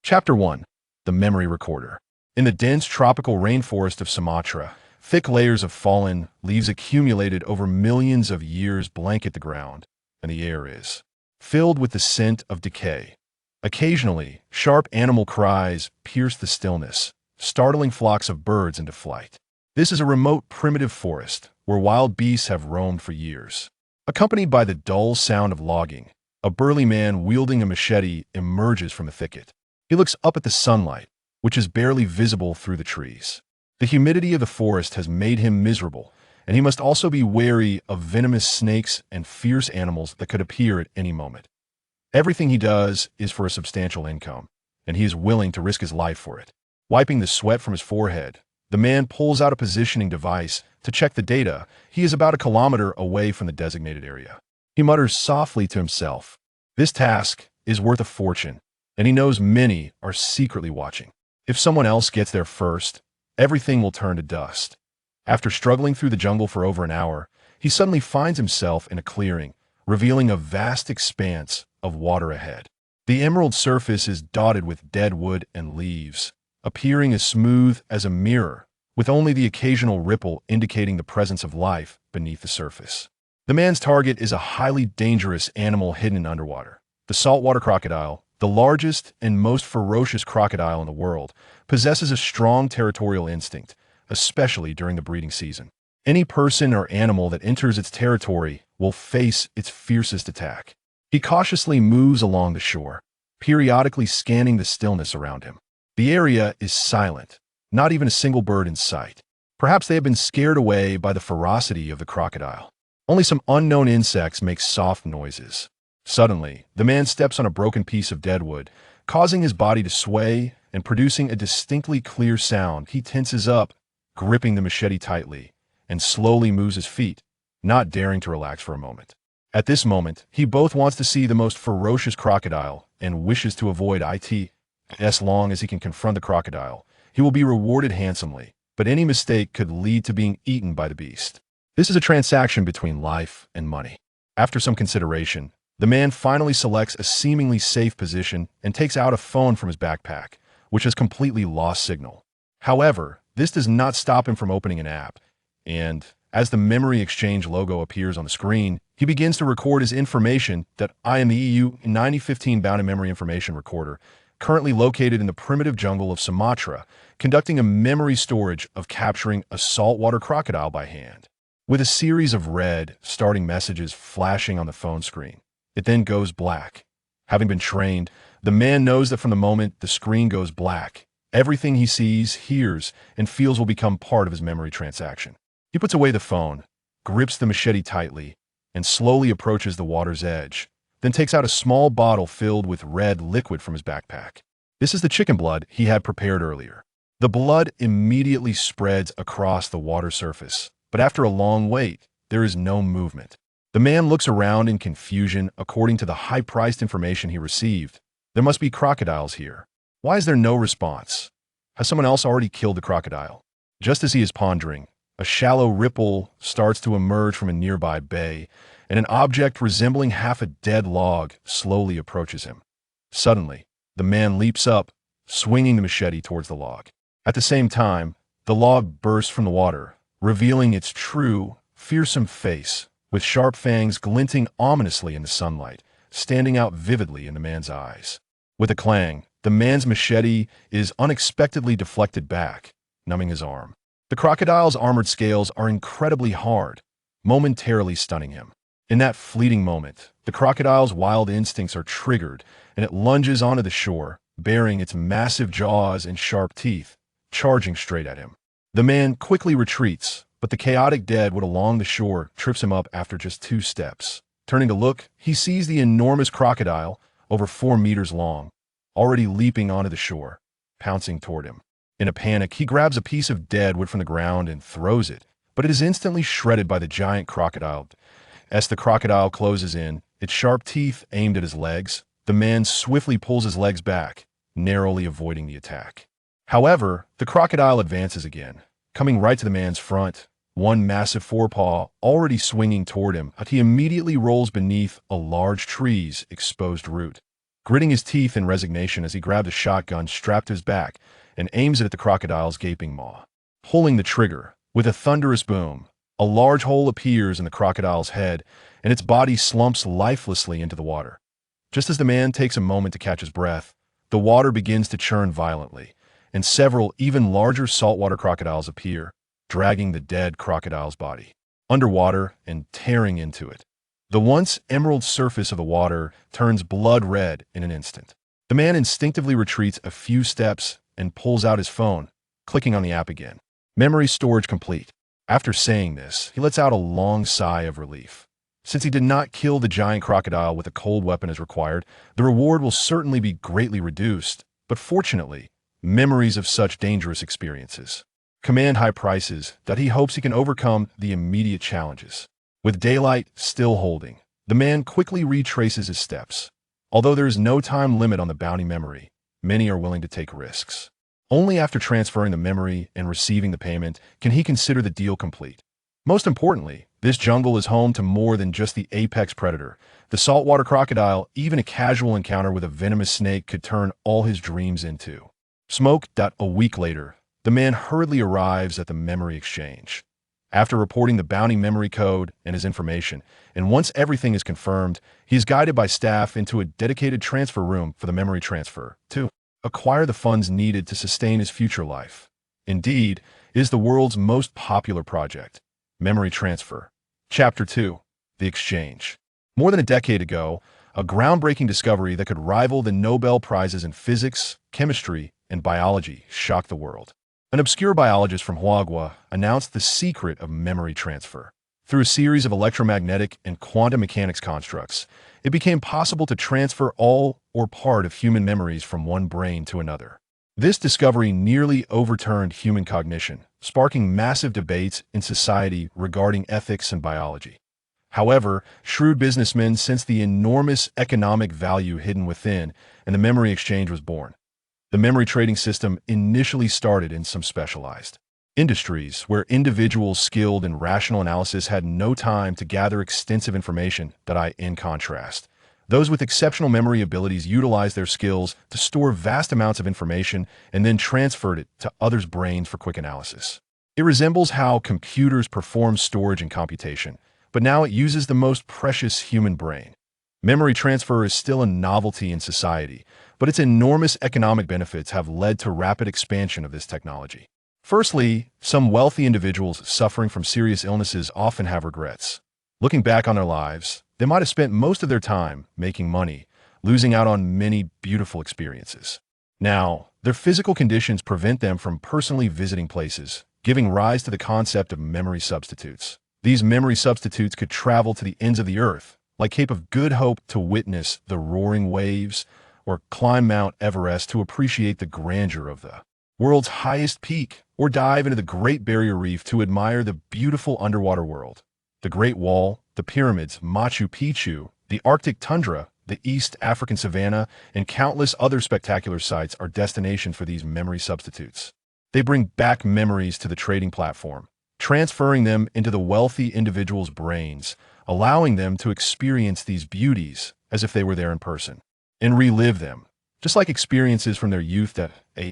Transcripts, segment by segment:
Chapter 1. The Memory Recorder. In the dense tropical rainforest of Sumatra, thick layers of fallen leaves accumulated over millions of years blanket the ground, and the air is filled with the scent of decay. Occasionally, sharp animal cries pierce the stillness, startling flocks of birds into flight. This is a remote, primitive forest where wild beasts have roamed for years. Accompanied by the dull sound of logging, a burly man wielding a machete emerges from a thicket. He looks up at the sunlight, which is barely visible through the trees. The humidity of the forest has made him miserable, and he must also be wary of venomous snakes and fierce animals that could appear at any moment. Everything he does is for a substantial income, and he is willing to risk his life for it. Wiping the sweat from his forehead, the man pulls out a positioning device to check the data. He is about a kilometer away from the designated area. He mutters softly to himself. This task is worth a fortune, and he knows many are secretly watching. If someone else gets there first, everything will turn to dust. After struggling through the jungle for over an hour, he suddenly finds himself in a clearing, revealing a vast expanse of water ahead. The emerald surface is dotted with dead wood and leaves, appearing as smooth as a mirror, with only the occasional ripple indicating the presence of life beneath the surface. The man's target is a highly dangerous animal hidden underwater. The saltwater crocodile, the largest and most ferocious crocodile in the world, possesses a strong territorial instinct, especially during the breeding season. Any person or animal that enters its territory will face its fiercest attack. He cautiously moves along the shore, periodically scanning the stillness around him. The area is silent, not even a single bird in sight. Perhaps they have been scared away by the ferocity of the crocodile. Only some unknown insects make soft noises. Suddenly, the man steps on a broken piece of dead wood, causing his body to sway and producing a distinctly clear sound. He tenses up, gripping the machete tightly, and slowly moves his feet, not daring to relax for a moment. At this moment, he both wants to see the most ferocious crocodile and wishes to avoid it. As long as he can confront the crocodile, he will be rewarded handsomely, but any mistake could lead to being eaten by the beast. This is a transaction between life and money. After some consideration, the man finally selects a seemingly safe position and takes out a phone from his backpack, which has completely lost signal. However, this does not stop him from opening an app, and as the Memory Exchange logo appears on the screen, he begins to record his information that I am the EU 9015 Bound Memory Information Recorder, currently located in the primitive jungle of Sumatra, conducting a memory storage of capturing a saltwater crocodile by hand. With a series of red, starting messages flashing on the phone screen, it then goes black. Having been trained, the man knows that from the moment the screen goes black, everything he sees, hears, and feels will become part of his memory transaction. He puts away the phone, grips the machete tightly, and slowly approaches the water's edge, then takes out a small bottle filled with red liquid from his backpack. This is the chicken blood he had prepared earlier. The blood immediately spreads across the water surface, but after a long wait, there is no movement. The man looks around in confusion. According to the high-priced information he received, there must be crocodiles here. Why is there no response? Has someone else already killed the crocodile? Just as he is pondering, a shallow ripple starts to emerge from a nearby bay, and an object resembling half a dead log slowly approaches him. Suddenly, the man leaps up, swinging the machete towards the log. At the same time, the log bursts from the water, revealing its true, fearsome face, with sharp fangs glinting ominously in the sunlight, standing out vividly in the man's eyes. With a clang, the man's machete is unexpectedly deflected back, numbing his arm. The crocodile's armored scales are incredibly hard, momentarily stunning him. In that fleeting moment, the crocodile's wild instincts are triggered, and it lunges onto the shore, baring its massive jaws and sharp teeth, charging straight at him. The man quickly retreats, but the chaotic deadwood along the shore trips him up after just 2 steps. Turning to look, he sees the enormous crocodile, over 4 meters long, already leaping onto the shore, pouncing toward him. In a panic, he grabs a piece of deadwood from the ground and throws it, but it is instantly shredded by the giant crocodile. As the crocodile closes in, its sharp teeth aimed at his legs, the man swiftly pulls his legs back, narrowly avoiding the attack. However, the crocodile advances again, coming right to the man's front, one massive forepaw already swinging toward him. He immediately rolls beneath a large tree's exposed root. gritting his teeth in resignation as he grabbed a shotgun strapped to his back and aims it at the crocodile's gaping maw. Pulling the trigger, with a thunderous boom, a large hole appears in the crocodile's head, and its body slumps lifelessly into the water. Just as the man takes a moment to catch his breath, the water begins to churn violently, and several even larger saltwater crocodiles appear, dragging the dead crocodile's body underwater and tearing into it. The once emerald surface of the water turns blood red in an instant. The man instinctively retreats a few steps and pulls out his phone, clicking on the app again. Memory storage complete. After saying this, he lets out a long sigh of relief. Since he did not kill the giant crocodile with a cold weapon as required, the reward will certainly be greatly reduced, but fortunately, memories of such dangerous experiences command high prices that he hopes he can overcome the immediate challenges. With daylight still holding, the man quickly retraces his steps. Although there is no time limit on the bounty memory, many are willing to take risks. Only after transferring the memory and receiving the payment can he consider the deal complete. Most importantly, this jungle is home to more than just the apex predator. The saltwater crocodile, even a casual encounter with a venomous snake could turn all his dreams into smoke. A week later, the man hurriedly arrives at the memory exchange. After reporting the bounty memory code and his information, and once everything is confirmed, he is guided by staff into a dedicated transfer room for the memory transfer to acquire the funds needed to sustain his future life. Indeed, it is the world's most popular project. Memory Transfer. Chapter 2. The Exchange. More than a decade ago, a groundbreaking discovery that could rival the Nobel Prizes in physics, chemistry, and biology shocked the world. An obscure biologist from Huagua announced the secret of memory transfer. Through a series of electromagnetic and quantum mechanics constructs, it became possible to transfer all or part of human memories from one brain to another. This discovery nearly overturned human cognition, sparking massive debates in society regarding ethics and biology. However, shrewd businessmen sensed the enormous economic value hidden within, and the memory exchange was born. The memory trading system initially started in some specialized industries where individuals skilled in rational analysis had no time to gather extensive information. In contrast, those with exceptional memory abilities utilized their skills to store vast amounts of information and then transferred it to others' brains for quick analysis. It resembles how computers perform storage and computation, but now it uses the most precious human brain. Memory transfer is still a novelty in society, but its enormous economic benefits have led to rapid expansion of this technology. Firstly, some wealthy individuals suffering from serious illnesses often have regrets. Looking back on their lives, they might have spent most of their time making money, losing out on many beautiful experiences. Now, their physical conditions prevent them from personally visiting places, giving rise to the concept of memory substitutes. These memory substitutes could travel to the ends of the earth, like Cape of Good Hope to witness the roaring waves, or climb Mount Everest to appreciate the grandeur of the world's highest peak, or dive into the Great Barrier Reef to admire the beautiful underwater world. The Great Wall, the pyramids, Machu Picchu, the Arctic tundra, the East African savanna, and countless other spectacular sites are destinations for these memory substitutes. They bring back memories to the trading platform, transferring them into the wealthy individuals' brains, allowing them to experience these beauties as if they were there in person, and relive them. Just like experiences from their youth that,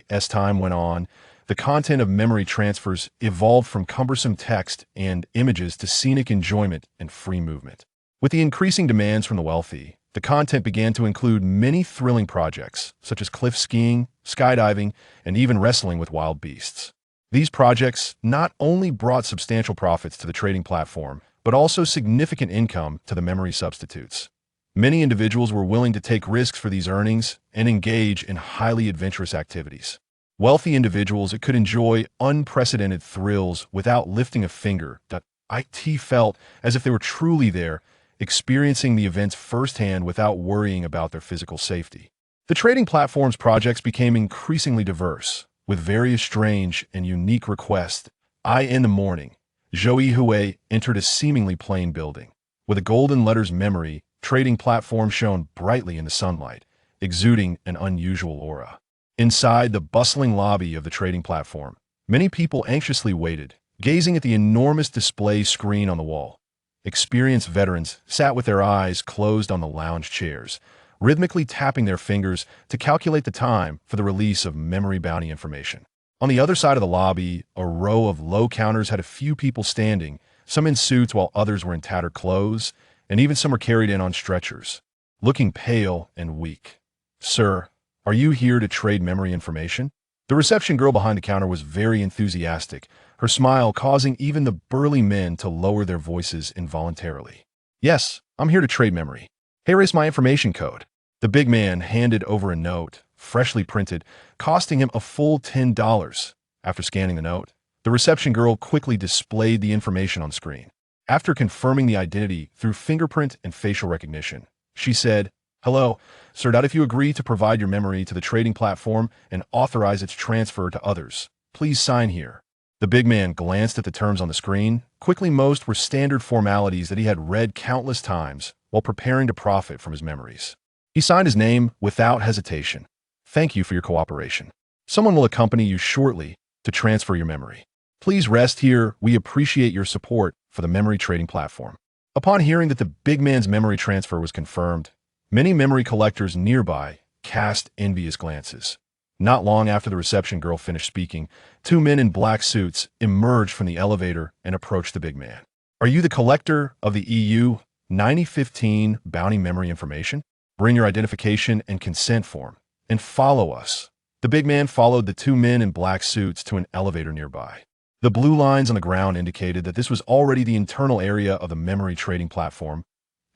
as time went on, the content of memory transfers evolved from cumbersome text and images to scenic enjoyment and free movement. With the increasing demands from the wealthy, the content began to include many thrilling projects, such as cliff skiing, skydiving, and even wrestling with wild beasts. These projects not only brought substantial profits to the trading platform, but also significant income to the memory substitutes. Many individuals were willing to take risks for these earnings and engage in highly adventurous activities. Wealthy individuals could enjoy unprecedented thrills without lifting a finger. It felt as if they were truly there, experiencing the events firsthand without worrying about their physical safety. The trading platform's projects became increasingly diverse, with various strange and unique requests. In the morning, Zhou Yuhui entered a seemingly plain building. With a golden letters memory, trading platform shone brightly in the sunlight, exuding an unusual aura. Inside the bustling lobby of the trading platform, many people anxiously waited, gazing at the enormous display screen on the wall. Experienced veterans sat with their eyes closed on the lounge chairs, rhythmically tapping their fingers to calculate the time for the release of memory bounty information. On the other side of the lobby, a row of low counters had a few people standing, some in suits while others were in tattered clothes, and even some were carried in on stretchers, looking pale and weak. "Sir, are you here to trade memory information?" The reception girl behind the counter was very enthusiastic, her smile causing even the burly men to lower their voices involuntarily. "Yes, I'm here to trade memory. Here is my information code." The big man handed over a note, freshly printed, costing him a full $10. After scanning the note, the reception girl quickly displayed the information on screen. After confirming the identity through fingerprint and facial recognition, she said, "Hello, sir. If you agree to provide your memory to the trading platform and authorize its transfer to others, please sign here." The big man glanced at the terms on the screen. Quickly, most were standard formalities that he had read countless times while preparing to profit from his memories. He signed his name without hesitation. "Thank you for your cooperation. Someone will accompany you shortly to transfer your memory. Please rest here. We appreciate your support for the memory trading platform." Upon hearing that the big man's memory transfer was confirmed, many memory collectors nearby cast envious glances. Not long after the reception girl finished speaking, two men in black suits emerged from the elevator and approached the big man. "Are you the collector of the EU 9015 bounty memory information? Bring your identification and consent form, and follow us." The big man followed the two men in black suits to an elevator nearby. The blue lines on the ground indicated that this was already the internal area of the memory trading platform,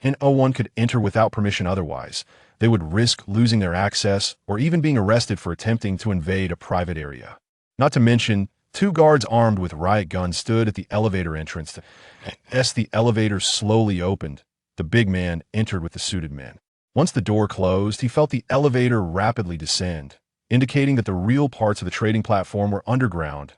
and no one could enter without permission. Otherwise, they would risk losing their access or even being arrested for attempting to invade a private area. Not to mention, two guards armed with riot guns stood at the elevator entrance. As the elevator slowly opened, the big man entered with the suited men. Once the door closed, he felt the elevator rapidly descend, indicating that the real parts of the trading platform were underground.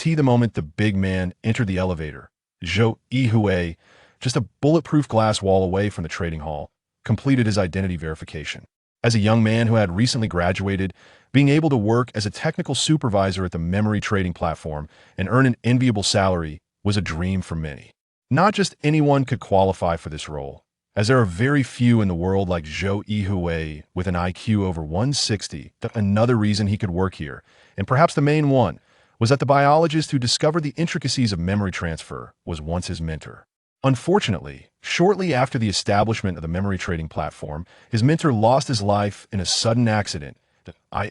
The moment the big man entered the elevator, Zhou Yuhui, just a bulletproof glass wall away from the trading hall, completed his identity verification. As a young man who had recently graduated, being able to work as a technical supervisor at the memory trading platform and earn an enviable salary was a dream for many. Not just anyone could qualify for this role, as there are very few in the world like Zhou Yuhui with an IQ over 160. Another reason he could work here, and perhaps the main one, was that the biologist who discovered the intricacies of memory transfer was once his mentor. Unfortunately, shortly after the establishment of the memory trading platform, his mentor lost his life in a sudden accident.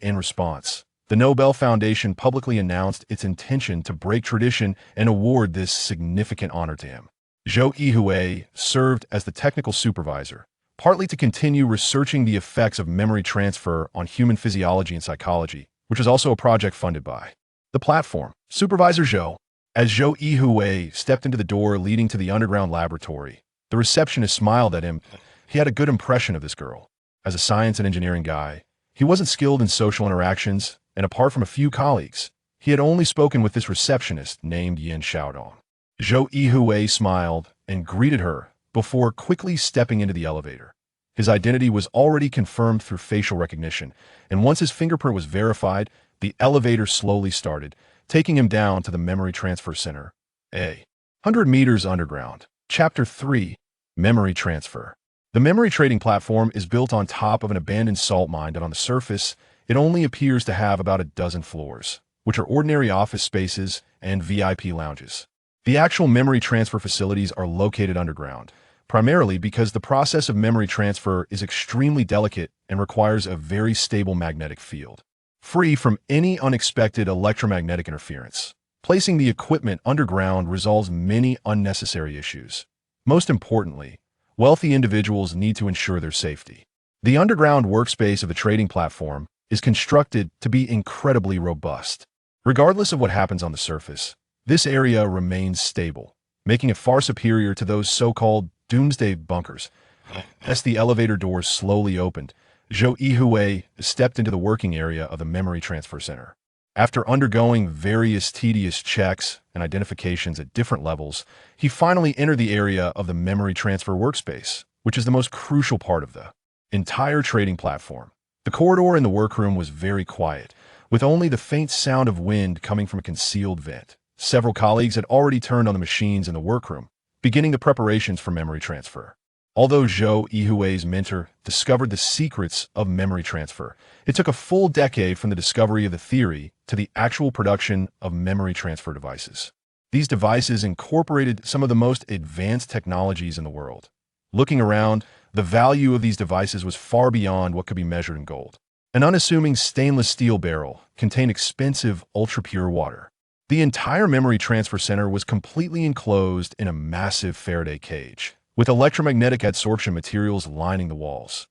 In response, the Nobel Foundation publicly announced its intention to break tradition and award this significant honor to him. Zhou Yuhui served as the technical supervisor, partly to continue researching the effects of memory transfer on human physiology and psychology, which was also a project funded by the platform. Supervisor Zhou. As Zhou Yuhui stepped into the door leading to the underground laboratory, the receptionist smiled at him. He had a good impression of this girl. As a science and engineering guy, he wasn't skilled in social interactions, and apart from a few colleagues, he had only spoken with this receptionist named Yin Xiaodong. Zhou Yuhui smiled and greeted her before quickly stepping into the elevator. His identity was already confirmed through facial recognition, and once his fingerprint was verified, the elevator slowly started, taking him down to the Memory Transfer Center. 100 meters underground. Chapter 3. Memory Transfer. The memory trading platform is built on top of an abandoned salt mine, and on the surface, it only appears to have about a dozen floors, which are ordinary office spaces and VIP lounges. The actual memory transfer facilities are located underground, primarily because the process of memory transfer is extremely delicate and requires a very stable magnetic field, free from any unexpected electromagnetic interference. Placing the equipment underground resolves many unnecessary issues. Most importantly, wealthy individuals need to ensure their safety. The underground workspace of the trading platform is constructed to be incredibly robust. Regardless of what happens on the surface, this area remains stable, making it far superior to those so-called doomsday bunkers. As the elevator doors slowly opened, Zhou Yuhui stepped into the working area of the Memory Transfer Center. After undergoing various tedious checks and identifications at different levels, he finally entered the area of the Memory Transfer Workspace, which is the most crucial part of the entire trading platform. The corridor in the workroom was very quiet, with only the faint sound of wind coming from a concealed vent. Several colleagues had already turned on the machines in the workroom, beginning the preparations for memory transfer. Although Zhou Yuhui's mentor discovered the secrets of memory transfer, it took a full decade from the discovery of the theory to the actual production of memory transfer devices. These devices incorporated some of the most advanced technologies in the world. Looking around, the value of these devices was far beyond what could be measured in gold. An unassuming stainless steel barrel contained expensive, ultra-pure water. The entire memory transfer center was completely enclosed in a massive Faraday cage, with electromagnetic adsorption materials lining the walls.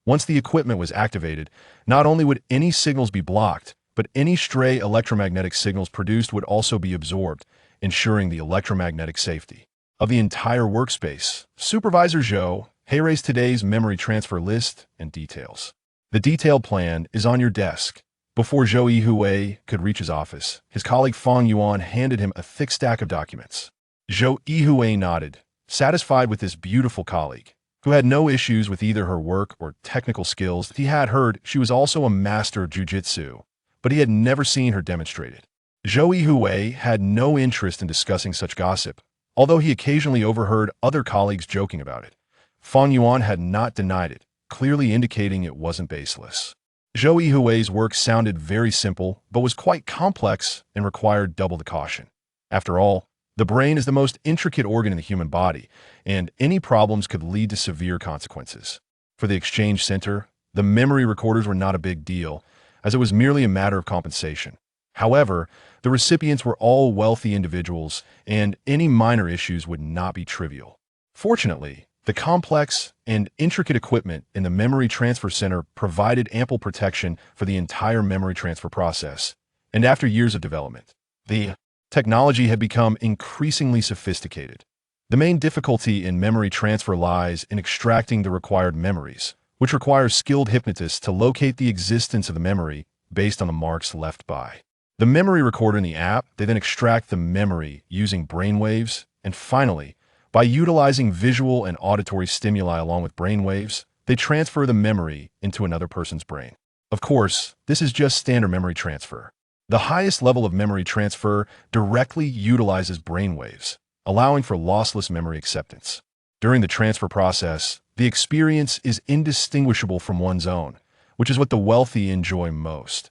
Once the equipment was activated, not only would any signals be blocked, but any stray electromagnetic signals produced would also be absorbed, ensuring the electromagnetic safety of the entire workspace. Supervisor Zhou raised today's memory transfer list and details. The detailed plan is on your desk. Before Zhou Yuhui could reach his office, his colleague Fang Yuan handed him a thick stack of documents. Zhou Yuhui nodded, satisfied with his beautiful colleague, who had no issues with either her work or technical skills. He had heard she was also a master of jiu-jitsu, but he had never seen her demonstrated. Zhou Yuhui had no interest in discussing such gossip, although he occasionally overheard other colleagues joking about it. Fang Yuan had not denied it, clearly indicating it wasn't baseless. Zhou Yuhui's work sounded very simple, but was quite complex and required double the caution. After all, the brain is the most intricate organ in the human body, and any problems could lead to severe consequences. For the exchange center, the memory recorders were not a big deal, as it was merely a matter of compensation. However, the recipients were all wealthy individuals, and any minor issues would not be trivial. Fortunately, the complex and intricate equipment in the memory transfer center provided ample protection for the entire memory transfer process, and after years of development, the technology had become increasingly sophisticated. The main difficulty in memory transfer lies in extracting the required memories, which requires skilled hypnotists to locate the existence of the memory based on the marks left by the memory recorder in the app. They then extract the memory using brainwaves, and finally, by utilizing visual and auditory stimuli along with brainwaves, they transfer the memory into another person's brain. Of course, this is just standard memory transfer. The highest level of memory transfer directly utilizes brainwaves, allowing for lossless memory acceptance. During the transfer process, the experience is indistinguishable from one's own, which is what the wealthy enjoy most.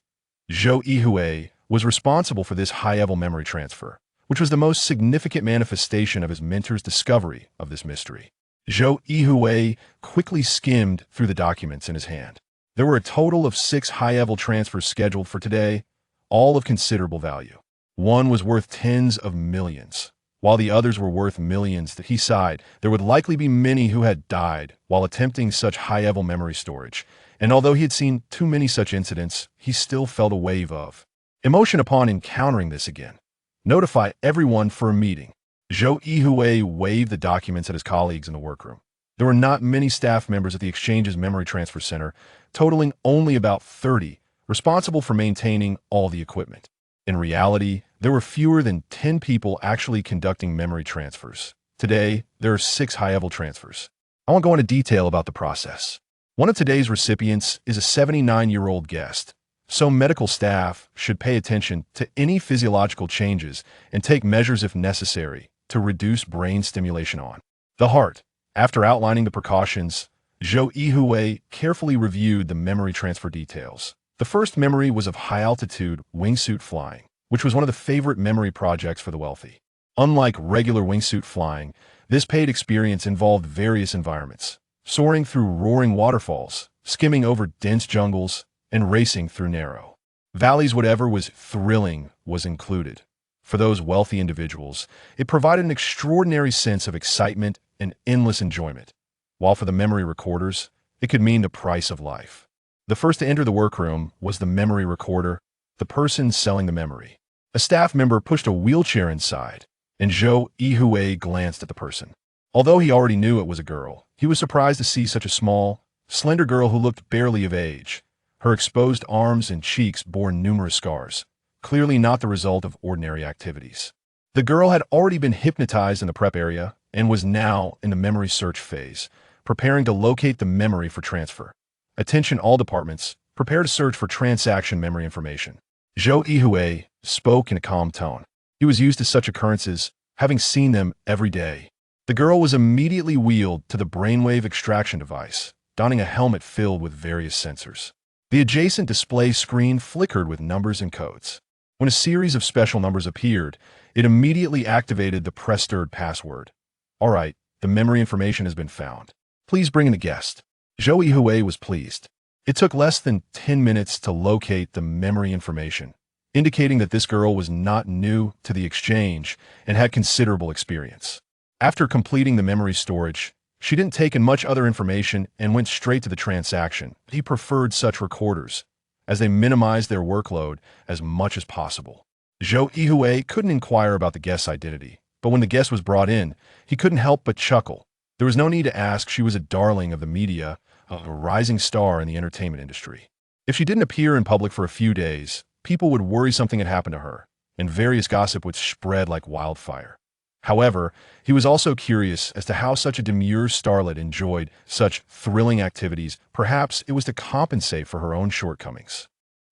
Zhou Yuhui was responsible for this high-level memory transfer, which was the most significant manifestation of his mentor's discovery of this mystery. Zhou Yuhui quickly skimmed through the documents in his hand. There were a total of 6 high-level transfers scheduled for today, all of considerable value. One was worth tens of millions, while the others were worth millions. That he sighed, there would likely be many who had died while attempting such high-level memory storage, and although he had seen too many such incidents, he still felt a wave of emotion upon encountering this again. Notify everyone for a meeting. Zhou Yuhui waved the documents at his colleagues in the workroom. There were not many staff members at the exchange's memory transfer center, totaling only about 30, responsible for maintaining all the equipment. In reality, there were fewer than 10 people actually conducting memory transfers. Today, there are 6 high-level transfers. I won't go into detail about the process. One of today's recipients is a 79-year-old guest, so medical staff should pay attention to any physiological changes and take measures if necessary to reduce brain stimulation on the heart. After outlining the precautions, Zhou Yuhui carefully reviewed the memory transfer details. The first memory was of high-altitude wingsuit flying, which was one of the favorite memory projects for the wealthy. Unlike regular wingsuit flying, this paid experience involved various environments, soaring through roaring waterfalls, skimming over dense jungles, and racing through narrow valleys. Whatever was thrilling was included. For those wealthy individuals, it provided an extraordinary sense of excitement and endless enjoyment, while for the memory recorders, it could mean the price of life. The first to enter the workroom was the memory recorder, the person selling the memory. A staff member pushed a wheelchair inside, and Zhou Yuhui glanced at the person. Although he already knew it was a girl, he was surprised to see such a small, slender girl who looked barely of age. Her exposed arms and cheeks bore numerous scars, clearly not the result of ordinary activities. The girl had already been hypnotized in the prep area and was now in the memory search phase, preparing to locate the memory for transfer. Attention all departments, prepare to search for transaction memory information. Zhou Yuhui spoke in a calm tone. He was used to such occurrences, having seen them every day. The girl was immediately wheeled to the brainwave extraction device, donning a helmet filled with various sensors. The adjacent display screen flickered with numbers and codes. When a series of special numbers appeared, it immediately activated the press-stirred password. All right, the memory information has been found. Please bring in the guest. Zhou Yuhui was pleased. It took less than 10 minutes to locate the memory information, indicating that this girl was not new to the exchange and had considerable experience. After completing the memory storage, she didn't take in much other information and went straight to the transaction. He preferred such recorders, as they minimized their workload as much as possible. Zhou Yuhui couldn't inquire about the guest's identity, but when the guest was brought in, he couldn't help but chuckle. There was no need to ask. She was a darling of the media, a rising star in the entertainment industry. If she didn't appear in public for a few days, people would worry something had happened to her, and various gossip would spread like wildfire. However, he was also curious as to how such a demure starlet enjoyed such thrilling activities. Perhaps it was to compensate for her own shortcomings.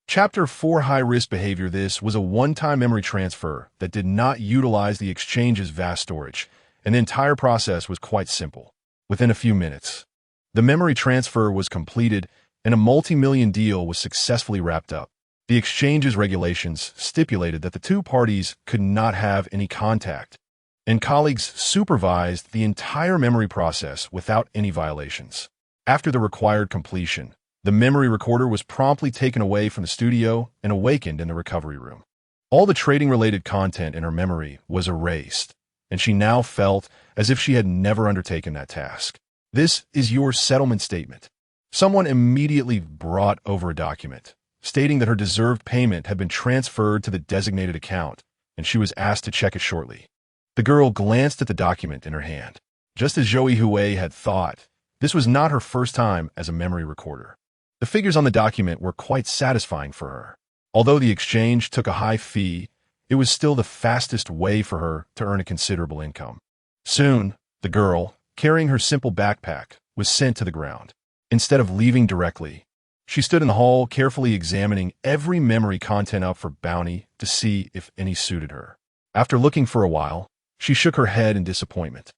Chapter 4: High-Risk Behavior. This was a one-time memory transfer that did not utilize the exchange's vast storage, and the entire process was quite simple. Within a few minutes, the memory transfer was completed, and a multi-million deal was successfully wrapped up. The exchange's regulations stipulated that the two parties could not have any contact, and colleagues supervised the entire memory process without any violations. After the required completion, the memory recorder was promptly taken away from the studio and awakened in the recovery room. All the trading-related content in her memory was erased, and she now felt as if she had never undertaken that task. This is your settlement statement. Someone immediately brought over a document, stating that her deserved payment had been transferred to the designated account, and she was asked to check it shortly. The girl glanced at the document in her hand. Just as Zhou Yuhui had thought, this was not her first time as a memory recorder. The figures on the document were quite satisfying for her. Although the exchange took a high fee, it was still the fastest way for her to earn a considerable income. Soon, the girl, carrying her simple backpack, was sent to the ground. Instead of leaving directly, she stood in the hall, carefully examining every memory content up for bounty to see if any suited her. After looking for a while, she shook her head in disappointment.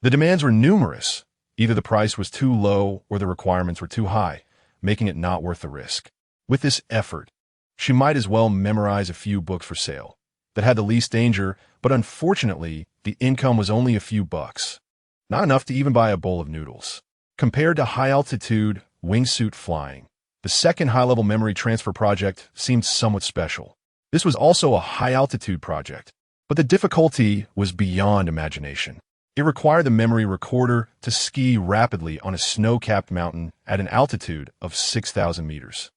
The demands were numerous. Either the price was too low or the requirements were too high, making it not worth the risk. With this effort, she might as well memorize a few books for sale that had the least danger, but unfortunately, the income was only a few bucks. Not enough to even buy a bowl of noodles. Compared to high-altitude wingsuit flying, the second high-level memory transfer project seemed somewhat special. This was also a high-altitude project, but the difficulty was beyond imagination. It required the memory recorder to ski rapidly on a snow-capped mountain at an altitude of 6,000 meters,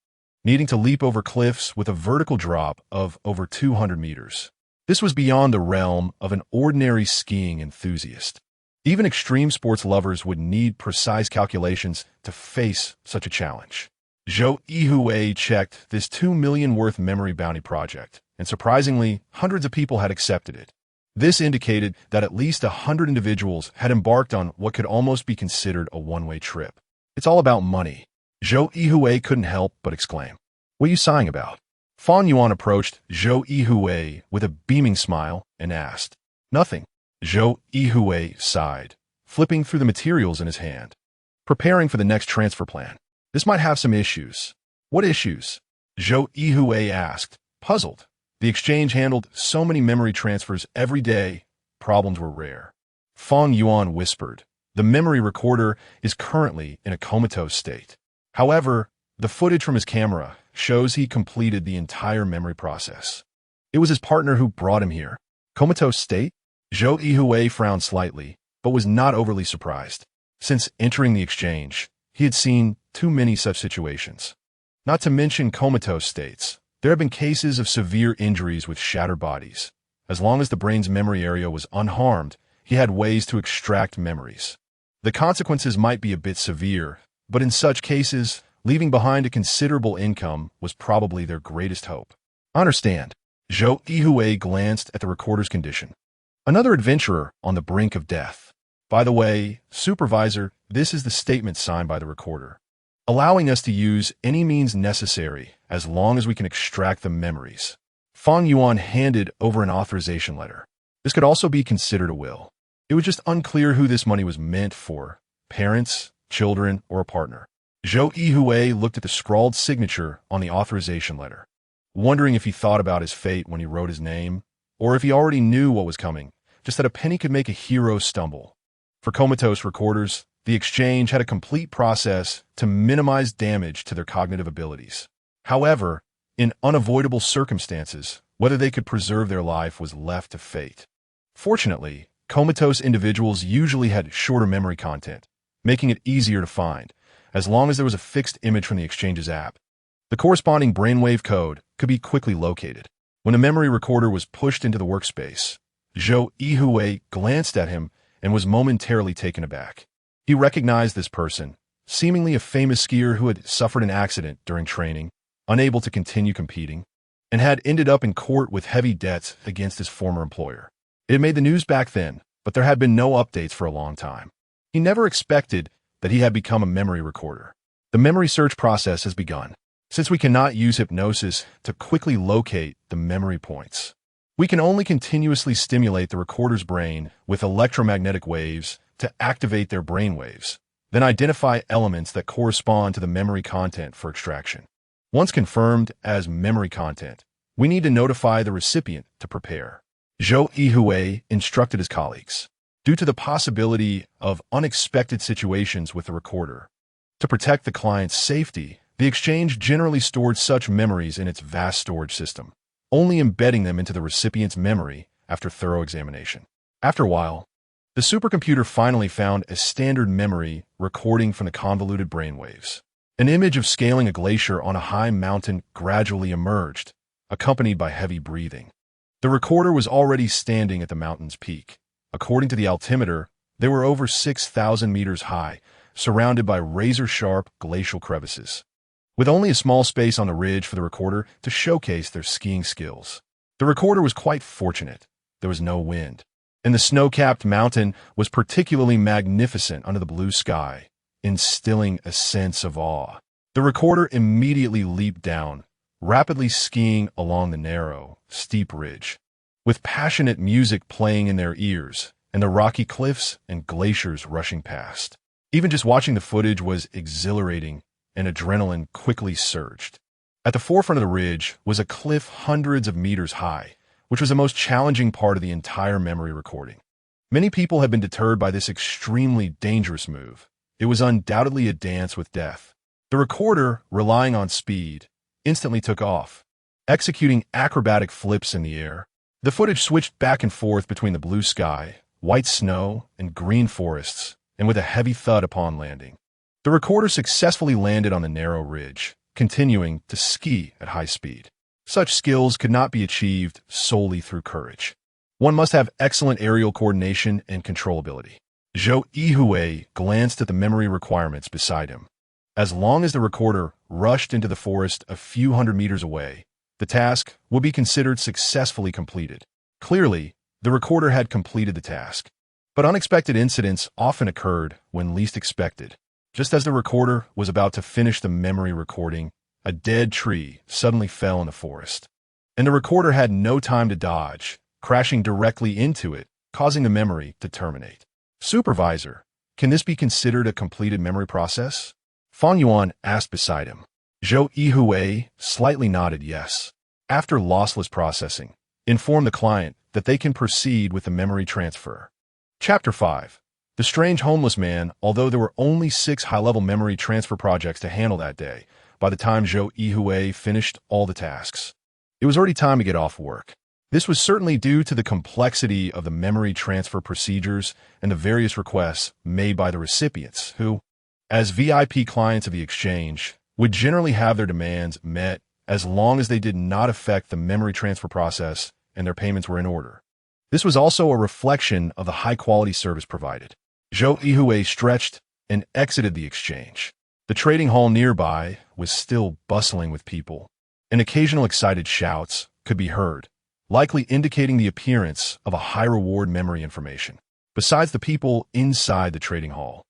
needing to leap over cliffs with a vertical drop of over 200 meters. This was beyond the realm of an ordinary skiing enthusiast. Even extreme sports lovers would need precise calculations to face such a challenge. Zhou Yuhui checked this $2 million worth memory bounty project, and surprisingly, hundreds of people had accepted it. This indicated that at least 100 individuals had embarked on what could almost be considered a one-way trip. It's all about money. Zhou Yuhui couldn't help but exclaim. What are you sighing about? Fan Yuan approached Zhou Yuhui with a beaming smile and asked. Nothing. Zhou Yuhui sighed, flipping through the materials in his hand. Preparing for the next transfer plan. This might have some issues. What issues? Zhou Yuhui asked, puzzled. The exchange handled so many memory transfers every day, problems were rare. Fan Yuan whispered, the memory recorder is currently in a comatose state. However, the footage from his camera shows he completed the entire memory process. It was his partner who brought him here. Comatose state? Zhou Yuhui frowned slightly, but was not overly surprised. Since entering the exchange, he had seen too many such situations. Not to mention comatose states. There have been cases of severe injuries with shattered bodies. As long as the brain's memory area was unharmed, he had ways to extract memories. The consequences might be a bit severe, but in such cases, leaving behind a considerable income was probably their greatest hope. Understand. Zhou Yuhui glanced at the recorder's condition. Another adventurer on the brink of death. By the way, supervisor, this is the statement signed by the recorder, allowing us to use any means necessary as long as we can extract the memories. Fan Yuan handed over an authorization letter. This could also be considered a will. It was just unclear who this money was meant for: parents, children, or a partner. Zhou Yuhui looked at the scrawled signature on the authorization letter, wondering if he thought about his fate when he wrote his name, or if he already knew what was coming, just that a penny could make a hero stumble. For comatose recorders, the exchange had a complete process to minimize damage to their cognitive abilities. However, in unavoidable circumstances, whether they could preserve their life was left to fate. Fortunately, comatose individuals usually had shorter memory content, making it easier to find, as long as there was a fixed image from the exchange's app. The corresponding brainwave code could be quickly located. When a memory recorder was pushed into the workspace, Zhou Yuhui glanced at him and was momentarily taken aback. He recognized this person, seemingly a famous skier who had suffered an accident during training, unable to continue competing, and had ended up in court with heavy debts against his former employer. It had made the news back then, but there had been no updates for a long time. He never expected that he had become a memory recorder. The memory search process has begun. Since we cannot use hypnosis to quickly locate the memory points, we can only continuously stimulate the recorder's brain with electromagnetic waves to activate their brain waves, then identify elements that correspond to the memory content for extraction. Once confirmed as memory content, we need to notify the recipient to prepare. Zhou Yuhui instructed his colleagues, due to the possibility of unexpected situations with the recorder. To protect the client's safety, the exchange generally stored such memories in its vast storage system, only embedding them into the recipient's memory after thorough examination. After a while, the supercomputer finally found a standard memory recording from the convoluted brainwaves. An image of scaling a glacier on a high mountain gradually emerged, accompanied by heavy breathing. The recorder was already standing at the mountain's peak. According to the altimeter, they were over 6,000 meters high, surrounded by razor-sharp glacial crevices, with only a small space on the ridge for the recorder to showcase their skiing skills. The recorder was quite fortunate. There was no wind, and the snow-capped mountain was particularly magnificent under the blue sky, instilling a sense of awe. The recorder immediately leaped down, rapidly skiing along the narrow, steep ridge, with passionate music playing in their ears and the rocky cliffs and glaciers rushing past. Even just watching the footage was exhilarating, and adrenaline quickly surged. At the forefront of the ridge was a cliff hundreds of meters high, which was the most challenging part of the entire memory recording. Many people had been deterred by this extremely dangerous move. It was undoubtedly a dance with death. The recorder, relying on speed, instantly took off, executing acrobatic flips in the air. The footage switched back and forth between the blue sky, white snow, and green forests, and with a heavy thud upon landing, the recorder successfully landed on the narrow ridge, continuing to ski at high speed. Such skills could not be achieved solely through courage. One must have excellent aerial coordination and controllability. Zhou Yuhui glanced at the memory requirements beside him. As long as the recorder rushed into the forest a few hundred meters away, the task would be considered successfully completed. Clearly, the recorder had completed the task. But unexpected incidents often occurred when least expected. Just as the recorder was about to finish the memory recording, a dead tree suddenly fell in the forest, and the recorder had no time to dodge, crashing directly into it, causing the memory to terminate. Supervisor, can this be considered a completed memory process? Fang Yuan asked beside him. Zhou Yuhui slightly nodded yes. After lossless processing, inform the client that they can proceed with the memory transfer. Chapter 5. The Strange Homeless Man. Although there were only 6 high-level memory transfer projects to handle that day, by the time Zhou Yuhui finished all the tasks, it was already time to get off work. This was certainly due to the complexity of the memory transfer procedures and the various requests made by the recipients, who, as VIP clients of the exchange, would generally have their demands met as long as they did not affect the memory transfer process and their payments were in order. This was also a reflection of the high-quality service provided. Zhou Yuhui stretched and exited the exchange. The trading hall nearby was still bustling with people, and occasional excited shouts could be heard, likely indicating the appearance of a high-reward memory information. Besides the people inside the trading hall,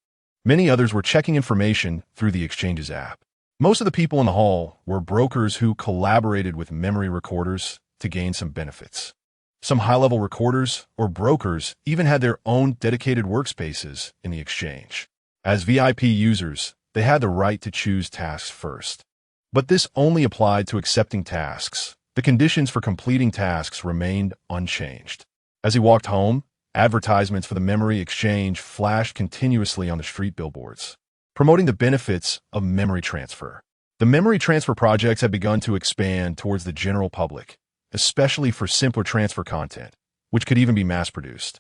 many others were checking information through the exchange's app. Most of the people in the hall were brokers who collaborated with memory recorders to gain some benefits. Some high-level recorders or brokers even had their own dedicated workspaces in the exchange. As VIP users, they had the right to choose tasks first. But this only applied to accepting tasks. The conditions for completing tasks remained unchanged. As he walked home, advertisements for the memory exchange flashed continuously on the street billboards, promoting the benefits of memory transfer. The memory transfer projects had begun to expand towards the general public, especially for simpler transfer content, which could even be mass-produced.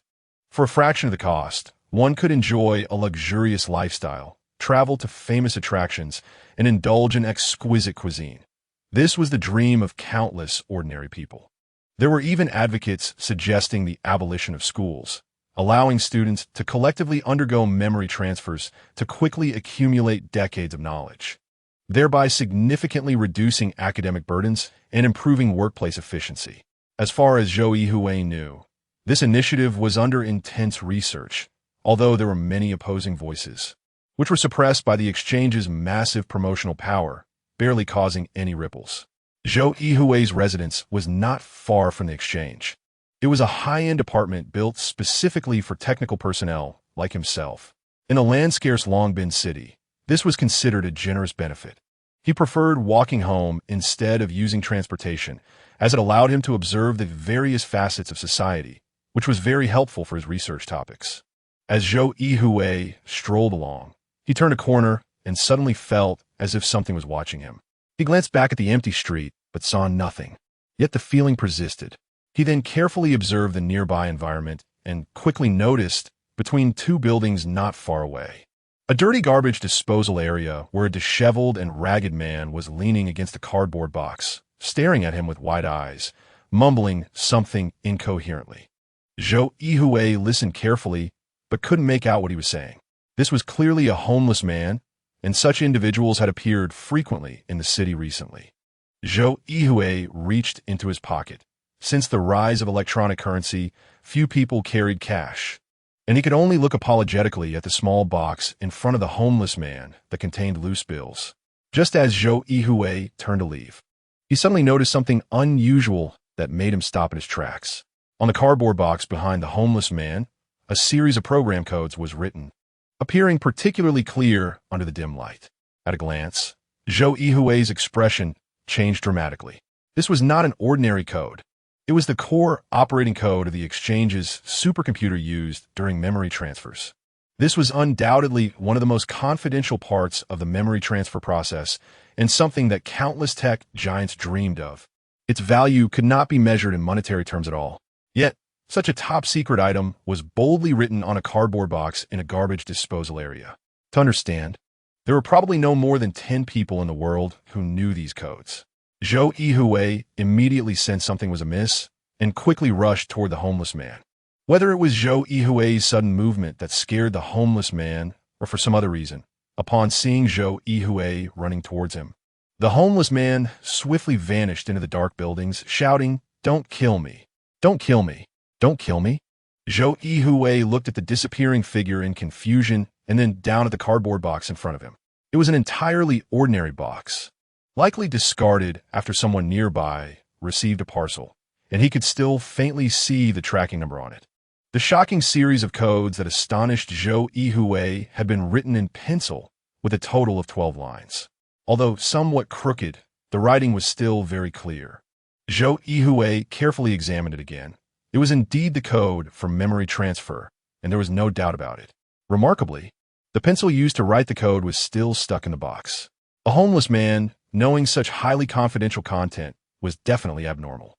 For a fraction of the cost, one could enjoy a luxurious lifestyle, travel to famous attractions, and indulge in exquisite cuisine. This was the dream of countless ordinary people. There were even advocates suggesting the abolition of schools, allowing students to collectively undergo memory transfers to quickly accumulate decades of knowledge, thereby significantly reducing academic burdens and improving workplace efficiency. As far as Zhou Yuhui knew, this initiative was under intense research, although there were many opposing voices, which were suppressed by the exchange's massive promotional power, barely causing any ripples. Zhou Yuhui's residence was not far from the exchange. It was a high-end apartment built specifically for technical personnel like himself. In a land-scarce Longbin city, this was considered a generous benefit. He preferred walking home instead of using transportation, as it allowed him to observe the various facets of society, which was very helpful for his research topics. As Zhou Yuhui strolled along, he turned a corner and suddenly felt as if something was watching him. He glanced back at the empty street, but saw nothing. Yet the feeling persisted. He then carefully observed the nearby environment and quickly noticed, between two buildings not far away, a dirty garbage disposal area where a disheveled and ragged man was leaning against a cardboard box, staring at him with wide eyes, mumbling something incoherently. Zhou Yuhui listened carefully, but couldn't make out what he was saying. This was clearly a homeless man, and such individuals had appeared frequently in the city recently. Zhou Yuhui reached into his pocket. Since the rise of electronic currency, few people carried cash, and he could only look apologetically at the small box in front of the homeless man that contained loose bills. Just as Zhou Yuhui turned to leave, he suddenly noticed something unusual that made him stop in his tracks. On the cardboard box behind the homeless man, a series of program codes was written, appearing particularly clear under the dim light. At a glance, Zhou Yuhui's expression changed dramatically. This was not an ordinary code. It was the core operating code of the exchange's supercomputer used during memory transfers. This was undoubtedly one of the most confidential parts of the memory transfer process and something that countless tech giants dreamed of. Its value could not be measured in monetary terms at all. Yet, such a top-secret item was boldly written on a cardboard box in a garbage disposal area. To understand, there were probably no more than 10 people in the world who knew these codes. Zhou Yuhui immediately sensed something was amiss and quickly rushed toward the homeless man. Whether it was Zhou Yuhui's sudden movement that scared the homeless man or for some other reason, upon seeing Zhou Yuhui running towards him, the homeless man swiftly vanished into the dark buildings, shouting, "Don't kill me! Don't kill me! Don't kill me!" Zhou Yuhui looked at the disappearing figure in confusion and then down at the cardboard box in front of him. It was an entirely ordinary box, likely discarded after someone nearby received a parcel, and he could still faintly see the tracking number on it. The shocking series of codes that astonished Zhou Yuhui had been written in pencil with a total of 12 lines. Although somewhat crooked, the writing was still very clear. Zhou Yuhui carefully examined it again. It was indeed the code for memory transfer, and there was no doubt about it. Remarkably, the pencil used to write the code was still stuck in the box. A homeless man, knowing such highly confidential content, was definitely abnormal.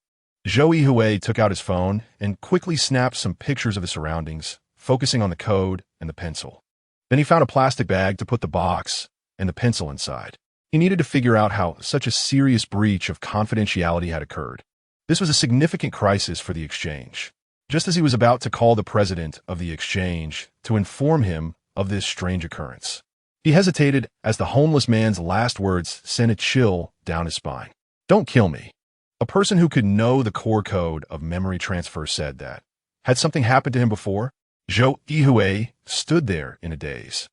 Zhou Yuhui took out his phone and quickly snapped some pictures of the surroundings, focusing on the code and the pencil. Then he found a plastic bag to put the box and the pencil inside. He needed to figure out how such a serious breach of confidentiality had occurred. This was a significant crisis for the exchange. Just as he was about to call the president of the exchange to inform him of this strange occurrence, he hesitated as the homeless man's last words sent a chill down his spine. "Don't kill me." A person who could know the core code of memory transfer said that. Had something happened to him before? Zhou Yuhui stood there in a daze,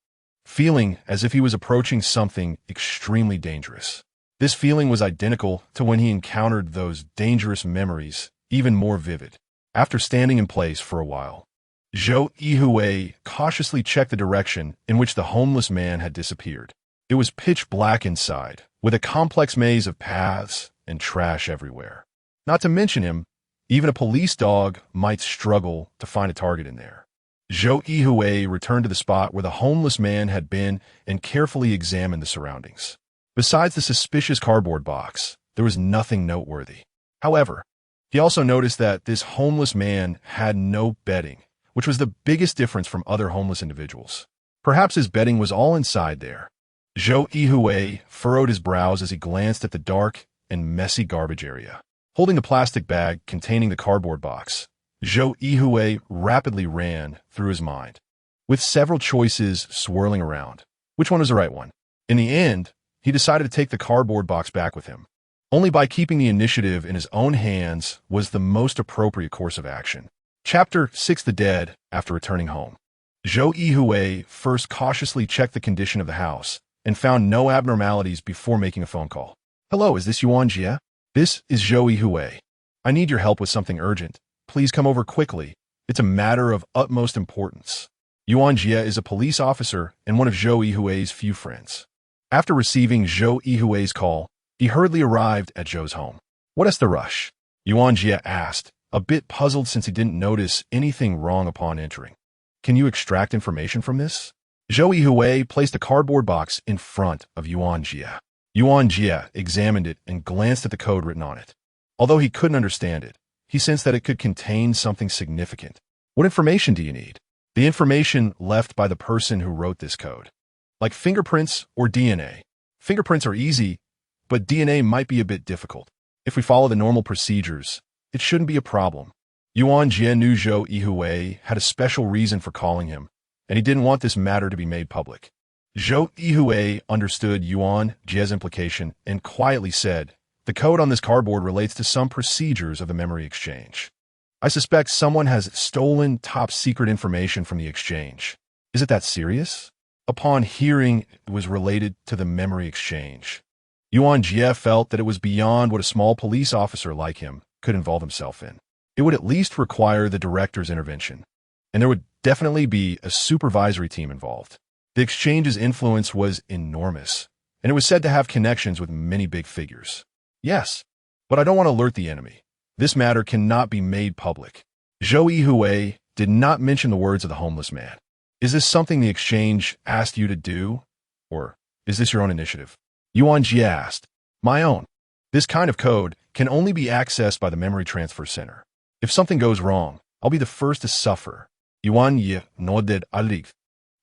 feeling as if he was approaching something extremely dangerous. This feeling was identical to when he encountered those dangerous memories, even more vivid. After standing in place for a while, Zhou Yuhui cautiously checked the direction in which the homeless man had disappeared. It was pitch black inside, with a complex maze of paths and trash everywhere. Not to mention him, even a police dog might struggle to find a target in there. Zhou Yuhui returned to the spot where the homeless man had been and carefully examined the surroundings. Besides the suspicious cardboard box, there was nothing noteworthy. However, he also noticed that this homeless man had no bedding, which was the biggest difference from other homeless individuals. Perhaps his bedding was all inside there. Zhou Yuhui furrowed his brows as he glanced at the dark and messy garbage area. Holding the plastic bag containing the cardboard box, Zhou Yuhui rapidly ran through his mind, with several choices swirling around. Which one was the right one? In the end, he decided to take the cardboard box back with him. Only by keeping the initiative in his own hands was the most appropriate course of action. Chapter 6: The Dead. After returning home, Zhou Yuhui first cautiously checked the condition of the house and found no abnormalities before making a phone call. Hello, is this Yuan Jie? This is Zhou Yuhui. I need your help with something urgent. Please come over quickly. It's a matter of utmost importance. Yuan Jie is a police officer and one of Zhou Yuhui's few friends. After receiving Zhou Yuhui's call, he hurriedly arrived at Zhou's home. What is the rush? Yuan Jie asked, a bit puzzled since he didn't notice anything wrong upon entering. Can you extract information from this? Zhou Yuhui placed a cardboard box in front of Yuan Jie. Yuan Jie examined it and glanced at the code written on it. Although he couldn't understand it, he sensed that it could contain something significant. What information do you need? The information left by the person who wrote this code. Like fingerprints or DNA. Fingerprints are easy, but DNA might be a bit difficult. If we follow the normal procedures, it shouldn't be a problem. Yuan Jie knew Zhou Yuhui had a special reason for calling him, and he didn't want this matter to be made public. Zhou Yuhui understood Yuan Jie's implication and quietly said, the code on this cardboard relates to some procedures of the memory exchange. I suspect someone has stolen top-secret information from the exchange. Is it that serious? Upon hearing it was related to the memory exchange, Yuan Jie felt that it was beyond what a small police officer like him could involve himself in. It would at least require the director's intervention, and there would definitely be a supervisory team involved. The exchange's influence was enormous, and it was said to have connections with many big figures. Yes, but I don't want to alert the enemy. This matter cannot be made public. Zhou Yuhui did not mention the words of the homeless man. Is this something the exchange asked you to do, or is this your own initiative? Yuan Jie asked. My own. This kind of code can only be accessed by the Memory Transfer Center. If something goes wrong, I'll be the first to suffer. Yuan Jie nodded alif.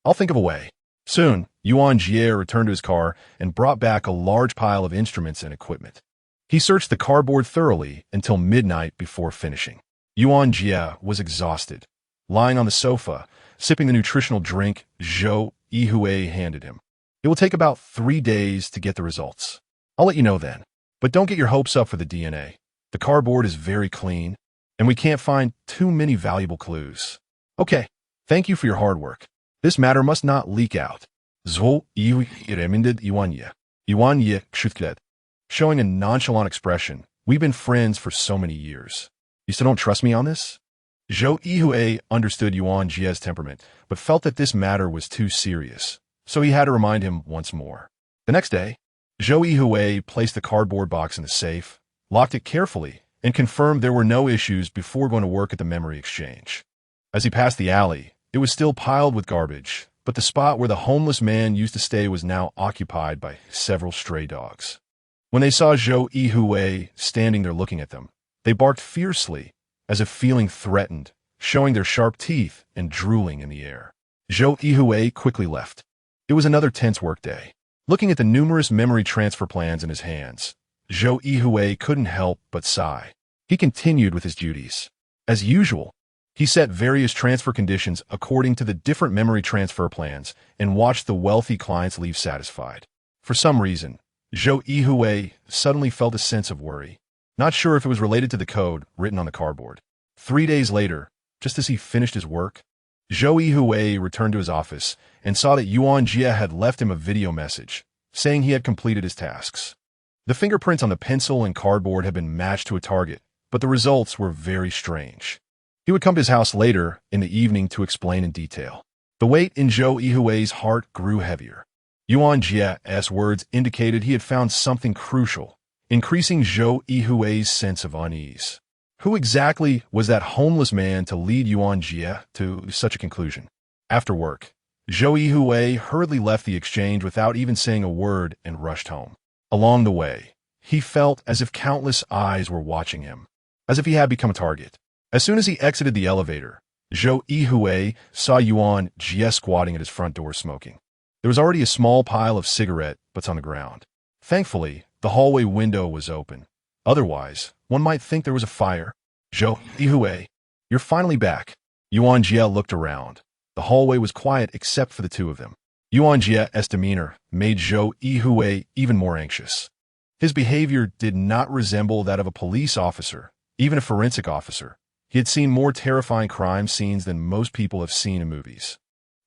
I'll think of a way. Soon, Yuan Jie returned to his car and brought back a large pile of instruments and equipment. He searched the cardboard thoroughly until midnight before finishing. Yuan Jie was exhausted, lying on the sofa, sipping the nutritional drink Zhou Yuhui handed him. It will take about 3 days to get the results. I'll let you know then. But don't get your hopes up for the DNA. The cardboard is very clean, and we can't find too many valuable clues. Okay, thank you for your hard work. This matter must not leak out. Zhou Yuhui reminded Yuan Jie. Yuan Jie shuked, showing a nonchalant expression. We've been friends for so many years. You still don't trust me on this? Zhou Yuhui understood Yuan Jie's temperament, but felt that this matter was too serious, so he had to remind him once more. The next day, Zhou Yuhui placed the cardboard box in the safe, locked it carefully, and confirmed there were no issues before going to work at the memory exchange. As he passed the alley, it was still piled with garbage, but the spot where the homeless man used to stay was now occupied by several stray dogs. When they saw Zhou Yuhui standing there looking at them, they barked fiercely, as if feeling threatened, showing their sharp teeth and drooling in the air. Zhou Yuhui quickly left. It was another tense workday. Looking at the numerous memory transfer plans in his hands, Zhou Yuhui couldn't help but sigh. He continued with his duties. As usual, he set various transfer conditions according to the different memory transfer plans and watched the wealthy clients leave satisfied. For some reason, Zhou Yuhui suddenly felt a sense of worry, not sure if it was related to the code written on the cardboard. 3 days later, just as he finished his work, Zhou Yuhui returned to his office and saw that Yuan Jie had left him a video message, saying he had completed his tasks. The fingerprints on the pencil and cardboard had been matched to a target, but the results were very strange. He would come to his house later in the evening to explain in detail. The weight in Zhou Yuhui's heart grew heavier. Yuan Jie's words indicated he had found something crucial, increasing Zhou Yuhui's sense of unease. Who exactly was that homeless man to lead Yuan Jie to such a conclusion? After work, Zhou Yuhui hurriedly left the exchange without even saying a word and rushed home. Along the way, he felt as if countless eyes were watching him, as if he had become a target. As soon as he exited the elevator, Zhou Yuhui saw Yuan Jie squatting at his front door smoking. There was already a small pile of cigarette butts on the ground. Thankfully, the hallway window was open. Otherwise, one might think there was a fire. Zhou Yuhui, you're finally back. Yuan Jie looked around. The hallway was quiet except for the two of them. Yuan Jie's demeanor made Zhou Yuhui even more anxious. His behavior did not resemble that of a police officer, even a forensic officer. He had seen more terrifying crime scenes than most people have seen in movies.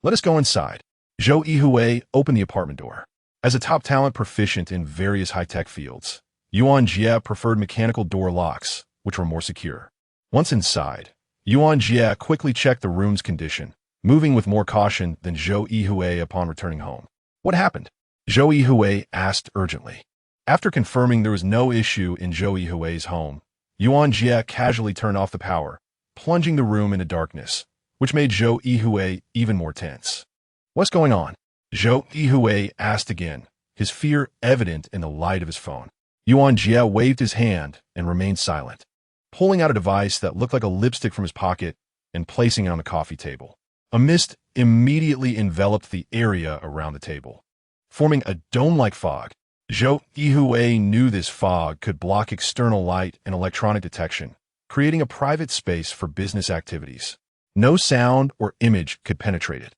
Let us go inside. Zhou Yuhui opened the apartment door. As a top talent proficient in various high-tech fields, Yuan Jie preferred mechanical door locks, which were more secure. Once inside, Yuan Jie quickly checked the room's condition, moving with more caution than Zhou Yuhui upon returning home. What happened? Zhou Yuhui asked urgently. After confirming there was no issue in Zhou Yuhui's home, Yuan Jie casually turned off the power, plunging the room into darkness, which made Zhou Yuhui even more tense. What's going on? Zhou Yuhui asked again, his fear evident in the light of his phone. Yuan Jie waved his hand and remained silent, pulling out a device that looked like a lipstick from his pocket and placing it on the coffee table. A mist immediately enveloped the area around the table, forming a dome-like fog. Zhou Yuhui knew this fog could block external light and electronic detection, creating a private space for business activities. No sound or image could penetrate it.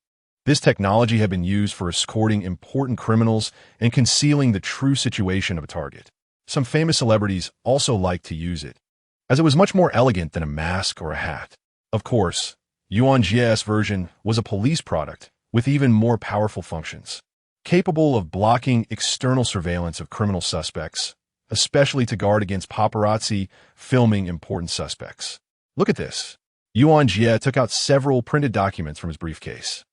This technology had been used for escorting important criminals and concealing the true situation of a target. Some famous celebrities also liked to use it, as it was much more elegant than a mask or a hat. Of course, Yuan Jie's version was a police product with even more powerful functions, capable of blocking external surveillance of criminal suspects, especially to guard against paparazzi filming important suspects. Look at this. Yuan Jie took out several printed documents from his briefcase.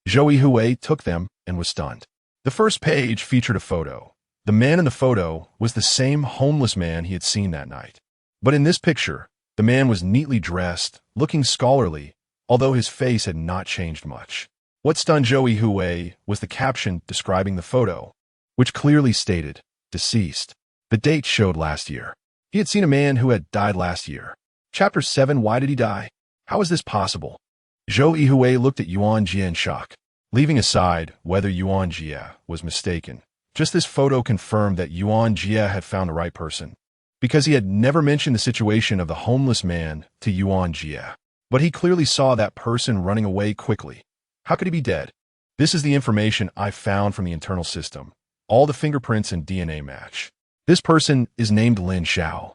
Zhou Yuhui took them and was stunned. The first page featured a photo. The man in the photo was the same homeless man he had seen that night. But in this picture, the man was neatly dressed, looking scholarly, although his face had not changed much. What stunned Zhou Yuhui was the caption describing the photo, which clearly stated, "Deceased." The date showed last year. He had seen a man who had died last year. Chapter 7. Why did he die? How is this possible? Zhou Yuhui looked at Yuan Jie in shock. Leaving aside whether Yuan Jie was mistaken, just this photo confirmed that Yuan Jie had found the right person, because he had never mentioned the situation of the homeless man to Yuan Jie. But he clearly saw that person running away quickly. How could he be dead? This is the information I found from the internal system. All the fingerprints and DNA match. This person is named Lin Xiao,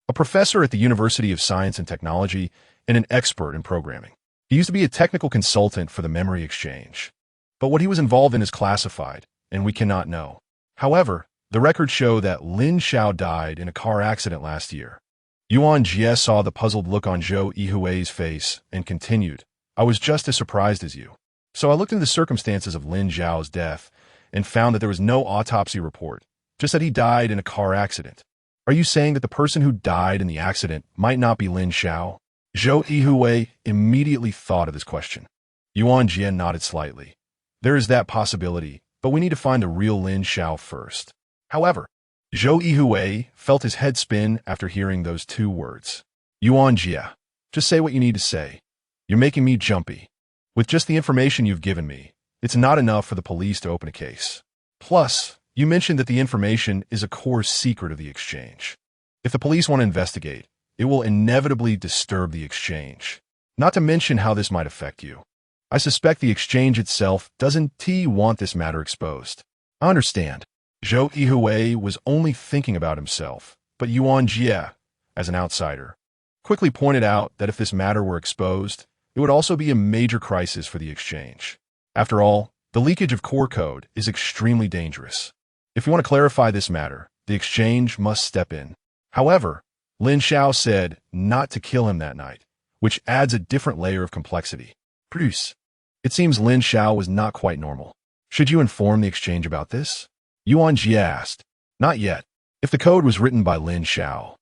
a professor at the University of Science and Technology and an expert in programming. He used to be a technical consultant for the memory exchange. But what he was involved in is classified, and we cannot know. However, the records show that Lin Xiao died in a car accident last year. Yuan Jie saw the puzzled look on Zhou Yuhui's face and continued, "I was just as surprised as you. So I looked into the circumstances of Lin Xiao's death and found that there was no autopsy report, just that he died in a car accident. Are you saying that the person who died in the accident might not be Lin Xiao?" Zhou Yuhui immediately thought of this question. Yuan Jie nodded slightly. There is that possibility, but we need to find the real Lin Xiao first. However, Zhou Yuhui felt his head spin after hearing those two words. Yuan Jie, just say what you need to say. You're making me jumpy. With just the information you've given me, it's not enough for the police to open a case. Plus, you mentioned that the information is a core secret of the exchange. If the police want to investigate, it will inevitably disturb the exchange. Not to mention how this might affect you. I suspect the exchange itself doesn't want this matter exposed. I understand. Zhou Yuhui was only thinking about himself, but Yuan Jie, as an outsider, quickly pointed out that if this matter were exposed, it would also be a major crisis for the exchange. After all, the leakage of core code is extremely dangerous. If you want to clarify this matter, the exchange must step in. However, Lin Xiao said not to kill him that night, which adds a different layer of complexity. Produce. It seems Lin Xiao was not quite normal. Should you inform the exchange about this? Yuan Jie asked. Not yet. If the code was written by Lin Xiao,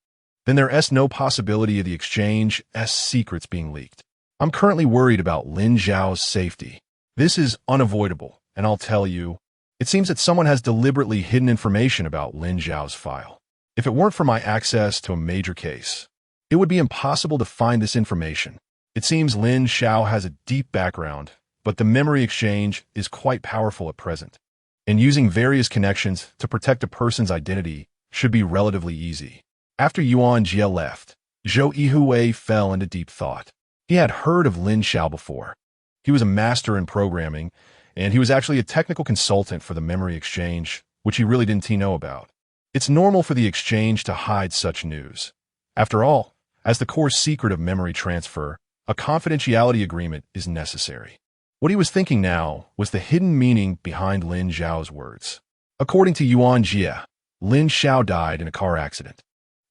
then there is no possibility of the exchange's secrets being leaked. I'm currently worried about Lin Xiao's safety. This is unavoidable, and I'll tell you, it seems that someone has deliberately hidden information about Lin Xiao's file. If it weren't for my access to a major case, it would be impossible to find this information. It seems Lin Xiao has a deep background, but the memory exchange is quite powerful at present, and using various connections to protect a person's identity should be relatively easy. After Yuan Jie left, Zhou Yuhui fell into deep thought. He had heard of Lin Xiao before. He was a master in programming, and he was actually a technical consultant for the memory exchange, which he really didn't know about. It's normal for the exchange to hide such news. After all, as the core secret of memory transfer, a confidentiality agreement is necessary. What he was thinking now was the hidden meaning behind Lin Xiao's words. According to Yuan Jie, Lin Xiao died in a car accident.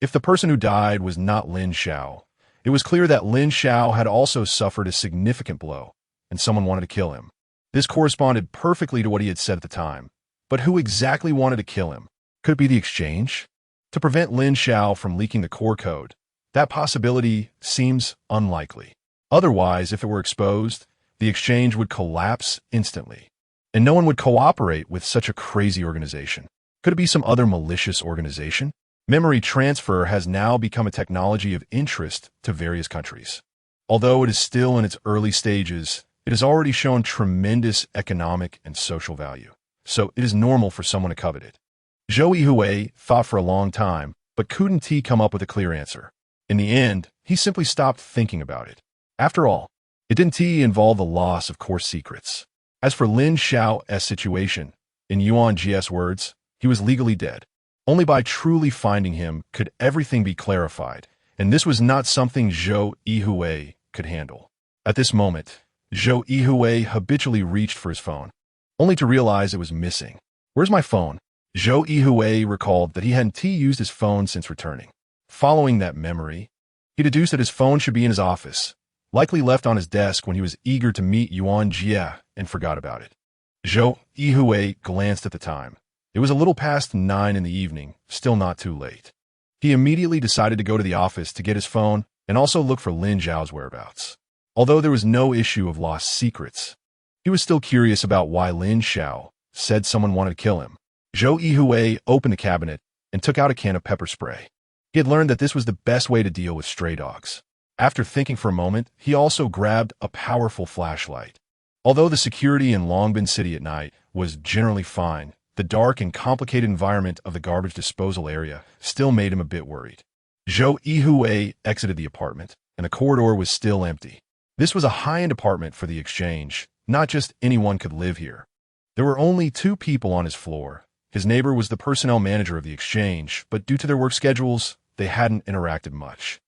If the person who died was not Lin Xiao, it was clear that Lin Xiao had also suffered a significant blow, and someone wanted to kill him. This corresponded perfectly to what he had said at the time. But who exactly wanted to kill him? Could it be the exchange? To prevent Lin Xiao from leaking the core code, that possibility seems unlikely. Otherwise, if it were exposed, the exchange would collapse instantly, and no one would cooperate with such a crazy organization. Could it be some other malicious organization? Memory transfer has now become a technology of interest to various countries. Although it is still in its early stages, it has already shown tremendous economic and social value, so it is normal for someone to covet it. Zhou Yuhui thought for a long time, but couldn't come up with a clear answer. In the end, he simply stopped thinking about it. After all, it didn't involve the loss of core secrets. As for Lin Xiao's situation, in Yuan Jie's words, he was legally dead. Only by truly finding him could everything be clarified, and this was not something Zhou Yuhui could handle. At this moment, Zhou Yuhui habitually reached for his phone, only to realize it was missing. Where's my phone? Zhou Yuhui recalled that he hadn't used his phone since returning. Following that memory, he deduced that his phone should be in his office, likely left on his desk when he was eager to meet Yuan Jie and forgot about it. Zhou Yuhui glanced at the time. It was a little past 9 in the evening, still not too late. He immediately decided to go to the office to get his phone and also look for Lin Xiao's whereabouts. Although there was no issue of lost secrets, he was still curious about why Lin Xiao said someone wanted to kill him. Zhou Yuhui opened the cabinet and took out a can of pepper spray. He had learned that this was the best way to deal with stray dogs. After thinking for a moment, he also grabbed a powerful flashlight. Although the security in Longbin City at night was generally fine, the dark and complicated environment of the garbage disposal area still made him a bit worried. Zhou Yuhui exited the apartment, and the corridor was still empty. This was a high-end apartment for the exchange. Not just anyone could live here. There were only 2 people on his floor. His neighbor was the personnel manager of the exchange, but due to their work schedules, they hadn't interacted much.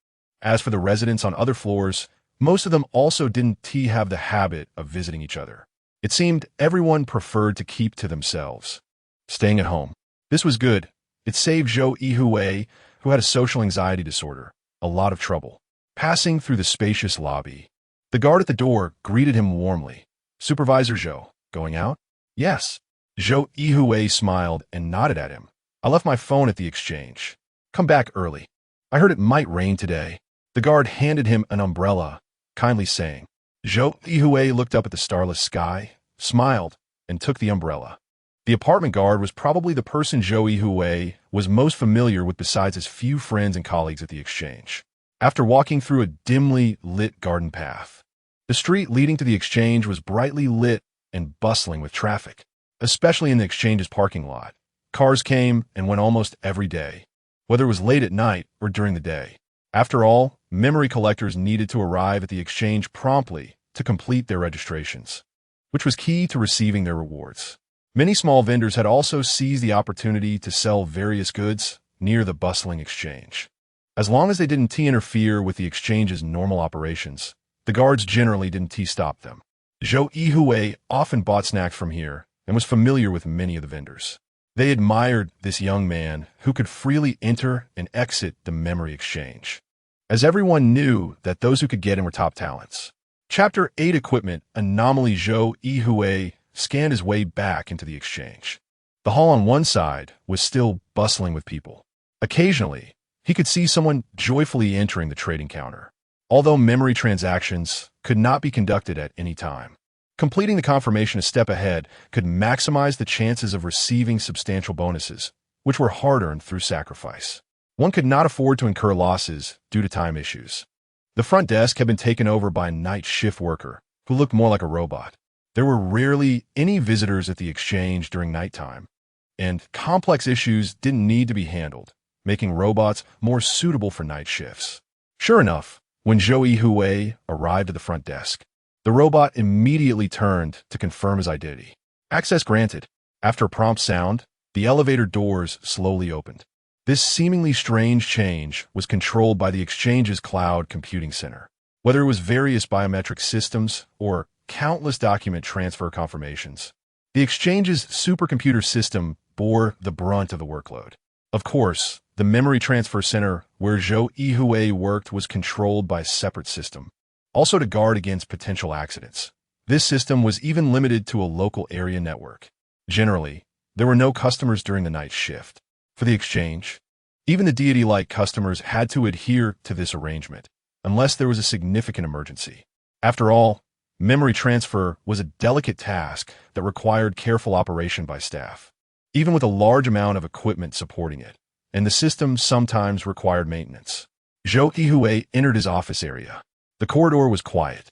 As for the residents on other floors, most of them also didn't have the habit of visiting each other. It seemed everyone preferred to keep to themselves, staying at home. This was good. It saved Zhou Yuhui, who had a social anxiety disorder, a lot of trouble. Passing through the spacious lobby, the guard at the door greeted him warmly. Supervisor Zhou, going out? Yes. Zhou Yuhui smiled and nodded at him. I left my phone at the exchange. Come back early. I heard it might rain today. The guard handed him an umbrella, kindly saying. Zhou Yuhui looked up at the starless sky, smiled, and took the umbrella. The apartment guard was probably the person Zhou Yuhui was most familiar with besides his few friends and colleagues at the exchange. After walking through a dimly lit garden path, the street leading to the exchange was brightly lit and bustling with traffic, especially in the exchange's parking lot. Cars came and went almost every day, whether it was late at night or during the day. After all, memory collectors needed to arrive at the exchange promptly to complete their registrations, which was key to receiving their rewards. Many small vendors had also seized the opportunity to sell various goods near the bustling exchange. As long as they didn't interfere with the exchange's normal operations, the guards generally didn't stop them. Zhou Yuhui often bought snacks from here and was familiar with many of the vendors. They admired this young man who could freely enter and exit the memory exchange. as everyone knew that those who could get in were top talents. Chapter 8 Equipment Anomaly. Zhou Yuhui scanned his way back into the exchange. The hall on one side was still bustling with people. Occasionally, he could see someone joyfully entering the trading counter, although memory transactions could not be conducted at any time. Completing the confirmation a step ahead could maximize the chances of receiving substantial bonuses, which were hard-earned through sacrifice. One could not afford to incur losses due to time issues. The front desk had been taken over by a night shift worker who looked more like a robot. There were rarely any visitors at the exchange during nighttime, and complex issues didn't need to be handled, making robots more suitable for night shifts. Sure enough, when Zhou Yuhui arrived at the front desk, the robot immediately turned to confirm his identity. Access granted. After a prompt sound, the elevator doors slowly opened. This seemingly strange change was controlled by the exchange's cloud computing center. Whether it was various biometric systems or countless document transfer confirmations, the exchange's supercomputer system bore the brunt of the workload. Of course, the memory transfer center where Zhou Yuhui worked was controlled by a separate system, also to guard against potential accidents. This system was even limited to a local area network. Generally, there were no customers during the night shift. For the exchange, even the deity-like customers had to adhere to this arrangement, unless there was a significant emergency. After all, memory transfer was a delicate task that required careful operation by staff, even with a large amount of equipment supporting it, and the system sometimes required maintenance. Zhou Yuhui entered his office area. The corridor was quiet,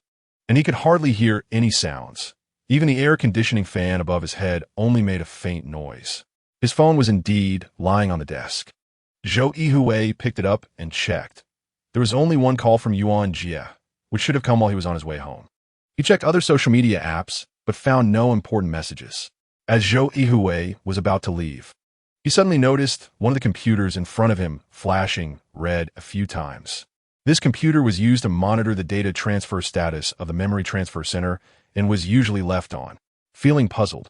and he could hardly hear any sounds. Even the air conditioning fan above his head only made a faint noise. His phone was indeed lying on the desk. Zhou Yuhui picked it up and checked. There was only one call from Yuan Jie, which should have come while he was on his way home. He checked other social media apps, but found no important messages. As Zhou Yuhui was about to leave, he suddenly noticed one of the computers in front of him flashing red a few times. This computer was used to monitor the data transfer status of the memory transfer center and was usually left on. Feeling puzzled,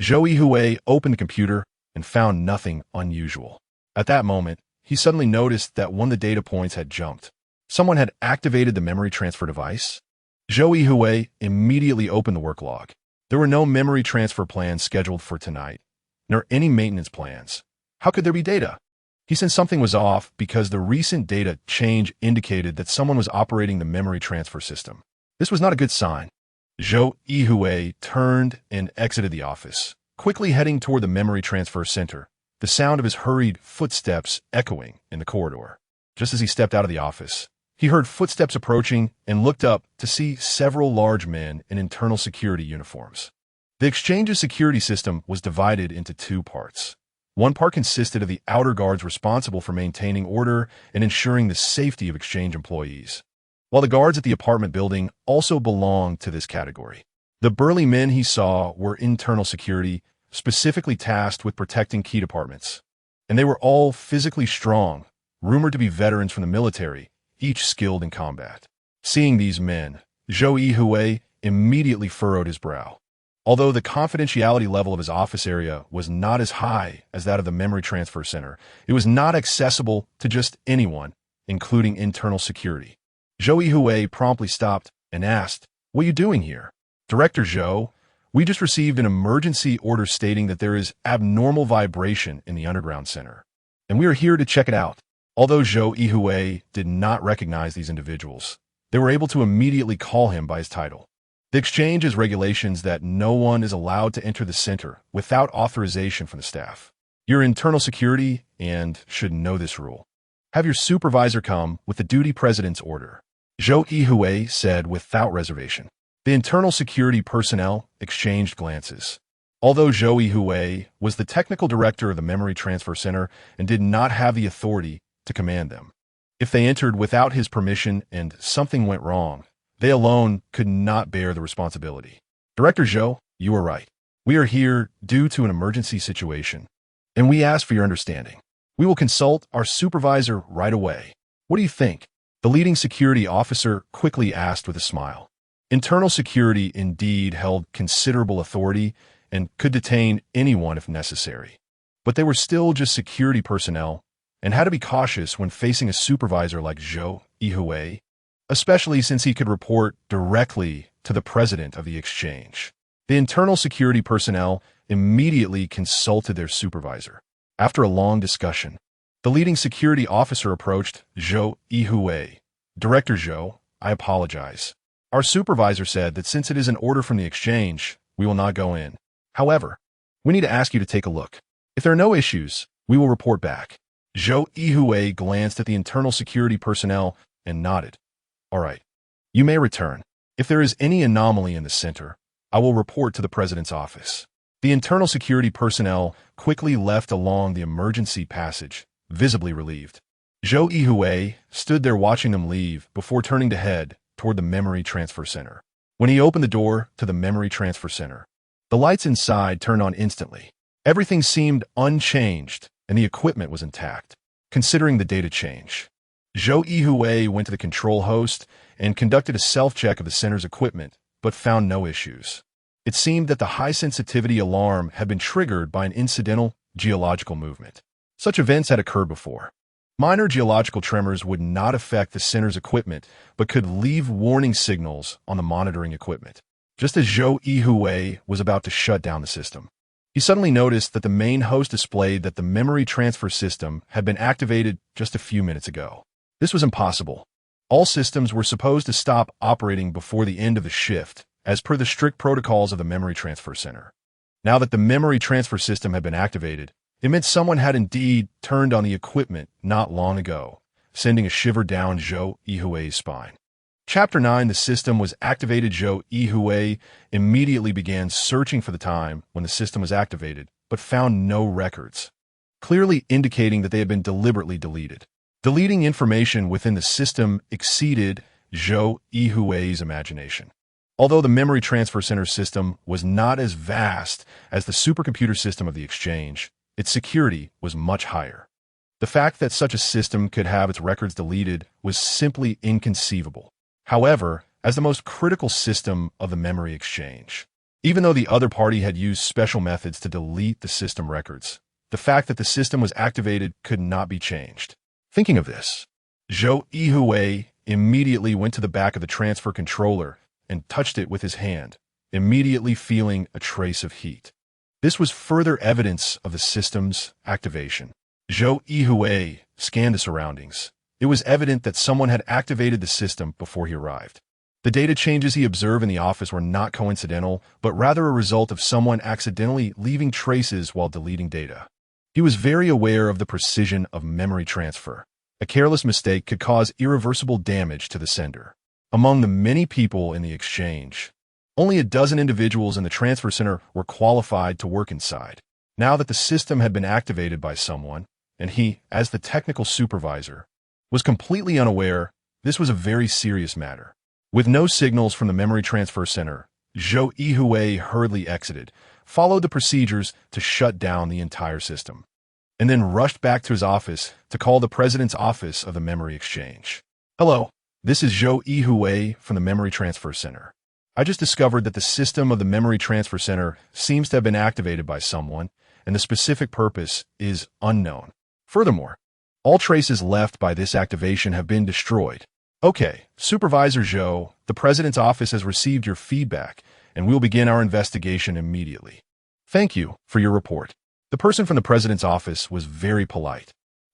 Zhou Yuhui opened the computer and found nothing unusual. At that moment, he suddenly noticed that one of the data points had jumped. Someone had activated the memory transfer device. Zhou Yuhui immediately opened the work log. There were no memory transfer plans scheduled for tonight, nor any maintenance plans. How could there be data? He sensed something was off because the recent data change indicated that someone was operating the memory transfer system. This was not a good sign. Zhou Yuhui turned and exited the office, quickly heading toward the memory transfer center, the sound of his hurried footsteps echoing in the corridor. Just as he stepped out of the office, he heard footsteps approaching and looked up to see several large men in internal security uniforms. The exchange's security system was divided into two parts. One part consisted of the outer guards responsible for maintaining order and ensuring the safety of exchange employees, while the guards at the apartment building also belonged to this category. The burly men he saw were internal security, specifically tasked with protecting key departments, and they were all physically strong, rumored to be veterans from the military, each skilled in combat. Seeing these men, Zhou Yuhui immediately furrowed his brow. Although the confidentiality level of his office area was not as high as that of the memory transfer center, it was not accessible to just anyone, including internal security. Zhou Yuhui promptly stopped and asked, "What are you doing here?" "Director Zhou, we just received an emergency order stating that there is abnormal vibration in the underground center, and we are here to check it out." Although Zhou Yuhui did not recognize these individuals, they were able to immediately call him by his title. The exchange has regulations that no one is allowed to enter the center without authorization from the staff. You're internal security and should know this rule. Have your supervisor come with the duty president's order, Zhou Yuhui said without reservation. The internal security personnel exchanged glances. Although Zhou Yuhui was the technical director of the memory transfer center and did not have the authority to command them, if they entered without his permission and something went wrong, they alone could not bear the responsibility. "Director Zhou, you are right. We are here due to an emergency situation, and we ask for your understanding. We will consult our supervisor right away. What do you think?" The leading security officer quickly asked with a smile. Internal security indeed held considerable authority and could detain anyone if necessary. But they were still just security personnel and had to be cautious when facing a supervisor like Zhou Yuhui, especially since he could report directly to the president of the exchange. The internal security personnel immediately consulted their supervisor. After a long discussion, the leading security officer approached Zhou Yuhui. Director Zhou, I apologize. Our supervisor said that since it is an order from the exchange, we will not go in. However, we need to ask you to take a look. If there are no issues, we will report back. Zhou Yuhui glanced at the internal security personnel and nodded. All right, you may return. If there is any anomaly in the center, I will report to the president's office. The internal security personnel quickly left along the emergency passage, visibly relieved. Zhou Yuhui stood there watching them leave before turning to head toward the memory transfer center. When he opened the door to the memory transfer center, the lights inside turned on instantly. Everything seemed unchanged, and the equipment was intact. Considering the data change, Zhou Yuhui went to the control host and conducted a self-check of the center's equipment, but found no issues. It seemed that the high-sensitivity alarm had been triggered by an incidental geological movement. Such events had occurred before. Minor geological tremors would not affect the center's equipment, but could leave warning signals on the monitoring equipment. Just as Zhou Yuhui was about to shut down the system, he suddenly noticed that the main host displayed that the memory transfer system had been activated just a few minutes ago. This was impossible. All systems were supposed to stop operating before the end of the shift, as per the strict protocols of the memory transfer center. Now that the memory transfer system had been activated, it meant someone had indeed turned on the equipment not long ago, sending a shiver down Zhou Yuhui's spine. Chapter 9, the system was activated. Zhou Yuhui immediately began searching for the time when the system was activated, but found no records, clearly indicating that they had been deliberately deleted. Deleting information within the system exceeded Zhou Yuhui's imagination. Although the memory transfer center system was not as vast as the supercomputer system of the exchange, its security was much higher. The fact that such a system could have its records deleted was simply inconceivable. However, as the most critical system of the memory exchange, even though the other party had used special methods to delete the system records, the fact that the system was activated could not be changed. Thinking of this, Zhou Yuhui immediately went to the back of the transfer controller and touched it with his hand, immediately feeling a trace of heat. This was further evidence of the system's activation. Zhou Yuhui scanned the surroundings. It was evident that someone had activated the system before he arrived. The data changes he observed in the office were not coincidental, but rather a result of someone accidentally leaving traces while deleting data. He was very aware of the precision of memory transfer. A careless mistake could cause irreversible damage to the sender. Among the many people in the exchange, only a dozen individuals in the transfer center were qualified to work inside. Now that the system had been activated by someone, and he, as the technical supervisor, was completely unaware, this was a very serious matter. With no signals from the memory transfer center, Zhou Yuhui hurriedly exited, followed the procedures to shut down the entire system, and then rushed back to his office to call the president's office of the memory exchange. Hello, this is Zhou Yuhui from the memory transfer center. I just discovered that the system of the memory transfer center seems to have been activated by someone, and the specific purpose is unknown. Furthermore, all traces left by this activation have been destroyed. Okay, Supervisor Zhou, the president's office has received your feedback, and we'll begin our investigation immediately. Thank you for your report. The person from the president's office was very polite.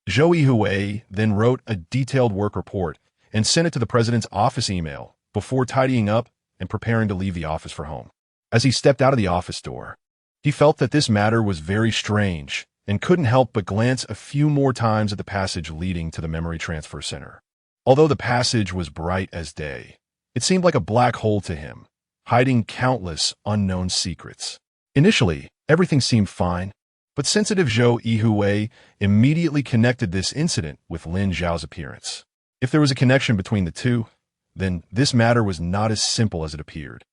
Zhou Yuhui then wrote a detailed work report and sent it to the president's office email before tidying up and preparing to leave the office for home. As he stepped out of the office door, he felt that this matter was very strange and couldn't help but glance a few more times at the passage leading to the memory transfer center. Although the passage was bright as day, it seemed like a black hole to him, hiding countless unknown secrets. Initially, everything seemed fine, but sensitive Zhou Yuhui immediately connected this incident with Lin Zhao's appearance. If there was a connection between the two, then this matter was not as simple as it appeared.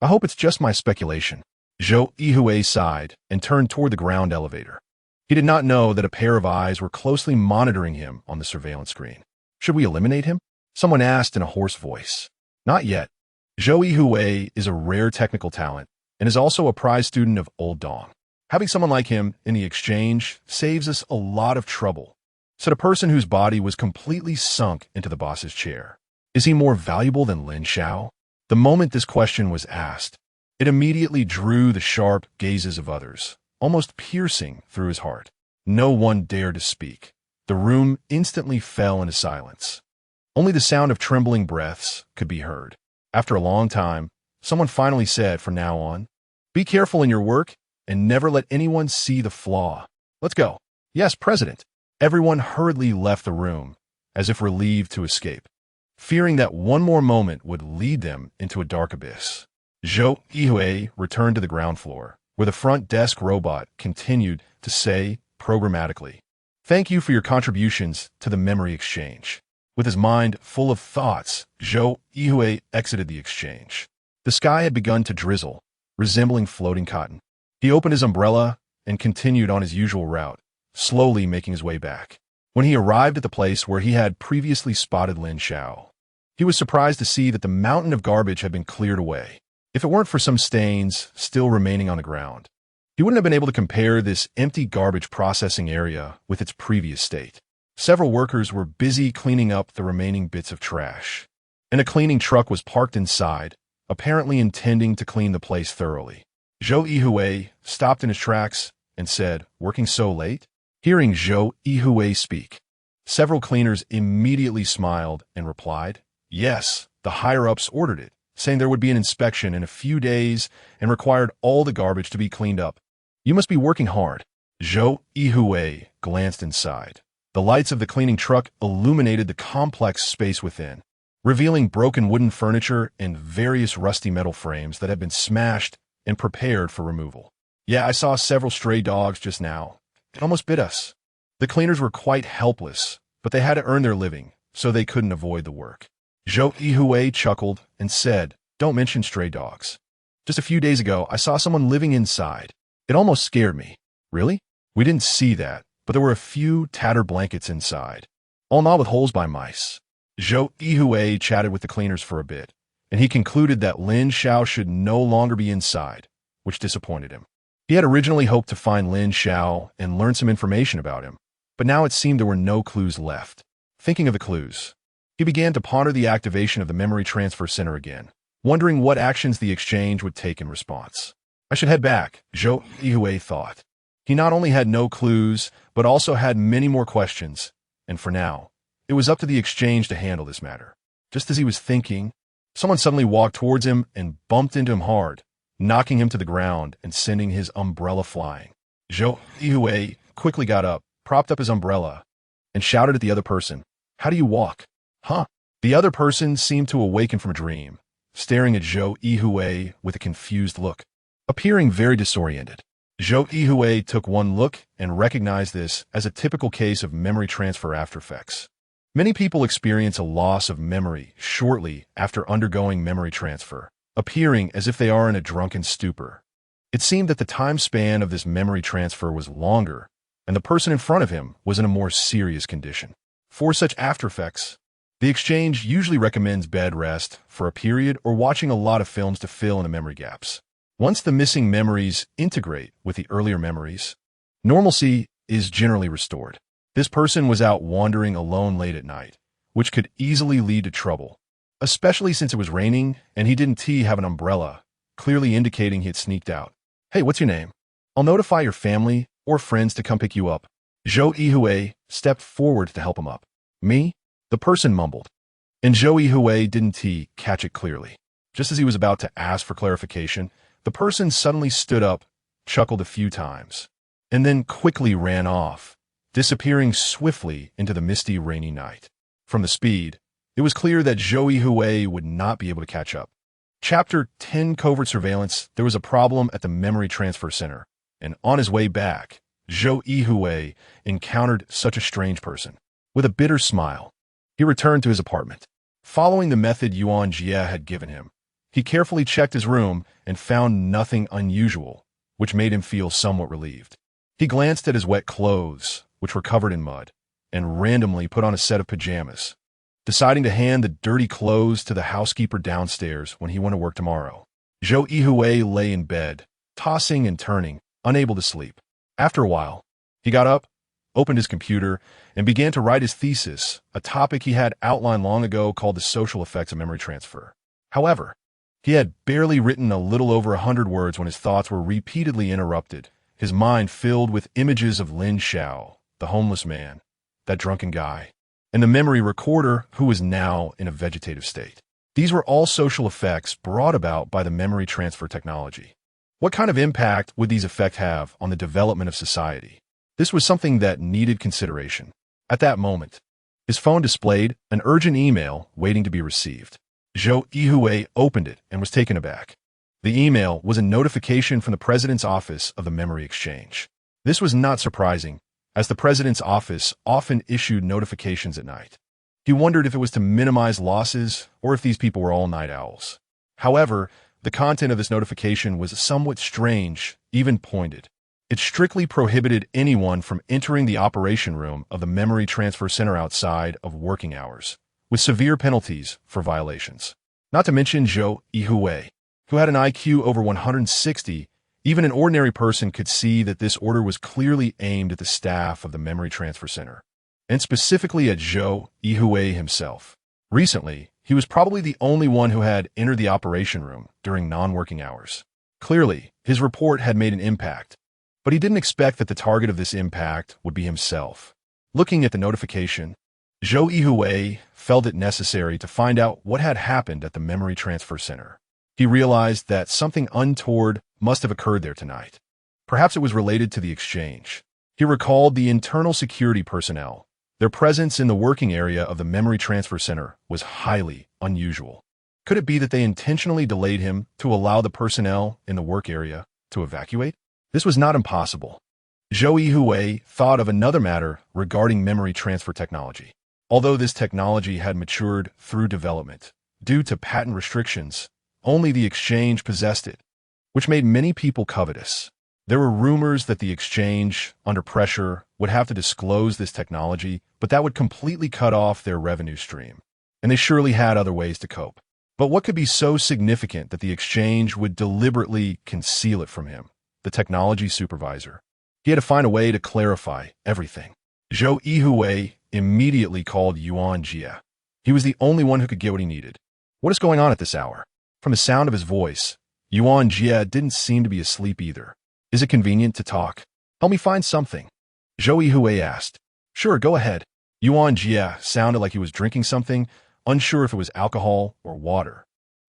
I hope it's just my speculation. Zhou Yuhui sighed and turned toward the ground elevator. He did not know that a pair of eyes were closely monitoring him on the surveillance screen. Should we eliminate him? Someone asked in a hoarse voice. Not yet. Zhou Yuhui is a rare technical talent and is also a prize student of Old Dong. Having someone like him in the exchange saves us a lot of trouble. said a person whose body was completely sunk into the boss's chair. Is he more valuable than Lin Xiao? The moment this question was asked, it immediately drew the sharp gazes of others, almost piercing through his heart. No one dared to speak. The room instantly fell into silence. Only the sound of trembling breaths could be heard. After a long time, someone finally said, from now on, be careful in your work and never let anyone see the flaw. Let's go. Yes, President. Everyone hurriedly left the room, as if relieved to escape, fearing that one more moment would lead them into a dark abyss. Zhou Yuhui returned to the ground floor, where the front desk robot continued to say programmatically, thank you for your contributions to the memory exchange. With his mind full of thoughts, Zhou Yuhui exited the exchange. The sky had begun to drizzle, resembling floating cotton. He opened his umbrella and continued on his usual route, slowly making his way back. When he arrived at the place where he had previously spotted Lin Xiao, he was surprised to see that the mountain of garbage had been cleared away. If it weren't for some stains still remaining on the ground, he wouldn't have been able to compare this empty garbage processing area with its previous state. Several workers were busy cleaning up the remaining bits of trash, and a cleaning truck was parked inside, apparently intending to clean the place thoroughly. Zhou Yuhui stopped in his tracks and said, working so late? Hearing Zhou Yuhui speak, several cleaners immediately smiled and replied, yes, the higher-ups ordered it, saying there would be an inspection in a few days and required all the garbage to be cleaned up. You must be working hard. Zhou Yuhui glanced inside. The lights of the cleaning truck illuminated the complex space within, revealing broken wooden furniture and various rusty metal frames that had been smashed and prepared for removal. Yeah, I saw several stray dogs just now. It almost bit us. The cleaners were quite helpless, but they had to earn their living, so they couldn't avoid the work. Zhou Yuhui chuckled and said, don't mention stray dogs. Just a few days ago, I saw someone living inside. It almost scared me. Really? We didn't see that, but there were a few tattered blankets inside, all gnawed with holes by mice. Zhou Yuhui chatted with the cleaners for a bit, and he concluded that Lin Xiao should no longer be inside, which disappointed him. He had originally hoped to find Lin Xiao and learn some information about him, but now it seemed there were no clues left. Thinking of the clues, he began to ponder the activation of the memory transfer center again, wondering what actions the exchange would take in response. I should head back, Zhou Yuhui thought. He not only had no clues, but also had many more questions, and for now, it was up to the exchange to handle this matter. Just as he was thinking, someone suddenly walked towards him and bumped into him hard, knocking him to the ground and sending his umbrella flying. Zhou Yuhui quickly got up, propped up his umbrella, and shouted at the other person, how do you walk? Huh? The other person seemed to awaken from a dream, staring at Zhou Yuhui with a confused look, appearing very disoriented. Zhou Yuhui took one look and recognized this as a typical case of memory transfer after effects. Many people experience a loss of memory shortly after undergoing memory transfer, appearing as if they are in a drunken stupor. It seemed that the time span of this memory transfer was longer, and the person in front of him was in a more serious condition. For such after effects, the exchange usually recommends bed rest for a period or watching a lot of films to fill in the memory gaps. Once the missing memories integrate with the earlier memories, normalcy is generally restored. This person was out wandering alone late at night, which could easily lead to trouble, especially since it was raining and he didn't have an umbrella, clearly indicating he had sneaked out. Hey, what's your name? I'll notify your family or friends to come pick you up. Zhou Yuhui stepped forward to help him up. Me? The person mumbled, and Zhou Yuhui didn't catch it clearly. Just as he was about to ask for clarification, the person suddenly stood up, chuckled a few times, and then quickly ran off, disappearing swiftly into the misty, rainy night. From the speed, it was clear that Zhou Yuhui would not be able to catch up. Chapter 10 Covert Surveillance. There was a problem at the Memory Transfer Center, and on his way back, Zhou Yuhui encountered such a strange person. With a bitter smile, he returned to his apartment. Following the method Yuan Jie had given him, he carefully checked his room and found nothing unusual, which made him feel somewhat relieved. He glanced at his wet clothes, which were covered in mud, and randomly put on a set of pajamas, deciding to hand the dirty clothes to the housekeeper downstairs when he went to work tomorrow. Zhou Yuhui lay in bed, tossing and turning, unable to sleep. After a while, he got up, opened his computer, and began to write his thesis, a topic he had outlined long ago called the social effects of memory transfer. However, he had barely written a little over 100 words when his thoughts were repeatedly interrupted, his mind filled with images of Lin Xiao, the homeless man, that drunken guy, and the memory recorder who was now in a vegetative state. These were all social effects brought about by the memory transfer technology. What kind of impact would these effects have on the development of society? This was something that needed consideration. At that moment, his phone displayed an urgent email waiting to be received. Zhou Yuhui opened it and was taken aback. The email was a notification from the president's office of the memory exchange. This was not surprising, as the president's office often issued notifications at night. He wondered if it was to minimize losses or if these people were all night owls. However, the content of this notification was somewhat strange, even pointed. It strictly prohibited anyone from entering the operation room of the memory transfer center outside of working hours, with severe penalties for violations. Not to mention Zhou Yuhui, who had an IQ over 160, even an ordinary person could see that this order was clearly aimed at the staff of the memory transfer center, and specifically at Zhou Yuhui himself. Recently, he was probably the only one who had entered the operation room during non-working hours. Clearly, his report had made an impact, but he didn't expect that the target of this impact would be himself. Looking at the notification, Zhou Yuhui felt it necessary to find out what had happened at the memory transfer center. He realized that something untoward must have occurred there tonight. Perhaps it was related to the exchange. He recalled the internal security personnel. Their presence in the working area of the memory transfer center was highly unusual. Could it be that they intentionally delayed him to allow the personnel in the work area to evacuate? This was not impossible. Zhou Yuhui thought of another matter regarding memory transfer technology. Although this technology had matured through development, due to patent restrictions, only the exchange possessed it, which made many people covetous. There were rumors that the exchange, under pressure, would have to disclose this technology, but that would completely cut off their revenue stream. And they surely had other ways to cope. But what could be so significant that the exchange would deliberately conceal it from him, the technology supervisor? He had to find a way to clarify everything. Zhou Yuhui immediately called Yuan Jia. He was the only one who could get what he needed. What is going on at this hour? From the sound of his voice, Yuan Jia didn't seem to be asleep either. Is it convenient to talk? Help me find something. Zhou Yuhui asked. Sure, go ahead. Yuan Jia sounded like he was drinking something, unsure if it was alcohol or water.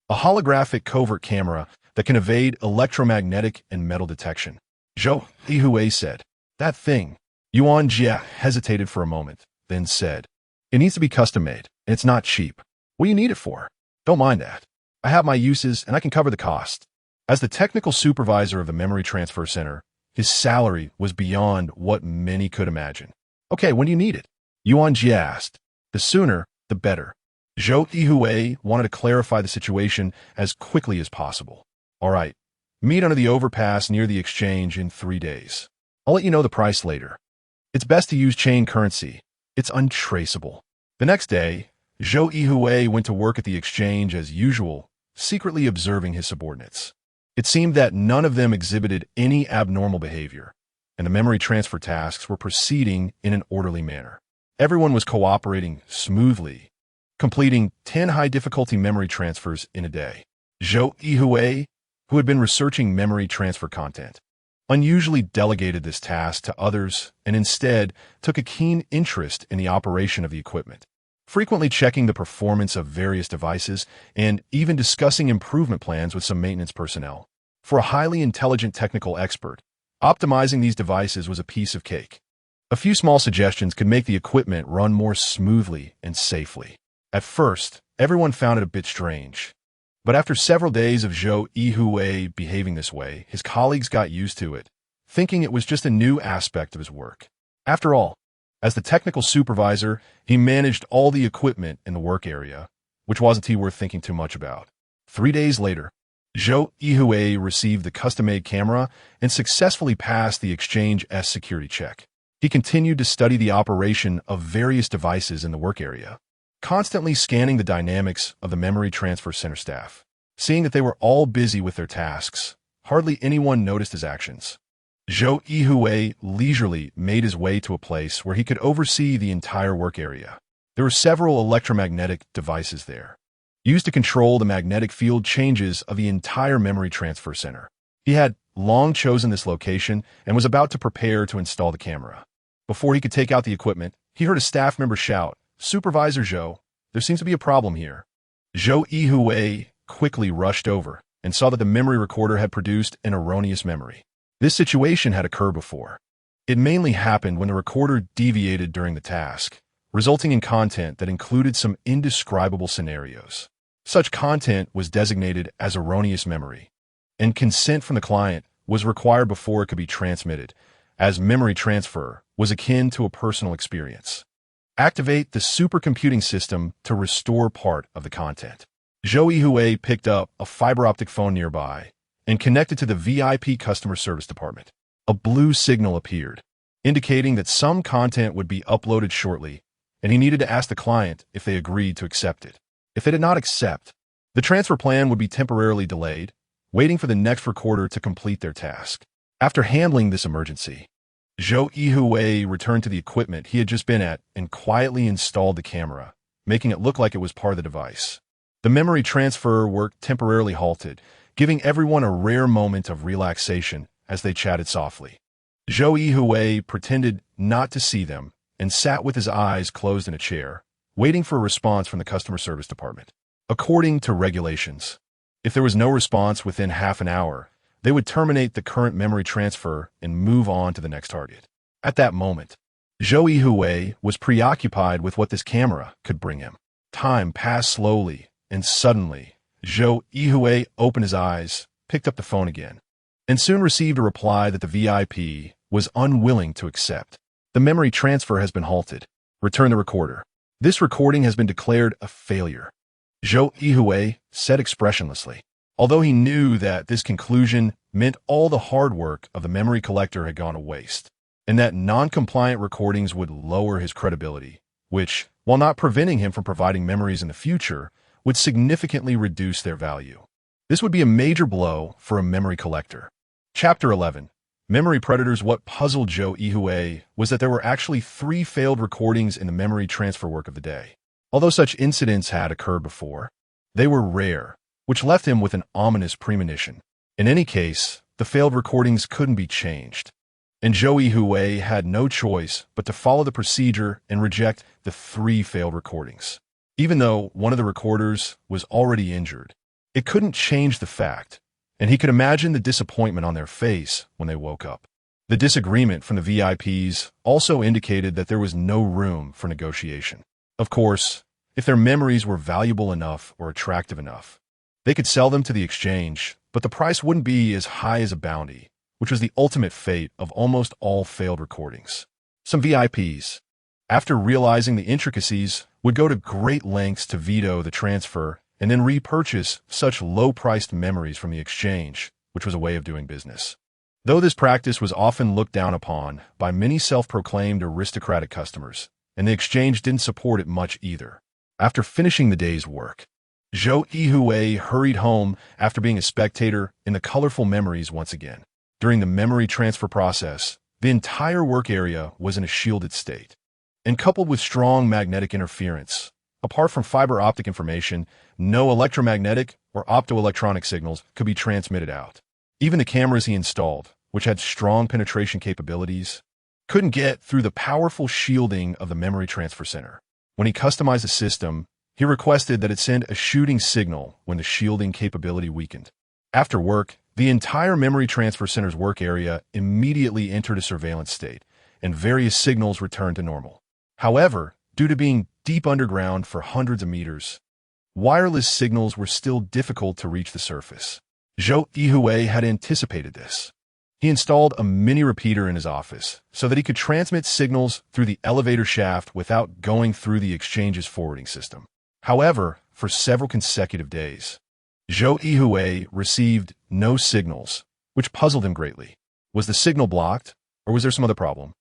A holographic covert camera that can evade electromagnetic and metal detection. Zhou Yuhui said. That thing. Yuan Jia hesitated for a moment, then said, it needs to be custom-made, and it's not cheap. What do you need it for? Don't mind that. I have my uses, and I can cover the cost. As the technical supervisor of the memory transfer center, his salary was beyond what many could imagine. Okay, when do you need it? Yuan Jia asked. The sooner, the better. Zhou Yuhui wanted to clarify the situation as quickly as possible. All right, meet under the overpass near the exchange in 3 days. I'll let you know the price later. It's best to use chain currency. It's untraceable. The next day, Zhou Yuhui went to work at the exchange as usual, secretly observing his subordinates. It seemed that none of them exhibited any abnormal behavior, and the memory transfer tasks were proceeding in an orderly manner. Everyone was cooperating smoothly, completing 10 high-difficulty memory transfers in a day. Zhou Yuhui, who had been researching memory transfer content, unusually delegated this task to others and instead took a keen interest in the operation of the equipment, frequently checking the performance of various devices and even discussing improvement plans with some maintenance personnel. For a highly intelligent technical expert, optimizing these devices was a piece of cake. A few small suggestions could make the equipment run more smoothly and safely. At first, everyone found it a bit strange. But after several days of Zhou Yuhui behaving this way, his colleagues got used to it, thinking it was just a new aspect of his work. After all, as the technical supervisor, he managed all the equipment in the work area, which wasn't worth thinking too much about. 3 days later, Zhou Yuhui received the custom-made camera and successfully passed the exchange's security check. He continued to study the operation of various devices in the work area, constantly scanning the dynamics of the memory transfer center staff. Seeing that they were all busy with their tasks, hardly anyone noticed his actions. Zhou Yuhui leisurely made his way to a place where he could oversee the entire work area. There were several electromagnetic devices there, used to control the magnetic field changes of the entire memory transfer center. He had long chosen this location and was about to prepare to install the camera. Before he could take out the equipment, he heard a staff member shout, "Supervisor Zhou, there seems to be a problem here." Zhou Yuhui quickly rushed over and saw that the memory recorder had produced an erroneous memory. This situation had occurred before. It mainly happened when the recorder deviated during the task, resulting in content that included some indescribable scenarios. Such content was designated as erroneous memory, and consent from the client was required before it could be transmitted, as memory transfer was akin to a personal experience. Activate the supercomputing system to restore part of the content. Zhou Yuhui picked up a fiber optic phone nearby and connected to the VIP customer service department. A blue signal appeared, indicating that some content would be uploaded shortly, and he needed to ask the client if they agreed to accept it. If they did not accept, the transfer plan would be temporarily delayed, waiting for the next recorder to complete their task. After handling this emergency, Zhou Yuhui returned to the equipment he had just been at and quietly installed the camera, making it look like it was part of the device. The memory transfer work temporarily halted, giving everyone a rare moment of relaxation as they chatted softly. Zhou Yuhui pretended not to see them and sat with his eyes closed in a chair, waiting for a response from the customer service department. According to regulations, if there was no response within half an hour, they would terminate the current memory transfer and move on to the next target. At that moment, Zhou Yuhui was preoccupied with what this camera could bring him. Time passed slowly, and suddenly, Zhou Yuhui opened his eyes, picked up the phone again, and soon received a reply that the VIP was unwilling to accept. The memory transfer has been halted. Return the recorder. This recording has been declared a failure, Zhou Yuhui said expressionlessly. Although he knew that this conclusion meant all the hard work of the memory collector had gone to waste, and that non-compliant recordings would lower his credibility, which, while not preventing him from providing memories in the future, would significantly reduce their value. This would be a major blow for a memory collector. Chapter 11. Memory Predators. What puzzled Zhou Yuhui was that there were actually 3 failed recordings in the memory transfer work of the day. Although such incidents had occurred before, they were rare, which left him with an ominous premonition. In any case, the failed recordings couldn't be changed, and Zhou Yuhui had no choice but to follow the procedure and reject the 3 failed recordings. Even though one of the recorders was already injured, it couldn't change the fact, and he could imagine the disappointment on their face when they woke up. The disagreement from the VIPs also indicated that there was no room for negotiation. Of course, if their memories were valuable enough or attractive enough, they could sell them to the exchange, but the price wouldn't be as high as a bounty, which was the ultimate fate of almost all failed recordings. Some VIPs, after realizing the intricacies, would go to great lengths to veto the transfer and then repurchase such low-priced memories from the exchange, which was a way of doing business. Though this practice was often looked down upon by many self-proclaimed aristocratic customers, and the exchange didn't support it much either. After finishing the day's work, Zhou Yuhui hurried home after being a spectator in the colorful memories once again. During the memory transfer process, the entire work area was in a shielded state, and coupled with strong magnetic interference, apart from fiber optic information, no electromagnetic or optoelectronic signals could be transmitted out. Even the cameras he installed, which had strong penetration capabilities, couldn't get through the powerful shielding of the memory transfer center. When he customized the system, he requested that it send a shooting signal when the shielding capability weakened. After work, the entire memory transfer center's work area immediately entered a surveillance state, and various signals returned to normal. However, due to being deep underground for hundreds of meters, wireless signals were still difficult to reach the surface. Zhou Yuhui had anticipated this. He installed a mini repeater in his office so that he could transmit signals through the elevator shaft without going through the exchange's forwarding system. However, for several consecutive days, Zhou Yuhui received no signals, which puzzled him greatly. Was the signal blocked, or was there some other problem?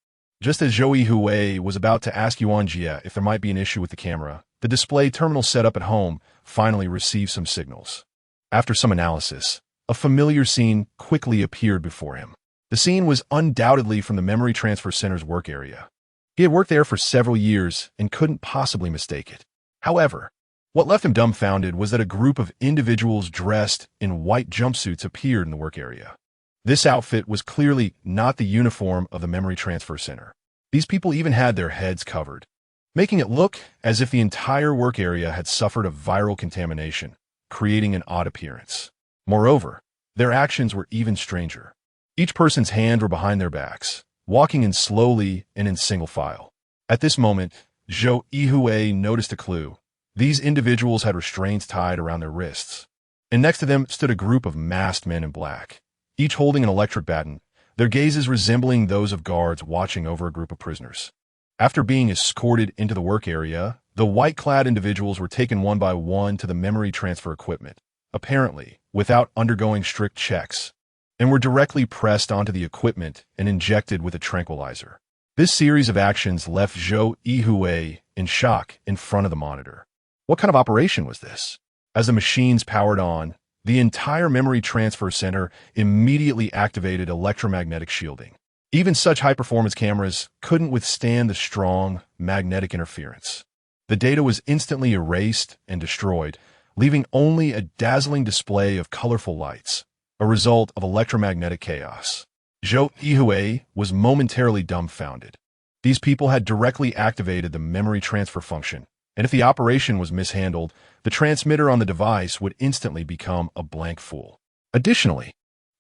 Just as Zhou Yuhui was about to ask Yuan Jie if there might be an issue with the camera, the display terminal set up at home finally received some signals. After some analysis, a familiar scene quickly appeared before him. The scene was undoubtedly from the Memory Transfer Center's work area. He had worked there for several years and couldn't possibly mistake it. However, what left him dumbfounded was that a group of individuals dressed in white jumpsuits appeared in the work area. This outfit was clearly not the uniform of the Memory Transfer Center. These people even had their heads covered, making it look as if the entire work area had suffered a viral contamination, creating an odd appearance. Moreover, their actions were even stranger. Each person's hands were behind their backs, walking in slowly and in single file. At this moment, Zhou Yuhui noticed a clue. These individuals had restraints tied around their wrists, and next to them stood a group of masked men in black, each holding an electric baton, their gazes resembling those of guards watching over a group of prisoners. After being escorted into the work area, the white-clad individuals were taken one by one to the memory transfer equipment, apparently without undergoing strict checks, and were directly pressed onto the equipment and injected with a tranquilizer. This series of actions left Zhou Yuhui in shock in front of the monitor. What kind of operation was this? As the machines powered on, the entire memory transfer center immediately activated electromagnetic shielding. Even such high-performance cameras couldn't withstand the strong magnetic interference. The data was instantly erased and destroyed, leaving only a dazzling display of colorful lights, a result of electromagnetic chaos. Zhou Yuhui was momentarily dumbfounded. These people had directly activated the memory transfer function, and if the operation was mishandled, the transmitter on the device would instantly become a blank fool. Additionally,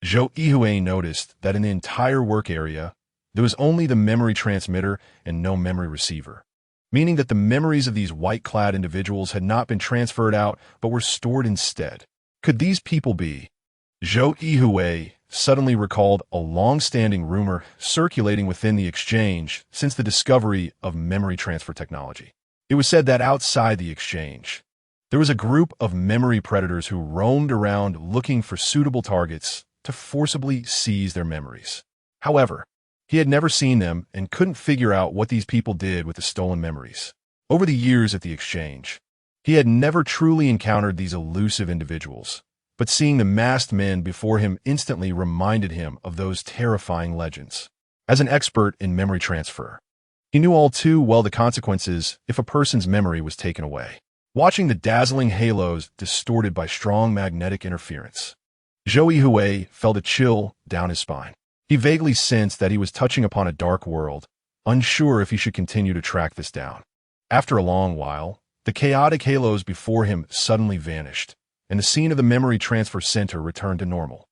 Zhou Yuhui noticed that in the entire work area, there was only the memory transmitter and no memory receiver, meaning that the memories of these white-clad individuals had not been transferred out but were stored instead. Could these people be? Zhou Yuhui suddenly recalled a long-standing rumor circulating within the exchange since the discovery of memory transfer technology. It was said that outside the exchange, there was a group of memory predators who roamed around looking for suitable targets to forcibly seize their memories. However, he had never seen them and couldn't figure out what these people did with the stolen memories. Over the years at the exchange, he had never truly encountered these elusive individuals, but seeing the masked men before him instantly reminded him of those terrifying legends. As an expert in memory transfer, he knew all too well the consequences if a person's memory was taken away. Watching the dazzling halos distorted by strong magnetic interference, Zhou Yuhui felt a chill down his spine. He vaguely sensed that he was touching upon a dark world, unsure if he should continue to track this down. After a long while, the chaotic halos before him suddenly vanished, and the scene of the memory transfer center returned to normal.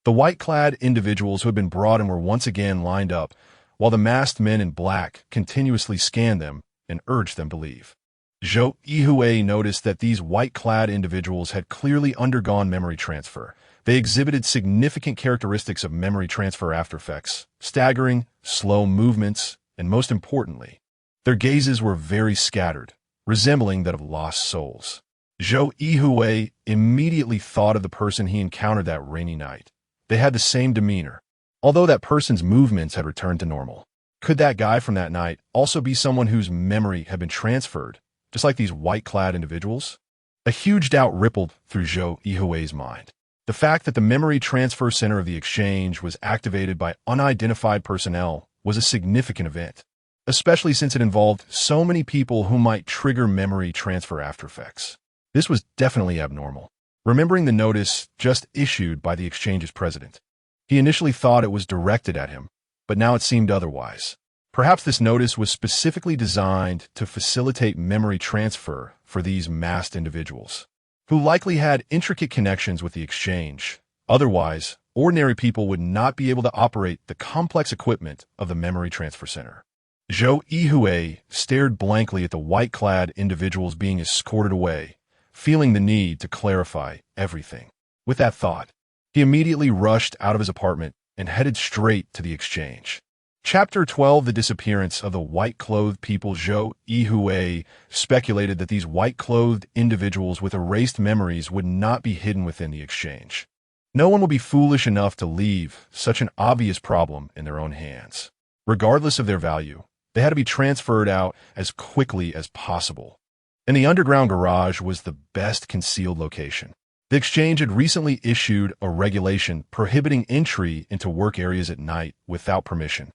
The white-clad individuals who had been brought in were once again lined up, while the masked men in black continuously scanned them and urged them to leave. Zhou Yuhui noticed that these white-clad individuals had clearly undergone memory transfer. They exhibited significant characteristics of memory transfer aftereffects, staggering, slow movements, and most importantly, their gazes were very scattered, resembling that of lost souls. Zhou Yuhui immediately thought of the person he encountered that rainy night. They had the same demeanor, although that person's movements had returned to normal. Could that guy from that night also be someone whose memory had been transferred, just like these white-clad individuals? A huge doubt rippled through Zhou Yuhui's mind. The fact that the memory transfer center of the exchange was activated by unidentified personnel was a significant event, especially since it involved so many people who might trigger memory transfer aftereffects. This was definitely abnormal. Remembering the notice just issued by the exchange's president, he initially thought it was directed at him, but now it seemed otherwise. Perhaps this notice was specifically designed to facilitate memory transfer for these masked individuals, who likely had intricate connections with the exchange. Otherwise, ordinary people would not be able to operate the complex equipment of the memory transfer center. Zhou Yuhui stared blankly at the white-clad individuals being escorted away, feeling the need to clarify everything. With that thought, he immediately rushed out of his apartment and headed straight to the exchange. Chapter 12: The Disappearance of the White-Clothed People. Zhou Yuhui speculated that these white-clothed individuals with erased memories would not be hidden within the exchange. No one would be foolish enough to leave such an obvious problem in their own hands. Regardless of their value, they had to be transferred out as quickly as possible. And the underground garage was the best concealed location. The exchange had recently issued a regulation prohibiting entry into work areas at night without permission,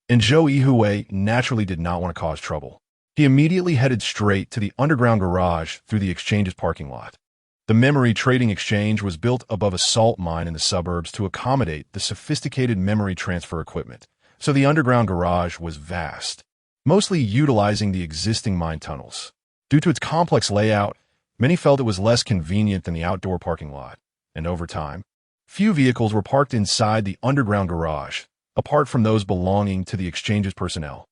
and Zhou Yuhui naturally did not want to cause trouble. He immediately headed straight to the underground garage through the exchange's parking lot. The memory trading exchange was built above a salt mine in the suburbs to accommodate the sophisticated memory transfer equipment, so the underground garage was vast, mostly utilizing the existing mine tunnels. Due to its complex layout, many felt it was less convenient than the outdoor parking lot, and over time, few vehicles were parked inside the underground garage, apart from those belonging to the exchange's personnel.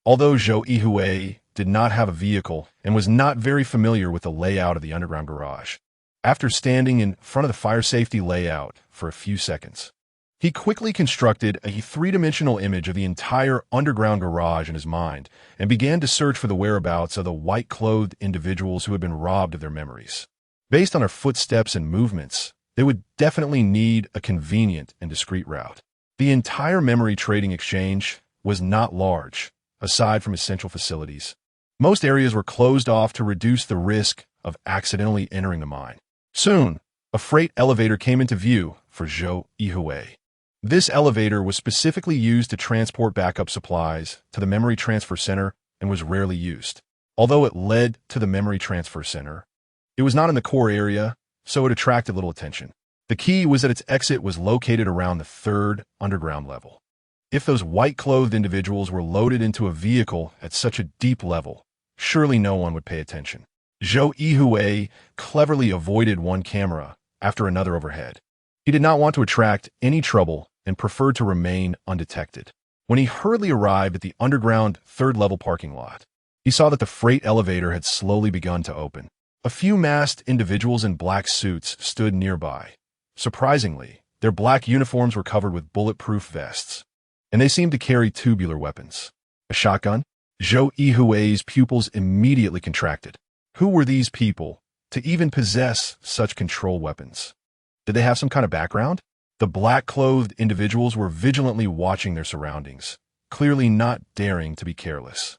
Although Zhou Yuhui did not have a vehicle and was not very familiar with the layout of the underground garage, after standing in front of the fire safety layout for a few seconds, he quickly constructed a three-dimensional image of the entire underground garage in his mind and began to search for the whereabouts of the white-clothed individuals who had been robbed of their memories. Based on their footsteps and movements, they would definitely need a convenient and discreet route. The entire memory trading exchange was not large, aside from essential facilities. Most areas were closed off to reduce the risk of accidentally entering the mine. Soon, a freight elevator came into view for Zhou Yuhui. This elevator was specifically used to transport backup supplies to the memory transfer center and was rarely used. Although it led to the memory transfer center, it was not in the core area, so it attracted little attention. The key was that its exit was located around the third underground level. If those white-clothed individuals were loaded into a vehicle at such a deep level, surely no one would pay attention. Zhou Yuhui cleverly avoided one camera after another overhead. He did not want to attract any trouble and preferred to remain undetected. When he hurriedly arrived at the underground third-level parking lot, he saw that the freight elevator had slowly begun to open. A few masked individuals in black suits stood nearby. Surprisingly, their black uniforms were covered with bulletproof vests, and they seemed to carry tubular weapons. A shotgun? Zhou Yuhui's pupils immediately contracted. Who were these people to even possess such control weapons? Did they have some kind of background? The black-clothed individuals were vigilantly watching their surroundings, clearly not daring to be careless.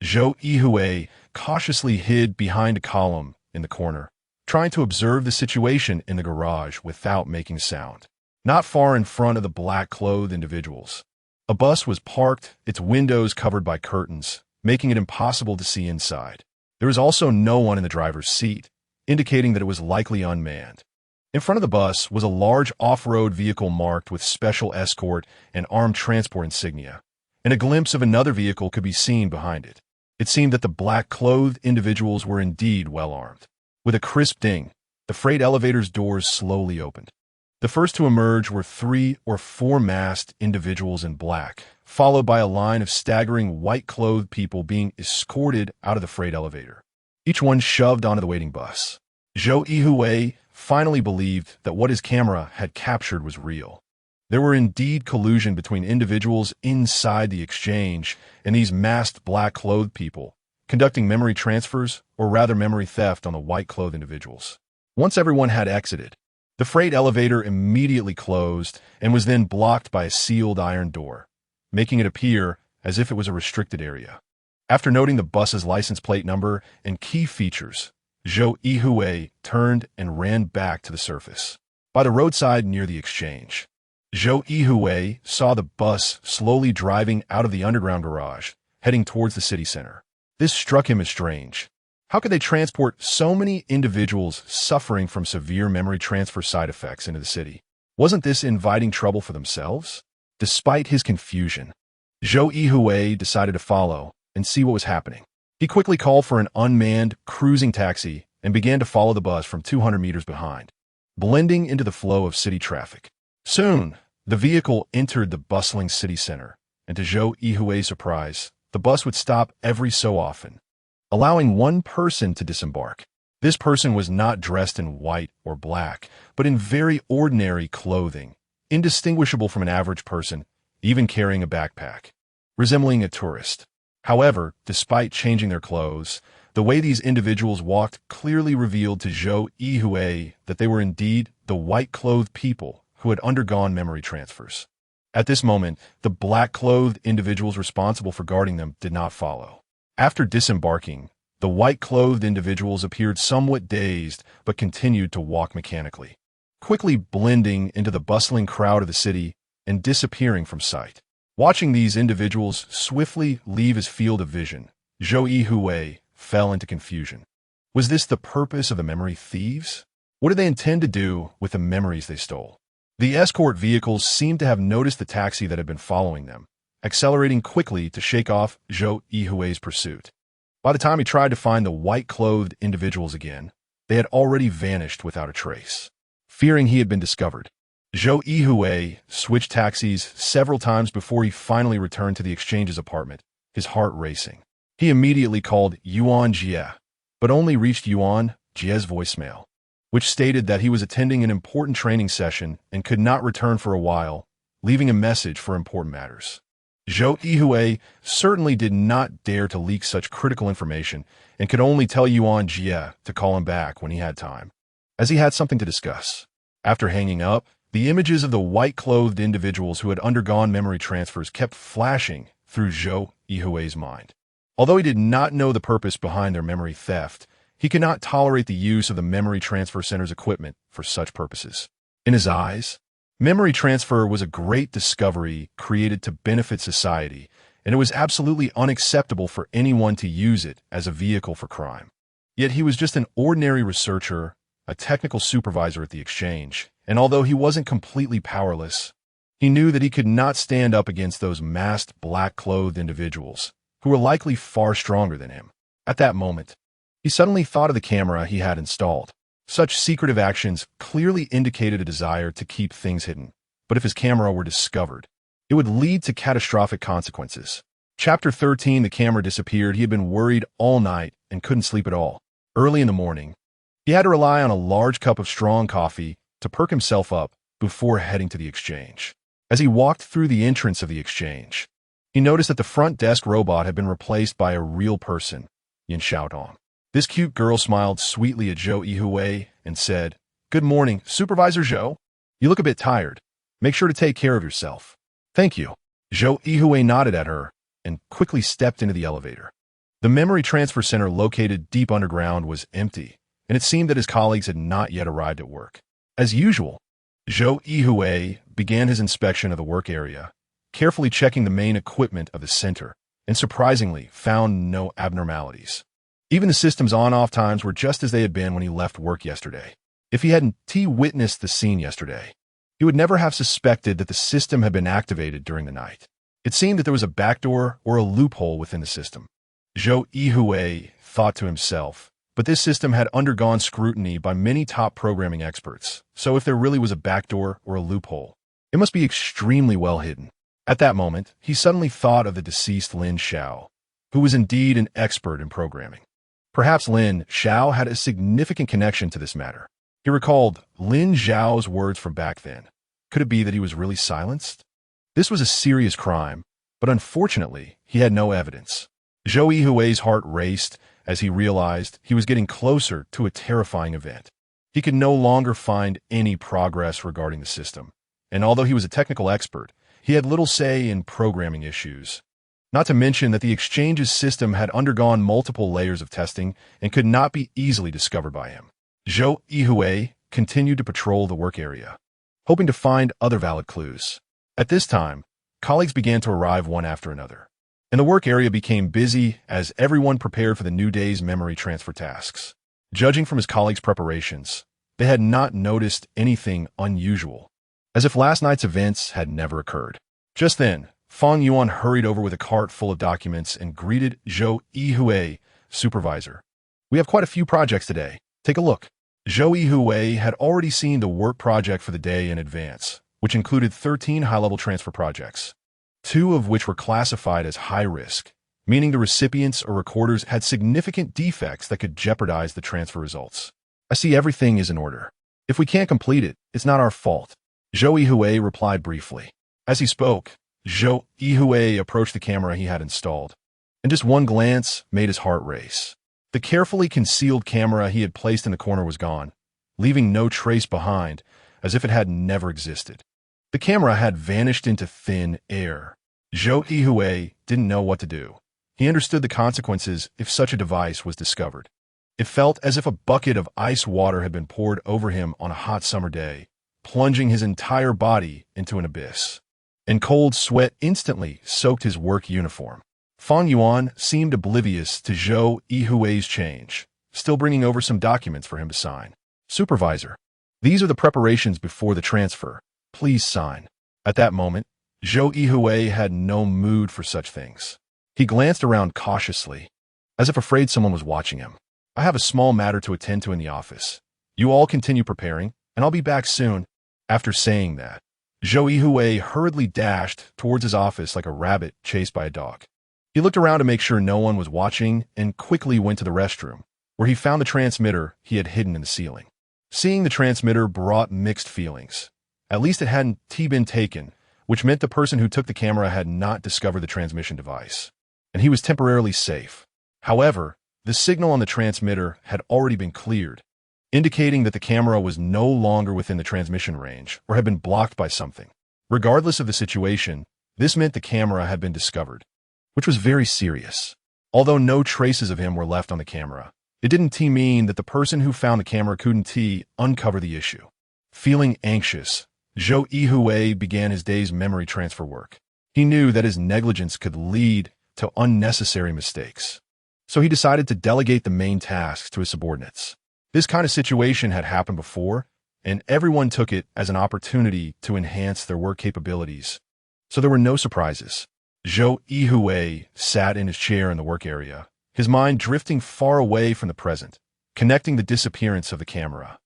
Zhou Yuhui cautiously hid behind a column in the corner, trying to observe the situation in the garage without making sound. Not far in front of the black-clothed individuals, a bus was parked, its windows covered by curtains, making it impossible to see inside. There was also no one in the driver's seat, indicating that it was likely unmanned. In front of the bus was a large off-road vehicle marked with special escort and armed transport insignia, and a glimpse of another vehicle could be seen behind it. It seemed that the black-clothed individuals were indeed well-armed. With a crisp ding, the freight elevator's doors slowly opened. The first to emerge were 3 or 4 masked individuals in black, followed by a line of staggering white-clothed people being escorted out of the freight elevator, each one shoved onto the waiting bus. Zhou Yuhui finally believed that what his camera had captured was real. There were indeed collusion between individuals inside the exchange and these masked black-clothed people, conducting memory transfers, or rather memory theft on the white-clothed individuals. Once everyone had exited, the freight elevator immediately closed and was then blocked by a sealed iron door, making it appear as if it was a restricted area. After noting the bus's license plate number and key features, Zhou Yuhui turned and ran back to the surface. By the roadside near the exchange, Zhou Yuhui saw the bus slowly driving out of the underground garage, heading towards the city center. This struck him as strange. How could they transport so many individuals suffering from severe memory transfer side effects into the city? Wasn't this inviting trouble for themselves? Despite his confusion, Zhou Yuhui decided to follow and see what was happening. He quickly called for an unmanned cruising taxi and began to follow the bus from 200 meters behind, blending into the flow of city traffic. Soon, the vehicle entered the bustling city center, and to Zhou Yuhui's surprise, the bus would stop every so often, allowing one person to disembark. This person was not dressed in white or black, but in very ordinary clothing, indistinguishable from an average person, even carrying a backpack, resembling a tourist. However, despite changing their clothes, the way these individuals walked clearly revealed to Zhou Yuhui that they were indeed the white-clothed people who had undergone memory transfers. At this moment, the black-clothed individuals responsible for guarding them did not follow. After disembarking, The white-clothed individuals appeared somewhat dazed, but continued to walk mechanically, quickly blending into the bustling crowd of the city and disappearing from sight. Watching these individuals swiftly leave his field of vision, Zhou Yuhui fell into confusion. Was this the purpose of the memory thieves? What did they intend to do with the memories they stole? The escort vehicles seemed to have noticed the taxi that had been following them, accelerating quickly to shake off Zhou Yuhui's pursuit. By the time he tried to find the white-clothed individuals again, they had already vanished without a trace. Fearing he had been discovered, Zhou Yuhui switched taxis several times before he finally returned to the exchange's apartment, his heart racing. He immediately called Yuan Jie, but only reached Yuan Jie's voicemail, which stated that he was attending an important training session and could not return for a while, leaving a message for important matters. Zhou Yuhui certainly did not dare to leak such critical information and could only tell Yuan Jie to call him back when he had time, as he had something to discuss. After hanging up, the images of the white-clothed individuals who had undergone memory transfers kept flashing through Zhou Yuhui's mind. Although he did not know the purpose behind their memory theft, he could not tolerate the use of the Memory Transfer Center's equipment for such purposes. In his eyes, memory transfer was a great discovery created to benefit society, and it was absolutely unacceptable for anyone to use it as a vehicle for crime. Yet he was just an ordinary researcher, a technical supervisor at the exchange, and although he wasn't completely powerless, he knew that he could not stand up against those masked, black-clothed individuals, who were likely far stronger than him. At that moment, he suddenly thought of the camera he had installed. Such secretive actions clearly indicated a desire to keep things hidden, but if his camera were discovered, it would lead to catastrophic consequences. Chapter 13. The camera disappeared. He had been worried all night and couldn't sleep at all. Early in the morning, he had to rely on a large cup of strong coffee to perk himself up before heading to the exchange. As he walked through the entrance of the exchange, he noticed that the front desk robot had been replaced by a real person, Yin Xiaodong. This cute girl smiled sweetly at Zhou Yuhui and said, "Good morning, Supervisor Zhou. You look a bit tired. Make sure to take care of yourself." "Thank you." Zhou Yuhui nodded at her and quickly stepped into the elevator. The memory transfer center located deep underground was empty, and it seemed that his colleagues had not yet arrived at work. As usual, Zhou Yuhui began his inspection of the work area, carefully checking the main equipment of the center, and surprisingly found no abnormalities. Even the system's on-off times were just as they had been when he left work yesterday. If he hadn't witnessed the scene yesterday, he would never have suspected that the system had been activated during the night. It seemed that there was a backdoor or a loophole within the system. Zhou Yuhui thought to himself, but this system had undergone scrutiny by many top programming experts, so if there really was a backdoor or a loophole, it must be extremely well hidden. At that moment, he suddenly thought of the deceased Lin Xiao, who was indeed an expert in programming. Perhaps Lin Xiao had a significant connection to this matter. He recalled Lin Xiao's words from back then. Could it be that he was really silenced? This was a serious crime, but unfortunately, he had no evidence. Zhou Yuhui's heart raced as he realized he was getting closer to a terrifying event. He could no longer find any progress regarding the system, and although he was a technical expert, he had little say in programming issues. Not to mention that the exchange's system had undergone multiple layers of testing and could not be easily discovered by him. Zhou Yuhui continued to patrol the work area, hoping to find other valid clues. At this time, colleagues began to arrive one after another, and the work area became busy as everyone prepared for the new day's memory transfer tasks. Judging from his colleagues' preparations, they had not noticed anything unusual, as if last night's events had never occurred. Just then, Fang Yuan hurried over with a cart full of documents and greeted Zhou Yuhui, "Supervisor, we have quite a few projects today. Take a look." Zhou Yuhui had already seen the work project for the day in advance, which included 13 high-level transfer projects, 2 of which were classified as high-risk, meaning the recipients or recorders had significant defects that could jeopardize the transfer results. "I see everything is in order. If we can't complete it, it's not our fault," Zhou Yuhui replied briefly. As he spoke, Zhou Yuhui approached the camera he had installed, and just one glance made his heart race. The carefully concealed camera he had placed in the corner was gone, leaving no trace behind, as if it had never existed. The camera had vanished into thin air. Zhou Yuhui didn't know what to do. He understood the consequences if such a device was discovered. It felt as if a bucket of ice water had been poured over him on a hot summer day, plunging his entire body into an abyss. And cold sweat instantly soaked his work uniform. Fang Yuan seemed oblivious to Zhou Yuhui's change, still bringing over some documents for him to sign. "Supervisor, these are the preparations before the transfer. Please sign." At that moment, Zhou Yuhui had no mood for such things. He glanced around cautiously, as if afraid someone was watching him. "I have a small matter to attend to in the office. You all continue preparing, and I'll be back soon." After saying that, Zhou Yuhui hurriedly dashed towards his office like a rabbit chased by a dog. He looked around to make sure no one was watching and quickly went to the restroom, where he found the transmitter he had hidden in the ceiling. Seeing the transmitter brought mixed feelings. At least it hadn't been taken, which meant the person who took the camera had not discovered the transmission device, and he was temporarily safe. However, the signal on the transmitter had already been cleared, indicating that the camera was no longer within the transmission range or had been blocked by something. Regardless of the situation, this meant the camera had been discovered, which was very serious. Although no traces of him were left on the camera, it didn't mean that the person who found the camera couldn't uncover the issue. Feeling anxious, Zhou Yuhui began his day's memory transfer work. He knew that his negligence could lead to unnecessary mistakes, so he decided to delegate the main tasks to his subordinates. This kind of situation had happened before, and everyone took it as an opportunity to enhance their work capabilities, so there were no surprises. Zhou Yuhui sat in his chair in the work area, his mind drifting far away from the present, connecting the disappearance of the camera,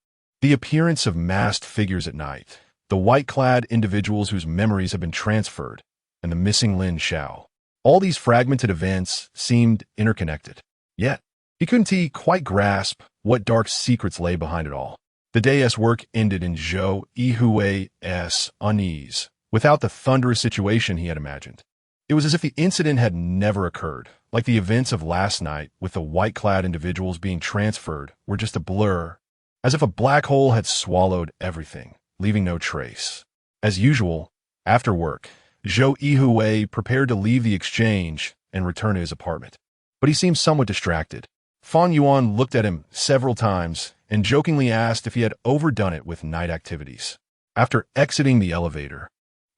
the appearance of masked figures at night, the white-clad individuals whose memories had been transferred, and the missing Lin Xiao. All these fragmented events seemed interconnected. Yet, he couldn't quite grasp what dark secrets lay behind it all. The day's work ended in Zhou Yuhui's unease, without the thunderous situation he had imagined. It was as if the incident had never occurred, like the events of last night with the white-clad individuals being transferred were just a blur, as if a black hole had swallowed everything, leaving no trace. As usual, after work, Zhou Yuhui prepared to leave the exchange and return to his apartment. But he seemed somewhat distracted. Fang Yuan looked at him several times and jokingly asked if he had overdone it with night activities. After exiting the elevator,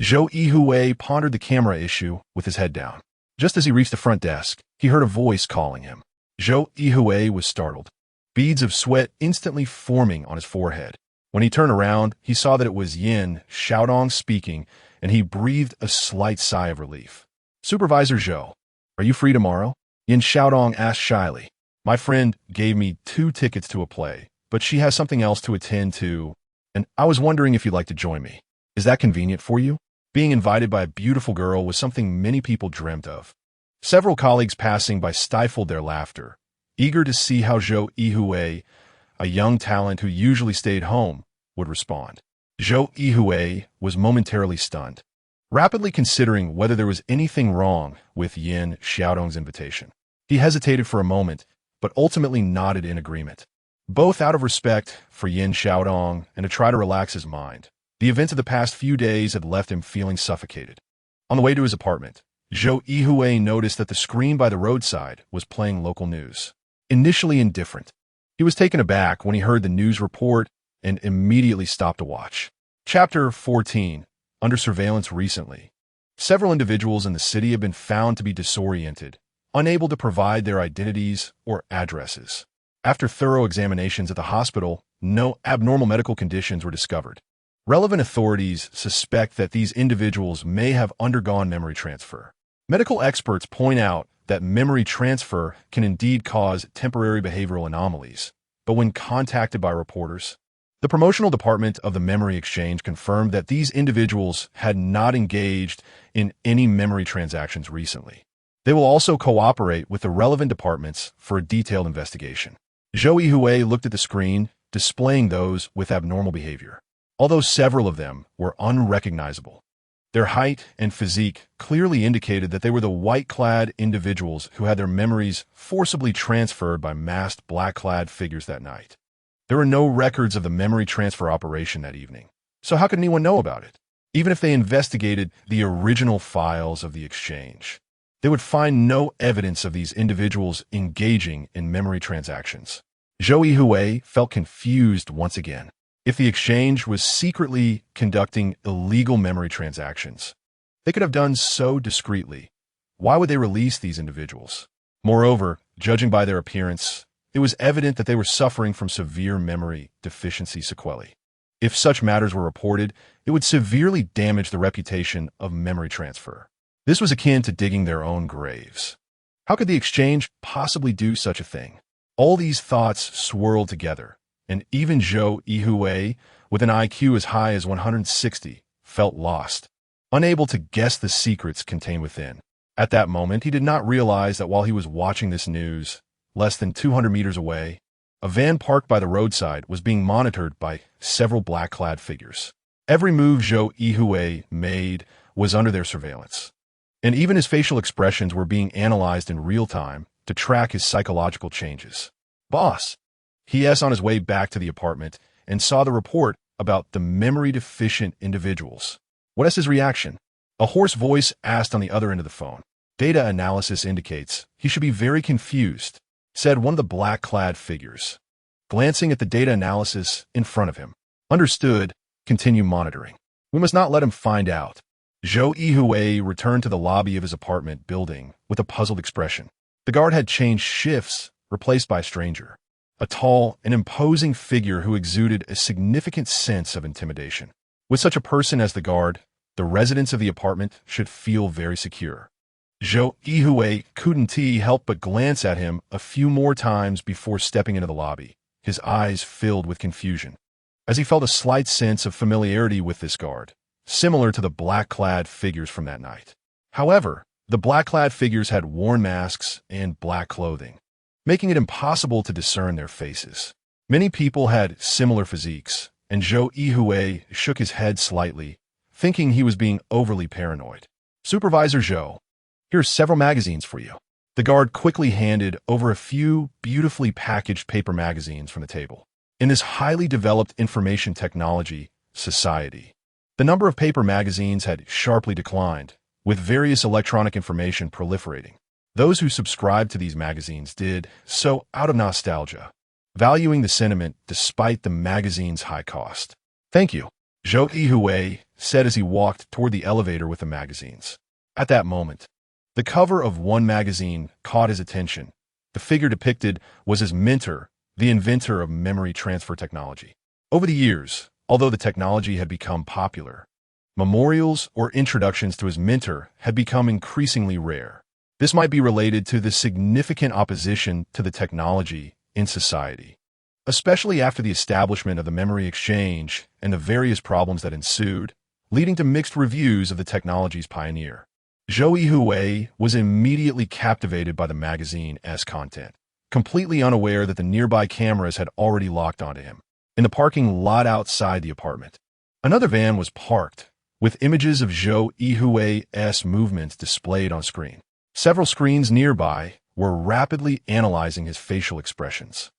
Zhou Yuhui pondered the camera issue with his head down. Just as he reached the front desk, he heard a voice calling him. Zhou Yuhui was startled, beads of sweat instantly forming on his forehead. When he turned around, he saw that it was Yin Xiaodong speaking, and he breathed a slight sigh of relief. "Supervisor Zhou, are you free tomorrow?" Yin Xiaodong asked shyly. "My friend gave me 2 tickets to a play, but she has something else to attend to, and I was wondering if you'd like to join me. Is that convenient for you?" Being invited by a beautiful girl was something many people dreamt of. Several colleagues passing by stifled their laughter, eager to see how Zhou Yuhui, a young talent who usually stayed home, would respond. Zhou Yuhui was momentarily stunned, rapidly considering whether there was anything wrong with Yin Xiaodong's invitation. He hesitated for a moment, but ultimately nodded in agreement, both out of respect for Yin Xiaodong and to try to relax his mind. The events of the past few days had left him feeling suffocated. On the way to his apartment, Zhou Yuhui noticed that the screen by the roadside was playing local news. Initially indifferent, he was taken aback when he heard the news report and immediately stopped to watch. Chapter 14. Under surveillance recently. Several individuals in the city have been found to be disoriented, unable to provide their identities or addresses. After thorough examinations at the hospital, no abnormal medical conditions were discovered. Relevant authorities suspect that these individuals may have undergone memory transfer. Medical experts point out that memory transfer can indeed cause temporary behavioral anomalies, but when contacted by reporters, the promotional department of the memory exchange confirmed that these individuals had not engaged in any memory transactions recently. They will also cooperate with the relevant departments for a detailed investigation. Zhou Yuhui looked at the screen, displaying those with abnormal behavior. Although several of them were unrecognizable, their height and physique clearly indicated that they were the white-clad individuals who had their memories forcibly transferred by masked black-clad figures that night. There were no records of the memory transfer operation that evening, so how could anyone know about it, even if they investigated the original files of the exchange? they would find no evidence of these individuals engaging in memory transactions. Zhou Yuhui felt confused once again. If the exchange was secretly conducting illegal memory transactions, they could have done so discreetly. Why would they release these individuals? Moreover, judging by their appearance, it was evident that they were suffering from severe memory deficiency sequelae. If such matters were reported, it would severely damage the reputation of memory transfer. This was akin to digging their own graves. How could the exchange possibly do such a thing? All these thoughts swirled together, and even Zhou Yuhui, with an IQ as high as 160, felt lost, unable to guess the secrets contained within. At that moment, he did not realize that while he was watching this news, less than 200 meters away, a van parked by the roadside was being monitored by several black-clad figures. Every move Zhou Yuhui made was under their surveillance, and even his facial expressions were being analyzed in real time to track his psychological changes. "Boss," he asked on his way back to the apartment and saw the report about the memory-deficient individuals. What is his reaction? A hoarse voice asked on the other end of the phone. "Data analysis indicates he should be very confused," said one of the black-clad figures, glancing at the data analysis in front of him. "Understood. Continue monitoring. We must not let him find out." Zhou Yuhui returned to the lobby of his apartment building with a puzzled expression. The guard had changed shifts, replaced by a stranger, a tall and imposing figure who exuded a significant sense of intimidation. With such a person as the guard, the residents of the apartment should feel very secure. Zhou Yuhui couldn't help but glance at him a few more times before stepping into the lobby, his eyes filled with confusion, as he felt a slight sense of familiarity with this guard, similar to the black-clad figures from that night. However, the black-clad figures had worn masks and black clothing, making it impossible to discern their faces. Many people had similar physiques, and Zhou Yuhui shook his head slightly, thinking he was being overly paranoid. "Supervisor Zhou, here are several magazines for you." The guard quickly handed over a few beautifully packaged paper magazines from the table. In this highly developed information technology society, the number of paper magazines had sharply declined, with various electronic information proliferating. Those who subscribed to these magazines did so out of nostalgia, valuing the sentiment despite the magazine's high cost. "Thank you," Zhou Yuhui said as he walked toward the elevator with the magazines. At that moment, the cover of one magazine caught his attention. The figure depicted was his mentor, the inventor of memory transfer technology. Over the years, although the technology had become popular, memorials or introductions to his mentor had become increasingly rare. This might be related to the significant opposition to the technology in society, especially after the establishment of the memory exchange and the various problems that ensued, leading to mixed reviews of the technology's pioneer. Zhou Yuhui was immediately captivated by the magazine's content, completely unaware that the nearby cameras had already locked onto him. In the parking lot outside the apartment, another van was parked, with images of Zhou Yuhui's movements displayed on screen. Several screens nearby were rapidly analyzing his facial expressions.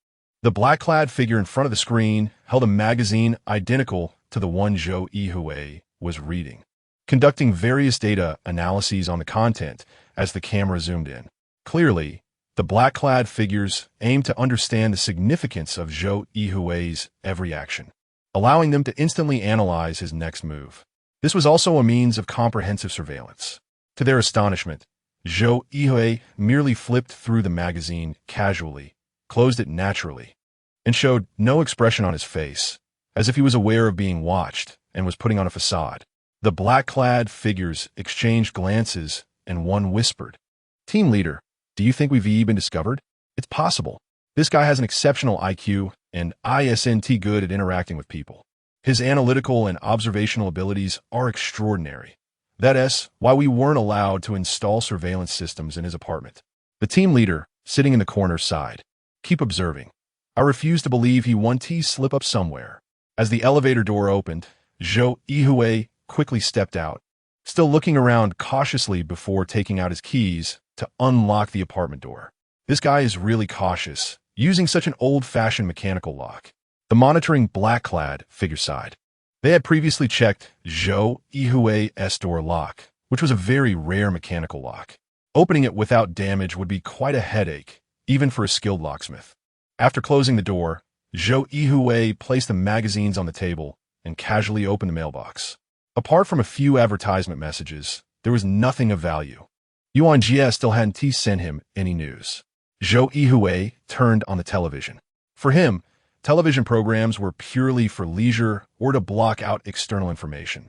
The black-clad figure in front of the screen held a magazine identical to the one Zhou Yuhui was reading, conducting various data analyses on the content as the camera zoomed in. Clearly, the black-clad figures aimed to understand the significance of Zhou Yuhui's every action, allowing them to instantly analyze his next move. This was also a means of comprehensive surveillance. To their astonishment, Zhou Yuhui merely flipped through the magazine casually, closed it naturally, and showed no expression on his face, as if he was aware of being watched and was putting on a facade. The black-clad figures exchanged glances, and one whispered, "Team leader, do you think we've been discovered? It's possible. This guy has an exceptional IQ and isn't good at interacting with people. His analytical and observational abilities are extraordinary. That's why we weren't allowed to install surveillance systems in his apartment." The team leader, sitting in the corner, sighed. "Keep observing. I refuse to believe he won't slip up somewhere." As the elevator door opened, Zhou Yuhui quickly stepped out, still looking around cautiously before taking out his keys to unlock the apartment door. This guy is really cautious, using such an old-fashioned mechanical lock. The monitoring black-clad figure sighed. They had previously checked Zhou Yuhui's door lock, which was a very rare mechanical lock. Opening it without damage would be quite a headache, even for a skilled locksmith. After closing the door, Zhou Yuhui placed the magazines on the table and casually opened the mailbox. Apart from a few advertisement messages, there was nothing of value. Yuan Jie still hadn't sent him any news. Zhou Yuhui turned on the television. For him, television programs were purely for leisure or to block out external information,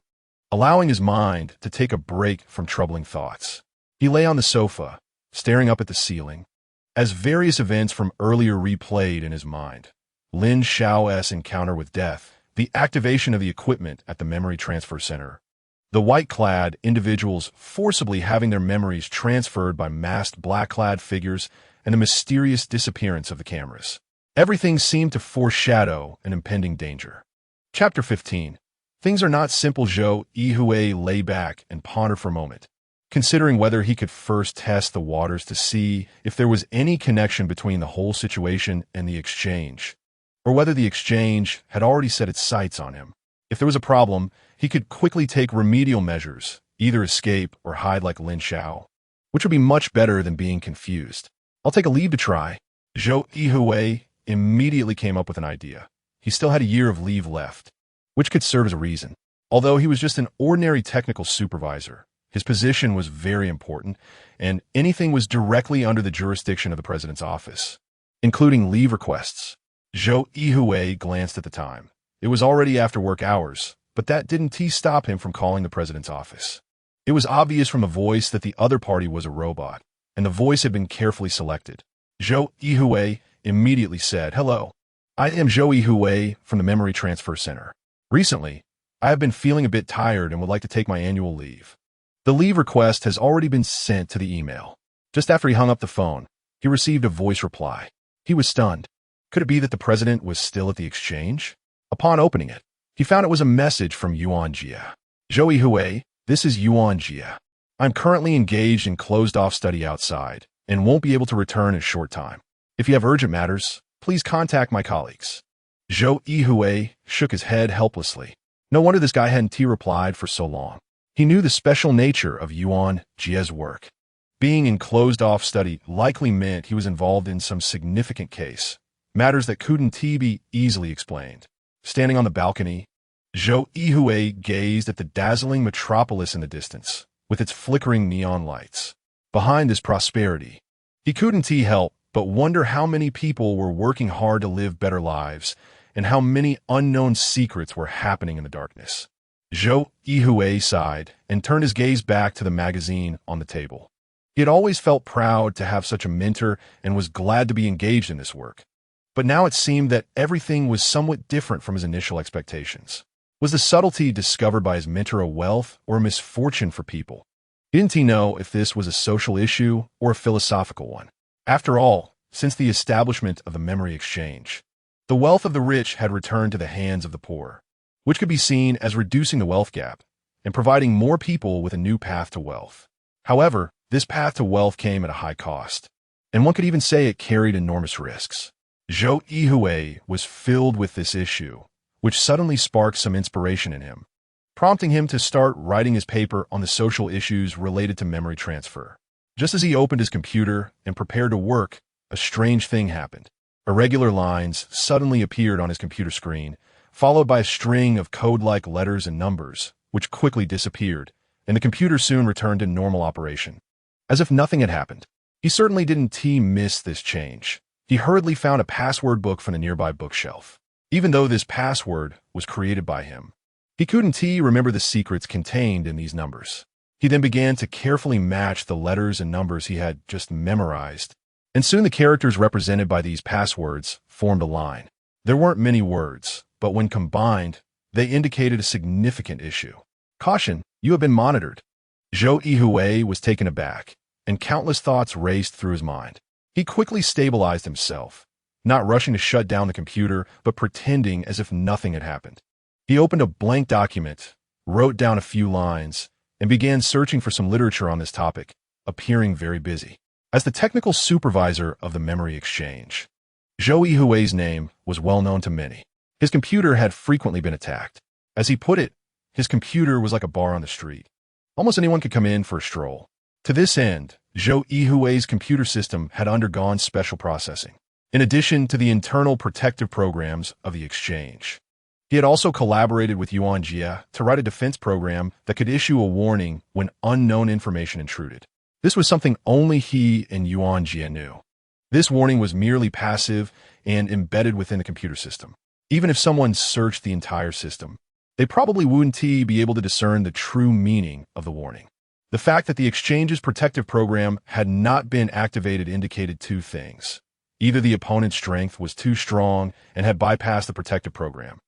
allowing his mind to take a break from troubling thoughts. He lay on the sofa, staring up at the ceiling, as various events from earlier replayed in his mind. Lin Xiao's encounter with death, the activation of the equipment at the memory transfer center, the white-clad individuals forcibly having their memories transferred by masked black-clad figures, and the mysterious disappearance of the cameras. Everything seemed to foreshadow an impending danger. Chapter 15. Things are not simple. Zhou Yuhui lay back and pondered for a moment, considering whether he could first test the waters to see if there was any connection between the whole situation and the exchange, or whether the exchange had already set its sights on him. If there was a problem, he could quickly take remedial measures, either escape or hide like Lin Xiao, which would be much better than being confused. I'll take a leave to try. Zhou Yuhui immediately came up with an idea. He still had a year of leave left, which could serve as a reason. Although he was just an ordinary technical supervisor, his position was very important, and anything was directly under the jurisdiction of the president's office, including leave requests. Zhou Yuhui glanced at the time. It was already after work hours, but that didn't stop him from calling the president's office. It was obvious from the voice that the other party was a robot, and the voice had been carefully selected. Zhou Yuhui immediately said, "Hello. I am Zhou Yuhui from the Memory Transfer Center. Recently, I have been feeling a bit tired and would like to take my annual leave." The leave request has already been sent to the email. Just after he hung up the phone, he received a voice reply. He was stunned. Could it be that the president was still at the exchange? Upon opening it, he found it was a message from Yuan Jie. "Zhou Yuhui, this is Yuan Jie. I'm currently engaged in closed-off study outside and won't be able to return in a short time. If you have urgent matters, please contact my colleagues." Zhou Yuhui shook his head helplessly. No wonder this guy hadn't replied for so long. He knew the special nature of Yuan Jie's work. Being in closed-off study likely meant he was involved in some significant case, matters that couldn't be easily explained. Standing on the balcony, Zhou Yuhui gazed at the dazzling metropolis in the distance, with its flickering neon lights. Behind this prosperity, he couldn't help but wonder how many people were working hard to live better lives, and how many unknown secrets were happening in the darkness. Zhou Yuhui sighed and turned his gaze back to the magazine on the table. He had always felt proud to have such a mentor and was glad to be engaged in this work. But now it seemed that everything was somewhat different from his initial expectations. Was the subtlety discovered by his mentor a wealth or a misfortune for people? Didn't he know if this was a social issue or a philosophical one? After all, since the establishment of the memory exchange, the wealth of the rich had returned to the hands of the poor, which could be seen as reducing the wealth gap and providing more people with a new path to wealth. However, this path to wealth came at a high cost, and one could even say it carried enormous risks. Zhou Yuhui was filled with this issue, which suddenly sparked some inspiration in him, prompting him to start writing his paper on the social issues related to memory transfer. Just as he opened his computer and prepared to work, a strange thing happened. Irregular lines suddenly appeared on his computer screen, followed by a string of code-like letters and numbers, which quickly disappeared, and the computer soon returned to normal operation, as if nothing had happened. He certainly didn't miss this change. He hurriedly found a password book from the nearby bookshelf. Even though this password was created by him, he couldn't remember the secrets contained in these numbers. He then began to carefully match the letters and numbers he had just memorized, and soon the characters represented by these passwords formed a line. There weren't many words, but when combined, they indicated a significant issue. "Caution, you have been monitored." Zhou Yuhui was taken aback, and countless thoughts raced through his mind. He quickly stabilized himself, not rushing to shut down the computer, but pretending as if nothing had happened. He opened a blank document, wrote down a few lines, and began searching for some literature on this topic, appearing very busy. As the technical supervisor of the memory exchange, Zhou Yuhui's name was well known to many. His computer had frequently been attacked. As he put it, his computer was like a bar on the street. Almost anyone could come in for a stroll. To this end, Zhou Yuhui's computer system had undergone special processing, in addition to the internal protective programs of the exchange. He had also collaborated with Yuan Jie to write a defense program that could issue a warning when unknown information intruded. This was something only he and Yuan Jie knew. This warning was merely passive and embedded within the computer system. Even if someone searched the entire system, they probably wouldn't be able to discern the true meaning of the warning. The fact that the exchange's protective program had not been activated indicated two things. Either the opponent's strength was too strong and had bypassed the protective program,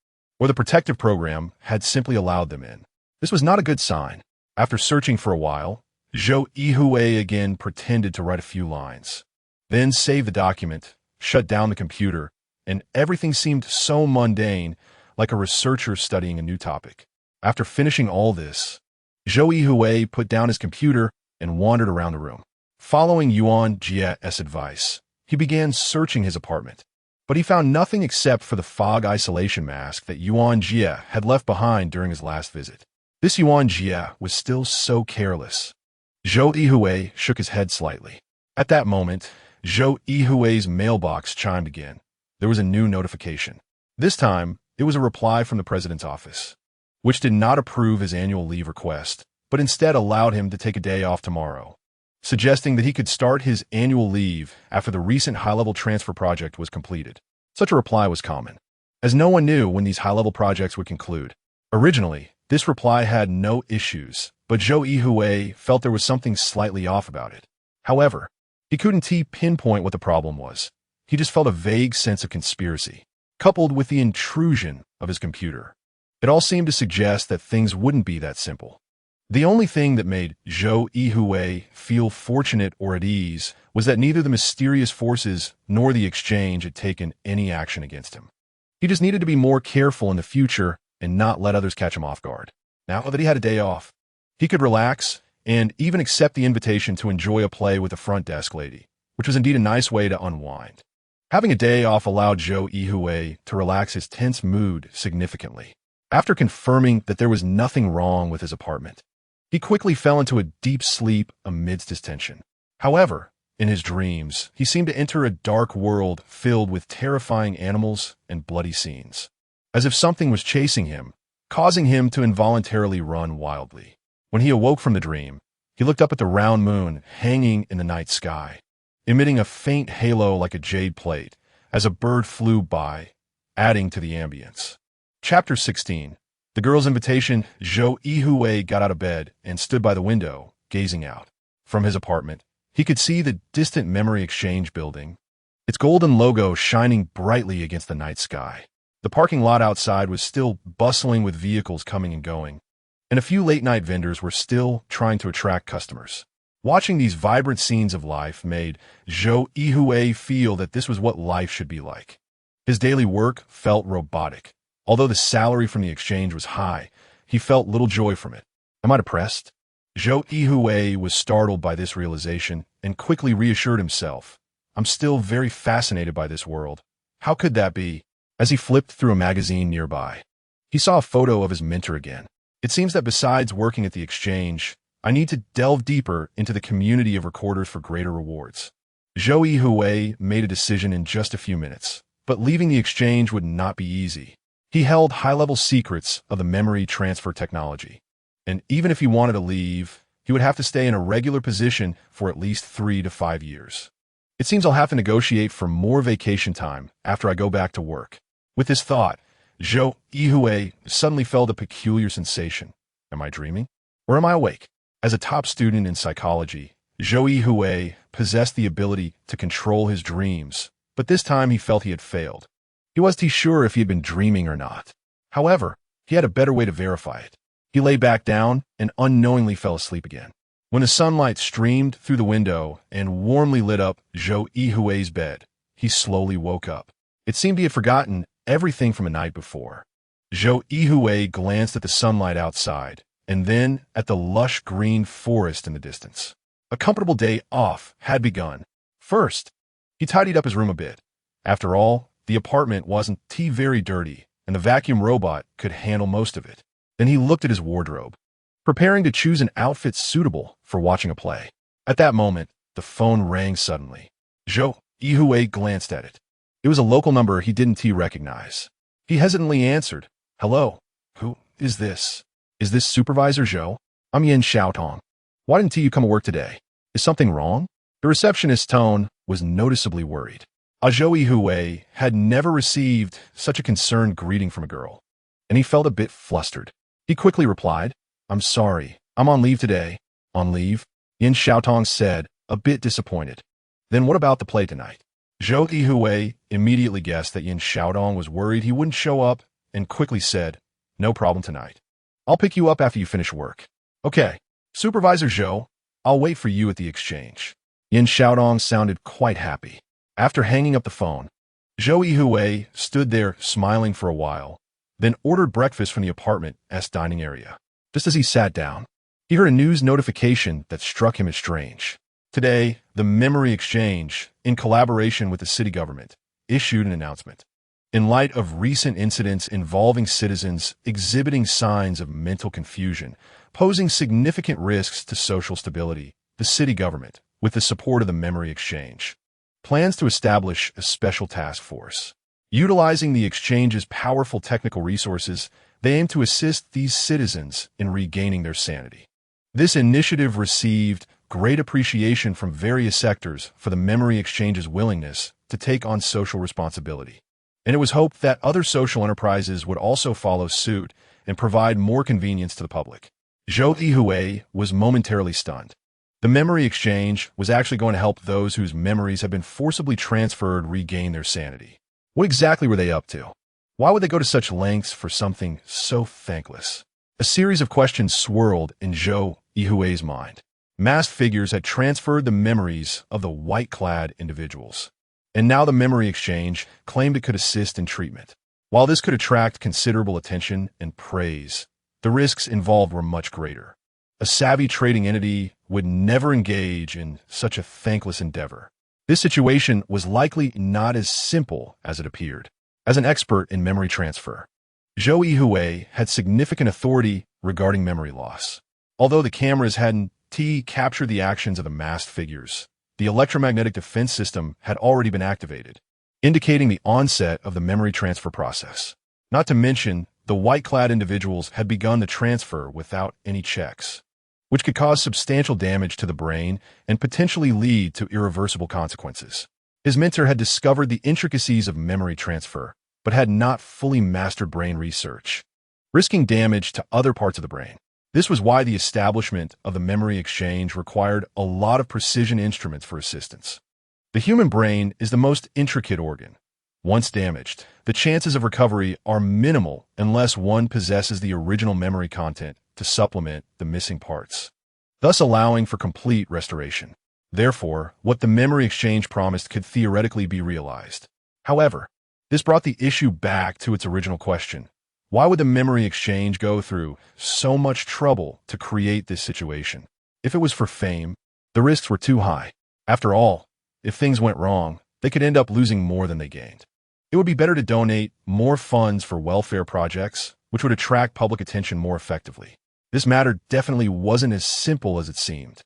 or the protective program had simply allowed them in. This was not a good sign. After searching for a while, Zhou Yuhui again pretended to write a few lines, then saved the document, shut down the computer, and everything seemed so mundane, like a researcher studying a new topic. After finishing all this, Zhou Yuhui put down his computer and wandered around the room. Following Yuan Jie's advice, he began searching his apartment, but he found nothing except for the fog isolation mask that Yuan Jie had left behind during his last visit. This Yuan Jie was still so careless. Zhou Yuhui shook his head slightly. At that moment, Zhou Yuhui's mailbox chimed again. There was a new notification. This time, it was a reply from the president's office, which did not approve his annual leave request, but instead allowed him to take a day off tomorrow, suggesting that he could start his annual leave after the recent high-level transfer project was completed. Such a reply was common, as no one knew when these high-level projects would conclude. Originally, this reply had no issues, but Zhou Yuhui felt there was something slightly off about it. However, he couldn't pinpoint what the problem was. He just felt a vague sense of conspiracy, coupled with the intrusion of his computer. It all seemed to suggest that things wouldn't be that simple. The only thing that made Zhou Yuhui feel fortunate or at ease was that neither the mysterious forces nor the exchange had taken any action against him. He just needed to be more careful in the future and not let others catch him off guard. Now that he had a day off, he could relax and even accept the invitation to enjoy a play with the front desk lady, which was indeed a nice way to unwind. Having a day off allowed Zhou Yuhui to relax his tense mood significantly. After confirming that there was nothing wrong with his apartment, he quickly fell into a deep sleep amidst his tension. However, in his dreams, he seemed to enter a dark world filled with terrifying animals and bloody scenes, as if something was chasing him, causing him to involuntarily run wildly. When he awoke from the dream, he looked up at the round moon hanging in the night sky, emitting a faint halo like a jade plate as a bird flew by, adding to the ambience. Chapter 16. The girl's invitation. Zhou Yuhui got out of bed and stood by the window, gazing out. From his apartment, he could see the distant Memory Exchange building, its golden logo shining brightly against the night sky. The parking lot outside was still bustling with vehicles coming and going, and a few late-night vendors were still trying to attract customers. Watching these vibrant scenes of life made Zhou Yuhui feel that this was what life should be like. His daily work felt robotic. Although the salary from the exchange was high, he felt little joy from it. Am I depressed? Zhou Yuhui was startled by this realization and quickly reassured himself. I'm still very fascinated by this world. How could that be? As he flipped through a magazine nearby, he saw a photo of his mentor again. It seems that besides working at the exchange, I need to delve deeper into the community of recorders for greater rewards. Zhou Yuhui made a decision in just a few minutes, but leaving the exchange would not be easy. He held high-level secrets of the memory transfer technology, and even if he wanted to leave, he would have to stay in a regular position for at least 3 to 5 years. It seems I'll have to negotiate for more vacation time after I go back to work. With this thought, Zhou Yuhui suddenly felt a peculiar sensation. Am I dreaming? Or am I awake? As a top student in psychology, Zhou Yuhui possessed the ability to control his dreams, but this time he felt he had failed. He wasn't sure if he had been dreaming or not. However, he had a better way to verify it. He lay back down and unknowingly fell asleep again. When the sunlight streamed through the window and warmly lit up Zhou Yuhui's bed, he slowly woke up. It seemed he had forgotten everything from the night before. Zhou Yuhui glanced at the sunlight outside, and then at the lush green forest in the distance. A comfortable day off had begun. First, he tidied up his room a bit. After all, the apartment wasn't very dirty, and the vacuum robot could handle most of it. Then he looked at his wardrobe, preparing to choose an outfit suitable for watching a play. At that moment, the phone rang suddenly. Zhou Yuhui glanced at it. It was a local number he didn't recognize. He hesitantly answered, "Hello, who is this? Is this Supervisor Zhou? I'm Yin Xiaotong. Why didn't you come to work today? Is something wrong?" The receptionist's tone was noticeably worried. Zhou Yuhui had never received such a concerned greeting from a girl, and he felt a bit flustered. He quickly replied, "I'm sorry, I'm on leave today." "On leave?" Yin Xiaotong said, a bit disappointed. "Then what about the play tonight?" Zhou Yuhui immediately guessed that Yin Xiaotong was worried he wouldn't show up and quickly said, "No problem tonight. I'll pick you up after you finish work." "Okay, Supervisor Zhou, I'll wait for you at the exchange." Yin Xiaotong sounded quite happy. After hanging up the phone, Zhou Yuhui stood there smiling for a while, then ordered breakfast from the apartment's dining area. Just as he sat down, he heard a news notification that struck him as strange. Today, the Memory Exchange, in collaboration with the city government, issued an announcement. In light of recent incidents involving citizens exhibiting signs of mental confusion, posing significant risks to social stability, the city government, with the support of the Memory Exchange, plans to establish a special task force. Utilizing the exchange's powerful technical resources, they aim to assist these citizens in regaining their sanity. This initiative received great appreciation from various sectors for the Memory Exchange's willingness to take on social responsibility, and it was hoped that other social enterprises would also follow suit and provide more convenience to the public. Zhou Yuhui was momentarily stunned. The Memory Exchange was actually going to help those whose memories had been forcibly transferred regain their sanity. What exactly were they up to? Why would they go to such lengths for something so thankless? A series of questions swirled in Zhou Yuhui's mind. Masked figures had transferred the memories of the white-clad individuals, and now the Memory Exchange claimed it could assist in treatment. While this could attract considerable attention and praise, the risks involved were much greater. A savvy trading entity would never engage in such a thankless endeavor. This situation was likely not as simple as it appeared. As an expert in memory transfer, Zhou Yuhui had significant authority regarding memory loss. Although the cameras hadn't captured the actions of the masked figures, the electromagnetic defense system had already been activated, indicating the onset of the memory transfer process. Not to mention, the white-clad individuals had begun the transfer without any checks, which could cause substantial damage to the brain and potentially lead to irreversible consequences. His mentor had discovered the intricacies of memory transfer, but had not fully mastered brain research, risking damage to other parts of the brain. This was why the establishment of the Memory Exchange required a lot of precision instruments for assistance. The human brain is the most intricate organ. Once damaged, the chances of recovery are minimal unless one possesses the original memory content to supplement the missing parts, thus allowing for complete restoration. Therefore, what the Memory Exchange promised could theoretically be realized. However, this brought the issue back to its original question. Why would the Memory Exchange go through so much trouble to create this situation? If it was for fame, the risks were too high. After all, if things went wrong, they could end up losing more than they gained. It would be better to donate more funds for welfare projects, which would attract public attention more effectively. This matter definitely wasn't as simple as it seemed.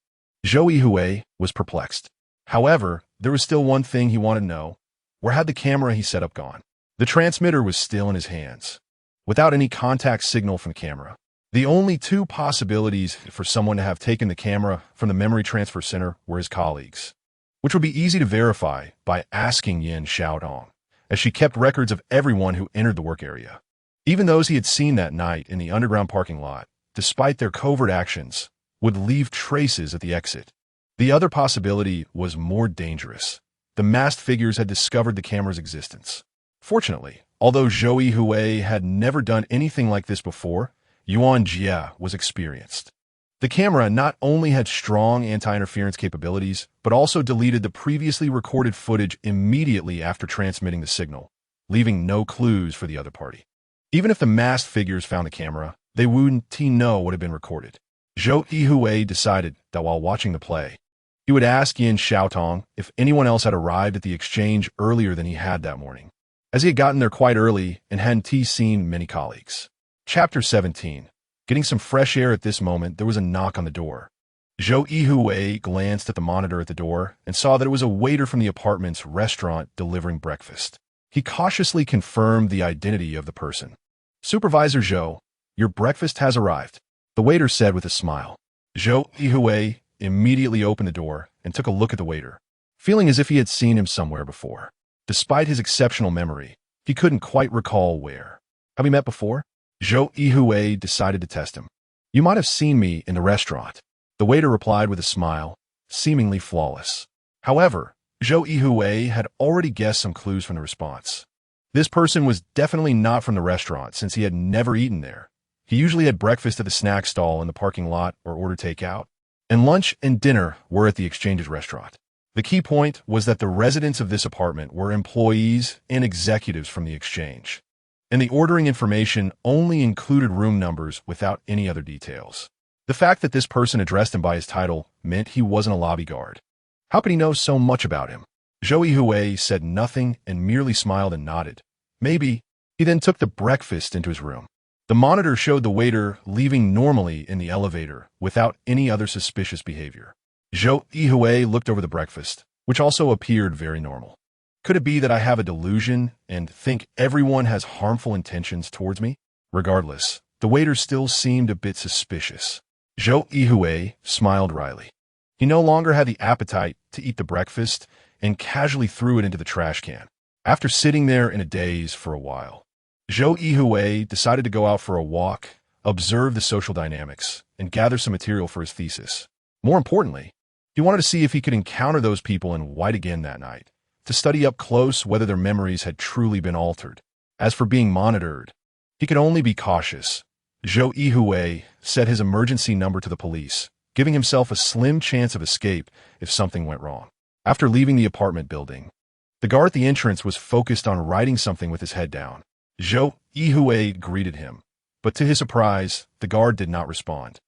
Zhou Yuhui was perplexed. However, there was still one thing he wanted to know. Where had the camera he set up gone? The transmitter was still in his hands, without any contact signal from the camera. The only two possibilities for someone to have taken the camera from the Memory Transfer Center were his colleagues, which would be easy to verify by asking Yin Xiaotong, as she kept records of everyone who entered the work area. Even those he had seen that night in the underground parking lot, despite their covert actions, would leave traces at the exit. The other possibility was more dangerous. The masked figures had discovered the camera's existence. Fortunately, although Zhou Yuhui had never done anything like this before, Yuan Jia was experienced. The camera not only had strong anti-interference capabilities, but also deleted the previously recorded footage immediately after transmitting the signal, leaving no clues for the other party. Even if the masked figures found the camera, they wouldn't know what had been recorded. Zhou Yuhui decided that while watching the play, he would ask Yin Xiaotong if anyone else had arrived at the exchange earlier than he had that morning, as he had gotten there quite early and hadn't seen many colleagues. Chapter 17. Getting some fresh air at this moment, there was a knock on the door. Zhou Yuhui glanced at the monitor at the door and saw that it was a waiter from the apartment's restaurant delivering breakfast. He cautiously confirmed the identity of the person. "Supervisor Zhou, your breakfast has arrived," the waiter said with a smile. Zhou Yuhui immediately opened the door and took a look at the waiter, feeling as if he had seen him somewhere before. Despite his exceptional memory, he couldn't quite recall where. "Have we met before?" Zhou Yuhui decided to test him. "You might have seen me in the restaurant," the waiter replied with a smile, seemingly flawless. However, Zhou Yuhui had already guessed some clues from the response. This person was definitely not from the restaurant since he had never eaten there. He usually had breakfast at the snack stall in the parking lot or ordered takeout, and lunch and dinner were at the exchange's restaurant. The key point was that the residents of this apartment were employees and executives from the exchange, and the ordering information only included room numbers without any other details. The fact that this person addressed him by his title meant he wasn't a lobby guard. How could he know so much about him? Zhou Yuhui said nothing and merely smiled and nodded. Maybe. He then took the breakfast into his room. The monitor showed the waiter leaving normally in the elevator without any other suspicious behavior. Zhou Yuhui looked over the breakfast, which also appeared very normal. Could it be that I have a delusion and think everyone has harmful intentions towards me? Regardless, the waiter still seemed a bit suspicious. Zhou Yuhui smiled wryly. He no longer had the appetite to eat the breakfast and casually threw it into the trash can. After sitting there in a daze for a while, Zhou Yuhui decided to go out for a walk, observe the social dynamics, and gather some material for his thesis. More importantly, he wanted to see if he could encounter those people in white again that night, to study up close whether their memories had truly been altered. As for being monitored, he could only be cautious. Zhou Yuhui set his emergency number to the police, giving himself a slim chance of escape if something went wrong. After leaving the apartment building, the guard at the entrance was focused on writing something with his head down. Zhou Yuhui greeted him, but to his surprise, the guard did not respond.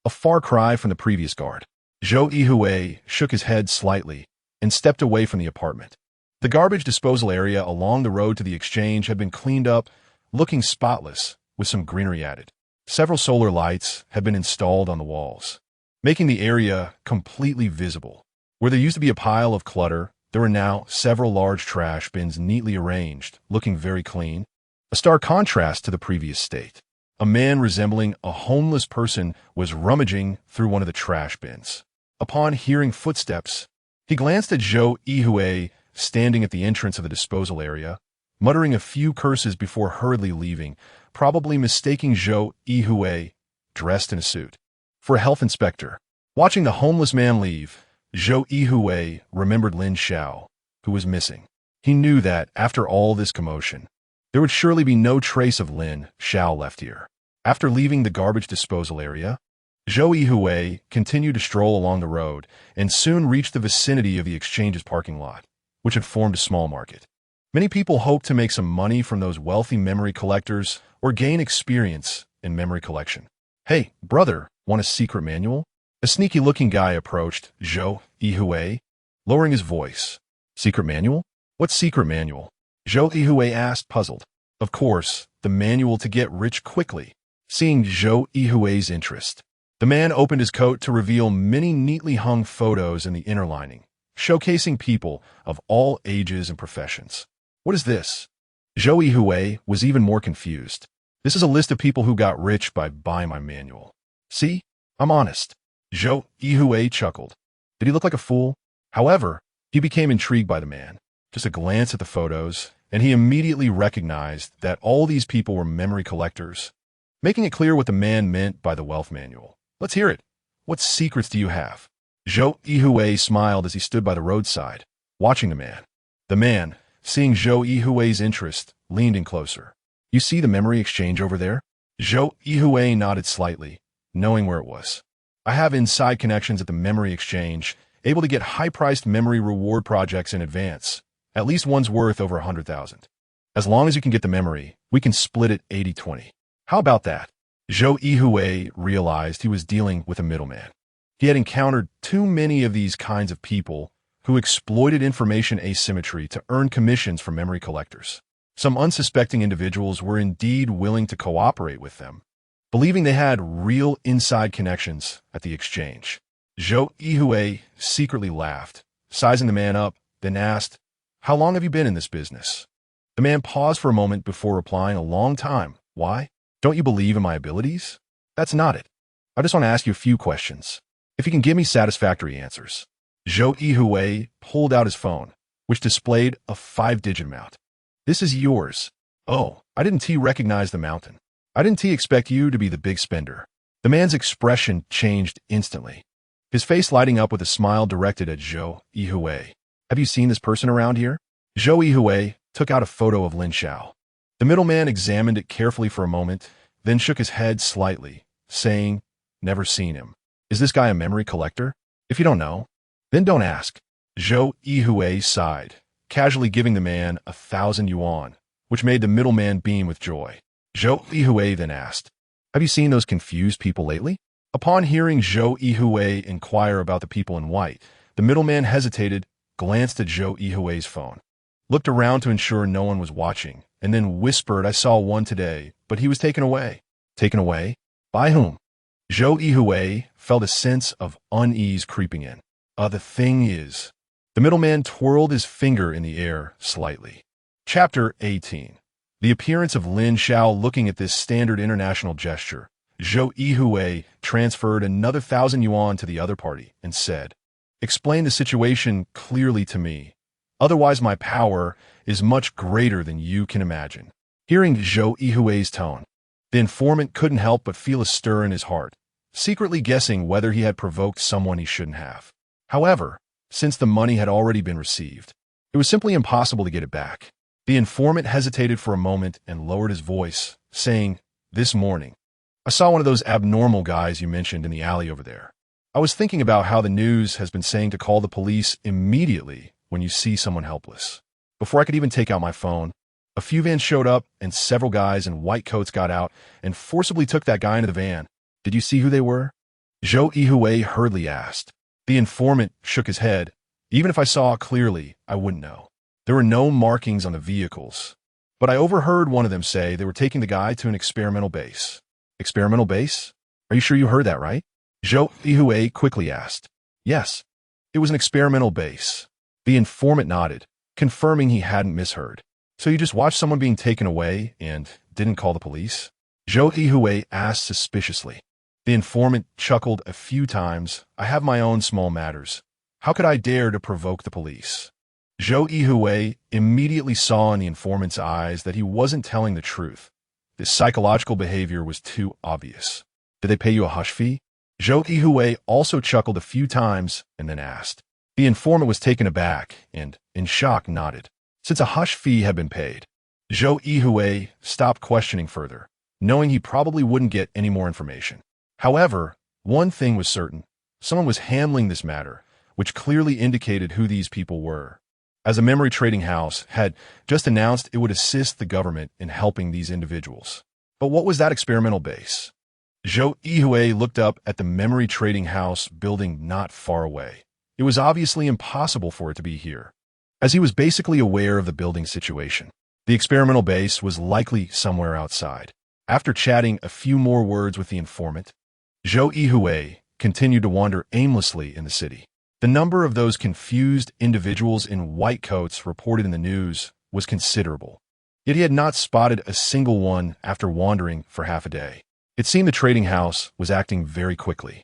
A far cry from the previous guard. Zhou Yuhui shook his head slightly and stepped away from the apartment. The garbage disposal area along the road to the exchange had been cleaned up, looking spotless, with some greenery added. Several solar lights had been installed on the walls, making the area completely visible. Where there used to be a pile of clutter, there were now several large trash bins neatly arranged, looking very clean, a stark contrast to the previous state. A man resembling a homeless person was rummaging through one of the trash bins. Upon hearing footsteps, he glanced at Zhou Yuhui standing at the entrance of the disposal area, muttering a few curses before hurriedly leaving, probably mistaking Zhou Yuhui, dressed in a suit, for a health inspector. Watching the homeless man leave, Zhou Yuhui remembered Lin Xiao, who was missing. He knew that, after all this commotion, there would surely be no trace of Lin Xiao left here. After leaving the garbage disposal area, Zhou Yuhui continued to stroll along the road and soon reached the vicinity of the exchange's parking lot, which had formed a small market. Many people hoped to make some money from those wealthy memory collectors or gain experience in memory collection. "Hey, brother, want a secret manual?" A sneaky-looking guy approached Zhou Yuhui, lowering his voice. "Secret manual? What secret manual?" Zhou Yuhui asked, puzzled. "Of course, the manual to get rich quickly." Seeing Zhou Yuhui's interest, the man opened his coat to reveal many neatly hung photos in the inner lining, showcasing people of all ages and professions. "What is this?" Zhou Yuhui was even more confused. "This is a list of people who got rich by buying my manual. See? I'm honest." Zhou Yuhui chuckled. Did he look like a fool? However, he became intrigued by the man. Just a glance at the photos, and he immediately recognized that all these people were memory collectors, making it clear what the man meant by the wealth manual. "Let's hear it. What secrets do you have?" Zhou Yuhui smiled as he stood by the roadside, watching the man. The man, seeing Zhou Yuhui's interest, leaned in closer. "You see the memory exchange over there?" Zhou Yuhui nodded slightly, knowing where it was. "I have inside connections at the memory exchange, able to get high-priced memory reward projects in advance. At least one's worth over 100,000. As long as you can get the memory, we can split it 80-20. How about that?" Zhou Yuhui realized he was dealing with a middleman. He had encountered too many of these kinds of people who exploited information asymmetry to earn commissions from memory collectors. Some unsuspecting individuals were indeed willing to cooperate with them, believing they had real inside connections at the exchange. Zhou Yuhui secretly laughed, sizing the man up, then asked, "How long have you been in this business?" The man paused for a moment before replying, "A long time. Why? Don't you believe in my abilities?" "That's not it. I just want to ask you a few questions. If you can give me satisfactory answers." Zhou Yuhui pulled out his phone, which displayed a 5-digit amount. "This is yours." "Oh, I didn't recognize the mountain. I didn't expect you to be the big spender." The man's expression changed instantly, his face lighting up with a smile directed at Zhou Yuhui. "Have you seen this person around here?" Zhou Yuhui took out a photo of Lin Xiao. The middleman examined it carefully for a moment, then shook his head slightly, saying, "Never seen him." "Is this guy a memory collector? If you don't know, then don't ask." Zhou Yuhui sighed, casually giving the man 1,000 yuan, which made the middleman beam with joy. Zhou Yuhui then asked, "Have you seen those confused people lately?" Upon hearing Zhou Yuhui inquire about the people in white, the middleman hesitated, glanced at Zhou Yuhui's phone, looked around to ensure no one was watching, and then whispered, "I saw one today, but he was taken away." "Taken away? By whom?" Zhou Yuhui felt a sense of unease creeping in. The thing is." The middleman twirled his finger in the air slightly. Chapter 18. The appearance of Lin Xiao. Looking at this standard international gesture, Zhou Yuhui transferred another 1,000 yuan to the other party and said, "Explain the situation clearly to me. Otherwise my power is much greater than you can imagine." Hearing Zhou Yuhui's tone, the informant couldn't help but feel a stir in his heart, secretly guessing whether he had provoked someone he shouldn't have. However, since the money had already been received, it was simply impossible to get it back. The informant hesitated for a moment and lowered his voice, saying, "This morning, I saw one of those abnormal guys you mentioned in the alley over there. I was thinking about how the news has been saying to call the police immediately when you see someone helpless. Before I could even take out my phone, a few vans showed up and several guys in white coats got out and forcibly took that guy into the van. Did you see who they were?" Zhou Yuhui hurriedly asked. The informant shook his head. "Even if I saw it clearly, I wouldn't know. There were no markings on the vehicles. But I overheard one of them say they were taking the guy to an experimental base." "Experimental base? Are you sure you heard that right?" Zhou Yuhui quickly asked. "Yes, it was an experimental base." The informant nodded, confirming he hadn't misheard. "So you just watched someone being taken away and didn't call the police?" Zhou Yuhui asked suspiciously. The informant chuckled a few times. "I have my own small matters. How could I dare to provoke the police?" Zhou Yuhui immediately saw in the informant's eyes that he wasn't telling the truth. This psychological behavior was too obvious. "Did they pay you a hush fee?" Zhou Yuhui also chuckled a few times and then asked. The informant was taken aback and, in shock, nodded. Since a hush fee had been paid, Zhou Yuhui stopped questioning further, knowing he probably wouldn't get any more information. However, one thing was certain. Someone was handling this matter, which clearly indicated who these people were, as a memory trading house had just announced it would assist the government in helping these individuals. But what was that experimental base? Zhou Yuhui looked up at the memory trading house building not far away. It was obviously impossible for it to be here, as he was basically aware of the building situation. The experimental base was likely somewhere outside. After chatting a few more words with the informant, Zhou Yuhui continued to wander aimlessly in the city. The number of those confused individuals in white coats reported in the news was considerable. Yet he had not spotted a single one after wandering for half a day. It seemed the trading house was acting very quickly.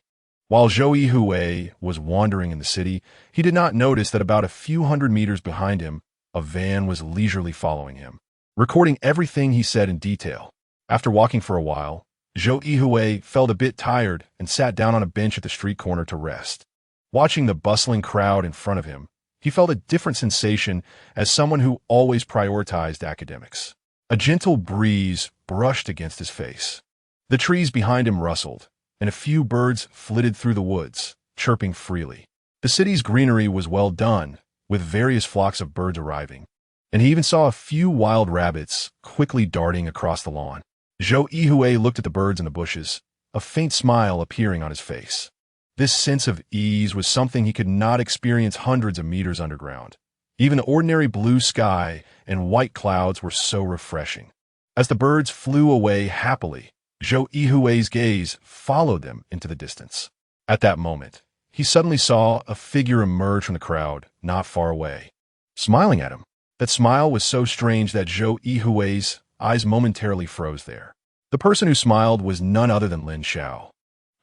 While Zhou Yuhui was wandering in the city, he did not notice that about a few hundred meters behind him, a van was leisurely following him, recording everything he said in detail. After walking for a while, Zhou Yuhui felt a bit tired and sat down on a bench at the street corner to rest. Watching the bustling crowd in front of him, he felt a different sensation as someone who always prioritized academics. A gentle breeze brushed against his face. The trees behind him rustled, and a few birds flitted through the woods, chirping freely. The city's greenery was well done, with various flocks of birds arriving, and he even saw a few wild rabbits quickly darting across the lawn. Zhou Yuhui looked at the birds in the bushes, a faint smile appearing on his face. This sense of ease was something he could not experience hundreds of meters underground. Even the ordinary blue sky and white clouds were so refreshing. As the birds flew away happily, Zhou Yuhui's gaze followed them into the distance. At that moment, he suddenly saw a figure emerge from the crowd, not far away, smiling at him. That smile was so strange that Zhou Yuhui's eyes momentarily froze there. The person who smiled was none other than Lin Xiao,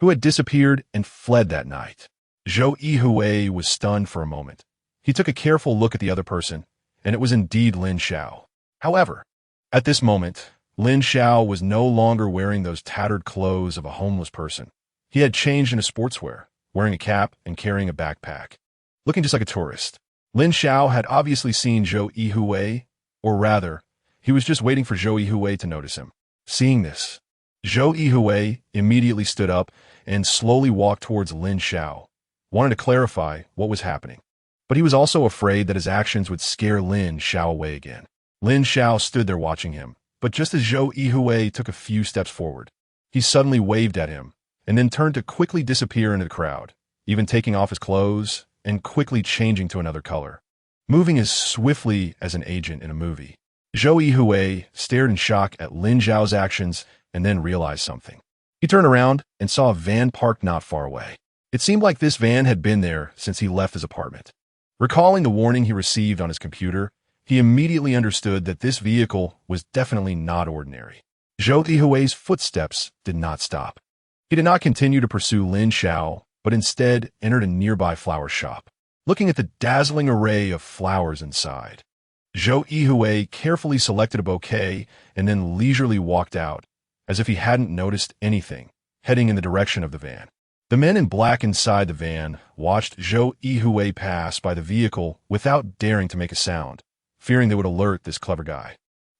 who had disappeared and fled that night. Zhou Yuhui was stunned for a moment. He took a careful look at the other person, and it was indeed Lin Xiao. However, at this moment, Lin Xiao was no longer wearing those tattered clothes of a homeless person. He had changed into sportswear, wearing a cap and carrying a backpack, looking just like a tourist. Lin Xiao had obviously seen Zhou Yuhui, or rather, he was just waiting for Zhou Yuhui to notice him. Seeing this, Zhou Yuhui immediately stood up and slowly walked towards Lin Xiao, wanting to clarify what was happening. But he was also afraid that his actions would scare Lin Xiao away again. Lin Xiao stood there watching him, but just as Zhou Yuhui took a few steps forward, he suddenly waved at him and then turned to quickly disappear into the crowd, even taking off his clothes and quickly changing to another color, moving as swiftly as an agent in a movie. Zhou Yuhui stared in shock at Lin Xiao's actions and then realized something. He turned around and saw a van parked not far away. It seemed like this van had been there since he left his apartment. Recalling the warning he received on his computer, he immediately understood that this vehicle was definitely not ordinary. Zhou Yuhui's footsteps did not stop. He did not continue to pursue Lin Xiao, but instead entered a nearby flower shop. Looking at the dazzling array of flowers inside, Zhou Yuhui carefully selected a bouquet and then leisurely walked out, as if he hadn't noticed anything, heading in the direction of the van. The men in black inside the van watched Zhou Yuhui pass by the vehicle without daring to make a sound, fearing they would alert this clever guy.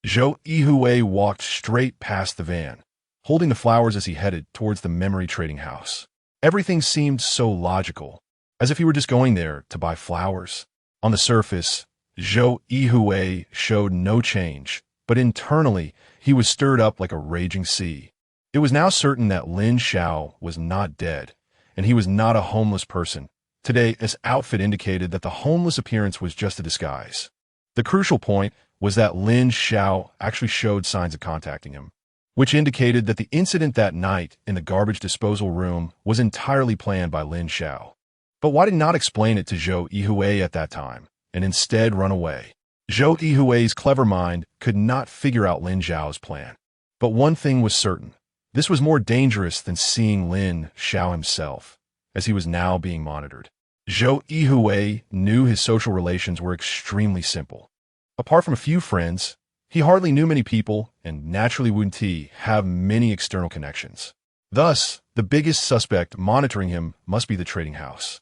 Zhou Yuhui walked straight past the van, holding the flowers as he headed towards the memory trading house. Everything seemed so logical, as if he were just going there to buy flowers. On the surface, Zhou Yuhui showed no change, but internally, he was stirred up like a raging sea. It was now certain that Lin Xiao was not dead, and he was not a homeless person. Today, his outfit indicated that the homeless appearance was just a disguise. The crucial point was that Lin Xiao actually showed signs of contacting him, which indicated that the incident that night in the garbage disposal room was entirely planned by Lin Xiao. But why did he not explain it to Zhou Yuhui at that time, and instead run away? Zhou Yuhui's clever mind could not figure out Lin Xiao's plan. But one thing was certain. This was more dangerous than seeing Lin Xiao himself, as he was now being monitored. Zhou Yuhui knew his social relations were extremely simple. Apart from a few friends, he hardly knew many people and naturally wouldn't have many external connections. Thus, the biggest suspect monitoring him must be the trading house.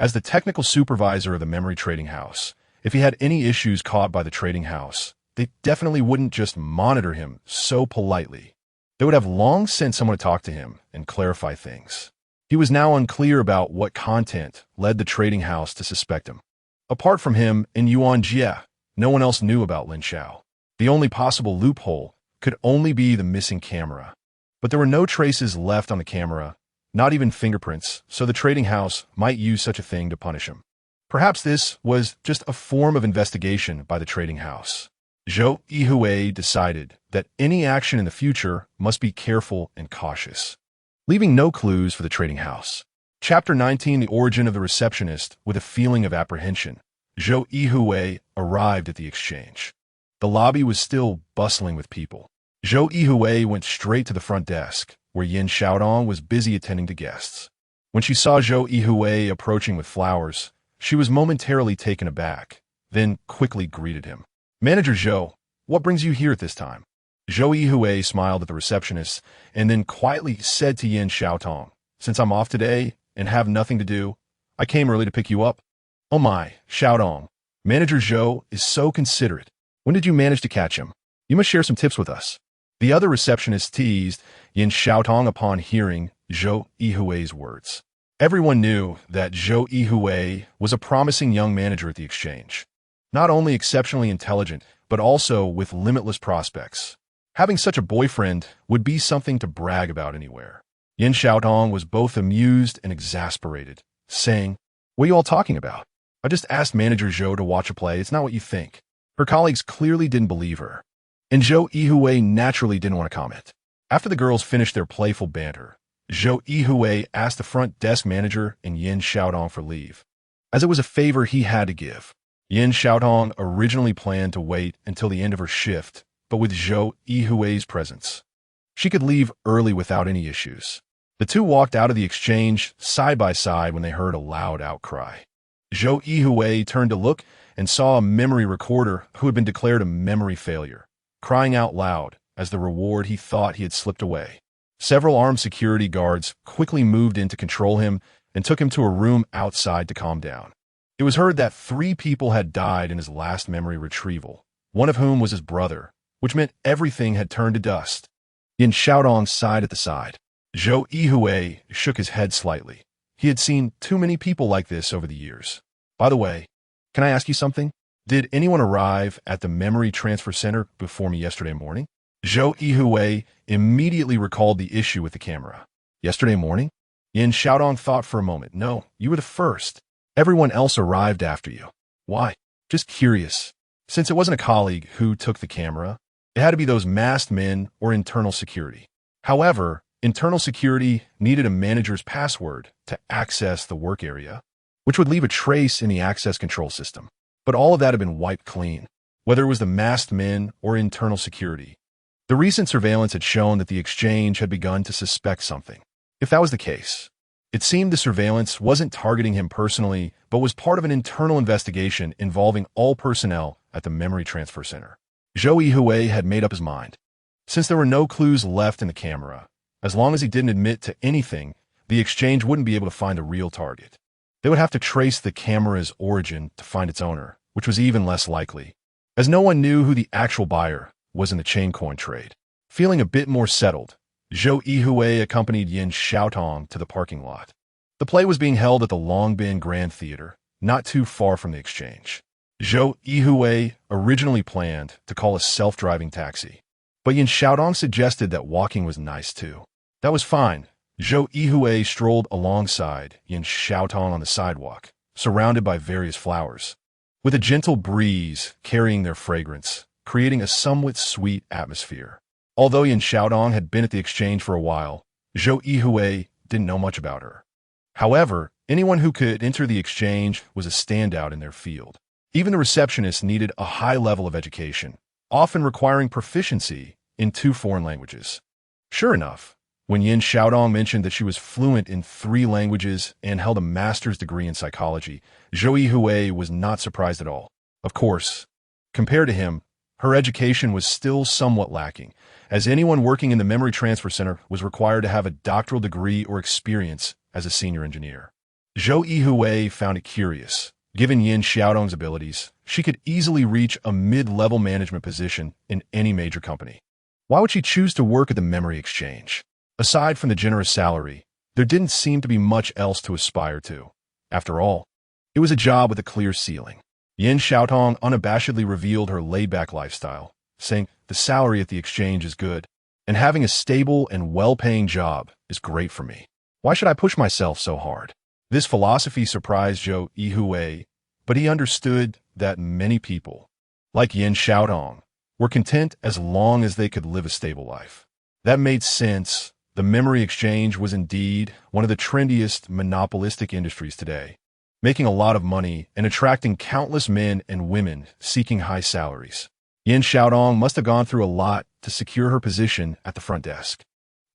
As the technical supervisor of the memory trading house, if he had any issues caught by the trading house, they definitely wouldn't just monitor him so politely. They would have long sent someone to talk to him and clarify things. He was now unclear about what content led the trading house to suspect him. Apart from him and Yuan Jie, no one else knew about Lin Xiao. The only possible loophole could only be the missing camera. But there were no traces left on the camera, not even fingerprints, so the trading house might use such a thing to punish him. Perhaps this was just a form of investigation by the trading house. Zhou Yuhui decided that any action in the future must be careful and cautious, leaving no clues for the trading house. Chapter 19, The Origin of the Receptionist. With a feeling of apprehension, Zhou Yuhui arrived at the exchange. The lobby was still bustling with people. Zhou Yuhui went straight to the front desk, where Yin Xiaodong was busy attending to guests. When she saw Zhou Yuhui approaching with flowers, she was momentarily taken aback, then quickly greeted him. "Manager Zhou, what brings you here at this time?" Zhou Yuhui smiled at the receptionist and then quietly said to Yin Xiaotong, "Since I'm off today and have nothing to do, I came early to pick you up." "Oh my, Xiaodong, Manager Zhou is so considerate. When did you manage to catch him? You must share some tips with us." The other receptionist teased Yin Xiaotong upon hearing Zhou Yuhui's words. Everyone knew that Zhou Yuhui was a promising young manager at the exchange. Not only exceptionally intelligent, but also with limitless prospects. Having such a boyfriend would be something to brag about anywhere. Yin Xiaotong was both amused and exasperated, saying, "What are you all talking about? I just asked Manager Zhou to watch a play. It's not what you think." Her colleagues clearly didn't believe her, and Zhou Yuhui naturally didn't want to comment. After the girls finished their playful banter, Zhou Yuhui asked the front desk manager and Yin Xiaodong for leave, as it was a favor he had to give. Yin Xiaodong originally planned to wait until the end of her shift, but with Zhou Yuhui's presence, she could leave early without any issues. The two walked out of the exchange side by side when they heard a loud outcry. Zhou Yuhui turned to look and saw a memory recorder who had been declared a memory failure, crying out loud as the reward he thought he had slipped away. Several armed security guards quickly moved in to control him and took him to a room outside to calm down. It was heard that 3 people had died in his last memory retrieval, one of whom was his brother, which meant everything had turned to dust. Yin Xiaodong sighed at the side. Zhou Yuhui shook his head slightly. He had seen too many people like this over the years. By the way, can I ask you something? Did anyone arrive at the memory transfer center before me yesterday morning? Zhou Yuhui immediately recalled the issue with the camera. Yesterday morning? Yin Xiaodong thought for a moment. No, you were the first. Everyone else arrived after you. Why? Just curious. Since it wasn't a colleague who took the camera, it had to be those masked men or internal security. However, internal security needed a manager's password to access the work area, which would leave a trace in the access control system. But all of that had been wiped clean, whether it was the masked men or internal security. The recent surveillance had shown that the exchange had begun to suspect something. If that was the case, it seemed the surveillance wasn't targeting him personally, but was part of an internal investigation involving all personnel at the memory transfer center. Zhou Yuhui had made up his mind. Since there were no clues left in the camera, as long as he didn't admit to anything, the exchange wouldn't be able to find the real target. They would have to trace the camera's origin to find its owner, which was even less likely, as no one knew who the actual buyer was in the chain coin trade. Feeling a bit more settled, Zhou Yuhui accompanied Yin Xiaodong to the parking lot. The play was being held at the Longbin Grand Theater, not too far from the exchange. Zhou Yuhui originally planned to call a self-driving taxi, but Yin Xiaodong suggested that walking was nice too. That was fine. Zhou Yuhui strolled alongside Yin Xiaodong on the sidewalk, surrounded by various flowers, with a gentle breeze carrying their fragrance, creating a somewhat sweet atmosphere. Although Yin Xiaodong had been at the exchange for a while, Zhou Yuhui didn't know much about her. However, anyone who could enter the exchange was a standout in their field. Even the receptionist needed a high level of education, often requiring proficiency in 2 foreign languages. Sure enough, when Yin Xiaodong mentioned that she was fluent in 3 languages and held a master's degree in psychology, Zhou Yuhui was not surprised at all. Of course, compared to him, her education was still somewhat lacking, as anyone working in the memory transfer center was required to have a doctoral degree or experience as a senior engineer. Zhou Yuhui found it curious. Given Yin Xiaodong's abilities, she could easily reach a mid-level management position in any major company. Why would she choose to work at the memory exchange? Aside from the generous salary, there didn't seem to be much else to aspire to. After all, it was a job with a clear ceiling. Yin Xiaodong unabashedly revealed her laid-back lifestyle, saying, "The salary at the exchange is good, and having a stable and well-paying job is great for me. Why should I push myself so hard?" This philosophy surprised Zhou Yuhui, but he understood that many people, like Yin Xiaodong, were content as long as they could live a stable life. That made sense. The memory exchange was indeed one of the trendiest monopolistic industries today, making a lot of money and attracting countless men and women seeking high salaries. Yin Xiaodong must have gone through a lot to secure her position at the front desk.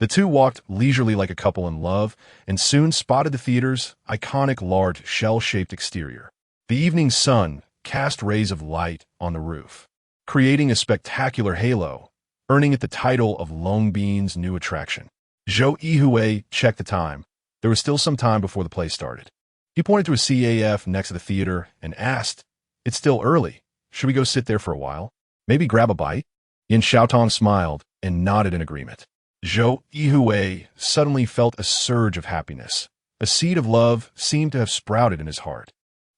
The two walked leisurely like a couple in love and soon spotted the theater's iconic large shell-shaped exterior. The evening sun cast rays of light on the roof, creating a spectacular halo, earning it the title of Longbin's new attraction. Zhou Yuhui checked the time. There was still some time before the play started. He pointed to a CAF next to the theater and asked, "It's still early. Should we go sit there for a while? Maybe grab a bite?" Yin Xiaodong smiled and nodded in agreement. Zhou Yuhui suddenly felt a surge of happiness. A seed of love seemed to have sprouted in his heart.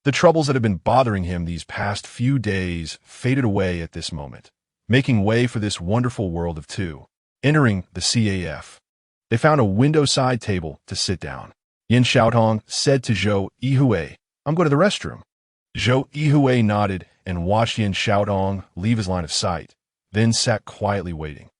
The troubles that had been bothering him these past few days faded away at this moment, making way for this wonderful world of two. Entering the CAF, they found a window-side table to sit down. Yin Xiaodong said to Zhou Yuhui, "I'm going to the restroom." Zhou Yuhui nodded and watched Yin Xiaodong leave his line of sight, then sat quietly waiting.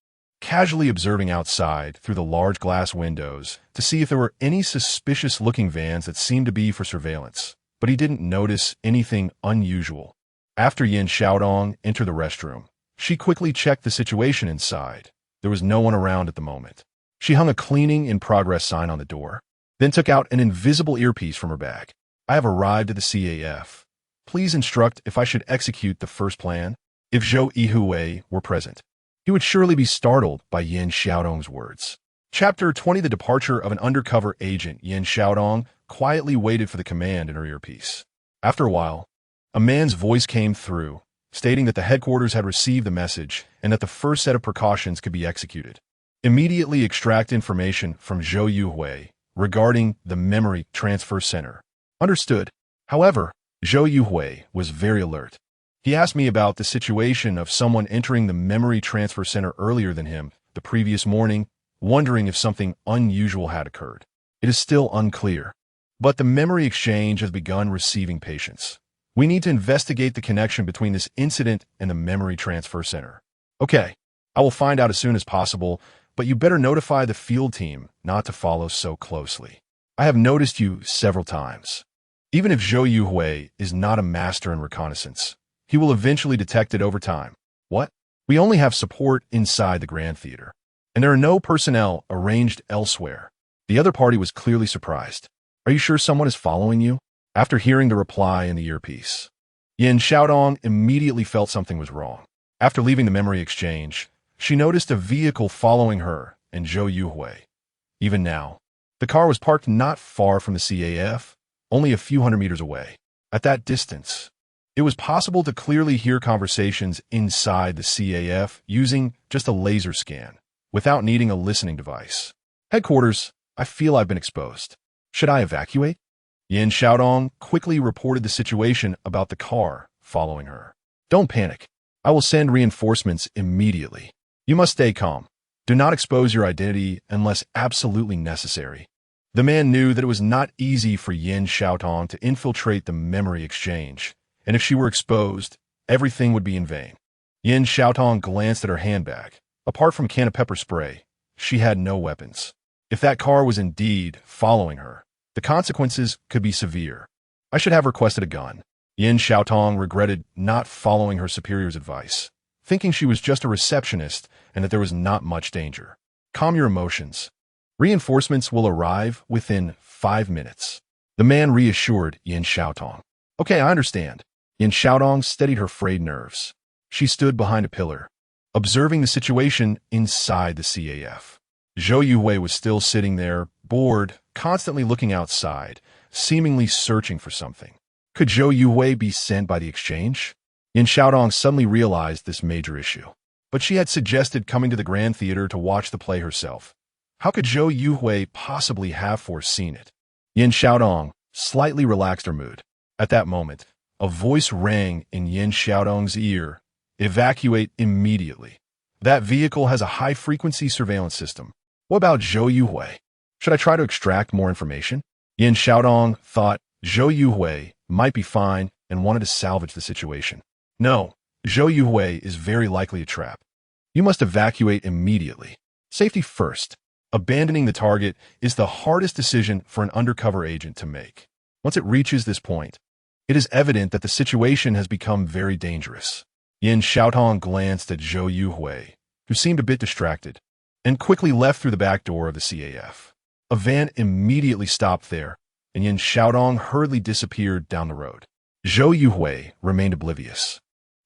casually observing outside through the large glass windows to see if there were any suspicious-looking vans that seemed to be for surveillance, but he didn't notice anything unusual. After Yin Xiaodong entered the restroom, she quickly checked the situation inside. There was no one around at the moment. She hung a cleaning-in-progress sign on the door, then took out an invisible earpiece from her bag. "I have arrived at the CAF. Please instruct if I should execute the first plan." If Zhou Yuhui were present, he would surely be startled by Yin Xiaodong's words. Chapter 20: The departure of an undercover agent. Yin Xiaodong quietly waited for the command in her earpiece. After a while, a man's voice came through, stating that the headquarters had received the message and that the first set of precautions could be executed. Immediately extract information from Zhou Yuhui regarding the memory transfer center. Understood. However, Zhou Yuhui was very alert. He asked me about the situation of someone entering the memory transfer center earlier than him the previous morning, wondering if something unusual had occurred. It is still unclear, but the memory exchange has begun receiving patients. We need to investigate the connection between this incident and the memory transfer center. Okay, I will find out as soon as possible, but you better notify the field team not to follow so closely. I have noticed you several times. Even if Zhou Yuhui is not a master in reconnaissance, he will eventually detect it over time. What? We only have support inside the Grand Theater, and there are no personnel arranged elsewhere. The other party was clearly surprised. Are you sure someone is following you? After hearing the reply in the earpiece, Yin Xiaodong immediately felt something was wrong. After leaving the memory exchange, she noticed a vehicle following her and Zhou Yuhui. Even now, the car was parked not far from the CAF, only a few hundred meters away. At that distance, it was possible to clearly hear conversations inside the CAF using just a laser scan, without needing a listening device. Headquarters, I feel I've been exposed. Should I evacuate? Yin Xiaodong quickly reported the situation about the car following her. Don't panic. I will send reinforcements immediately. You must stay calm. Do not expose your identity unless absolutely necessary. The man knew that it was not easy for Yin Xiaodong to infiltrate the memory exchange, and if she were exposed, everything would be in vain. Yin Xiaodong glanced at her handbag. Apart from a can of pepper spray, she had no weapons. If that car was indeed following her, the consequences could be severe. I should have requested a gun. Yin Xiaodong regretted not following her superior's advice, thinking she was just a receptionist and that there was not much danger. Calm your emotions. Reinforcements will arrive within 5 minutes. The man reassured Yin Xiaodong. Okay, I understand. Yin Xiaodong steadied her frayed nerves. She stood behind a pillar, observing the situation inside the CAF. Zhou Yuhui was still sitting there, bored, constantly looking outside, seemingly searching for something. Could Zhou Yuhui be sent by the exchange? Yin Xiaodong suddenly realized this major issue. But she had suggested coming to the Grand Theater to watch the play herself. How could Zhou Yuhui possibly have foreseen it? Yin Xiaodong slightly relaxed her mood. At that moment, a voice rang in Yin Xiaodong's ear. Evacuate immediately. That vehicle has a high-frequency surveillance system. What about Zhou Yuhui? Should I try to extract more information? Yin Xiaodong thought Zhou Yuhui might be fine and wanted to salvage the situation. No, Zhou Yuhui is very likely a trap. You must evacuate immediately. Safety first. Abandoning the target is the hardest decision for an undercover agent to make. Once it reaches this point, it is evident that the situation has become very dangerous. Yin Xiaodong glanced at Zhou Yuhui, who seemed a bit distracted, and quickly left through the back door of the CAF. A van immediately stopped there, and Yin Xiaodong hurriedly disappeared down the road. Zhou Yuhui remained oblivious,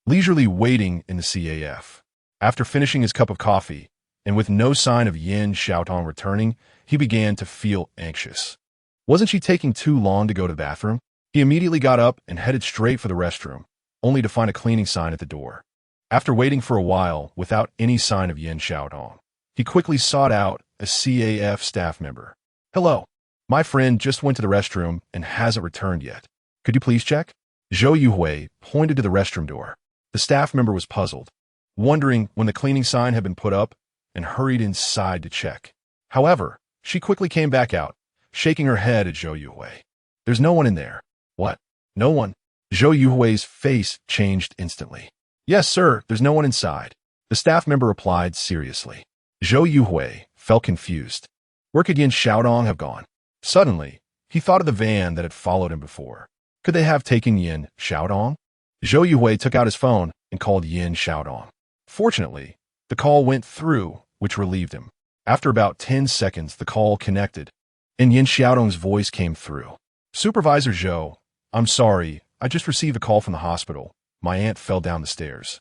leisurely waiting in the CAF. After finishing his cup of coffee, and with no sign of Yin Xiaodong returning, he began to feel anxious. Wasn't she taking too long to go to the bathroom? He immediately got up and headed straight for the restroom, only to find a cleaning sign at the door. After waiting for a while without any sign of Yin Xiaodong, he quickly sought out a CAF staff member. Hello. My friend just went to the restroom and hasn't returned yet. Could you please check? Zhou Yuhui pointed to the restroom door. The staff member was puzzled, wondering when the cleaning sign had been put up, and hurried inside to check. However, she quickly came back out, shaking her head at Zhou Yuhui. There's no one in there. What? No one? Zhou Yuhui's face changed instantly. Yes, sir, there's no one inside. The staff member replied seriously. Zhou Yuhui felt confused. Where could Yin Xiaodong have gone? Suddenly, he thought of the van that had followed him before. Could they have taken Yin Xiaodong? Zhou Yuhui took out his phone and called Yin Xiaodong. Fortunately, the call went through, which relieved him. After about 10 seconds, the call connected, and Yin Xiaodong's voice came through. Supervisor Zhou, I'm sorry, I just received a call from the hospital. My aunt fell down the stairs,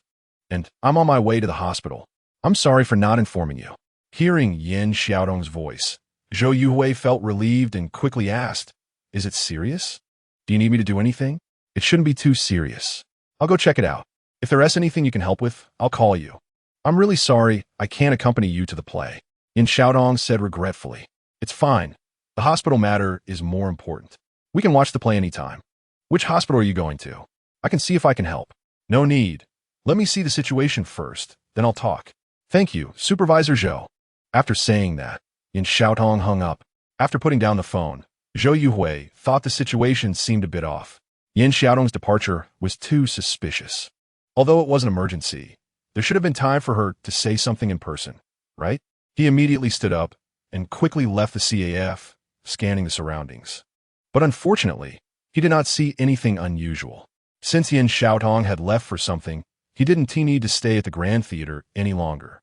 and I'm on my way to the hospital. I'm sorry for not informing you. Hearing Yin Xiaodong's voice, Zhou Yuhui felt relieved and quickly asked, Is it serious? Do you need me to do anything? It shouldn't be too serious. I'll go check it out. If there is anything you can help with, I'll call you. I'm really sorry I can't accompany you to the play. Yin Xiaodong said regretfully. It's fine. The hospital matter is more important. We can watch the play anytime. Which hospital are you going to? I can see if I can help. No need. Let me see the situation first, then I'll talk. Thank you, Supervisor Zhou. After saying that, Yin Xiaodong hung up. After putting down the phone, Zhou Yuhui thought the situation seemed a bit off. Yin Xiaodong's departure was too suspicious. Although it was an emergency, there should have been time for her to say something in person, right? He immediately stood up and quickly left the CAF, scanning the surroundings. But unfortunately, he did not see anything unusual. Since Yin Xiaodong had left for something, he didn't need to stay at the Grand Theater any longer.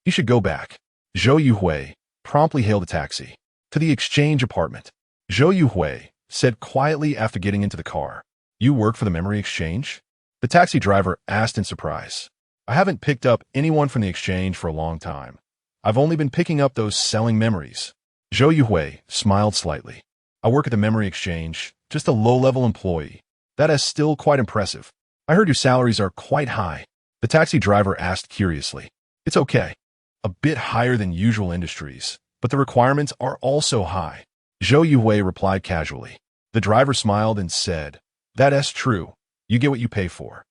He should go back. Zhou Yuhui promptly hailed a taxi to the exchange apartment. Zhou Yuhui said quietly after getting into the car, You work for the memory exchange? The taxi driver asked in surprise. I haven't picked up anyone from the exchange for a long time. I've only been picking up those selling memories. Zhou Yuhui smiled slightly. I work at the memory exchange, just a low-level employee. That is still quite impressive. I heard your salaries are quite high. The taxi driver asked curiously. It's okay. A bit higher than usual industries, but the requirements are also high. Zhou Yuhui replied casually. The driver smiled and said, That is true. You get what you pay for.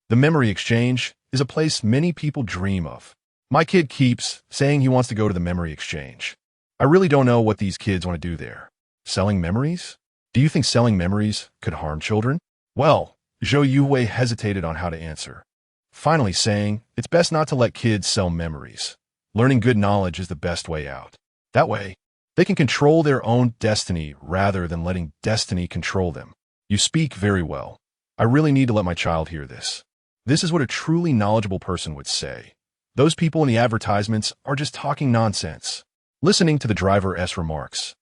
The memory exchange is a place many people dream of. My kid keeps saying he wants to go to the memory exchange. I really don't know what these kids want to do there. Selling memories? Do you think selling memories could harm children? Well, Zhou Yuhui hesitated on how to answer, finally saying, It's best not to let kids sell memories. Learning good knowledge is the best way out. That way, they can control their own destiny rather than letting destiny control them. You speak very well. I really need to let my child hear this. This is what a truly knowledgeable person would say. Those people in the advertisements are just talking nonsense. Listening to the driver's remarks,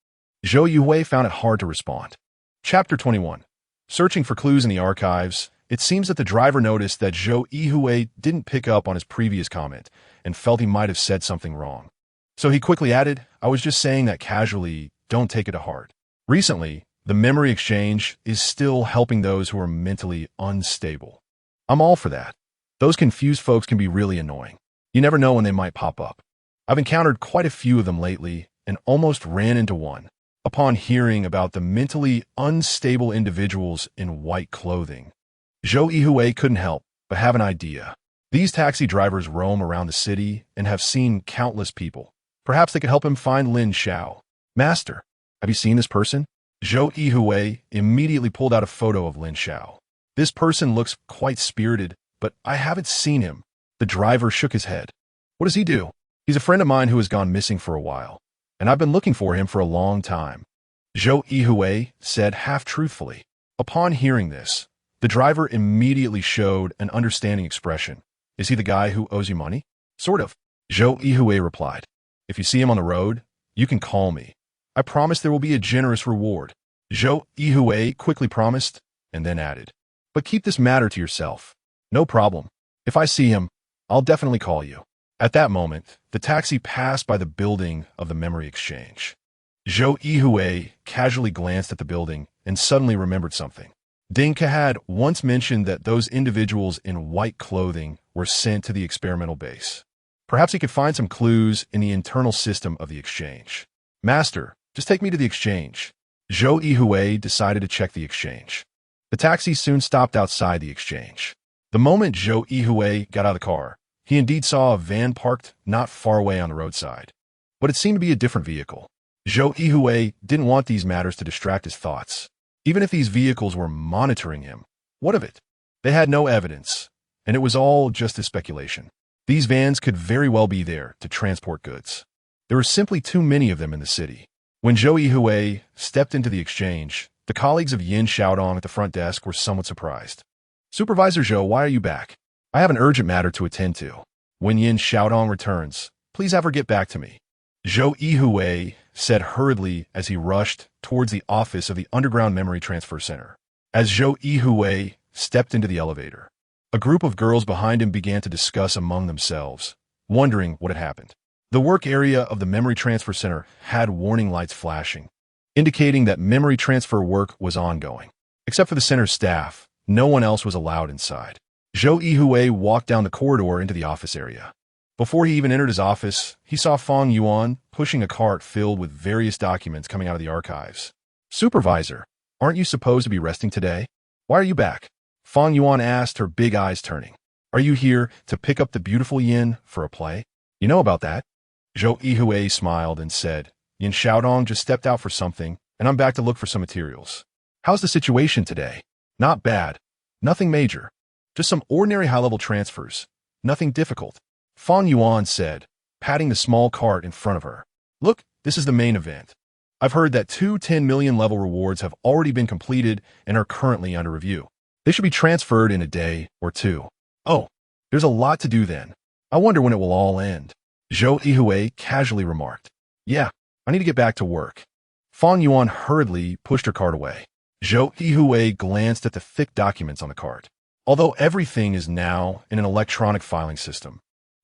Zhou Yuhui found it hard to respond. Chapter 21. Searching for clues in the archives, it seems that the driver noticed that Zhou Yuhui didn't pick up on his previous comment and felt he might have said something wrong. So he quickly added, I was just saying that casually, don't take it to heart. Recently, the memory exchange is still helping those who are mentally unstable. I'm all for that. Those confused folks can be really annoying. You never know when they might pop up. I've encountered quite a few of them lately and almost ran into one upon hearing about the mentally unstable individuals in white clothing. Zhou Yuhui couldn't help but have an idea. These taxi drivers roam around the city and have seen countless people. Perhaps they could help him find Lin Xiao. Master, have you seen this person? Zhou Yuhui immediately pulled out a photo of Lin Xiao. This person looks quite spirited, but I haven't seen him. The driver shook his head. What does he do? He's a friend of mine who has gone missing for a while, and I've been looking for him for a long time. Zhou Yuhui said half-truthfully. Upon hearing this, the driver immediately showed an understanding expression. Is he the guy who owes you money? Sort of. Zhou Yuhui replied. If you see him on the road, you can call me. I promise there will be a generous reward. Zhou Yuhui quickly promised, and then added. But keep this matter to yourself. No problem. If I see him, I'll definitely call you. At that moment, the taxi passed by the building of the memory exchange. Zhou Yuhui casually glanced at the building and suddenly remembered something. Dinka had once mentioned that those individuals in white clothing were sent to the experimental base. Perhaps he could find some clues in the internal system of the exchange. Master, just take me to the exchange. Zhou Yuhui decided to check the exchange. The taxi soon stopped outside the exchange. The moment Zhou Yuhui got out of the car, he indeed saw a van parked not far away on the roadside. But it seemed to be a different vehicle. Zhou Yuhui didn't want these matters to distract his thoughts. Even if these vehicles were monitoring him, what of it? They had no evidence, and it was all just his speculation. These vans could very well be there to transport goods. There were simply too many of them in the city. When Zhou Yuhui stepped into the exchange, the colleagues of Yin Xiaodong at the front desk were somewhat surprised. "Supervisor Zhou, why are you back? I have an urgent matter to attend to. When Yin Xiaodong returns, please have her get back to me," Zhou Yuhui said hurriedly as he rushed towards the office of the Underground Memory Transfer Center. As Zhou Yuhui stepped into the elevator, a group of girls behind him began to discuss among themselves, wondering what had happened. The work area of the Memory Transfer Center had warning lights flashing, indicating that memory transfer work was ongoing. Except for the center's staff, no one else was allowed inside. Zhou Yuhui walked down the corridor into the office area. Before he even entered his office, he saw Fang Yuan pushing a cart filled with various documents coming out of the archives. "Supervisor, aren't you supposed to be resting today? Why are you back?" Fang Yuan asked, her big eyes turning. "Are you here to pick up the beautiful Yin for a play? You know about that?" Zhou Yuhui smiled and said, "Yin Xiaodong just stepped out for something, and I'm back to look for some materials." "How's the situation today?" "Not bad. Nothing major. Just some ordinary high-level transfers. Nothing difficult," Fang Yuan said, patting the small cart in front of her. "Look, this is the main event. I've heard that 2 10 million level rewards have already been completed and are currently under review. They should be transferred in a day or two." "Oh, there's a lot to do then. I wonder when it will all end," Zhou Yuhui casually remarked. "Yeah, I need to get back to work." Fang Yuan hurriedly pushed her cart away. Zhou Yuhui glanced at the thick documents on the cart. Although everything is now in an electronic filing system,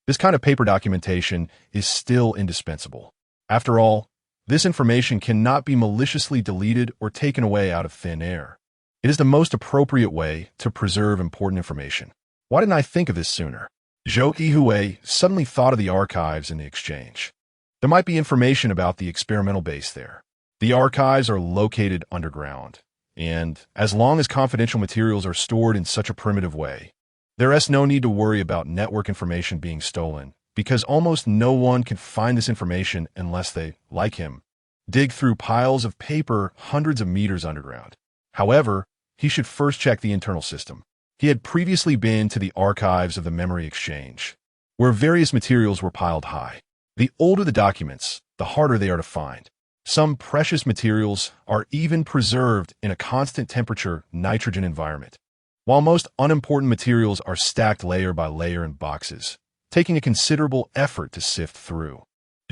this kind of paper documentation is still indispensable. After all, this information cannot be maliciously deleted or taken away out of thin air. It is the most appropriate way to preserve important information. Why didn't I think of this sooner? Zhou Yuhui suddenly thought of the archives in the exchange. There might be information about the experimental base there. The archives are located underground, and as long as confidential materials are stored in such a primitive way, there is no need to worry about network information being stolen, because almost no one can find this information unless they, like him, dig through piles of paper hundreds of meters underground. However, he should first check the internal system. He had previously been to the archives of the memory exchange, where various materials were piled high. The older the documents, the harder they are to find. Some precious materials are even preserved in a constant temperature nitrogen environment, while most unimportant materials are stacked layer by layer in boxes, taking a considerable effort to sift through.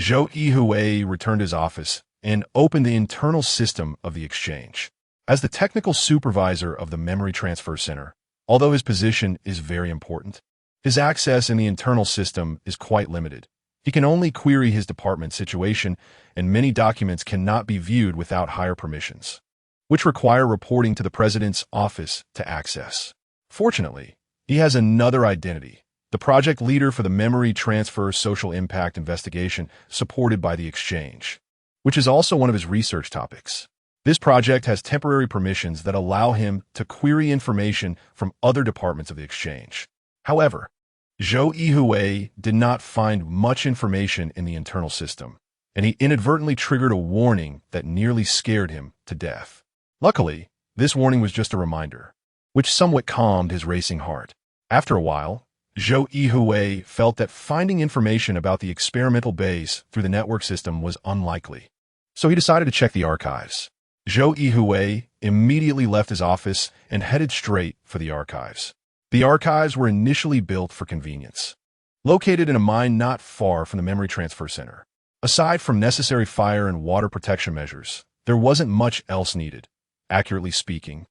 Zhou Yuhui returned to his office and opened the internal system of the exchange. As the technical supervisor of the Memory Transfer Center, although his position is very important, his access in the internal system is quite limited. He can only query his department's situation, and many documents cannot be viewed without higher permissions, which require reporting to the president's office to access. Fortunately, he has another identity, the project leader for the Memory Transfer Social Impact Investigation supported by the exchange, which is also one of his research topics. This project has temporary permissions that allow him to query information from other departments of the exchange. However, Zhou Yuhui did not find much information in the internal system, and he inadvertently triggered a warning that nearly scared him to death. Luckily, this warning was just a reminder, which somewhat calmed his racing heart. After a while, Zhou Yuhui felt that finding information about the experimental base through the network system was unlikely, so he decided to check the archives. Zhou Yuhui immediately left his office and headed straight for the archives. The archives were initially built for convenience, located in a mine not far from the Memory Transfer Center. Aside from necessary fire and water protection measures, there wasn't much else needed. Accurately speaking,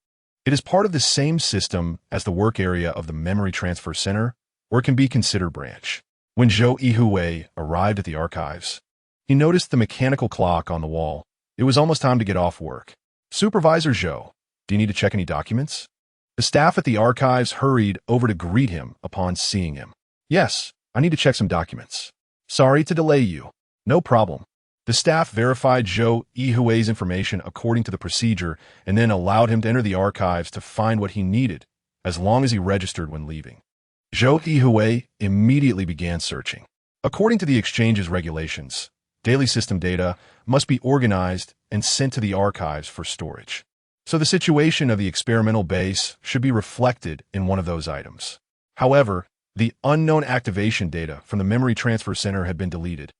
it is part of the same system as the work area of the Memory Transfer Center, or it can be considered branch. When Zhou Yuhui arrived at the archives, he noticed the mechanical clock on the wall. It was almost time to get off work. "Supervisor Zhou, do you need to check any documents?" The staff at the archives hurried over to greet him upon seeing him. "Yes, I need to check some documents." "Sorry to delay you." "No problem." The staff verified Zhou Yuhui's information according to the procedure and then allowed him to enter the archives to find what he needed, as long as he registered when leaving. Zhou Yuhui immediately began searching. According to the exchange's regulations, daily system data must be organized and sent to the archives for storage. So the situation of the experimental base should be reflected in one of those items. However, The unknown activation data from the memory transfer center had been deleted,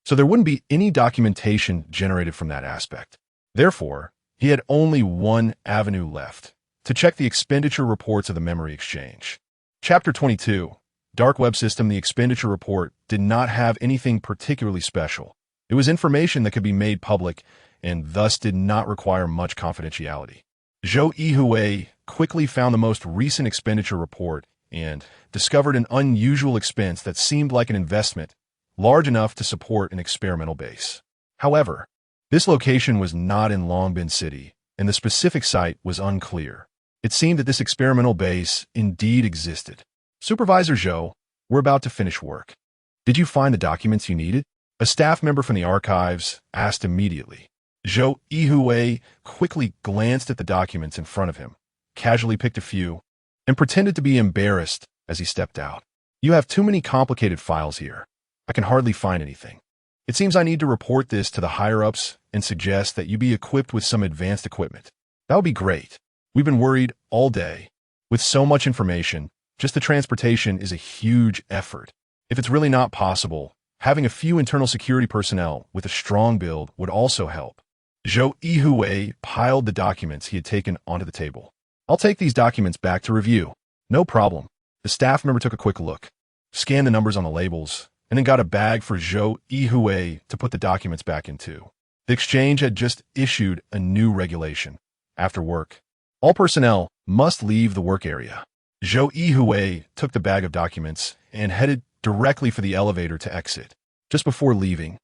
so there wouldn't be any documentation generated from that aspect. Therefore, he had only one avenue left: to check the expenditure reports of the memory exchange. Chapter 22. Dark Web System. The expenditure report did not have anything particularly special. It was information that could be made public and thus did not require much confidentiality. Zhou Yuhui quickly found the most recent expenditure report and discovered an unusual expense that seemed like an investment large enough to support an experimental base. However, this location was not in Longbin City, and the specific site was unclear. It seemed that this experimental base indeed existed. Supervisor Zhou, we're about to finish work. Did you find the documents you needed? A staff member from the archives asked immediately. Zhou Yuhui quickly glanced at the documents in front of him, casually picked a few, and pretended to be embarrassed as he stepped out. You have too many complicated files here. I can hardly find anything. It seems I need to report this to the higher-ups and suggest that you be equipped with some advanced equipment. That would be great. We've been worried all day. With so much information, just the transportation is a huge effort. If it's really not possible, having a few internal security personnel with a strong build would also help. Zhou Yuhui piled the documents he had taken onto the table. I'll take these documents back to review. No problem. The staff member took a quick look, scanned the numbers on the labels, and then got a bag for Zhou Yuhui to put the documents back into. The exchange had just issued a new regulation. After work, all personnel must leave the work area. Zhou Yuhui took the bag of documents and headed directly for the elevator to exit. Just before leaving,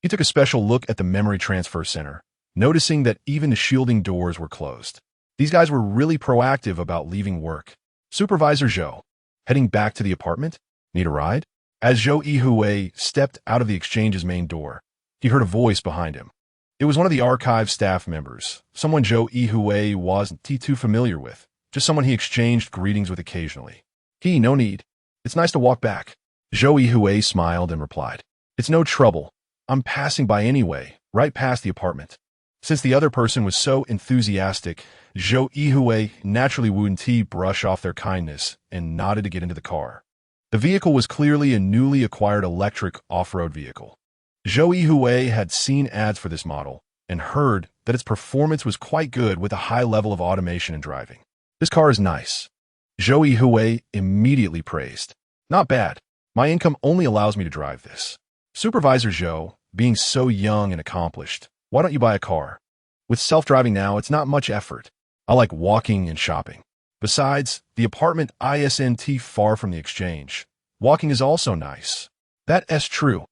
he took a special look at the memory transfer center, noticing that even the shielding doors were closed. These guys were really proactive about leaving work. Supervisor Zhou, heading back to the apartment? Need a ride? As Zhou Yuhui stepped out of the exchange's main door, he heard a voice behind him. It was one of the archive staff members, someone Zhou Yuhui wasn't too familiar with, just someone he exchanged greetings with occasionally. No need. It's nice to walk back. Zhou Yuhui smiled and replied, It's no trouble. I'm passing by anyway, right past the apartment. Since the other person was so enthusiastic, Zhou Yuhui naturally wouldn't brush off their kindness and nodded to get into the car. The vehicle was clearly a newly acquired electric off-road vehicle. Zhou Yuhui had seen ads for this model and heard that its performance was quite good with a high level of automation and driving. This car is nice. Zhou Yuhui immediately praised. Not bad. My income only allows me to drive this. Supervisor Zhou, being so young and accomplished, why don't you buy a car? With self-driving now, it's not much effort. I like walking and shopping. Besides, the apartment isn't far from the exchange. Walking is also nice. That's true.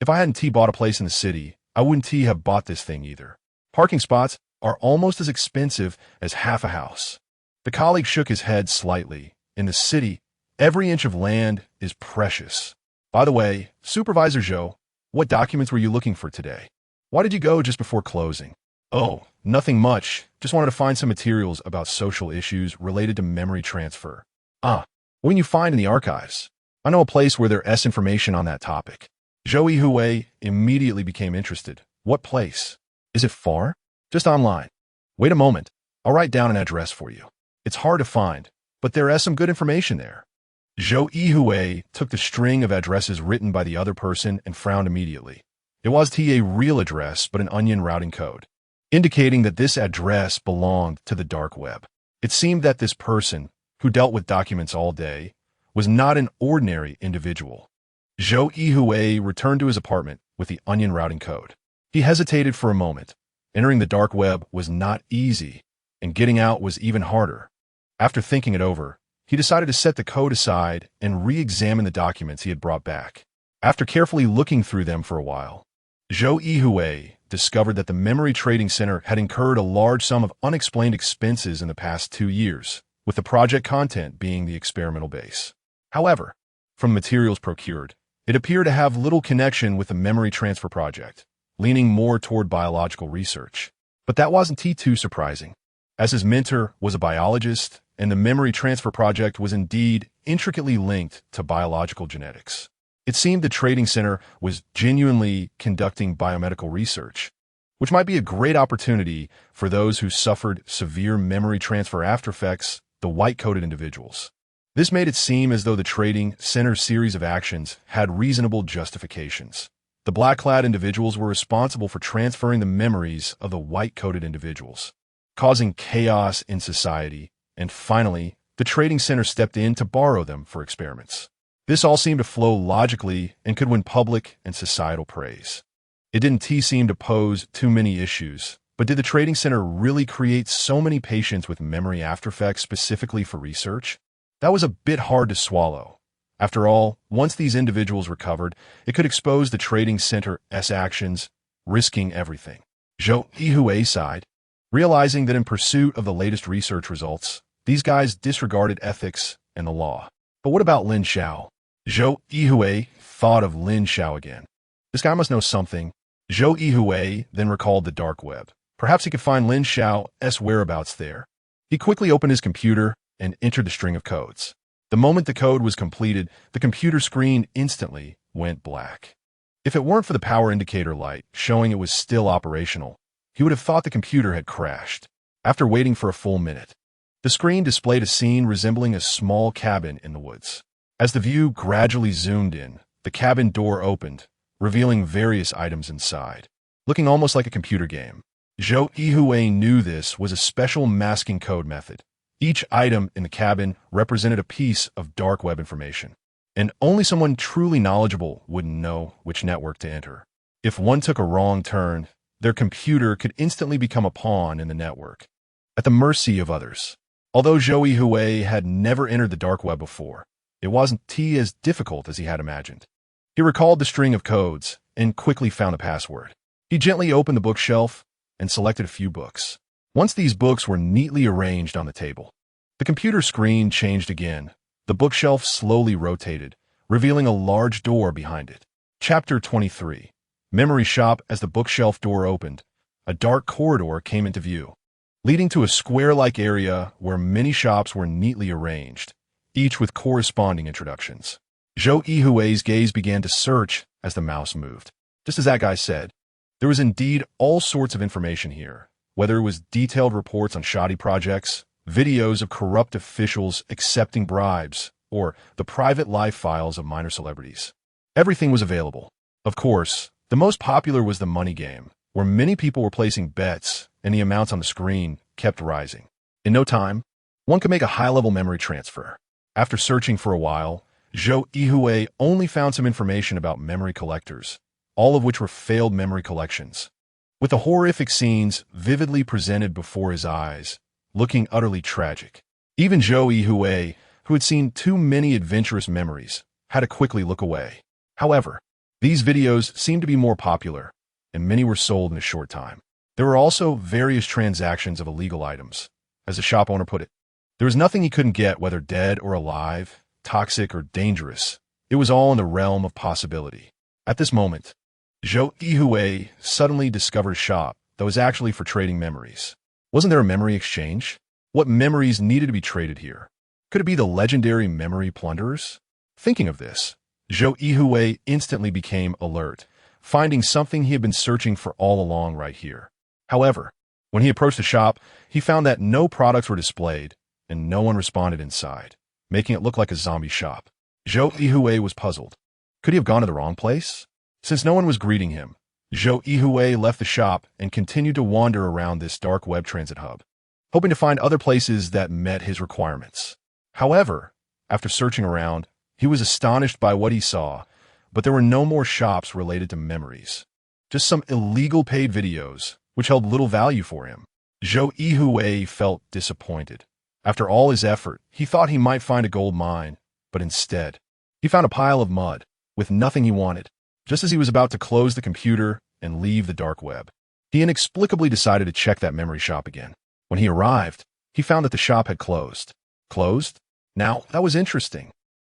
If I hadn't bought a place in the city, I wouldn't have bought this thing either. Parking spots are almost as expensive as half a house. The colleague shook his head slightly. In the city, every inch of land is precious. By the way, Supervisor Zhou, what documents were you looking for today? Why did you go just before closing? Oh, nothing much. Just wanted to find some materials about social issues related to memory transfer. What can you find in the archives? I know a place where there's information on that topic. Zhou Yuhui immediately became interested. What place? Is it far? Just online. Wait a moment. I'll write down an address for you. It's hard to find, but there is some good information there. Zhou Yuhui took the string of addresses written by the other person and frowned immediately. It wasn't a real address, but an onion routing code, indicating that this address belonged to the dark web. It seemed that this person, who dealt with documents all day, was not an ordinary individual. Zhou Yuhui returned to his apartment with the onion routing code. He hesitated for a moment. Entering the dark web was not easy, and getting out was even harder. After thinking it over, he decided to set the code aside and re-examine the documents he had brought back. After carefully looking through them for a while, Zhou Yuhui discovered that the memory trading center had incurred a large sum of unexplained expenses in the past 2 years, with the project content being the experimental base. However, from materials procured, it appeared to have little connection with the memory transfer project, leaning more toward biological research. But that wasn't too surprising, as his mentor was a biologist, and the memory transfer project was indeed intricately linked to biological genetics. It seemed the trading center was genuinely conducting biomedical research, which might be a great opportunity for those who suffered severe memory transfer aftereffects, the white-coated individuals. This made it seem as though the trading center's series of actions had reasonable justifications. The black-clad individuals were responsible for transferring the memories of the white-coated individuals, causing chaos in society, and finally, the trading center stepped in to borrow them for experiments. This all seemed to flow logically and could win public and societal praise. It didn't seem to pose too many issues, but did the trading center really create so many patients with memory aftereffects specifically for research? That was a bit hard to swallow. After all, once these individuals recovered, it could expose the trading center's actions, risking everything. Zhou Yuhui sighed, realizing that in pursuit of the latest research results, these guys disregarded ethics and the law. But what about Lin Xiao? Zhou Yuhui thought of Lin Xiao again. This guy must know something. Zhou Yuhui then recalled the dark web. Perhaps he could find Lin Xiao's whereabouts there. He quickly opened his computer and entered the string of codes. The moment the code was completed, the computer screen instantly went black. If it weren't for the power indicator light showing it was still operational, he would have thought the computer had crashed. After waiting for a full minute, the screen displayed a scene resembling a small cabin in the woods. As the view gradually zoomed in, the cabin door opened, revealing various items inside, looking almost like a computer game. Zhou Yuhui knew this was a special masking code method. Each item in the cabin represented a piece of dark web information, and only someone truly knowledgeable would know which network to enter. If one took a wrong turn, their computer could instantly become a pawn in the network, at the mercy of others. Although Zhou Yuhui had never entered the dark web before, it wasn't as difficult as he had imagined. He recalled the string of codes and quickly found a password. He gently opened the bookshelf and selected a few books. Once these books were neatly arranged on the table, the computer screen changed again. The bookshelf slowly rotated, revealing a large door behind it. Chapter 23. Memory Shop. As the bookshelf door opened, a dark corridor came into view, leading to a square-like area where many shops were neatly arranged, each with corresponding introductions. Zhou Yuhui's gaze began to search as the mouse moved. Just as that guy said, there was indeed all sorts of information here, whether it was detailed reports on shoddy projects, videos of corrupt officials accepting bribes, or the private life files of minor celebrities. Everything was available. Of course, the most popular was the money game, where many people were placing bets and the amounts on the screen kept rising. In no time, one could make a high-level memory transfer. After searching for a while, Zhou Yuhui only found some information about memory collectors, all of which were failed memory collections, with the horrific scenes vividly presented before his eyes, looking utterly tragic. Even Zhou Yuhui, who had seen too many adventurous memories, had to quickly look away. However, these videos seemed to be more popular, and many were sold in a short time. There were also various transactions of illegal items. As the shop owner put it, there was nothing he couldn't get, whether dead or alive, toxic or dangerous. It was all in the realm of possibility. At this moment, Zhou Yuhui suddenly discovered a shop that was actually for trading memories. Wasn't there a memory exchange? What memories needed to be traded here? Could it be the legendary memory plunderers? Thinking of this, Zhou Yuhui instantly became alert, finding something he had been searching for all along right here. However, when he approached the shop, he found that no products were displayed, and no one responded inside, making it look like a zombie shop. Zhou Yuhui was puzzled. Could he have gone to the wrong place? Since no one was greeting him, Zhou Yuhui left the shop and continued to wander around this dark web transit hub, hoping to find other places that met his requirements. However, after searching around, he was astonished by what he saw, but there were no more shops related to memories. Just some illegal paid videos, which held little value for him. Zhou Yuhui felt disappointed. After all his effort, he thought he might find a gold mine, but instead, he found a pile of mud, with nothing he wanted. Just as he was about to close the computer and leave the dark web, he inexplicably decided to check that memory shop again. When he arrived, he found that the shop had closed. Closed? Now, that was interesting.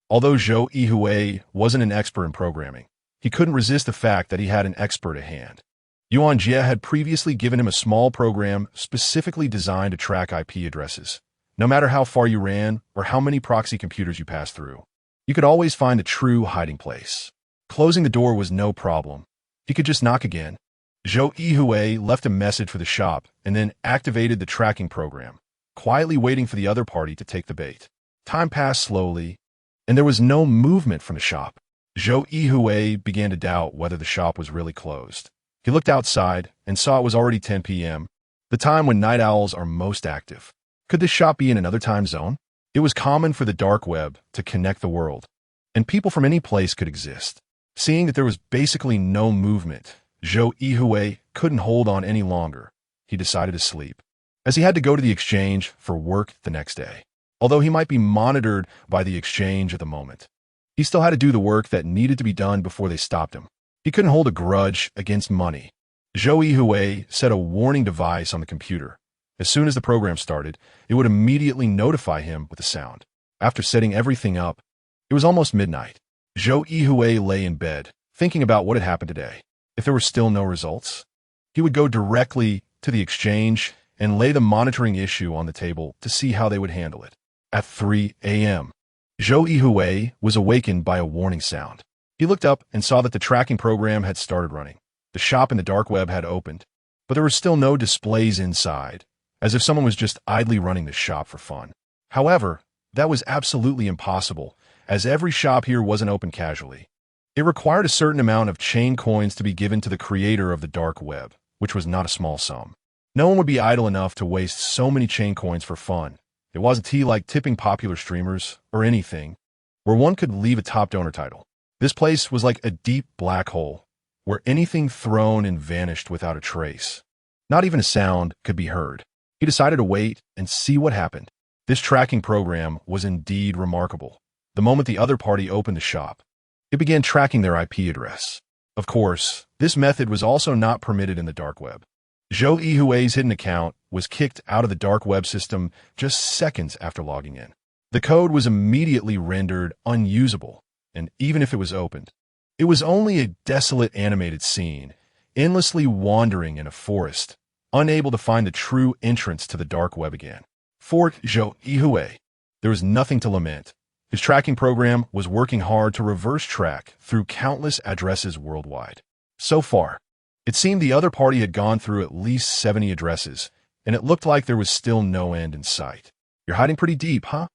Although Zhou Yuhui wasn't an expert in programming, he couldn't resist the fact that he had an expert at hand. Yuan Jie had previously given him a small program specifically designed to track IP addresses. No matter how far you ran or how many proxy computers you passed through, you could always find a true hiding place. Closing the door was no problem. He could just knock again. Zhou Yuhui left a message for the shop and then activated the tracking program, quietly waiting for the other party to take the bait. Time passed slowly, and there was no movement from the shop. Zhou Yuhui began to doubt whether the shop was really closed. He looked outside and saw it was already 10 p.m., the time when night owls are most active. Could this shop be in another time zone? It was common for the dark web to connect the world, and people from any place could exist. Seeing that there was basically no movement, Zhou Yuhui couldn't hold on any longer. He decided to sleep, as he had to go to the exchange for work the next day. Although he might be monitored by the exchange at the moment, he still had to do the work that needed to be done before they stopped him. He couldn't hold a grudge against money. Zhou Yuhui set a warning device on the computer. As soon as the program started, it would immediately notify him with a sound. After setting everything up, it was almost midnight. Zhou Yuhui lay in bed, thinking about what had happened today. If there were still no results, he would go directly to the exchange and lay the monitoring issue on the table to see how they would handle it. At 3 a.m., Zhou Yuhui was awakened by a warning sound. He looked up and saw that the tracking program had started running. The shop in the dark web had opened, but there were still no displays inside, as if someone was just idly running the shop for fun. However, that was absolutely impossible, as every shop here wasn't open casually. It required a certain amount of chain coins to be given to the creator of the dark web, which was not a small sum. No one would be idle enough to waste so many chain coins for fun. It wasn't like tipping popular streamers or anything where one could leave a top donor title. This place was like a deep black hole where anything thrown and vanished without a trace. Not even a sound could be heard. He decided to wait and see what happened. This tracking program was indeed remarkable. The moment the other party opened the shop, it began tracking their IP address. Of course, this method was also not permitted in the dark web. Zhou Yuhui's hidden account was kicked out of the dark web system just seconds after logging in. The code was immediately rendered unusable, and even if it was opened, it was only a desolate animated scene, endlessly wandering in a forest, unable to find the true entrance to the dark web again. For Zhou Yuhui, there was nothing to lament. His tracking program was working hard to reverse track through countless addresses worldwide. So far, it seemed the other party had gone through at least 70 addresses, and it looked like there was still no end in sight. You're hiding pretty deep, huh?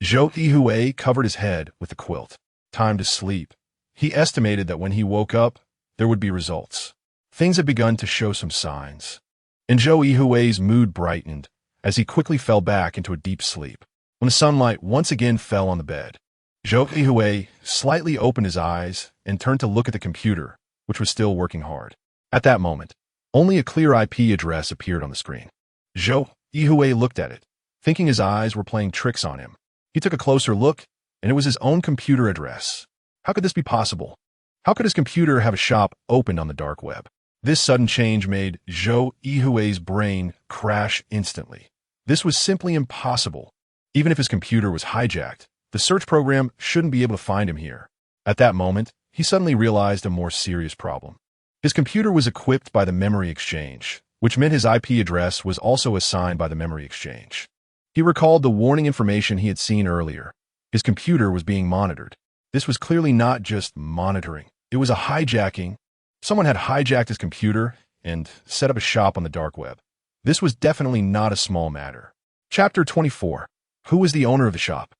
Zhou Yuhui covered his head with a quilt. Time to sleep. He estimated that when he woke up, there would be results. Things had begun to show some signs, and Zhou Yuhui's mood brightened as he quickly fell back into a deep sleep. When the sunlight once again fell on the bed, Zhou Yuhui slightly opened his eyes and turned to look at the computer, which was still working hard. At that moment, only a clear IP address appeared on the screen. Zhou Yuhui looked at it, thinking his eyes were playing tricks on him. He took a closer look, and it was his own computer address. How could this be possible? How could his computer have a shop opened on the dark web? This sudden change made Zhou Yuhui's brain crash instantly. This was simply impossible. Even if his computer was hijacked, the search program shouldn't be able to find him here. At that moment, he suddenly realized a more serious problem. His computer was equipped by the memory exchange, which meant his IP address was also assigned by the memory exchange. He recalled the warning information he had seen earlier. His computer was being monitored. This was clearly not just monitoring. It was a hijacking. Someone had hijacked his computer and set up a shop on the dark web. This was definitely not a small matter. Chapter 24. Who was the owner of the shop?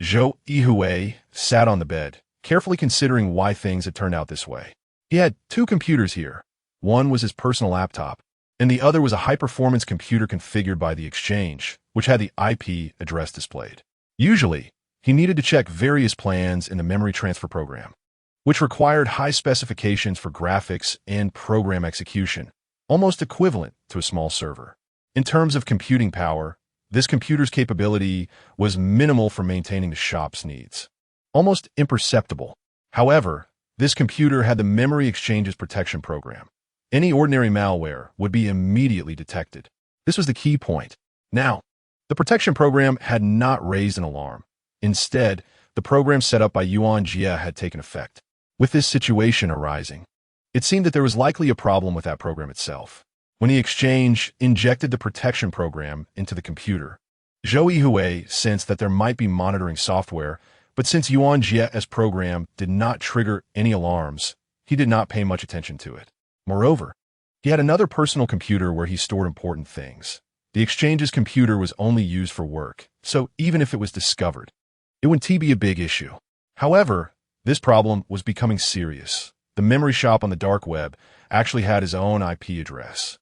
Zhou Yuhui sat on the bed, carefully considering why things had turned out this way. He had two computers here. One was his personal laptop, and the other was a high-performance computer configured by the exchange, which had the IP address displayed. Usually, he needed to check various plans in the memory transfer program, which required high specifications for graphics and program execution, almost equivalent to a small server. In terms of computing power, this computer's capability was minimal for maintaining the shop's needs, almost imperceptible. However, this computer had the memory exchange's protection program. Any ordinary malware would be immediately detected. This was the key point. Now, the protection program had not raised an alarm. Instead, the program set up by Yuan Jia had taken effect. With this situation arising, it seemed that there was likely a problem with that program itself. When the exchange injected the protection program into the computer, Zhou Yuhui sensed that there might be monitoring software, but since Yuan Jie's program did not trigger any alarms, he did not pay much attention to it. Moreover, he had another personal computer where he stored important things. The exchange's computer was only used for work, so even if it was discovered, it wouldn't be a big issue. However, this problem was becoming serious. The memory shop on the dark web actually had his own IP address,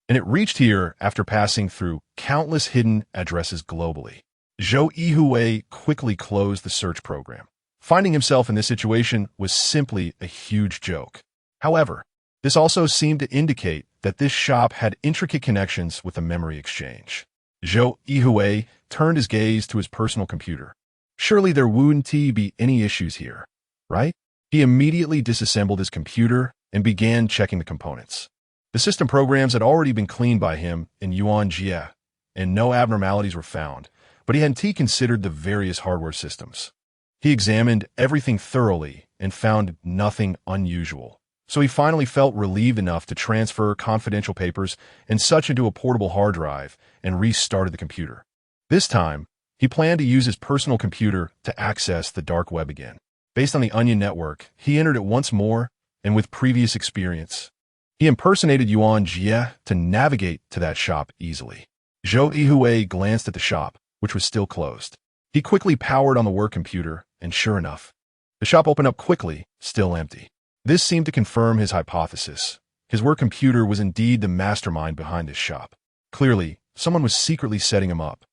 and it reached here after passing through countless hidden addresses globally. Zhou Yuhui quickly closed the search program. Finding himself in this situation was simply a huge joke. However, this also seemed to indicate that this shop had intricate connections with the memory exchange. Zhou Yuhui turned his gaze to his personal computer. Surely there wouldn't be any issues here, right? He immediately disassembled his computer and began checking the components. The system programs had already been cleaned by him in Yuan Jie, and no abnormalities were found, but he hadn't considered the various hardware systems. He examined everything thoroughly and found nothing unusual. So he finally felt relieved enough to transfer confidential papers and such into a portable hard drive and restarted the computer. This time, he planned to use his personal computer to access the dark web again. Based on the Onion network, he entered it once more, and with previous experience, he impersonated Yuan Jie to navigate to that shop easily. Zhou Yuhui glanced at the shop, which was still closed. He quickly powered on the work computer, and sure enough, the shop opened up quickly, still empty. This seemed to confirm his hypothesis. His work computer was indeed the mastermind behind this shop. Clearly, someone was secretly setting him up.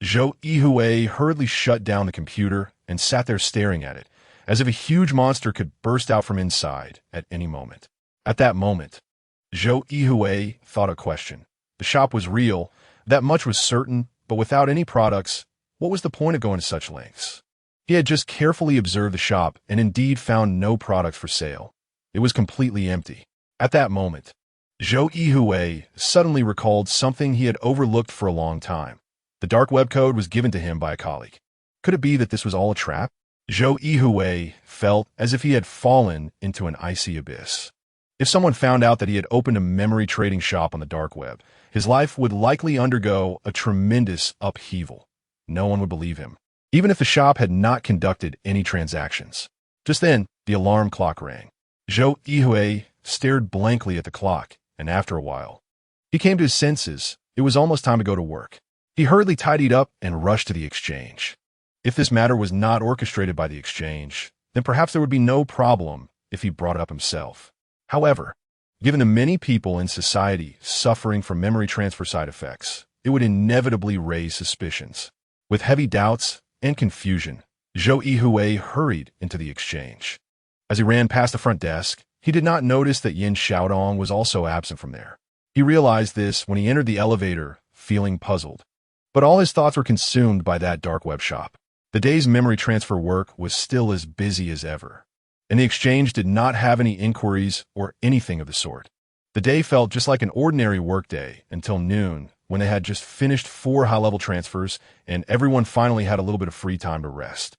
Zhou Yuhui hurriedly shut down the computer and sat there staring at it, as if a huge monster could burst out from inside at any moment. At that moment, Zhou Yuhui thought a question. The shop was real, that much was certain, but without any products, what was the point of going to such lengths? He had just carefully observed the shop and indeed found no products for sale. It was completely empty. At that moment, Zhou Yuhui suddenly recalled something he had overlooked for a long time. The dark web code was given to him by a colleague. Could it be that this was all a trap? Zhou Yuhui felt as if he had fallen into an icy abyss. If someone found out that he had opened a memory trading shop on the dark web, his life would likely undergo a tremendous upheaval. No one would believe him, even if the shop had not conducted any transactions. Just then, the alarm clock rang. Zhou Yuhui stared blankly at the clock, and after a while, he came to his senses. It was almost time to go to work. He hurriedly tidied up and rushed to the exchange. If this matter was not orchestrated by the exchange, then perhaps there would be no problem if he brought it up himself. However, given the many people in society suffering from memory transfer side effects, it would inevitably raise suspicions. With heavy doubts and confusion, Zhou Yuhui hurried into the exchange. As he ran past the front desk, he did not notice that Yin Xiaodong was also absent from there. He realized this when he entered the elevator, feeling puzzled. But all his thoughts were consumed by that dark web shop. The day's memory transfer work was still as busy as ever, and the exchange did not have any inquiries or anything of the sort. The day felt just like an ordinary workday until noon, when they had just finished 4 high-level transfers and everyone finally had a little bit of free time to rest.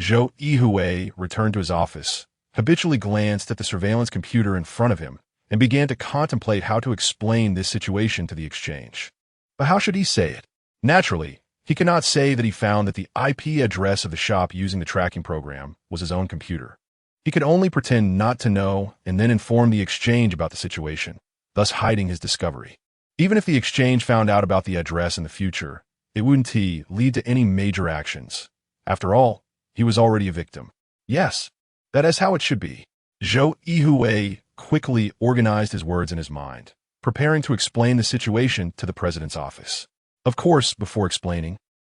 Zhou Yuhui returned to his office, habitually glanced at the surveillance computer in front of him, and began to contemplate how to explain this situation to the exchange. But how should he say it? Naturally, he could not say that he found that the IP address of the shop using the tracking program was his own computer. He could only pretend not to know and then inform the exchange about the situation, thus hiding his discovery. Even if the exchange found out about the address in the future, it wouldn't lead to any major actions. After all, he was already a victim. Yes, that is how it should be. Zhou Yuhui quickly organized his words in his mind, preparing to explain the situation to the president's office. Of course, before explaining,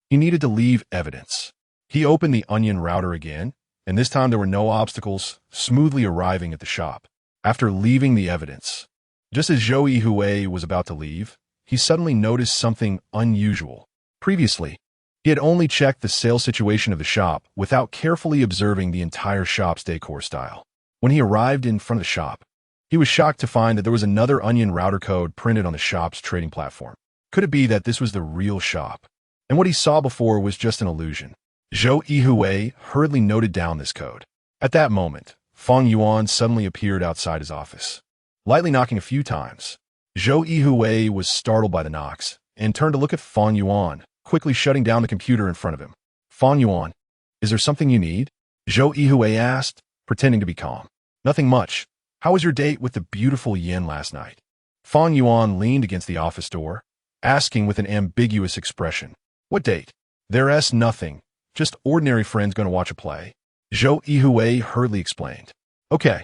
he needed to leave evidence. He opened the Onion router again, and this time there were no obstacles, smoothly arriving at the shop. After leaving the evidence, just as Zhou Yuhui was about to leave, he suddenly noticed something unusual. Previously, he had only checked the sales situation of the shop without carefully observing the entire shop's decor style. When he arrived in front of the shop, he was shocked to find that there was another Onion router code printed on the shop's trading platform. Could it be that this was the real shop, and what he saw before was just an illusion? Zhou Yuhui hurriedly noted down this code. At that moment, Feng Yuan suddenly appeared outside his office. Lightly knocking a few times, Zhou Yuhui was startled by the knocks and turned to look at Feng Yuan, quickly shutting down the computer in front of him. Feng Yuan, is there something you need? Zhou Yuhui asked, pretending to be calm. Nothing much. How was your date with the beautiful Yin last night? Feng Yuan leaned against the office door, asking with an ambiguous expression. What date? There's nothing. Just ordinary friends going to watch a play. Zhou Yuhui hurriedly explained. Okay,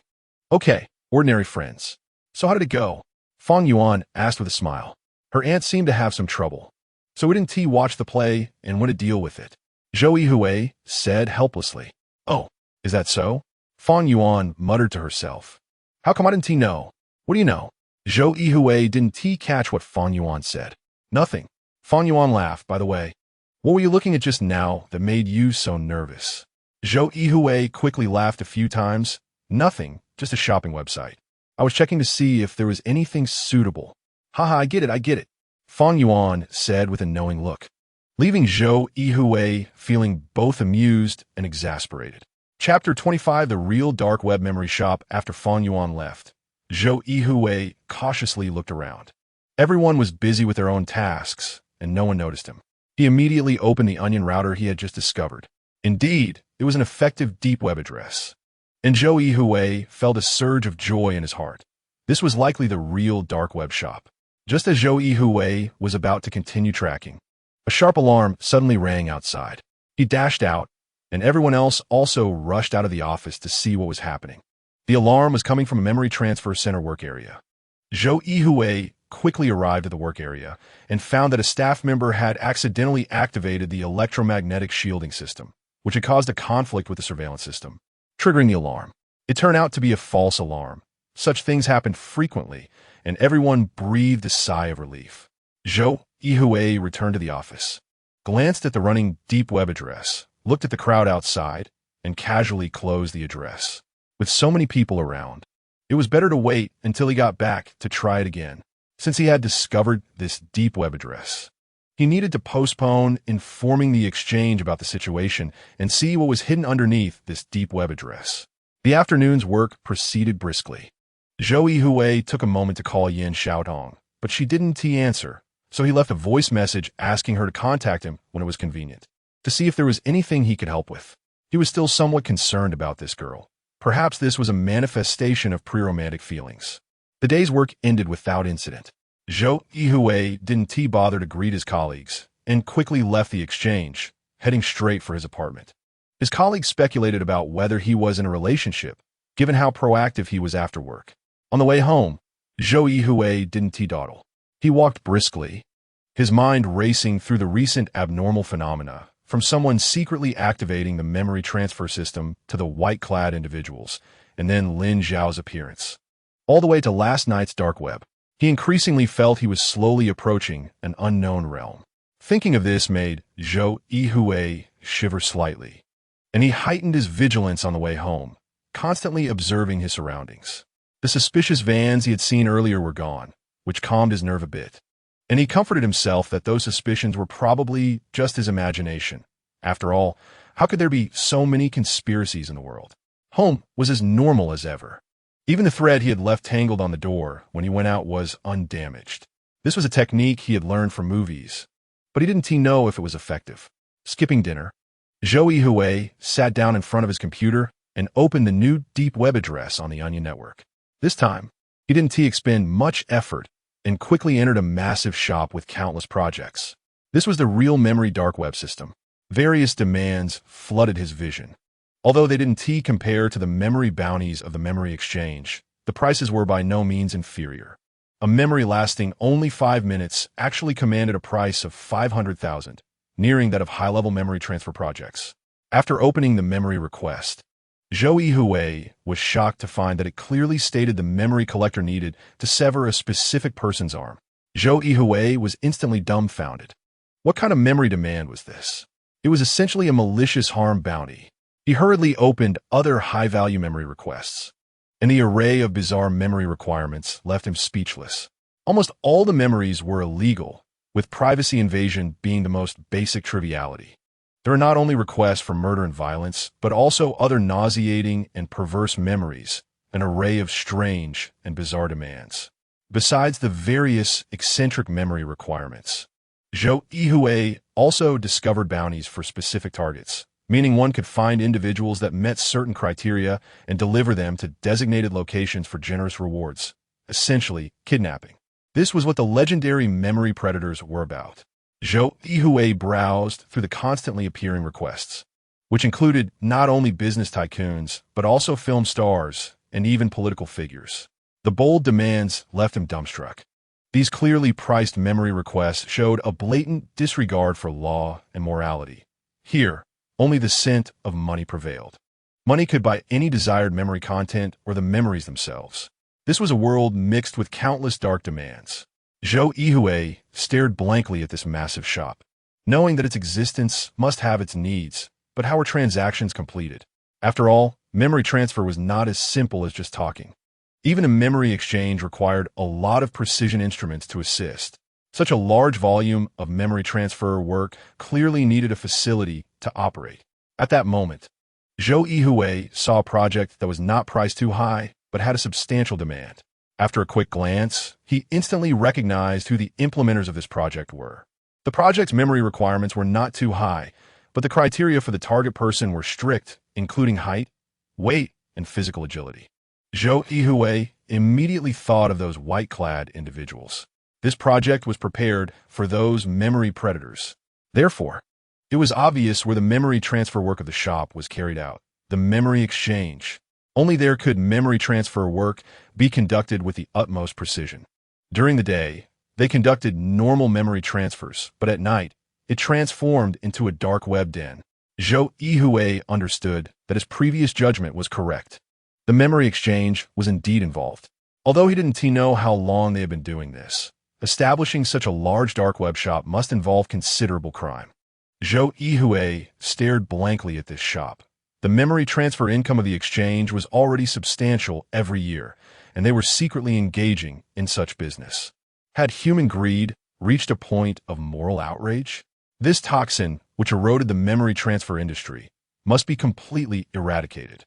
ordinary friends. So how did it go? Fang Yuan asked with a smile. Her aunt seemed to have some trouble. So didn't T watch the play and want to deal with it? Zhou Yuhui said helplessly. Oh, is that so? Fang Yuan muttered to herself. How come I didn't know? What do you know? Zhou Yuhui didn't catch what Fang Yuan said. Nothing. Fang Yuan laughed, by the way. What were you looking at just now that made you so nervous? Zhou Yuhui quickly laughed a few times. Nothing, just a shopping website. I was checking to see if there was anything suitable. Haha, I get it. Fang Yuan said with a knowing look, leaving Zhou Yuhui feeling both amused and exasperated. Chapter 25, The Real Dark Web Memory Shop. After Fang Yuan left, Zhou Yuhui cautiously looked around. Everyone was busy with their own tasks, and no one noticed him. He immediately opened the onion router he had just discovered. Indeed, it was an effective deep web address. And Zhou Yuhui felt a surge of joy in his heart. This was likely the real dark web shop. Just as Zhou Yuhui was about to continue tracking, a sharp alarm suddenly rang outside. He dashed out, and everyone else also rushed out of the office to see what was happening. The alarm was coming from a memory transfer center work area. Zhou Yuhui quickly arrived at the work area and found that a staff member had accidentally activated the electromagnetic shielding system, which had caused a conflict with the surveillance system, triggering the alarm. It turned out to be a false alarm. Such things happened frequently, and everyone breathed a sigh of relief. Zhou Yuhui returned to the office, glanced at the running deep web address, looked at the crowd outside, and casually closed the address. With so many people around, it was better to wait until he got back to try it again. Since he had discovered this deep web address, he needed to postpone informing the exchange about the situation and see what was hidden underneath this deep web address. The afternoon's work proceeded briskly. Zhou Yuhui took a moment to call Yin Xiaodong, but she didn't answer, so he left a voice message asking her to contact him when it was convenient, to see if there was anything he could help with. He was still somewhat concerned about this girl. Perhaps this was a manifestation of pre-romantic feelings. The day's work ended without incident. Zhou Yuhui didn't bother to greet his colleagues and quickly left the exchange, heading straight for his apartment. His colleagues speculated about whether he was in a relationship, given how proactive he was after work. On the way home, Zhou Yuhui didn't dawdle. He walked briskly, his mind racing through the recent abnormal phenomena, from someone secretly activating the memory transfer system to the white-clad individuals, and then Lin Zhao's appearance. All the way to last night's dark web. He increasingly felt he was slowly approaching an unknown realm. Thinking of this made Zhou Yuhui shiver slightly, and he heightened his vigilance on the way home, constantly observing his surroundings. The suspicious vans he had seen earlier were gone, which calmed his nerve a bit, and he comforted himself that those suspicions were probably just his imagination. After all, how could there be so many conspiracies in the world? Home was as normal as ever. Even the thread he had left tangled on the door when he went out was undamaged. This was a technique he had learned from movies, but he didn't know if it was effective. Skipping dinner, Zhou Yuhui sat down in front of his computer and opened the new deep web address on the Onion network. This time, he didn't expend much effort and quickly entered a massive shop with countless projects. This was the real memory dark web system. Various demands flooded his vision. Although they didn't compare to the memory bounties of the memory exchange, the prices were by no means inferior. A memory lasting only 5 minutes actually commanded a price of 500,000, nearing that of high-level memory transfer projects. After opening the memory request, Zhou Yuhui was shocked to find that it clearly stated the memory collector needed to sever a specific person's arm. Zhou Yuhui was instantly dumbfounded. What kind of memory demand was this? It was essentially a malicious harm bounty. He hurriedly opened other high-value memory requests, and the array of bizarre memory requirements left him speechless. Almost all the memories were illegal, with privacy invasion being the most basic triviality. There are not only requests for murder and violence, but also other nauseating and perverse memories, an array of strange and bizarre demands. Besides the various eccentric memory requirements, Zhou Yuhui also discovered bounties for specific targets, meaning one could find individuals that met certain criteria and deliver them to designated locations for generous rewards, essentially kidnapping. This was what the legendary memory predators were about. Zhou Yuhui browsed through the constantly appearing requests, which included not only business tycoons, but also film stars and even political figures. The bold demands left him dumbstruck. These clearly priced memory requests showed a blatant disregard for law and morality. Here, only the scent of money prevailed. Money could buy any desired memory content or the memories themselves. This was a world mixed with countless dark demands. Zhou Yuhui stared blankly at this massive shop, knowing that its existence must have its needs, but how were transactions completed? After all, memory transfer was not as simple as just talking. Even a memory exchange required a lot of precision instruments to assist. Such a large volume of memory transfer work clearly needed a facility to operate. At that moment, Zhou Yuhui saw a project that was not priced too high, but had a substantial demand. After a quick glance, he instantly recognized who the implementers of this project were. The project's memory requirements were not too high, but the criteria for the target person were strict, including height, weight, and physical agility. Zhou Yuhui immediately thought of those white-clad individuals. This project was prepared for those memory predators. Therefore, it was obvious where the memory transfer work of the shop was carried out: the memory exchange. Only there could memory transfer work be conducted with the utmost precision. During the day, they conducted normal memory transfers, but at night, it transformed into a dark web den. Zhou Yuhui understood that his previous judgment was correct. The memory exchange was indeed involved. Although he didn't know how long they had been doing this, establishing such a large dark web shop must involve considerable crime. Zhou Yuhui stared blankly at this shop. The memory transfer income of the exchange was already substantial every year, and they were secretly engaging in such business. Had human greed reached a point of moral outrage? This toxin, which eroded the memory transfer industry, must be completely eradicated.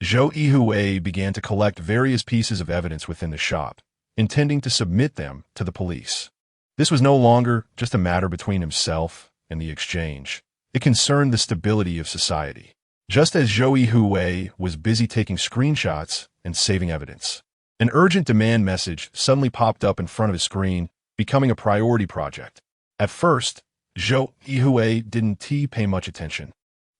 Zhou Yuhui began to collect various pieces of evidence within the shop, intending to submit them to the police. This was no longer just a matter between himself and the exchange. It concerned the stability of society. Just as Zhou Yuhui was busy taking screenshots and saving evidence, an urgent demand message suddenly popped up in front of his screen, becoming a priority project. At first, Zhou Yuhui didn't pay much attention,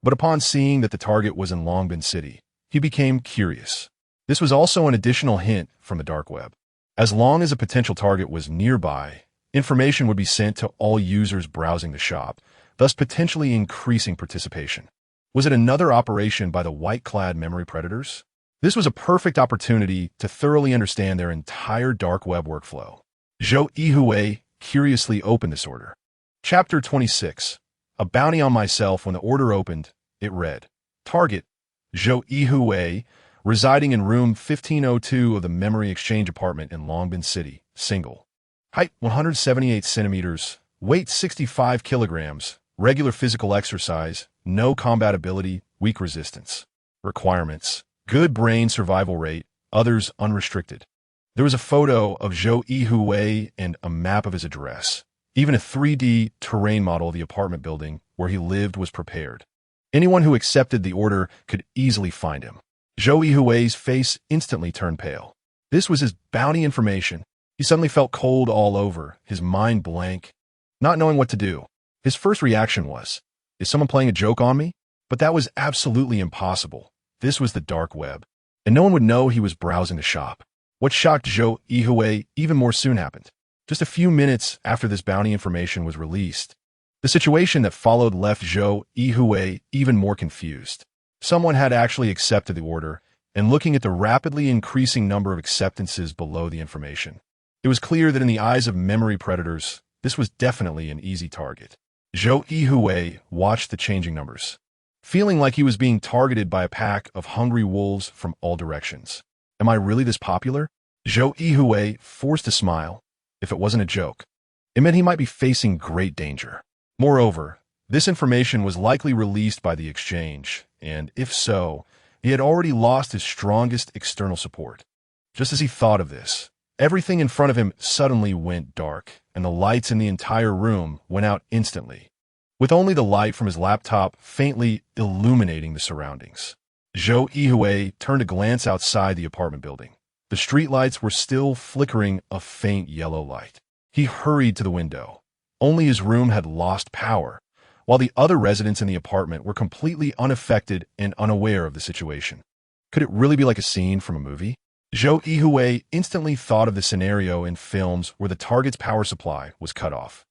but upon seeing that the target was in Longbin City, he became curious. This was also an additional hint from the dark web. As long as a potential target was nearby, information would be sent to all users browsing the shop, thus potentially increasing participation. Was it another operation by the white-clad memory predators? This was a perfect opportunity to thoroughly understand their entire dark web workflow. Zhou Yuhui curiously opened this order. Chapter 26. A bounty on myself. When the order opened, it read, Target, Zhou Yuhui, residing in room 1502 of the memory exchange apartment in Longbin City, single. Height 178 centimeters, weight 65 kilograms, regular physical exercise, no combat ability, weak resistance. Requirements: good brain survival rate, others unrestricted. There was a photo of Zhou Yuhui and a map of his address. Even a 3D terrain model of the apartment building where he lived was prepared. Anyone who accepted the order could easily find him. Zhou Yuhui's face instantly turned pale. This was his bounty information. He suddenly felt cold all over, his mind blank. Not knowing what to do, his first reaction was, is someone playing a joke on me? But that was absolutely impossible. This was the dark web, and no one would know he was browsing the shop. What shocked Zhou Yuhui even more soon happened. Just a few minutes after this bounty information was released, the situation that followed left Zhou Yuhui even more confused. Someone had actually accepted the order, and looking at the rapidly increasing number of acceptances below the information, it was clear that in the eyes of memory predators, this was definitely an easy target. Zhou Yuhui watched the changing numbers, feeling like he was being targeted by a pack of hungry wolves from all directions. Am I really this popular? Zhou Yuhui forced a smile. If it wasn't a joke, it meant he might be facing great danger. Moreover, this information was likely released by the exchange, and if so, he had already lost his strongest external support. Just as he thought of this, everything in front of him suddenly went dark, and the lights in the entire room went out instantly, with only the light from his laptop faintly illuminating the surroundings. Zhou Yuhui turned to glance outside the apartment building. The streetlights were still flickering a faint yellow light. He hurried to the window, Only his room had lost power, while the other residents in the apartment were completely unaffected and unaware of the situation. Could it really be like a scene from a movie? Zhou Yuhui instantly thought of the scenario in films where the target's power supply was cut off.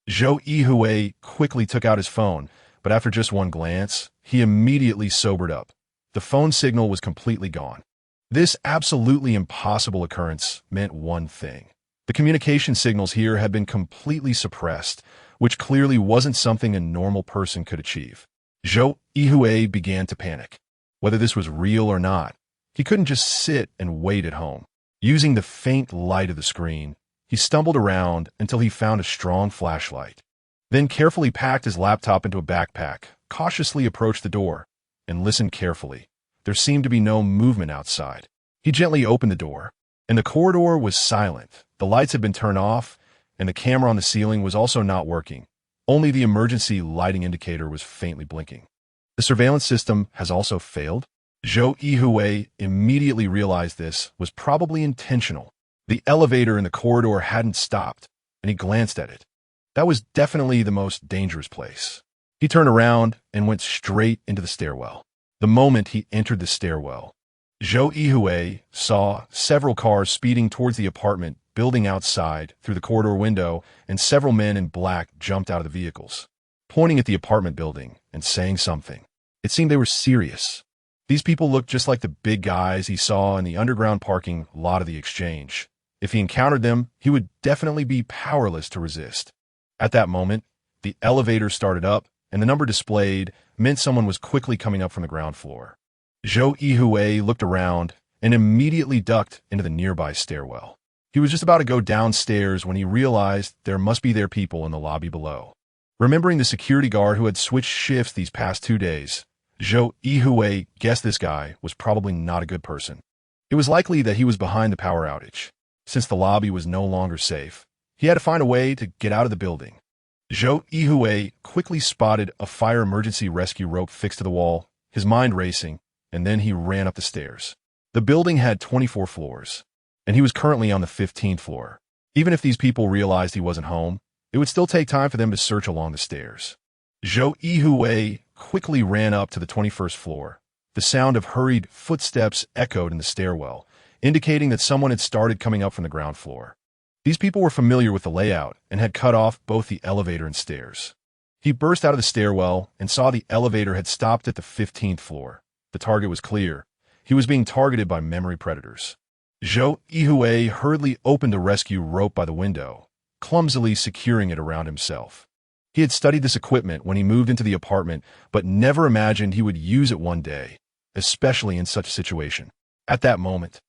Zhou Yuhui quickly took out his phone, but after just one glance, he immediately sobered up. The phone signal was completely gone. This absolutely impossible occurrence meant one thing. The communication signals here had been completely suppressed, which clearly wasn't something a normal person could achieve. Zhou Yuhui began to panic. Whether this was real or not, he couldn't just sit and wait at home. Using the faint light of the screen, he stumbled around until he found a strong flashlight. Then carefully packed his laptop into a backpack, cautiously approached the door, and listened carefully. There seemed to be no movement outside. He gently opened the door, and the corridor was silent. The lights had been turned off, and the camera on the ceiling was also not working. Only the emergency lighting indicator was faintly blinking. The surveillance system has also failed? Zhou Yuhui immediately realized this was probably intentional. The elevator in the corridor hadn't stopped, and he glanced at it. That was definitely the most dangerous place. He turned around and went straight into the stairwell. The moment he entered the stairwell, Zhou Yuhui saw several cars speeding towards the apartment building outside through the corridor window, and several men in black jumped out of the vehicles, pointing at the apartment building and saying something. It seemed they were serious. These people looked just like the big guys he saw in the underground parking lot of the exchange. If he encountered them, he would definitely be powerless to resist. At that moment, the elevator started up, and the number displayed meant someone was quickly coming up from the ground floor. Zhou Yuhui looked around and immediately ducked into the nearby stairwell. He was just about to go downstairs when he realized there must be their people in the lobby below. Remembering the security guard who had switched shifts these past 2 days, Zhou Yuhui guessed this guy was probably not a good person. It was likely that he was behind the power outage. Since the lobby was no longer safe, he had to find a way to get out of the building. Zhou Yuhui quickly spotted a fire emergency rescue rope fixed to the wall, his mind racing, and then he ran up the stairs. The building had 24 floors, and he was currently on the 15th floor. Even if these people realized he wasn't home, it would still take time for them to search along the stairs. Zhou Yuhui quickly ran up to the 21st floor. The sound of hurried footsteps echoed in the stairwell, indicating that someone had started coming up from the ground floor. These people were familiar with the layout and had cut off both the elevator and stairs. He burst out of the stairwell and saw the elevator had stopped at the 15th floor. The target was clear. He was being targeted by memory predators. Zhou Yuhui hurriedly opened the rescue rope by the window, clumsily securing it around himself. He had studied this equipment when he moved into the apartment, but never imagined he would use it one day, especially in such a situation. At that moment,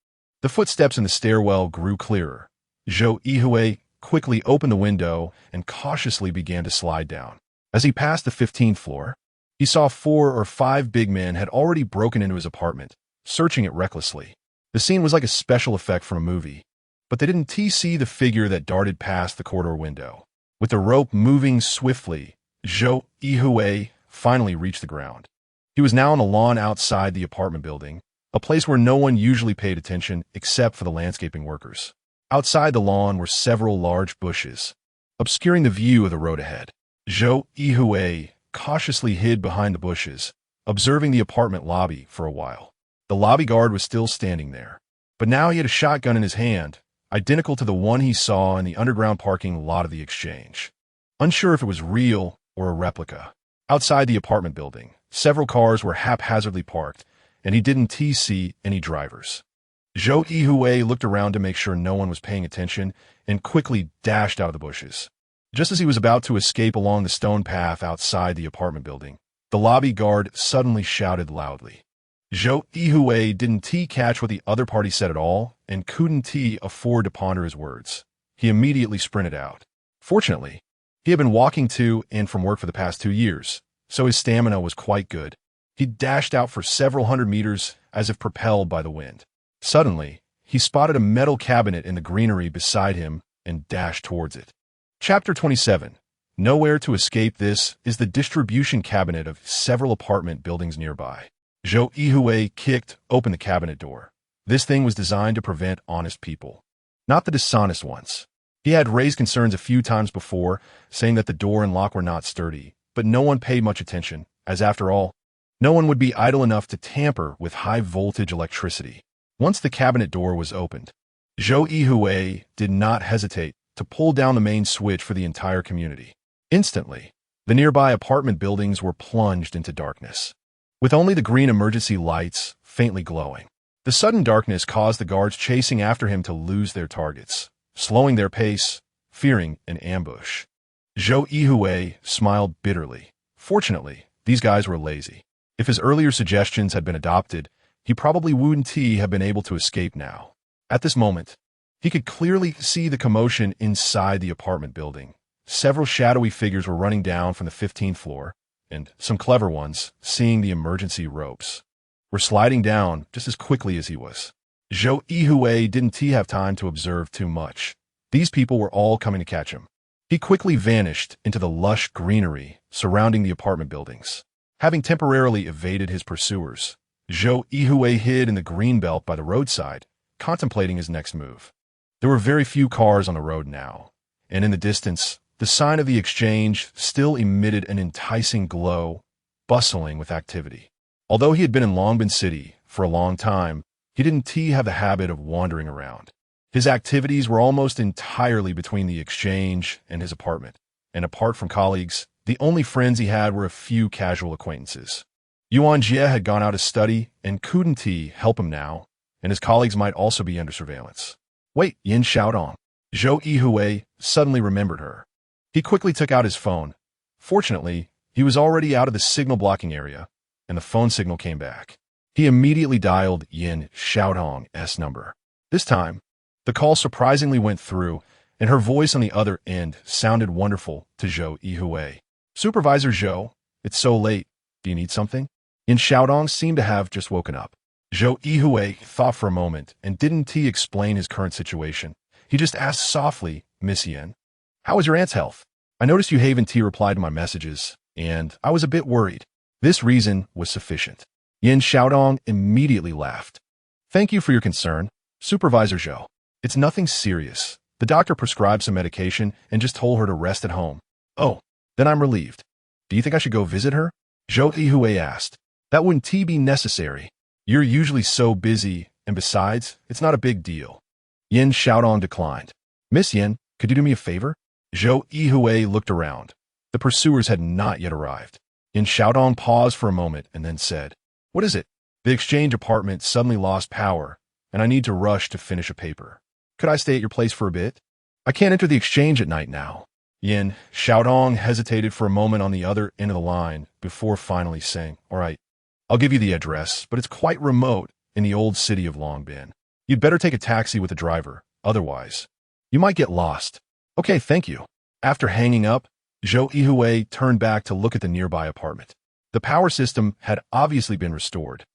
the footsteps in the stairwell grew clearer. Zhou Yuhui quickly opened the window and cautiously began to slide down. As he passed the 15th floor, he saw 4 or 5 big men had already broken into his apartment, searching it recklessly. The scene was like a special effect from a movie, but they didn't see the figure that darted past the corridor window. With the rope moving swiftly, Zhou Yuhui finally reached the ground. He was now on a lawn outside the apartment building, a place where no one usually paid attention except for the landscaping workers. Outside the lawn were several large bushes, obscuring the view of the road ahead. Zhou Yuhui cautiously hid behind the bushes, observing the apartment lobby for a while. The lobby guard was still standing there, but now he had a shotgun in his hand, identical to the one he saw in the underground parking lot of the exchange. Unsure if it was real or a replica. Outside the apartment building, several cars were haphazardly parked, and he didn't see any drivers. Zhou Yuhui looked around to make sure no one was paying attention and quickly dashed out of the bushes. Just as he was about to escape along the stone path outside the apartment building, the lobby guard suddenly shouted loudly. Zhou Yuhui didn't catch what the other party said at all and couldn't afford to ponder his words. He immediately sprinted out. Fortunately, he had been walking to and from work for the past 2 years, so his stamina was quite good. He dashed out for several hundred meters as if propelled by the wind. Suddenly, he spotted a metal cabinet in the greenery beside him and dashed towards it. Chapter 27. Nowhere to escape. This is the distribution cabinet of several apartment buildings nearby. Zhou Yuhui kicked open the cabinet door. This thing was designed to prevent honest people, not the dishonest ones. He had raised concerns a few times before, saying that the door and lock were not sturdy, but no one paid much attention, as after all, no one would be idle enough to tamper with high-voltage electricity. Once the cabinet door was opened, Zhou Yuhui did not hesitate to pull down the main switch for the entire community. Instantly, the nearby apartment buildings were plunged into darkness, with only the green emergency lights faintly glowing. The sudden darkness caused the guards chasing after him to lose their targets, slowing their pace, fearing an ambush. Zhou Yuhui smiled bitterly. Fortunately, these guys were lazy. If his earlier suggestions had been adopted, he probably wouldn't have been able to escape now. At this moment, he could clearly see the commotion inside the apartment building. Several shadowy figures were running down from the 15th floor, and some clever ones, seeing the emergency ropes, were sliding down just as quickly as he was. Zhou Yuhui didn't have time to observe too much. These people were all coming to catch him. He quickly vanished into the lush greenery surrounding the apartment buildings. Having temporarily evaded his pursuers, Zhou Yuhui hid in the green belt by the roadside, contemplating his next move. There were very few cars on the road now, and in the distance, the sign of the exchange still emitted an enticing glow, bustling with activity. Although he had been in Longbin City for a long time, he didn't have the habit of wandering around. His activities were almost entirely between the exchange and his apartment, and apart from colleagues, the only friends he had were a few casual acquaintances. Yuan Jie had gone out to study and couldn't help him now, and his colleagues might also be under surveillance. Wait, Yin Xiaodong. Zhou Yuhui suddenly remembered her. He quickly took out his phone. Fortunately, he was already out of the signal-blocking area, and the phone signal came back. He immediately dialed Yin Xiaodong's number. This time, the call surprisingly went through, and her voice on the other end sounded wonderful to Zhou Yuhui. Supervisor Zhou, it's so late. Do you need something? Yin Xiaodong seemed to have just woken up. Zhou Yuhui thought for a moment and didn't explain his current situation. He just asked softly, Miss Yin, how is your aunt's health? I noticed you haven't replied to my messages, and I was a bit worried. This reason was sufficient. Yin Xiaodong immediately laughed. Thank you for your concern, Supervisor Zhou. It's nothing serious. The doctor prescribed some medication and just told her to rest at home. Oh, then I'm relieved. Do you think I should go visit her? Zhou Yuhui asked. That wouldn't be necessary. You're usually so busy, and besides, it's not a big deal. Yin Xiaodong declined. Miss Yin, could you do me a favor? Zhou Yuhui looked around. The pursuers had not yet arrived. Yin Xiaodong paused for a moment and then said, What is it? The exchange apartment suddenly lost power, and I need to rush to finish a paper. Could I stay at your place for a bit? I can't enter the exchange at night now. Yin Xiaodong hesitated for a moment on the other end of the line before finally saying, All right, I'll give you the address, but it's quite remote in the old city of Longbin. You'd better take a taxi with the driver, otherwise, you might get lost. Okay, thank you. After hanging up, Zhou Yuhui turned back to look at the nearby apartment. The power system had obviously been restored,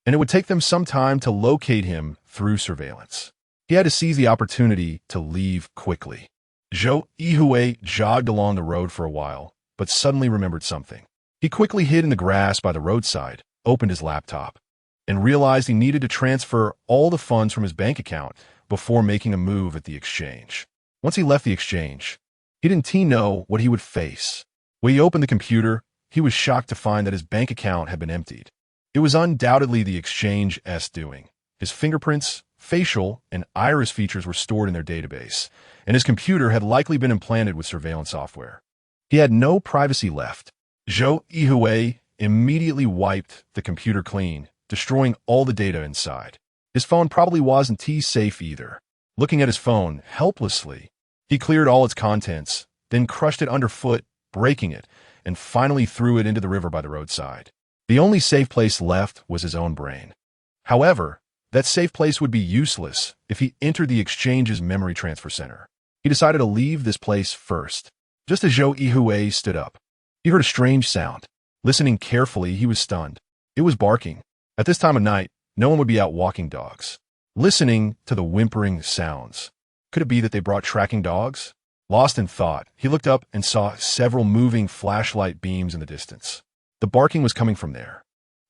and it would take them some time to locate him through surveillance. He had to seize the opportunity to leave quickly. Zhou Yuhui jogged along the road for a while, but suddenly remembered something. He quickly hid in the grass by the roadside, opened his laptop, and realized he needed to transfer all the funds from his bank account before making a move at the exchange. Once he left the exchange, he didn't know what he would face. When he opened the computer, he was shocked to find that his bank account had been emptied. It was undoubtedly the exchange's doing. His fingerprints, facial, and iris features were stored in their database, and his computer had likely been implanted with surveillance software. He had no privacy left. Zhou Yuhui immediately wiped the computer clean, destroying all the data inside. His phone probably wasn't safe either. Looking at his phone helplessly, he cleared all its contents, then crushed it underfoot, breaking it, and finally threw it into the river by the roadside. The only safe place left was his own brain. However, that safe place would be useless if he entered the exchange's memory transfer center. He decided to leave this place first. Just as Zhou Yuhui stood up, he heard a strange sound. Listening carefully, he was stunned. It was barking. At this time of night, no one would be out walking dogs. Listening to the whimpering sounds. Could it be that they brought tracking dogs? Lost in thought, he looked up and saw several moving flashlight beams in the distance. The barking was coming from there.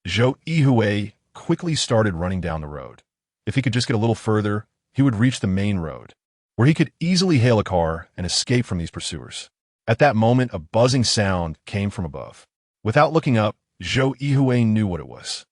Zhou Yuhui quickly started running down the road. If he could just get a little further, he would reach the main road. where he could easily hail a car and escape from these pursuers. At that moment, a buzzing sound came from above. Without looking up, Zhou Yuhui knew what it was.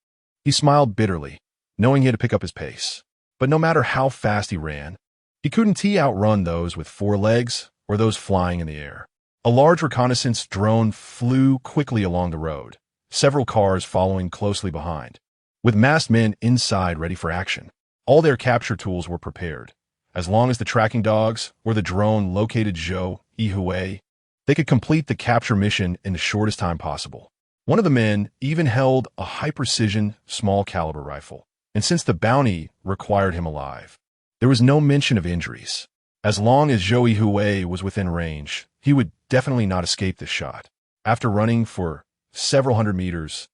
He smiled bitterly, knowing he had to pick up his pace. But no matter how fast he ran, he couldn't outrun those with 4 legs or those flying in the air. A large reconnaissance drone flew quickly along the road, several cars following closely behind, with masked men inside ready for action. All their capture tools were prepared. As long as the tracking dogs or the drone located Zhou Yuhui, they could complete the capture mission in the shortest time possible. One of the men even held a high-precision, small-caliber rifle, and since the bounty required him alive, there was no mention of injuries. As long as Zhou Yuhui was within range, he would definitely not escape this shot. After running for several hundred meters,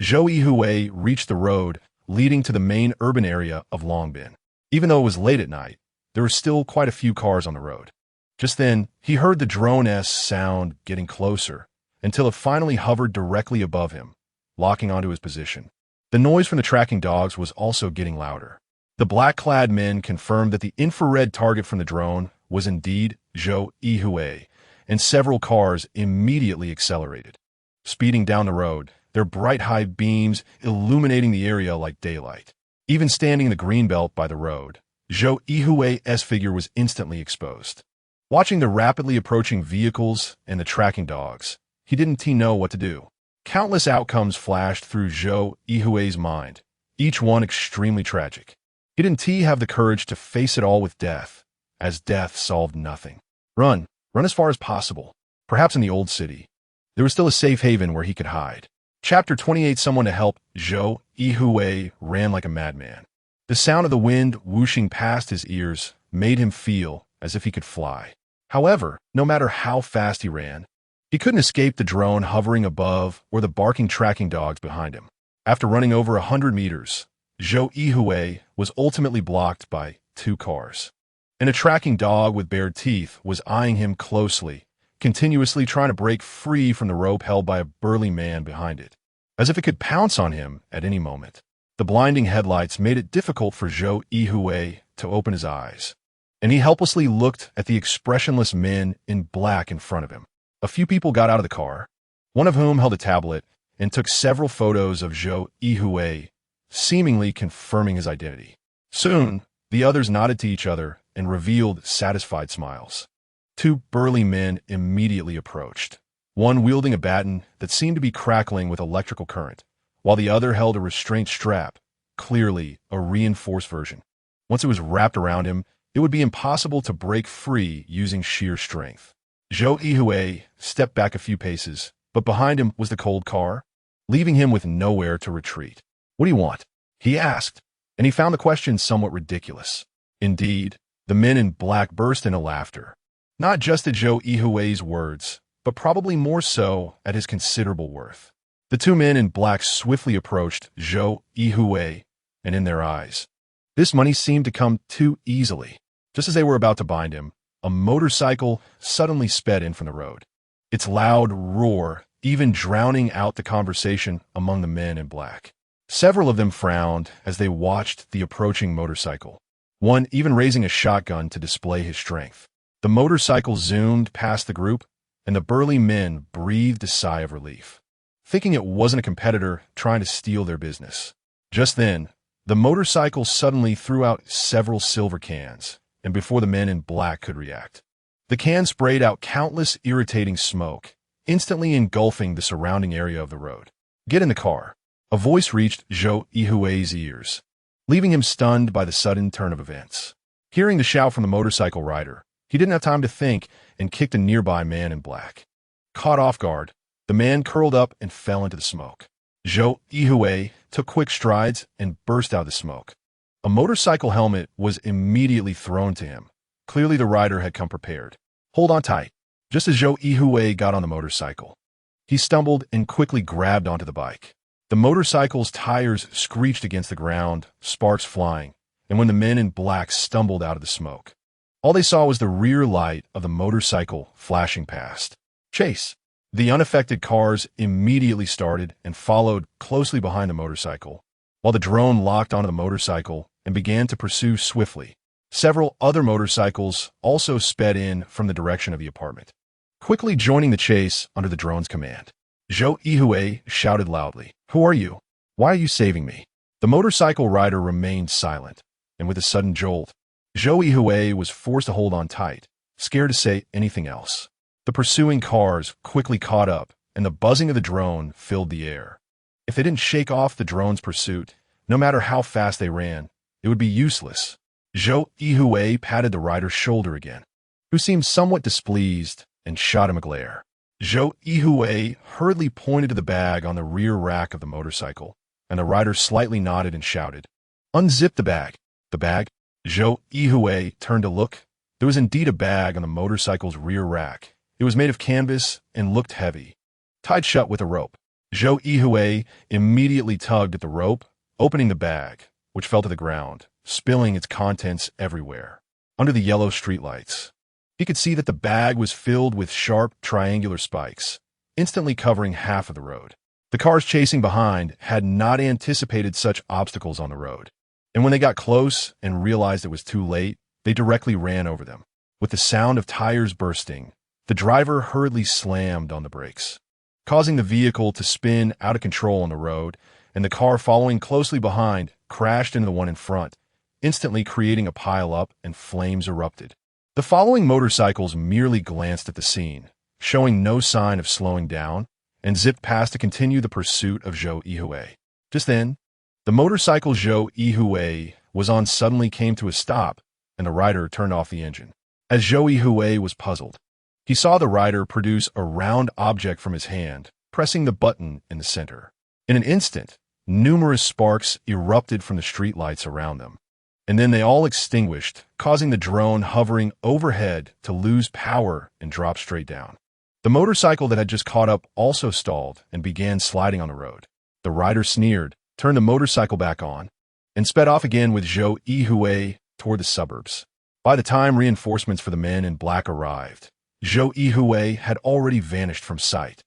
Zhou Yuhui reached the road leading to the main urban area of Longbin. Even though it was late at night, there were still quite a few cars on the road. Just then, he heard the drone's sound getting closer, until it finally hovered directly above him, locking onto his position. The noise from the tracking dogs was also getting louder. The black-clad men confirmed that the infrared target from the drone was indeed Zhou Yuhui, and several cars immediately accelerated, speeding down the road, their bright high beams illuminating the area like daylight. Even standing in the green belt by the road, Zhou Yuhui's figure was instantly exposed. Watching the rapidly approaching vehicles and the tracking dogs, he didn't know what to do. Countless outcomes flashed through Zhou Yuhui's mind, each one extremely tragic. He didn't have the courage to face it all with death, as death solved nothing. Run as far as possible. Perhaps in the old city, there was still a safe haven where he could hide. Chapter 28. Someone to help. Zhou Yuhui ran like a madman. The sound of the wind whooshing past his ears made him feel as if he could fly. However, no matter how fast he ran, he couldn't escape the drone hovering above or the barking tracking dogs behind him. After running over 100 meters, Zhou Yuhui was ultimately blocked by 2 cars. And a tracking dog with bared teeth was eyeing him closely, continuously trying to break free from the rope held by a burly man behind it, as if it could pounce on him at any moment. The blinding headlights made it difficult for Zhou Yuhui to open his eyes, and he helplessly looked at the expressionless men in black in front of him. A few people got out of the car, one of whom held a tablet and took several photos of Zhou Yuhui, seemingly confirming his identity. Soon, the others nodded to each other and revealed satisfied smiles. 2 burly men immediately approached, one wielding a baton that seemed to be crackling with electrical current, while the other held a restraint strap, clearly a reinforced version. Once it was wrapped around him, it would be impossible to break free using sheer strength. Zhou Yuhui stepped back a few paces, but behind him was the cold car, leaving him with nowhere to retreat. "What do you want?" he asked, and he found the question somewhat ridiculous. Indeed, the men in black burst into laughter, not just at Zhou Yuhui's words, but probably more so at his considerable worth. The 2 men in black swiftly approached Zhou Yuhui, and in their eyes, this money seemed to come too easily. Just as they were about to bind him, a motorcycle suddenly sped in from the road, its loud roar even drowning out the conversation among the men in black. Several of them frowned as they watched the approaching motorcycle, one even raising a shotgun to display his strength. The motorcycle zoomed past the group, and the burly men breathed a sigh of relief, thinking it wasn't a competitor trying to steal their business. Just then, the motorcycle suddenly threw out several silver cans, and before the men in black could react, the can sprayed out countless irritating smoke, instantly engulfing the surrounding area of the road. "Get in the car." A voice reached Zhou Yuhui's ears, leaving him stunned by the sudden turn of events. Hearing the shout from the motorcycle rider, he didn't have time to think and kicked a nearby man in black. Caught off guard, the man curled up and fell into the smoke. Zhou Yuhui took quick strides and burst out of the smoke. A motorcycle helmet was immediately thrown to him. Clearly the rider had come prepared. "Hold on tight." Just as Zhou Yuhui got on the motorcycle, he stumbled and quickly grabbed onto the bike. The motorcycle's tires screeched against the ground, sparks flying, and when the men in black stumbled out of the smoke, all they saw was the rear light of the motorcycle flashing past. "Chase!" The unaffected cars immediately started and followed closely behind the motorcycle, while the drone locked onto the motorcycle and began to pursue swiftly. Several other motorcycles also sped in from the direction of the apartment, quickly joining the chase under the drone's command. Zhou Yuhui shouted loudly, "Who are you? Why are you saving me?" The motorcycle rider remained silent, and with a sudden jolt, Zhou Yuhui was forced to hold on tight, scared to say anything else. The pursuing cars quickly caught up, and the buzzing of the drone filled the air. If they didn't shake off the drone's pursuit, no matter how fast they ran, it would be useless. Zhou Yuhui patted the rider's shoulder again, who seemed somewhat displeased, and shot him a glare. Zhou Yuhui hurriedly pointed to the bag on the rear rack of the motorcycle, and the rider slightly nodded and shouted, "Unzip the bag." The bag? Zhou Yuhui turned to look. There was indeed a bag on the motorcycle's rear rack. It was made of canvas and looked heavy, tied shut with a rope. Zhou Yuhui immediately tugged at the rope, opening the bag, which fell to the ground, spilling its contents everywhere. Under the yellow streetlights, he could see that the bag was filled with sharp, triangular spikes, instantly covering half of the road. The cars chasing behind had not anticipated such obstacles on the road, and when they got close and realized it was too late, they directly ran over them. With the sound of tires bursting, the driver hurriedly slammed on the brakes, causing the vehicle to spin out of control on the road, and the car following closely behind crashed into the one in front, instantly creating a pile-up and flames erupted. The following motorcycles merely glanced at the scene, showing no sign of slowing down, and zipped past to continue the pursuit of Zhou Yuhui. Just then, the motorcycle Zhou Yuhui was on suddenly came to a stop, and the rider turned off the engine. As Zhou Yuhui was puzzled, he saw the rider produce a round object from his hand, pressing the button in the center. In an instant, numerous sparks erupted from the streetlights around them, and then they all extinguished, causing the drone hovering overhead to lose power and drop straight down. The motorcycle that had just caught up also stalled and began sliding on the road. The rider sneered, turned the motorcycle back on, and sped off again with Zhou Yuhui toward the suburbs. By the time reinforcements for the men in black arrived, Zhou Yuhui had already vanished from sight,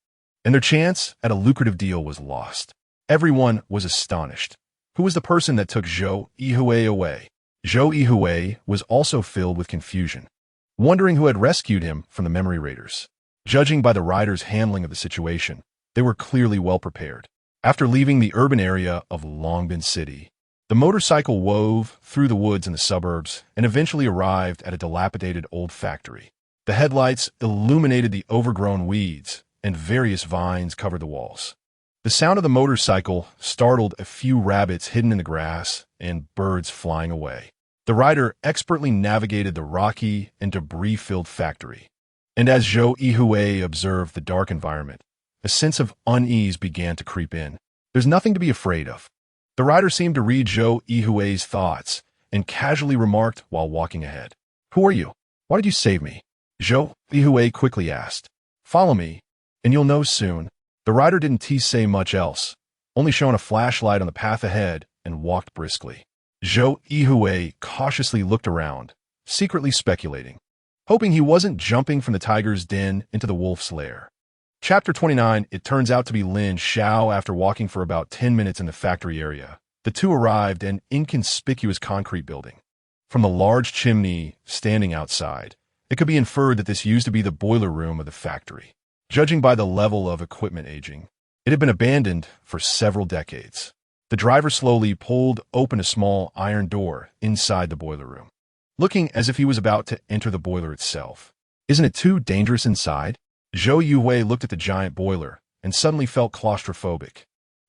and their chance at a lucrative deal was lost. Everyone was astonished. Who was the person that took Zhou Yuhui away? Zhou Yuhui was also filled with confusion, wondering who had rescued him from the memory raiders. Judging by the rider's handling of the situation, they were clearly well prepared. After leaving the urban area of Longbin City, the motorcycle wove through the woods in the suburbs and eventually arrived at a dilapidated old factory. The headlights illuminated the overgrown weeds, and various vines covered the walls. The sound of the motorcycle startled a few rabbits hidden in the grass and birds flying away. The rider expertly navigated the rocky and debris-filled factory, and as Zhou Yuhui observed the dark environment, a sense of unease began to creep in. There's nothing to be afraid of. The rider seemed to read Zhou Yuhui's thoughts and casually remarked while walking ahead, "Who are you? Why did you save me?" Zhou Yuhui quickly asked, "Follow me, and you'll know soon." The rider didn't say much else, only shone a flashlight on the path ahead and walked briskly. Zhou Yuhui cautiously looked around, secretly speculating, hoping he wasn't jumping from the tiger's den into the wolf's lair. Chapter 29. It turns out to be Lin Xiao. After walking for about 10 minutes in the factory area, the two arrived at an inconspicuous concrete building. From the large chimney standing outside, it could be inferred that this used to be the boiler room of the factory. Judging by the level of equipment aging, it had been abandoned for several decades. The driver slowly pulled open a small iron door inside the boiler room, looking as if he was about to enter the boiler itself. "Isn't it too dangerous inside?" Zhou Yuhui looked at the giant boiler and suddenly felt claustrophobic.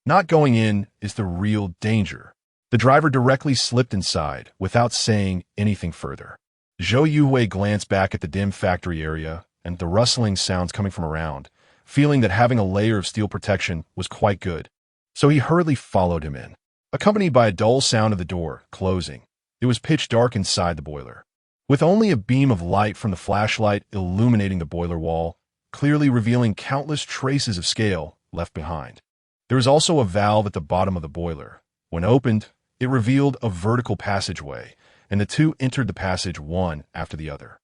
Not going in is the real danger. The driver directly slipped inside without saying anything further. Zhou Yuhui glanced back at the dim factory area and the rustling sounds coming from around, feeling that having a layer of steel protection was quite good. So he hurriedly followed him in, accompanied by a dull sound of the door closing. It was pitch dark inside the boiler, with only a beam of light from the flashlight illuminating the boiler wall, clearly revealing countless traces of scale left behind. There was also a valve at the bottom of the boiler. When opened, it revealed a vertical passageway, and the two entered the passage one after the other.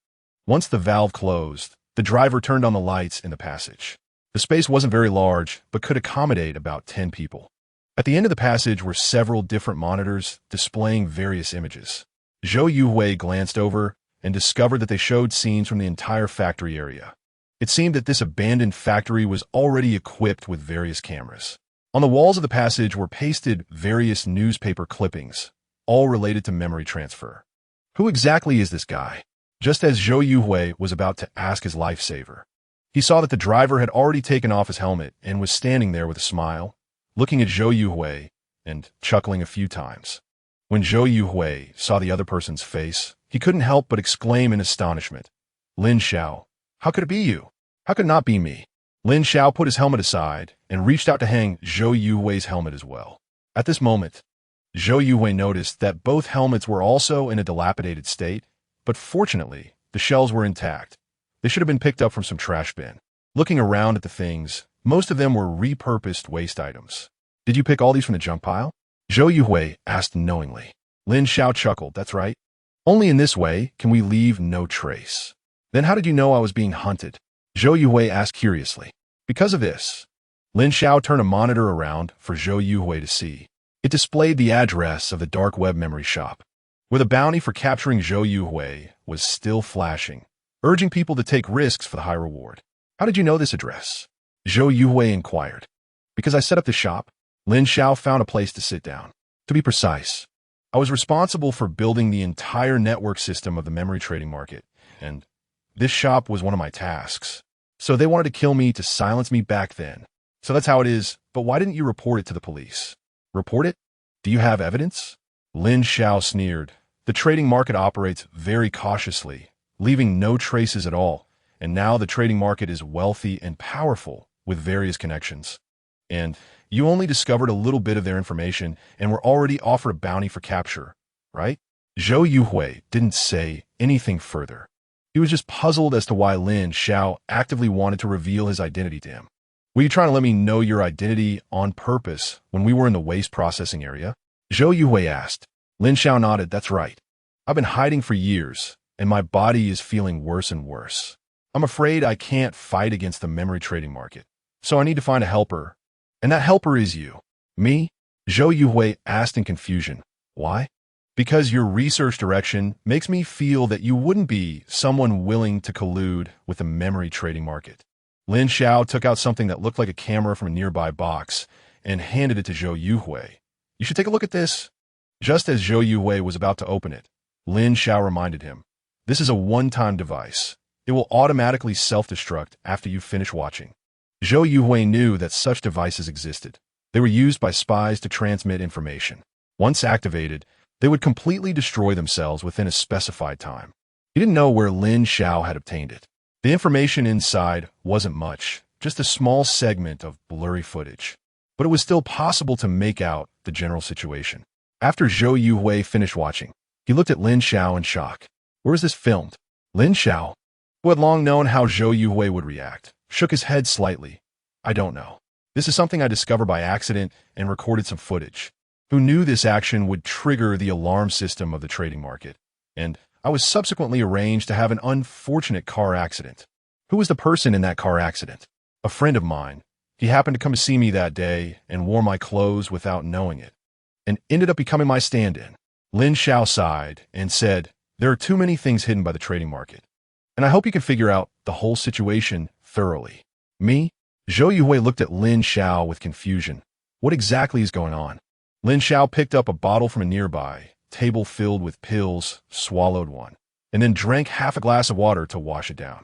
Once the valve closed, the driver turned on the lights in the passage. The space wasn't very large, but could accommodate about 10 people. At the end of the passage were several different monitors displaying various images. Zhou Yuhui glanced over and discovered that they showed scenes from the entire factory area. It seemed that this abandoned factory was already equipped with various cameras. On the walls of the passage were pasted various newspaper clippings, all related to memory transfer. Who exactly is this guy? Just as Zhou Yuhui was about to ask his lifesaver, he saw that the driver had already taken off his helmet and was standing there with a smile, looking at Zhou Yuhui and chuckling a few times. When Zhou Yuhui saw the other person's face, he couldn't help but exclaim in astonishment, "Lin Xiao, how could it be you? How could it not be me?" Lin Xiao put his helmet aside and reached out to hang Zhou Yuhui's helmet as well. At this moment, Zhou Yuhui noticed that both helmets were also in a dilapidated state, but fortunately, the shells were intact. They should have been picked up from some trash bin. Looking around at the things, most of them were repurposed waste items. "Did you pick all these from the junk pile?" Zhou Yuhui asked knowingly. Lin Xiao chuckled, "That's right. Only in this way can we leave no trace." "Then how did you know I was being hunted?" Zhou Yuhui asked curiously. "Because of this." Lin Xiao turned a monitor around for Zhou Yuhui to see. It displayed the address of the dark web memory shop, where the bounty for capturing Zhou Yuhui was still flashing, urging people to take risks for the high reward. "How did you know this address?" Zhou Yuhui inquired. "Because I set up the shop." Lin Xiao found a place to sit down. "To be precise, I was responsible for building the entire network system of the memory trading market, and this shop was one of my tasks. So they wanted to kill me to silence me back then. So that's how it is, but why didn't you report it to the police?" "Report it? Do you have evidence?" Lin Xiao sneered. "The trading market operates very cautiously, leaving no traces at all, and now the trading market is wealthy and powerful with various connections. And you only discovered a little bit of their information and were already offered a bounty for capture, right?" Zhou Yuhui didn't say anything further. He was just puzzled as to why Lin Xiao actively wanted to reveal his identity to him. "Were you trying to let me know your identity on purpose when we were in the waste processing area?" Zhou Yuhui asked. Lin Xiao nodded. "That's right. I've been hiding for years, and my body is feeling worse and worse. I'm afraid I can't fight against the memory trading market, so I need to find a helper. And that helper is you." "Me?" Zhou Yuhui asked in confusion. "Why?" "Because your research direction makes me feel that you wouldn't be someone willing to collude with the memory trading market." Lin Xiao took out something that looked like a camera from a nearby box and handed it to Zhou Yuhui. "You should take a look at this." Just as Zhou Yuhui was about to open it, Lin Xiao reminded him, "This is a one-time device. It will automatically self-destruct after you finish watching." Zhou Yuhui knew that such devices existed. They were used by spies to transmit information. Once activated, they would completely destroy themselves within a specified time. He didn't know where Lin Xiao had obtained it. The information inside wasn't much, just a small segment of blurry footage. But it was still possible to make out the general situation. After Zhou Yuhui finished watching, he looked at Lin Xiao in shock. "Where is this filmed?" Lin Xiao, who had long known how Zhou Yuhui would react, shook his head slightly. "I don't know. This is something I discovered by accident and recorded some footage. Who knew this action would trigger the alarm system of the trading market? And I was subsequently arranged to have an unfortunate car accident." "Who was the person in that car accident?" "A friend of mine. He happened to come to see me that day and wore my clothes without knowing it, and ended up becoming my stand-in." Lin Xiao sighed and said, "There are too many things hidden by the trading market, and I hope you can figure out the whole situation thoroughly." "Me?" Zhou Yuhui looked at Lin Xiao with confusion. "What exactly is going on?" Lin Xiao picked up a bottle from a nearby table filled with pills, swallowed one, and then drank half a glass of water to wash it down.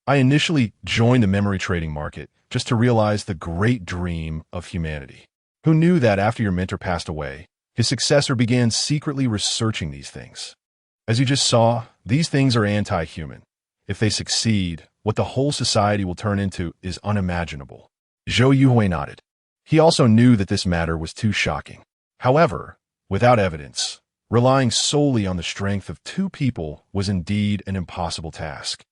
"I initially joined the memory trading market just to realize the great dream of humanity. Who knew that after your mentor passed away, his successor began secretly researching these things? As you just saw, these things are anti-human. If they succeed, what the whole society will turn into is unimaginable." Zhou Yuhui nodded. He also knew that this matter was too shocking. However, without evidence, relying solely on the strength of two people was indeed an impossible task.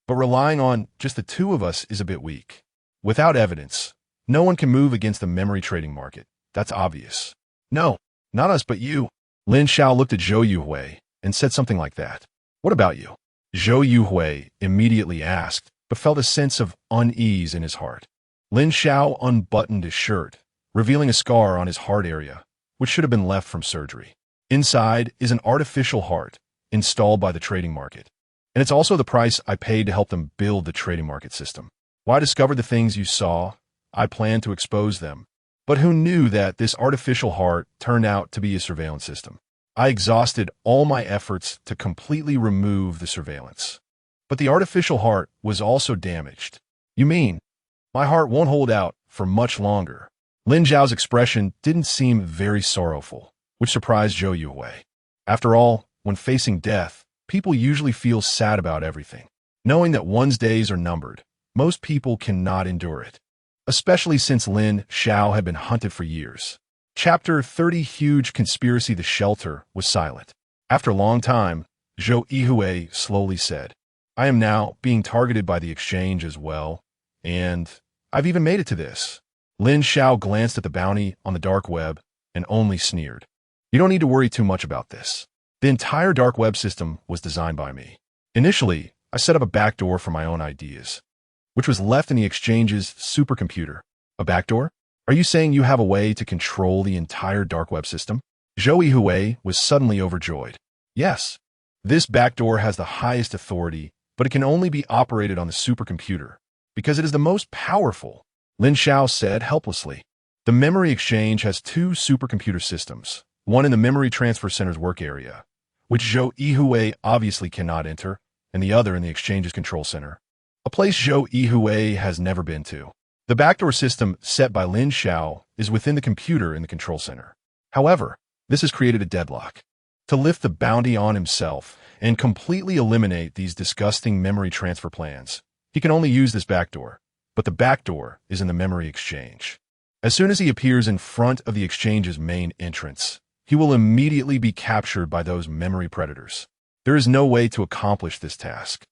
But relying on just the two of us is a bit weak. Without evidence, no one can move against the memory trading market. That's obvious. "No, not us but you." Lin Xiao looked at Zhou Yuhui and said something like that. "What about you?" Zhou Yuhui immediately asked, but felt a sense of unease in his heart. Lin Xiao unbuttoned his shirt, revealing a scar on his heart area, which should have been left from surgery. Inside is an artificial heart, installed by the trading market. And it's also the price I paid to help them build the trading market system. Why discover the things you saw? I planned to expose them. But who knew that this artificial heart turned out to be a surveillance system? I exhausted all my efforts to completely remove the surveillance. But the artificial heart was also damaged. You mean, my heart won't hold out for much longer? Lin Zhao's expression didn't seem very sorrowful, which surprised Zhou Yuhui. After all, when facing death, people usually feel sad about everything. Knowing that one's days are numbered, most people cannot endure it, especially since Lin Zhao had been hunted for years. Chapter 30 Huge Conspiracy. The shelter was silent. After a long time, Zhou Yuhui slowly said, I am now being targeted by the exchange as well, and I've even made it to this. Lin Zhao glanced at the bounty on the dark web and only sneered. You don't need to worry too much about this. The entire dark web system was designed by me. Initially, I set up a backdoor for my own ideas, which was left in the exchange's supercomputer. A backdoor? Are you saying you have a way to control the entire dark web system? Zhou Yuhui was suddenly overjoyed. Yes. This backdoor has the highest authority, but it can only be operated on the supercomputer, because it is the most powerful, Lin Zhao said helplessly. The memory exchange has two supercomputer systems, one in the memory transfer center's work area, which Zhou Yuhui obviously cannot enter, and the other in the exchange's control center, a place Zhou Yuhui has never been to. The backdoor system set by Lin Zhao is within the computer in the control center. However, this has created a deadlock. To lift the bounty on himself and completely eliminate these disgusting memory transfer plans, he can only use this backdoor, but the backdoor is in the memory exchange. As soon as he appears in front of the exchange's main entrance, he will immediately be captured by those memory predators. There is no way to accomplish this task.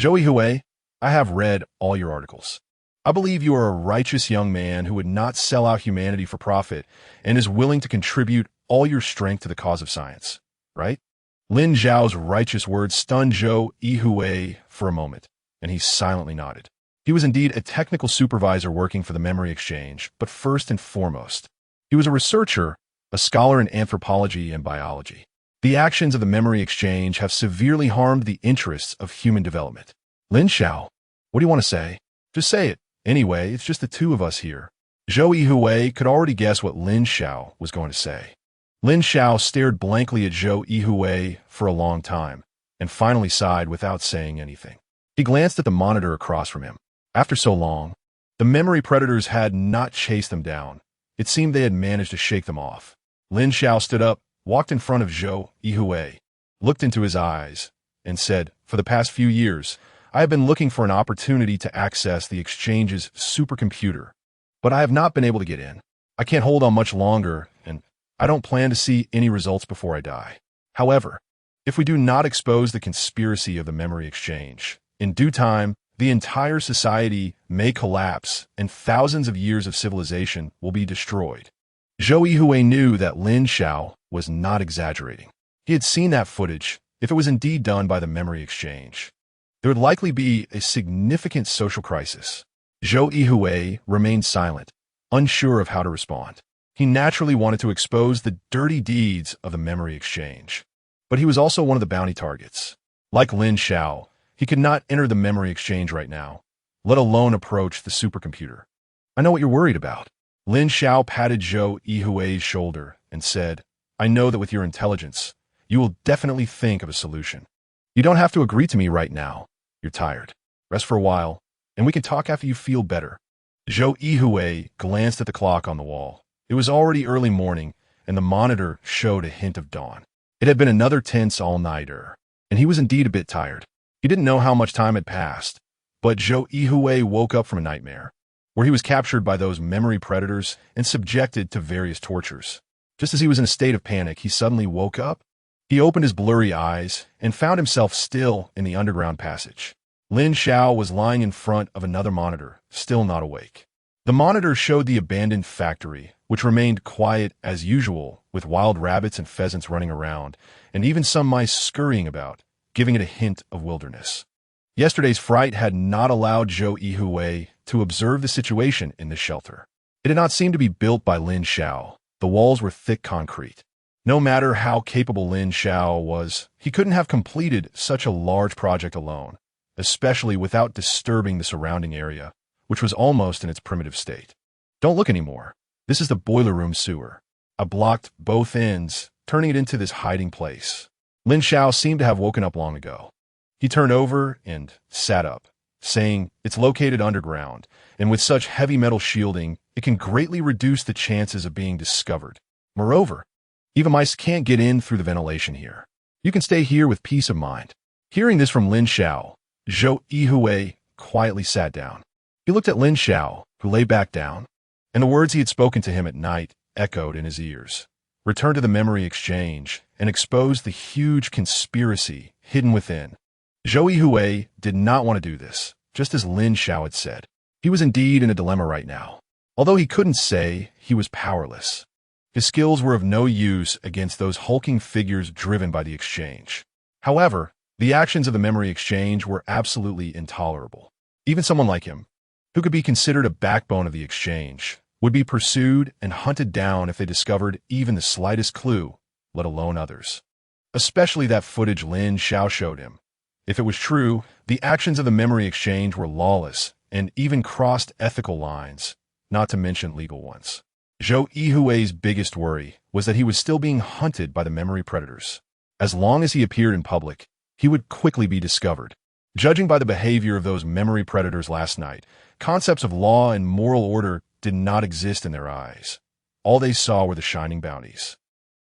Zhou Yuhui, I have read all your articles. I believe you are a righteous young man who would not sell out humanity for profit and is willing to contribute all your strength to the cause of science, right? Lin Zhao's righteous words stunned Zhou Yuhui for a moment, and he silently nodded. He was indeed a technical supervisor working for the memory exchange, but first and foremost, he was a researcher, a scholar in anthropology and biology. The actions of the memory exchange have severely harmed the interests of human development. Lin Zhao, what do you want to say? Just say it. Anyway, it's just the two of us here. Zhou Yuhui could already guess what Lin Zhao was going to say. Lin Zhao stared blankly at Zhou Yuhui for a long time, and finally sighed without saying anything. He glanced at the monitor across from him. After so long, the memory predators had not chased them down. It seemed they had managed to shake them off. Lin Zhao stood up, walked in front of Zhou Yuhui, looked into his eyes, and said, For the past few years, I have been looking for an opportunity to access the exchange's supercomputer, but I have not been able to get in. I can't hold on much longer, and I don't plan to see any results before I die. However, if we do not expose the conspiracy of the memory exchange, in due time, the entire society may collapse and thousands of years of civilization will be destroyed. Zhou Yuhui knew that Lin Zhao was not exaggerating. He had seen that footage, if it was indeed done by the memory exchange. There would likely be a significant social crisis. Zhou Yuhui remained silent, unsure of how to respond. He naturally wanted to expose the dirty deeds of the memory exchange, but he was also one of the bounty targets. Like Lin Zhao, he could not enter the memory exchange right now, let alone approach the supercomputer. I know what you're worried about. Lin Zhao patted Zhou Yuhui's shoulder and said, I know that with your intelligence, you will definitely think of a solution. You don't have to agree to me right now. You're tired. Rest for a while, and we can talk after you feel better. Zhou Yuhui glanced at the clock on the wall. It was already early morning, and the monitor showed a hint of dawn. It had been another tense all-nighter, and he was indeed a bit tired. He didn't know how much time had passed, but Zhou Yuhui woke up from a nightmare, where he was captured by those memory predators and subjected to various tortures. Just as he was in a state of panic, he suddenly woke up. He opened his blurry eyes and found himself still in the underground passage. Lin Zhao was lying in front of another monitor, still not awake. The monitor showed the abandoned factory, which remained quiet as usual, with wild rabbits and pheasants running around, and even some mice scurrying about, giving it a hint of wilderness. Yesterday's fright had not allowed Zhou Yuhui to observe the situation in the shelter. It did not seem to be built by Lin Zhao. The walls were thick concrete. No matter how capable Lin Xiao was, he couldn't have completed such a large project alone, especially without disturbing the surrounding area, which was almost in its primitive state. Don't look anymore. This is the boiler room sewer. I blocked both ends, turning it into this hiding place. Lin Xiao seemed to have woken up long ago. He turned over and sat up, saying, "It's located underground, and with such heavy metal shielding, it can greatly reduce the chances of being discovered. Moreover, even mice can't get in through the ventilation here. You can stay here with peace of mind." Hearing this from Lin Xiao, Zhou Yuhui quietly sat down. He looked at Lin Xiao, who lay back down, and the words he had spoken to him at night echoed in his ears. Return to the memory exchange and expose the huge conspiracy hidden within. Zhou Yuhui did not want to do this, just as Lin Xiao had said. He was indeed in a dilemma right now. Although he couldn't say, he was powerless. His skills were of no use against those hulking figures driven by the exchange. However, the actions of the memory exchange were absolutely intolerable. Even someone like him, who could be considered a backbone of the exchange, would be pursued and hunted down if they discovered even the slightest clue, let alone others. Especially that footage Lin Xiao showed him. If it was true, the actions of the memory exchange were lawless and even crossed ethical lines, not to mention legal ones. Zhou Yuhui's biggest worry was that he was still being hunted by the memory predators. As long as he appeared in public, he would quickly be discovered. Judging by the behavior of those memory predators last night, concepts of law and moral order did not exist in their eyes. All they saw were the shining bounties.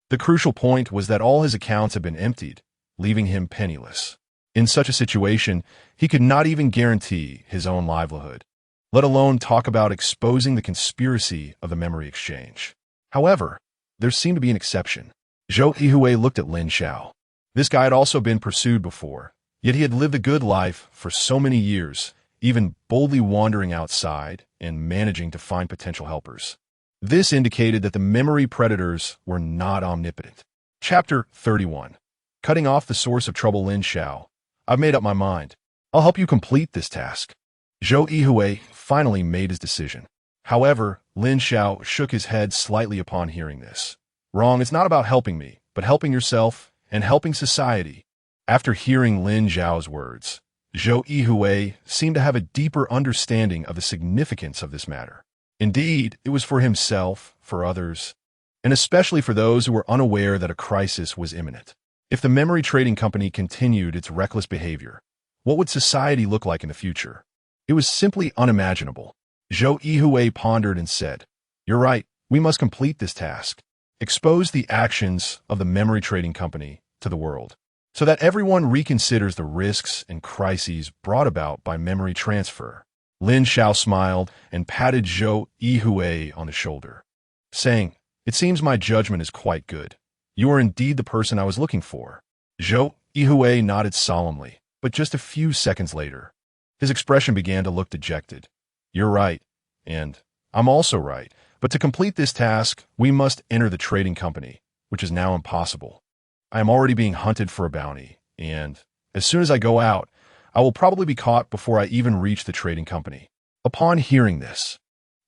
The crucial point was that all his accounts had been emptied, leaving him penniless. In such a situation, he could not even guarantee his own livelihood, let alone talk about exposing the conspiracy of the memory exchange. However, there seemed to be an exception. Zhou Yuhui looked at Lin Xiao. This guy had also been pursued before, yet he had lived a good life for so many years, even boldly wandering outside and managing to find potential helpers. This indicated that the memory predators were not omnipotent. Chapter 31. Cutting off the source of trouble. Lin Xiao. I've made up my mind. I'll help you complete this task. Zhou Yuhui finally made his decision. However, Lin Xiao shook his head slightly upon hearing this. Wrong, it's not about helping me, but helping yourself and helping society. After hearing Lin Xiao's words, Zhou Yuhui seemed to have a deeper understanding of the significance of this matter. Indeed, it was for himself, for others, and especially for those who were unaware that a crisis was imminent. If the memory trading company continued its reckless behavior, what would society look like in the future? It was simply unimaginable. Zhou Yuhui pondered and said, "You're right, we must complete this task. Expose the actions of the memory trading company to the world, so that everyone reconsiders the risks and crises brought about by memory transfer." Lin Xiao smiled and patted Zhou Yuhui on the shoulder, saying, "It seems my judgment is quite good. You are indeed the person I was looking for." Zhou Yuhui nodded solemnly, but just a few seconds later, his expression began to look dejected. "You're right, and I'm also right. But to complete this task, we must enter the trading company, which is now impossible. I am already being hunted for a bounty, and as soon as I go out, I will probably be caught before I even reach the trading company." Upon hearing this,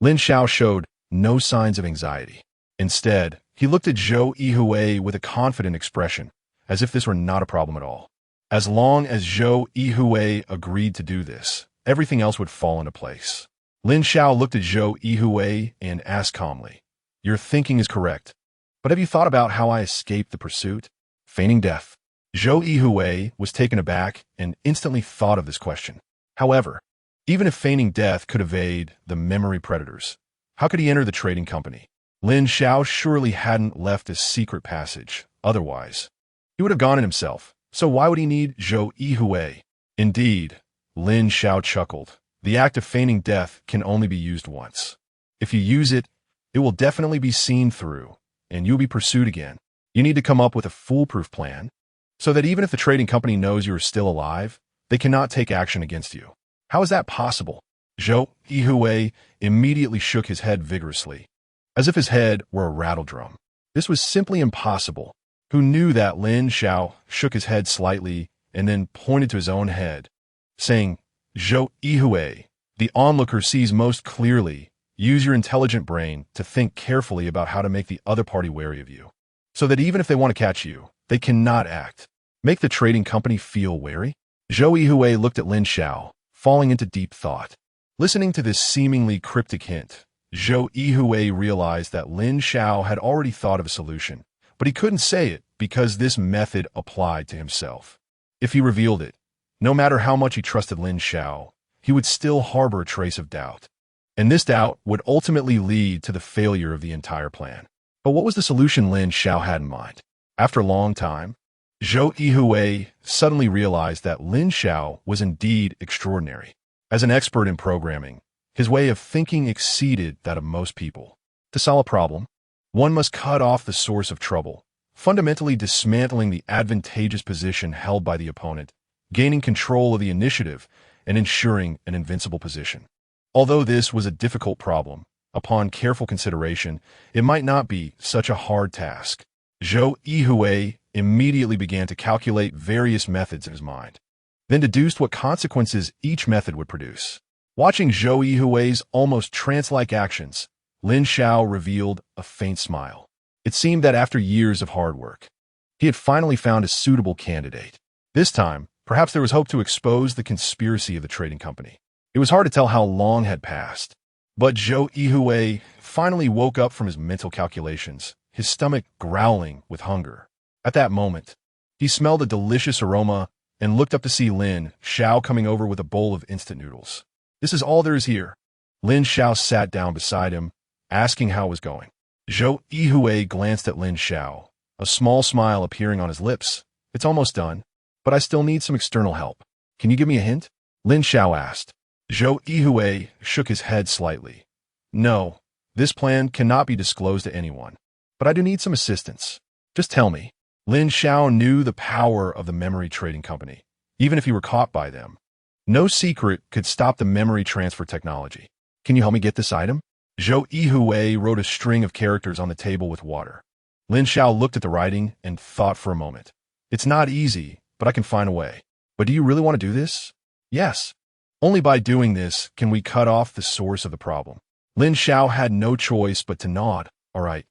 Lin Xiao showed no signs of anxiety. Instead, he looked at Zhou Yuhui with a confident expression, as if this were not a problem at all. As long as Zhou Yuhui agreed to do this, everything else would fall into place. Lin Xiao looked at Zhou Yuhui and asked calmly, "Your thinking is correct, but have you thought about how I escaped the pursuit? Feigning death." Zhou Yuhui was taken aback and instantly thought of this question. However, even if feigning death could evade the memory predators, how could he enter the trading company? Lin Xiao surely hadn't left a secret passage. Otherwise, he would have gone in himself. So why would he need Zhou Yuhui? Indeed, Lin Xiao chuckled. The act of feigning death can only be used once. If you use it, it will definitely be seen through, and you'll be pursued again. You need to come up with a foolproof plan, so that even if the trading company knows you are still alive, they cannot take action against you. How is that possible? Zhou Yuhui immediately shook his head vigorously, as if his head were a rattle drum. This was simply impossible. Who knew that? Lin Xiao shook his head slightly and then pointed to his own head, saying, "Zhou Yuhui, the onlooker sees most clearly. Use your intelligent brain to think carefully about how to make the other party wary of you, so so that even if they want to catch you, they cannot act. Make the trading company feel wary? Zhou Yuhui looked at Lin Xiao, falling into deep thought. Listening to this seemingly cryptic hint, Zhou Yuhui realized that Lin Xiao had already thought of a solution, but he couldn't say it because this method applied to himself. If he revealed it, no matter how much he trusted Lin Xiao, he would still harbor a trace of doubt. And this doubt would ultimately lead to the failure of the entire plan. But what was the solution Lin Xiao had in mind? After a long time, Zhou Yuhui suddenly realized that Lin Xiao was indeed extraordinary. As an expert in programming, his way of thinking exceeded that of most people. To solve a problem, one must cut off the source of trouble, fundamentally dismantling the advantageous position held by the opponent, gaining control of the initiative, and ensuring an invincible position. Although this was a difficult problem, upon careful consideration, it might not be such a hard task. Zhou Yuhui immediately began to calculate various methods in his mind, then deduced what consequences each method would produce. Watching Zhou Yuhui's almost trance-like actions, Lin Xiao revealed a faint smile. It seemed that after years of hard work, he had finally found a suitable candidate. This time, perhaps there was hope to expose the conspiracy of the trading company. It was hard to tell how long had passed, but Zhou Yuhui finally woke up from his mental calculations, his stomach growling with hunger. At that moment, he smelled a delicious aroma and looked up to see Lin Xiao coming over with a bowl of instant noodles. "This is all there is here." Lin Xiao sat down beside him, asking how it was going. Zhou Yuhui glanced at Lin Xiao, a small smile appearing on his lips. "It's almost done, but I still need some external help. Can you give me a hint?" Lin Xiao asked. Zhou Yuhui shook his head slightly. "No, this plan cannot be disclosed to anyone, but I do need some assistance. Just tell me." Lin Xiao knew the power of the memory trading company, even if he were caught by them. No secret could stop the memory transfer technology. "Can you help me get this item?" Zhou Yuhui wrote a string of characters on the table with water. Lin Xiao looked at the writing and thought for a moment. "It's not easy, but I can find a way." "But do you really want to do this?" "Yes. Only by doing this can we cut off the source of the problem." Lin Xiao had no choice but to nod. "All right.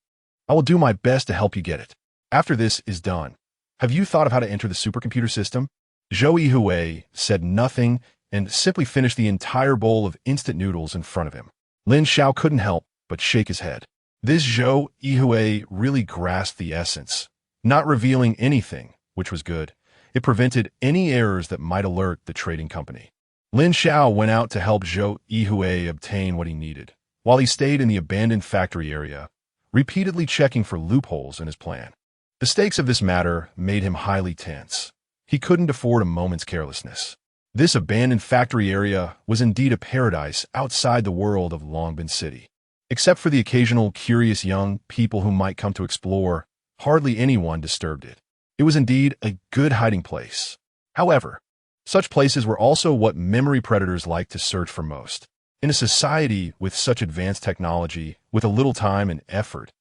I will do my best to help you get it. After this is done, have you thought of how to enter the supercomputer system?" Zhou Yuhui said nothing and simply finished the entire bowl of instant noodles in front of him. Lin Xiao couldn't help but shake his head. This Zhou Yuhui really grasped the essence, not revealing anything, which was good. It prevented any errors that might alert the trading company. Lin Xiao went out to help Zhou Yuhui obtain what he needed, while he stayed in the abandoned factory area, repeatedly checking for loopholes in his plan. The stakes of this matter made him highly tense. He couldn't afford a moment's carelessness. This abandoned factory area was indeed a paradise outside the world of Longbin City. Except for the occasional curious young people who might come to explore, hardly anyone disturbed it. It was indeed a good hiding place. However, such places were also what memory predators like to search for most. In a society with such advanced technology, with a little time and effort,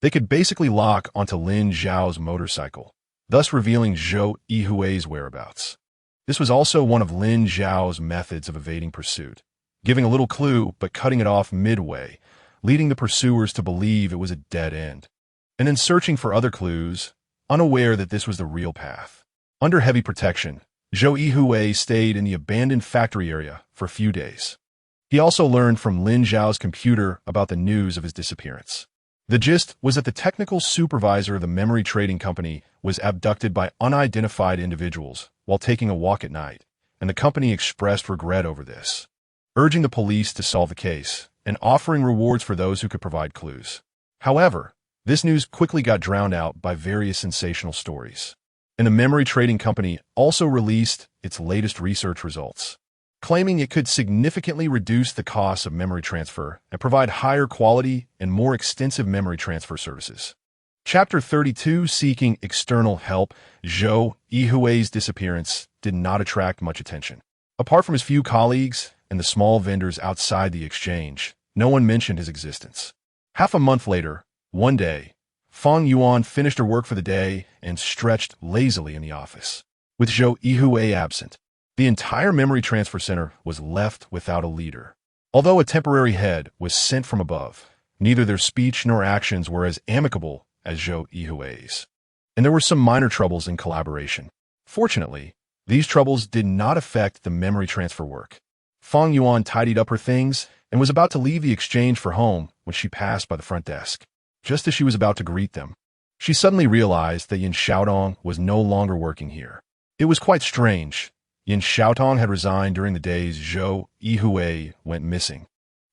they could basically lock onto Lin Xiao's motorcycle, thus revealing Zhou Yuhui's whereabouts. This was also one of Lin Xiao's methods of evading pursuit, giving a little clue but cutting it off midway, leading the pursuers to believe it was a dead end, and then searching for other clues, unaware that this was the real path. Under heavy protection, Zhou Yuhui stayed in the abandoned factory area for a few days. He also learned from Lin Xiao's computer about the news of his disappearance. The gist was that the technical supervisor of the memory trading company was abducted by unidentified individuals while taking a walk at night, and the company expressed regret over this, urging the police to solve the case and offering rewards for those who could provide clues. However, this news quickly got drowned out by various sensational stories, and the memory trading company also released its latest research results, claiming it could significantly reduce the cost of memory transfer and provide higher quality and more extensive memory transfer services. Chapter 32, Seeking External Help. Zhou Yuhui's disappearance did not attract much attention. Apart from his few colleagues and the small vendors outside the exchange, no one mentioned his existence. Half a month later, one day, Feng Yuan finished her work for the day and stretched lazily in the office. With Zhou Yuhui absent, the entire memory transfer center was left without a leader. Although a temporary head was sent from above, neither their speech nor actions were as amicable as Zhou Yuhui's. And there were some minor troubles in collaboration. Fortunately, these troubles did not affect the memory transfer work. Fang Yuan tidied up her things and was about to leave the exchange for home when she passed by the front desk. Just as she was about to greet them, she suddenly realized that Yin Xiaotong was no longer working here. It was quite strange. Yin Xiaotong had resigned during the days Zhou Yuhui went missing,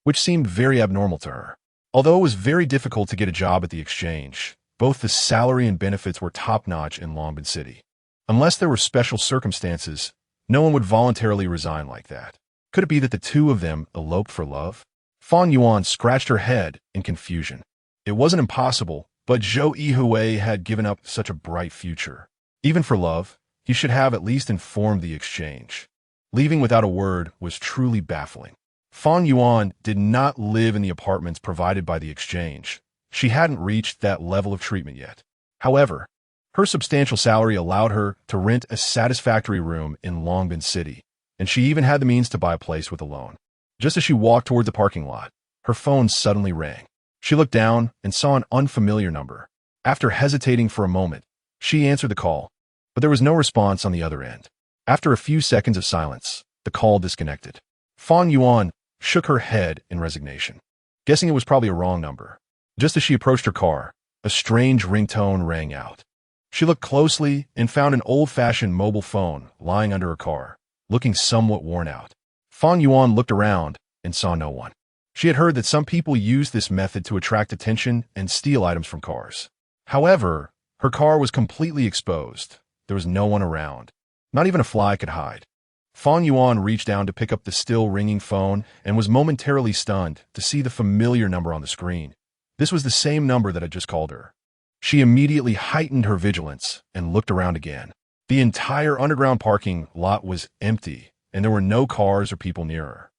which seemed very abnormal to her. Although it was very difficult to get a job at the exchange, both the salary and benefits were top-notch in Longbin City. Unless there were special circumstances, no one would voluntarily resign like that. Could it be that the two of them eloped for love? Fang Yuan scratched her head in confusion. It wasn't impossible, but Zhou Yuhui had given up such a bright future. Even for love, he should have at least informed the exchange. Leaving without a word was truly baffling. Fang Yuan did not live in the apartments provided by the exchange. She hadn't reached that level of treatment yet. However, her substantial salary allowed her to rent a satisfactory room in Longbin City, and she even had the means to buy a place with a loan. Just as she walked toward the parking lot, her phone suddenly rang. She looked down and saw an unfamiliar number. After hesitating for a moment, she answered the call, but there was no response on the other end. After a few seconds of silence, the call disconnected. Fang Yuan shook her head in resignation, guessing it was probably a wrong number. Just as she approached her car, a strange ringtone rang out. She looked closely and found an old-fashioned mobile phone lying under her car, looking somewhat worn out. Fang Yuan looked around and saw no one. She had heard that some people use this method to attract attention and steal items from cars. However, her car was completely exposed. There was no one around. Not even a fly could hide. Fang Yuan reached down to pick up the still ringing phone and was momentarily stunned to see the familiar number on the screen. This was the same number that had just called her. She immediately heightened her vigilance and looked around again. The entire underground parking lot was empty, and there were no cars or people near her.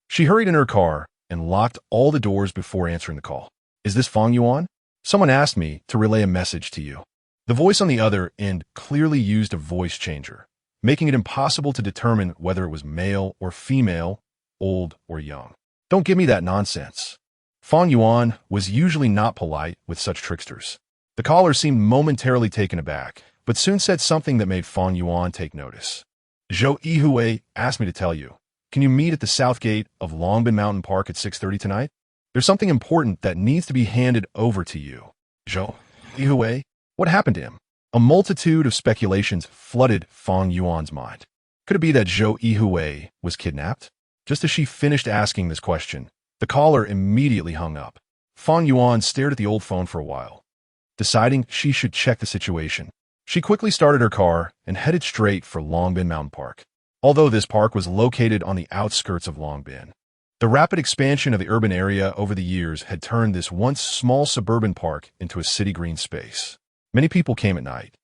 She hurried in her car and locked all the doors before answering the call. "Is this Fang Yuan? Someone asked me to relay a message to you." The voice on the other end clearly used a voice changer, making it impossible to determine whether it was male or female, old or young. "Don't give me that nonsense." Fang Yuan was usually not polite with such tricksters. The caller seemed momentarily taken aback, but soon said something that made Fang Yuan take notice. "Zhou Yuhui asked me to tell you. Can you meet at the south gate of Longbin Mountain Park at 6:30 tonight? There's something important that needs to be handed over to you." Zhou Yuhui? What happened to him? A multitude of speculations flooded Fang Yuan's mind. Could it be that Zhou Yuhui was kidnapped? Just as she finished asking this question, the caller immediately hung up. Fang Yuan stared at the old phone for a while. Deciding she should check the situation, she quickly started her car and headed straight for Longbin Mountain Park. Although this park was located on the outskirts of Longbin, the rapid expansion of the urban area over the years had turned this once small suburban park into a city green space. Many people came at night,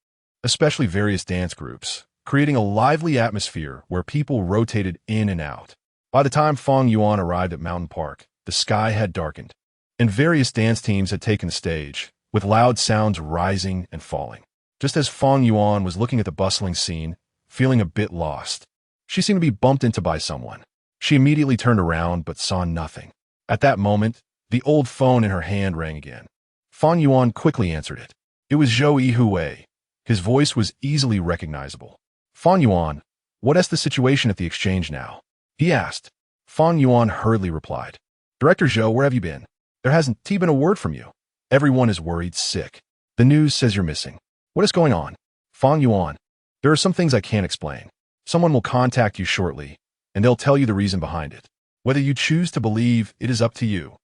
especially various dance groups, creating a lively atmosphere where people rotated in and out. By the time Fang Yuan arrived at Mountain Park, the sky had darkened, and various dance teams had taken the stage, with loud sounds rising and falling. Just as Fang Yuan was looking at the bustling scene, feeling a bit lost, she seemed to be bumped into by someone. She immediately turned around but saw nothing. At that moment, the old phone in her hand rang again. Fang Yuan quickly answered it. It was Zhou Yuhui. His voice was easily recognizable. "Fang Yuan, what is the situation at the exchange now?" he asked. Fang Yuan hurriedly replied. "Director Zhou, where have you been? There hasn't been a word from you. Everyone is worried sick. The news says you're missing. What is going on?" "Fang Yuan, there are some things I can't explain. Someone will contact you shortly, and they'll tell you the reason behind it. Whether you choose to believe, it is up to you,"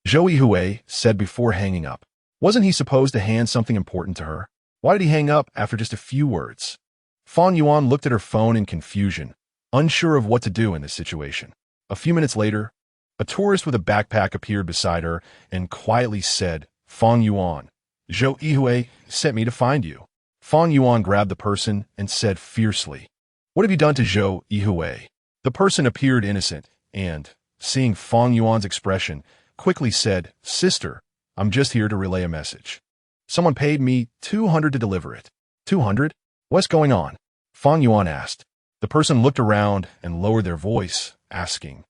Zhou Yuhui said before hanging up. Wasn't he supposed to hand something important to her? Why did he hang up after just a few words? Fang Yuan looked at her phone in confusion, unsure of what to do in this situation. A few minutes later, a tourist with a backpack appeared beside her and quietly said, "Fang Yuan, Zhou Yuhui sent me to find you." Fang Yuan grabbed the person and said fiercely, "What have you done to Zhou Yuhui?" The person appeared innocent and, seeing Fang Yuan's expression, quickly said, "Sister, I'm just here to relay a message. Someone paid me 200 to deliver it." 200? What's going on? Fang Yuan asked. The person looked around and lowered their voice, asking,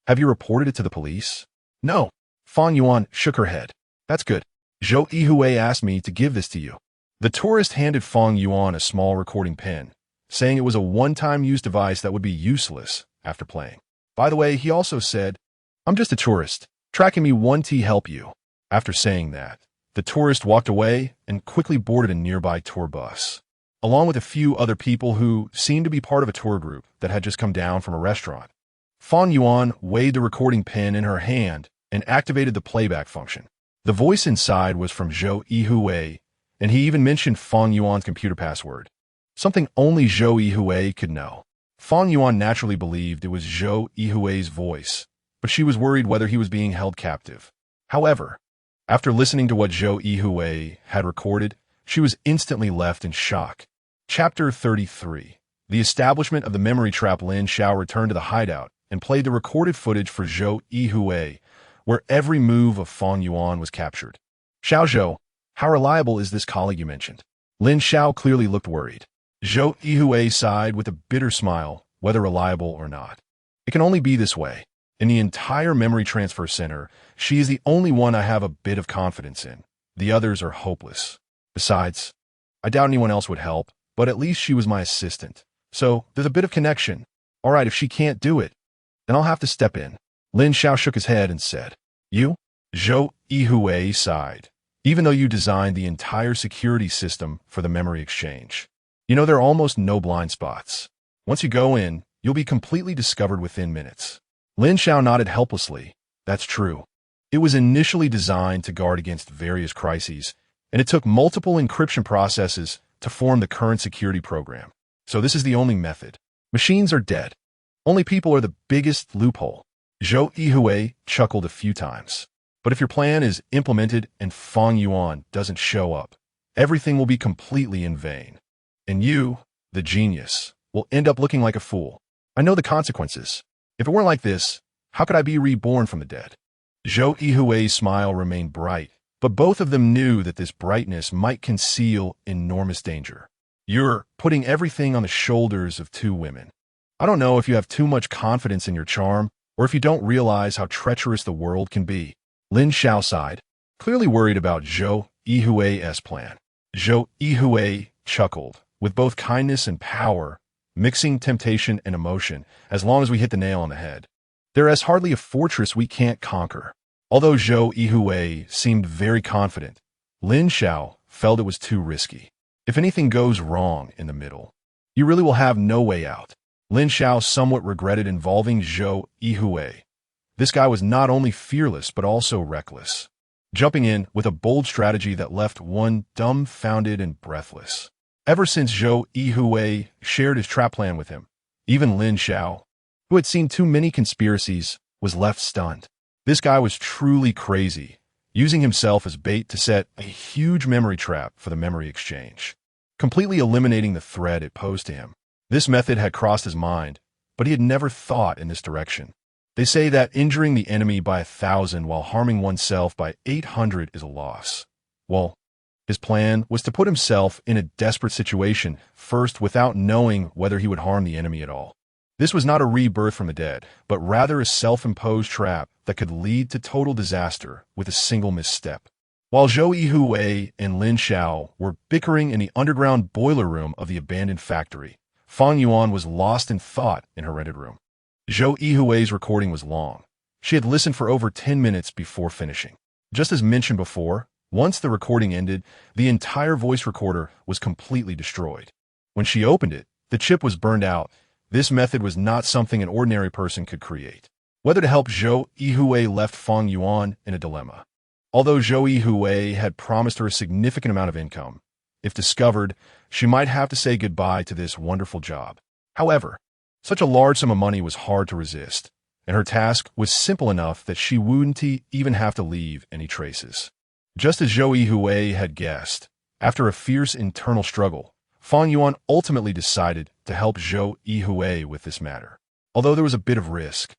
"Have you reported it to the police?" "No." Fang Yuan shook her head. "That's good. Zhou Yuhui asked me to give this to you. The tourist handed Fang Yuan a small recording pen, saying it was a one-time use device that would be useless after playing. By the way, he also said, "I'm just a tourist. Tracking me 1T help you." After saying that, the tourist walked away and quickly boarded a nearby tour bus, along with a few other people who seemed to be part of a tour group that had just come down from a restaurant. Fang Yuan weighed the recording pen in her hand and activated the playback function. The voice inside was from Zhou Yuhui, and he even mentioned Fang Yuan's computer password, something only Zhou Yuhui could know. Fang Yuan naturally believed it was Zhou Yuhui's voice, but she was worried whether he was being held captive. However, after listening to what Zhou Yuhui had recorded, she was instantly left in shock. Chapter 33. The establishment of the memory trap. Lin Xiao returned to the hideout and played the recorded footage for Zhou Yuhui, where every move of Fang Yuan was captured. "Xiao Zhou, how reliable is this colleague you mentioned?" Lin Xiao clearly looked worried. Zhou Yuhui sighed with a bitter smile, "Whether reliable or not, it can only be this way. In the entire memory transfer center, she is the only one I have a bit of confidence in. The others are hopeless. Besides, I doubt anyone else would help, but at least she was my assistant. So there's a bit of connection. All right, if she can't do it, then I'll have to step in." Lin Xiao shook his head and said, "You?" Zhou Yuhui sighed. "Even though you designed the entire security system for the memory exchange, you know there are almost no blind spots. Once you go in, you'll be completely discovered within minutes." Lin Xiao nodded helplessly. "That's true. It was initially designed to guard against various crises, and it took multiple encryption processes to form the current security program. So this is the only method. Machines are dead. Only people are the biggest loophole." Zhou Yuhui chuckled a few times. "But if your plan is implemented and Fang Yuan doesn't show up, everything will be completely in vain. And you, the genius, will end up looking like a fool. I know the consequences. If it weren't like this, how could I be reborn from the dead?" Zhou Yuhui's smile remained bright, but both of them knew that this brightness might conceal enormous danger. "You're putting everything on the shoulders of two women. I don't know if you have too much confidence in your charm, or if you don't realize how treacherous the world can be." Lin Xiao sighed, clearly worried about Zhou Yuhui's plan. Zhou Yuhui chuckled, with both kindness and power, mixing temptation and emotion, "As long as we hit the nail on the head. There is hardly a fortress we can't conquer." Although Zhou Yuhui seemed very confident, Lin Xiao felt it was too risky. If anything goes wrong in the middle, you really will have no way out. Lin Xiao somewhat regretted involving Zhou Yuhui. This guy was not only fearless but also reckless, jumping in with a bold strategy that left one dumbfounded and breathless. Ever since Zhou Yuhui shared his trap plan with him, even Lin Xiao, who had seen too many conspiracies, was left stunned. This guy was truly crazy, using himself as bait to set a huge memory trap for the memory exchange, completely eliminating the threat it posed to him. This method had crossed his mind, but he had never thought in this direction. They say that injuring the enemy by 1,000 while harming oneself by 800 is a loss. Well, his plan was to put himself in a desperate situation first without knowing whether he would harm the enemy at all. This was not a rebirth from the dead, but rather a self-imposed trap that could lead to total disaster with a single misstep. While Zhou Yuhui and Lin Xiao were bickering in the underground boiler room of the abandoned factory, Fang Yuan was lost in thought in her rented room. Zhou Yuhui's recording was long. She had listened for over 10 minutes before finishing. Just as mentioned before, once the recording ended, the entire voice recorder was completely destroyed. When she opened it, the chip was burned out. This method was not something an ordinary person could create. Whether to help Zhou Yuhui left Fang Yuan in a dilemma. Although Zhou Yuhui had promised her a significant amount of income, if discovered, she might have to say goodbye to this wonderful job. However, such a large sum of money was hard to resist, and her task was simple enough that she wouldn't even have to leave any traces. Just as Zhou Yuhui had guessed, after a fierce internal struggle, Fang Yuan ultimately decided to help Zhou Yuhui with this matter. Although there was a bit of risk,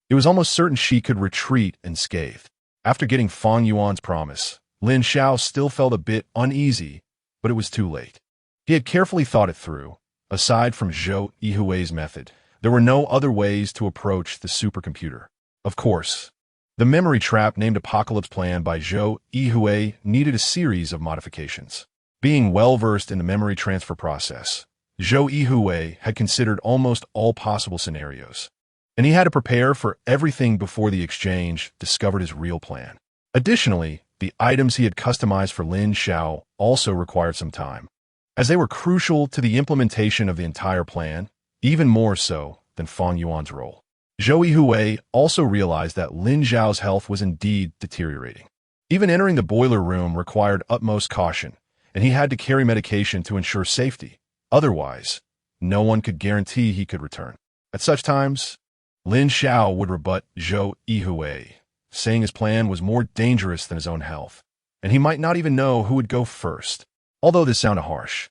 it was almost certain she could retreat unscathed. After getting Fang Yuan's promise, Lin Xiao still felt a bit uneasy, but it was too late. He had carefully thought it through. Aside from Zhou Yuhui's method, there were no other ways to approach the supercomputer. Of course, The memory trap named Apocalypse Plan by Zhou Yuhui needed a series of modifications. Being well-versed in the memory transfer process, Zhou Yuhui had considered almost all possible scenarios, and he had to prepare for everything before the exchange discovered his real plan. Additionally, the items he had customized for Lin Xiao also required some time, as they were crucial to the implementation of the entire plan, even more so than Fang Yuan's role. Zhou Yuhui also realized that Lin Xiao's health was indeed deteriorating. Even entering the boiler room required utmost caution, and he had to carry medication to ensure safety. Otherwise, no one could guarantee he could return. At such times, Lin Xiao would rebut Zhou Yuhui, saying his plan was more dangerous than his own health, and he might not even know who would go first. Although this sounded harsh,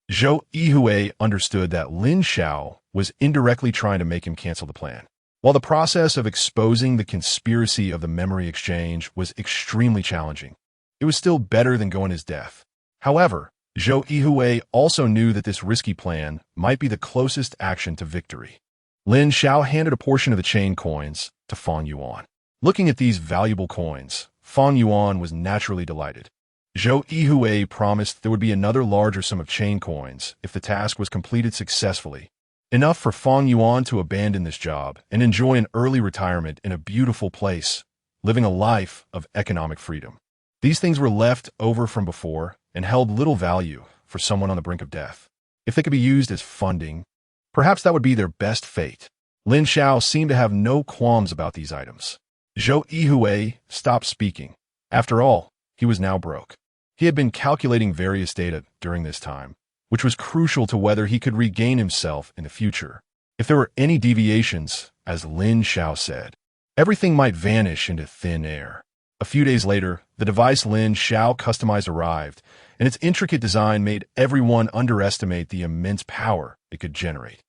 Zhou Yuhui understood that Lin Xiao was indirectly trying to make him cancel the plan. While the process of exposing the conspiracy of the memory exchange was extremely challenging, it was still better than going his death. However, Zhou Yuhui also knew that this risky plan might be the closest action to victory. Lin Xiao handed a portion of the chain coins to Fang Yuan. Looking at these valuable coins, Fang Yuan was naturally delighted. Zhou Yuhui promised there would be another larger sum of chain coins if the task was completed successfully, enough for Fang Yuan to abandon this job and enjoy an early retirement in a beautiful place, living a life of economic freedom. These things were left over from before and held little value for someone on the brink of death. If they could be used as funding, perhaps that would be their best fate. Lin Xiao seemed to have no qualms about these items. Zhou Yuhui stopped speaking. After all, he was now broke. He had been calculating various data during this time, which was crucial to whether he could regain himself in the future. If there were any deviations, as Lin Xiao said, everything might vanish into thin air. A few days later, the device Lin Xiao customized arrived, and its intricate design made everyone underestimate the immense power it could generate.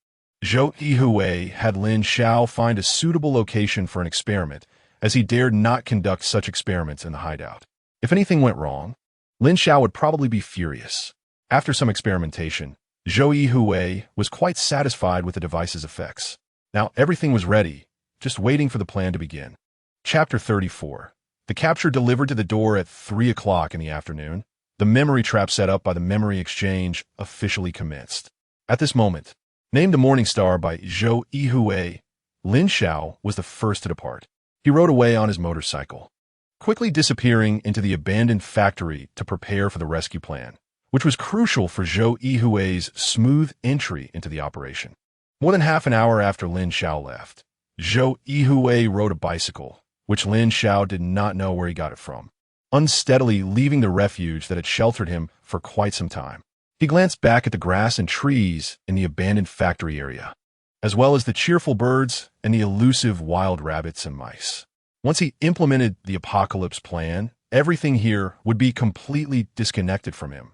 Zhou Yuhui had Lin Xiao find a suitable location for an experiment, as he dared not conduct such experiments in the hideout. If anything went wrong, Lin Xiao would probably be furious. After some experimentation, Zhou Yuhui was quite satisfied with the device's effects. Now everything was ready, just waiting for the plan to begin. Chapter 34. The capture delivered to the door at 3 o'clock in the afternoon. The memory trap set up by the memory exchange officially commenced. At this moment, named the Morning Star by Zhou Yuhui, Lin Xiao was the first to depart. He rode away on his motorcycle, quickly disappearing into the abandoned factory to prepare for the rescue plan, which was crucial for Zhou Yuhui's smooth entry into the operation. More than half an hour after Lin Xiao left, Zhou Yuhui rode a bicycle, which Lin Xiao did not know where he got it from, unsteadily leaving the refuge that had sheltered him for quite some time. He glanced back at the grass and trees in the abandoned factory area, as well as the cheerful birds and the elusive wild rabbits and mice. Once he implemented the Apocalypse Plan, everything here would be completely disconnected from him,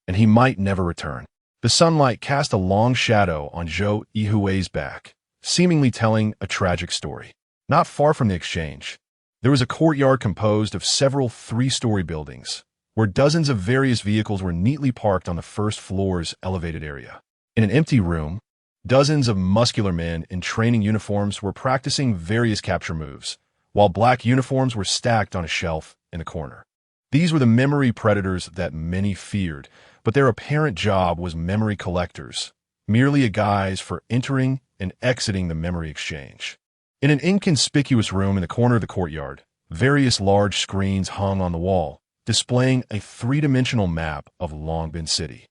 and he might never return. The sunlight cast a long shadow on Zhou Yuhui's back, seemingly telling a tragic story. Not far from the exchange, there was a courtyard composed of several three-story buildings, where dozens of various vehicles were neatly parked on the first floor's elevated area. In an empty room, dozens of muscular men in training uniforms were practicing various capture moves, while black uniforms were stacked on a shelf in the corner. These were the memory predators that many feared, but their apparent job was memory collectors, merely a guise for entering and exiting the memory exchange. In an inconspicuous room in the corner of the courtyard, various large screens hung on the wall, displaying a three-dimensional map of Longbin City,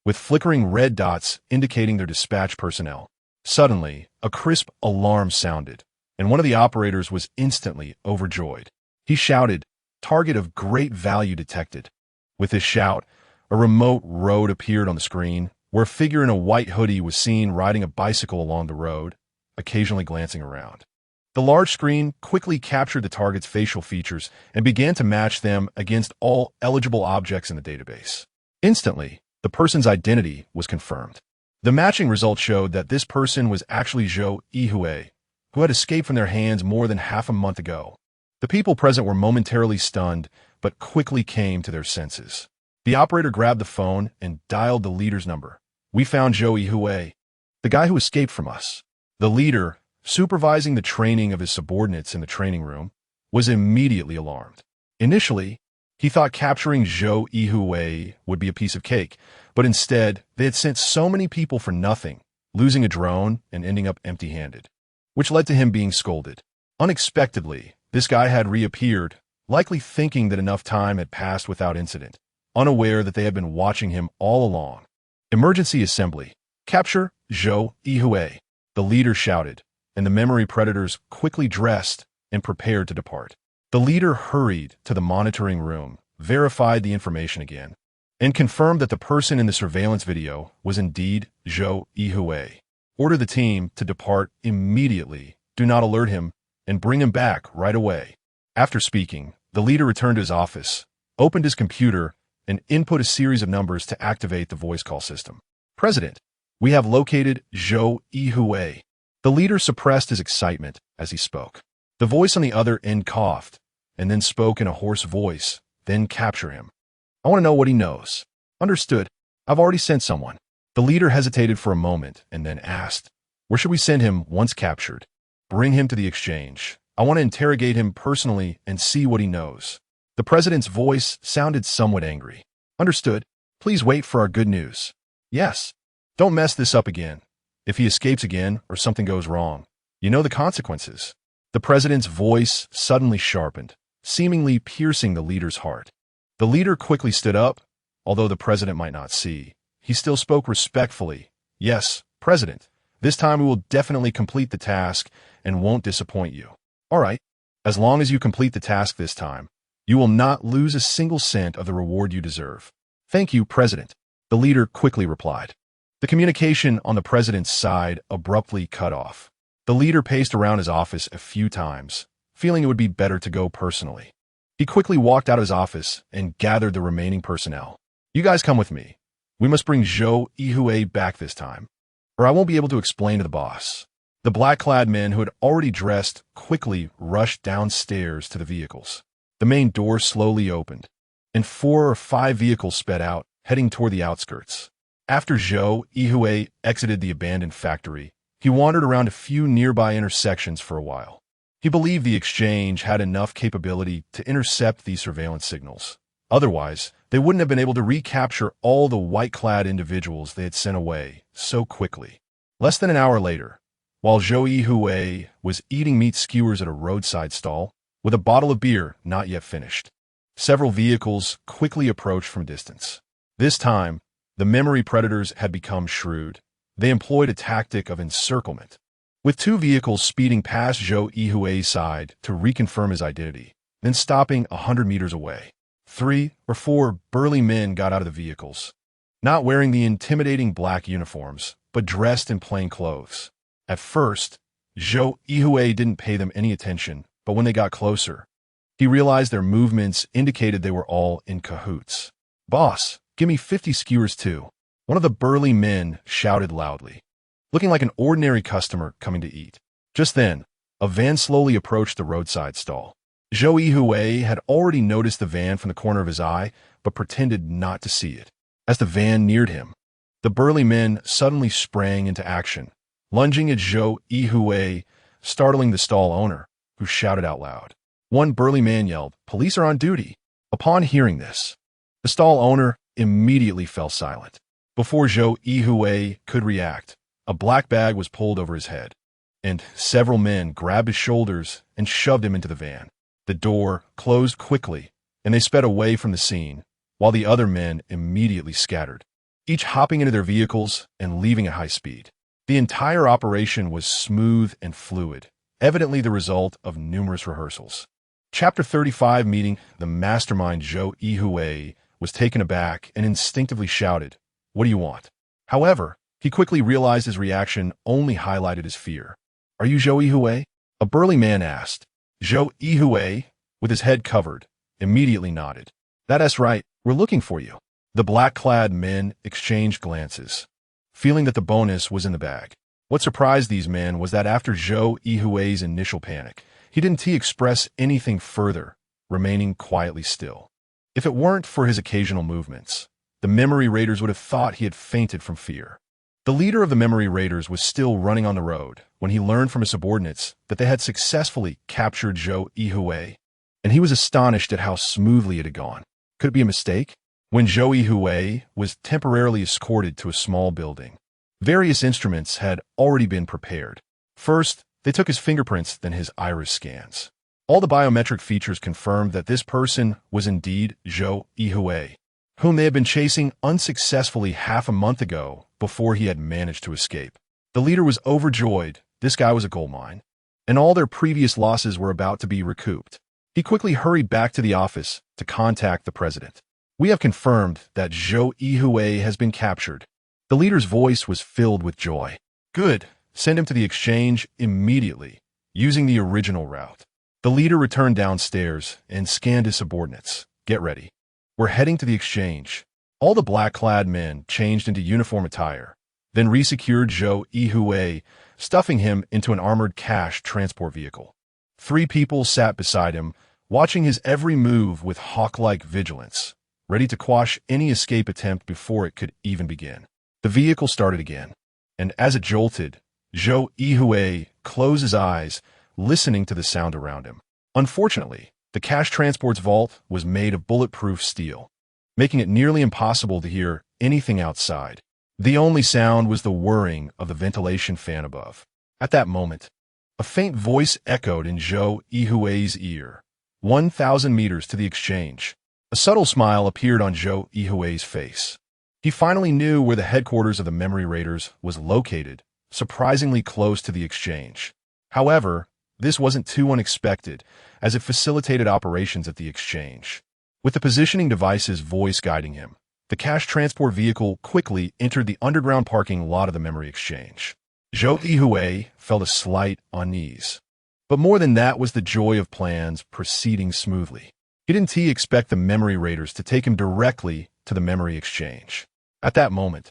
with flickering red dots indicating their dispatch personnel. Suddenly, a crisp alarm sounded, and one of the operators was instantly overjoyed. He shouted, "Target of great value detected." With this shout, a remote road appeared on the screen, where a figure in a white hoodie was seen riding a bicycle along the road, occasionally glancing around. The large screen quickly captured the target's facial features and began to match them against all eligible objects in the database. Instantly, the person's identity was confirmed. The matching results showed that this person was actually Zhou Yuhui, who had escaped from their hands more than half a month ago. The people present were momentarily stunned, but quickly came to their senses. The operator grabbed the phone and dialed the leader's number. "We found Zhou Yuhui, the guy who escaped from us." The leader, supervising the training of his subordinates in the training room, was immediately alarmed. Initially, he thought capturing Zhou Yuhui would be a piece of cake, but instead, they had sent so many people for nothing, losing a drone and ending up empty-handed, which led to him being scolded. Unexpectedly, this guy had reappeared, likely thinking that enough time had passed without incident, unaware that they had been watching him all along. Emergency assembly. Capture Zhou Yuhui, the leader shouted, and the memory predators quickly dressed and prepared to depart. The leader hurried to the monitoring room, verified the information again, and confirmed that the person in the surveillance video was indeed Zhou Yuhui. Order the team to depart immediately, do not alert him, and bring him back right away. After speaking, the leader returned to his office, opened his computer, and input a series of numbers to activate the voice call system. President, we have located Zhou Yuhui. The leader suppressed his excitement as he spoke. The voice on the other end coughed, and then spoke in a hoarse voice, then capture him. I want to know what he knows. Understood. I've already sent someone. The leader hesitated for a moment and then asked, where should we send him once captured? Bring him to the exchange. I want to interrogate him personally and see what he knows. The president's voice sounded somewhat angry. Understood. Please wait for our good news. Yes. Don't mess this up again. If he escapes again or something goes wrong, you know the consequences. The president's voice suddenly sharpened, seemingly piercing the leader's heart. The leader quickly stood up. Although the president might not see, he still spoke respectfully. Yes, President. This time we will definitely complete the task and won't disappoint you. All right. As long as you complete the task this time, you will not lose a single cent of the reward you deserve. Thank you, President. The leader quickly replied. The communication on the president's side abruptly cut off. The leader paced around his office a few times, feeling it would be better to go personally. He quickly walked out of his office and gathered the remaining personnel. You guys come with me. We must bring Zhou Yuhui back this time, or I won't be able to explain to the boss. The black-clad men who had already dressed quickly rushed downstairs to the vehicles. The main door slowly opened, and 4 or 5 vehicles sped out, heading toward the outskirts. After Zhou Yuhui exited the abandoned factory, he wandered around a few nearby intersections for a while. He believed the exchange had enough capability to intercept these surveillance signals. Otherwise, they wouldn't have been able to recapture all the white-clad individuals they had sent away so quickly. Less than an hour later, while Zhou Yuhui was eating meat skewers at a roadside stall, with a bottle of beer not yet finished, several vehicles quickly approached from a distance. This time, the memory predators had become shrewd. They employed a tactic of encirclement, with 2 vehicles speeding past Zhou Yuhui's side to reconfirm his identity, then stopping 100 meters away. 3 or 4 burly men got out of the vehicles, not wearing the intimidating black uniforms, but dressed in plain clothes. At first, Zhou Yuhui didn't pay them any attention, but when they got closer, he realized their movements indicated they were all in cahoots. Boss, give me 50 skewers too. One of the burly men shouted loudly, looking like an ordinary customer coming to eat. Just then, a van slowly approached the roadside stall. Zhou Yuhui had already noticed the van from the corner of his eye, but pretended not to see it. As the van neared him, the burly men suddenly sprang into action, lunging at Zhou Yuhui, startling the stall owner, who shouted out loud. One burly man yelled, "Police are on duty." Upon hearing this, the stall owner immediately fell silent. Before Zhou Yuhui could react, a black bag was pulled over his head, and several men grabbed his shoulders and shoved him into the van. The door closed quickly, and they sped away from the scene, while the other men immediately scattered, each hopping into their vehicles and leaving at high speed. The entire operation was smooth and fluid, evidently the result of numerous rehearsals. Chapter 35 Meeting the mastermind Zhou Yuhui was taken aback and instinctively shouted, "What do you want?" However, he quickly realized his reaction only highlighted his fear. "Are you Zhou Yuhui?" a burly man asked. Zhou Yuhui, with his head covered, immediately nodded. "That's right, we're looking for you." The black-clad men exchanged glances, feeling that the bonus was in the bag. What surprised these men was that after Zhou Yuhui's initial panic, he didn't express anything further, remaining quietly still. If it weren't for his occasional movements, the memory raiders would have thought he had fainted from fear. The leader of the memory raiders was still running on the road when he learned from his subordinates that they had successfully captured Zhou Yuhui. and he was astonished at how smoothly it had gone. Could it be a mistake? When Zhou Yuhui was temporarily escorted to a small building, various instruments had already been prepared. First, they took his fingerprints, then his iris scans. All the biometric features confirmed that this person was indeed Zhou Yuhui, whom they had been chasing unsuccessfully half a month ago before he had managed to escape. The leader was overjoyed. This guy was a goldmine, and all their previous losses were about to be recouped. He quickly hurried back to the office to contact the president. We have confirmed that Zhou Yuhui has been captured. The leader's voice was filled with joy. Good. Send him to the exchange immediately, using the original route. The leader returned downstairs and scanned his subordinates. Get ready. We're heading to the exchange. All the black-clad men changed into uniform attire, then resecured Zhou Yuhui, stuffing him into an armored cash transport vehicle. 3 people sat beside him, watching his every move with hawk-like vigilance, ready to quash any escape attempt before it could even begin. The vehicle started again, and as it jolted, Zhou Yuhui closed his eyes, listening to the sound around him. Unfortunately, the cash transport's vault was made of bulletproof steel, making it nearly impossible to hear anything outside. The only sound was the whirring of the ventilation fan above. At that moment, a faint voice echoed in Zhou Yuhui's ear. 1,000 meters to the exchange. A subtle smile appeared on Zhou Yuhui's face. He finally knew where the headquarters of the memory raiders was located, surprisingly close to the exchange. However, this wasn't too unexpected, as it facilitated operations at the exchange. With the positioning device's voice guiding him, the cash transport vehicle quickly entered the underground parking lot of the memory exchange. Zhou Yuhui felt a slight unease. But more than that was the joy of plans proceeding smoothly. He didn't expect the memory raiders to take him directly to the memory exchange. At that moment,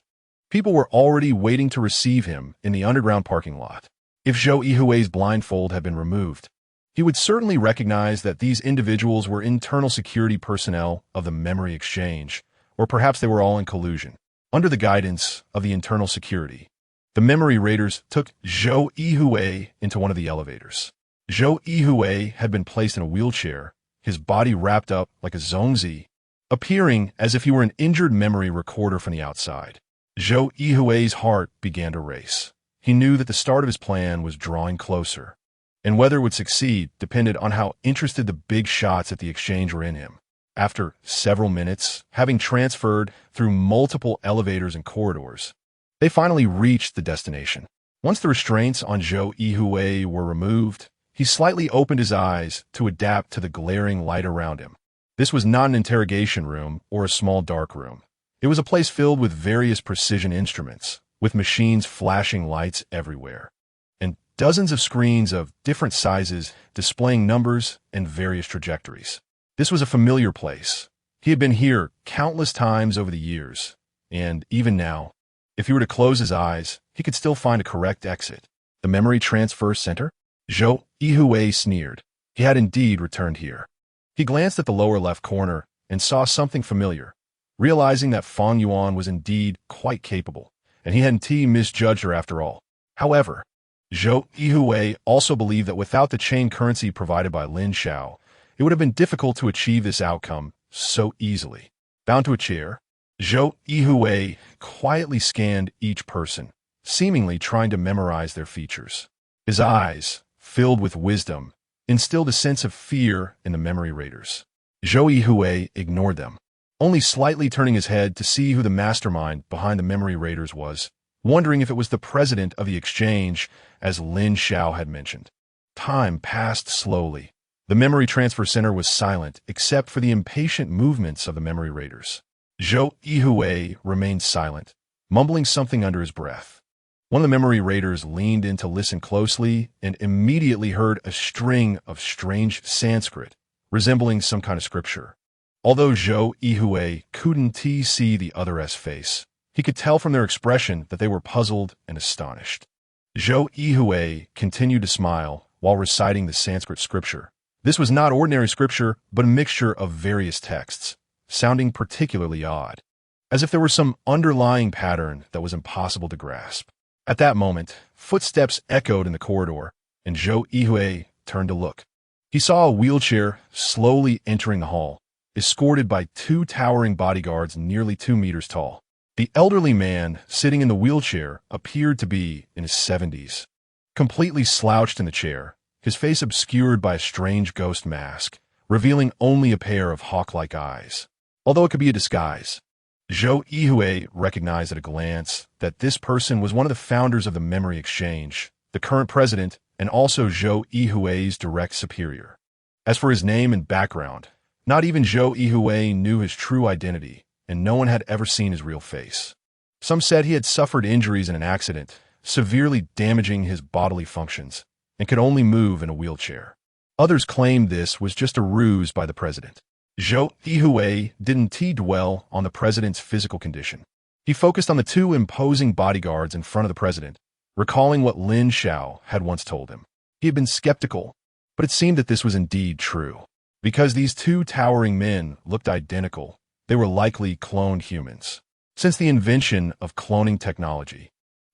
people were already waiting to receive him in the underground parking lot. If Zhou Yuhui's blindfold had been removed, he would certainly recognize that these individuals were internal security personnel of the memory exchange, or perhaps they were all in collusion. Under the guidance of the internal security, the memory raiders took Zhou Yuhui into one of the elevators. Zhou Yuhui had been placed in a wheelchair, his body wrapped up like a zongzi, appearing as if he were an injured memory recorder from the outside. Zhou Yuhui's heart began to race. He knew that the start of his plan was drawing closer, and whether it would succeed depended on how interested the big shots at the exchange were in him. After several minutes, having transferred through multiple elevators and corridors, they finally reached the destination. Once the restraints on Zhou Yuhui were removed, he slightly opened his eyes to adapt to the glaring light around him. This was not an interrogation room or a small dark room. It was a place filled with various precision instruments, with machines flashing lights everywhere, and dozens of screens of different sizes displaying numbers and various trajectories. This was a familiar place. He had been here countless times over the years, and even now, if he were to close his eyes, he could still find a correct exit. The memory transfer center? Zhou Yuhui sneered. He had indeed returned here. He glanced at the lower left corner and saw something familiar, realizing that Fang Yuan was indeed quite capable, and he hadn't misjudged her after all. However, Zhou Yuhui also believed that without the chain currency provided by Lin Xiao, it would have been difficult to achieve this outcome so easily. Bound to a chair, Zhou Yuhui quietly scanned each person, seemingly trying to memorize their features. His eyes, filled with wisdom, instilled a sense of fear in the memory raiders. Zhou Yuhui ignored them, only slightly turning his head to see who the mastermind behind the memory raiders was, wondering if it was the president of the exchange, as Lin Xiao had mentioned. Time passed slowly. The memory transfer center was silent except for the impatient movements of the memory raiders. Zhou Yuhui remained silent, mumbling something under his breath. One of the memory raiders leaned in to listen closely and immediately heard a string of strange Sanskrit, resembling some kind of scripture. Although Zhou Yuhui couldn't see the other's face, he could tell from their expression that they were puzzled and astonished. Zhou Yuhui continued to smile while reciting the Sanskrit scripture. This was not ordinary scripture, but a mixture of various texts, sounding particularly odd, as if there were some underlying pattern that was impossible to grasp. At that moment, footsteps echoed in the corridor, and Zhou Yuhui turned to look. He saw a wheelchair slowly entering the hall, escorted by two towering bodyguards nearly 2 meters tall. The elderly man sitting in the wheelchair appeared to be in his 70s. Completely slouched in the chair, his face obscured by a strange ghost mask, revealing only a pair of hawk-like eyes. Although it could be a disguise, Zhou Yuhui recognized at a glance that this person was one of the founders of the Memory Exchange, the current president, and also Zhou Yuhui's direct superior. As for his name and background, not even Zhou Yuhui knew his true identity, and no one had ever seen his real face. Some said he had suffered injuries in an accident, severely damaging his bodily functions, and could only move in a wheelchair. Others claimed this was just a ruse by the president. Zhou Yuhui didn't dwell on the president's physical condition. He focused on the two imposing bodyguards in front of the president, recalling what Lin Xiao had once told him. He had been skeptical, but it seemed that this was indeed true. Because these two towering men looked identical, they were likely cloned humans. Since the invention of cloning technology,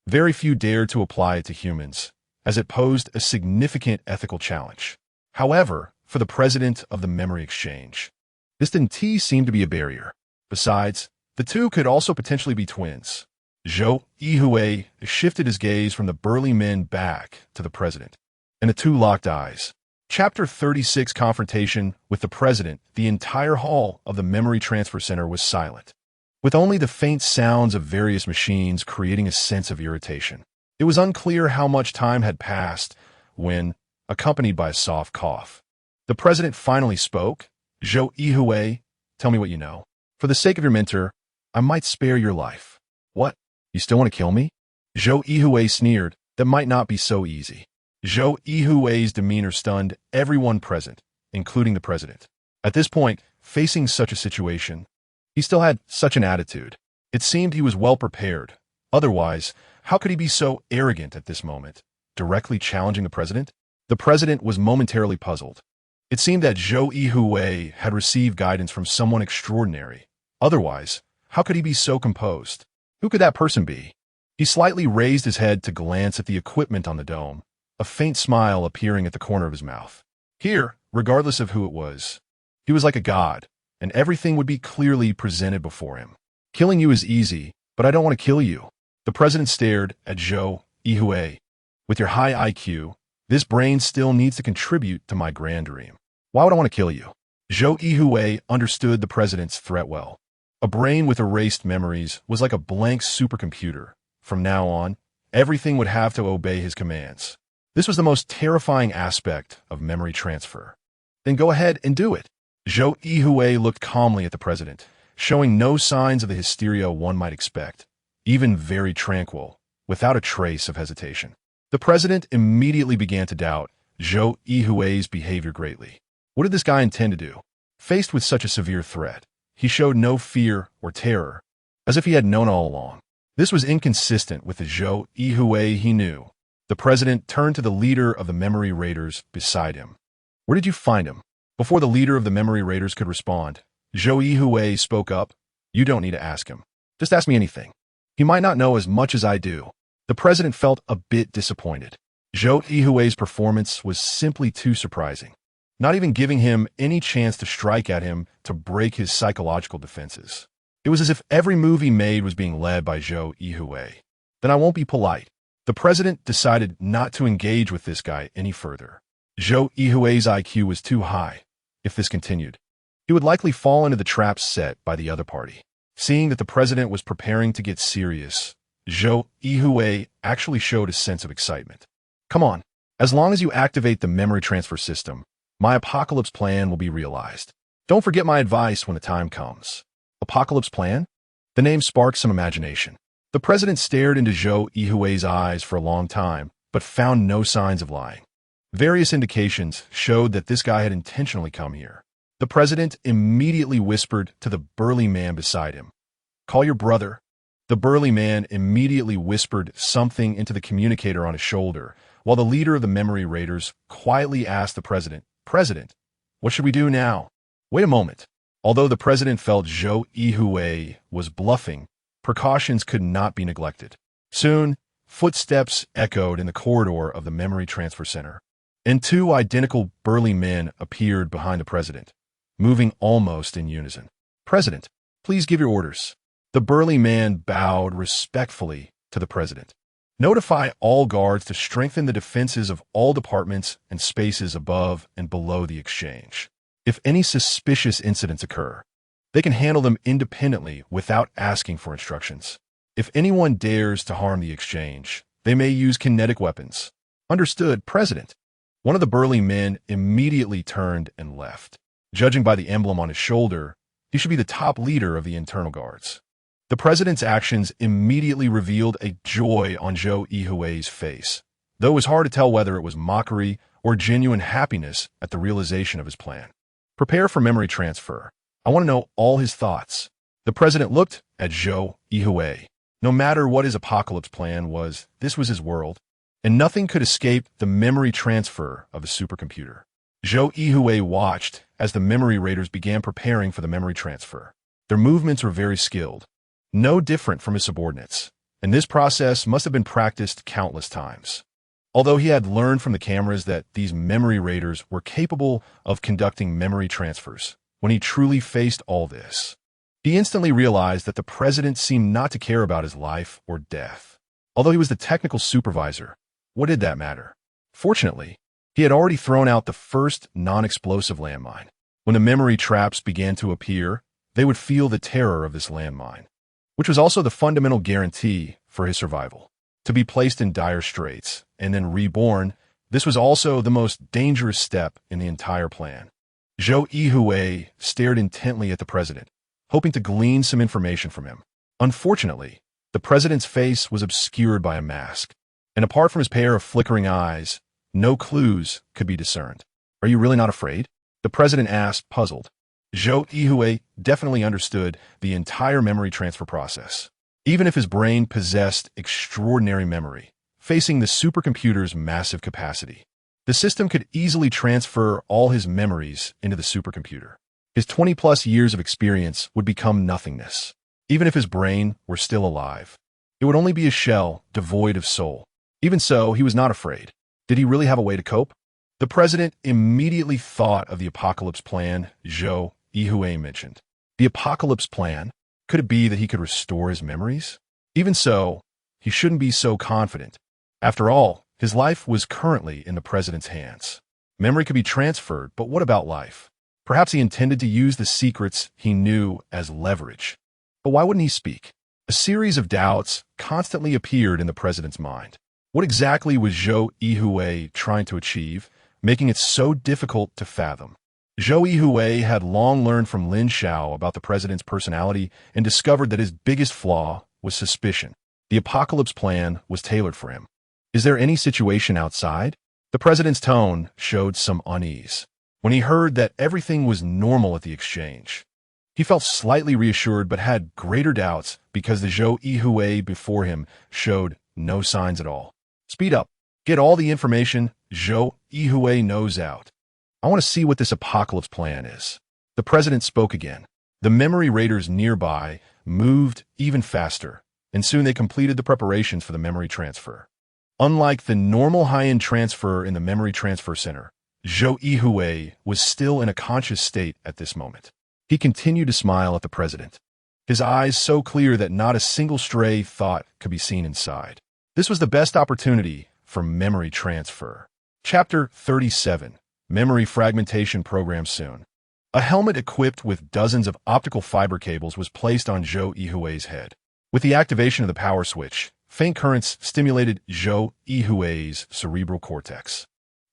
very few dared to apply it to humans, as it posed a significant ethical challenge. However, for the president of the Memory Exchange, this didn't seem to be a barrier. Besides, the two could also potentially be twins. Zhou Yuhui shifted his gaze from the burly men back to the president, and the two locked eyes. Chapter 36 Confrontation with the President. The entire hall of the Memory Transfer Center was silent, with only the faint sounds of various machines creating a sense of irritation. It was unclear how much time had passed when, accompanied by a soft cough, the president finally spoke. Zhou Yuhui, tell me what you know. For the sake of your mentor, I might spare your life. What? You still want to kill me? Zhou Yuhui sneered. That might not be so easy. Zhou Yuhui's demeanor stunned everyone present, including the president. At this point, facing such a situation, he still had such an attitude. It seemed he was well prepared. Otherwise, how could he be so arrogant at this moment, directly challenging the president? The president was momentarily puzzled. It seemed that Zhou Yuhui had received guidance from someone extraordinary. Otherwise, how could he be so composed? Who could that person be? He slightly raised his head to glance at the equipment on the dome, a faint smile appearing at the corner of his mouth. Here, regardless of who it was, he was like a god, and everything would be clearly presented before him. Killing you is easy, but I don't want to kill you. The president stared at Zhou Yuhui. With your high IQ, this brain still needs to contribute to my grand dream. Why would I want to kill you? Zhou Yuhui understood the president's threat well. A brain with erased memories was like a blank supercomputer. From now on, everything would have to obey his commands. This was the most terrifying aspect of memory transfer. Then go ahead and do it. Zhou Yuhui looked calmly at the president, showing no signs of the hysteria one might expect, even very tranquil, without a trace of hesitation. The president immediately began to doubt Zhou Yuhui's behavior greatly. What did this guy intend to do? Faced with such a severe threat, he showed no fear or terror, as if he had known all along. This was inconsistent with the Zhou Yuhui he knew. The president turned to the leader of the memory raiders beside him. Where did you find him? Before the leader of the memory raiders could respond, Zhou Yuhui spoke up. You don't need to ask him. Just ask me anything. He might not know as much as I do. The president felt a bit disappointed. Zhou Yuhui's performance was simply too surprising, not even giving him any chance to strike at him to break his psychological defenses. It was as if every move he made was being led by Zhou Yuhui. Then I won't be polite. The president decided not to engage with this guy any further. Zhou Yuhui's IQ was too high. If this continued, he would likely fall into the traps set by the other party. Seeing that the president was preparing to get serious, Zhou Yuhui actually showed a sense of excitement. Come on, as long as you activate the memory transfer system, my apocalypse plan will be realized. Don't forget my advice when the time comes. Apocalypse plan? The name sparked some imagination. The president stared into Zhou Yuhui's eyes for a long time, but found no signs of lying. Various indications showed that this guy had intentionally come here. The president immediately whispered to the burly man beside him. Call your brother. The burly man immediately whispered something into the communicator on his shoulder, while the leader of the memory raiders quietly asked the president, President, what should we do now? Wait a moment. Although the president felt Zhou Yuhui was bluffing, precautions could not be neglected. Soon, footsteps echoed in the corridor of the memory transfer center. and two identical burly men appeared behind the president, moving almost in unison. "President, please give your orders." The burly man bowed respectfully to the president. "Notify all guards to strengthen the defenses of all departments and spaces above and below the exchange. If any suspicious incidents occur, they can handle them independently without asking for instructions. If anyone dares to harm the exchange, they may use kinetic weapons." "Understood, President." One of the burly men immediately turned and left. Judging by the emblem on his shoulder, he should be the top leader of the internal guards. The president's actions immediately revealed a joy on Zhou Yuhui's face, though it was hard to tell whether it was mockery or genuine happiness at the realization of his plan. "Prepare for memory transfer. I want to know all his thoughts." The president looked at Zhou Yuhui. No matter what his apocalypse plan was, this was his world, and nothing could escape the memory transfer of the supercomputer. Zhou Yuhui watched as the memory raiders began preparing for the memory transfer. Their movements were very skilled, no different from his subordinates, and this process must have been practiced countless times. Although he had learned from the cameras that these memory raiders were capable of conducting memory transfers, when he truly faced all this, he instantly realized that the president seemed not to care about his life or death. Although he was the technical supervisor, what did that matter? Fortunately, he had already thrown out the first non-explosive landmine. When the memory traps began to appear, they would feel the terror of this landmine, which was also the fundamental guarantee for his survival. To be placed in dire straits and then reborn, this was also the most dangerous step in the entire plan. Zhou Yuhui stared intently at the president, hoping to glean some information from him. Unfortunately, the president's face was obscured by a mask, and apart from his pair of flickering eyes, no clues could be discerned. "Are you really not afraid?" the president asked, puzzled. Zhou Yuhui definitely understood the entire memory transfer process. Even if his brain possessed extraordinary memory, facing the supercomputer's massive capacity, the system could easily transfer all his memories into the supercomputer. His 20-plus years of experience would become nothingness. Even if his brain were still alive, it would only be a shell devoid of soul. Even so, he was not afraid. Did he really have a way to cope? The president immediately thought of the apocalypse plan Zhou Yuhui mentioned. The apocalypse plan? Could it be that he could restore his memories? Even so, he shouldn't be so confident. After all, his life was currently in the president's hands. Memory could be transferred, but what about life? Perhaps he intended to use the secrets he knew as leverage. But why wouldn't he speak? A series of doubts constantly appeared in the president's mind. What exactly was Zhou Yuhui trying to achieve, making it so difficult to fathom? Zhou Yuhui had long learned from Lin Xiao about the president's personality and discovered that his biggest flaw was suspicion. The apocalypse plan was tailored for him. "Is there any situation outside?" The president's tone showed some unease. When he heard that everything was normal at the exchange, he felt slightly reassured but had greater doubts because the Zhou Yuhui before him showed no signs at all. "Speed up. Get all the information Zhou Yuhui knows out. I want to see what this apocalypse plan is." The president spoke again. The memory raiders nearby moved even faster, and soon they completed the preparations for the memory transfer. Unlike the normal high-end transfer in the memory transfer center, Zhou Yuhui was still in a conscious state at this moment. He continued to smile at the president, his eyes so clear that not a single stray thought could be seen inside. This was the best opportunity for memory transfer. Chapter 37. Memory Fragmentation Program Soon. A helmet equipped with dozens of optical fiber cables was placed on Zhou Yuhui's head. With the activation of the power switch, faint currents stimulated Zhou Yuhui's cerebral cortex.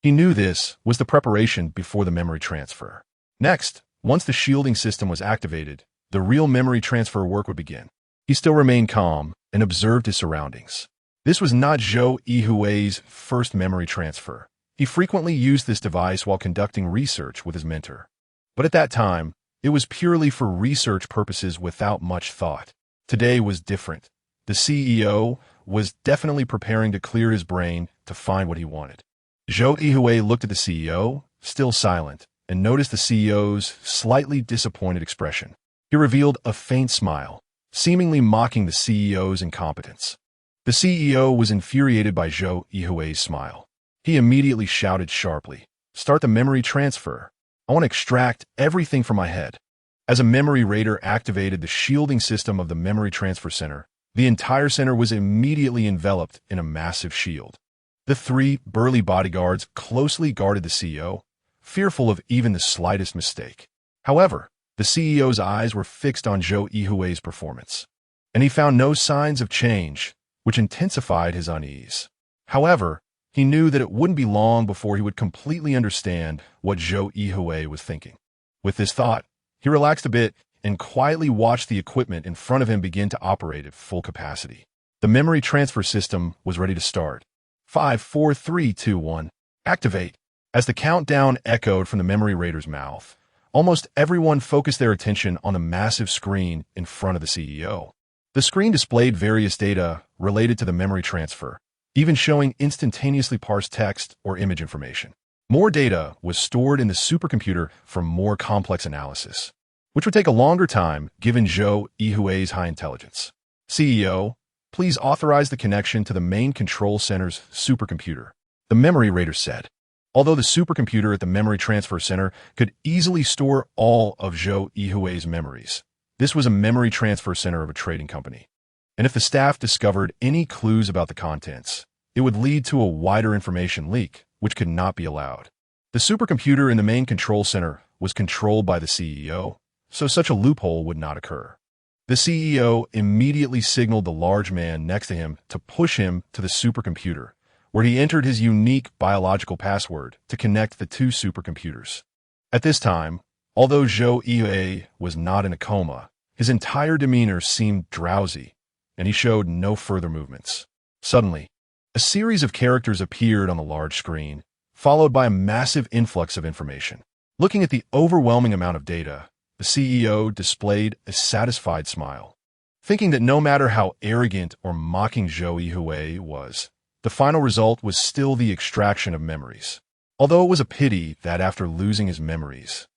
He knew this was the preparation before the memory transfer. Next, once the shielding system was activated, the real memory transfer work would begin. He still remained calm and observed his surroundings. This was not Zhou Yuhui's first memory transfer. He frequently used this device while conducting research with his mentor. But at that time, it was purely for research purposes without much thought. Today was different. The CEO was definitely preparing to clear his brain to find what he wanted. Zhou Yuhui looked at the CEO, still silent, and noticed the CEO's slightly disappointed expression. He revealed a faint smile, seemingly mocking the CEO's incompetence. The CEO was infuriated by Zhou Yuhui's smile. He immediately shouted sharply, "Start the memory transfer. I want to extract everything from my head." As a memory raider activated the shielding system of the memory transfer center, the entire center was immediately enveloped in a massive shield. The three burly bodyguards closely guarded the CEO, fearful of even the slightest mistake. However, the CEO's eyes were fixed on Zhou Yuhui's performance, and he found no signs of change, which intensified his unease. However, he knew that it wouldn't be long before he would completely understand what Zhou Yuhui was thinking. With this thought, he relaxed a bit and quietly watched the equipment in front of him begin to operate at full capacity. The memory transfer system was ready to start. 5, 4, 3, 2, 1. Activate. As the countdown echoed from the memory raider's mouth, almost everyone focused their attention on the massive screen in front of the CEO. The screen displayed various data related to the memory transfer, even showing instantaneously parsed text or image information. More data was stored in the supercomputer for more complex analysis, which would take a longer time given Zhou Yuhui's high intelligence. CEO, please authorize the connection to the main control center's supercomputer, the memory raider said. Although the supercomputer at the memory transfer center could easily store all of Zhou Yuhui's memories, this was a memory transfer center of a trading company. And if the staff discovered any clues about the contents, it would lead to a wider information leak, which could not be allowed. The supercomputer in the main control center was controlled by the CEO, so such a loophole would not occur. The CEO immediately signaled the large man next to him to push him to the supercomputer, where he entered his unique biological password to connect the two supercomputers. At this time, although Zhou Yuhui was not in a coma, his entire demeanor seemed drowsy, and he showed no further movements. Suddenly, a series of characters appeared on the large screen, followed by a massive influx of information. Looking at the overwhelming amount of data, the CEO displayed a satisfied smile, thinking that no matter how arrogant or mocking Zhou Yuhui was, the final result was still the extraction of memories. Although it was a pity that after losing his memories,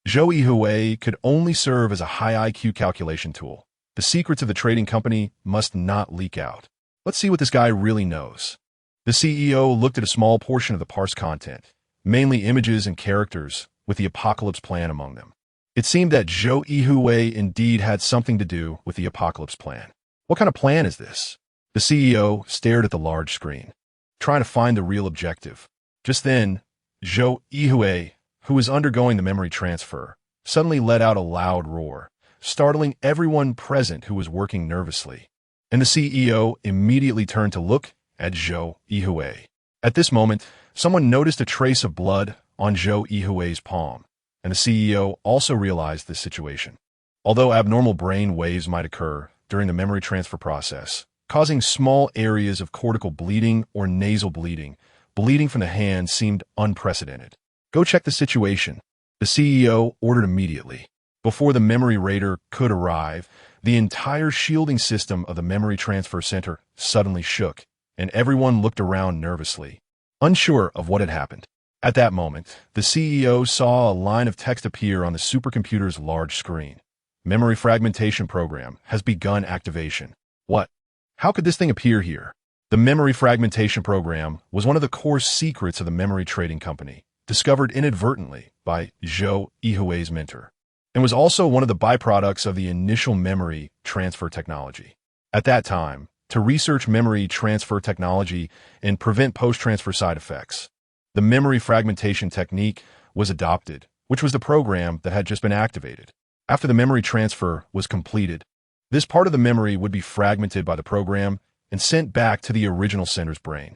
Zhou Yuhui could only serve as a high IQ calculation tool. The secrets of the trading company must not leak out. Let's see what this guy really knows. The CEO looked at a small portion of the parsed content, mainly images and characters, with the apocalypse plan among them. It seemed that Zhou Yuhui indeed had something to do with the apocalypse plan. What kind of plan is this? The CEO stared at the large screen, trying to find the real objective. Just then, Zhou Yuhui, who was undergoing the memory transfer, suddenly let out a loud roar, startling everyone present who was working nervously. And the CEO immediately turned to look at Zhou Yuhui. At this moment, someone noticed a trace of blood on Zhou Yuhui's palm, and the CEO also realized this situation. Although abnormal brain waves might occur during the memory transfer process, causing small areas of cortical bleeding or nasal bleeding, bleeding from the hand seemed unprecedented. Go check the situation, the CEO ordered immediately. Before the memory raider could arrive, the entire shielding system of the memory transfer center suddenly shook, and everyone looked around nervously, unsure of what had happened. At that moment, the CEO saw a line of text appear on the supercomputer's large screen. Memory fragmentation program has begun activation. What? How could this thing appear here? The memory fragmentation program was one of the core secrets of the memory trading company, discovered inadvertently by Zhou Yuhui's mentor, and was also one of the byproducts of the initial memory transfer technology. At that time, to research memory transfer technology and prevent post-transfer side effects, the memory fragmentation technique was adopted, which was the program that had just been activated. After the memory transfer was completed, this part of the memory would be fragmented by the program and sent back to the original sender's brain,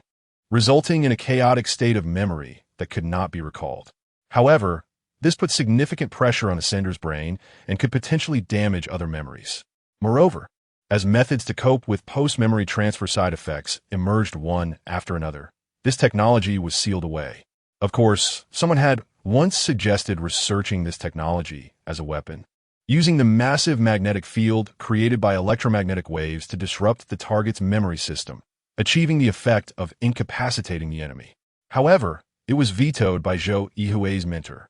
resulting in a chaotic state of memory that could not be recalled. However, this put significant pressure on the sender's brain and could potentially damage other memories. Moreover, as methods to cope with post-memory transfer side effects emerged one after another, this technology was sealed away. Of course, someone had once suggested researching this technology as a weapon, using the massive magnetic field created by electromagnetic waves to disrupt the target's memory system, achieving the effect of incapacitating the enemy. However, it was vetoed by Zhou Yuhui's mentor,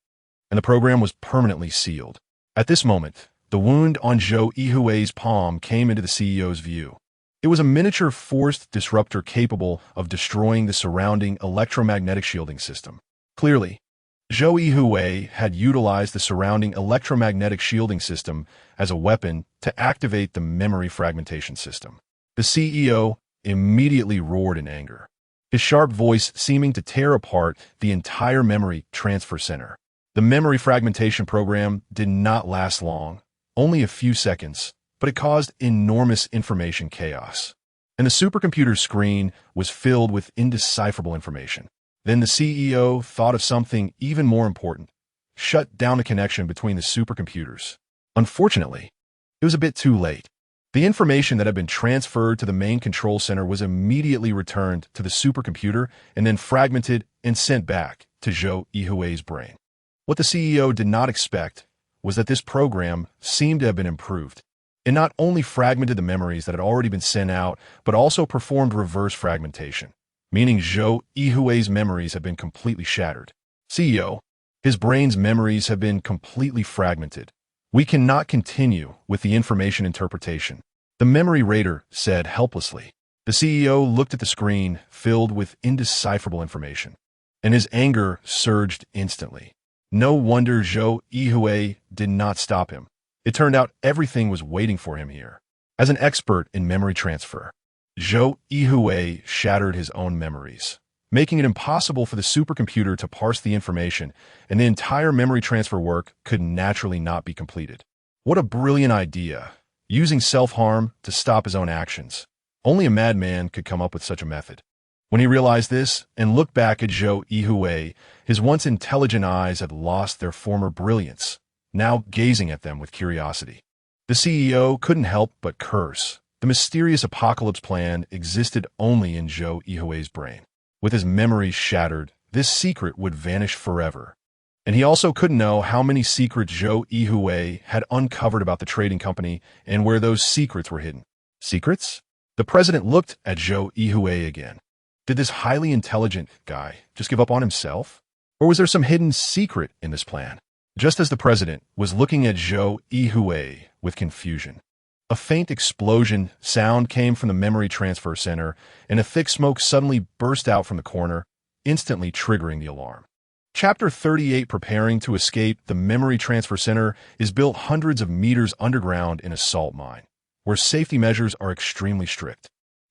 and the program was permanently sealed. At this moment, the wound on Zhou Yuhui's palm came into the CEO's view. It was a miniature forced disruptor capable of destroying the surrounding electromagnetic shielding system. Clearly, Zhou Yuhui had utilized the surrounding electromagnetic shielding system as a weapon to activate the memory fragmentation system. The CEO immediately roared in anger, his sharp voice seeming to tear apart the entire memory transfer center. The memory fragmentation program did not last long, only a few seconds, but it caused enormous information chaos. And the supercomputer's screen was filled with indecipherable information. Then the CEO thought of something even more important: shut down the connection between the supercomputers. Unfortunately, it was a bit too late. The information that had been transferred to the main control center was immediately returned to the supercomputer and then fragmented and sent back to Zhou Yuhui's brain. What the CEO did not expect was that this program seemed to have been improved. It not only fragmented the memories that had already been sent out, but also performed reverse fragmentation, meaning Zhou Yuhui's memories have been completely shattered. CEO, his brain's memories have been completely fragmented. We cannot continue with the information interpretation, the memory raider said helplessly. The CEO looked at the screen filled with indecipherable information, and his anger surged instantly. No wonder Zhou Yuhui did not stop him. It turned out everything was waiting for him here. As an expert in memory transfer, Zhou Yuhui shattered his own memories, making it impossible for the supercomputer to parse the information, and the entire memory transfer work could naturally not be completed. What a brilliant idea, using self-harm to stop his own actions. Only a madman could come up with such a method. When he realized this and looked back at Zhou Yuhui, his once intelligent eyes had lost their former brilliance, now gazing at them with curiosity. The CEO couldn't help but curse. The mysterious apocalypse plan existed only in Zhou Yuhui's brain. With his memories shattered, this secret would vanish forever. And he also couldn't know how many secrets Zhou Yuhui had uncovered about the trading company and where those secrets were hidden. Secrets? The president looked at Zhou Yuhui again. Did this highly intelligent guy just give up on himself? Or was there some hidden secret in this plan? Just as the president was looking at Zhou Yuhui with confusion, a faint explosion sound came from the memory transfer center, and a thick smoke suddenly burst out from the corner, instantly triggering the alarm. Chapter 38: Preparing to escape. The memory transfer center is built hundreds of meters underground in a salt mine, where safety measures are extremely strict.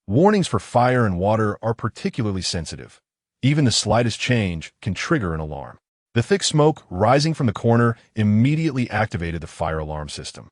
Warnings for fire and water are particularly sensitive. Even the slightest change can trigger an alarm. The thick smoke rising from the corner immediately activated the fire alarm system.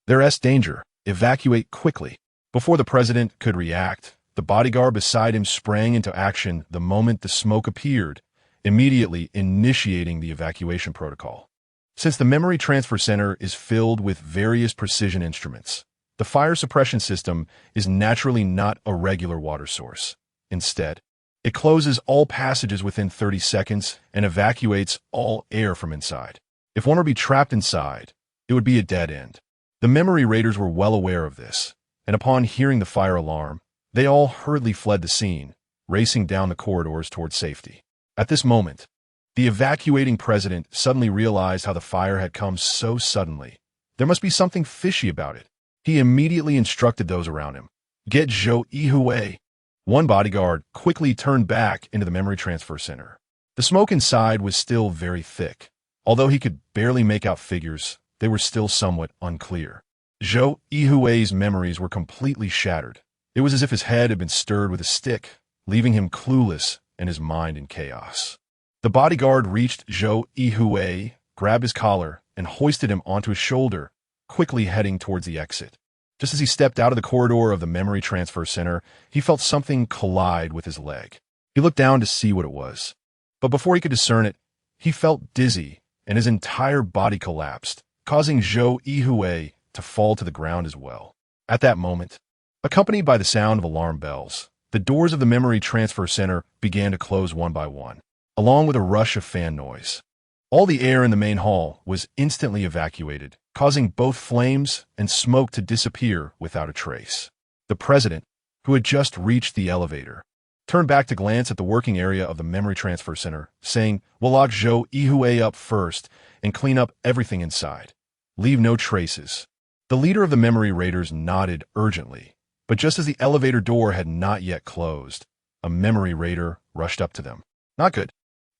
There's danger. Evacuate quickly. Before the president could react, the bodyguard beside him sprang into action the moment the smoke appeared, immediately initiating the evacuation protocol. Since the memory transfer center is filled with various precision instruments, the fire suppression system is naturally not a regular water source. Instead, it closes all passages within 30 seconds and evacuates all air from inside. If one were to be trapped inside, it would be a dead end. The memory raiders were well aware of this, and upon hearing the fire alarm, they all hurriedly fled the scene, racing down the corridors towards safety. At this moment, the evacuating president suddenly realized how the fire had come so suddenly. There must be something fishy about it. He immediately instructed those around him, "Get Zhou Yuhui." One bodyguard quickly turned back into the memory transfer center. The smoke inside was still very thick. Although he could barely make out figures, they were still somewhat unclear. Zhou Yuhui's memories were completely shattered. It was as if his head had been stirred with a stick, leaving him clueless and his mind in chaos. The bodyguard reached Zhou Yuhui, grabbed his collar, and hoisted him onto his shoulder, quickly heading towards the exit. Just as he stepped out of the corridor of the memory transfer center, he felt something collide with his leg. He looked down to see what it was. But before he could discern it, he felt dizzy, and his entire body collapsed, causing Zhou Yuhui to fall to the ground as well. At that moment, accompanied by the sound of alarm bells, the doors of the memory transfer center began to close one by one, along with a rush of fan noise. All the air in the main hall was instantly evacuated, causing both flames and smoke to disappear without a trace. The president, who had just reached the elevator, turned back to glance at the working area of the memory transfer center, saying, "We'll lock Zhou Yuhui up first and clean up everything inside. Leave no traces." The leader of the memory raiders nodded urgently, But just as the elevator door had not yet closed, a memory raider rushed up to them. Not good.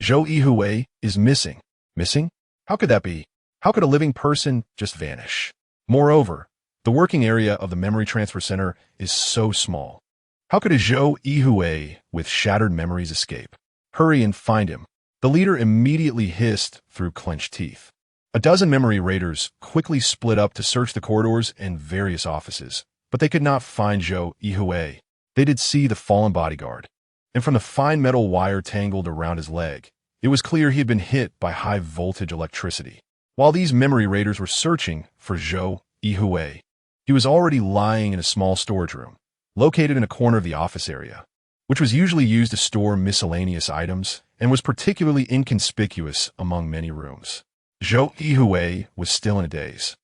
Zhou Yuhui is missing. Missing? How could that be? How could a living person just vanish? Moreover, the working area of the memory transfer center is so small. How could a Zhou Yuhui with shattered memories escape? Hurry and find him. The leader immediately hissed through clenched teeth. A dozen memory raiders quickly split up to search the corridors and various offices, but they could not find Zhou Yuhui. They did see the fallen bodyguard, and from the fine metal wire tangled around his leg, it was clear he had been hit by high-voltage electricity. While these memory raiders were searching for Zhou Yuhui, he was already lying in a small storage room, located in a corner of the office area, which was usually used to store miscellaneous items and was particularly inconspicuous among many rooms. Zhou Yuhui was still in a daze.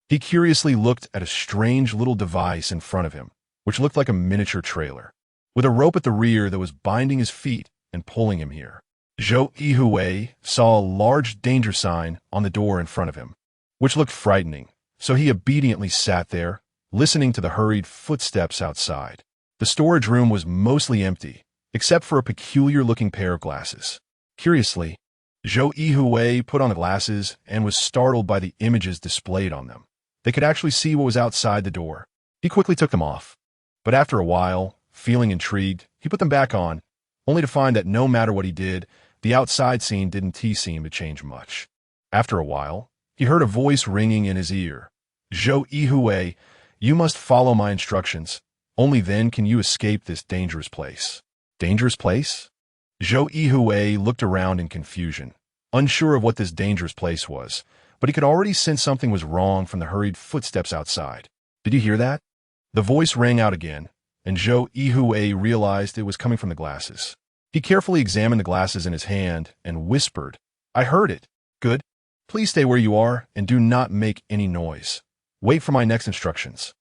He curiously looked at a strange little device in front of him, which looked like a miniature trailer, with a rope at the rear that was binding his feet and pulling him here. Zhou Yuhui saw a large danger sign on the door in front of him, which looked frightening, so he obediently sat there, listening to the hurried footsteps outside. The storage room was mostly empty, except for a peculiar-looking pair of glasses. Curiously, Zhou Yuhui put on the glasses and was startled by the images displayed on them. They could actually see what was outside the door. He quickly took them off, but after a while, feeling intrigued, he put them back on, only to find that no matter what he did, the outside scene didn't seem to change much. After a while, he heard a voice ringing in his ear. Zhou Yuhui, you must follow my instructions. Only then can you escape this dangerous place. Dangerous place? Zhou Yuhui looked around in confusion, unsure of what this dangerous place was, but he could already sense something was wrong from the hurried footsteps outside. Did you hear that? The voice rang out again, and Zhou Yuhui realized it was coming from the glasses. He carefully examined the glasses in his hand and whispered, I heard it. Good. Please stay where you are and do not make any noise. Wait for my next instructions.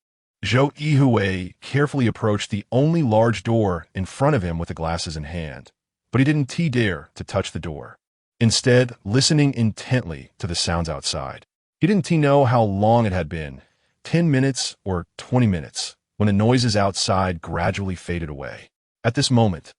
Zhou Yuhui carefully approached the only large door in front of him with the glasses in hand, but he didn't dare to touch the door. Instead, listening intently to the sounds outside. He didn't know how long it had been, 10 minutes or 20 minutes, when the noises outside gradually faded away. At this moment,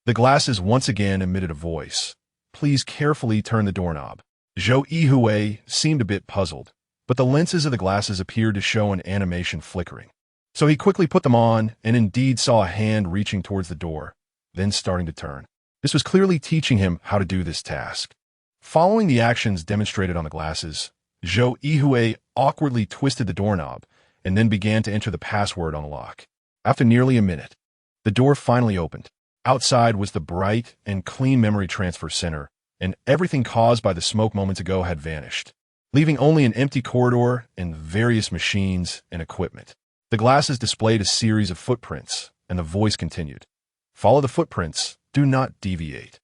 the glasses once again emitted a voice. Please carefully turn the doorknob. Zhou Yuhui seemed a bit puzzled, but the lenses of the glasses appeared to show an animation flickering. So he quickly put them on and indeed saw a hand reaching towards the door, then starting to turn. This was clearly teaching him how to do this task. Following the actions demonstrated on the glasses, Zhou Yuhui awkwardly twisted the doorknob and then began to enter the password on the lock. After nearly a minute, the door finally opened. Outside was the bright and clean memory transfer center, and everything caused by the smoke moments ago had vanished, leaving only an empty corridor and various machines and equipment. The glasses displayed a series of footprints, and the voice continued. Follow the footprints, do not deviate.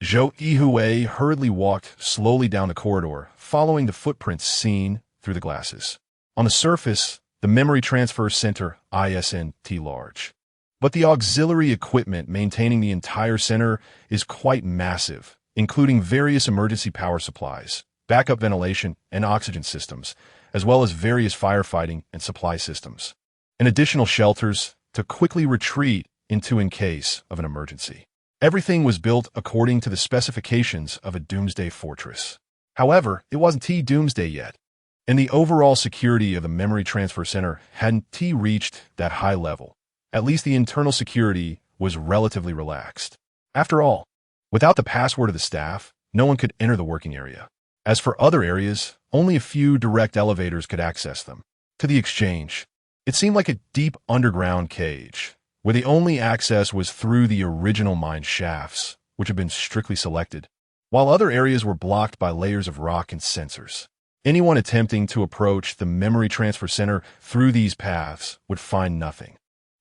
Zhou Yuhui hurriedly walked slowly down the corridor, following the footprints seen through the glasses. On the surface, the memory transfer center isn't large, but the auxiliary equipment maintaining the entire center is quite massive, including various emergency power supplies, backup ventilation and oxygen systems, as well as various firefighting and supply systems, and additional shelters to quickly retreat into in case of an emergency. Everything was built according to the specifications of a doomsday fortress. However, it wasn't doomsday yet, and the overall security of the memory transfer center hadn't reached that high level. At least the internal security was relatively relaxed. After all, without the password of the staff, no one could enter the working area. As for other areas, only a few direct elevators could access them. To the exchange, it seemed like a deep underground cage, where the only access was through the original mine shafts, which had been strictly selected, while other areas were blocked by layers of rock and sensors. Anyone attempting to approach the memory transfer center through these paths would find nothing.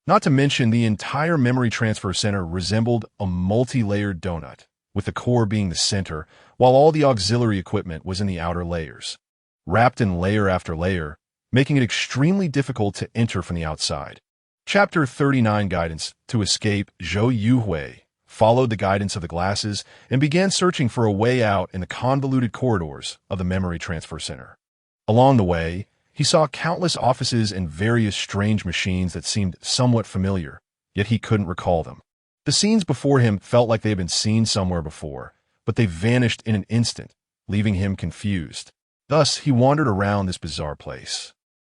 Not to mention, the entire memory transfer center resembled a multi-layered donut, with the core being the center, while all the auxiliary equipment was in the outer layers, wrapped in layer after layer, making it extremely difficult to enter from the outside. Chapter 39 Guidance to Escape. Zhou Yuhui followed the guidance of the glasses and began searching for a way out in the convoluted corridors of the memory transfer center. Along the way, He saw countless offices and various strange machines that seemed somewhat familiar, yet he couldn't recall them. The scenes before him felt like they had been seen somewhere before, but they vanished in an instant, leaving him confused. Thus, he wandered around this bizarre place,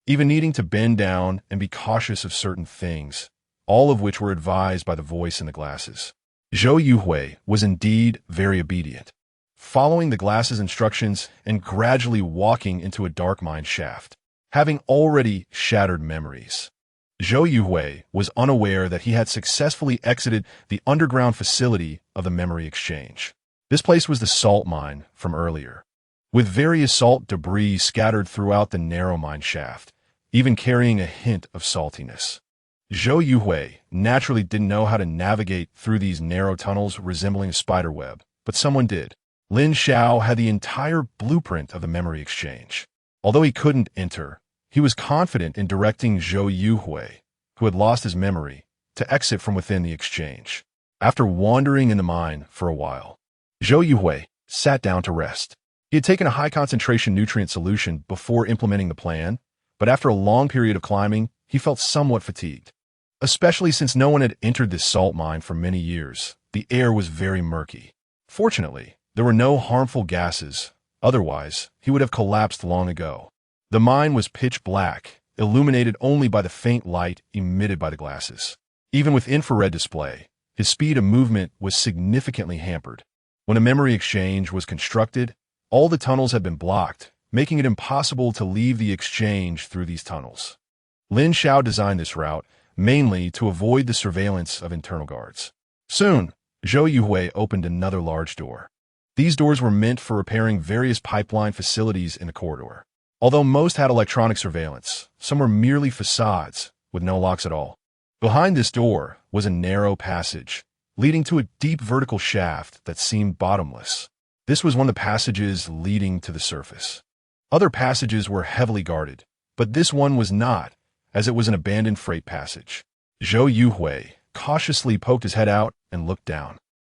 even needing to bend down and be cautious of certain things, all of which were advised by the voice in the glasses. Zhou Yuhui was indeed very obedient, following the glasses' instructions and gradually walking into a dark mine shaft. Having already shattered memories, Zhou Yuhui was unaware that he had successfully exited the underground facility of the memory exchange. This place was the salt mine from earlier, with various salt debris scattered throughout the narrow mine shaft, even carrying a hint of saltiness. Zhou Yuhui naturally didn't know how to navigate through these narrow tunnels resembling a spider web, but someone did. Lin Xiao had the entire blueprint of the memory exchange. Although he couldn't enter, he was confident in directing Zhou Yuhui, who had lost his memory, to exit from within the exchange. After wandering in the mine for a while, Zhou Yuhui sat down to rest. He had taken a high-concentration nutrient solution before implementing the plan, but after a long period of climbing, he felt somewhat fatigued. Especially since no one had entered this salt mine for many years, the air was very murky. Fortunately, there were no harmful gases, otherwise he would have collapsed long ago. The mine was pitch black, illuminated only by the faint light emitted by the glasses. Even with infrared display, his speed of movement was significantly hampered. When a memory exchange was constructed, all the tunnels had been blocked, making it impossible to leave the exchange through these tunnels. Lin Xiao designed this route mainly to avoid the surveillance of internal guards. Soon, Zhou Yuhui opened another large door. These doors were meant for repairing various pipeline facilities in the corridor. Although most had electronic surveillance, some were merely facades, with no locks at all. Behind this door was a narrow passage, leading to a deep vertical shaft that seemed bottomless. This was one of the passages leading to the surface. Other passages were heavily guarded, but this one was not, as it was an abandoned freight passage. Zhou Yuhui cautiously poked his head out and looked down.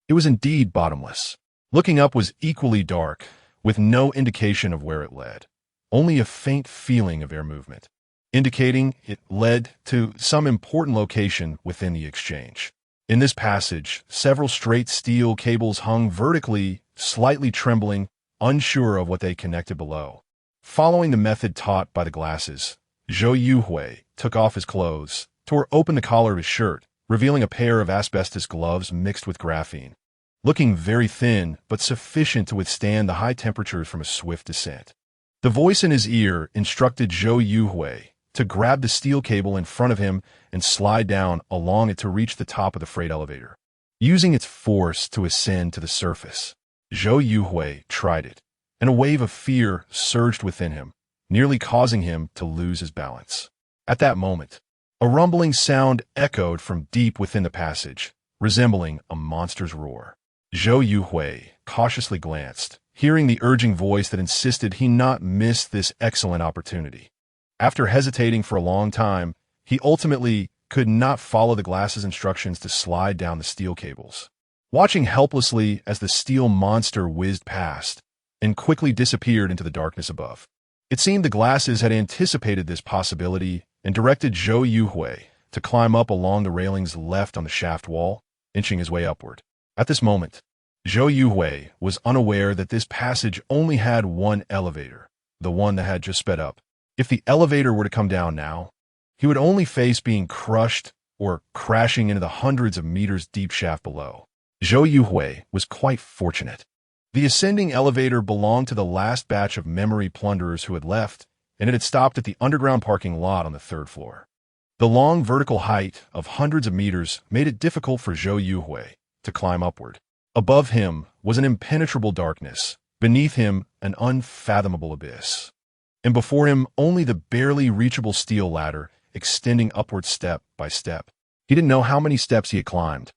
It was indeed bottomless. Looking up was equally dark, with no indication of where it led. Only a faint feeling of air movement, indicating it led to some important location within the exchange. In this passage, several straight steel cables hung vertically, slightly trembling, unsure of what they connected below. Following the method taught by the glasses, Zhou Yuhui took off his clothes, tore open the collar of his shirt, revealing a pair of asbestos gloves mixed with graphene. Looking very thin, but sufficient to withstand the high temperatures from a swift descent. The voice in his ear instructed Zhou Yuhui to grab the steel cable in front of him and slide down along it to reach the top of the freight elevator. Using its force to ascend to the surface, Zhou Yuhui tried it, and a wave of fear surged within him, nearly causing him to lose his balance. At that moment, a rumbling sound echoed from deep within the passage, resembling a monster's roar. Zhou Yuhui cautiously glanced, hearing the urging voice that insisted he not miss this excellent opportunity. After hesitating for a long time, he ultimately could not follow the glasses' instructions to slide down the steel cables. Watching helplessly as the steel monster whizzed past and quickly disappeared into the darkness above. It seemed the glasses had anticipated this possibility and directed Zhou Yuhui to climb up along the railings left on the shaft wall, inching his way upward. At this moment, Zhou Yuhui was unaware that this passage only had one elevator, the one that had just sped up. If the elevator were to come down now, he would only face being crushed or crashing into the hundreds of meters deep shaft below. Zhou Yuhui was quite fortunate. The ascending elevator belonged to the last batch of memory plunderers who had left, and it had stopped at the underground parking lot on the third floor. The long vertical height of hundreds of meters made it difficult for Zhou Yuhui to climb upward. Above him was an impenetrable darkness, beneath him an unfathomable abyss, and before him only the barely reachable steel ladder extending upward step by step. He didn't know how many steps he had climbed.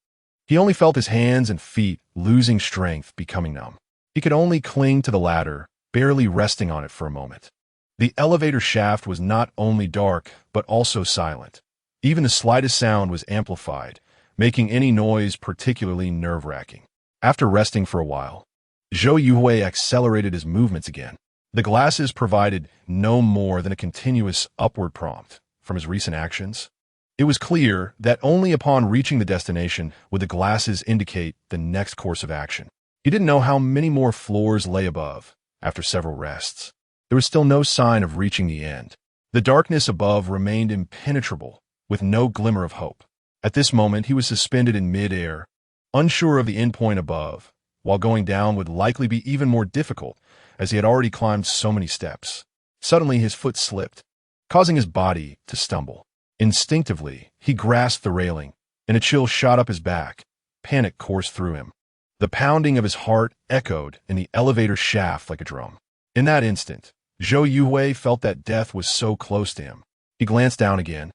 He only felt his hands and feet losing strength, becoming numb. He could only cling to the ladder, barely resting on it for a moment. The elevator shaft was not only dark, but also silent. Even the slightest sound was amplified, making any noise particularly nerve-wracking. After resting for a while, Zhou Yuhui accelerated his movements again. The glasses provided no more than a continuous upward prompt from his recent actions. It was clear that only upon reaching the destination would the glasses indicate the next course of action. He didn't know how many more floors lay above. After several rests, there was still no sign of reaching the end. The darkness above remained impenetrable, with no glimmer of hope. At this moment, he was suspended in mid-air, unsure of the endpoint above, while going down would likely be even more difficult, as he had already climbed so many steps. Suddenly, his foot slipped, causing his body to stumble. Instinctively, he grasped the railing, and a chill shot up his back. Panic coursed through him. The pounding of his heart echoed in the elevator shaft like a drum. In that instant, Zhou Yuhui felt that death was so close to him. He glanced down again,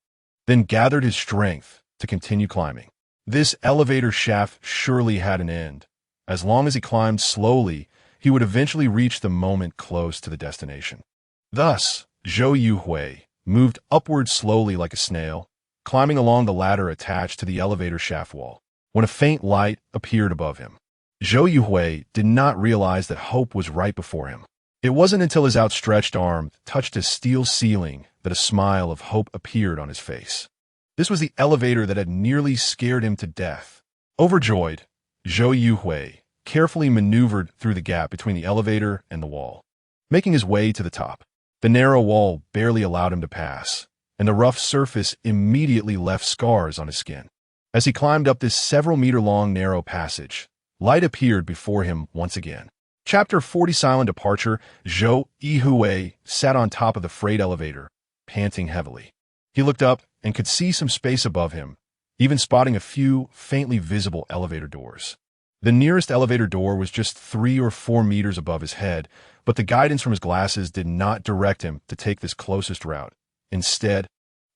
then gathered his strength to continue climbing. This elevator shaft surely had an end. As long as he climbed slowly, he would eventually reach the moment close to the destination. Thus, Zhou Yuhui moved upward slowly like a snail, climbing along the ladder attached to the elevator shaft wall, when a faint light appeared above him. Zhou Yuhui did not realize that hope was right before him. It wasn't until his outstretched arm touched a steel ceiling that a smile of hope appeared on his face. This was the elevator that had nearly scared him to death. Overjoyed, Zhou Yuhui carefully maneuvered through the gap between the elevator and the wall, making his way to the top. The narrow wall barely allowed him to pass, and the rough surface immediately left scars on his skin. As he climbed up this several-meter-long narrow passage, light appeared before him once again. Chapter 40 Silent Departure. Zhou Yuhui sat on top of the freight elevator, panting heavily. He looked up and could see some space above him, even spotting a few faintly visible elevator doors. The nearest elevator door was just 3 or 4 meters above his head, but the guidance from his glasses did not direct him to take this closest route. Instead,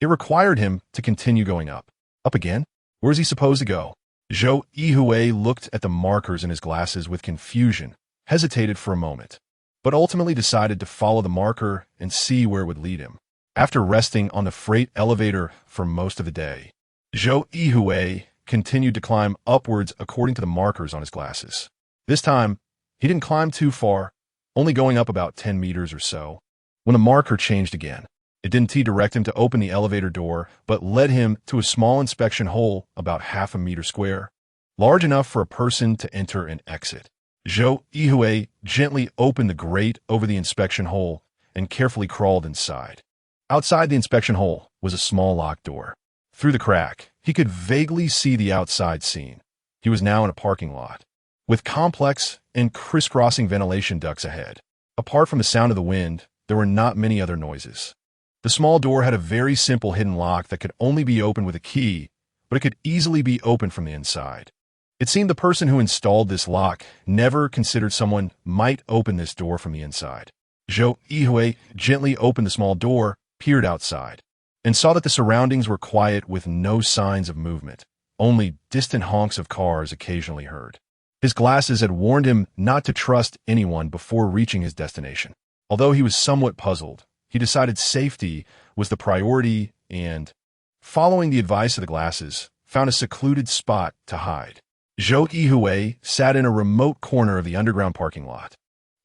it required him to continue going up. Up again? Where is he supposed to go? Zhou Yuhui looked at the markers in his glasses with confusion, hesitated for a moment, but ultimately decided to follow the marker and see where it would lead him. After resting on the freight elevator for most of the day, Zhou Yuhui continued to climb upwards according to the markers on his glasses. This time, he didn't climb too far, only going up about 10 meters or so, when the marker changed again. It didn't direct him to open the elevator door, but led him to a small inspection hole about half a meter square, large enough for a person to enter and exit. Zhou Yuhui gently opened the grate over the inspection hole and carefully crawled inside. Outside the inspection hole was a small locked door. Through the crack, he could vaguely see the outside scene. He was now in a parking lot, with complex and crisscrossing ventilation ducts ahead. Apart from the sound of the wind, there were not many other noises. The small door had a very simple hidden lock that could only be opened with a key, but it could easily be opened from the inside. It seemed the person who installed this lock never considered someone might open this door from the inside. Zhou Yuhui gently opened the small door, peered outside, and saw that the surroundings were quiet with no signs of movement. Only distant honks of cars occasionally heard. His glasses had warned him not to trust anyone before reaching his destination. Although he was somewhat puzzled, he decided safety was the priority and, following the advice of the glasses, found a secluded spot to hide. Zhou Yuhui sat in a remote corner of the underground parking lot,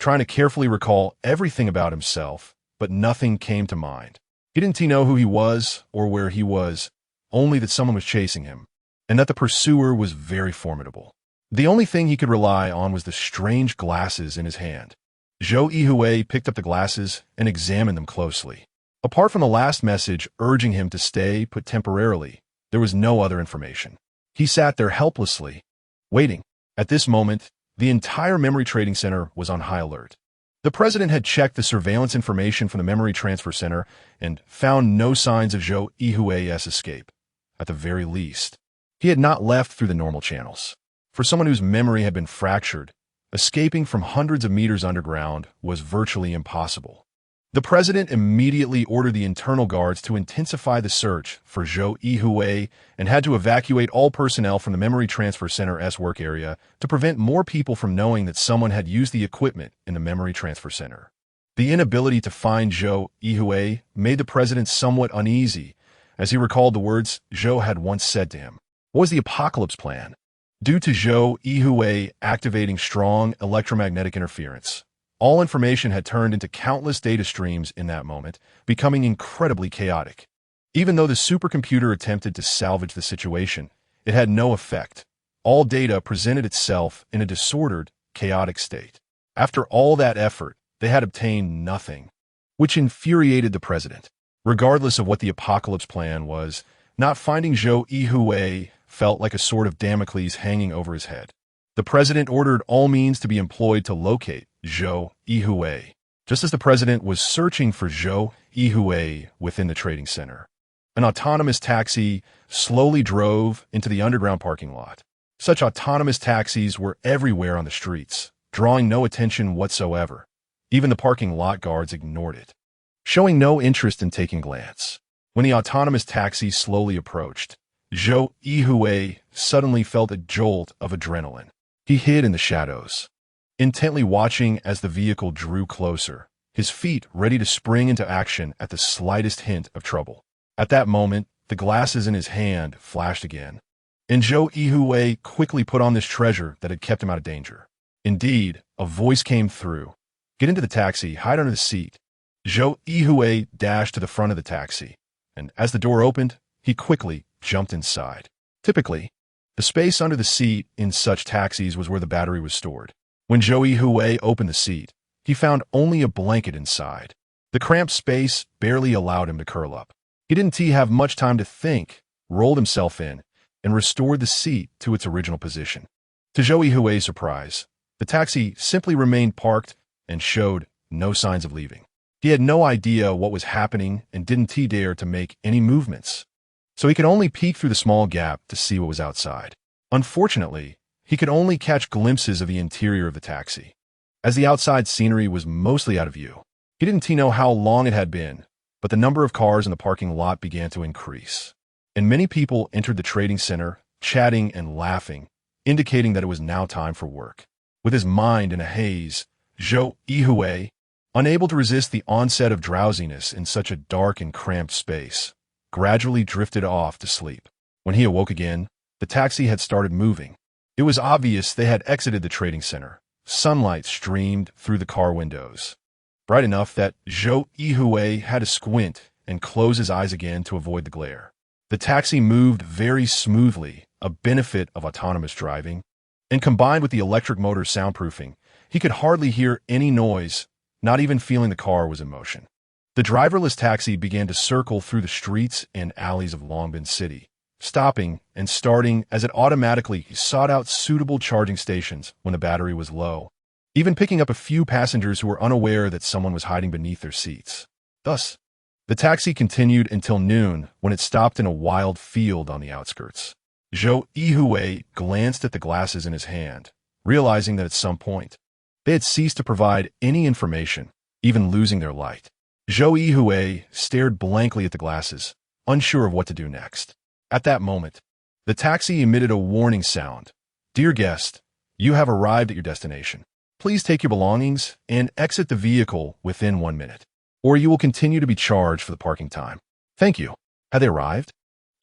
trying to carefully recall everything about himself, but nothing came to mind. He didn't know who he was or where he was, only that someone was chasing him, and that the pursuer was very formidable. The only thing he could rely on was the strange glasses in his hand. Zhou Yuhui picked up the glasses and examined them closely. Apart from the last message urging him to stay put temporarily, there was no other information. He sat there helplessly, waiting. At this moment, the entire memory trading center was on high alert. The president had checked the surveillance information from the memory transfer center and found no signs of Zhou Yuhui's escape. At the very least, he had not left through the normal channels. For someone whose memory had been fractured, escaping from hundreds of meters underground was virtually impossible. The president immediately ordered the internal guards to intensify the search for Zhou Yuhui and had to evacuate all personnel from the Memory Transfer Center's work area to prevent more people from knowing that someone had used the equipment in the Memory Transfer Center. The inability to find Zhou Yuhui made the president somewhat uneasy, as he recalled the words Zhou had once said to him. What was the apocalypse plan? Due to Zhou Yuhui activating strong electromagnetic interference, All information had turned into countless data streams in that moment, becoming incredibly chaotic. Even though the supercomputer attempted to salvage the situation, it had no effect. All data presented itself in a disordered, chaotic state. After all that effort, they had obtained nothing, which infuriated the president. Regardless of what the apocalypse plan was, not finding Zhou Yuhui felt like a sword of Damocles hanging over his head. The president ordered all means to be employed to locate Zhou Yuhui, just as the president was searching for Zhou Yuhui within the trading center. An autonomous taxi slowly drove into the underground parking lot. Such autonomous taxis were everywhere on the streets, drawing no attention whatsoever. Even the parking lot guards ignored it, showing no interest in taking a glance. When the autonomous taxi slowly approached, Zhou Yuhui suddenly felt a jolt of adrenaline. He hid in the shadows, intently watching as the vehicle drew closer, his feet ready to spring into action at the slightest hint of trouble. At that moment, the glasses in his hand flashed again, and Zhou Yuhui quickly put on this treasure that had kept him out of danger. Indeed, a voice came through. "Get into the taxi, hide under the seat." Zhou Yuhui dashed to the front of the taxi, and as the door opened, he quickly jumped inside. Typically, the space under the seat in such taxis was where the battery was stored. When Zhou Yuhui opened the seat, he found only a blanket inside. The cramped space barely allowed him to curl up. He didn't have much time to think, rolled himself in, and restored the seat to its original position. To Zhou Yuhui's surprise, the taxi simply remained parked and showed no signs of leaving. He had no idea what was happening and didn't dare to make any movements, so he could only peek through the small gap to see what was outside. Unfortunately, he could only catch glimpses of the interior of the taxi, as the outside scenery was mostly out of view. He didn't know how long it had been, but the number of cars in the parking lot began to increase, and many people entered the trading center, chatting and laughing, indicating that it was now time for work. With his mind in a haze, Zhou Yuhui, unable to resist the onset of drowsiness in such a dark and cramped space, gradually drifted off to sleep. When he awoke again, the taxi had started moving. It was obvious they had exited the trading center. Sunlight streamed through the car windows, bright enough that Zhou Yuhui had to squint and close his eyes again to avoid the glare. The taxi moved very smoothly, a benefit of autonomous driving, and combined with the electric motor soundproofing, he could hardly hear any noise, not even feeling the car was in motion. The driverless taxi began to circle through the streets and alleys of Longbin City, stopping and starting as it automatically sought out suitable charging stations when the battery was low, even picking up a few passengers who were unaware that someone was hiding beneath their seats. Thus, the taxi continued until noon when it stopped in a wild field on the outskirts. Zhou Yuhui glanced at the glasses in his hand, realizing that at some point, they had ceased to provide any information, even losing their light. Zhou Yuhui stared blankly at the glasses, unsure of what to do next. At that moment, the taxi emitted a warning sound. "Dear guest, you have arrived at your destination. Please take your belongings and exit the vehicle within 1 minute, or you will continue to be charged for the parking time. Thank you." Had they arrived?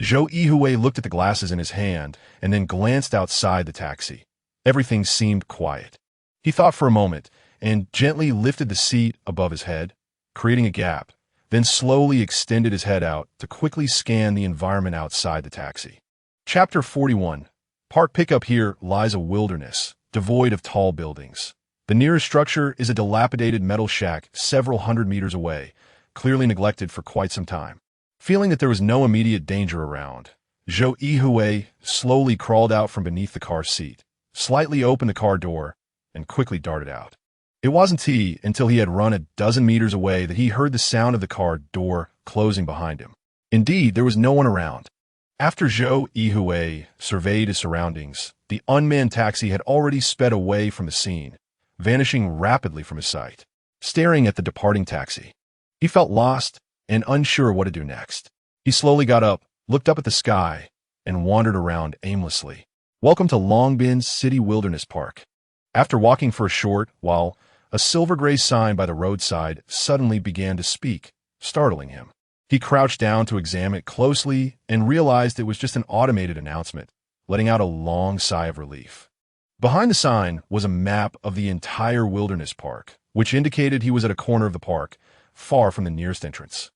Zhou Yuhui looked at the glasses in his hand and then glanced outside the taxi. Everything seemed quiet. He thought for a moment and gently lifted the seat above his head, creating a gap, then slowly extended his head out to quickly scan the environment outside the taxi. Chapter 41. Park pickup. Here lies a wilderness, devoid of tall buildings. The nearest structure is a dilapidated metal shack several hundred meters away, clearly neglected for quite some time. Feeling that there was no immediate danger around, Zhou Yuhui slowly crawled out from beneath the car seat, slightly opened the car door, and quickly darted out. It wasn't until he had run a dozen meters away that he heard the sound of the car door closing behind him. Indeed, there was no one around. After Zhou Yuhui surveyed his surroundings, the unmanned taxi had already sped away from the scene, vanishing rapidly from his sight. Staring at the departing taxi, he felt lost and unsure what to do next. He slowly got up, looked up at the sky, and wandered around aimlessly. Welcome to Longbin City Wilderness Park. After walking for a short while, a silver-gray sign by the roadside suddenly began to speak, startling him. He crouched down to examine it closely and realized it was just an automated announcement, letting out a long sigh of relief. Behind the sign was a map of the entire wilderness park, which indicated he was at a corner of the park, far from the nearest entrance.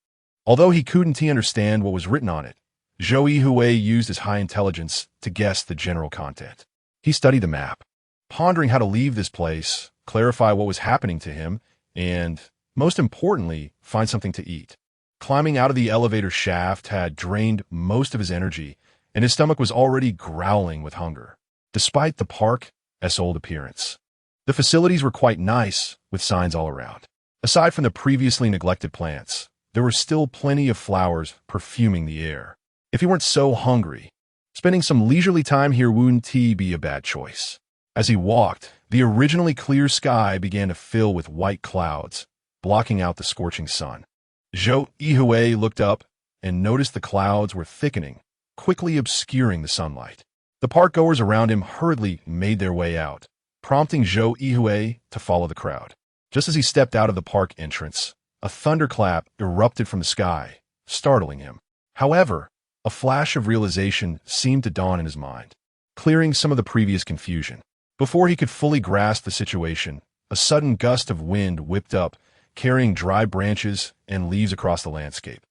Although he couldn't understand what was written on it, Zhou Yuhui used his high intelligence to guess the general content. He studied the map, pondering how to leave this place, clarify what was happening to him, and, most importantly, find something to eat. Climbing out of the elevator shaft had drained most of his energy, and his stomach was already growling with hunger, despite the park's old appearance. The facilities were quite nice, with signs all around. Aside from the previously neglected plants, there were still plenty of flowers perfuming the air. If he weren't so hungry, spending some leisurely time here wouldn't be a bad choice. As he walked, the originally clear sky began to fill with white clouds, blocking out the scorching sun. Zhou Yuhui looked up and noticed the clouds were thickening, quickly obscuring the sunlight. The park-goers around him hurriedly made their way out, prompting Zhou Yuhui to follow the crowd. Just as he stepped out of the park entrance, a thunderclap erupted from the sky, startling him. However, a flash of realization seemed to dawn in his mind, clearing some of the previous confusion. Before he could fully grasp the situation, a sudden gust of wind whipped up, carrying dry branches and leaves across the landscape,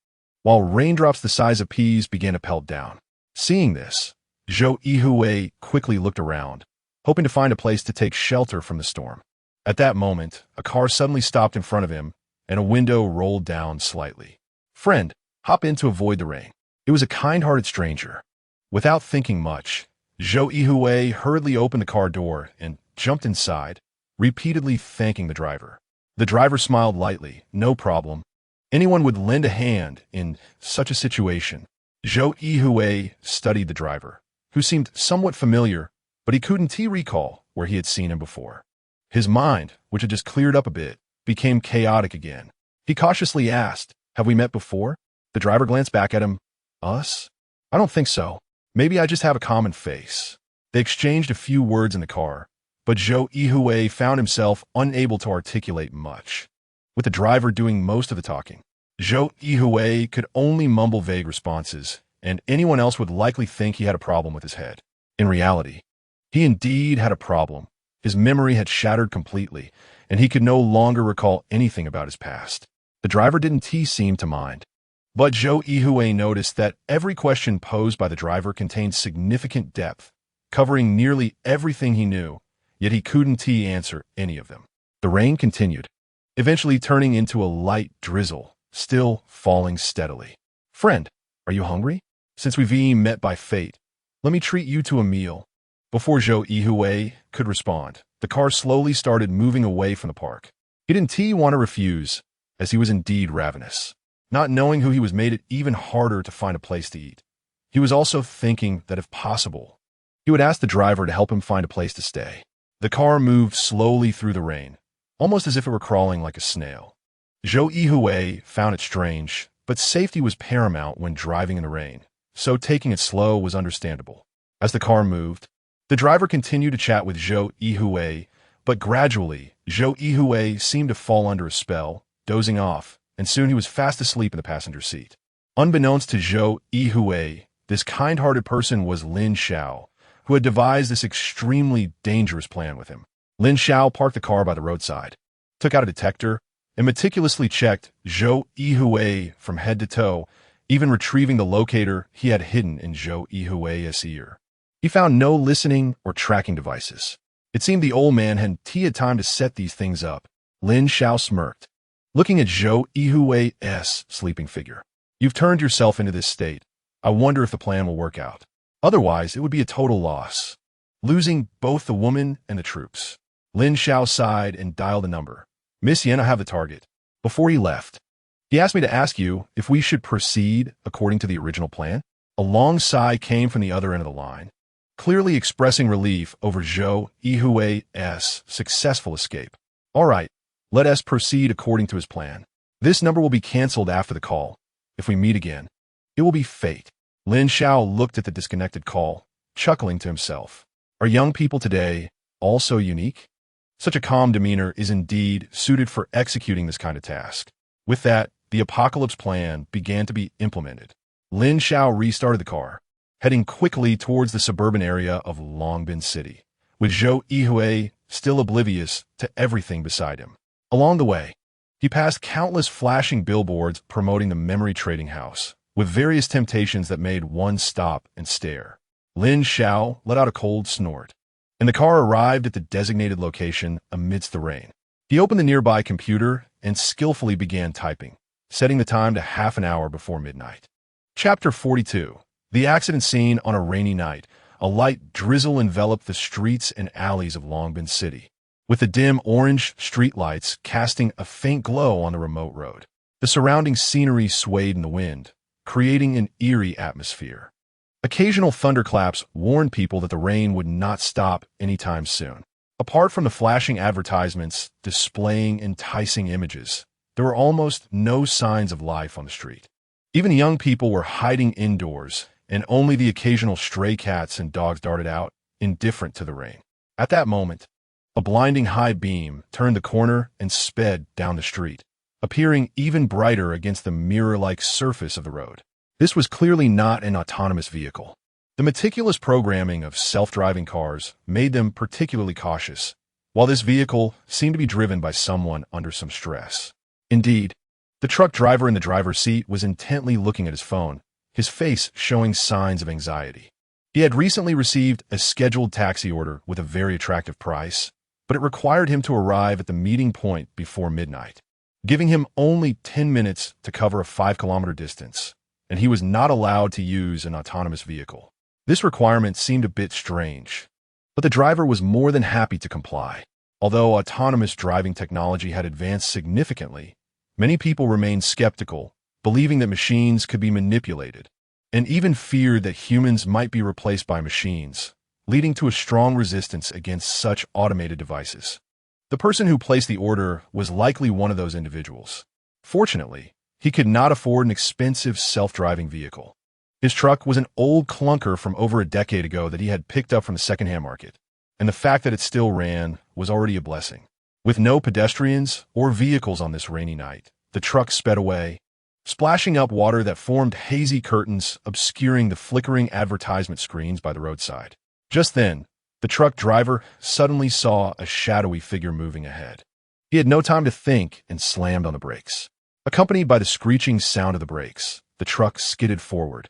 while raindrops the size of peas began to pelt down. Seeing this, Zhou Yuhui quickly looked around, hoping to find a place to take shelter from the storm. At that moment, a car suddenly stopped in front of him, and a window rolled down slightly. "Friend, hop in to avoid the rain." It was a kind-hearted stranger. Without thinking much, Zhou Yuhui hurriedly opened the car door and jumped inside, repeatedly thanking the driver. The driver smiled lightly. "No problem. Anyone would lend a hand in such a situation." Zhou Yuhui studied the driver, who seemed somewhat familiar, but he couldn't recall where he had seen him before. His mind, which had just cleared up a bit, became chaotic again. He cautiously asked, "Have we met before?" The driver glanced back at him. "Us? I don't think so. Maybe I just have a common face." They exchanged a few words in the car, but Zhou Yuhui found himself unable to articulate much, with the driver doing most of the talking. Zhou Yuhui could only mumble vague responses, and anyone else would likely think he had a problem with his head. In reality, he indeed had a problem. His memory had shattered completely, and he could no longer recall anything about his past. The driver didn't seem to mind. But Zhou Yuhui noticed that every question posed by the driver contained significant depth, covering nearly everything he knew, yet he couldn't answer any of them. The rain continued, eventually turning into a light drizzle, still falling steadily. "Friend, are you hungry? Since we've met by fate, let me treat you to a meal." Before Zhou Yuhui could respond, the car slowly started moving away from the park. He didn't want to refuse, as he was indeed ravenous. Not knowing who he was made it even harder to find a place to eat. He was also thinking that if possible, he would ask the driver to help him find a place to stay. The car moved slowly through the rain, almost as if it were crawling like a snail. Zhou Yuhui found it strange, but safety was paramount when driving in the rain, so taking it slow was understandable. As the car moved, the driver continued to chat with Zhou Yuhui, but gradually, Zhou Yuhui seemed to fall under a spell, dozing off, and soon he was fast asleep in the passenger seat. Unbeknownst to Zhou Yuhui, this kind-hearted person was Lin Xiao, who had devised this extremely dangerous plan with him. Lin Xiao parked the car by the roadside, took out a detector, and meticulously checked Zhou Yuhui from head to toe, even retrieving the locator he had hidden in Zhou Yuhui's ear. He found no listening or tracking devices. It seemed the old man hadn't had time to set these things up. Lin Xiao smirked, looking at Zhou Yuhui's sleeping figure. "You've turned yourself into this state. I wonder if the plan will work out. Otherwise, it would be a total loss, losing both the woman and the troops." Lin Xiao sighed and dialed a number. "Miss Yen, I have the target." Before he left, he asked me to ask you if we should proceed according to the original plan. A long sigh came from the other end of the line, clearly expressing relief over Zhou Yuhui's successful escape. "All right, let us proceed according to his plan. This number will be canceled after the call. If we meet again, it will be fate." Lin Xiao looked at the disconnected call, chuckling to himself. Are young people today all so unique? Such a calm demeanor is indeed suited for executing this kind of task. With that, the apocalypse plan began to be implemented. Lin Xiao restarted the car, heading quickly towards the suburban area of Longbin City, with Zhou Yuhui still oblivious to everything beside him. Along the way, he passed countless flashing billboards promoting the memory trading house, with various temptations that made one stop and stare. Lin Xiao let out a cold snort, and the car arrived at the designated location amidst the rain. He opened the nearby computer and skillfully began typing, setting the time to half an hour before midnight. Chapter 42. The accident scene on a rainy night. A light drizzle enveloped the streets and alleys of Longbin City, with the dim orange streetlights casting a faint glow on the remote road. The surrounding scenery swayed in the wind, creating an eerie atmosphere. Occasional thunderclaps warned people that the rain would not stop anytime soon. Apart from the flashing advertisements displaying enticing images, there were almost no signs of life on the street. Even young people were hiding indoors, and only the occasional stray cats and dogs darted out, indifferent to the rain. At that moment, a blinding high beam turned the corner and sped down the street, appearing even brighter against the mirror-like surface of the road. This was clearly not an autonomous vehicle. The meticulous programming of self-driving cars made them particularly cautious, while this vehicle seemed to be driven by someone under some stress. Indeed, the truck driver in the driver's seat was intently looking at his phone, his face showing signs of anxiety. He had recently received a scheduled taxi order with a very attractive price, but it required him to arrive at the meeting point before midnight, giving him only 10 minutes to cover a 5-kilometer distance, and he was not allowed to use an autonomous vehicle. This requirement seemed a bit strange, but the driver was more than happy to comply. Although autonomous driving technology had advanced significantly, many people remained skeptical, believing that machines could be manipulated, and even feared that humans might be replaced by machines, leading to a strong resistance against such automated devices. The person who placed the order was likely one of those individuals. Fortunately, he could not afford an expensive self-driving vehicle. His truck was an old clunker from over a decade ago that he had picked up from the second-hand market, and the fact that it still ran was already a blessing. With no pedestrians or vehicles on this rainy night, the truck sped away, splashing up water that formed hazy curtains obscuring the flickering advertisement screens by the roadside. Just then, the truck driver suddenly saw a shadowy figure moving ahead. He had no time to think and slammed on the brakes. Accompanied by the screeching sound of the brakes, the truck skidded forward,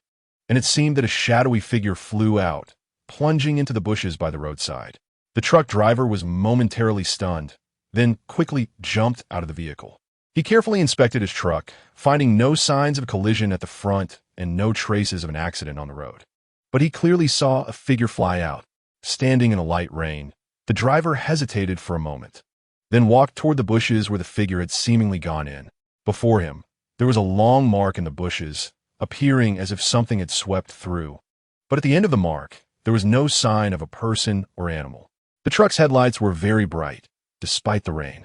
and it seemed that a shadowy figure flew out, plunging into the bushes by the roadside. The truck driver was momentarily stunned, then quickly jumped out of the vehicle. He carefully inspected his truck, finding no signs of a collision at the front and no traces of an accident on the road. But he clearly saw a figure fly out. Standing in a light rain, the driver hesitated for a moment, then walked toward the bushes where the figure had seemingly gone in. Before him, there was a long mark in the bushes, appearing as if something had swept through. But at the end of the mark, there was no sign of a person or animal. The truck's headlights were very bright, despite the rain.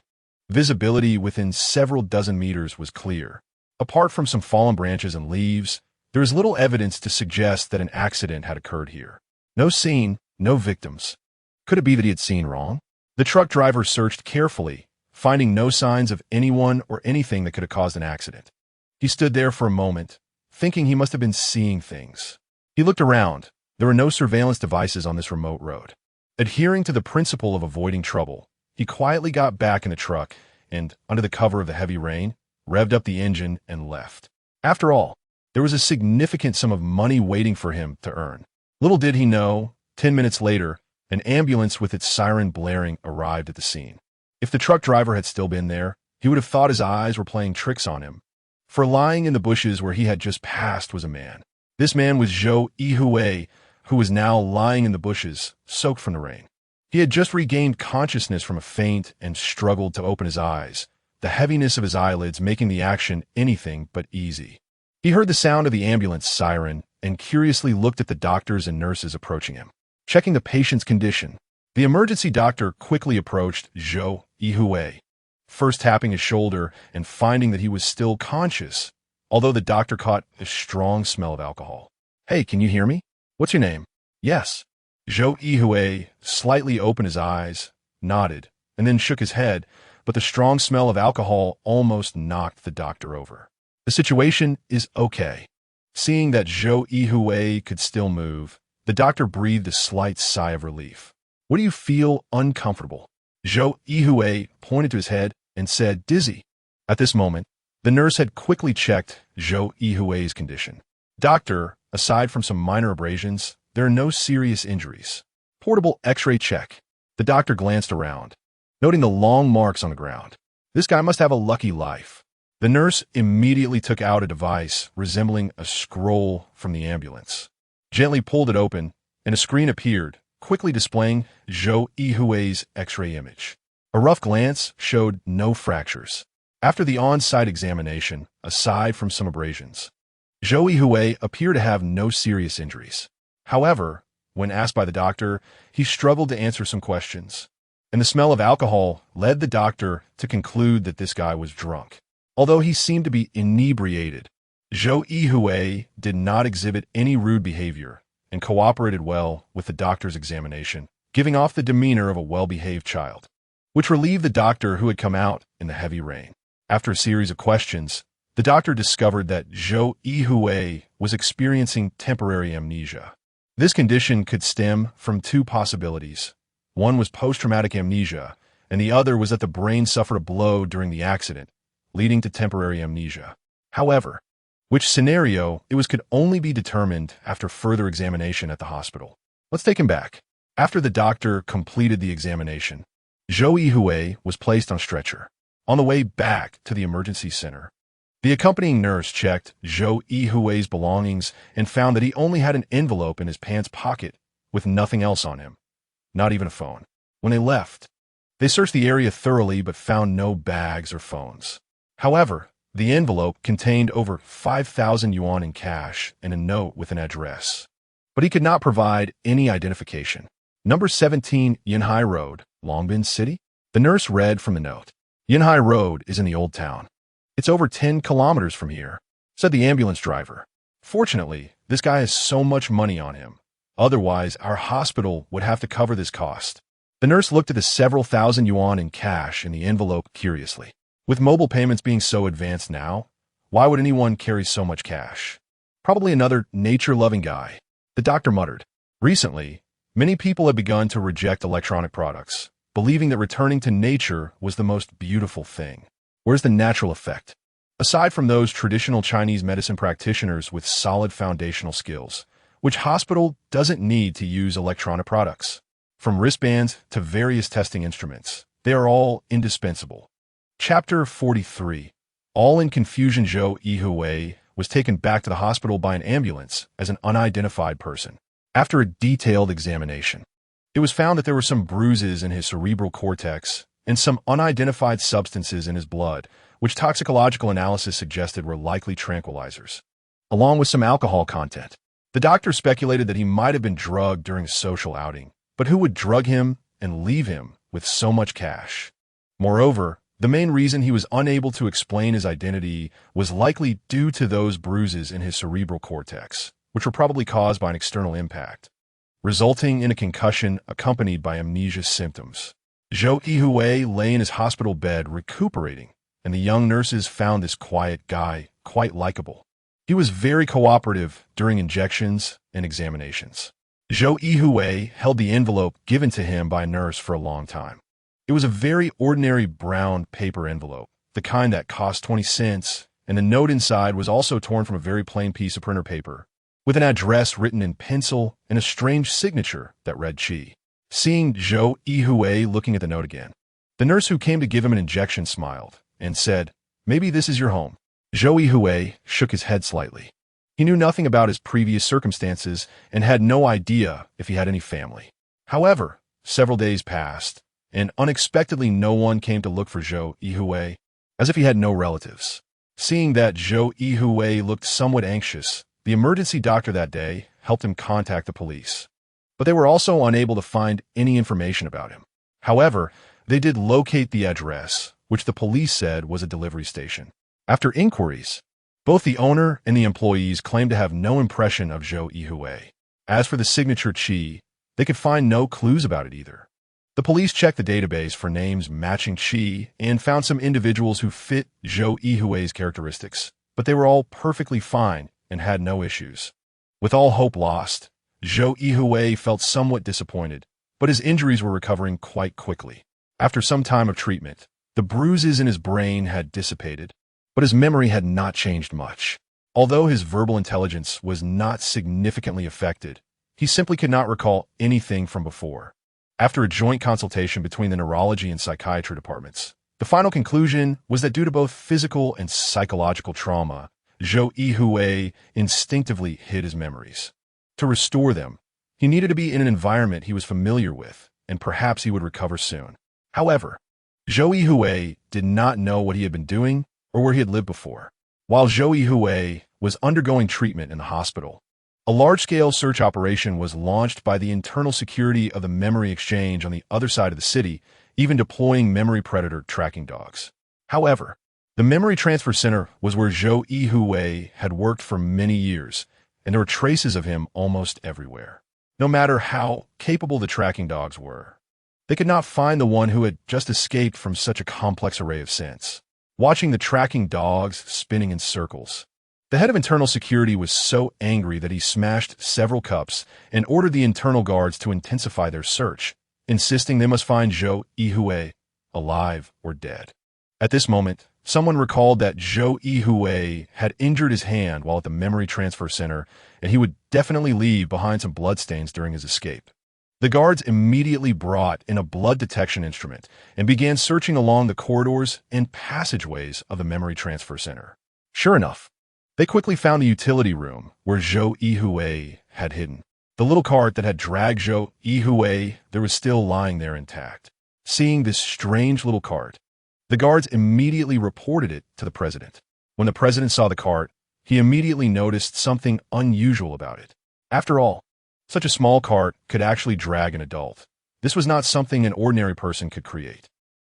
Visibility within several dozen meters was clear. Apart from some fallen branches and leaves, there is little evidence to suggest that an accident had occurred here. No scene, no victims. Could it be that he had seen wrong? The truck driver searched carefully, finding no signs of anyone or anything that could have caused an accident. He stood there for a moment, thinking he must have been seeing things. He looked around. There were no surveillance devices on this remote road. Adhering to the principle of avoiding trouble, he quietly got back in the truck and, under the cover of the heavy rain, revved up the engine and left. After all, there was a significant sum of money waiting for him to earn. Little did he know, 10 minutes later, an ambulance with its siren blaring arrived at the scene. If the truck driver had still been there, he would have thought his eyes were playing tricks on him. For lying in the bushes where he had just passed was a man. This man was Zhou Yuhui, who was now lying in the bushes, soaked from the rain. He had just regained consciousness from a faint and struggled to open his eyes, the heaviness of his eyelids making the action anything but easy. He heard the sound of the ambulance siren and curiously looked at the doctors and nurses approaching him. Checking the patient's condition, the emergency doctor quickly approached Zhou Yuhui, first tapping his shoulder and finding that he was still conscious, although the doctor caught a strong smell of alcohol. "Hey, can you hear me? What's your name?" "Yes." Zhou Yuhui slightly opened his eyes, nodded, and then shook his head, but the strong smell of alcohol almost knocked the doctor over. "The situation is okay." Seeing that Zhou Yuhui could still move, the doctor breathed a slight sigh of relief. What do you feel uncomfortable? Zhou Yuhui pointed to his head and said, dizzy. At this moment, the nurse had quickly checked Zhou Yuhui's condition. Doctor, aside from some minor abrasions, there are no serious injuries. Portable X-ray check. The doctor glanced around, noting the long marks on the ground. This guy must have a lucky life. The nurse immediately took out a device resembling a scroll from the ambulance, gently pulled it open, and a screen appeared, quickly displaying Zhou Yuhui's X-ray image. A rough glance showed no fractures. After the on-site examination, aside from some abrasions, Zhou Yuhui appeared to have no serious injuries. However, when asked by the doctor, he struggled to answer some questions, and the smell of alcohol led the doctor to conclude that this guy was drunk. Although he seemed to be inebriated, Zhou Yuhui did not exhibit any rude behavior and cooperated well with the doctor's examination, giving off the demeanor of a well-behaved child, which relieved the doctor who had come out in the heavy rain. After a series of questions, the doctor discovered that Zhou Yuhui was experiencing temporary amnesia. This condition could stem from two possibilities. One was post-traumatic amnesia, and the other was that the brain suffered a blow during the accident, leading to temporary amnesia. However, which scenario it was could only be determined after further examination at the hospital. Let's take him back. After the doctor completed the examination, Zhou Yuhui was placed on a stretcher. On the way back to the emergency center, the accompanying nurse checked Zhou Yuhui's belongings and found that he only had an envelope in his pants pocket with nothing else on him, not even a phone. When they left, they searched the area thoroughly but found no bags or phones. However, the envelope contained over 5,000 yuan in cash and a note with an address. But he could not provide any identification. Number 17 Yinhai Road, Longbin City? The nurse read from the note. Yinhai Road is in the old town. It's over 10 kilometers from here, said the ambulance driver. Fortunately, this guy has so much money on him. Otherwise, our hospital would have to cover this cost. The nurse looked at the several thousand yuan in cash in the envelope curiously. With mobile payments being so advanced now, why would anyone carry so much cash? Probably another nature-loving guy. The doctor muttered. Recently, many people have begun to reject electronic products, believing that returning to nature was the most beautiful thing. Where's the natural effect? Aside from those traditional Chinese medicine practitioners with solid foundational skills, which hospital doesn't need to use electronic products? From wristbands to various testing instruments, they are all indispensable. Chapter 43. All in confusion, Zhou Yuhui was taken back to the hospital by an ambulance as an unidentified person. After a detailed examination, it was found that there were some bruises in his cerebral cortex and some unidentified substances in his blood, which toxicological analysis suggested were likely tranquilizers, along with some alcohol content. The doctor speculated that he might have been drugged during a social outing, but who would drug him and leave him with so much cash? Moreover, the main reason he was unable to explain his identity was likely due to those bruises in his cerebral cortex, which were probably caused by an external impact, resulting in a concussion accompanied by amnesia symptoms. Zhou Yuhui lay in his hospital bed recuperating, and the young nurses found this quiet guy quite likable. He was very cooperative during injections and examinations. Zhou Yuhui held the envelope given to him by a nurse for a long time. It was a very ordinary brown paper envelope, the kind that cost 20 cents, and the note inside was also torn from a very plain piece of printer paper, with an address written in pencil and a strange signature that read Chi. Seeing Zhou Yuhui looking at the note again, the nurse who came to give him an injection smiled and said, "Maybe this is your home." Zhou Yuhui shook his head slightly. He knew nothing about his previous circumstances and had no idea if he had any family. However, several days passed, and unexpectedly no one came to look for Zhou Yuhui, as if he had no relatives. Seeing that Zhou Yuhui looked somewhat anxious, the emergency doctor that day helped him contact the police. But they were also unable to find any information about him. However, they did locate the address, which the police said was a delivery station. After inquiries, both the owner and the employees claimed to have no impression of Zhou Yuhui. As for the signature Chi, they could find no clues about it either. The police checked the database for names matching Chi and found some individuals who fit Zhou Yuhui's characteristics, but they were all perfectly fine and had no issues. With all hope lost, Zhou Yuhui felt somewhat disappointed, but his injuries were recovering quite quickly. After some time of treatment, the bruises in his brain had dissipated, but his memory had not changed much. Although his verbal intelligence was not significantly affected, he simply could not recall anything from before. After a joint consultation between the neurology and psychiatry departments, the final conclusion was that due to both physical and psychological trauma, Zhou Yuhui instinctively hid his memories. To restore them, he needed to be in an environment he was familiar with, and perhaps he would recover soon. However, Zhou Yuhui did not know what he had been doing or where he had lived before. While Zhou Yuhui was undergoing treatment in the hospital, a large-scale search operation was launched by the internal security of the memory exchange on the other side of the city, even deploying memory predator tracking dogs. However, the memory transfer center was where Zhou Yuhui had worked for many years, and there were traces of him almost everywhere. No matter how capable the tracking dogs were, they could not find the one who had just escaped from such a complex array of scents. Watching the tracking dogs spinning in circles, the head of internal security was so angry that he smashed several cups and ordered the internal guards to intensify their search, insisting they must find Zhou Yuhui, alive or dead. At this moment, someone recalled that Zhou Yuhui had injured his hand while at the memory transfer center, and he would definitely leave behind some bloodstains during his escape. The guards immediately brought in a blood detection instrument and began searching along the corridors and passageways of the memory transfer center. Sure enough, they quickly found the utility room where Zhou Yuhui had hidden. The little cart that had dragged Zhou Yuhui there was still lying there intact. Seeing this strange little cart, the guards immediately reported it to the president. When the president saw the cart, he immediately noticed something unusual about it. After all, such a small cart could actually drag an adult. This was not something an ordinary person could create.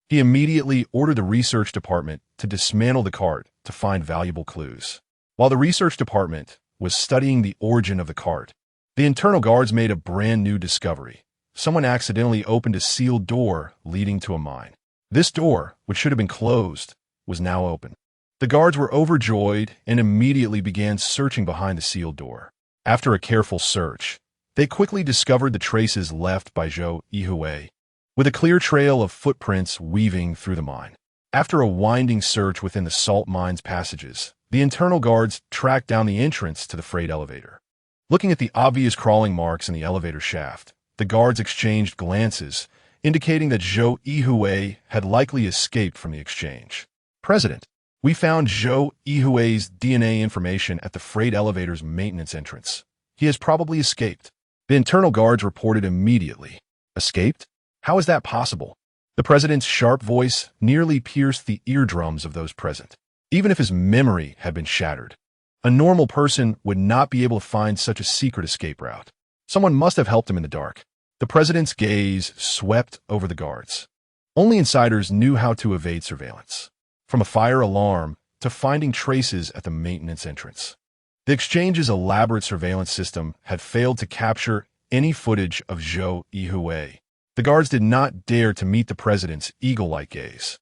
He immediately ordered the research department to dismantle the cart to find valuable clues. While the research department was studying the origin of the cart, the internal guards made a brand new discovery. Someone accidentally opened a sealed door leading to a mine. This door, which should have been closed, was now open. The guards were overjoyed and immediately began searching behind the sealed door. After a careful search, they quickly discovered the traces left by Zhou Yuhui, with a clear trail of footprints weaving through the mine. After a winding search within the salt mine's passages, the internal guards tracked down the entrance to the freight elevator. Looking at the obvious crawling marks in the elevator shaft, the guards exchanged glances, indicating that Zhou Yuhui had likely escaped from the exchange. President, we found Zhou Yuhui's DNA information at the freight elevator's maintenance entrance. He has probably escaped. The internal guards reported immediately. Escaped? How is that possible? The president's sharp voice nearly pierced the eardrums of those present. Even if his memory had been shattered, a normal person would not be able to find such a secret escape route. Someone must have helped him in the dark. The president's gaze swept over the guards. Only insiders knew how to evade surveillance, from a fire alarm to finding traces at the maintenance entrance. The exchange's elaborate surveillance system had failed to capture any footage of Zhou Yuhui. The guards did not dare to meet the president's eagle-like gaze,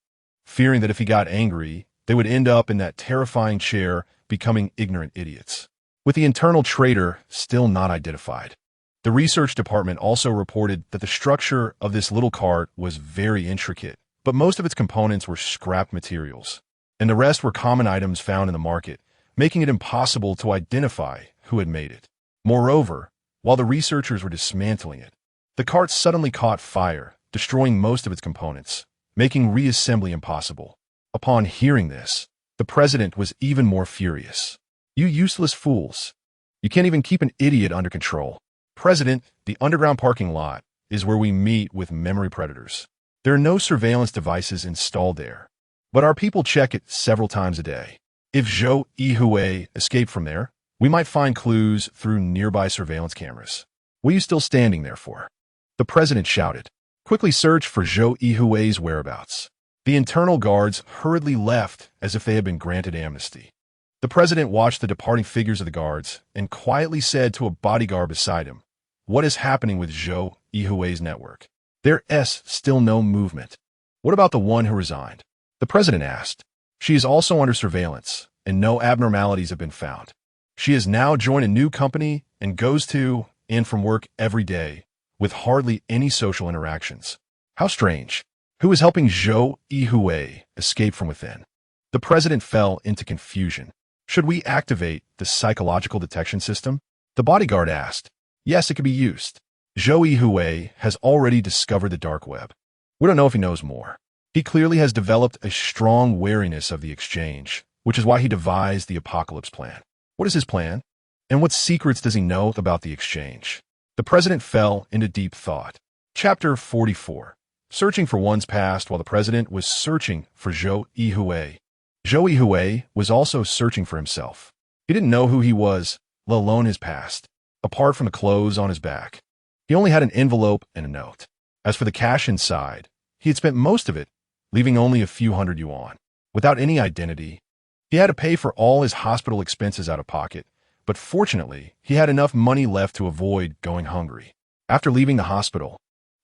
fearing that if he got angry, they would end up in that terrifying chair becoming ignorant idiots. With the internal traitor still not identified, the research department also reported that the structure of this little cart was very intricate, but most of its components were scrap materials, and the rest were common items found in the market, making it impossible to identify who had made it. Moreover, while the researchers were dismantling it, the cart suddenly caught fire, destroying most of its components, making reassembly impossible. Upon hearing this, the president was even more furious. You useless fools. You can't even keep an idiot under control. President, the underground parking lot is where we meet with memory predators. There are no surveillance devices installed there, but our people check it several times a day. If Zhou Yuhui escaped from there, we might find clues through nearby surveillance cameras. What are you still standing there for? The president shouted. Quickly search for Zhou Yuhui's whereabouts. The internal guards hurriedly left as if they had been granted amnesty. The president watched the departing figures of the guards and quietly said to a bodyguard beside him, "What is happening with Zhou Yuhui's network? There's still no movement. What about the one who resigned?" The president asked. "She is also under surveillance, and no abnormalities have been found. She has now joined a new company and goes to and from work every day, with hardly any social interactions. How strange. Who was helping Zhou Yuhui escape from within? The president fell into confusion. Should we activate the psychological detection system? The bodyguard asked. Yes, it could be used. Zhou Yuhui has already discovered the dark web. We don't know if he knows more. He clearly has developed a strong wariness of the exchange, which is why he devised the apocalypse plan. What is his plan? And what secrets does he know about the exchange? The president fell into deep thought. Chapter 44. Searching for one's past while the president was searching for Zhou Yuhui. Zhou Yuhui was also searching for himself. He didn't know who he was, let alone his past, apart from the clothes on his back. He only had an envelope and a note. As for the cash inside, he had spent most of it, leaving only a few hundred yuan. Without any identity, he had to pay for all his hospital expenses out of pocket, but fortunately, he had enough money left to avoid going hungry. After leaving the hospital,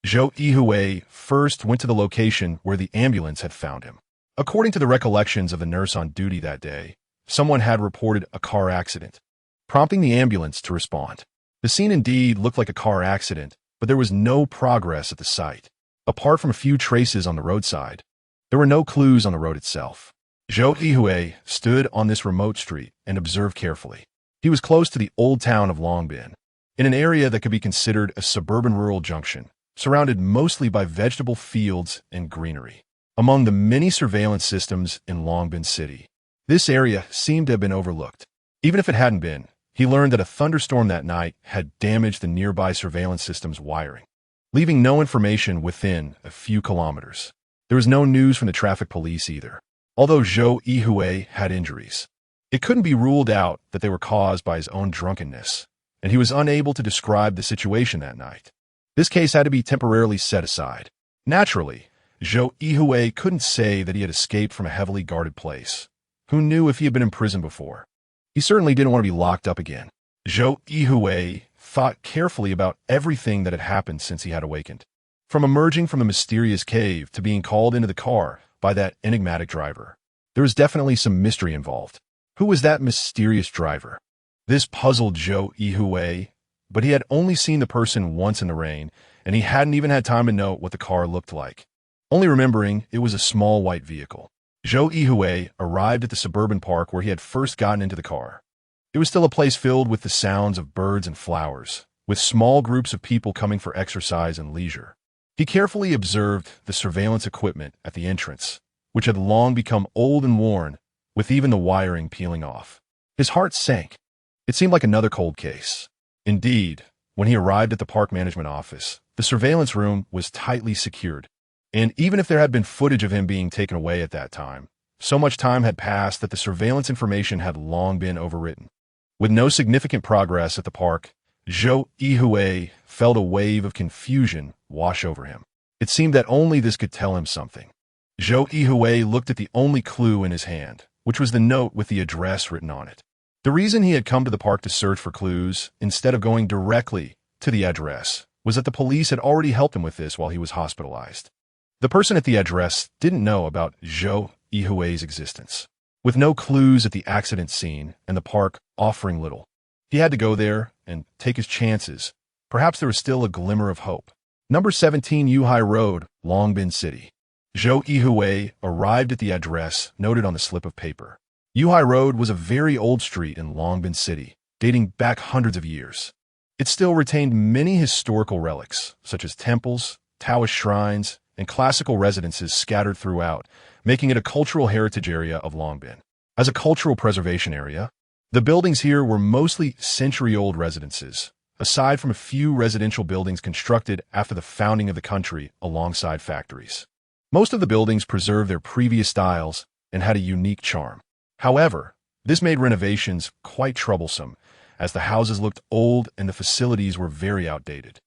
Zhou Yuhui first went to the location where the ambulance had found him. According to the recollections of the nurse on duty that day, someone had reported a car accident, prompting the ambulance to respond. The scene indeed looked like a car accident, but there was no progress at the site. Apart from a few traces on the roadside, there were no clues on the road itself. Zhou Yuhui stood on this remote street and observed carefully. He was close to the old town of Longbin, in an area that could be considered a suburban rural junction, surrounded mostly by vegetable fields and greenery. Among the many surveillance systems in Longbin City, this area seemed to have been overlooked. Even if it hadn't been, he learned that a thunderstorm that night had damaged the nearby surveillance system's wiring, leaving no information within a few kilometers. There was no news from the traffic police either. Although Zhou Yuhui had injuries, it couldn't be ruled out that they were caused by his own drunkenness, and he was unable to describe the situation that night. This case had to be temporarily set aside. Naturally, Zhou Yuhui couldn't say that he had escaped from a heavily guarded place. Who knew if he had been in prison before? He certainly didn't want to be locked up again. Zhou Yuhui thought carefully about everything that had happened since he had awakened. From emerging from the mysterious cave to being called into the car by that enigmatic driver, there was definitely some mystery involved. Who was that mysterious driver? This puzzled Zhou Yuhui, but he had only seen the person once in the rain, and he hadn't even had time to note what the car looked like, only remembering it was a small white vehicle. Zhou Yuhui arrived at the suburban park where he had first gotten into the car. It was still a place filled with the sounds of birds and flowers, with small groups of people coming for exercise and leisure. He carefully observed the surveillance equipment at the entrance, which had long become old and worn, with even the wiring peeling off. His heart sank. It seemed like another cold case. Indeed, when he arrived at the park management office, the surveillance room was tightly secured. And even if there had been footage of him being taken away at that time, so much time had passed that the surveillance information had long been overwritten. With no significant progress at the park, Zhou Yuhui felt a wave of confusion wash over him. It seemed that only this could tell him something. Zhou Yuhui looked at the only clue in his hand, which was the note with the address written on it. The reason he had come to the park to search for clues, instead of going directly to the address, was that the police had already helped him with this while he was hospitalized. The person at the address didn't know about Zhou Yuhui's existence. With no clues at the accident scene and the park offering little, he had to go there and take his chances. Perhaps there was still a glimmer of hope. Number 17 Yuhai Road, Longbin City. Zhou Yuhui arrived at the address noted on the slip of paper. Yuhai Road was a very old street in Longbin City, dating back hundreds of years. It still retained many historical relics, such as temples, Taoist shrines, and classical residences scattered throughout, making it a cultural heritage area of Longbin. As a cultural preservation area, the buildings here were mostly century-old residences, aside from a few residential buildings constructed after the founding of the country alongside factories. Most of the buildings preserved their previous styles and had a unique charm. However, this made renovations quite troublesome, as the houses looked old and the facilities were very outdated.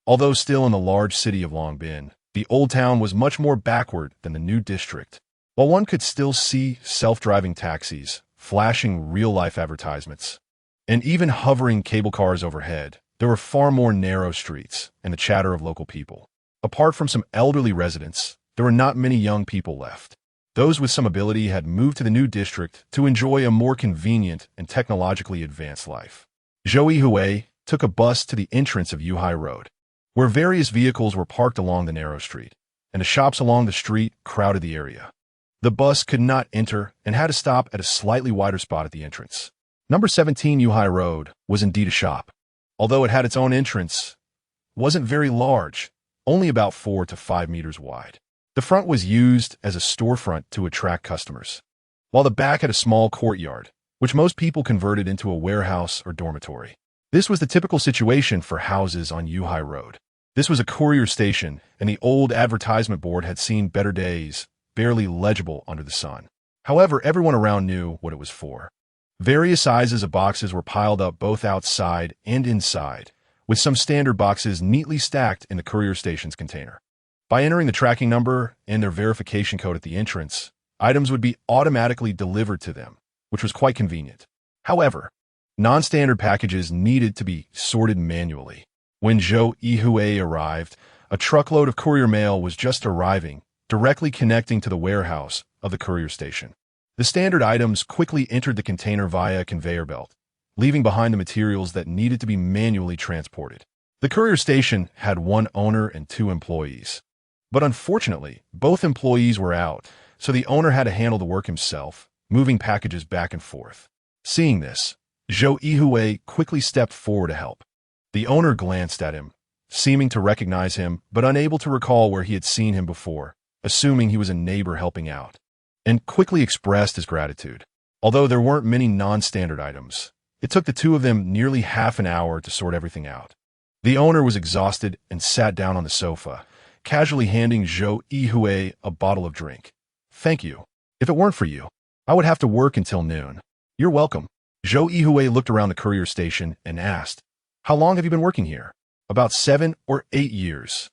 Although still in the large city of Longbin, the old town was much more backward than the new district. While one could still see self-driving taxis, flashing real-life advertisements, and even hovering cable cars overhead, there were far more narrow streets and the chatter of local people. Apart from some elderly residents, there were not many young people left. Those with some ability had moved to the new district to enjoy a more convenient and technologically advanced life. Zhou Yuhui took a bus to the entrance of Yuhai Road. where various vehicles were parked along the narrow street, and the shops along the street crowded the area. The bus could not enter and had to stop at a slightly wider spot at the entrance. Number 17 Yuhui Road was indeed a shop. Although it had its own entrance, it wasn't very large, only about 4 to 5 meters wide. The front was used as a storefront to attract customers, while the back had a small courtyard, which most people converted into a warehouse or dormitory. This was the typical situation for houses on Yuhui Road. This was a courier station, and the old advertisement board had seen better days, barely legible under the sun. However, everyone around knew what it was for. Various sizes of boxes were piled up both outside and inside, with some standard boxes neatly stacked in the courier station's container. By entering the tracking number and their verification code at the entrance, items would be automatically delivered to them, which was quite convenient. However, non-standard packages needed to be sorted manually. When Zhou Yuhui arrived, a truckload of courier mail was just arriving, directly connecting to the warehouse of the courier station. The standard items quickly entered the container via a conveyor belt, leaving behind the materials that needed to be manually transported. The courier station had one owner and 2 employees. But unfortunately, both employees were out, so the owner had to handle the work himself, moving packages back and forth. Seeing this, Zhou Yuhui quickly stepped forward to help. The owner glanced at him, seeming to recognize him, but unable to recall where he had seen him before, assuming he was a neighbor helping out, and quickly expressed his gratitude. Although there weren't many non-standard items, it took the 2 of them nearly half an hour to sort everything out. The owner was exhausted and sat down on the sofa, casually handing Zhou Yuhui a bottle of drink. "Thank you. If it weren't for you, I would have to work until noon." "You're welcome." Zhou Yuhui looked around the courier station and asked, "How long have you been working here?" "About 7 or 8 years."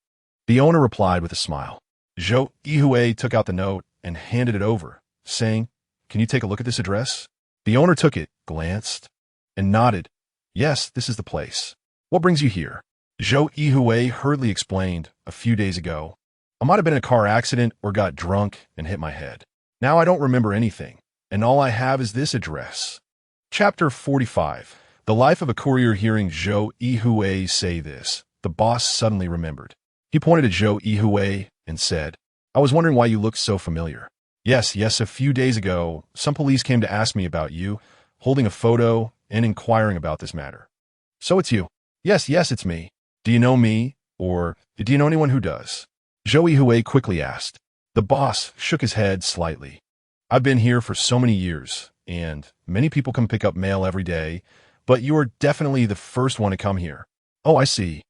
The owner replied with a smile. Zhou Yuhui took out the note and handed it over, saying, "Can you take a look at this address?" The owner took it, glanced, and nodded. "Yes, this is the place." "What brings you here?" Zhou Yuhui hurriedly explained, "A few days ago, I might have been in a car accident or got drunk and hit my head. Now I don't remember anything, and all I have is this address." Chapter 45. The life of a courier. Hearing Zhou Yuhui say this, the boss suddenly remembered. He pointed at Zhou Yuhui and said, "I was wondering why you looked so familiar." Yes, a few days ago, some police came to ask me about you, holding a photo and inquiring about this matter." "So it's you?" Yes, it's me." "Do you know me, or do you know anyone who does?" Zhou Yuhui quickly asked. The boss shook his head slightly. "I've been here for so many years, and many people come pick up mail every day, but you are definitely the first one to come here." "Oh, I see."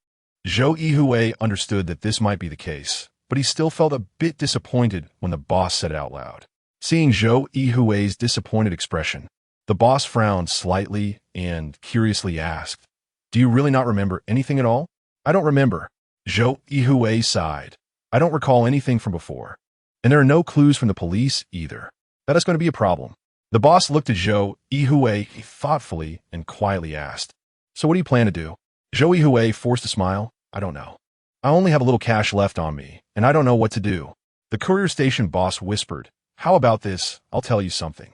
Zhou Yuhui understood that this might be the case, but he still felt a bit disappointed when the boss said it out loud. Seeing Zhou Yuhui's disappointed expression, the boss frowned slightly and curiously asked, "Do you really not remember anything at all?" "I don't remember." Zhou Yuhui sighed. "I don't recall anything from before. And there are no clues from the police either. That is going to be a problem." The boss looked at Zhou Yuhui thoughtfully and quietly asked, "So what do you plan to do?" Zhou Yuhui forced a smile. "I don't know. I only have a little cash left on me, and I don't know what to do." The courier station boss whispered, "How about this? I'll tell you something.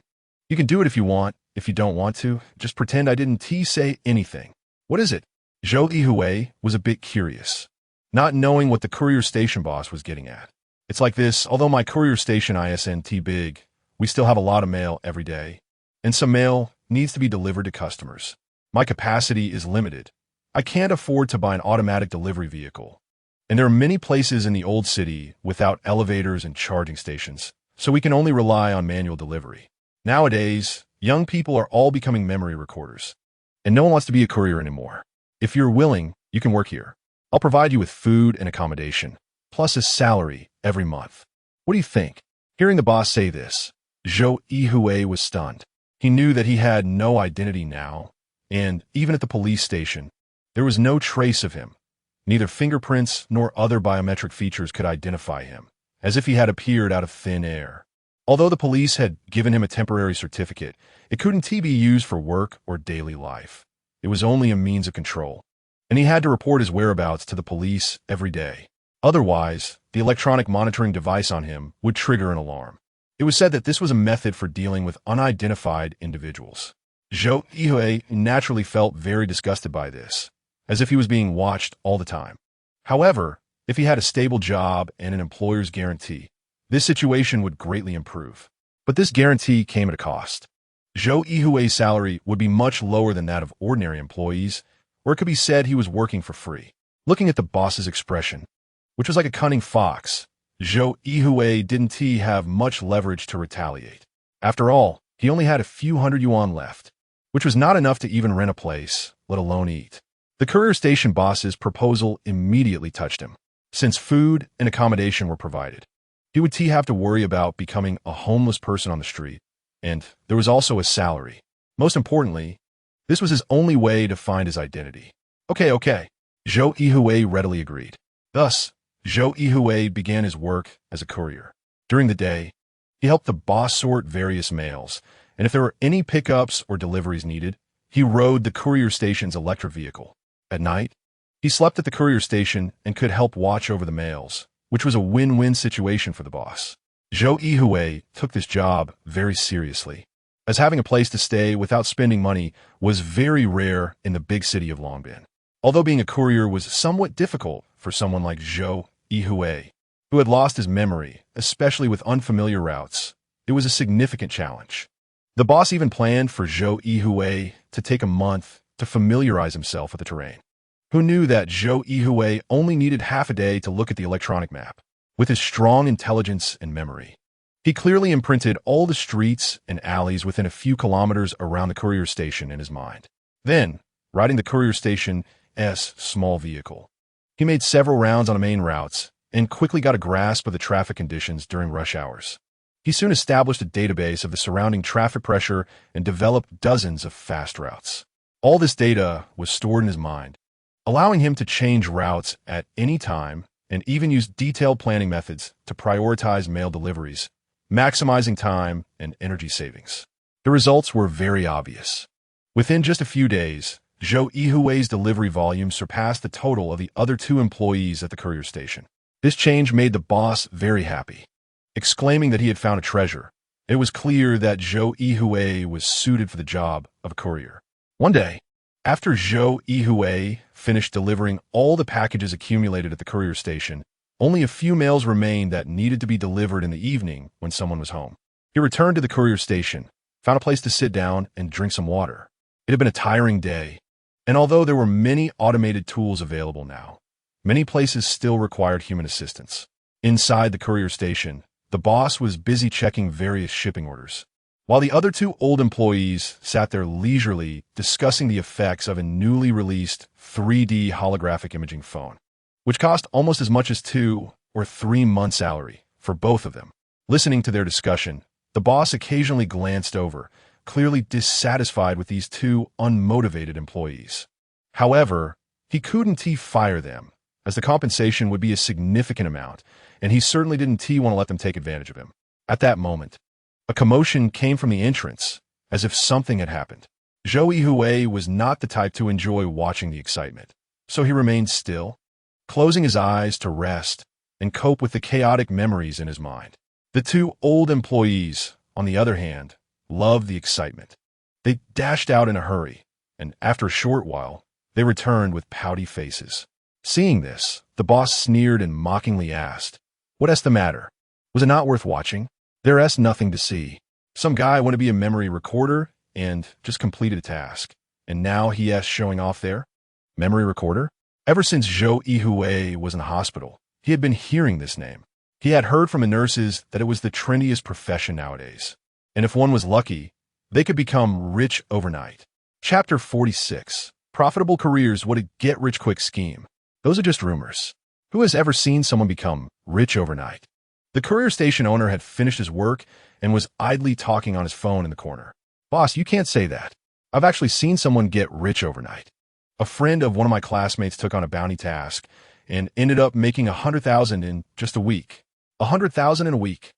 You can do it if you want. If you don't want to, just pretend I didn't say anything." "What is it?" Zhou Yuhui was a bit curious, not knowing what the courier station boss was getting at. "It's like this. Although my courier station isn't big, we still have a lot of mail every day, and some mail needs to be delivered to customers. My capacity is limited. I can't afford to buy an automatic delivery vehicle. And there are many places in the old city without elevators and charging stations, so we can only rely on manual delivery. Nowadays, young people are all becoming memory recorders, and no one wants to be a courier anymore. If you're willing, you can work here. I'll provide you with food and accommodation, plus a salary every month. What do you think?" Hearing the boss say this, Zhou Yuhui was stunned. He knew that he had no identity now, and even at the police station, there was no trace of him. Neither fingerprints nor other biometric features could identify him, as if he had appeared out of thin air. Although the police had given him a temporary certificate, it couldn't be used for work or daily life. It was only a means of control, and he had to report his whereabouts to the police every day. Otherwise, the electronic monitoring device on him would trigger an alarm. It was said that this was a method for dealing with unidentified individuals. Zhou Yuhui naturally felt very disgusted by this, as if he was being watched all the time. However, if he had a stable job and an employer's guarantee, this situation would greatly improve. But this guarantee came at a cost. Zhou Yuhui's salary would be much lower than that of ordinary employees, or it could be said he was working for free. Looking at the boss's expression, which was like a cunning fox, Zhou Yuhui didn't have much leverage to retaliate. After all, he only had a few hundred yuan left, which was not enough to even rent a place, let alone eat. The courier station boss's proposal immediately touched him. Since food and accommodation were provided, he would have to worry about becoming a homeless person on the street, and there was also a salary. Most importantly, this was his only way to find his identity. Okay. Zhou Yuhui readily agreed. Thus, Zhou Yuhui began his work as a courier. During the day, he helped the boss sort various mails, and if there were any pickups or deliveries needed, he rode the courier station's electric vehicle. At night, he slept at the courier station and could help watch over the mails, which was a win-win situation for the boss. Zhou Yuhui took this job very seriously, as having a place to stay without spending money was very rare in the big city of Longbin. Although being a courier was somewhat difficult for someone like Zhou Yuhui, who had lost his memory, especially with unfamiliar routes, it was a significant challenge. The boss even planned for Zhou Yuhui to take a month to familiarize himself with the terrain. Who knew that Zhou Yuhui only needed half a day to look at the electronic map? With his strong intelligence and memory, he clearly imprinted all the streets and alleys within a few kilometers around the courier station in his mind. Then, riding the courier station's small vehicle, he made several rounds on the main routes and quickly got a grasp of the traffic conditions during rush hours. He soon established a database of the surrounding traffic pressure and developed dozens of fast routes. All this data was stored in his mind, allowing him to change routes at any time and even use detailed planning methods to prioritize mail deliveries, maximizing time and energy savings. The results were very obvious. Within just a few days, Zhou Yuhui's delivery volume surpassed the total of the other two employees at the courier station. This change made the boss very happy, exclaiming that he had found a treasure. It was clear that Zhou Yuhui was suited for the job of a courier. One day, after Zhou Yuhui finished delivering all the packages accumulated at the courier station, only a few mails remained that needed to be delivered in the evening when someone was home. He returned to the courier station, found a place to sit down and drink some water. It had been a tiring day, and although there were many automated tools available now, many places still required human assistance. Inside the courier station, the boss was busy checking various shipping orders, while the other two old employees sat there leisurely discussing the effects of a newly released 3D holographic imaging phone, which cost almost as much as 2 or 3 months' salary for both of them. Listening to their discussion, the boss occasionally glanced over, clearly dissatisfied with these two unmotivated employees. However, he couldn't fire them, as the compensation would be a significant amount, and he certainly didn't want to let them take advantage of him. At that moment, a commotion came from the entrance, as if something had happened. Zhou Yuhui was not the type to enjoy watching the excitement, so he remained still, closing his eyes to rest and cope with the chaotic memories in his mind. The two old employees, on the other hand, loved the excitement. They dashed out in a hurry, and after a short while, they returned with pouty faces. Seeing this, the boss sneered and mockingly asked, "What's the matter? Was it not worth watching? There's nothing to see. Some guy wanted to be a memory recorder and just completed a task, and now he's showing off there? Memory recorder?" Ever since Zhou Yuhui was in the hospital, he had been hearing this name. He had heard from the nurses that it was the trendiest profession nowadays, and if one was lucky, they could become rich overnight. Chapter 46. Profitable Careers. What a get-rich-quick scheme. Those are just rumors. Who has ever seen someone become rich overnight? The courier station owner had finished his work and was idly talking on his phone in the corner. "Boss, you can't say that. I've actually seen someone get rich overnight. A friend of one of my classmates took on a bounty task and ended up making 100,000 in just a week. 100,000 in a week."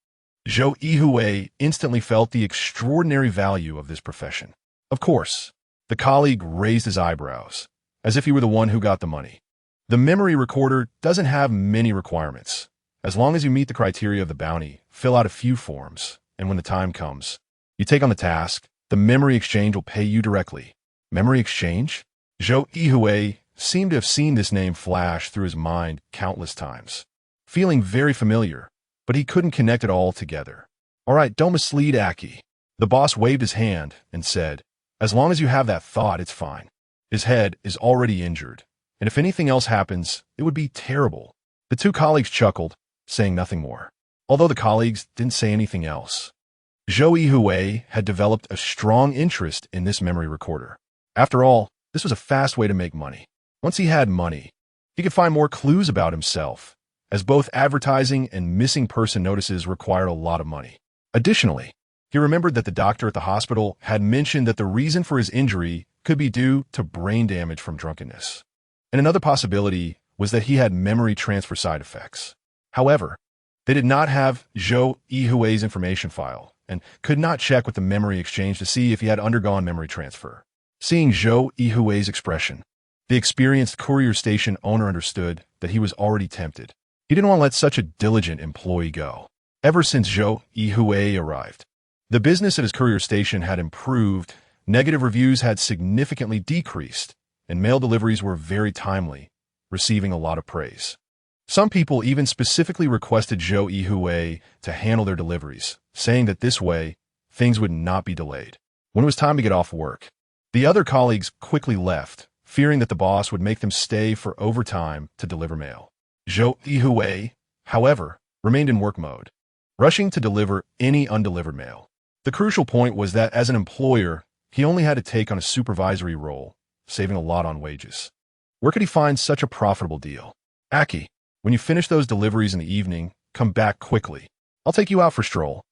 Zhou Yuhui instantly felt the extraordinary value of this profession. Of course, the colleague raised his eyebrows, as if he were the one who got the money. The memory recorder doesn't have many requirements. As long as you meet the criteria of the bounty, fill out a few forms, and when the time comes, you take on the task, the memory exchange will pay you directly. Memory exchange? Zhou Yuhui seemed to have seen this name flash through his mind countless times, feeling very familiar, but he couldn't connect it all together. All right, don't mislead Aki. The boss waved his hand and said, as long as you have that thought, it's fine. His head is already injured, and if anything else happens, it would be terrible. The two colleagues chuckled, saying nothing more. Although the colleagues didn't say anything else, Zhou Yuhui had developed a strong interest in this memory recorder. After all, this was a fast way to make money. Once he had money, he could find more clues about himself, as both advertising and missing person notices required a lot of money. Additionally, he remembered that the doctor at the hospital had mentioned that the reason for his injury could be due to brain damage from drunkenness. And another possibility was that he had memory transfer side effects. However, they did not have Zhou Yuhui's information file and could not check with the memory exchange to see if he had undergone memory transfer. Seeing Zhou Yuhui's expression, the experienced courier station owner understood that he was already tempted. He didn't want to let such a diligent employee go. Ever since Zhou Yuhui arrived, the business at his courier station had improved, negative reviews had significantly decreased, and mail deliveries were very timely, receiving a lot of praise. Some people even specifically requested Zhou Yuhui to handle their deliveries, saying that this way, things would not be delayed. When it was time to get off work, the other colleagues quickly left, fearing that the boss would make them stay for overtime to deliver mail. Zhou Yuhui, however, remained in work mode, rushing to deliver any undelivered mail. The crucial point was that as an employer, he only had to take on a supervisory role, saving a lot on wages. Where could he find such a profitable deal? Aki, when you finish those deliveries in the evening, come back quickly. I'll take you out for a stroll.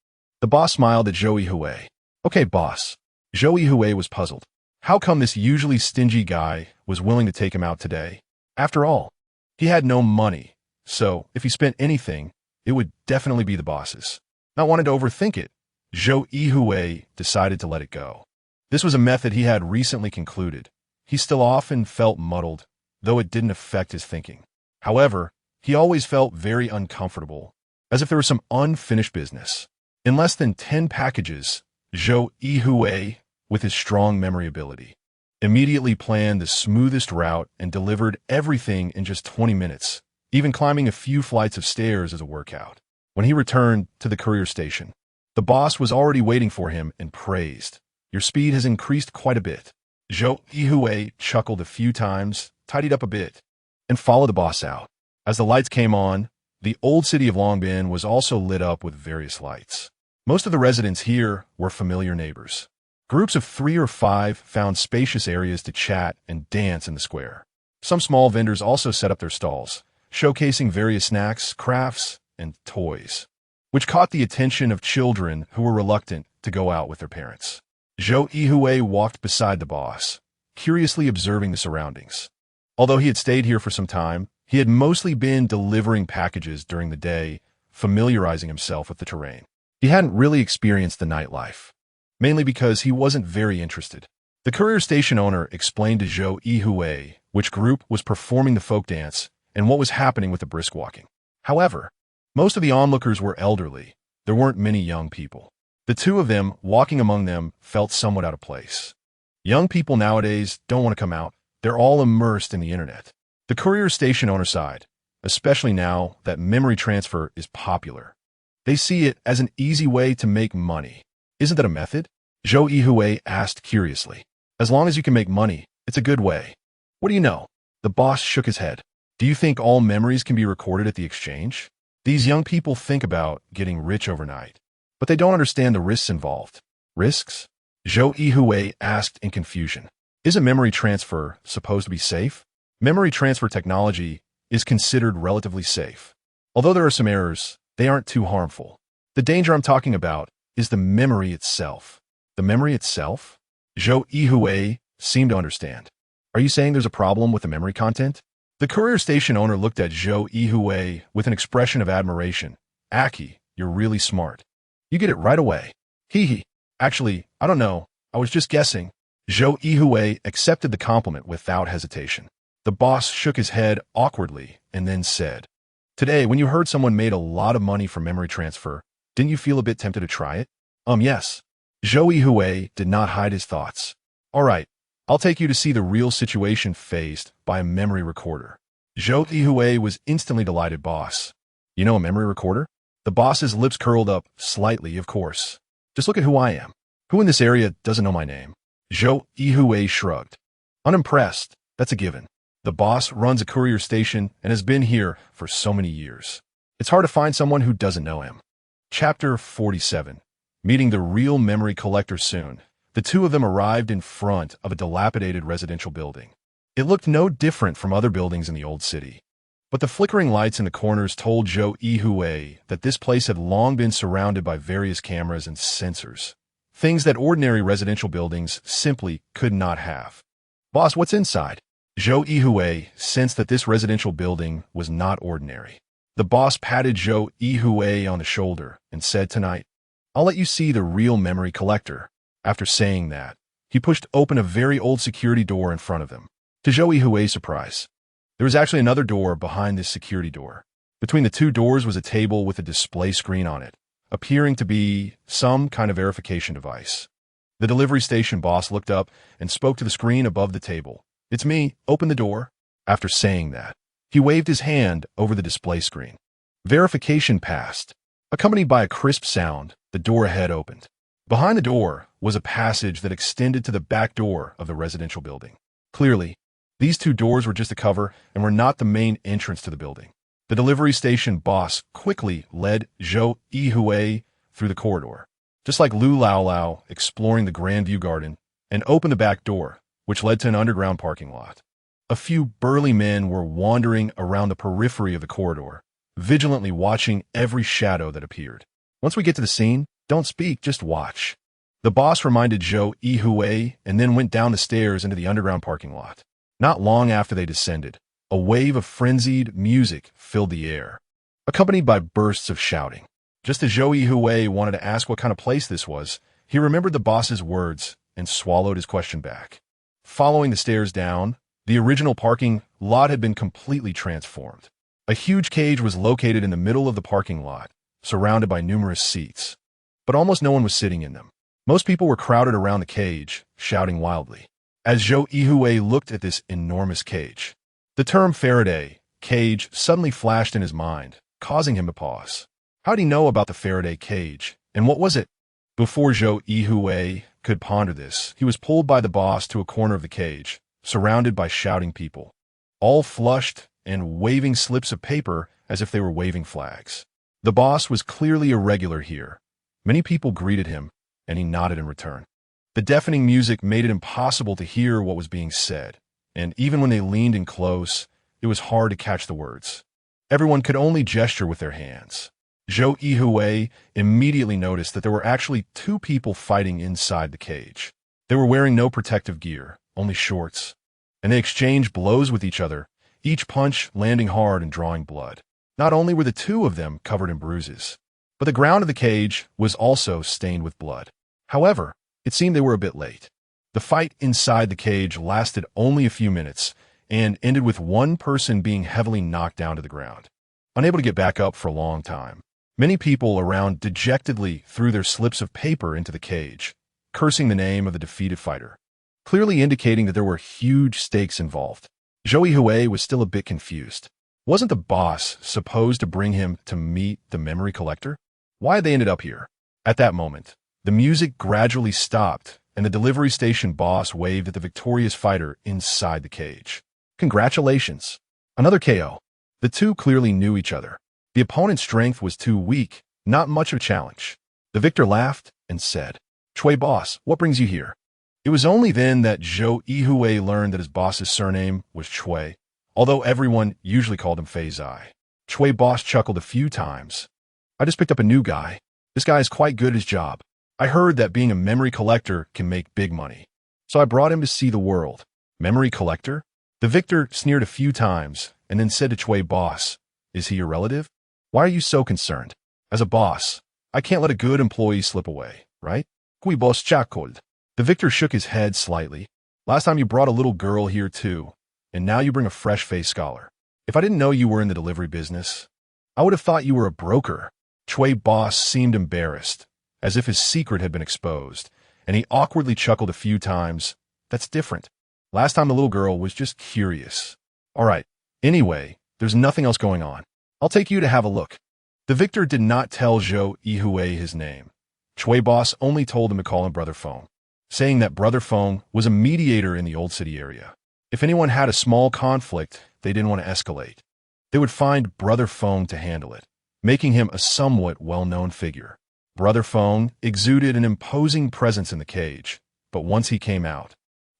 The boss smiled at Zhou Yuhui. Okay, boss. Zhou Yuhui was puzzled. How come this usually stingy guy was willing to take him out today? After all, he had no money, so if he spent anything, it would definitely be the boss's. Not wanting to overthink it, Zhou Yuhui decided to let it go. This was a method he had recently concluded. He still often felt muddled, though it didn't affect his thinking. However, he always felt very uncomfortable, as if there was some unfinished business. In less than 10 packages, Zhou Yuhui, with his strong memory ability, immediately planned the smoothest route and delivered everything in just 20 minutes, even climbing a few flights of stairs as a workout. When he returned to the courier station, the boss was already waiting for him and praised. Your speed has increased quite a bit. Zhou Yuhui chuckled a few times, tidied up a bit, and followed the boss out. As the lights came on, the old city of Longbin was also lit up with various lights. Most of the residents here were familiar neighbors. Groups of 3 or 5 found spacious areas to chat and dance in the square. Some small vendors also set up their stalls, showcasing various snacks, crafts, and toys, which caught the attention of children who were reluctant to go out with their parents. Zhou Yuhui walked beside the boss, curiously observing the surroundings. Although he had stayed here for some time, he had mostly been delivering packages during the day, familiarizing himself with the terrain. He hadn't really experienced the nightlife, mainly because he wasn't very interested. The courier station owner explained to Zhou Yuhui which group was performing the folk dance and what was happening with the brisk walking. However, most of the onlookers were elderly. There weren't many young people. The two of them walking among them felt somewhat out of place. Young people nowadays don't want to come out. They're all immersed in the internet. The courier station owner sighed, especially now that memory transfer is popular. They see it as an easy way to make money. Isn't that a method? Zhou Yuhui asked curiously. As long as you can make money, it's a good way. What do you know? The boss shook his head. Do you think all memories can be recorded at the exchange? These young people think about getting rich overnight, but they don't understand the risks involved. Risks? Zhou Yuhui asked in confusion. Isn't memory transfer supposed to be safe? Memory transfer technology is considered relatively safe. Although there are some errors, they aren't too harmful. The danger I'm talking about is the memory itself. The memory itself? Zhou Yuhui seemed to understand. Are you saying there's a problem with the memory content? The courier station owner looked at Zhou Yuhui with an expression of admiration. Aki, you're really smart. You get it right away. Hee. Actually, I don't know. I was just guessing. Zhou Yuhui accepted the compliment without hesitation. The boss shook his head awkwardly and then said, Today, when you heard someone made a lot of money from memory transfer, didn't you feel a bit tempted to try it? Yes. Zhou Yuhui did not hide his thoughts. All right, I'll take you to see the real situation faced by a memory recorder. Zhou Yuhui was instantly delighted. Boss, you know a memory recorder? The boss's lips curled up slightly, of course. Just look at who I am. Who in this area doesn't know my name? Zhou Yuhui shrugged. Unimpressed, that's a given. The boss runs a courier station and has been here for so many years. It's hard to find someone who doesn't know him. Chapter 47. Meeting the real memory collector soon. The two of them arrived in front of a dilapidated residential building. It looked no different from other buildings in the old city. But the flickering lights in the corners told Zhou Yuhui that this place had long been surrounded by various cameras and sensors. Things that ordinary residential buildings simply could not have. Boss, what's inside? Zhou Yuhui sensed that this residential building was not ordinary. The boss patted Zhou Yuhui on the shoulder and said, "Tonight, I'll let you see the real memory collector." After saying that, he pushed open a very old security door in front of them. To Zhou Yuhui's surprise, there was actually another door behind this security door. Between the two doors was a table with a display screen on it, appearing to be some kind of verification device. The delivery station boss looked up and spoke to the screen above the table. "It's me, open the door." After saying that, he waved his hand over the display screen. Verification passed. Accompanied by a crisp sound, the door ahead opened. Behind the door was a passage that extended to the back door of the residential building. Clearly, these two doors were just a cover and were not the main entrance to the building. The delivery station boss quickly led Zhou Yuhui through the corridor, just like Lu Lao exploring the Grand View Garden, and opened the back door, which led to an underground parking lot. A few burly men were wandering around the periphery of the corridor, vigilantly watching every shadow that appeared. "Once we get to the scene, don't speak, just watch." The boss reminded Zhou Yuhui and then went down the stairs into the underground parking lot. Not long after they descended, a wave of frenzied music filled the air, accompanied by bursts of shouting. Just as Zhou Yuhui wanted to ask what kind of place this was, he remembered the boss's words and swallowed his question back. Following the stairs down, the original parking lot had been completely transformed. A huge cage was located in the middle of the parking lot, surrounded by numerous seats. But almost no one was sitting in them. Most people were crowded around the cage, shouting wildly. As Zhou Yuhui looked at this enormous cage, the term Faraday cage suddenly flashed in his mind, causing him to pause. How did he know about the Faraday cage, and what was it? Before Zhou Yuhui could ponder this, he was pulled by the boss to a corner of the cage, surrounded by shouting people, all flushed and waving slips of paper as if they were waving flags. The boss was clearly irregular here. Many people greeted him, and he nodded in return. The deafening music made it impossible to hear what was being said, and even when they leaned in close, it was hard to catch the words. Everyone could only gesture with their hands. Zhou Yuhui immediately noticed that there were actually two people fighting inside the cage. They were wearing no protective gear, only shorts, and they exchanged blows with each other, each punch landing hard and drawing blood. Not only were the two of them covered in bruises, but the ground of the cage was also stained with blood. However, it seemed they were a bit late. The fight inside the cage lasted only a few minutes and ended with one person being heavily knocked down to the ground, unable to get back up for a long time. Many people around dejectedly threw their slips of paper into the cage, cursing the name of the defeated fighter, clearly indicating that there were huge stakes involved. Zhou Yuhui was still a bit confused. Wasn't the boss supposed to bring him to meet the memory collector? Why had they ended up here? At that moment, the music gradually stopped, and the delivery station boss waved at the victorious fighter inside the cage. "Congratulations. Another KO." The two clearly knew each other. The opponent's strength was too weak, not much of a challenge. The victor laughed and said, "Chui boss, what brings you here?" It was only then that Zhou Yuhui learned that his boss's surname was Chui, although everyone usually called him Fei Zai. Chui boss chuckled a few times. "I just picked up a new guy. This guy is quite good at his job. I heard that being a memory collector can make big money, so I brought him to see the world." "Memory collector?" The victor sneered a few times and then said to Chui boss, "Is he your relative? Why are you so concerned? As a boss, I can't let a good employee slip away, right?" "Kui boss chakold." The victor shook his head slightly. "Last time you brought a little girl here too, and now you bring a fresh-faced scholar. If I didn't know you were in the delivery business, I would have thought you were a broker." Chui boss seemed embarrassed, as if his secret had been exposed, and he awkwardly chuckled a few times, That's different. Last time the little girl was just curious. All right. Anyway, there's nothing else going on. I'll take you to have a look. The victor did not tell Zhou Yuhui his name. Chui boss only told him to call him Brother Feng, saying that Brother Feng was a mediator in the old city area. If anyone had a small conflict they didn't want to escalate, they would find Brother Feng to handle it, making him a somewhat well-known figure. Brother Feng exuded an imposing presence in the cage, but once he came out,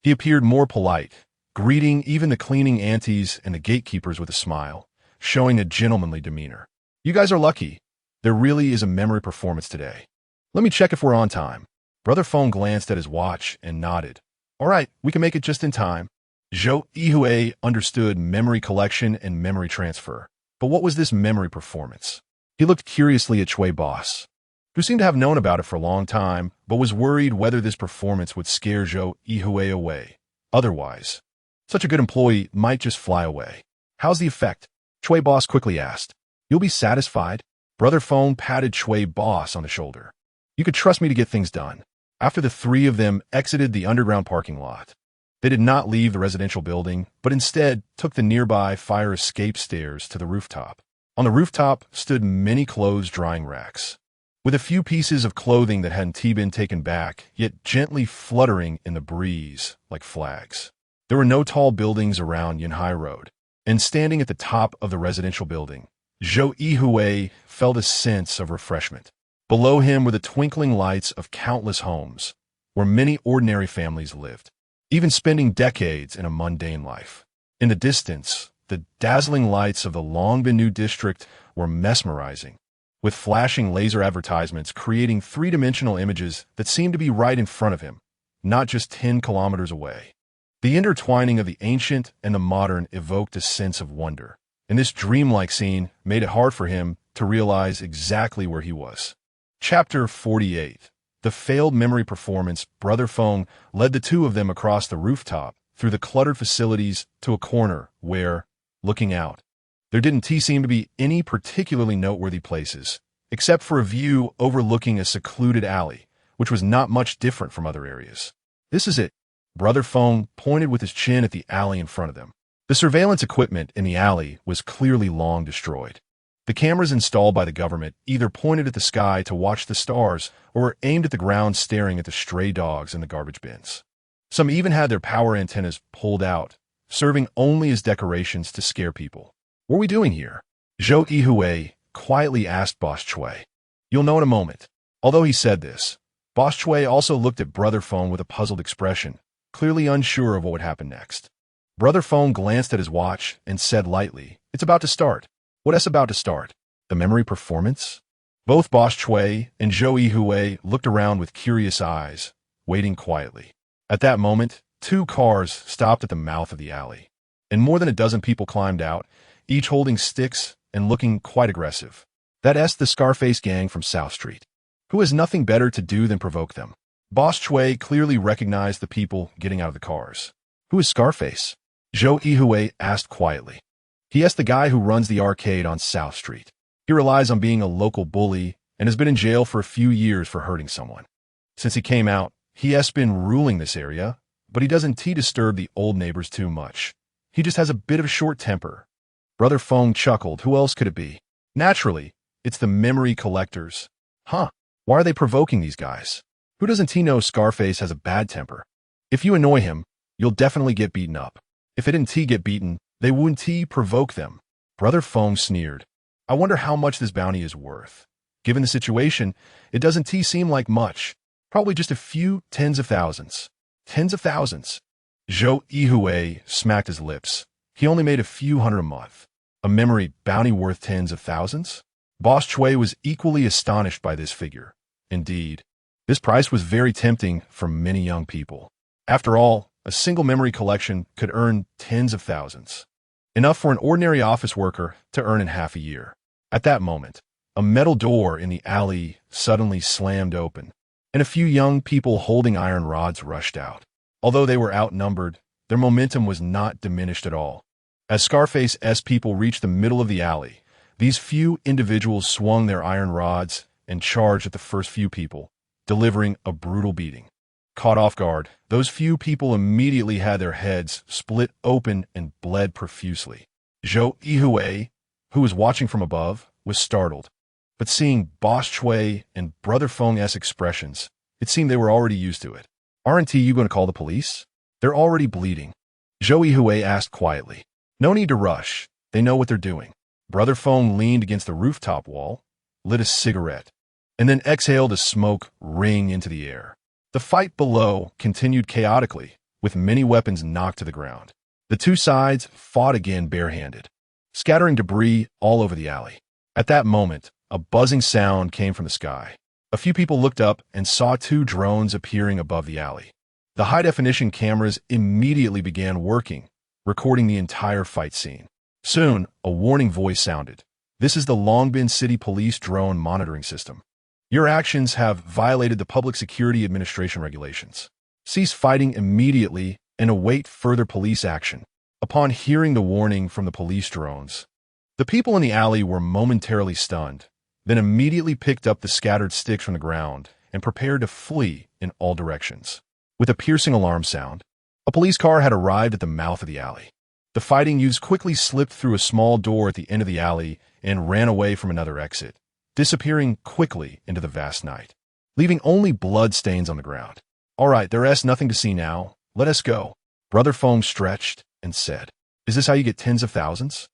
he appeared more polite, greeting even the cleaning aunties and the gatekeepers with a smile, showing a gentlemanly demeanor. You guys are lucky. There really is a memory performance today. Let me check if we're on time. Brother Feng glanced at his watch and nodded. All right, we can make it just in time. Zhou Yuhui understood memory collection and memory transfer. But what was this memory performance? He looked curiously at Chui boss, who seemed to have known about it for a long time, but was worried whether this performance would scare Zhou Yuhui away. Otherwise, such a good employee might just fly away. How's the effect? Chui boss quickly asked. You'll be satisfied? Brother Feng patted Chui boss on the shoulder. You could trust me to get things done. After the three of them exited the underground parking lot, they did not leave the residential building, but instead took the nearby fire escape stairs to the rooftop. On the rooftop stood many clothes drying racks, with a few pieces of clothing that hadn't been taken back, yet gently fluttering in the breeze like flags. There were no tall buildings around Yunhai Road, and standing at the top of the residential building, Zhou Yuhui felt a sense of refreshment. Below him were the twinkling lights of countless homes, where many ordinary families lived, even spending decades in a mundane life. In the distance, the dazzling lights of the Longbin district were mesmerizing, with flashing laser advertisements creating three-dimensional images that seemed to be right in front of him, not just 10 kilometers away. The intertwining of the ancient and the modern evoked a sense of wonder, and this dreamlike scene made it hard for him to realize exactly where he was. Chapter 48. The failed memory performance. Brother Feng led the two of them across the rooftop, through the cluttered facilities to a corner where, looking out, there didn't seem to be any particularly noteworthy places, except for a view overlooking a secluded alley, which was not much different from other areas. This is it. Brother Feng pointed with his chin at the alley in front of them. The surveillance equipment in the alley was clearly long destroyed. The cameras installed by the government either pointed at the sky to watch the stars or were aimed at the ground staring at the stray dogs in the garbage bins. Some even had their power antennas pulled out, serving only as decorations to scare people. What are we doing here? Zhou Yuhui quietly asked Boss Chui. You'll know in a moment. Although he said this, Boss Chui also looked at Brother Feng with a puzzled expression, clearly unsure of what would happen next. Brother Feng glanced at his watch and said lightly, It's about to start. What is about to start? The memory performance? Both Boss Chui and Zhou Yuhui looked around with curious eyes, waiting quietly. At that moment, two cars stopped at the mouth of the alley, and more than a dozen people climbed out, each holding sticks and looking quite aggressive. That's the Scarface gang from South Street, who has nothing better to do than provoke them. Boss Chui clearly recognized the people getting out of the cars. Who is Scarface? Zhou Yuhui asked quietly. He asked the guy who runs the arcade on South Street. He relies on being a local bully and has been in jail for a few years for hurting someone. Since he came out, he has been ruling this area, but he doesn't disturb the old neighbors too much. He just has a bit of a short temper. Brother Feng chuckled. Who else could it be? Naturally, it's the memory collectors. Huh, why are they provoking these guys? Who doesn't know Scarface has a bad temper? If you annoy him, you'll definitely get beaten up. If it didn't get beaten, they wouldn't provoke them. Brother Feng sneered. I wonder how much this bounty is worth. Given the situation, it doesn't seem like much. Probably just a few tens of thousands. Tens of thousands. Zhou Yuhui smacked his lips. He only made a few hundred a month. A memory bounty worth tens of thousands? Boss Chui was equally astonished by this figure. Indeed, this price was very tempting for many young people. After all, a single memory collection could earn tens of thousands. Enough for an ordinary office worker to earn in half a year. At that moment, a metal door in the alley suddenly slammed open, and a few young people holding iron rods rushed out. Although they were outnumbered, their momentum was not diminished at all. As Scarface's people reached the middle of the alley, these few individuals swung their iron rods and charged at the first few people, delivering a brutal beating. Caught off guard, those few people immediately had their heads split open and bled profusely. Zhou Yuhui, who was watching from above, was startled. But seeing Boss Chui and Brother Feng's expressions, it seemed they were already used to it. "Aren't you going to call the police? They're already bleeding," Zhou Yuhui asked quietly. "No need to rush. They know what they're doing." Brother Feng leaned against the rooftop wall, lit a cigarette, and then exhaled a smoke ring into the air. The fight below continued chaotically, with many weapons knocked to the ground. The two sides fought again barehanded, scattering debris all over the alley. At that moment, a buzzing sound came from the sky. A few people looked up and saw two drones appearing above the alley. The high-definition cameras immediately began working, recording the entire fight scene. Soon, a warning voice sounded. "This is the Longbin City Police drone monitoring system. Your actions have violated the Public Security Administration regulations. Cease fighting immediately and await further police action." Upon hearing the warning from the police drones, the people in the alley were momentarily stunned, then immediately picked up the scattered sticks from the ground and prepared to flee in all directions. With a piercing alarm sound, a police car had arrived at the mouth of the alley. The fighting youths quickly slipped through a small door at the end of the alley and ran away from another exit, disappearing quickly into the vast night, leaving only blood stains on the ground. "All right, there's nothing to see now. Let us go." Brother Feng stretched and said, "Is this how you get tens of thousands?"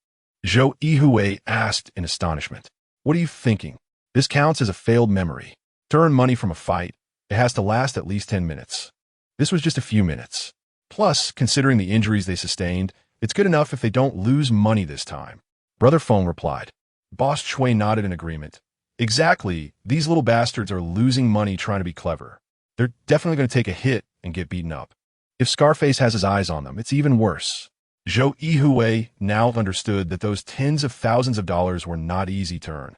Zhou Yuhui asked in astonishment. "What are you thinking? This counts as a failed memory. To earn money from a fight, it has to last at least 10 minutes. This was just a few minutes. Plus, considering the injuries they sustained, it's good enough if they don't lose money this time." Brother Feng replied. Boss Chui nodded in agreement. "Exactly, these little bastards are losing money trying to be clever. They're definitely going to take a hit and get beaten up. If Scarface has his eyes on them, it's even worse." Zhou Yuhui now understood that those tens of thousands of dollars were not easy to earn.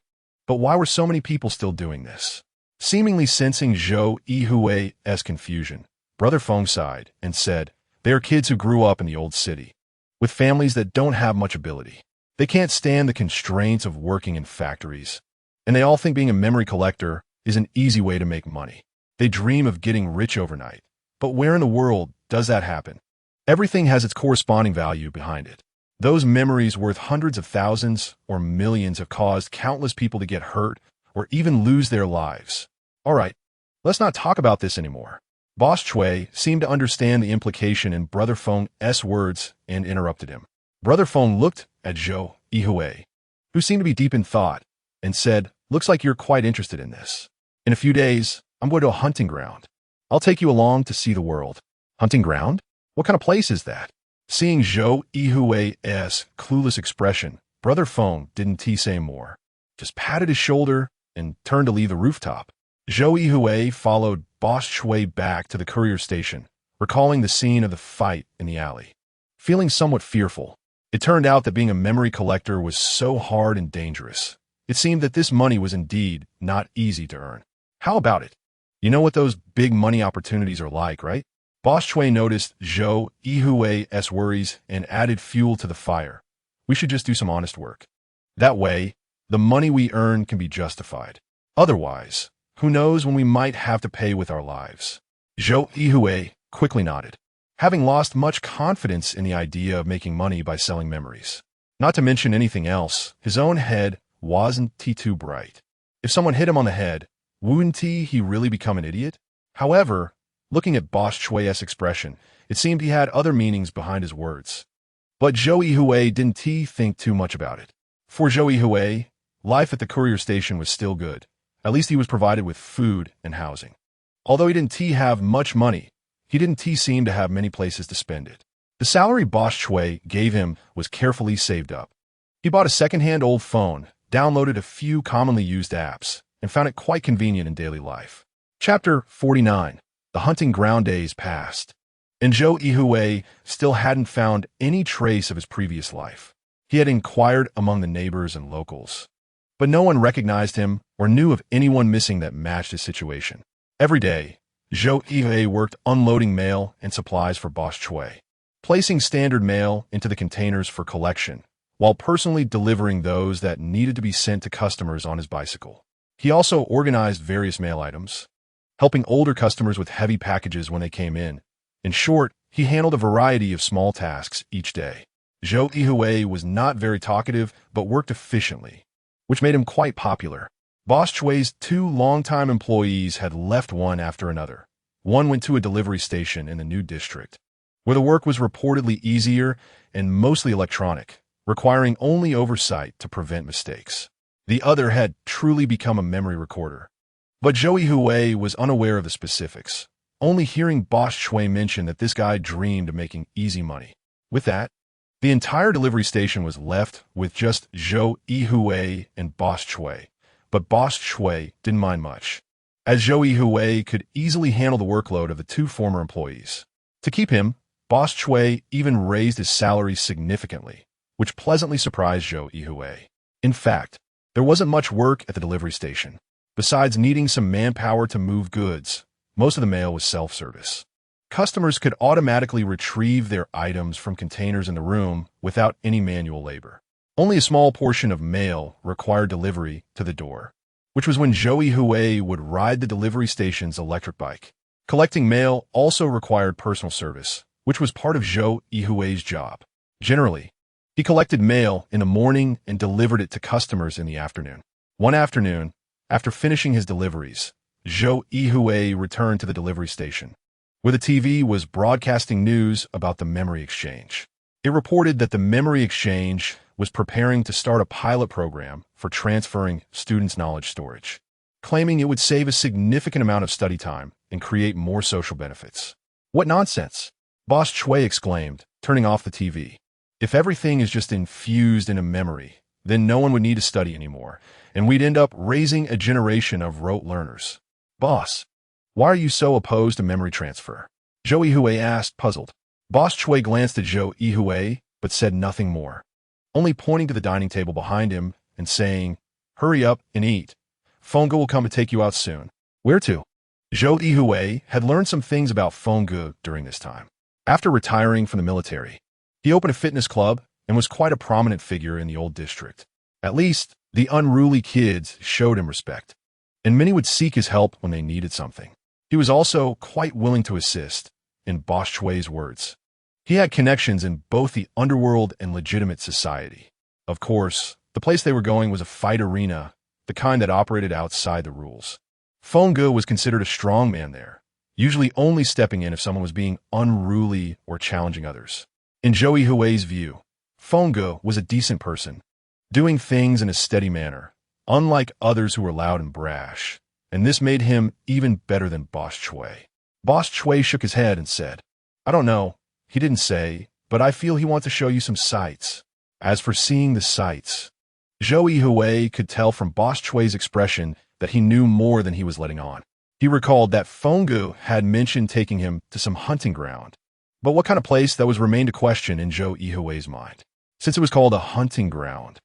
But why were so many people still doing this? Seemingly sensing Zhou Yuhui's confusion, Brother Feng sighed and said, "They are kids who grew up in the old city, with families that don't have much ability. They can't stand the constraints of working in factories, and they all think being a memory collector is an easy way to make money. They dream of getting rich overnight. But where in the world does that happen? Everything has its corresponding value behind it. Those memories worth hundreds of thousands or millions have caused countless people to get hurt or even lose their lives. All right, let's not talk about this anymore." Boss Chui seemed to understand the implication in Brother Feng's words and interrupted him. Brother Feng looked at Zhou Yuhui, who seemed to be deep in thought, and said, "Looks like you're quite interested in this. In a few days, I'm going to a hunting ground. I'll take you along to see the world." "Hunting ground? What kind of place is that?" Seeing Zhou Yuhui's clueless expression, Brother Feng didn't say more, just patted his shoulder and turned to leave the rooftop. Zhou Yuhui followed Boss Chui back to the courier station, recalling the scene of the fight in the alley. Feeling somewhat fearful, it turned out that being a memory collector was so hard and dangerous. It seemed that this money was indeed not easy to earn. How about it? You know what those big money opportunities are like, right? Boss Chui noticed Zhou Yuhui's worries and added fuel to the fire. "We should just do some honest work. That way, the money we earn can be justified. Otherwise, who knows when we might have to pay with our lives." Zhou Yuhui quickly nodded, having lost much confidence in the idea of making money by selling memories. Not to mention anything else, his own head wasn't too bright. If someone hit him on the head, wouldn't he really become an idiot? However, looking at Boss Chui's expression, it seemed he had other meanings behind his words. But Zhou Yuhui didn't think too much about it. For Zhou Yuhui, life at the courier station was still good. At least he was provided with food and housing. Although he didn't have much money, he didn't seem to have many places to spend it. The salary Boss Chui gave him was carefully saved up. He bought a second-hand old phone, downloaded a few commonly used apps, and found it quite convenient in daily life. Chapter 49. The hunting ground days passed, and Zhou Yuhui still hadn't found any trace of his previous life. He had inquired among the neighbors and locals, but no one recognized him or knew of anyone missing that matched his situation. Every day, Zhou Yuhui worked unloading mail and supplies for Boss Chui, placing standard mail into the containers for collection, while personally delivering those that needed to be sent to customers on his bicycle. He also organized various mail items, helping older customers with heavy packages when they came in. In short, he handled a variety of small tasks each day. Zhou Yuhui was not very talkative, but worked efficiently, which made him quite popular. Boss Chui's two longtime employees had left one after another. One went to a delivery station in the new district, where the work was reportedly easier and mostly electronic, requiring only oversight to prevent mistakes. The other had truly become a memory recorder. But Zhou Yuhui was unaware of the specifics, only hearing Boss Chui mention that this guy dreamed of making easy money. With that, the entire delivery station was left with just Zhou Yuhui and Boss Chui, but Boss Chui didn't mind much, as Zhou Yuhui could easily handle the workload of the two former employees. To keep him, Boss Chui even raised his salary significantly, which pleasantly surprised Zhou Yuhui. In fact, there wasn't much work at the delivery station. Besides needing some manpower to move goods, most of the mail was self-service. Customers could automatically retrieve their items from containers in the room without any manual labor. Only a small portion of mail required delivery to the door, which was when Zhou Yuhui would ride the delivery station's electric bike. Collecting mail also required personal service, which was part of Zhou Yuhui's job. Generally, he collected mail in the morning and delivered it to customers in the afternoon. One afternoon, after finishing his deliveries, Zhou Yuhui returned to the delivery station, where the TV was broadcasting news about the memory exchange. It reported that the memory exchange was preparing to start a pilot program for transferring students' knowledge storage, claiming it would save a significant amount of study time and create more social benefits. What nonsense! Boss Chui exclaimed, turning off the TV. If everything is just infused into memory, then no one would need to study anymore, and we'd end up raising a generation of rote learners. Boss, why are you so opposed to memory transfer? Zhou Yuhui asked, puzzled. Boss Chui glanced at Zhou Yuhui, but said nothing more, only pointing to the dining table behind him and saying, "Hurry up and eat. Fengge will come to take you out soon." Where to? Zhou Yuhui had learned some things about Fengge during this time. After retiring from the military, he opened a fitness club and was quite a prominent figure in the old district. At least, the unruly kids showed him respect, and many would seek his help when they needed something. He was also quite willing to assist, in Boss Chui's words. He had connections in both the underworld and legitimate society. Of course, the place they were going was a fight arena, the kind that operated outside the rules. Fengge was considered a strong man there, usually only stepping in if someone was being unruly or challenging others. In Zhou Yuhui's view, Fengge was a decent person, doing things in a steady manner, unlike others who were loud and brash, and this made him even better than Boss Chui. Boss Chui shook his head and said, "I don't know, he didn't say, but I feel he wants to show you some sights." As for seeing the sights, Zhou Yuhui could tell from Boss Chui's expression that he knew more than he was letting on. He recalled that Fengge had mentioned taking him to some hunting ground, but what kind of place that was remained a question in Zhou Yuhui's mind. Since it was called a hunting ground,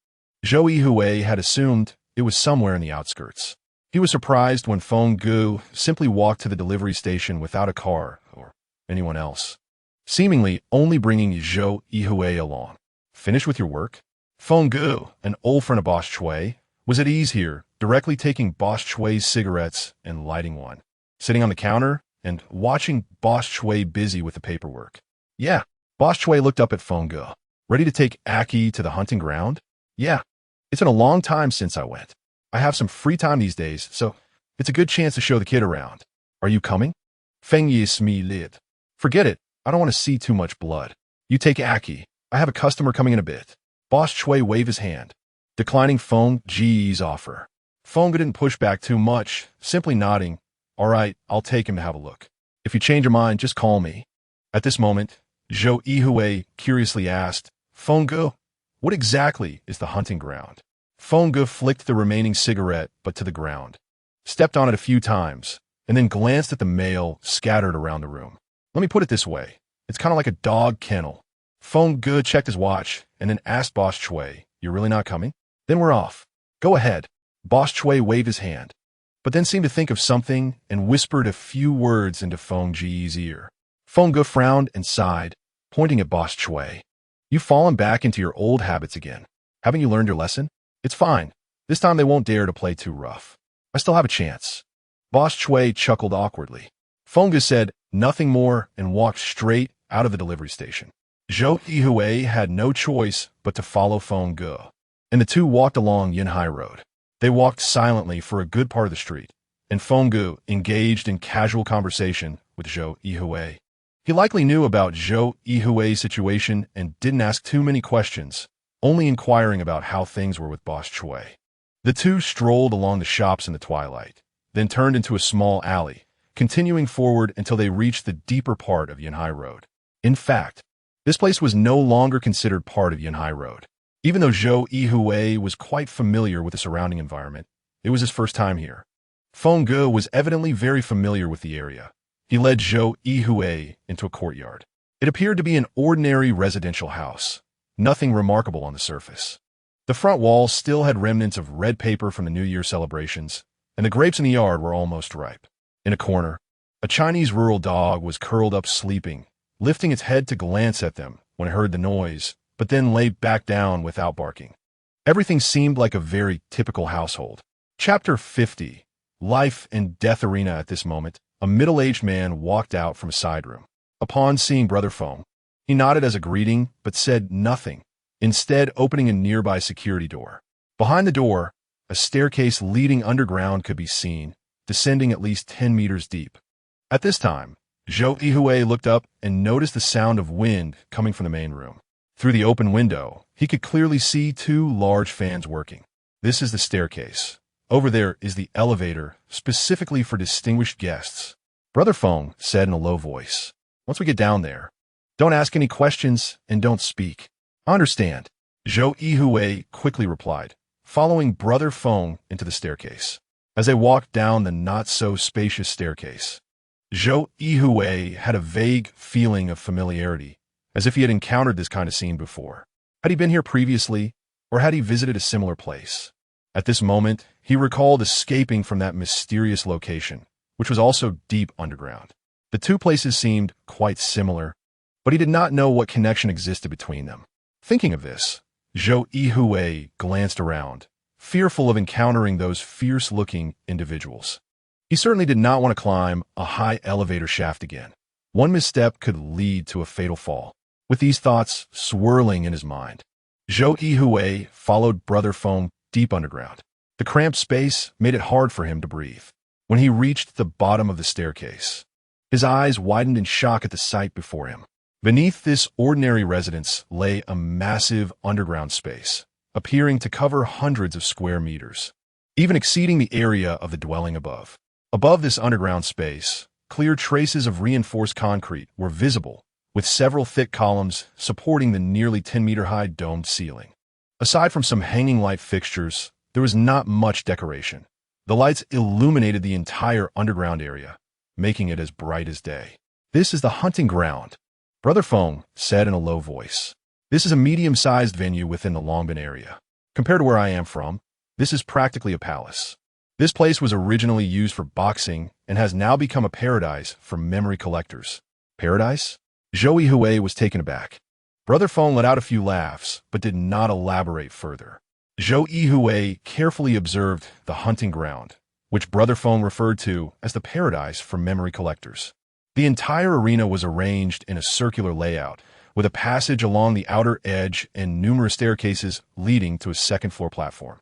Zhou Yuhui had assumed it was somewhere in the outskirts. He was surprised when Fengge simply walked to the delivery station without a car or anyone else, seemingly only bringing Zhou Yuhui along. "Finish with your work?" Fengge, an old friend of Boss Chui, was at ease here, directly taking Boss Chui's cigarettes and lighting one, sitting on the counter and watching Boss Chui busy with the paperwork. "Yeah." Boss Chui looked up at Fengge. "Ready to take Aki to the hunting ground?" "Yeah. It's been a long time since I went. I have some free time these days, so it's a good chance to show the kid around. Are you coming?" Feng Yi smiled. "Forget it. I don't want to see too much blood. You take Aki. I have a customer coming in a bit." Boss Chui waved his hand, declining Feng Ji's offer. Fengge didn't push back too much, simply nodding. "All right, I'll take him to have a look. If you change your mind, just call me." At this moment, Zhou Yuhui curiously asked, "Fengge, what exactly is the hunting ground?" Fengge flicked the remaining cigarette but to the ground, stepped on it a few times, and then glanced at the mail scattered around the room. "Let me put it this way. It's kind of like a dog kennel." Fengge checked his watch and then asked Boss Chui, "You're really not coming? Then we're off." "Go ahead." Boss Chui waved his hand, but then seemed to think of something and whispered a few words into Feng Ji's ear. Fengge frowned and sighed, pointing at Boss Chui. "You've fallen back into your old habits again. Haven't you learned your lesson? It's fine. This time they won't dare to play too rough. I still have a chance." Boss Chui chuckled awkwardly. Feng said nothing more and walked straight out of the delivery station. Zhou Yuhui had no choice but to follow Feng Ge, and the two walked along Yunhai Road. They walked silently for a good part of the street, and Feng Ge engaged in casual conversation with Zhou Yuhui. He likely knew about Zhou Yuhui's situation and didn't ask too many questions, only inquiring about how things were with Boss Chui. The two strolled along the shops in the twilight, then turned into a small alley, continuing forward until they reached the deeper part of Yunhai Road. In fact, this place was no longer considered part of Yunhai Road. Even though Zhou Yuhui was quite familiar with the surrounding environment, it was his first time here. Feng Ge was evidently very familiar with the area. He led Zhou Yuhui into a courtyard. It appeared to be an ordinary residential house, nothing remarkable on the surface. The front walls still had remnants of red paper from the New Year celebrations, and the grapes in the yard were almost ripe. In a corner, a Chinese rural dog was curled up sleeping, lifting its head to glance at them when it heard the noise, but then lay back down without barking. Everything seemed like a very typical household. Chapter 50. Life and Death Arena. At this moment, a middle-aged man walked out from a side room. Upon seeing Brother Feng, he nodded as a greeting but said nothing, instead opening a nearby security door. Behind the door, a staircase leading underground could be seen, descending at least 10 meters deep. At this time, Zhou Yuhui looked up and noticed the sound of wind coming from the main room. Through the open window, he could clearly see two large fans working. This is the staircase. Over there is the elevator, specifically for distinguished guests. Brother Feng said in a low voice, "Once we get down there, don't ask any questions and don't speak." "I understand," Zhou Yuhui quickly replied, following Brother Feng into the staircase. As they walked down the not-so-spacious staircase, Zhou Yuhui had a vague feeling of familiarity, as if he had encountered this kind of scene before. Had he been here previously, or had he visited a similar place? At this moment, he recalled escaping from that mysterious location, which was also deep underground. The two places seemed quite similar, but he did not know what connection existed between them. Thinking of this, Zhou Yuhui glanced around, fearful of encountering those fierce-looking individuals. He certainly did not want to climb a high elevator shaft again. One misstep could lead to a fatal fall. With these thoughts swirling in his mind, Zhou Yuhui followed Brother Feng deep underground. The cramped space made it hard for him to breathe. When he reached the bottom of the staircase, his eyes widened in shock at the sight before him. Beneath this ordinary residence lay a massive underground space, appearing to cover hundreds of square meters, even exceeding the area of the dwelling above. Above this underground space, clear traces of reinforced concrete were visible, with several thick columns supporting the nearly 10-meter-high domed ceiling. Aside from some hanging light fixtures, there was not much decoration. The lights illuminated the entire underground area, making it as bright as day. "This is the hunting ground," Brother Feng said in a low voice. "This is a medium-sized venue within the Longbin area. Compared to where I am from, this is practically a palace. This place was originally used for boxing and has now become a paradise for memory collectors." "Paradise?" Zhou Yuhui was taken aback. Brother Feng let out a few laughs, but did not elaborate further. Zhou Yuhui carefully observed the hunting ground, which Brother Feng referred to as the paradise for memory collectors. The entire arena was arranged in a circular layout, with a passage along the outer edge and numerous staircases leading to a second-floor platform.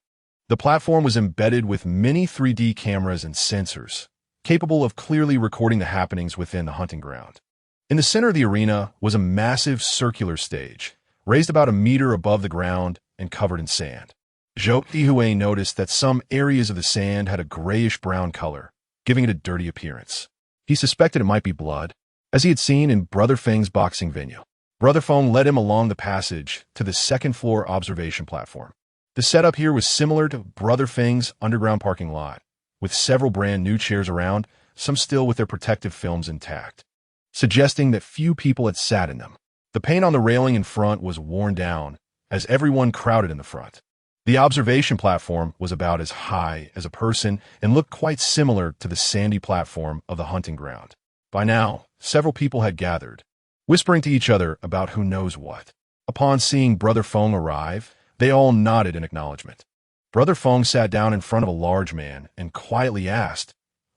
The platform was embedded with many 3D cameras and sensors, capable of clearly recording the happenings within the hunting ground. In the center of the arena was a massive circular stage, raised about a meter above the ground and covered in sand. Zhou Yuhui noticed that some areas of the sand had a grayish-brown color, giving it a dirty appearance. He suspected it might be blood, as he had seen in Brother Feng's boxing venue. Brother Feng led him along the passage to the second-floor observation platform. The setup here was similar to Brother Feng's underground parking lot, with several brand-new chairs around, some still with their protective films intact, suggesting that few people had sat in them. The paint on the railing in front was worn down, as everyone crowded in the front. The observation platform was about as high as a person and looked quite similar to the sandy platform of the hunting ground. By now, several people had gathered, whispering to each other about who knows what. Upon seeing Brother Feng arrive, they all nodded in acknowledgement. Brother Feng sat down in front of a large man and quietly asked,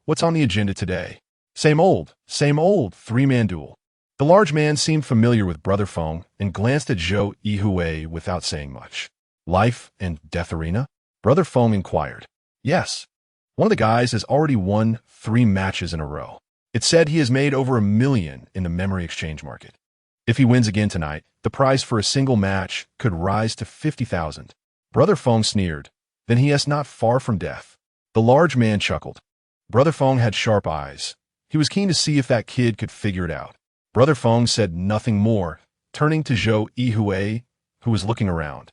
What's on the agenda today? Same old three-man duel. The large man seemed familiar with Brother Feng and glanced at Zhou Yuhui without saying much. Life and death arena? Brother Feng inquired. Yes. One of the guys has already won 3 matches in a row. It said he has made over $1 million in the memory exchange market. If he wins again tonight, the price for a single match could rise to 50,000. Brother Feng sneered. Then he is not far from death. The large man chuckled. Brother Feng had sharp eyes. He was keen to see if that kid could figure it out. Brother Feng said nothing more, turning to Zhou Yuhui, who was looking around,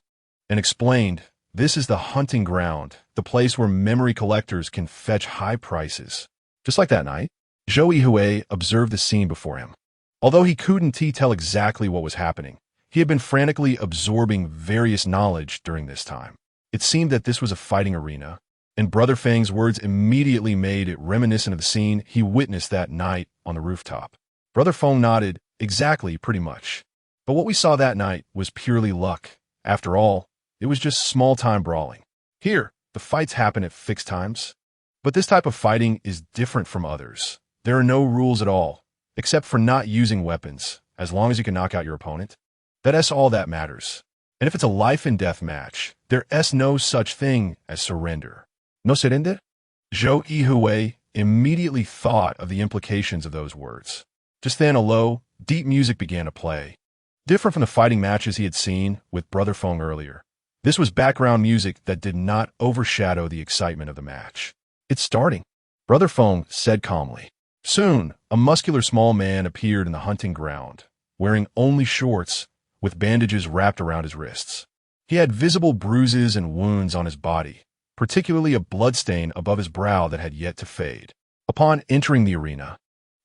and explained, "This is the hunting ground, the place where memory collectors can fetch high prices." Just like that night, Zhou Yuhui observed the scene before him. Although he couldn't tell exactly what was happening, he had been frantically absorbing various knowledge during this time. It seemed that this was a fighting arena, and Brother Feng's words immediately made it reminiscent of the scene he witnessed that night on the rooftop. Brother Feng nodded. Exactly, pretty much. But what we saw that night was purely luck. After all, it was just small-time brawling. Here, the fights happen at fixed times. But this type of fighting is different from others. There are no rules at all, except for not using weapons, as long as you can knock out your opponent. That's all that matters. And if it's a life-and-death match, there's no such thing as surrender. No surrender? Zhou Yuhui immediately thought of the implications of those words. Just then, a low, deep music began to play. Different from the fighting matches he had seen with Brother Feng earlier. This was background music that did not overshadow the excitement of the match. It's starting, Brother Feng said calmly. Soon, a muscular small man appeared in the hunting ground, wearing only shorts, with bandages wrapped around his wrists. He had visible bruises and wounds on his body, particularly a bloodstain above his brow that had yet to fade. Upon entering the arena,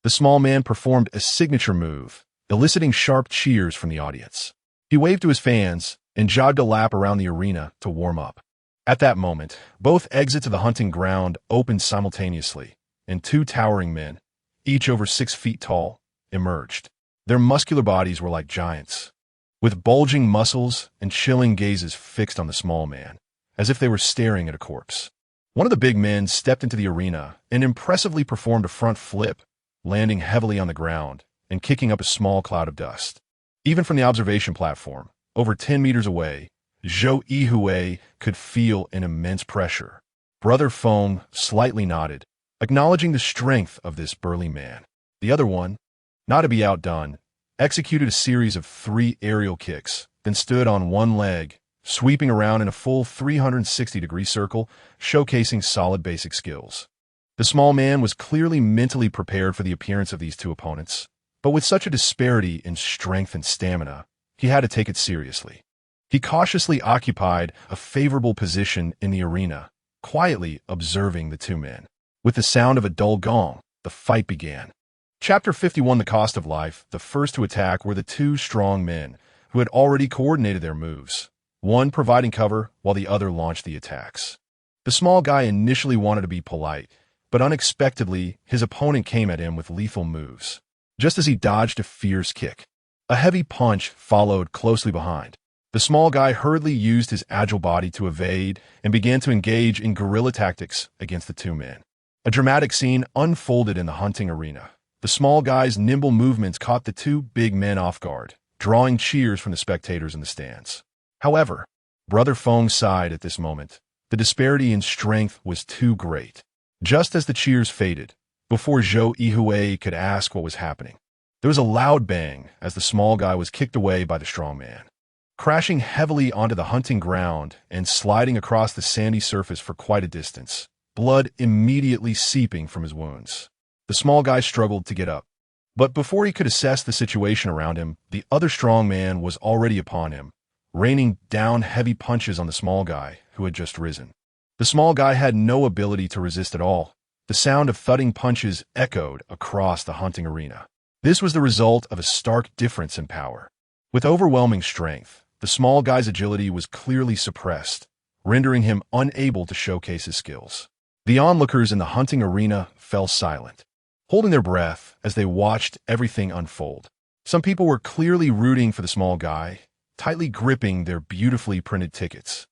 the small man performed a signature move, eliciting sharp cheers from the audience. He waved to his fans and jogged a lap around the arena to warm up. At that moment, both exits of the hunting ground opened simultaneously, and 2 towering men, each over 6 feet tall, emerged. Their muscular bodies were like giants, with bulging muscles and chilling gazes fixed on the small man, as if they were staring at a corpse. One of the big men stepped into the arena and impressively performed a front flip, landing heavily on the ground and kicking up a small cloud of dust. Even from the observation platform, over 10 meters away, Zhou Yuhui could feel an immense pressure. Brother Feng slightly nodded, acknowledging the strength of this burly man. The other one, not to be outdone, executed a series of 3 aerial kicks, then stood on one leg, sweeping around in a full 360-degree circle, showcasing solid basic skills. The small man was clearly mentally prepared for the appearance of these 2 opponents, but with such a disparity in strength and stamina, he had to take it seriously. He cautiously occupied a favorable position in the arena, quietly observing the 2 men. With the sound of a dull gong, the fight began. Chapter 51, The Cost of Life. The first to attack were the 2 strong men, who had already coordinated their moves, one providing cover while the other launched the attacks. The small guy initially wanted to be polite, but unexpectedly, his opponent came at him with lethal moves. Just as he dodged a fierce kick, a heavy punch followed closely behind. The small guy hurriedly used his agile body to evade and began to engage in guerrilla tactics against the 2 men. A dramatic scene unfolded in the hunting arena. The small guy's nimble movements caught the 2 big men off guard, drawing cheers from the spectators in the stands. However, Brother Feng sighed at this moment. The disparity in strength was too great. Just as the cheers faded, before Zhou Yuhui could ask what was happening, there was a loud bang as the small guy was kicked away by the strong man, crashing heavily onto the hunting ground and sliding across the sandy surface for quite a distance, blood immediately seeping from his wounds. The small guy struggled to get up, but before he could assess the situation around him, the other strong man was already upon him, raining down heavy punches on the small guy who had just risen. The small guy had no ability to resist at all. The sound of thudding punches echoed across the hunting arena. This was the result of a stark difference in power. With overwhelming strength, the small guy's agility was clearly suppressed, rendering him unable to showcase his skills. The onlookers in the hunting arena fell silent, holding their breath as they watched everything unfold. Some people were clearly rooting for the small guy, tightly gripping their beautifully printed tickets,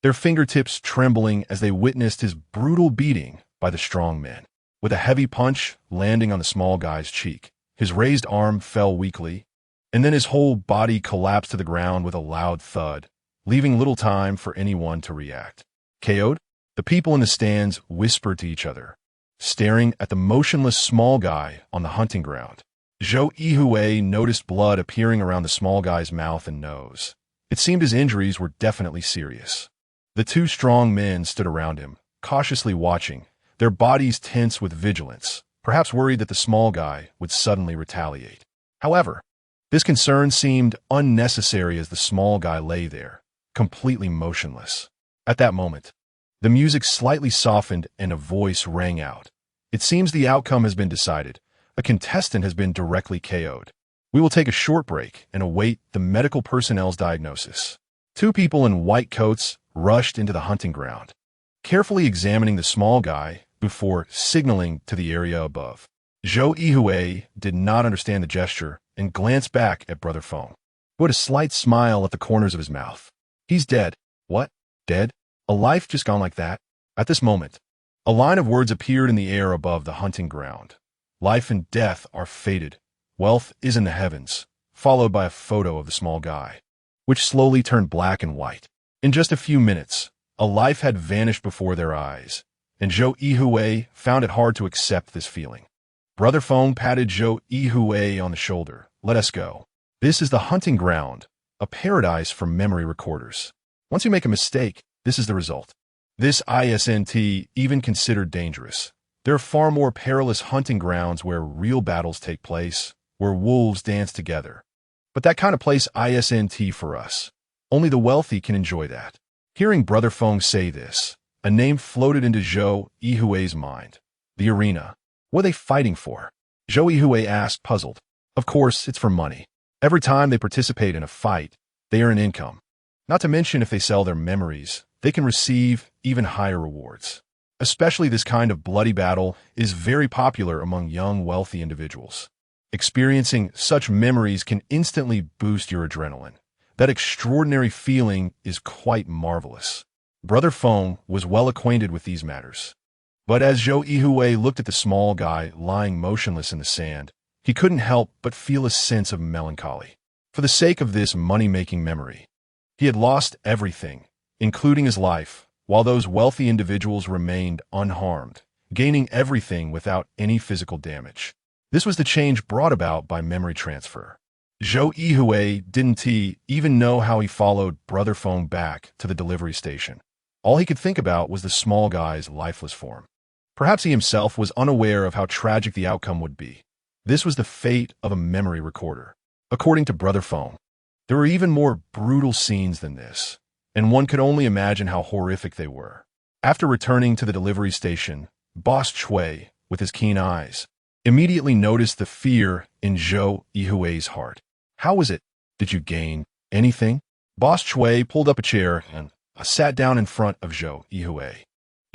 their fingertips trembling as they witnessed his brutal beating by the strong men. with a heavy punch landing on the small guy's cheek. His raised arm fell weakly, and then his whole body collapsed to the ground with a loud thud, leaving little time for anyone to react. KO'd? The people in the stands whispered to each other, staring at the motionless small guy on the hunting ground. Zhou Yuhui noticed blood appearing around the small guy's mouth and nose. It seemed his injuries were definitely serious. The two strong men stood around him, cautiously watching, their bodies tense with vigilance, perhaps worried that the small guy would suddenly retaliate. However, this concern seemed unnecessary as the small guy lay there, completely motionless. At that moment, the music slightly softened and a voice rang out. It seems the outcome has been decided. A contestant has been directly KO'd. We will take a short break and await the medical personnel's diagnosis. Two people in white coats rushed into the hunting ground, carefully examining the small guy before signaling to the area above. Zhou Yuhui did not understand the gesture and glanced back at Brother Feng, who had a slight smile at the corners of his mouth. He's dead. What? Dead? A life just gone like that? At this moment, a line of words appeared in the air above the hunting ground. Life and death are fated. Wealth is in the heavens, followed by a photo of the small guy, which slowly turned black and white. In just a few minutes, a life had vanished before their eyes, and Zhou Yuhui found it hard to accept this feeling. Brother Feng patted Zhou Yuhui on the shoulder. Let us go. This is the hunting ground, a paradise for memory recorders. Once you make a mistake, this is the result. This isn't even considered dangerous. There are far more perilous hunting grounds where real battles take place, where wolves dance together. But that kind of place isn't for us. Only the wealthy can enjoy that. Hearing Brother Feng say this, a name floated into Zhou Yuhui's mind. The arena. What are they fighting for? Zhou Yuhui asked, puzzled. Of course, it's for money. Every time they participate in a fight, they earn income. Not to mention if they sell their memories, they can receive even higher rewards. Especially this kind of bloody battle is very popular among young, wealthy individuals. Experiencing such memories can instantly boost your adrenaline. That extraordinary feeling is quite marvelous. Brother Feng was well acquainted with these matters. But as Zhou Yuhui looked at the small guy lying motionless in the sand, he couldn't help but feel a sense of melancholy. For the sake of this money-making memory, he had lost everything, including his life, while those wealthy individuals remained unharmed, gaining everything without any physical damage. This was the change brought about by memory transfer. Zhou Yuhui didn't even know how he followed Brother Feng back to the delivery station. All he could think about was the small guy's lifeless form. Perhaps he himself was unaware of how tragic the outcome would be. This was the fate of a memory recorder. According to Brother Feng, there were even more brutal scenes than this, and one could only imagine how horrific they were. After returning to the delivery station, Boss Chui, with his keen eyes, immediately noticed the fear in Zhou Yuhui's heart. How was it? Did you gain anything? Boss Chui pulled up a chair and sat down in front of Zhou Yuhui.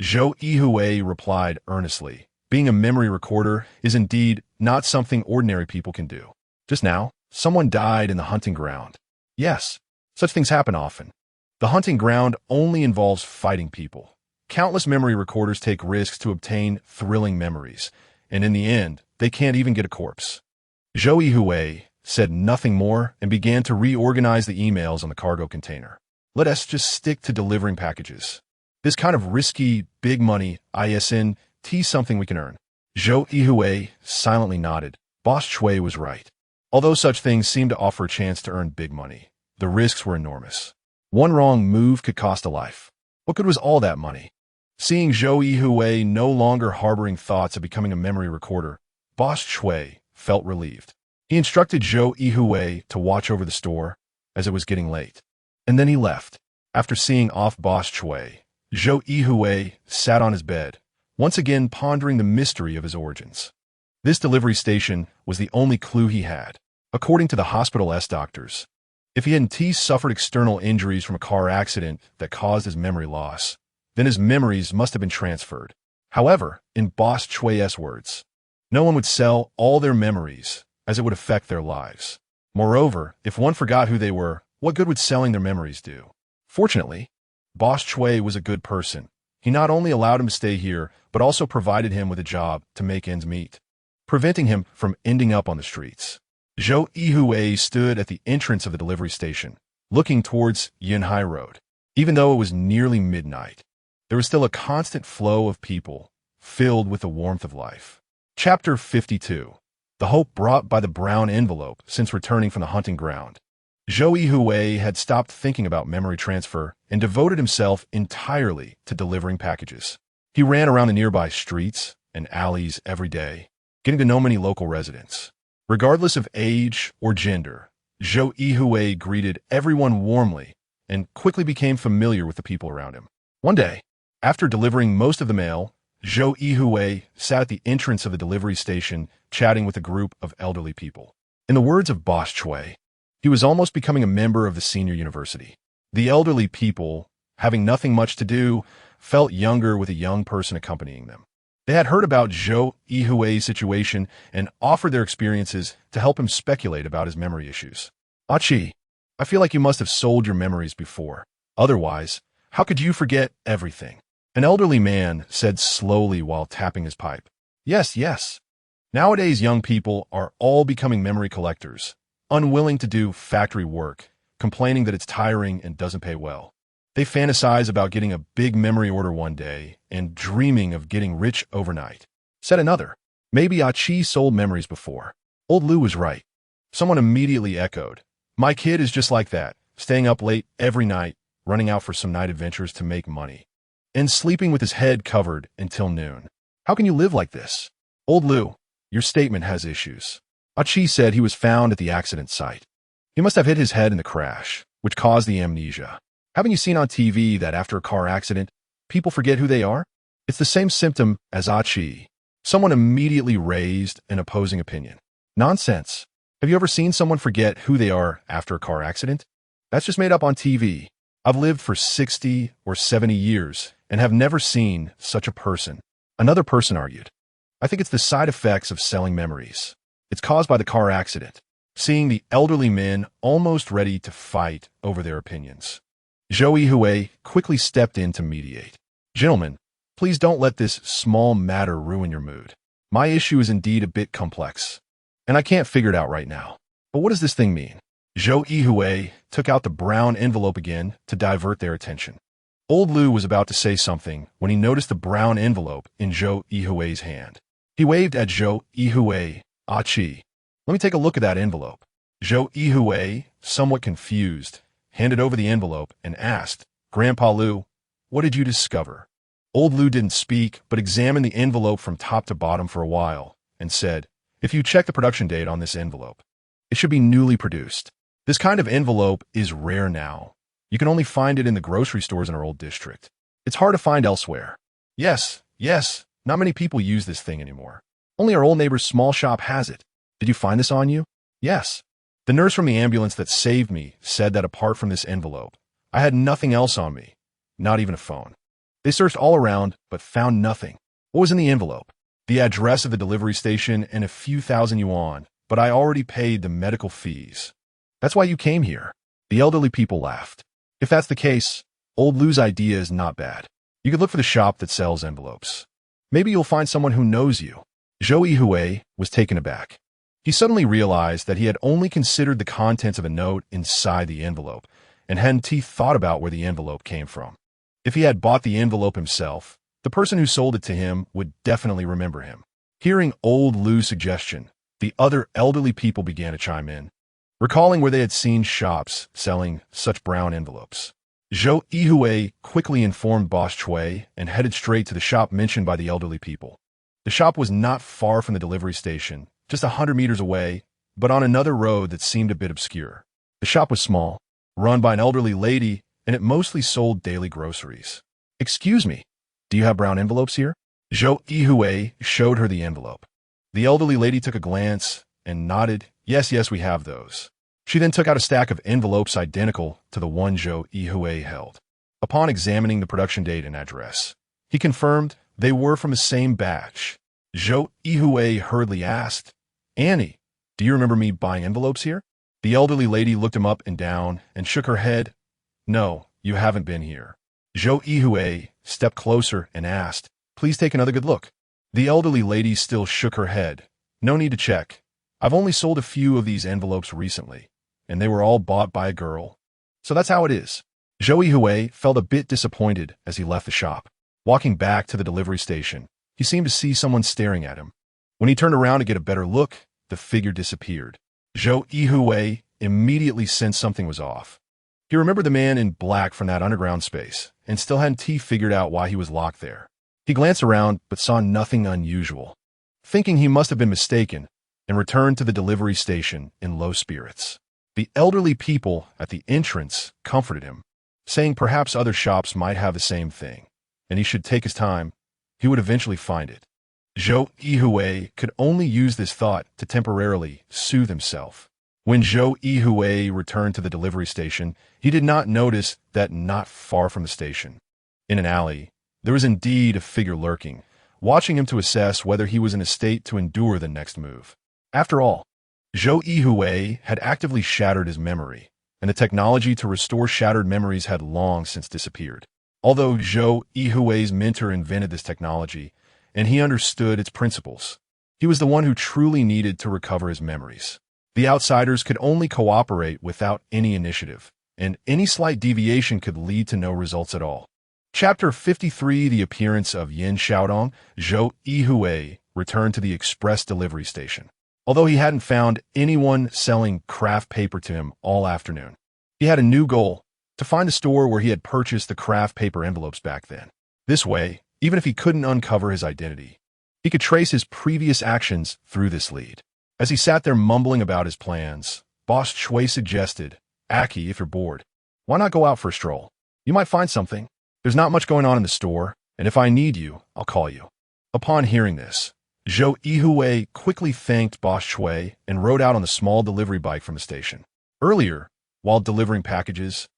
Zhou Yuhui replied earnestly, being a memory recorder is indeed not something ordinary people can do. Just now, someone died in the hunting ground. Yes, such things happen often. The hunting ground only involves fighting people. Countless memory recorders take risks to obtain thrilling memories, and in the end, they can't even get a corpse. Zhou Yuhui said nothing more and began to reorganize the emails on the cargo container. Let us just stick to delivering packages. This kind of risky, big money, isn't something we can earn. Zhou Yuhui silently nodded. Boss Chui was right. Although such things seemed to offer a chance to earn big money, the risks were enormous. One wrong move could cost a life. What good was all that money? Seeing Zhou Yuhui no longer harboring thoughts of becoming a memory recorder, Boss Chui felt relieved. He instructed Zhou Yuhui to watch over the store, as it was getting late. And then he left. After seeing off Boss Chui, Zhou Yuhui sat on his bed, once again pondering the mystery of his origins. This delivery station was the only clue he had. According to the hospital's doctors, if he hadn't suffered external injuries from a car accident that caused his memory loss, then his memories must have been transferred. However, in Boss Chui's words, no one would sell all their memories, as it would affect their lives. Moreover, if one forgot who they were, what good would selling their memories do? Fortunately, Boss Chui was a good person. He not only allowed him to stay here, but also provided him with a job to make ends meet, preventing him from ending up on the streets. Zhou Yuhui stood at the entrance of the delivery station, looking towards Yunhai Road. Even though it was nearly midnight, there was still a constant flow of people, filled with the warmth of life. Chapter 52. The hope brought by the brown envelope since returning from the hunting ground. Zhou Yuhui had stopped thinking about memory transfer and devoted himself entirely to delivering packages. He ran around the nearby streets and alleys every day, getting to know many local residents. Regardless of age or gender, Zhou Yuhui greeted everyone warmly and quickly became familiar with the people around him. One day, after delivering most of the mail, Zhou Yuhui sat at the entrance of the delivery station chatting with a group of elderly people. In the words of Boss Chui, he was almost becoming a member of the senior university. The elderly people, having nothing much to do, felt younger with a young person accompanying them. They had heard about Zhou Yuhui's situation and offered their experiences to help him speculate about his memory issues. Achi, I feel like you must have sold your memories before. Otherwise, how could you forget everything? An elderly man said slowly while tapping his pipe. Yes, yes. Nowadays, young people are all becoming memory collectors, unwilling to do factory work, complaining that it's tiring and doesn't pay well. They fantasize about getting a big memory order one day and dreaming of getting rich overnight. Said another. Maybe Achi sold memories before. Old Lu was right. Someone immediately echoed. My kid is just like that, staying up late every night, running out for some night adventures to make money, and sleeping with his head covered until noon. How can you live like this? Old Lu, your statement has issues. Achi said he was found at the accident site. He must have hit his head in the crash, which caused the amnesia. Haven't you seen on TV that after a car accident, people forget who they are? It's the same symptom as Achi. Someone immediately raised an opposing opinion. Nonsense. Have you ever seen someone forget who they are after a car accident? That's just made up on TV. I've lived for 60 or 70 years and have never seen such a person. Another person argued. I think it's the side effects of selling memories. It's caused by the car accident. Seeing the elderly men almost ready to fight over their opinions. Zhou Yuhui quickly stepped in to mediate. Gentlemen, please don't let this small matter ruin your mood. My issue is indeed a bit complex, and I can't figure it out right now. But what does this thing mean? Zhou Yuhui took out the brown envelope again to divert their attention. Old Lu was about to say something when he noticed the brown envelope in Zhou Yuhui's hand. He waved at Zhou Yuhui. Achi, let me take a look at that envelope. Zhou Yuhui, somewhat confused, handed over the envelope and asked, Grandpa Lu, what did you discover? Old Lu didn't speak, but examined the envelope from top to bottom for a while and said, if you check the production date on this envelope, it should be newly produced. This kind of envelope is rare now. You can only find it in the grocery stores in our old district. It's hard to find elsewhere. Yes, not many people use this thing anymore. Only our old neighbor's small shop has it. Did you find this on you? Yes. The nurse from the ambulance that saved me said that apart from this envelope, I had nothing else on me, not even a phone. They searched all around, but found nothing. What was in the envelope? The address of the delivery station and a few thousand yuan, but I already paid the medical fees. That's why you came here. The elderly people laughed. If that's the case, Old Lu's idea is not bad. You could look for the shop that sells envelopes. Maybe you'll find someone who knows you. Zhou Yuhui was taken aback. He suddenly realized that he had only considered the contents of a note inside the envelope and hadn't thought about where the envelope came from. If he had bought the envelope himself, the person who sold it to him would definitely remember him. Hearing Old Lu's suggestion, the other elderly people began to chime in, recalling where they had seen shops selling such brown envelopes. Zhou Yuhui quickly informed Boss Chui and headed straight to the shop mentioned by the elderly people. The shop was not far from the delivery station, just 100 meters away, but on another road that seemed a bit obscure. The shop was small, run by an elderly lady, and it mostly sold daily groceries. Excuse me, do you have brown envelopes here? Zhou Yuhui showed her the envelope. The elderly lady took a glance and nodded, yes, we have those. She then took out a stack of envelopes identical to the one Zhou Yuhui held. Upon examining the production date and address, he confirmed they were from the same batch. Zhou Yuhui hurriedly asked, Annie, do you remember me buying envelopes here? The elderly lady looked him up and down and shook her head. No, you haven't been here. Zhou Yuhui stepped closer and asked, "Please take another good look." The elderly lady still shook her head. "No need to check. I've only sold a few of these envelopes recently, and they were all bought by a girl. So that's how it is." Zhou Yuhui felt a bit disappointed as he left the shop. Walking back to the delivery station, he seemed to see someone staring at him. When he turned around to get a better look, the figure disappeared. Zhou Yuhui immediately sensed something was off. He remembered the man in black from that underground space, and still hadn't figured out why he was locked there. He glanced around, but saw nothing unusual. Thinking he must have been mistaken, and returned to the delivery station in low spirits. The elderly people at the entrance comforted him, saying perhaps other shops might have the same thing, and he should take his time. He would eventually find it. Zhou Yuhui could only use this thought to temporarily soothe himself. When Zhou Yuhui returned to the delivery station, he did not notice that not far from the station, in an alley, there was indeed a figure lurking, watching him to assess whether he was in a state to endure the next move. After all, Zhou Yuhui had actively shattered his memory, and the technology to restore shattered memories had long since disappeared. Although Zhou Yuhui's mentor invented this technology, and he understood its principles, he was the one who truly needed to recover his memories. The outsiders could only cooperate without any initiative, and any slight deviation could lead to no results at all. Chapter 53: The appearance of Yin Xiaodong. Zhou Yuhui returned to the express delivery station. Although he hadn't found anyone selling craft paper to him all afternoon, he had a new goal: to find the store where he had purchased the craft paper envelopes back then. This way, even if he couldn't uncover his identity, he could trace his previous actions through this lead. As he sat there mumbling about his plans, Boss Chui suggested, "Aki, if you're bored, why not go out for a stroll? You might find something. There's not much going on in the store, and if I need you, I'll call you." Upon hearing this, Zhou Yuhui quickly thanked Boss Chui and rode out on the small delivery bike from the station. Earlier, while delivering packages,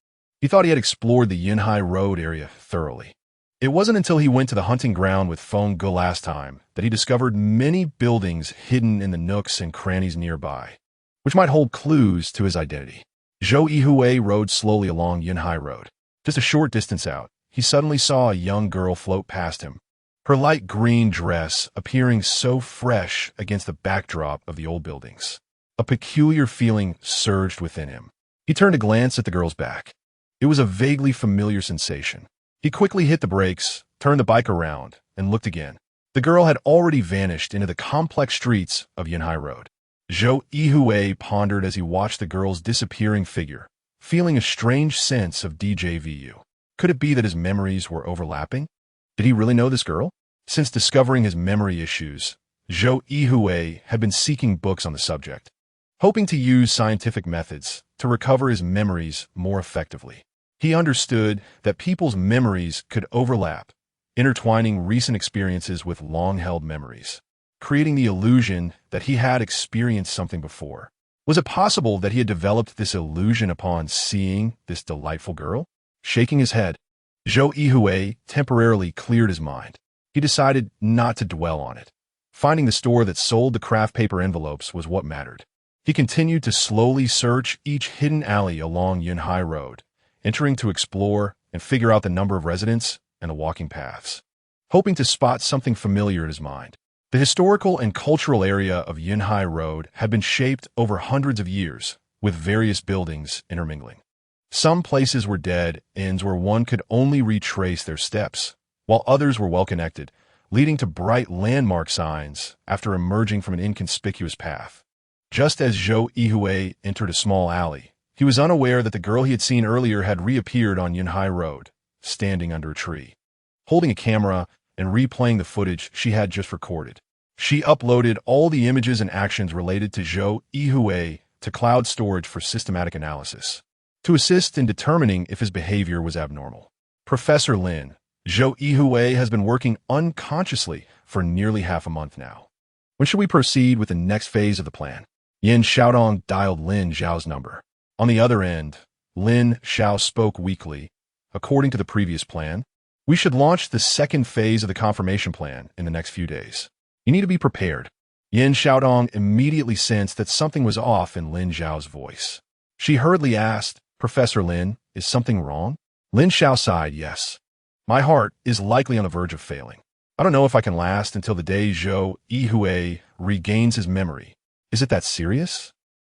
he thought he had explored the Yunhai Road area thoroughly. It wasn't until he went to the hunting ground with Feng Ge last time that he discovered many buildings hidden in the nooks and crannies nearby, which might hold clues to his identity. Zhou Yuhui rode slowly along Yunhai Road. Just a short distance out, he suddenly saw a young girl float past him, her light green dress appearing so fresh against the backdrop of the old buildings. A peculiar feeling surged within him. He turned to glance at the girl's back. It was a vaguely familiar sensation. He quickly hit the brakes, turned the bike around, and looked again. The girl had already vanished into the complex streets of Yunhai Road. Zhou Yuhui pondered as he watched the girl's disappearing figure, feeling a strange sense of deja vu. Could it be that his memories were overlapping? Did he really know this girl? Since discovering his memory issues, Zhou Yuhui had been seeking books on the subject, hoping to use scientific methods to recover his memories more effectively. He understood that people's memories could overlap, intertwining recent experiences with long-held memories, creating the illusion that he had experienced something before. Was it possible that he had developed this illusion upon seeing this delightful girl? Shaking his head, Zhou Yuhui temporarily cleared his mind. He decided not to dwell on it. Finding the store that sold the craft paper envelopes was what mattered. He continued to slowly search each hidden alley along Yunhai Road, entering to explore and figure out the number of residents and the walking paths, hoping to spot something familiar in his mind. The historical and cultural area of Yunhai Road had been shaped over hundreds of years, with various buildings intermingling. Some places were dead ends where one could only retrace their steps, while others were well-connected, leading to bright landmark signs after emerging from an inconspicuous path. Just as Zhou Yuhui entered a small alley, he was unaware that the girl he had seen earlier had reappeared on Yunhai Road, standing under a tree, holding a camera and replaying the footage she had just recorded. She uploaded all the images and actions related to Zhou Yuhui to cloud storage for systematic analysis, to assist in determining if his behavior was abnormal. Professor Lin, Zhou Yuhui has been working unconsciously for nearly half a month now. When should we proceed with the next phase of the plan? Yin Xiaodong dialed Lin Zhao's number. On the other end, Lin Xiao spoke weakly. According to the previous plan, we should launch the second phase of the confirmation plan in the next few days. You need to be prepared. Yin Xiaodong immediately sensed that something was off in Lin Zhao's voice. She hurriedly asked, "Professor Lin, is something wrong?" Lin Xiao sighed, "Yes. My heart is likely on the verge of failing. I don't know if I can last until the day Zhou Yuhui regains his memory. Is it that serious?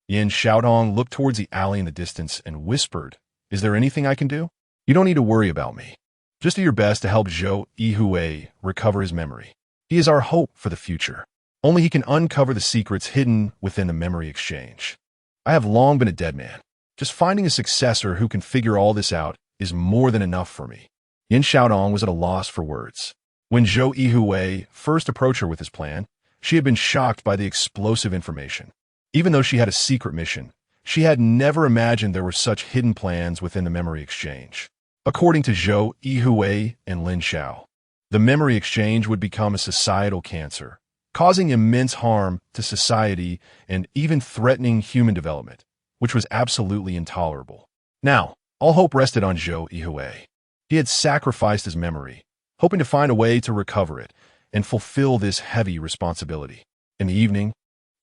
Yin Xiaodong looked towards the alley in the distance and whispered, "Is there anything I can do? You don't need to worry about me. Just do your best to help Zhou Yuhui recover his memory. He is our hope for the future. Only he can uncover the secrets hidden within the memory exchange. I have long been a dead man. Just finding a successor who can figure all this out is more than enough for me." Yin Xiaodong was at a loss for words. When Zhou Yuhui first approached her with his plan, she had been shocked by the explosive information. Even though she had a secret mission, she had never imagined there were such hidden plans within the memory exchange. According to Zhou Yuhui and Lin Xiao, the memory exchange would become a societal cancer, causing immense harm to society and even threatening human development, which was absolutely intolerable. Now, all hope rested on Zhou Yuhui. He had sacrificed his memory, hoping to find a way to recover it and fulfill this heavy responsibility. In the evening,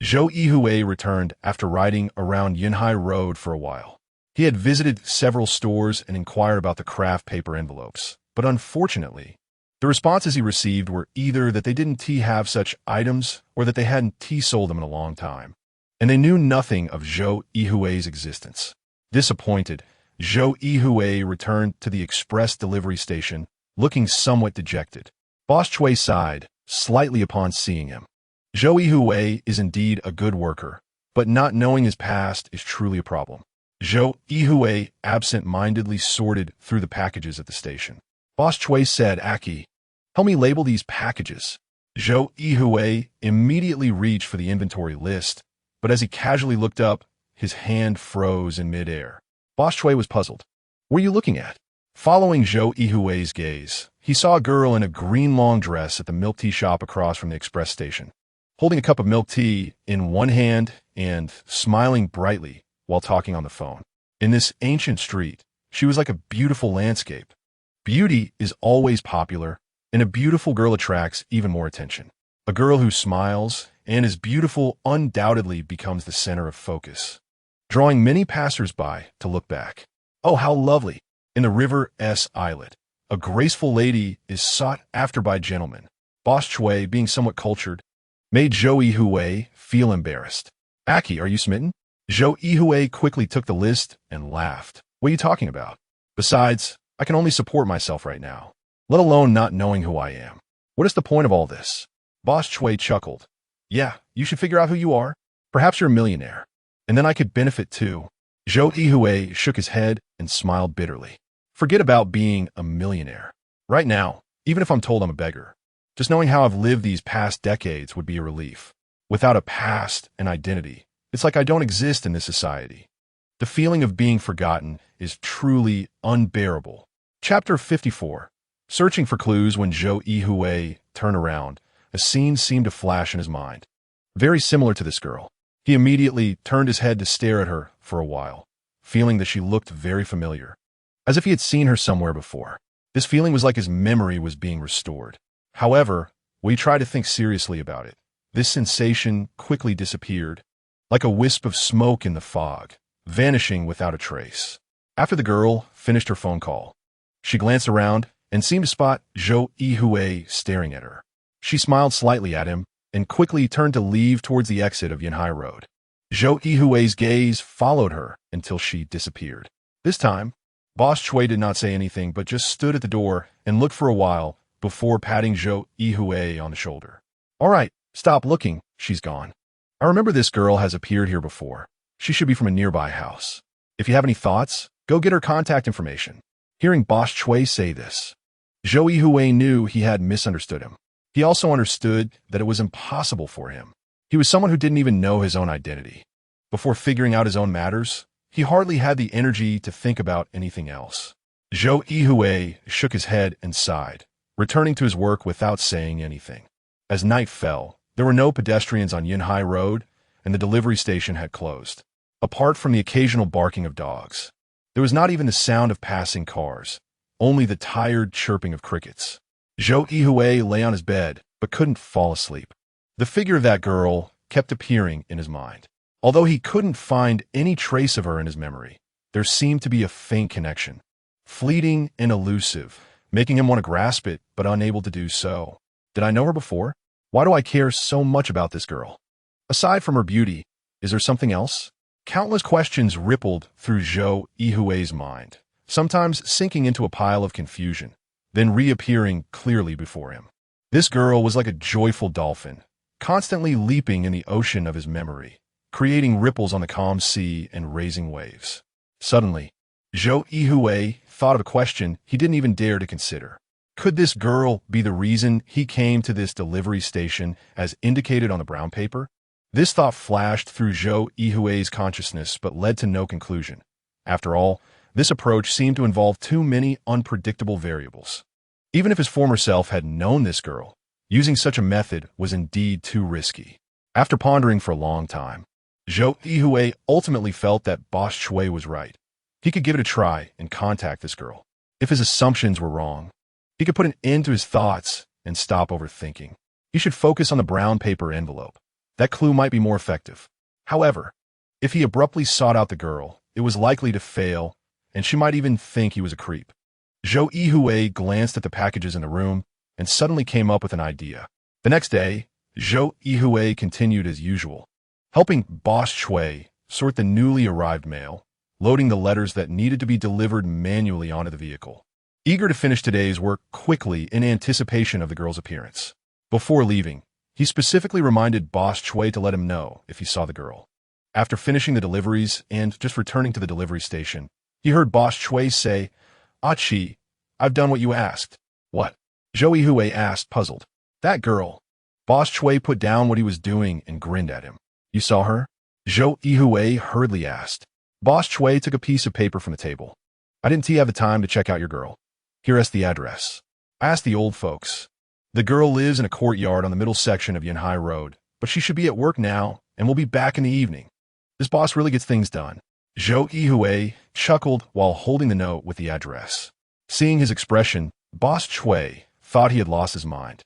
Zhou Yuhui returned after riding around Yunhai Road for a while. He had visited several stores and inquired about the craft paper envelopes, but unfortunately, the responses he received were either that they didn't have such items or that they hadn't sold them in a long time, and they knew nothing of Zhou Yuhui's existence. Disappointed, Zhou Yuhui returned to the express delivery station, looking somewhat dejected. Boss Chui sighed slightly upon seeing him. Zhou Yuhui is indeed a good worker, but not knowing his past is truly a problem. Zhou Yuhui absent-mindedly sorted through the packages at the station. Boss Chui said, "Aki, help me label these packages." Zhou Yuhui immediately reached for the inventory list, but as he casually looked up, his hand froze in midair. Boss Chui was puzzled. "What are you looking at?" Following Zhou Yuhui's gaze, he saw a girl in a green long dress at the milk tea shop across from the express station, holding a cup of milk tea in one hand and smiling brightly while talking on the phone. In this ancient street, she was like a beautiful landscape. Beauty is always popular, and a beautiful girl attracts even more attention. A girl who smiles and is beautiful undoubtedly becomes the center of focus, drawing many passers-by to look back. Oh, how lovely! In the river's islet, a graceful lady is sought after by gentlemen. Boss Chui, being somewhat cultured, made Zhou Yuhui feel embarrassed. "Aki, are you smitten?" Zhou Yuhui quickly took the list and laughed. "What are you talking about? Besides, I can only support myself right now, let alone not knowing who I am. What is the point of all this?" Boss Chui chuckled. "Yeah, you should figure out who you are. Perhaps you're a millionaire, and then I could benefit too." Zhou Yuhui shook his head and smiled bitterly. "Forget about being a millionaire. Right now, even if I'm told I'm a beggar, just knowing how I've lived these past decades would be a relief. Without a past and identity, it's like I don't exist in this society. The feeling of being forgotten is truly unbearable." Chapter 54. Searching for clues. When Zhou Yuhui turned around, a scene seemed to flash in his mind. Very similar to this girl. He immediately turned his head to stare at her for a while, feeling that she looked very familiar, as if he had seen her somewhere before. This feeling was like his memory was being restored. However, when he tried to think seriously about it, this sensation quickly disappeared, like a wisp of smoke in the fog, vanishing without a trace. After the girl finished her phone call, she glanced around and seemed to spot Zhou Yuhui staring at her. She smiled slightly at him and quickly turned to leave towards the exit of Yunhai Road. Zhou Yuhui's gaze followed her until she disappeared. This time, Boss Chui did not say anything but just stood at the door and looked for a while before patting Zhou Yuhui on the shoulder. "All right, stop looking. She's gone. I remember this girl has appeared here before. She should be from a nearby house. If you have any thoughts, go get her contact information." Hearing Boss Chui say this, Zhou Yuhui knew he had misunderstood him. He also understood that it was impossible for him. He was someone who didn't even know his own identity. Before figuring out his own matters, he hardly had the energy to think about anything else. Zhou Yuhui shook his head and sighed, returning to his work without saying anything. As night fell, there were no pedestrians on Yunhai Road, and the delivery station had closed. Apart from the occasional barking of dogs, there was not even the sound of passing cars, only the tired chirping of crickets. Zhou Yuhui lay on his bed, but couldn't fall asleep. The figure of that girl kept appearing in his mind. Although he couldn't find any trace of her in his memory, there seemed to be a faint connection. Fleeting and elusive, making him want to grasp it, but unable to do so. Did I know her before? Why do I care so much about this girl? Aside from her beauty, is there something else? Countless questions rippled through Zhou Yuhui's mind, sometimes sinking into a pile of confusion, then reappearing clearly before him. This girl was like a joyful dolphin, constantly leaping in the ocean of his memory, creating ripples on the calm sea and raising waves. Suddenly, Zhou Yuhui thought of a question he didn't even dare to consider. Could this girl be the reason he came to this delivery station as indicated on the brown paper? This thought flashed through Zhou Yuhui's consciousness but led to no conclusion. After all, this approach seemed to involve too many unpredictable variables. Even if his former self had known this girl, using such a method was indeed too risky. After pondering for a long time, Zhou Yuhui ultimately felt that Boss Chui was right. He could give it a try and contact this girl. If his assumptions were wrong, he could put an end to his thoughts and stop overthinking. He should focus on the brown paper envelope. That clue might be more effective. However, if he abruptly sought out the girl, it was likely to fail, and she might even think he was a creep. Zhou Yuhui glanced at the packages in the room and suddenly came up with an idea. The next day, Zhou Yuhui continued as usual, helping Boss Chui sort the newly arrived mail, loading the letters that needed to be delivered manually onto the vehicle. Eager to finish today's work quickly in anticipation of the girl's appearance. Before leaving, he specifically reminded Boss Chui to let him know if he saw the girl. After finishing the deliveries and just returning to the delivery station, he heard Boss Chui say, "Ah, Chi, I've done what you asked." "What?" Zhou Yuhui asked, puzzled. "That girl." Boss Chui put down what he was doing and grinned at him. "You saw her?" Zhou Yuhui hurriedly asked. Boss Chui took a piece of paper from the table. "I didn't have the time to check out your girl. Here's the address." I asked the old folks. "The girl lives in a courtyard on the middle section of Yunhai Road, but she should be at work now and will be back in the evening. This boss really gets things done." Zhou Yuhui chuckled while holding the note with the address. Seeing his expression, Boss Chui thought he had lost his mind.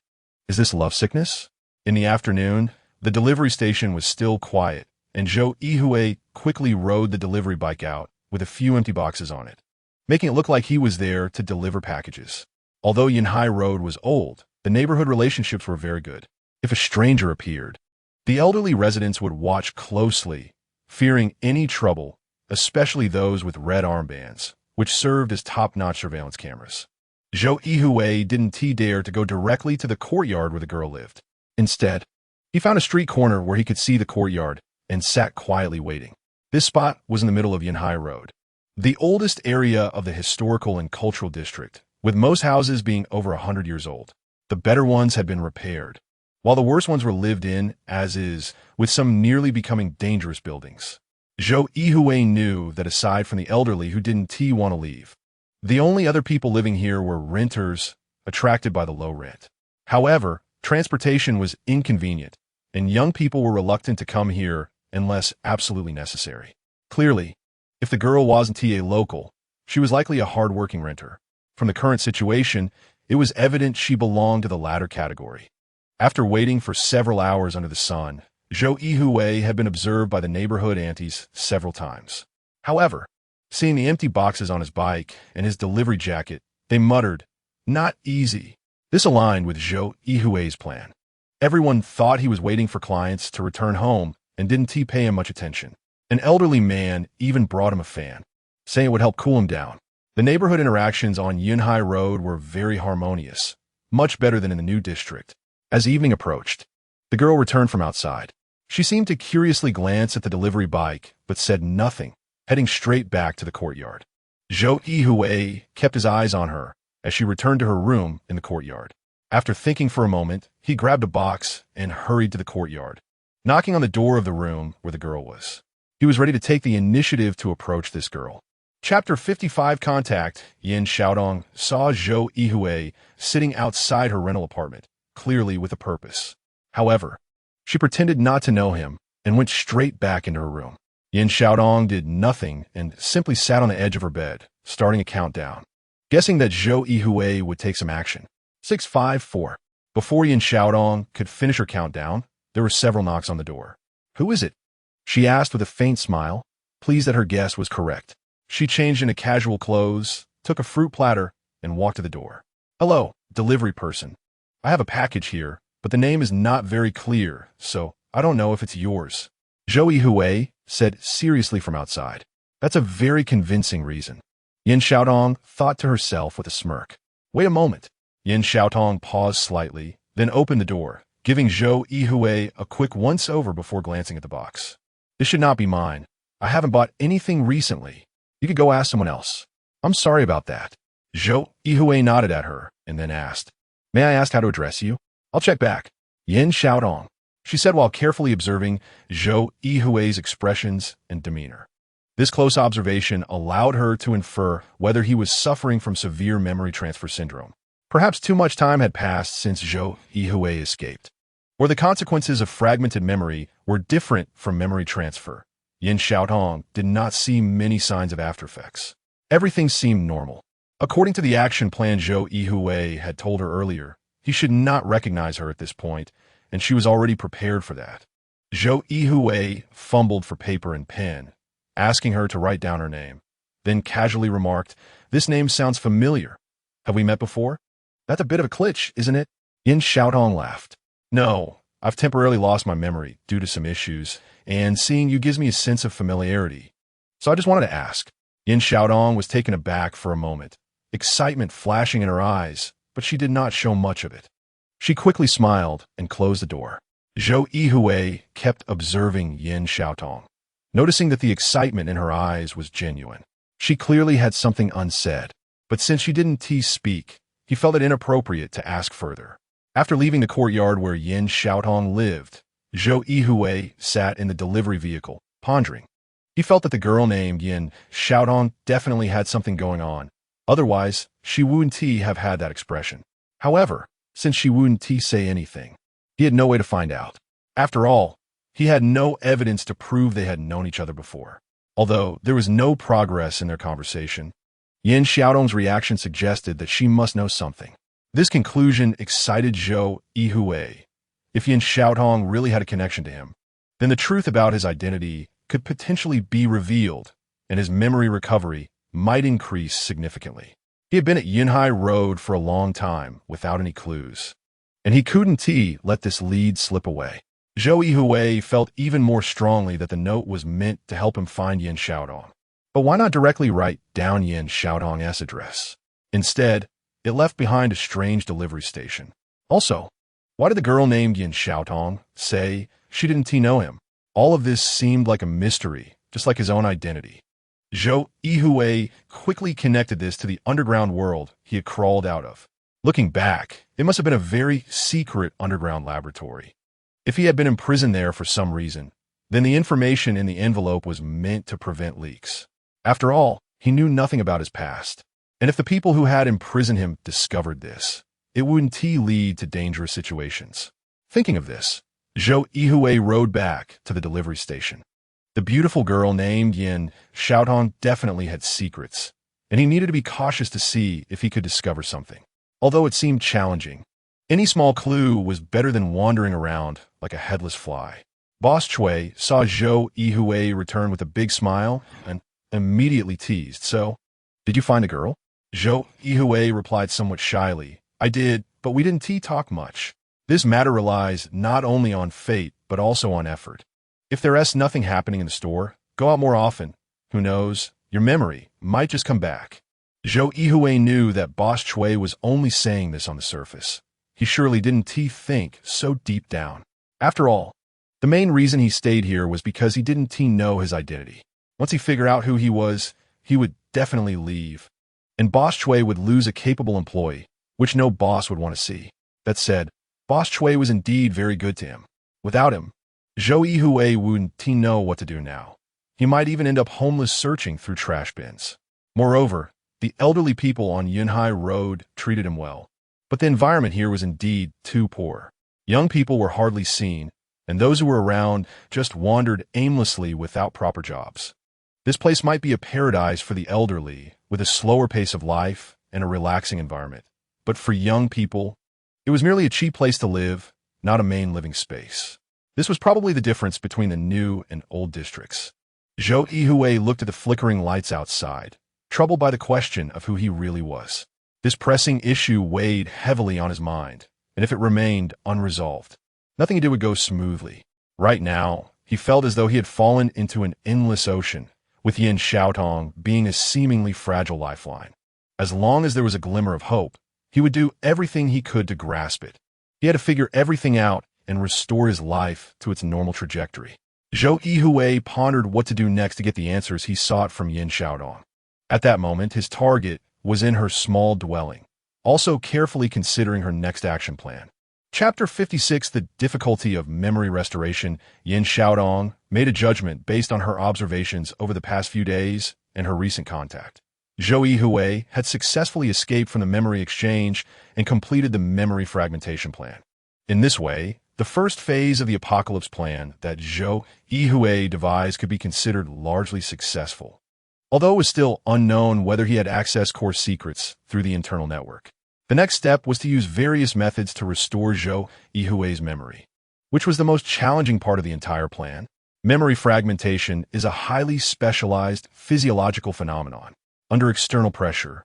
Is this lovesickness? In the afternoon, the delivery station was still quiet, and Zhou Yuhui quickly rode the delivery bike out with a few empty boxes on it, making it look like he was there to deliver packages. Although Yunhai Road was old, the neighborhood relationships were very good. If a stranger appeared, the elderly residents would watch closely, fearing any trouble, especially those with red armbands, which served as top-notch surveillance cameras. Zhou Yuhui didn't dare to go directly to the courtyard where the girl lived. Instead, he found a street corner where he could see the courtyard and sat quietly waiting. This spot was in the middle of Yunhai Road, the oldest area of the historical and cultural district, with most houses being over 100 years old. The better ones had been repaired, while the worst ones were lived in as is, with some nearly becoming dangerous buildings. Zhou Yuhui knew that aside from the elderly who didn't want to leave, the only other people living here were renters attracted by the low rent. However, transportation was inconvenient, and young people were reluctant to come here unless absolutely necessary. Clearly, if the girl wasn't a local, she was likely a hard-working renter. From the current situation, it was evident she belonged to the latter category. After waiting for several hours under the sun, Zhou Yuhui had been observed by the neighborhood aunties several times. However, seeing the empty boxes on his bike and his delivery jacket, they muttered, "Not easy." This aligned with Zhou Yuhui's plan. Everyone thought he was waiting for clients to return home and didn't pay him much attention. An elderly man even brought him a fan, saying it would help cool him down. The neighborhood interactions on Yunhai Road were very harmonious, much better than in the new district. As evening approached, the girl returned from outside. She seemed to curiously glance at the delivery bike, but said nothing, heading straight back to the courtyard. Zhou Yuhui kept his eyes on her as she returned to her room in the courtyard. After thinking for a moment, he grabbed a box and hurried to the courtyard, knocking on the door of the room where the girl was. He was ready to take the initiative to approach this girl. Chapter 55 Contact. Yin Xiaodong saw Zhou Yuhui sitting outside her rental apartment, clearly with a purpose. However, she pretended not to know him and went straight back into her room. Yin Xiaodong did nothing and simply sat on the edge of her bed, starting a countdown, guessing that Zhou Yuhui would take some action. 654. Before Yin Xiaodong could finish her countdown, there were several knocks on the door. "Who is it?" she asked with a faint smile, pleased that her guess was correct. She changed into casual clothes, took a fruit platter, and walked to the door. Hello, delivery person. I have a package here, but the name is not very clear, so I don't know if it's yours. Zhou Yuhui said seriously from outside. That's a very convincing reason. Yin Xiaotong thought to herself with a smirk. Wait a moment. Yin Xiaotong paused slightly, then opened the door, giving Zhou Yuhui a quick once-over before glancing at the box. This should not be mine. I haven't bought anything recently. You could go ask someone else. I'm sorry about that. Zhou Yuhui nodded at her and then asked, May I ask how to address you? I'll check back. Yin Xiaotong, she said while carefully observing Zhou Yuhui's expressions and demeanor. This close observation allowed her to infer whether he was suffering from severe memory transfer syndrome. Perhaps too much time had passed since Zhou Yuhui escaped. Or the consequences of fragmented memory were different from memory transfer. Yin Xiaotong did not see many signs of aftereffects. Everything seemed normal. According to the action plan Zhou Yuhui had told her earlier, he should not recognize her at this point, and she was already prepared for that. Zhou Yuhui fumbled for paper and pen, asking her to write down her name, then casually remarked, This name sounds familiar. Have we met before? That's a bit of a glitch, isn't it? Yin Xiaotong laughed. No, I've temporarily lost my memory due to some issues, and seeing you gives me a sense of familiarity. So I just wanted to ask. Yin Xiaotong was taken aback for a moment, excitement flashing in her eyes, but she did not show much of it. She quickly smiled and closed the door. Zhou Yuhui kept observing Yin Xiaotong, noticing that the excitement in her eyes was genuine. She clearly had something unsaid, but since she didn't speak, he felt it inappropriate to ask further. After leaving the courtyard where Yin Xiaotong lived, Zhou Yuhui sat in the delivery vehicle, pondering. He felt that the girl named Yin Xiaotong definitely had something going on. Otherwise, she wouldn't have had that expression. However, since she wouldn't say anything, he had no way to find out. After all, he had no evidence to prove they had known each other before. Although there was no progress in their conversation, Yin Xiaotong's reaction suggested that she must know something. This conclusion excited Zhou Yuhui. If Yin Xiaotong really had a connection to him, then the truth about his identity could potentially be revealed, and his memory recovery might increase significantly. He had been at Yunhai Road for a long time without any clues, and he couldn't let this lead slip away. Zhou Yuhui felt even more strongly that the note was meant to help him find Yin Xiaotong. But why not directly write down Yin Xiaotong's address? Instead, it left behind a strange delivery station. Also, why did the girl named Yin Xiaotong say she didn't know him? All of this seemed like a mystery, just like his own identity. Zhou Yuhui quickly connected this to the underground world he had crawled out of. Looking back, it must have been a very secret underground laboratory. If he had been imprisoned there for some reason, then the information in the envelope was meant to prevent leaks. After all, he knew nothing about his past. And if the people who had imprisoned him discovered this, it wouldn't lead to dangerous situations. Thinking of this, Zhou Yuhui rode back to the delivery station. The beautiful girl named Yin Xiaotong definitely had secrets, and he needed to be cautious to see if he could discover something. Although it seemed challenging, any small clue was better than wandering around like a headless fly. Boss Chui saw Zhou Yuhui return with a big smile and immediately teased, So, did you find the girl? Zhou Yuhui replied somewhat shyly, I did, but we didn't talk much. This matter relies not only on fate, but also on effort. If there's nothing happening in the store, go out more often. Who knows, your memory might just come back. Zhou Yuhui knew that Boss Chui was only saying this on the surface. He surely didn't think so deep down. After all, the main reason he stayed here was because he didn't know his identity. Once he figured out who he was, he would definitely leave. And Boss Chui would lose a capable employee, which no boss would want to see. That said, Boss Chui was indeed very good to him. Without him, Zhou Yuhui wouldn't know what to do now. He might even end up homeless searching through trash bins. Moreover, the elderly people on Yunhai Road treated him well. But the environment here was indeed too poor. Young people were hardly seen, and those who were around just wandered aimlessly without proper jobs. This place might be a paradise for the elderly, with a slower pace of life and a relaxing environment. But for young people, it was merely a cheap place to live, not a main living space. This was probably the difference between the new and old districts. Zhou Yuhui looked at the flickering lights outside, troubled by the question of who he really was. This pressing issue weighed heavily on his mind, and if it remained unresolved, nothing he did would go smoothly. Right now, he felt as though he had fallen into an endless ocean, with Yin Xiaotong being a seemingly fragile lifeline. As long as there was a glimmer of hope, he would do everything he could to grasp it. He had to figure everything out and restore his life to its normal trajectory. Zhou Yuhui pondered what to do next to get the answers he sought from Yin Xiaotong. At that moment, his target was in her small dwelling, also carefully considering her next action plan. Chapter 56, The Difficulty of Memory Restoration. Yin Xiaotong made a judgment based on her observations over the past few days and her recent contact. Zhou Yuhui had successfully escaped from the memory exchange and completed the memory fragmentation plan. In this way, the first phase of the apocalypse plan that Zhou Yuhui devised could be considered largely successful, although it was still unknown whether he had accessed core secrets through the internal network. The next step was to use various methods to restore Zhou Yuhui's memory, which was the most challenging part of the entire plan. Memory fragmentation is a highly specialized physiological phenomenon. Under external pressure,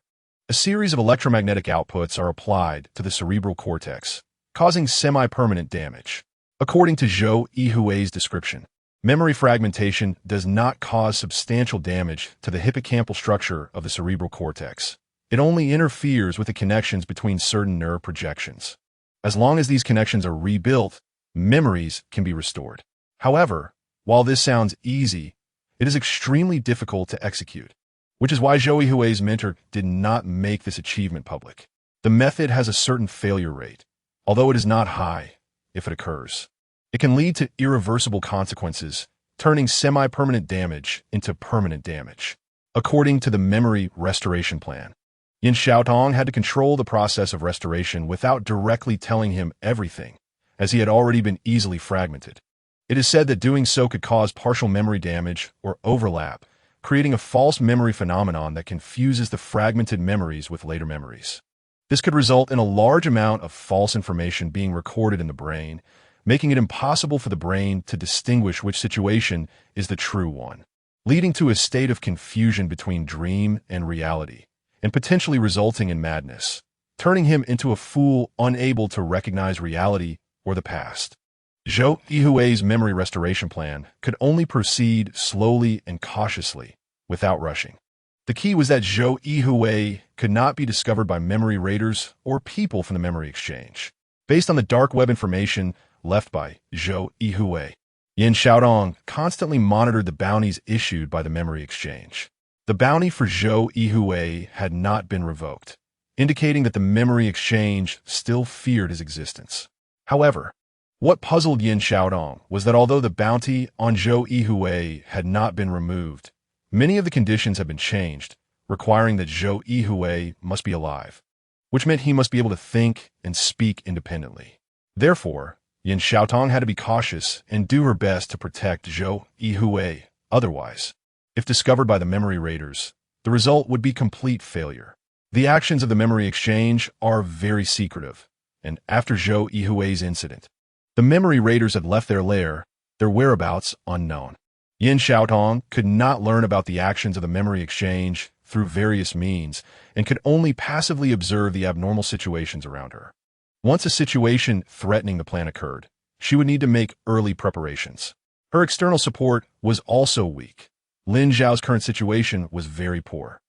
a series of electromagnetic outputs are applied to the cerebral cortex, causing semi-permanent damage. According to Zhou Yuhui's description, memory fragmentation does not cause substantial damage to the hippocampal structure of the cerebral cortex. It only interferes with the connections between certain nerve projections. As long as these connections are rebuilt, memories can be restored. However, while this sounds easy, it is extremely difficult to execute, which is why Zhou Yuhui's mentor did not make this achievement public. The method has a certain failure rate, although it is not high if it occurs. It can lead to irreversible consequences, turning semi-permanent damage into permanent damage. According to the memory restoration plan, Yin Xiaotong had to control the process of restoration without directly telling him everything, as he had already been easily fragmented. It is said that doing so could cause partial memory damage or overlap, creating a false memory phenomenon that confuses the fragmented memories with later memories. This could result in a large amount of false information being recorded in the brain, making it impossible for the brain to distinguish which situation is the true one, leading to a state of confusion between dream and reality, and potentially resulting in madness, turning him into a fool unable to recognize reality or the past. Zhou Yuhui's memory restoration plan could only proceed slowly and cautiously, without rushing. The key was that Zhou Yuhui could not be discovered by memory raiders or people from the memory exchange. Based on the dark web information left by Zhou Yuhui, Yin Xiaotong constantly monitored the bounties issued by the memory exchange. The bounty for Zhou Yuhui had not been revoked, indicating that the memory exchange still feared his existence. However, what puzzled Yin Xiaotong was that although the bounty on Zhou Yuhui had not been removed, many of the conditions had been changed, requiring that Zhou Yuhui must be alive, which meant he must be able to think and speak independently. Therefore, Yin Xiaotong had to be cautious and do her best to protect Zhou Yuhui. Otherwise, if discovered by the memory raiders, the result would be complete failure. The actions of the memory exchange are very secretive, and after Zhou Yuhui's incident, the memory raiders had left their lair, their whereabouts unknown. Yin Xiaotong could not learn about the actions of the memory exchange through various means and could only passively observe the abnormal situations around her. Once a situation threatening the plan occurred, she would need to make early preparations. Her external support was also weak. Lin Zhao's current situation was very poor.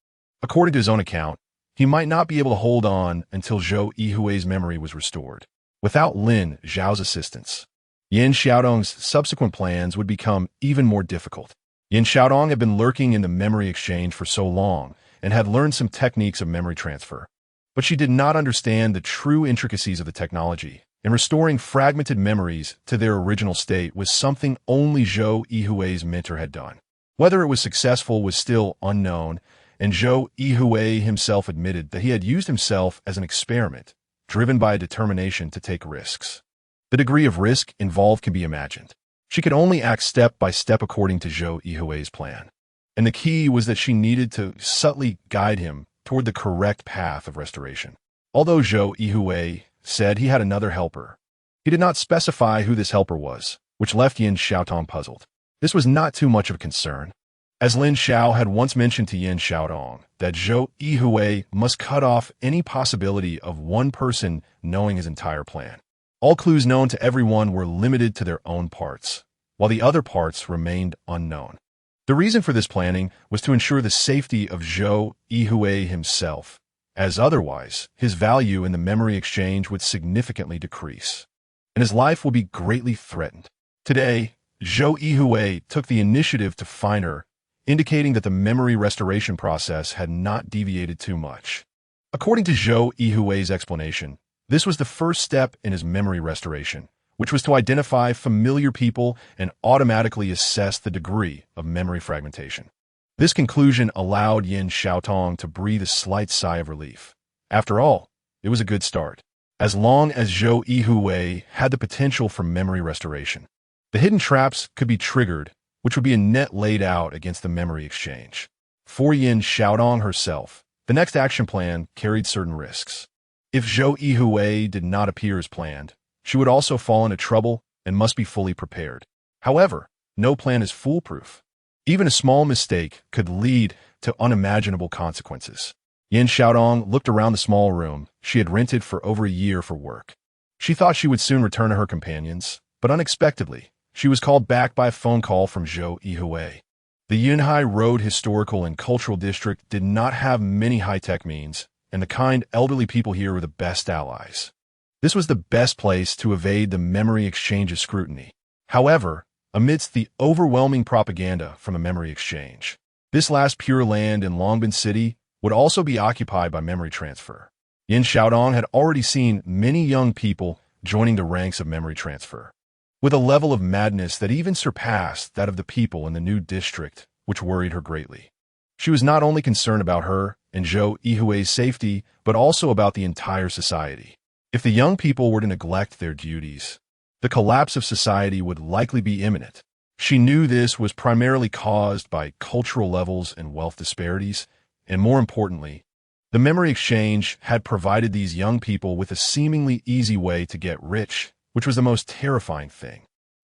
According to his own account, he might not be able to hold on until Zhou Yuhui's memory was restored. Without Lin Zhao's assistance, Yin Xiaotong's subsequent plans would become even more difficult. Yin Xiaotong had been lurking in the memory exchange for so long and had learned some techniques of memory transfer, but she did not understand the true intricacies of the technology, and restoring fragmented memories to their original state was something only Zhou Yuhui's mentor had done. Whether it was successful was still unknown, and Zhou Yuhui himself admitted that he had used himself as an experiment, driven by a determination to take risks. The degree of risk involved can be imagined. She could only act step by step according to Zhou Yuhui's plan, and the key was that she needed to subtly guide him toward the correct path of restoration. Although Zhou Yuhui said he had another helper, he did not specify who this helper was, which left Yin Xiaotong puzzled. This was not too much of a concern. As Lin Xiao had once mentioned to Yin Xiaodong, that Zhou Yuhui must cut off any possibility of one person knowing his entire plan. All clues known to everyone were limited to their own parts, while the other parts remained unknown. The reason for this planning was to ensure the safety of Zhou Yuhui himself, as otherwise his value in the memory exchange would significantly decrease, and his life would be greatly threatened. Today, Zhou Yuhui took the initiative to find her, indicating that the memory restoration process had not deviated too much. According to Zhou Yuhui's explanation, this was the first step in his memory restoration, which was to identify familiar people and automatically assess the degree of memory fragmentation. This conclusion allowed Yin Xiaotong to breathe a slight sigh of relief. After all, it was a good start, as long as Zhou Yuhui had the potential for memory restoration. The hidden traps could be triggered, which would be a net laid out against the memory exchange. For Yin Xiaodong herself, the next action plan carried certain risks. If Zhou Yuhui did not appear as planned, she would also fall into trouble and must be fully prepared. However, no plan is foolproof. Even a small mistake could lead to unimaginable consequences. Yin Xiaodong looked around the small room she had rented for over a year for work. She thought she would soon return to her companions, but unexpectedly, she was called back by a phone call from Zhou Yuhui. The Yunhai Road Historical and Cultural District did not have many high-tech means, and the kind elderly people here were the best allies. This was the best place to evade the memory exchange's scrutiny. However, amidst the overwhelming propaganda from a memory exchange, this last pure land in Longbin City would also be occupied by memory transfer. Yin Xiaodong had already seen many young people joining the ranks of memory transfer, with a level of madness that even surpassed that of the people in the new district, which worried her greatly. She was not only concerned about her and Zhou Yuhui's safety, but also about the entire society. If the young people were to neglect their duties, the collapse of society would likely be imminent. She knew this was primarily caused by cultural levels and wealth disparities, and more importantly, the memory exchange had provided these young people with a seemingly easy way to get rich, which was the most terrifying thing.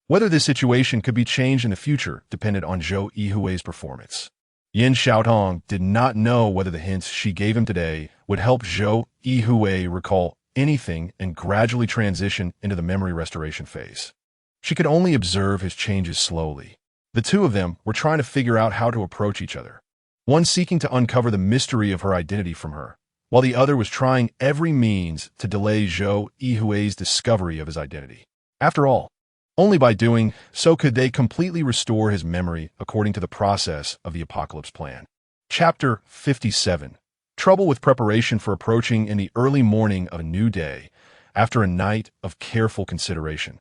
Whether this situation could be changed in the future depended on Zhou Yuhui's performance. Yin Xiaotong did not know whether the hints she gave him today would help Zhou Yuhui recall anything and gradually transition into the memory restoration phase. She could only observe his changes slowly. The two of them were trying to figure out how to approach each other, one seeking to uncover the mystery of her identity from her, while the other was trying every means to delay Zhou Yuhui's discovery of his identity. After all, only by doing so could they completely restore his memory according to the process of the Apocalypse Plan. Chapter 57. Trouble with preparation for approaching in the early morning of a new day, after a night of careful consideration.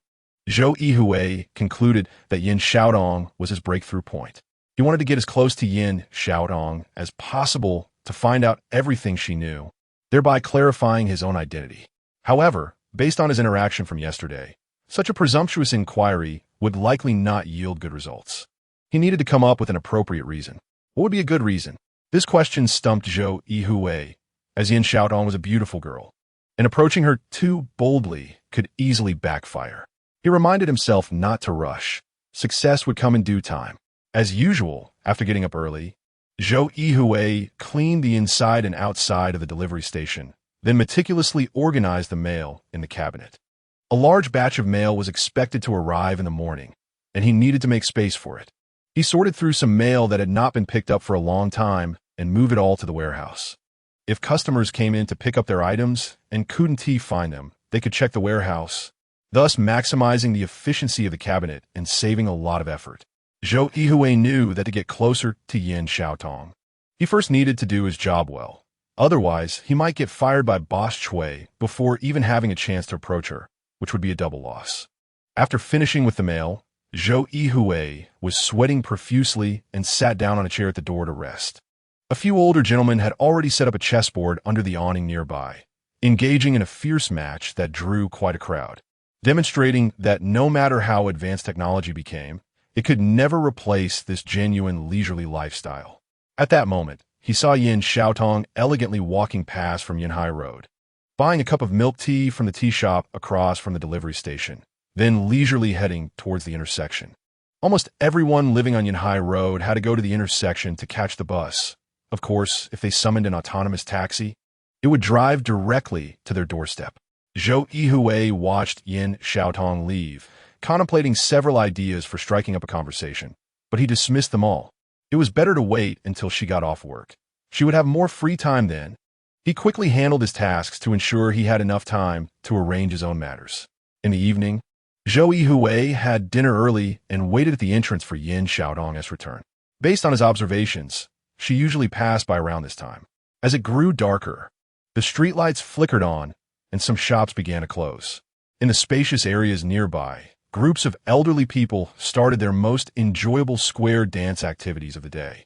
Zhou Yuhui concluded that Yin Xiaodong was his breakthrough point. He wanted to get as close to Yin Xiaodong as possible to find out everything she knew, thereby clarifying his own identity. However, based on his interaction from yesterday, such a presumptuous inquiry would likely not yield good results. He needed to come up with an appropriate reason. What would be a good reason? This question stumped Zhou Yuhui, as Yin Xiaodong was a beautiful girl, and approaching her too boldly could easily backfire. He reminded himself not to rush. Success would come in due time. As usual, after getting up early, Zhou Yuhui cleaned the inside and outside of the delivery station, then meticulously organized the mail in the cabinet. A large batch of mail was expected to arrive in the morning, and he needed to make space for it. He sorted through some mail that had not been picked up for a long time and moved it all to the warehouse. If customers came in to pick up their items and couldn't find them, they could check the warehouse, thus maximizing the efficiency of the cabinet and saving a lot of effort. Zhou Yuhui knew that to get closer to Yin Xiaotong, he first needed to do his job well. Otherwise, he might get fired by Boss Chui before even having a chance to approach her, which would be a double loss. After finishing with the mail, Zhou Yuhui was sweating profusely and sat down on a chair at the door to rest. A few older gentlemen had already set up a chessboard under the awning nearby, engaging in a fierce match that drew quite a crowd, demonstrating that no matter how advanced technology became, it could never replace this genuine leisurely lifestyle. At that moment, he saw Yin Xiaotong elegantly walking past from Yunhai Road, buying a cup of milk tea from the tea shop across from the delivery station, then leisurely heading towards the intersection. Almost everyone living on Yunhai Road had to go to the intersection to catch the bus. Of course, if they summoned an autonomous taxi, it would drive directly to their doorstep. Zhou Yuhui watched Yin Xiaotong leave, contemplating several ideas for striking up a conversation, but he dismissed them all. It was better to wait until she got off work. She would have more free time then. He quickly handled his tasks to ensure he had enough time to arrange his own matters. In the evening, Zhou Yuhui had dinner early and waited at the entrance for Yin Xiaotong's return. Based on his observations, she usually passed by around this time. As it grew darker, the streetlights flickered on and some shops began to close. In the spacious areas nearby, groups of elderly people started their most enjoyable square dance activities of the day.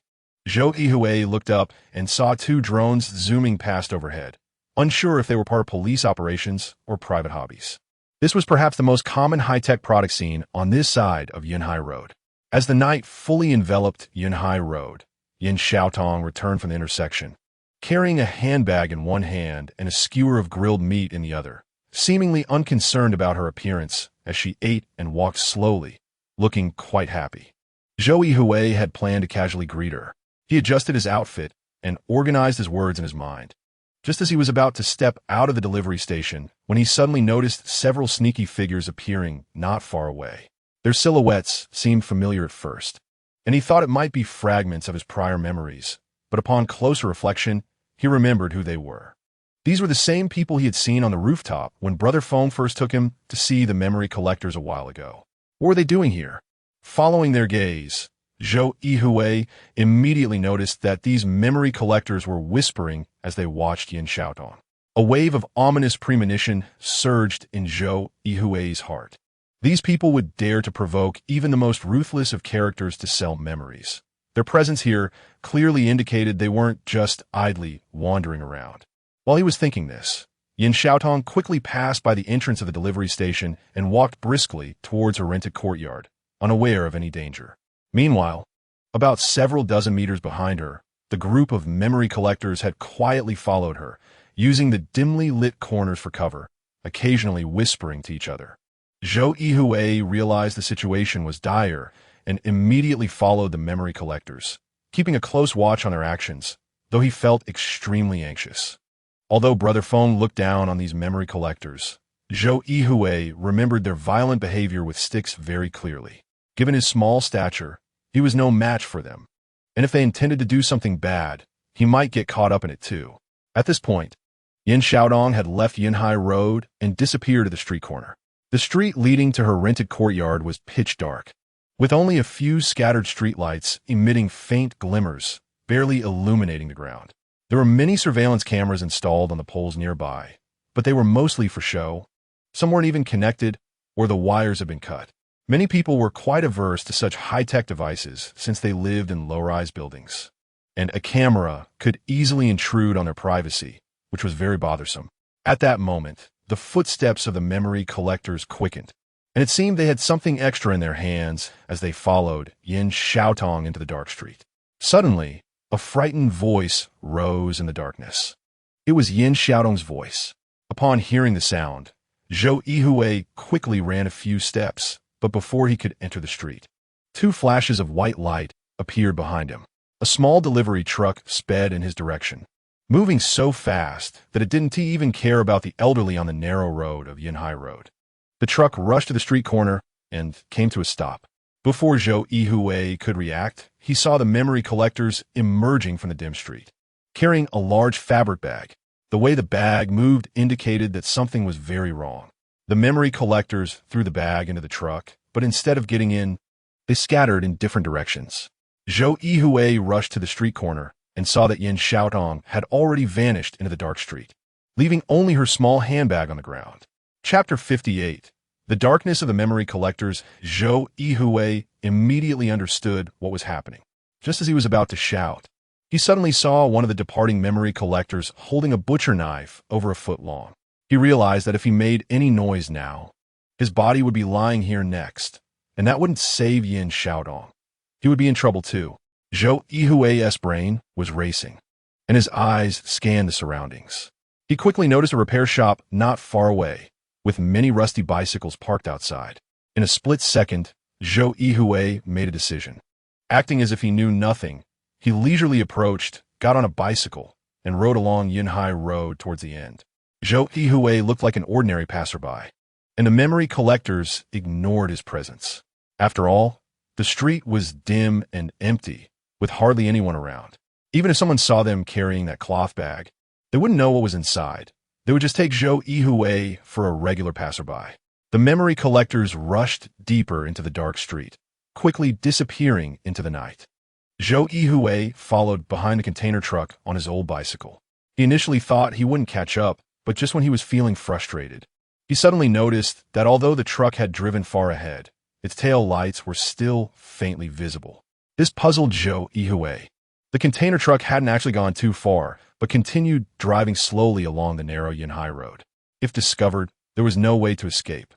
Zhou Yuhui looked up and saw two drones zooming past overhead, unsure if they were part of police operations or private hobbies. This was perhaps the most common high-tech product seen on this side of Yunhai Road. As the night fully enveloped Yunhai Road, Yin Xiaotong returned from the intersection, carrying a handbag in one hand and a skewer of grilled meat in the other, seemingly unconcerned about her appearance as she ate and walked slowly, looking quite happy. Zhou Yuhui had planned to casually greet her. He adjusted his outfit and organized his words in his mind. Just as he was about to step out of the delivery station, when he suddenly noticed several sneaky figures appearing not far away. Their silhouettes seemed familiar at first, and he thought it might be fragments of his prior memories, but upon closer reflection, he remembered who they were. These were the same people he had seen on the rooftop when Brother Feng first took him to see the memory collectors a while ago. What were they doing here? Following their gaze, Zhou Yuhui immediately noticed that these memory collectors were whispering as they watched Yin Xiaotong. A wave of ominous premonition surged in Zhou Yuhui's heart. These people would dare to provoke even the most ruthless of characters to sell memories. Their presence here clearly indicated they weren't just idly wandering around. While he was thinking this, Yin Xiaotong quickly passed by the entrance of the delivery station and walked briskly towards her rented courtyard, unaware of any danger. Meanwhile, about several dozen meters behind her, the group of memory collectors had quietly followed her, using the dimly lit corners for cover, occasionally whispering to each other. Zhou Yuhui realized the situation was dire and immediately followed the memory collectors, keeping a close watch on their actions, though he felt extremely anxious. Although Brother Feng looked down on these memory collectors, Zhou Yuhui remembered their violent behavior with sticks very clearly. Given his small stature, he was no match for them, and if they intended to do something bad, he might get caught up in it too. At this point, Yin Xiaotong had left Yunhai Road and disappeared at the street corner. The street leading to her rented courtyard was pitch dark, with only a few scattered streetlights emitting faint glimmers, barely illuminating the ground. There were many surveillance cameras installed on the poles nearby, but they were mostly for show. Some weren't even connected, or the wires had been cut. Many people were quite averse to such high-tech devices since they lived in low-rise buildings, and a camera could easily intrude on their privacy, which was very bothersome. At that moment, the footsteps of the memory collectors quickened, and it seemed they had something extra in their hands as they followed Yin Xiaotong into the dark street. Suddenly, a frightened voice rose in the darkness. It was Yin Xiaotong's voice. Upon hearing the sound, Zhou Yuhui quickly ran a few steps, but before he could enter the street, two flashes of white light appeared behind him. A small delivery truck sped in his direction, moving so fast that it didn't even care about the elderly on the narrow road of Yunhai Road. The truck rushed to the street corner and came to a stop. Before Zhou Yuhui could react, he saw the memory collectors emerging from the dim street, carrying a large fabric bag. The way the bag moved indicated that something was very wrong. The memory collectors threw the bag into the truck, but instead of getting in, they scattered in different directions. Zhou Yuhui rushed to the street corner and saw that Yin Xiaotong had already vanished into the dark street, leaving only her small handbag on the ground. Chapter 58. The darkness of the memory collectors. Zhou Yuhui immediately understood what was happening. Just as he was about to shout, he suddenly saw one of the departing memory collectors holding a butcher knife over a foot long. He realized that if he made any noise now, his body would be lying here next, and that wouldn't save Yin Xiaotong. He would be in trouble too. Zhou Yuhui's brain was racing, and his eyes scanned the surroundings. He quickly noticed a repair shop not far away, with many rusty bicycles parked outside. In a split second, Zhou Yuhui made a decision. Acting as if he knew nothing, he leisurely approached, got on a bicycle, and rode along Yunhai Road towards the end. Zhou Yuhui looked like an ordinary passerby, and the memory collectors ignored his presence. After all, the street was dim and empty, with hardly anyone around. Even if someone saw them carrying that cloth bag, they wouldn't know what was inside. They would just take Zhou Yuhui for a regular passerby. The memory collectors rushed deeper into the dark street, quickly disappearing into the night. Zhou Yuhui followed behind the container truck on his old bicycle. He initially thought he wouldn't catch up, but just when he was feeling frustrated, he suddenly noticed that although the truck had driven far ahead, its tail lights were still faintly visible. This puzzled Zhou Yuhui. The container truck hadn't actually gone too far, but continued driving slowly along the narrow Yunhai Road. If discovered, there was no way to escape.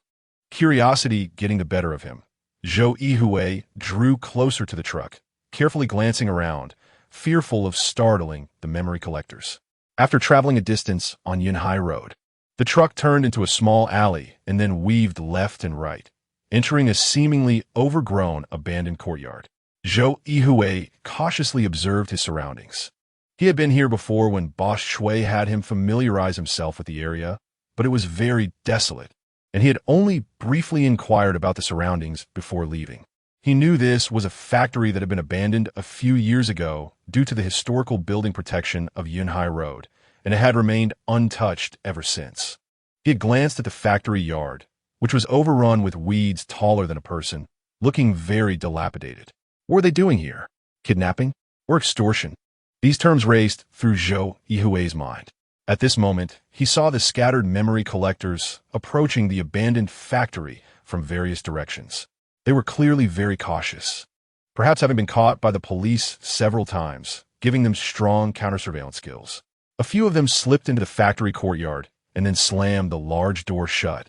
Curiosity getting the better of him, Zhou Yuhui drew closer to the truck, carefully glancing around, fearful of startling the memory collectors. After traveling a distance on Yunhai Road, the truck turned into a small alley and then weaved left and right, entering a seemingly overgrown abandoned courtyard. Zhou Yuhui cautiously observed his surroundings. He had been here before when Boss Shui had him familiarize himself with the area, but it was very desolate, and he had only briefly inquired about the surroundings before leaving. He knew this was a factory that had been abandoned a few years ago due to the historical building protection of Yunhai Road, and it had remained untouched ever since. He had glanced at the factory yard, which was overrun with weeds taller than a person, looking very dilapidated. What were they doing here? Kidnapping? Or extortion? These terms raced through Zhou Yuhui's mind. At this moment, he saw the scattered memory collectors approaching the abandoned factory from various directions. They were clearly very cautious, perhaps having been caught by the police several times, giving them strong counter-surveillance skills. A few of them slipped into the factory courtyard and then slammed the large door shut,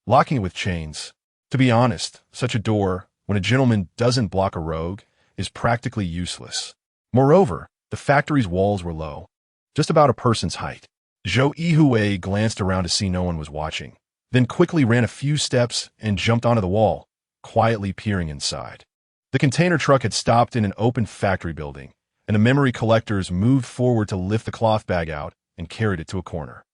locking it with chains. To be honest, such a door, when a gentleman doesn't block a rogue, is practically useless. Moreover, the factory's walls were low, just about a person's height. Zhou Yuhui glanced around to see no one was watching, then quickly ran a few steps and jumped onto the wall, quietly peering inside. The container truck had stopped in an open factory building, and the memory collectors moved forward to lift the cloth bag out and carried it to a corner.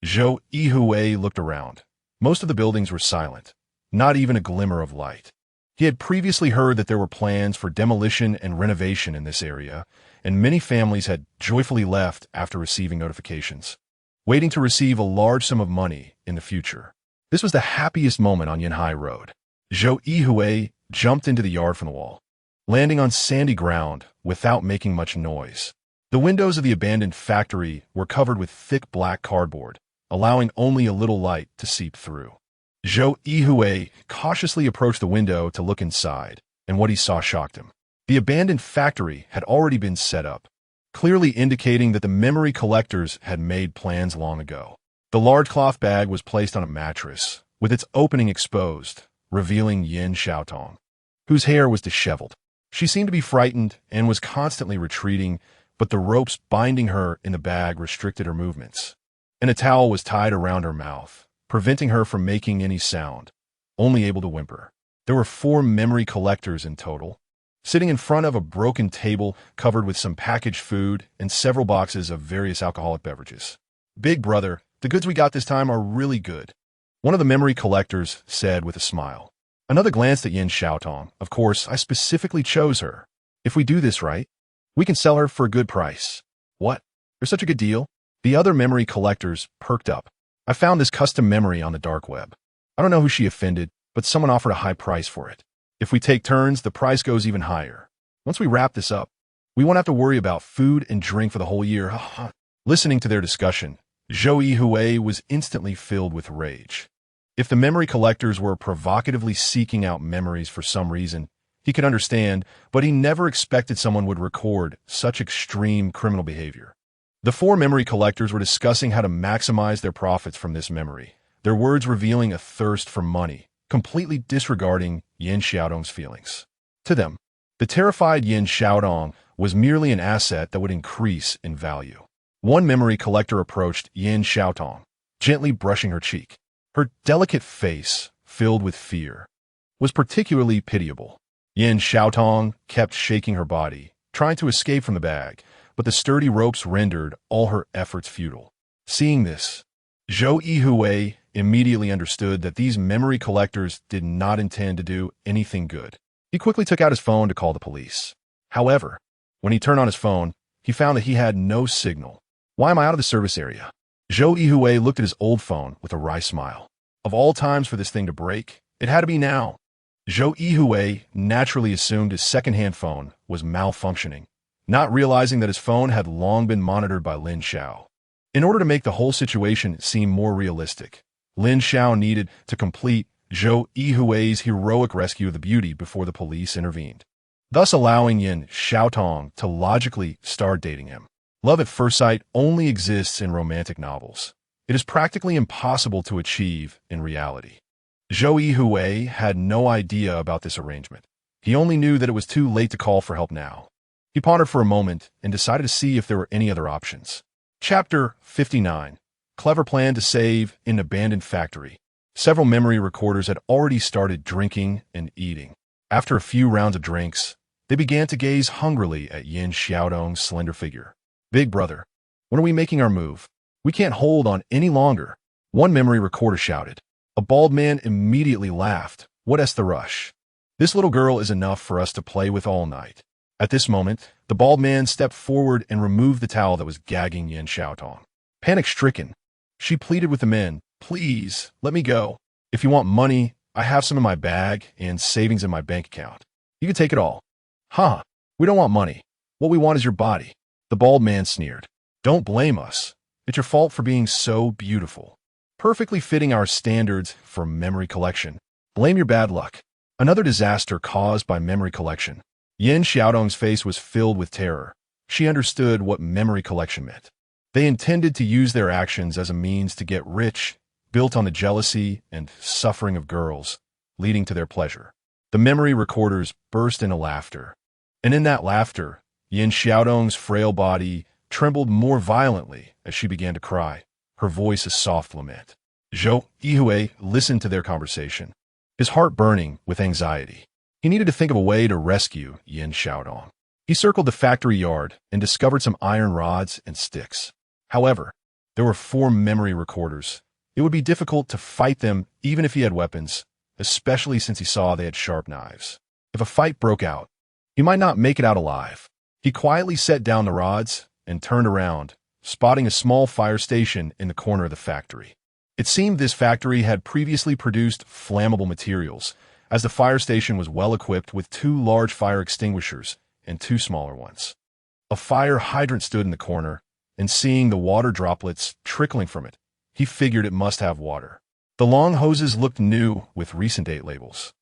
Zhou Yuhui looked around. Most of the buildings were silent, not even a glimmer of light. He had previously heard that there were plans for demolition and renovation in this area, and many families had joyfully left after receiving notifications, waiting to receive a large sum of money in the future. This was the happiest moment on Yunhai Road. Zhou Yuhui jumped into the yard from the wall, landing on sandy ground without making much noise. The windows of the abandoned factory were covered with thick black cardboard, allowing only a little light to seep through. Zhou Yuhui cautiously approached the window to look inside, and what he saw shocked him. The abandoned factory had already been set up, clearly indicating that the memory collectors had made plans long ago. The large cloth bag was placed on a mattress, with its opening exposed, revealing Yin Xiaotong, whose hair was disheveled. She seemed to be frightened and was constantly retreating, but the ropes binding her in the bag restricted her movements, and a towel was tied around her mouth, preventing her from making any sound, only able to whimper. There were 4 memory collectors in total, sitting in front of a broken table covered with some packaged food and several boxes of various alcoholic beverages. "Big brother, the goods we got this time are really good," one of the memory collectors said with a smile. Another glanced at Yin Xiaotong. "Of course, I specifically chose her. If we do this right, we can sell her for a good price." "What? There's such a good deal?" The other memory collectors perked up. "I found this custom memory on the dark web. I don't know who she offended, but someone offered a high price for it. If we take turns, the price goes even higher. Once we wrap this up, we won't have to worry about food and drink for the whole year." Listening to their discussion, Zhou Yuhui was instantly filled with rage. If the memory collectors were provocatively seeking out memories for some reason, he could understand, but he never expected someone would record such extreme criminal behavior. The 4 memory collectors were discussing how to maximize their profits from this memory, their words revealing a thirst for money, completely disregarding Yin Xiaodong's feelings. To them, the terrified Yin Xiaodong was merely an asset that would increase in value. One memory collector approached Yin Xiaotong, gently brushing her cheek, her delicate face filled with fear. was particularly pitiable. Yin Xiaotong kept shaking her body, trying to escape from the bag, but the sturdy ropes rendered all her efforts futile. Seeing this, Zhou Yuhui immediately understood that these memory collectors did not intend to do anything good. He quickly took out his phone to call the police. However, when he turned on his phone, he found that he had no signal. Why am I out of the service area? Zhou Yuhui looked at his old phone with a wry smile. Of all times for this thing to break, it had to be now. Zhou Yuhui naturally assumed his second-hand phone was malfunctioning, not realizing that his phone had long been monitored by Lin Xiao. In order to make the whole situation seem more realistic, Lin Xiao needed to complete Zhou Yuhui's heroic rescue of the beauty before the police intervened, thus allowing Yin Xiaotong to logically start dating him. Love at first sight only exists in romantic novels. It is practically impossible to achieve in reality. Zhou Yuhui had no idea about this arrangement. He only knew that it was too late to call for help now. He pondered for a moment and decided to see if there were any other options. Chapter 59. Clever plan to save in abandoned factory. Several memory recorders had already started drinking and eating. After a few rounds of drinks, they began to gaze hungrily at Yin Xiaodong's slender figure. Big brother, when are we making our move? We can't hold on any longer. One memory recorder shouted. A bald man immediately laughed. What's the rush? This little girl is enough for us to play with all night. At this moment, the bald man stepped forward and removed the towel that was gagging Yin Xiaotong. Panic-stricken, she pleaded with the men, please, let me go. If you want money, I have some in my bag and savings in my bank account. You can take it all. Huh, we don't want money. What we want is your body. The bald man sneered. Don't blame us. It's your fault for being so beautiful. Perfectly fitting our standards for memory collection. Blame your bad luck. Another disaster caused by memory collection. Yin Xiaodong's face was filled with terror. She understood what memory collection meant. They intended to use their actions as a means to get rich, built on the jealousy and suffering of girls, leading to their pleasure. The memory recorders burst into laughter. And in that laughter, Yin Xiaodong's frail body trembled more violently as she began to cry, her voice a soft lament. Zhou Yuhui listened to their conversation, his heart burning with anxiety. He needed to think of a way to rescue Yin Xiaodong. He circled the factory yard and discovered some iron rods and sticks. However, there were 4 memory recorders. It would be difficult to fight them even if he had weapons, especially since he saw they had sharp knives. If a fight broke out, he might not make it out alive. He quietly set down the rods and turned around, spotting a small fire station in the corner of the factory. It seemed this factory had previously produced flammable materials, as the fire station was well equipped with 2 large fire extinguishers and 2 smaller ones. A fire hydrant stood in the corner, and seeing the water droplets trickling from it, he figured it must have water. The long hoses looked new with recent date labels.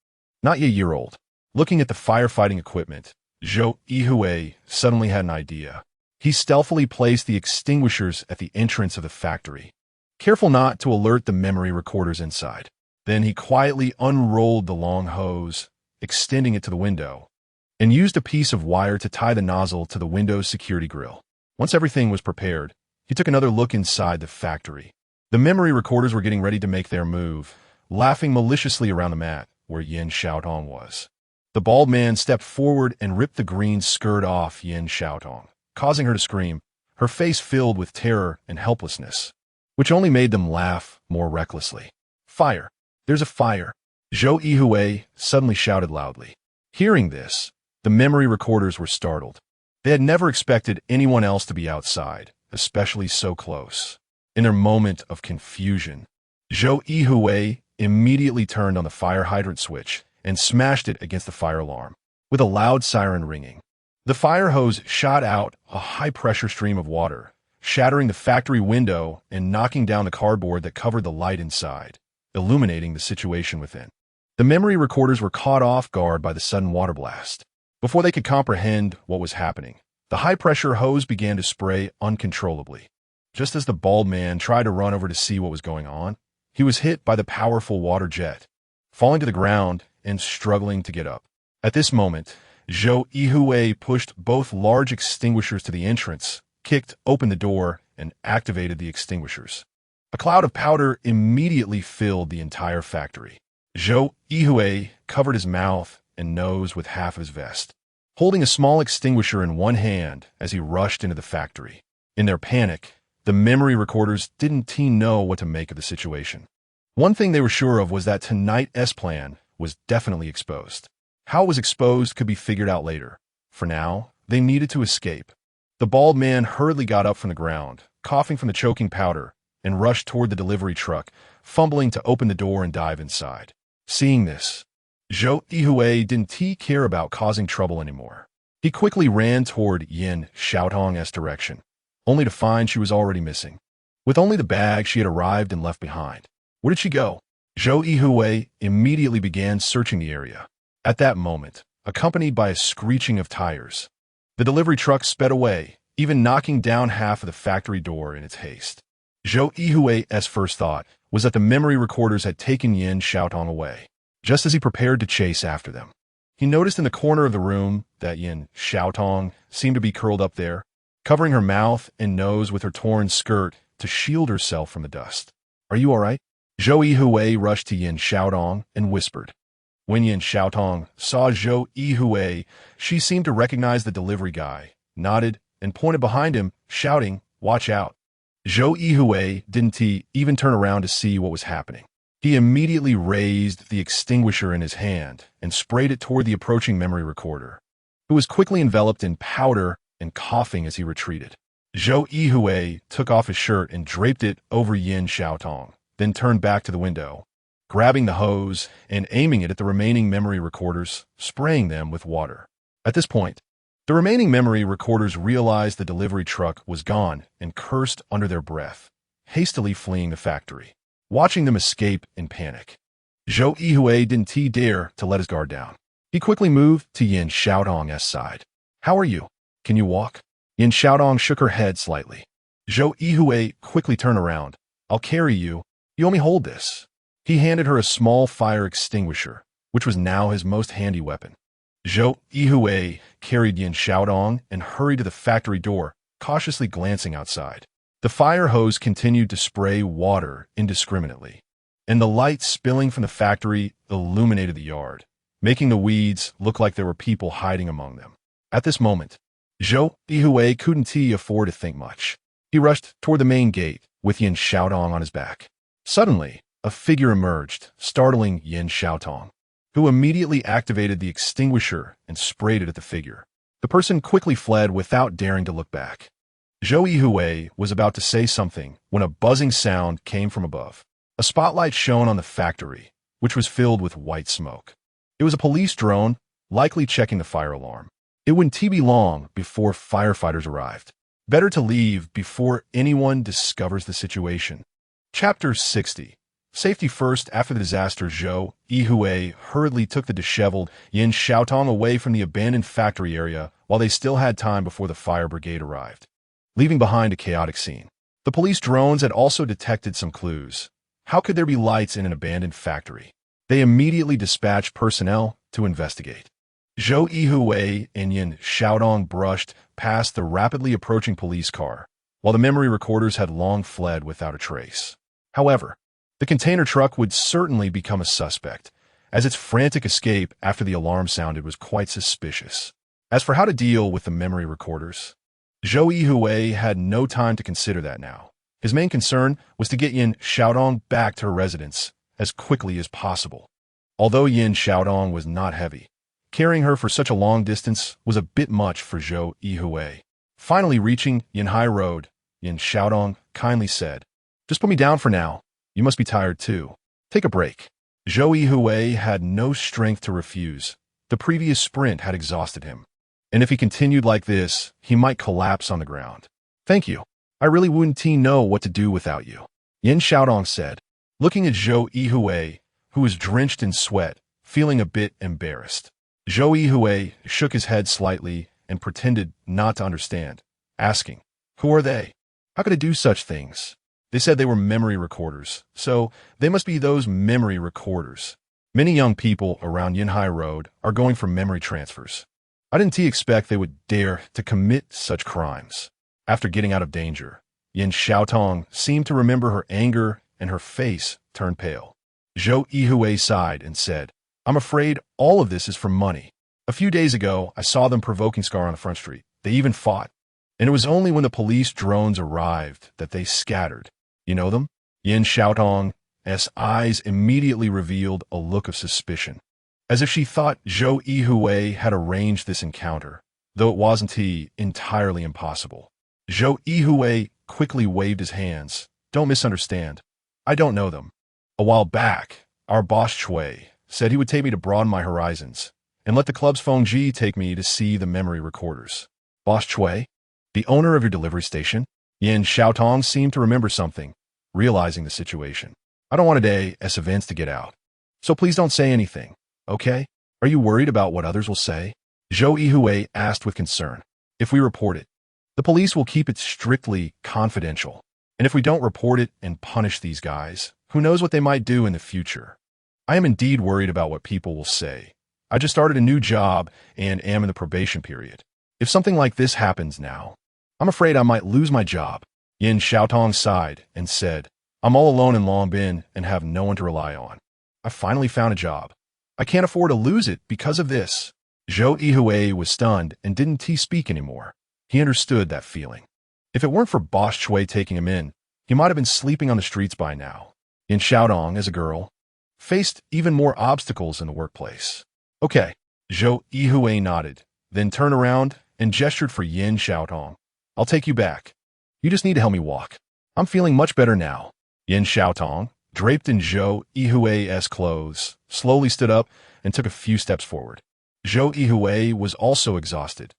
Not yet a year old. Looking at the firefighting equipment, Zhou Yuhui suddenly had an idea. He stealthily placed the extinguishers at the entrance of the factory, careful not to alert the memory recorders inside. Then he quietly unrolled the long hose, extending it to the window, and used a piece of wire to tie the nozzle to the window's security grill. Once everything was prepared, he took another look inside the factory. The memory recorders were getting ready to make their move, laughing maliciously around the mat where Yin Xiaotong was. The bald man stepped forward and ripped the green skirt off Yin Xiaotong, causing her to scream, her face filled with terror and helplessness, which only made them laugh more recklessly. Fire! There's a fire! Zhou Yuhui suddenly shouted loudly. Hearing this, the memory recorders were startled. They had never expected anyone else to be outside, especially so close. In their moment of confusion, Zhou Yuhui immediately turned on the fire hydrant switch and smashed it against the fire alarm, with a loud siren ringing. The fire hose shot out a high-pressure stream of water, shattering the factory window and knocking down the cardboard that covered the light inside, illuminating the situation within. The memory recorders were caught off guard by the sudden water blast. Before they could comprehend what was happening, the high-pressure hose began to spray uncontrollably. Just as the bald man tried to run over to see what was going on, he was hit by the powerful water jet, falling to the ground and struggling to get up. At this moment, Zhou Yuhui pushed both large extinguishers to the entrance, kicked open the door, and activated the extinguishers. A cloud of powder immediately filled the entire factory. Zhou Yuhui covered his mouth and nose with half of his vest, holding a small extinguisher in one hand as he rushed into the factory. In their panic, the memory recorders didn't know what to make of the situation. One thing they were sure of was that tonight's plan was definitely exposed. How it was exposed could be figured out later. For now, they needed to escape. The bald man hurriedly got up from the ground, coughing from the choking powder, and rushed toward the delivery truck, fumbling to open the door and dive inside. Seeing this, Zhou Yuhui didn't care about causing trouble anymore. He quickly ran toward Yin Xiaotong's direction, only to find she was already missing. With only the bag she had arrived and left behind. Where did she go? Zhou Yuhui immediately began searching the area. At that moment, accompanied by a screeching of tires, the delivery truck sped away, even knocking down half of the factory door in its haste. Zhou Yuhui's first thought was that the memory recorders had taken Yin Xiaotong away. Just as he prepared to chase after them, he noticed in the corner of the room that Yin Xiaotong seemed to be curled up there, covering her mouth and nose with her torn skirt to shield herself from the dust. Are you all right? Zhou Yuhui rushed to Yin Xiaotong and whispered. When Yin Xiaotong saw Zhou Yuhui, she seemed to recognize the delivery guy, nodded, and pointed behind him, shouting, "Watch out." Zhou Yuhui didn't even turn around to see what was happening. He immediately raised the extinguisher in his hand and sprayed it toward the approaching memory recorder, who was quickly enveloped in powder and coughing as he retreated. Zhou Yuhui took off his shirt and draped it over Yin Xiaotong, then turned back to the window, grabbing the hose and aiming it at the remaining memory recorders, spraying them with water. At this point, the remaining memory recorders realized the delivery truck was gone and cursed under their breath, hastily fleeing the factory, watching them escape in panic. Zhou Yuhui didn't dare to let his guard down. He quickly moved to Yin Xiaotong's side. How are you? Can you walk? Yin Xiaotong shook her head slightly. Zhou Yuhui quickly turned around. I'll carry you. You only hold this. He handed her a small fire extinguisher, which was now his most handy weapon. Zhou Yuhui carried Yin Xiaotong and hurried to the factory door, cautiously glancing outside. The fire hose continued to spray water indiscriminately, and the light spilling from the factory illuminated the yard, making the weeds look like there were people hiding among them. At this moment, Zhou Yuhui couldn't afford to think much. He rushed toward the main gate with Yin Xiaotong on his back. Suddenly, a figure emerged, startling Yin Xiaotong, who immediately activated the extinguisher and sprayed it at the figure. The person quickly fled without daring to look back. Zhou Yuhui was about to say something when a buzzing sound came from above. A spotlight shone on the factory, which was filled with white smoke. It was a police drone, likely checking the fire alarm. It wouldn't be long before firefighters arrived. Better to leave before anyone discovers the situation. Chapter 60. Safety first. After the disaster, Zhou Yuhui hurriedly took the disheveled Yin Xiaotong away from the abandoned factory area while they still had time before the fire brigade arrived, leaving behind a chaotic scene. The police drones had also detected some clues. How could there be lights in an abandoned factory? They immediately dispatched personnel to investigate. Zhou Yuhui and Yin Xiaotong brushed past the rapidly approaching police car, while the memory recorders had long fled without a trace. However, the container truck would certainly become a suspect, as its frantic escape after the alarm sounded was quite suspicious. As for how to deal with the memory recorders, Zhou Yuhui had no time to consider that now. His main concern was to get Yin Xiaotong back to her residence as quickly as possible. Although Yin Xiaotong was not heavy, carrying her for such a long distance was a bit much for Zhou Yuhui. Finally reaching Yinhai Road, Yin Xiaotong kindly said, "Just put me down for now. You must be tired too. Take a break." Zhou Yuhui had no strength to refuse. The previous sprint had exhausted him, and if he continued like this, he might collapse on the ground. "Thank you. I really wouldn't know what to do without you," Yin Xiaotong said, looking at Zhou Yuhui, who was drenched in sweat, feeling a bit embarrassed. Zhou Yuhui shook his head slightly and pretended not to understand, asking, "Who are they? How could I do such things?" They said they were memory recorders, so they must be those memory recorders. Many young people around Yinhai Road are going for memory transfers. I didn't expect they would dare to commit such crimes. After getting out of danger, Yin Xiaotong seemed to remember her anger and her face turned pale. Zhou Yuhui sighed and said, I'm afraid all of this is for money. A few days ago, I saw them provoking Scar on the front street. They even fought. And it was only when the police drones arrived that they scattered. You know them? Yin Xiaotong's eyes immediately revealed a look of suspicion, as if she thought Zhou Yuhui had arranged this encounter, though it wasn't entirely impossible. Zhou Yuhui quickly waved his hands. Don't misunderstand. I don't know them. A while back, our boss Chui said he would take me to broaden my horizons and let the club's Feng Ji take me to see the memory recorders. Boss Chui? The owner of your delivery station? Yin Xiaotong seemed to remember something, realizing the situation. I don't want today's events to get out, so please don't say anything, okay? Are you worried about what others will say? Zhou Yuhui asked with concern. If we report it, the police will keep it strictly confidential. And if we don't report it and punish these guys, who knows what they might do in the future? I am indeed worried about what people will say. I just started a new job and am in the probation period. If something like this happens now, I'm afraid I might lose my job. Yin Xiaotong sighed and said, I'm all alone in Long Bin and have no one to rely on. I finally found a job. I can't afford to lose it because of this. Zhou Yuhui was stunned and didn't speak anymore. He understood that feeling. If it weren't for Boss Chui taking him in, he might have been sleeping on the streets by now. Yin Xiaotong, as a girl, faced even more obstacles in the workplace. Okay, Zhou Yuhui nodded, then turned around and gestured for Yin Xiaotong. I'll take you back. You just need to help me walk. I'm feeling much better now. Yin Xiaotong, draped in Zhou Yuhui's clothes, slowly stood up and took a few steps forward. Zhou Yuhui was also exhausted.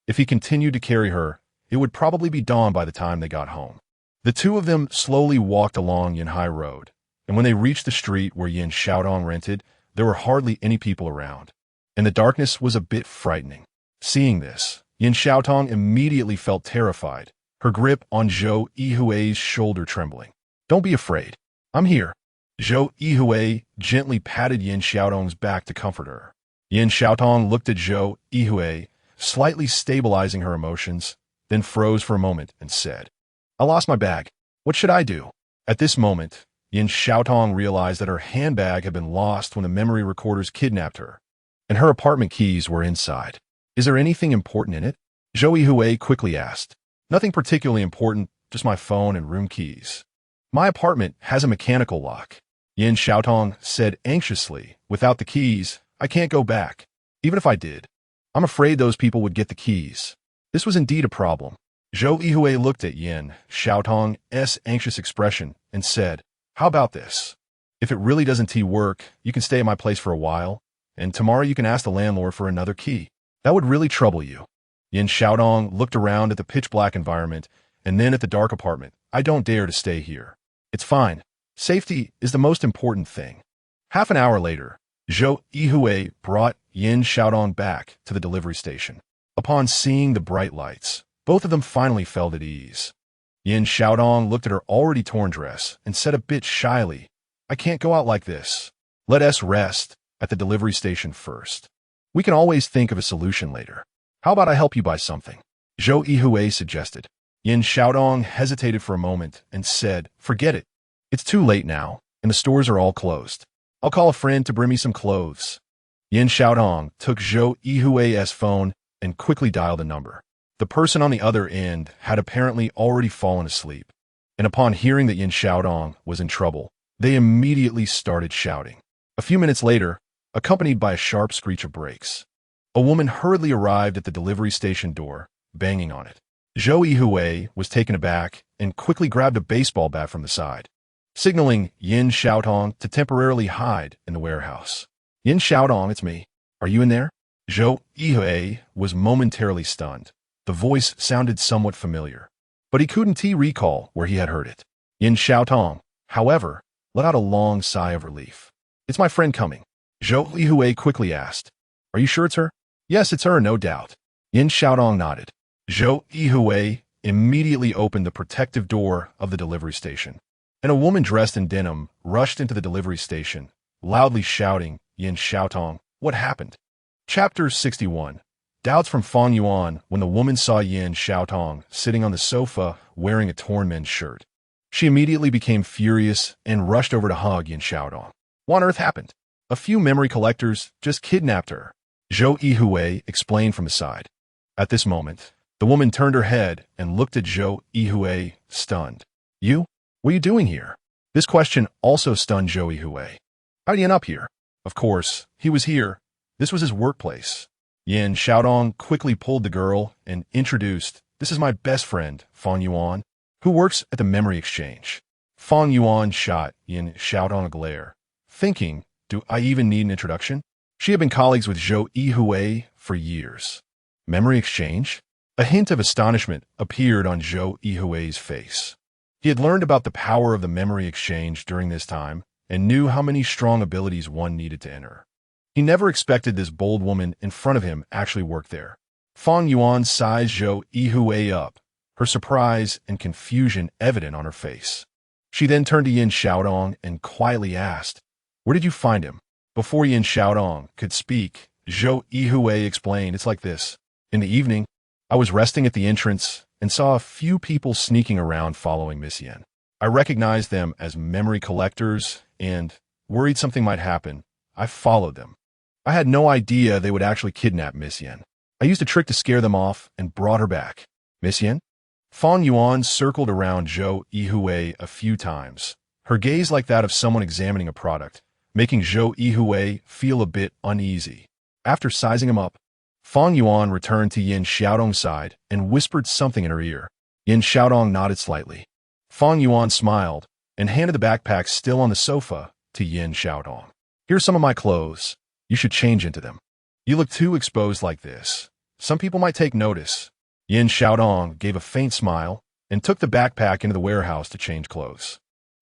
If he continued to carry her, it would probably be dawn by the time they got home. The two of them slowly walked along Yanhai Road, and when they reached the street where Yin Xiaotong rented, there were hardly any people around, and the darkness was a bit frightening. Seeing this, Yin Xiaotong immediately felt terrified, her grip on Zhou Yuhui's shoulder trembling. Don't be afraid. I'm here. Zhou Yuhui gently patted Yin Xiaotong's back to comfort her. Yin Xiaotong looked at Zhou Yuhui, slightly stabilizing her emotions, then froze for a moment and said, I lost my bag. What should I do? At this moment, Yin Xiaotong realized that her handbag had been lost when the memory recorders kidnapped her, and her apartment keys were inside. Is there anything important in it? Zhou Yuhui quickly asked. Nothing particularly important, just my phone and room keys. My apartment has a mechanical lock. Yin Xiaotong said anxiously. Without the keys, I can't go back. Even if I did, I'm afraid those people would get the keys. This was indeed a problem. Zhou Yuhui looked at Yin Xiaotong's anxious expression and said, How about this? If it really doesn't work, you can stay at my place for a while, and tomorrow you can ask the landlord for another key. That would really trouble you. Yin Xiaotong looked around at the pitch-black environment and then at the dark apartment. I don't dare to stay here. It's fine. Safety is the most important thing. Half an hour later, Zhou Yuhui brought Yin Xiaotong back to the delivery station. Upon seeing the bright lights, both of them finally felt at ease. Yin Xiaotong looked at her already torn dress and said a bit shyly, I can't go out like this. Let us rest at the delivery station first. We can always think of a solution later. How about I help you buy something? Zhou Yuhui suggested. Yin Xiaotong hesitated for a moment and said, Forget it. It's too late now, and the stores are all closed. I'll call a friend to bring me some clothes. Yin Xiaotong took Zhou Yuhui's phone and quickly dialed a number. The person on the other end had apparently already fallen asleep, and upon hearing that Yin Xiaotong was in trouble, they immediately started shouting. A few minutes later, accompanied by a sharp screech of brakes, a woman hurriedly arrived at the delivery station door, banging on it. Zhou Yuhui was taken aback and quickly grabbed a baseball bat from the side, signaling Yin Xiaotong to temporarily hide in the warehouse. Yin Xiaotong, it's me. Are you in there? Zhou Yuhui was momentarily stunned. The voice sounded somewhat familiar, but he couldn't recall where he had heard it. Yin Xiaotong, however, let out a long sigh of relief. It's my friend coming. Zhou Yuhui quickly asked. Are you sure it's her? Yes, it's her, no doubt. Yin Xiaotong nodded. Zhou Yuhui immediately opened the protective door of the delivery station, and a woman dressed in denim rushed into the delivery station, loudly shouting, Yin Xiaotong, what happened? Chapter 61. Doubts from Fang Yuan when the woman saw Yin Xiaotong sitting on the sofa wearing a torn men's shirt. She immediately became furious and rushed over to hug Yin Xiaotong. What on earth happened? A few memory collectors just kidnapped her, Zhou Yuhui explained from the side. At this moment, the woman turned her head and looked at Zhou Yuhui, stunned. You? What are you doing here? This question also stunned Zhou Yuhui. How did he end up here? Of course, he was here. This was his workplace. Yin Xiaodong quickly pulled the girl and introduced, "This is my best friend, Fang Yuan, who works at the memory exchange." Fang Yuan shot Yin Xiaodong a glare, thinking, do I even need an introduction? She had been colleagues with Zhou Yuhui for years. Memory exchange? A hint of astonishment appeared on Zhou Yuhui's face. He had learned about the power of the memory exchange during this time and knew how many strong abilities one needed to enter. He never expected this bold woman in front of him actually worked there. Fang Yuan sized Zhou Yuhui up, her surprise and confusion evident on her face. She then turned to Yin Xiaodong and quietly asked, "Where did you find him?" Before Yin Xiaodong could speak, Zhou Yuhui explained, "It's like this. In the evening, I was resting at the entrance and saw a few people sneaking around following Miss Yin. I recognized them as memory collectors and, worried something might happen, I followed them. I had no idea they would actually kidnap Miss Yin. I used a trick to scare them off and brought her back." Miss Yin? Fang Yuan circled around Zhou Yuhui a few times, her gaze like that of someone examining a product, making Zhou Yuhui feel a bit uneasy. After sizing him up, Fang Yuan returned to Yin Xiaodong's side and whispered something in her ear. Yin Xiaodong nodded slightly. Fang Yuan smiled and handed the backpack still on the sofa to Yin Xiaodong. "Here's some of my clothes. You should change into them. You look too exposed like this. Some people might take notice." Yin Xiaodong gave a faint smile and took the backpack into the warehouse to change clothes.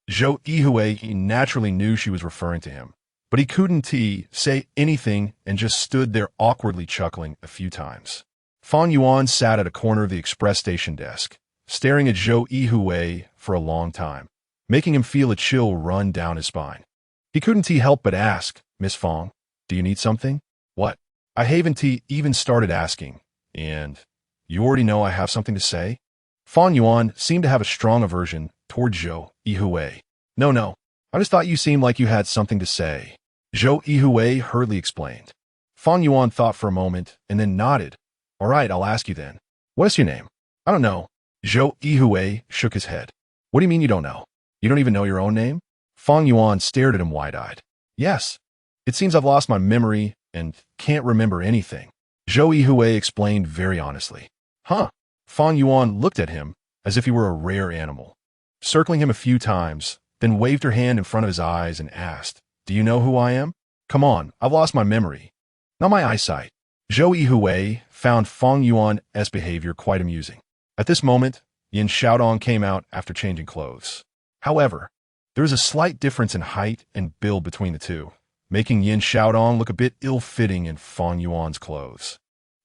Zhou Yuhui naturally knew she was referring to him, but he couldn't say anything and just stood there awkwardly chuckling a few times. Fang Yuan sat at a corner of the express station desk, staring at Zhou Yuhui for a long time, making him feel a chill run down his spine. He couldn't help but ask, "Miss Fang, do you need something?" "What?" I haven't even started asking, and you already know I have something to say? Fang Yuan seemed to have a strong aversion toward Zhou Yuhui. No, I just thought you seemed like you had something to say," Zhou Yuhui hurriedly explained. Fang Yuan thought for a moment and then nodded. "All right, I'll ask you then. What is your name?" "I don't know." Zhou Yuhui shook his head. "What do you mean you don't know? You don't even know your own name?" Fang Yuan stared at him wide-eyed. "Yes. It seems I've lost my memory and can't remember anything," Zhou Yuhui explained very honestly. "Huh?" Fang Yuan looked at him as if he were a rare animal, circling him a few times, then waved her hand in front of his eyes and asked, "Do you know who I am?" "Come on, I've lost my memory. Not my eyesight." Zhou Yuhui found Fang Yuan's behavior quite amusing. At this moment, Yin Xiaodong came out after changing clothes. However, there was a slight difference in height and build between the two, making Yin Xiaodong look a bit ill-fitting in Fang Yuan's clothes.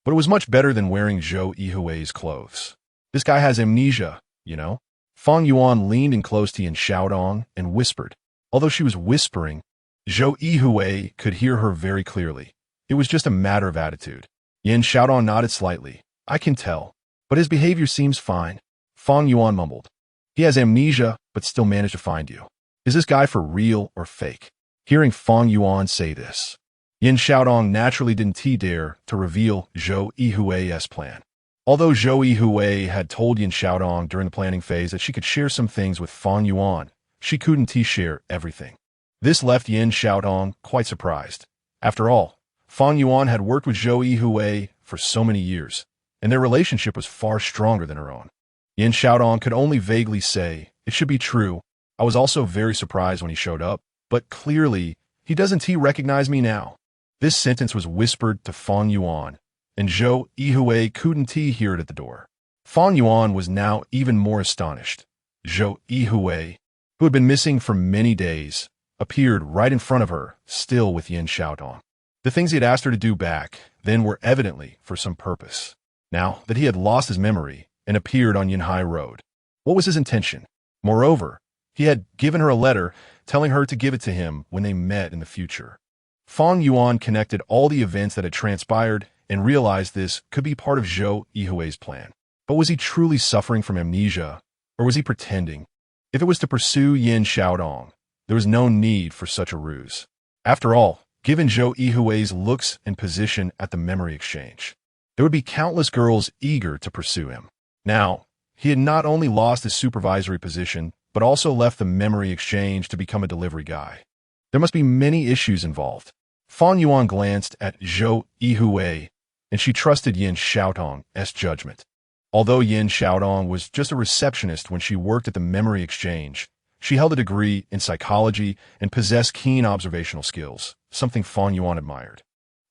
But it was much better than wearing Zhou Yuhui's clothes. "This guy has amnesia, you know?" Fang Yuan leaned in close to Yin Xiaodong and whispered. Although she was whispering, Zhou Yuhui could hear her very clearly. It was just a matter of attitude. Yin Xiaodong nodded slightly. "I can tell, but his behavior seems fine." Fang Yuan mumbled. "He has amnesia, but still managed to find you. Is this guy for real or fake?" Hearing Fang Yuan say this, Yin Xiaodong naturally didn't dare to reveal Zhou Yuhui's plan. Although Zhou Yuhui had told Yin Xiaodong during the planning phase that she could share some things with Fang Yuan, she couldn't share everything. This left Yin Xiaodong quite surprised. After all, Fang Yuan had worked with Zhou Yuhui for so many years, and their relationship was far stronger than her own. Yin Xiaodong could only vaguely say, "It should be true. I was also very surprised when he showed up, but clearly, he doesn't recognize me now." This sentence was whispered to Fang Yuan, and Zhou Yuhui couldn't hear it at the door. Fang Yuan was now even more astonished. Zhou Yuhui, who had been missing for many days, appeared right in front of her, still with Yin Xiaodong. The things he had asked her to do back then were evidently for some purpose. Now that he had lost his memory and appeared on Yinhai Road, what was his intention? Moreover, he had given her a letter telling her to give it to him when they met in the future. Fang Yuan connected all the events that had transpired and realized this could be part of Zhou Yuhui's plan. But was he truly suffering from amnesia, or was he pretending? If it was to pursue Yin Xiaodong, there was no need for such a ruse. After all, given Zhou Yuhui's looks and position at the memory exchange, there would be countless girls eager to pursue him. Now, he had not only lost his supervisory position, but also left the memory exchange to become a delivery guy. There must be many issues involved. Fang Yuan glanced at Zhou Yuhui, and she trusted Yin Xiaotong's judgment. Although Yin Xiaotong was just a receptionist when she worked at the memory exchange, she held a degree in psychology and possessed keen observational skills, something Fang Yuan admired.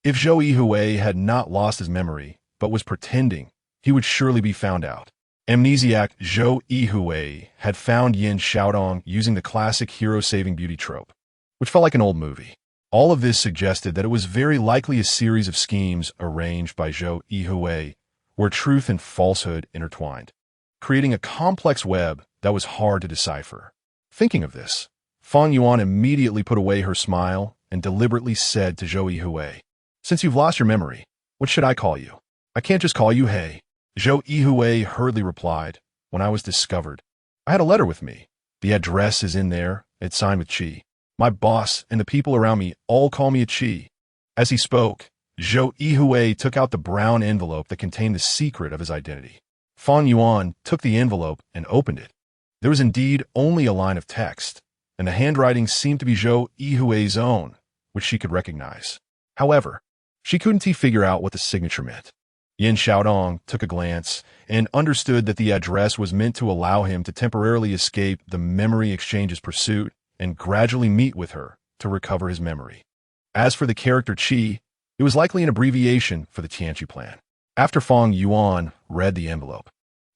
If Zhou Yuhui had not lost his memory, but was pretending, he would surely be found out. Amnesiac Zhou Yuhui had found Yin Xiaotong using the classic hero-saving beauty trope, which felt like an old movie. All of this suggested that it was very likely a series of schemes arranged by Zhou Yuhui, where truth and falsehood intertwined, creating a complex web that was hard to decipher. Thinking of this, Fang Yuan immediately put away her smile and deliberately said to Zhou Yuhui, "Since you've lost your memory, what should I call you? I can't just call you Hey." Zhou Yuhui hurriedly replied, "When I was discovered, I had a letter with me. The address is in there. It's signed with Qi. My boss and the people around me all call me a Qi." As he spoke, Zhou Yuhui took out the brown envelope that contained the secret of his identity. Fang Yuan took the envelope and opened it. There was indeed only a line of text, and the handwriting seemed to be Zhou Yuhui's own, which she could recognize. However, she couldn't figure out what the signature meant. Yin Xiaotong took a glance and understood that the address was meant to allow him to temporarily escape the memory exchange's pursuit and gradually meet with her to recover his memory. As for the character Qi, it was likely an abbreviation for the Tianqi plan. After Fang Yuan read the envelope,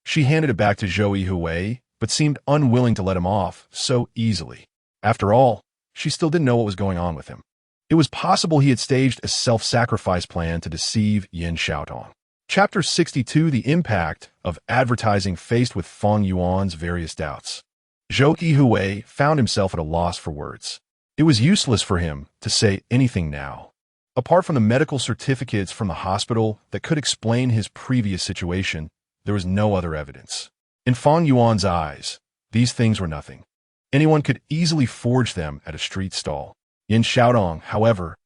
she handed it back to Zhou Yuhui, but seemed unwilling to let him off so easily. After all, she still didn't know what was going on with him. It was possible he had staged a self-sacrifice plan to deceive Yin Xiaotong. Chapter 62: The Impact of Advertising Faced with Fang Yuan's Various Doubts. Zhou Yuhui found himself at a loss for words. It was useless for him to say anything now. Apart from the medical certificates from the hospital that could explain his previous situation, there was no other evidence. In Fang Yuan's eyes, these things were nothing. Anyone could easily forge them at a street stall. Yin Xiaotong, however,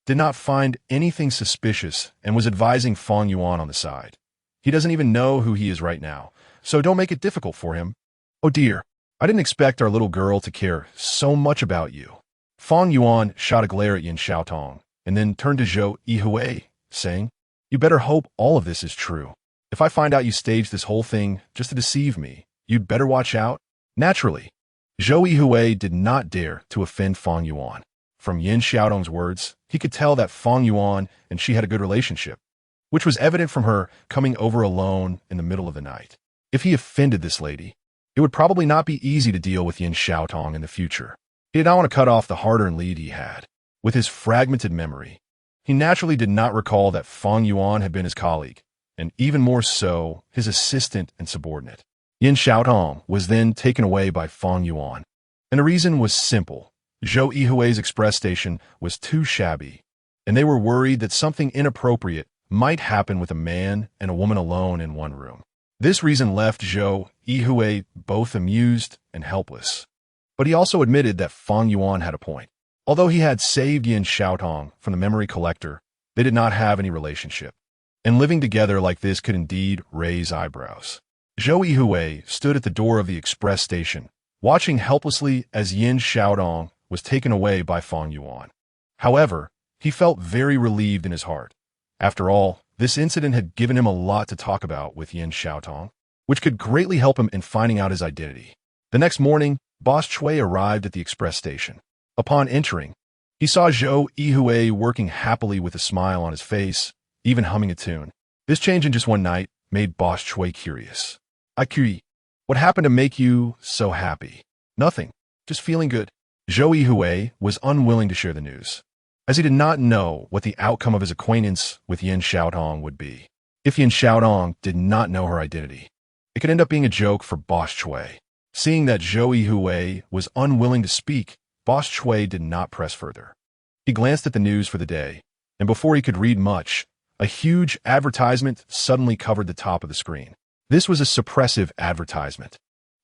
did not find anything suspicious and was advising Fang Yuan on the side. He doesn't even know who he is right now, so don't make it difficult for him. "Oh dear, I didn't expect our little girl to care so much about you." Fang Yuan shot a glare at Yin Xiaotong and then turned to Zhou Yuhui, saying, "You better hope all of this is true. If I find out you staged this whole thing just to deceive me, you'd better watch out." Naturally, Zhou Yuhui did not dare to offend Fang Yuan. From Yin Xiaotong's words, he could tell that Fang Yuan and she had a good relationship, which was evident from her coming over alone in the middle of the night. If he offended this lady, it would probably not be easy to deal with Yin Xiaotong in the future. He did not want to cut off the hard-earned lead he had. With his fragmented memory, he naturally did not recall that Fang Yuan had been his colleague, and even more so, his assistant and subordinate. Yin Xiaotong was then taken away by Fang Yuan, and the reason was simple. Zhou Yuhui's express station was too shabby, and they were worried that something inappropriate might happen with a man and a woman alone in one room. This reason left Zhou Yuhui both amused and helpless. But he also admitted that Fang Yuan had a point. Although he had saved Yin Xiaotong from the memory collector, they did not have any relationship, and living together like this could indeed raise eyebrows. Zhou Yuhui stood at the door of the express station, watching helplessly as Yin Xiaotong was taken away by Fang Yuan. However, he felt very relieved in his heart. After all, this incident had given him a lot to talk about with Yin Xiaotong, which could greatly help him in finding out his identity. The next morning, Boss Chui arrived at the express station. Upon entering, he saw Zhou Yuhui working happily with a smile on his face, even humming a tune. This change in just one night made Boss Chui curious. "Cui, what happened to make you so happy?" "Nothing, just feeling good." Zhou Yuhui was unwilling to share the news, as he did not know what the outcome of his acquaintance with Yin Xiaotong would be. If Yin Xiaotong did not know her identity, it could end up being a joke for Boss Chui. Seeing that Zhou Yuhui was unwilling to speak, Boss Chui did not press further. He glanced at the news for the day, and before he could read much, a huge advertisement suddenly covered the top of the screen. This was a suppressive advertisement.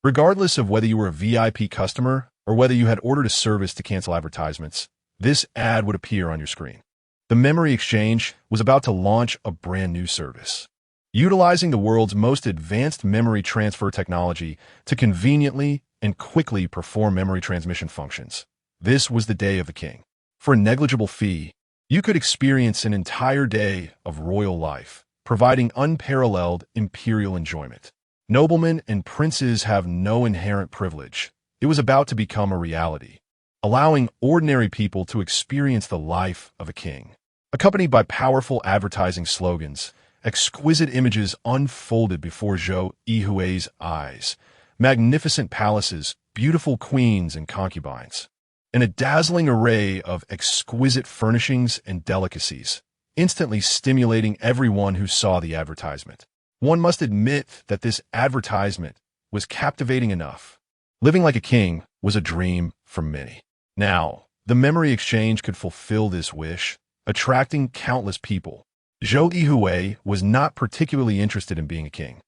Regardless of whether you were a VIP customer or whether you had ordered a service to cancel advertisements, this ad would appear on your screen. The memory exchange was about to launch a brand new service, utilizing the world's most advanced memory transfer technology to conveniently and quickly perform memory transmission functions. This was the day of the king. For a negligible fee, you could experience an entire day of royal life, providing unparalleled imperial enjoyment. Noblemen and princes have no inherent privilege. It was about to become a reality, allowing ordinary people to experience the life of a king. Accompanied by powerful advertising slogans, exquisite images unfolded before Zhou Yuhui's eyes, magnificent palaces, beautiful queens and concubines, and a dazzling array of exquisite furnishings and delicacies, instantly stimulating everyone who saw the advertisement. One must admit that this advertisement was captivating enough. Living like a king was a dream for many. Now, the memory exchange could fulfill this wish, attracting countless people. Zhou Yuhui was not particularly interested in being a king.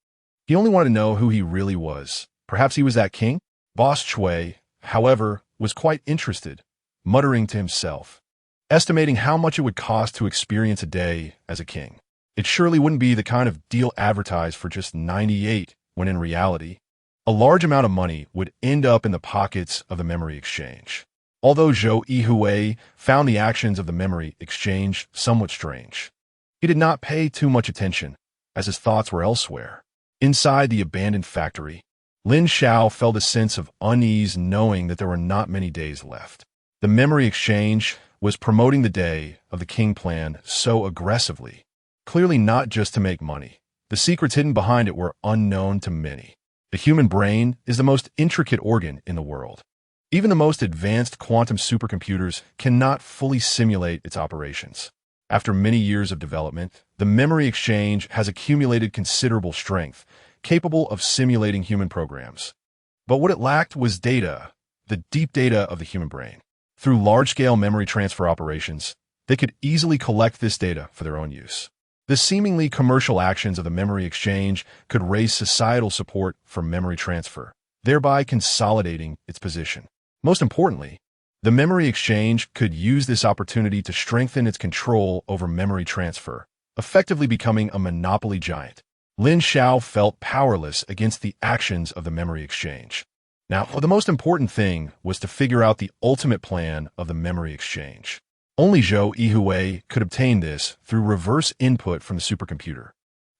He only wanted to know who he really was. Perhaps he was that king? Boss Chui, however, was quite interested, muttering to himself, estimating how much it would cost to experience a day as a king. It surely wouldn't be the kind of deal advertised for just 98, when in reality, a large amount of money would end up in the pockets of the memory exchange. Although Zhou Yuhui found the actions of the memory exchange somewhat strange, he did not pay too much attention, as his thoughts were elsewhere. Inside the abandoned factory, Lin Xiao felt a sense of unease knowing that there were not many days left. The memory exchange was promoting the day of the king plan so aggressively, clearly not just to make money. The secrets hidden behind it were unknown to many. The human brain is the most intricate organ in the world. Even the most advanced quantum supercomputers cannot fully simulate its operations. After many years of development, the memory exchange has accumulated considerable strength, capable of simulating human programs. But what it lacked was data, the deep data of the human brain. Through large-scale memory transfer operations, they could easily collect this data for their own use. The seemingly commercial actions of the memory exchange could raise societal support for memory transfer, thereby consolidating its position. Most importantly, the memory exchange could use this opportunity to strengthen its control over memory transfer, effectively becoming a monopoly giant. Lin Xiao felt powerless against the actions of the memory exchange. Now, the most important thing was to figure out the ultimate plan of the memory exchange. Only Zhou Yuhui could obtain this through reverse input from the supercomputer,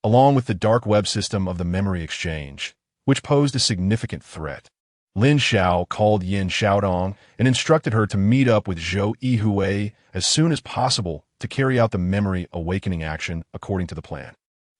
along with the dark web system of the memory exchange, which posed a significant threat. Lin Xiao called Yin Xiaodong and instructed her to meet up with Zhou Yuhui as soon as possible to carry out the memory awakening action according to the plan.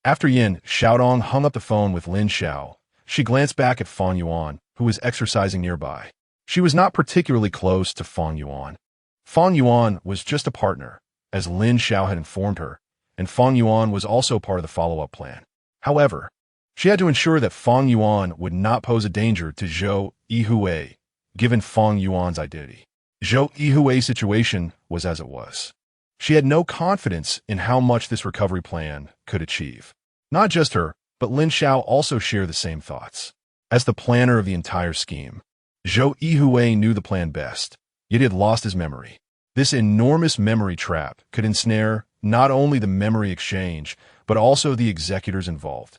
After Yin Xiaodong hung up the phone with Lin Xiao, she glanced back at Fang Yuan, who was exercising nearby. She was not particularly close to Fang Yuan. Fang Yuan was just a partner, as Lin Xiao had informed her, and Fang Yuan was also part of the follow-up plan. However, she had to ensure that Fang Yuan would not pose a danger to Zhou Yuhui, given Fang Yuan's identity. Zhou Yuhui's situation was as it was. She had no confidence in how much this recovery plan could achieve. Not just her, but Lin Xiao also shared the same thoughts. As the planner of the entire scheme, Zhou Yuhui knew the plan best, yet he had lost his memory. This enormous memory trap could ensnare not only the memory exchange, but also the executors involved,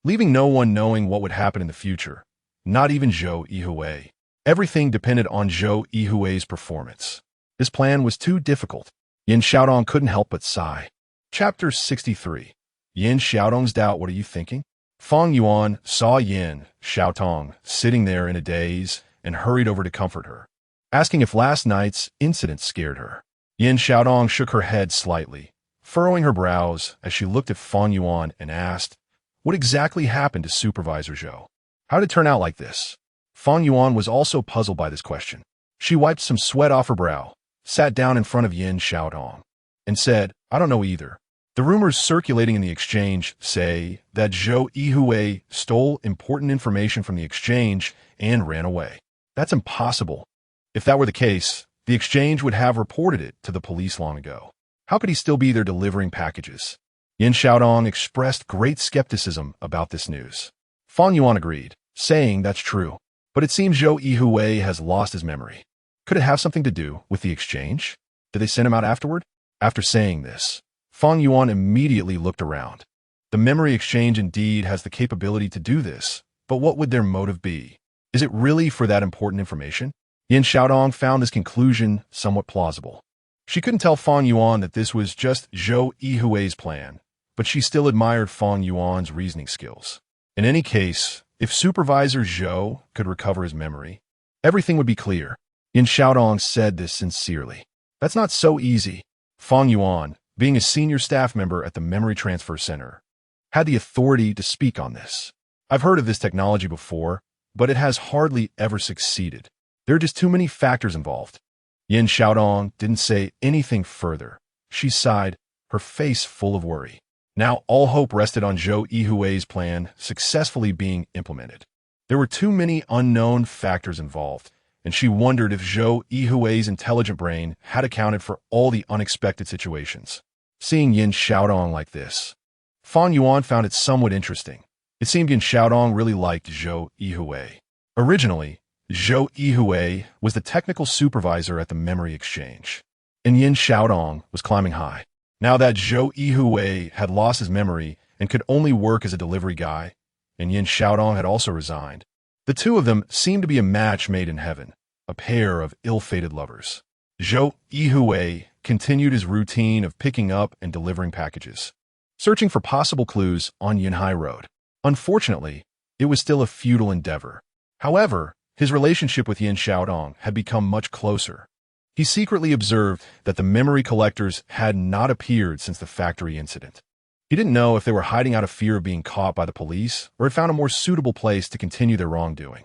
leaving no one knowing what would happen in the future, not even Zhou Yuhui. Everything depended on Zhou Yuhui's performance. This plan was too difficult. Yin Xiaodong couldn't help but sigh. Chapter 63. Yin Xiaodong's doubt. What are you thinking? Fang Yuan saw Yin Xiaodong sitting there in a daze and hurried over to comfort her, asking if last night's incident scared her. Yin Xiaodong shook her head slightly, furrowing her brows as she looked at Fang Yuan and asked, what exactly happened to Supervisor Zhou? How did it turn out like this? Fang Yuan was also puzzled by this question. She wiped some sweat off her brow, sat down in front of Yin Xiaodong, and said, I don't know either. The rumors circulating in the exchange say that Zhou Yuhui stole important information from the exchange and ran away. That's impossible. If that were the case, the exchange would have reported it to the police long ago. How could he still be there delivering packages? Yin Xiaodong expressed great skepticism about this news. Fang Yuan agreed, saying that's true, but it seems Zhou Yuhui has lost his memory. Could it have something to do with the exchange? Did they send him out afterward? After saying this, Fang Yuan immediately looked around. The memory exchange indeed has the capability to do this, but what would their motive be? Is it really for that important information? Yin Xiaodong found this conclusion somewhat plausible. She couldn't tell Fang Yuan that this was just Zhou Yuhui's plan, but she still admired Fang Yuan's reasoning skills. In any case, if Supervisor Zhou could recover his memory, everything would be clear. Yin Xiaodong said this sincerely. That's not so easy. Fang Yuan, being a senior staff member at the Memory Transfer Center, had the authority to speak on this. I've heard of this technology before, but it has hardly ever succeeded. There are just too many factors involved. Yin Xiaodong didn't say anything further. She sighed, her face full of worry. Now all hope rested on Zhou Yuhui's plan successfully being implemented. There were too many unknown factors involved, and she wondered if Zhou Yuhui's intelligent brain had accounted for all the unexpected situations. Seeing Yin Xiaodong like this, Fang Yuan found it somewhat interesting. It seemed Yin Xiaodong really liked Zhou Yuhui. Originally, Zhou Yuhui was the technical supervisor at the memory exchange, and Yin Xiaodong was climbing high. Now that Zhou Yuhui had lost his memory and could only work as a delivery guy, and Yin Xiaodong had also resigned, the two of them seemed to be a match made in heaven, a pair of ill-fated lovers. Zhou Yuhui continued his routine of picking up and delivering packages, searching for possible clues on Yunhai Road. Unfortunately, it was still a futile endeavor. However, his relationship with Yin Xiaodong had become much closer. He secretly observed that the memory collectors had not appeared since the factory incident. He didn't know if they were hiding out of fear of being caught by the police or had found a more suitable place to continue their wrongdoing.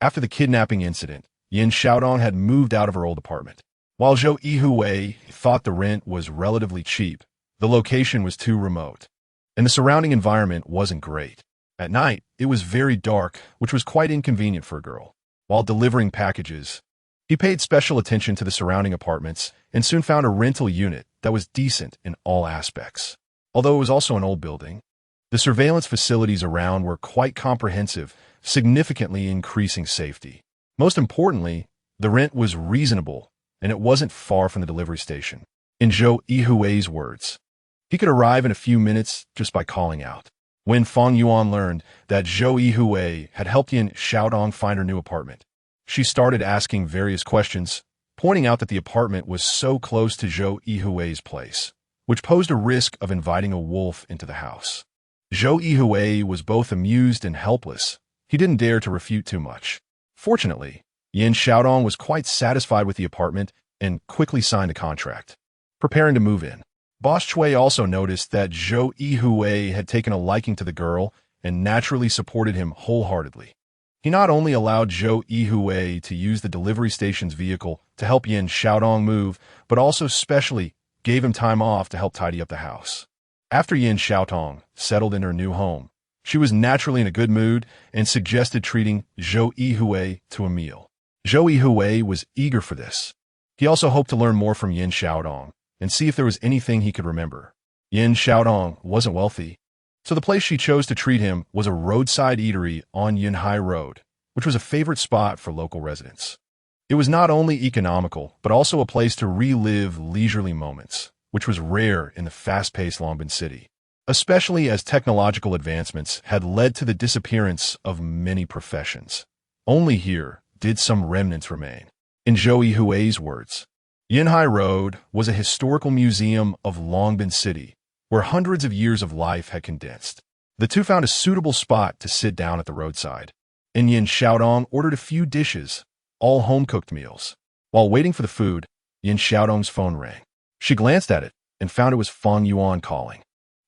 After the kidnapping incident, Yin Xiaodong had moved out of her old apartment. While Zhou Yuhui thought the rent was relatively cheap, the location was too remote, and the surrounding environment wasn't great. At night, it was very dark, which was quite inconvenient for a girl. While delivering packages, he paid special attention to the surrounding apartments and soon found a rental unit that was decent in all aspects. Although it was also an old building, the surveillance facilities around were quite comprehensive, significantly increasing safety. Most importantly, the rent was reasonable, and it wasn't far from the delivery station. In Zhou Yuhui's words, he could arrive in a few minutes just by calling out. When Fang Yuan learned that Zhou Yuhui had helped Yin Xiaodong find her new apartment, she started asking various questions, pointing out that the apartment was so close to Zhou Yuhui's place, which posed a risk of inviting a wolf into the house. Zhou Yuhui was both amused and helpless. He didn't dare to refute too much. Fortunately, Yin Xiaodong was quite satisfied with the apartment and quickly signed a contract, preparing to move in. Boss Chui also noticed that Zhou Yuhui had taken a liking to the girl and naturally supported him wholeheartedly. He not only allowed Zhou Yuhui to use the delivery station's vehicle to help Yin Xiaodong move, but also specially gave him time off to help tidy up the house. After Yin Xiaodong settled in her new home, she was naturally in a good mood and suggested treating Zhou Yuhui to a meal. Zhou Yuhui was eager for this. He also hoped to learn more from Yin Xiaodong and see if there was anything he could remember. Yin Xiaodong wasn't wealthy, so the place she chose to treat him was a roadside eatery on Yunhai Road, which was a favorite spot for local residents. It was not only economical, but also a place to relive leisurely moments, which was rare in the fast-paced Longbin city, especially as technological advancements had led to the disappearance of many professions. Only here did some remnants remain. In Zhou Yuhui's words, Yunhai Road was a historical museum of Longbin City, where hundreds of years of life had condensed. The two found a suitable spot to sit down at the roadside, and Yin Xiaodong ordered a few dishes, all home-cooked meals. While waiting for the food, Yin Xiaodong's phone rang. She glanced at it and found it was Fang Yuan calling.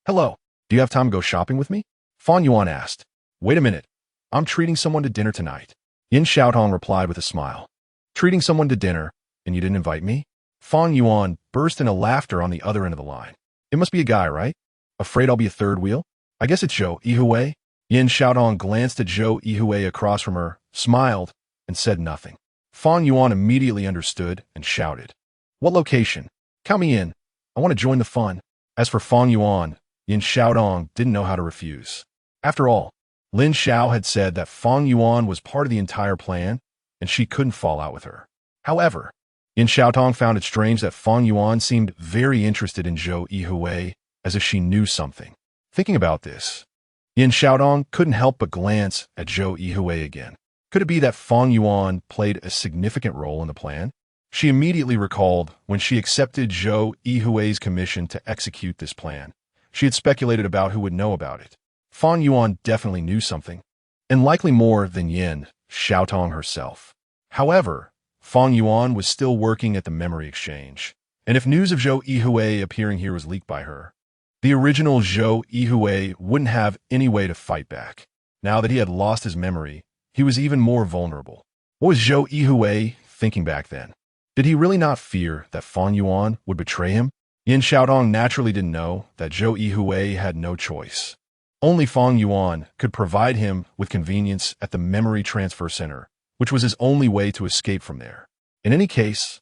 "Hello, do you have time to go shopping with me?" Fang Yuan asked. "Wait a minute, I'm treating someone to dinner tonight." Yin Xiaodong replied with a smile. "Treating someone to dinner, and you didn't invite me?" Fang Yuan burst into laughter on the other end of the line. "It must be a guy, right? Afraid I'll be a third wheel? I guess it's Zhou Yuhui." Yin Xiaodong glanced at Zhou Yuhui across from her, smiled, and said nothing. Fang Yuan immediately understood and shouted, "What location? Count me in. I want to join the fun." As for Fang Yuan, Yin Xiaodong didn't know how to refuse. After all, Lin Xiao had said that Fang Yuan was part of the entire plan, and she couldn't fall out with her. However, Yin Xiaotong found it strange that Fang Yuan seemed very interested in Zhou Yuhui, as if she knew something. Thinking about this, Yin Xiaotong couldn't help but glance at Zhou Yuhui again. Could it be that Fang Yuan played a significant role in the plan? She immediately recalled when she accepted Zhou Yuhui's commission to execute this plan. She had speculated about who would know about it. Fang Yuan definitely knew something, and likely more than Yin Xiaotong herself. However, Fang Yuan was still working at the memory exchange, and if news of Zhou Yuhui appearing here was leaked by her, the original Zhou Yuhui wouldn't have any way to fight back. Now that he had lost his memory, he was even more vulnerable. What was Zhou Yuhui thinking back then? Did he really not fear that Fang Yuan would betray him? Yin Xiaotong naturally didn't know that Zhou Yuhui had no choice. Only Fang Yuan could provide him with convenience at the memory transfer center, which was his only way to escape from there. In any case,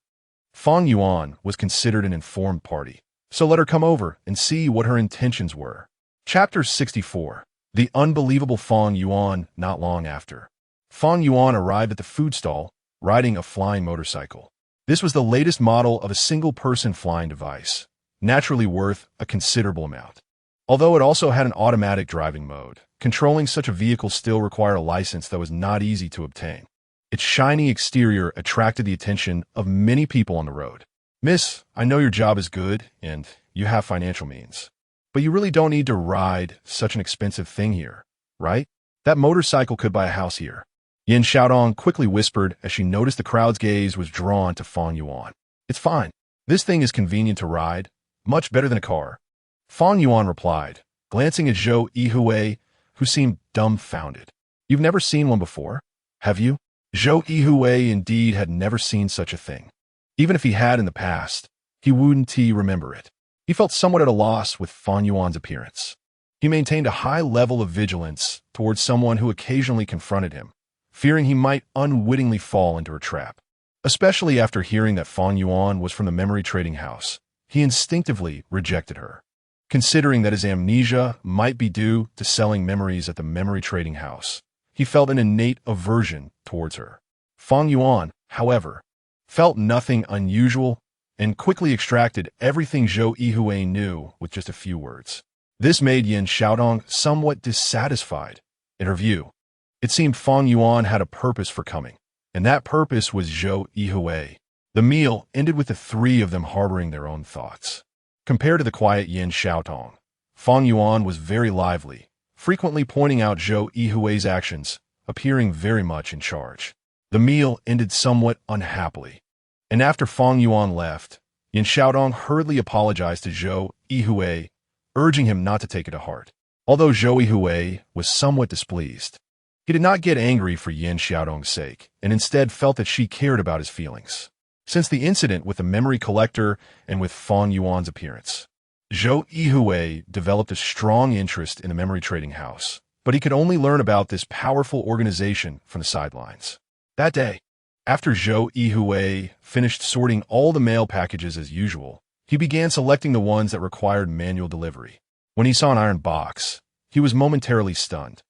Fang Yuan was considered an informed party, so let her come over and see what her intentions were. Chapter 64. The unbelievable Fang Yuan. Not long after, Fang Yuan arrived at the food stall, riding a flying motorcycle. This was the latest model of a single-person flying device, naturally worth a considerable amount. Although it also had an automatic driving mode, controlling such a vehicle still required a license that was not easy to obtain. Its shiny exterior attracted the attention of many people on the road. "Miss, I know your job is good and you have financial means, but you really don't need to ride such an expensive thing here, right? That motorcycle could buy a house here." Yin Xiaotong quickly whispered as she noticed the crowd's gaze was drawn to Fang Yuan. "It's fine. This thing is convenient to ride, much better than a car." Fang Yuan replied, glancing at Zhou Yuhui, who seemed dumbfounded. "You've never seen one before, have you?" Zhou Yuhui indeed had never seen such a thing. Even if he had in the past, he wouldn't remember it. He felt somewhat at a loss with Fang Yuan's appearance. He maintained a high level of vigilance towards someone who occasionally confronted him, fearing he might unwittingly fall into her trap. Especially after hearing that Fang Yuan was from the memory trading house, he instinctively rejected her. Considering that his amnesia might be due to selling memories at the memory trading house, he felt an innate aversion towards her. Fang Yuan, however, felt nothing unusual and quickly extracted everything Zhou Yuhui knew with just a few words. This made Yin Xiaotong somewhat dissatisfied. In her view, it seemed Fang Yuan had a purpose for coming, and that purpose was Zhou Yuhui. The meal ended with the three of them harboring their own thoughts. Compared to the quiet Yin Xiaotong, Fang Yuan was very lively, frequently pointing out Zhou Yuhui's actions, appearing very much in charge. The meal ended somewhat unhappily, and after Fang Yuan left, Yin Xiaotong hurriedly apologized to Zhou Yuhui, urging him not to take it to heart. Although Zhou Yuhui was somewhat displeased, he did not get angry for Yin Xiaotong's sake, and instead felt that she cared about his feelings. Since the incident with the memory collector and with Fang Yuan's appearance, Zhou Yuhui developed a strong interest in the memory trading house, but he could only learn about this powerful organization from the sidelines. That day, after Zhou Yuhui finished sorting all the mail packages as usual, he began selecting the ones that required manual delivery. When he saw an iron box, he was momentarily stunned.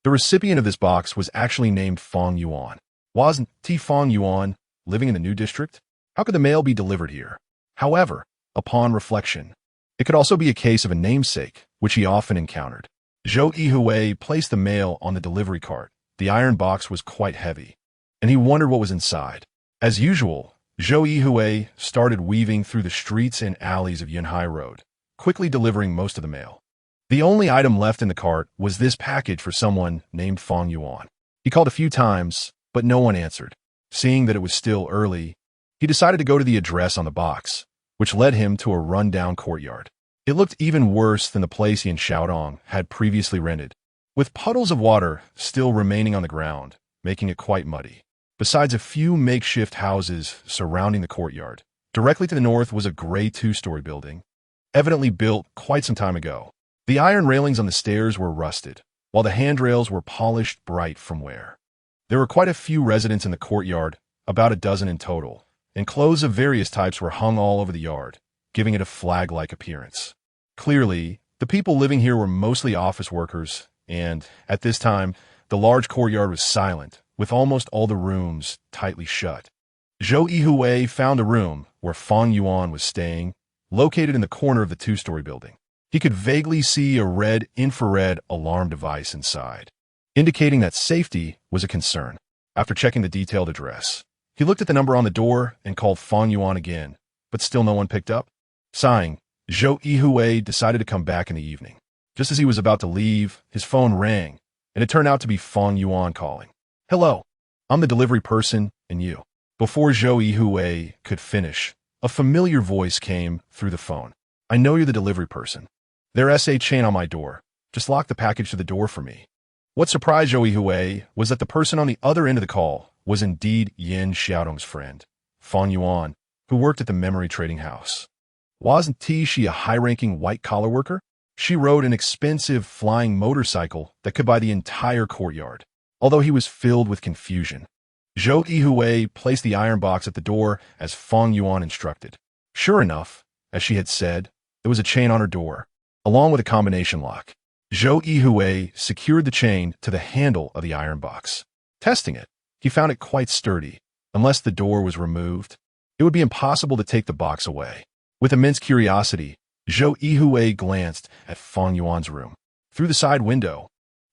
The recipient of this box was actually named Fang Yuan. Wasn't Fang Yuan living in the new district? How could the mail be delivered here? However, upon reflection, it could also be a case of a namesake, which he often encountered. Zhou Yuhui placed the mail on the delivery cart. The iron box was quite heavy, and he wondered what was inside. As usual, Zhou Yuhui started weaving through the streets and alleys of Yunhai Road, quickly delivering most of the mail. The only item left in the cart was this package for someone named Fang Yuan. He called a few times, but no one answered. Seeing that it was still early, he decided to go to the address on the box, which led him to a run-down courtyard. It looked even worse than the place Yin Xiaotong had previously rented, with puddles of water still remaining on the ground, making it quite muddy. Besides a few makeshift houses surrounding the courtyard, directly to the north was a gray two-story building, evidently built quite some time ago. The iron railings on the stairs were rusted, while the handrails were polished bright from wear. There were quite a few residents in the courtyard, about a dozen in total, and clothes of various types were hung all over the yard, giving it a flag-like appearance. Clearly, the people living here were mostly office workers, and, at this time, the large courtyard was silent, with almost all the rooms tightly shut. Zhou Yuhui found a room where Fang Yuan was staying, located in the corner of the two-story building. He could vaguely see a red infrared alarm device inside, indicating that safety was a concern. After checking the detailed address, he looked at the number on the door and called Fang Yuan again, but still no one picked up. Sighing, Zhou Yuhui decided to come back in the evening. Just as he was about to leave, his phone rang, and it turned out to be Fang Yuan calling. "Hello, I'm the delivery person, and you." Before Zhou Yuhui could finish, a familiar voice came through the phone. "I know you're the delivery person. There's a chain on my door. Just lock the package to the door for me." What surprised Zhou Yuhui was that the person on the other end of the call was indeed Yin Xiaodong's friend, Fang Yuan, who worked at the memory trading house. Wasn't she a high-ranking white-collar worker? She rode an expensive flying motorcycle that could buy the entire courtyard. Although he was filled with confusion, Zhou Yuhui placed the iron box at the door as Fang Yuan instructed. Sure enough, as she had said, there was a chain on her door, along with a combination lock. Zhou Yuhui secured the chain to the handle of the iron box. Testing it, he found it quite sturdy. Unless the door was removed, it would be impossible to take the box away. With immense curiosity, Zhou Yuhui glanced at Fang Yuan's room. Through the side window,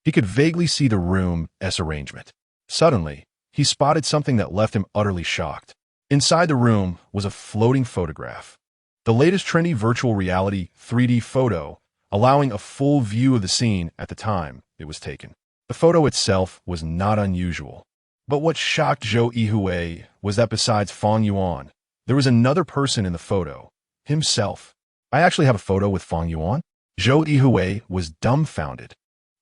he could vaguely see the room's arrangement. Suddenly, he spotted something that left him utterly shocked. Inside the room was a floating photograph. The latest trendy virtual reality 3D photo, allowing a full view of the scene at the time it was taken. The photo itself was not unusual. But what shocked Zhou Yuhui was that besides Fang Yuan, there was another person in the photo, himself. "I actually have a photo with Fang Yuan?" Zhou Yuhui was dumbfounded.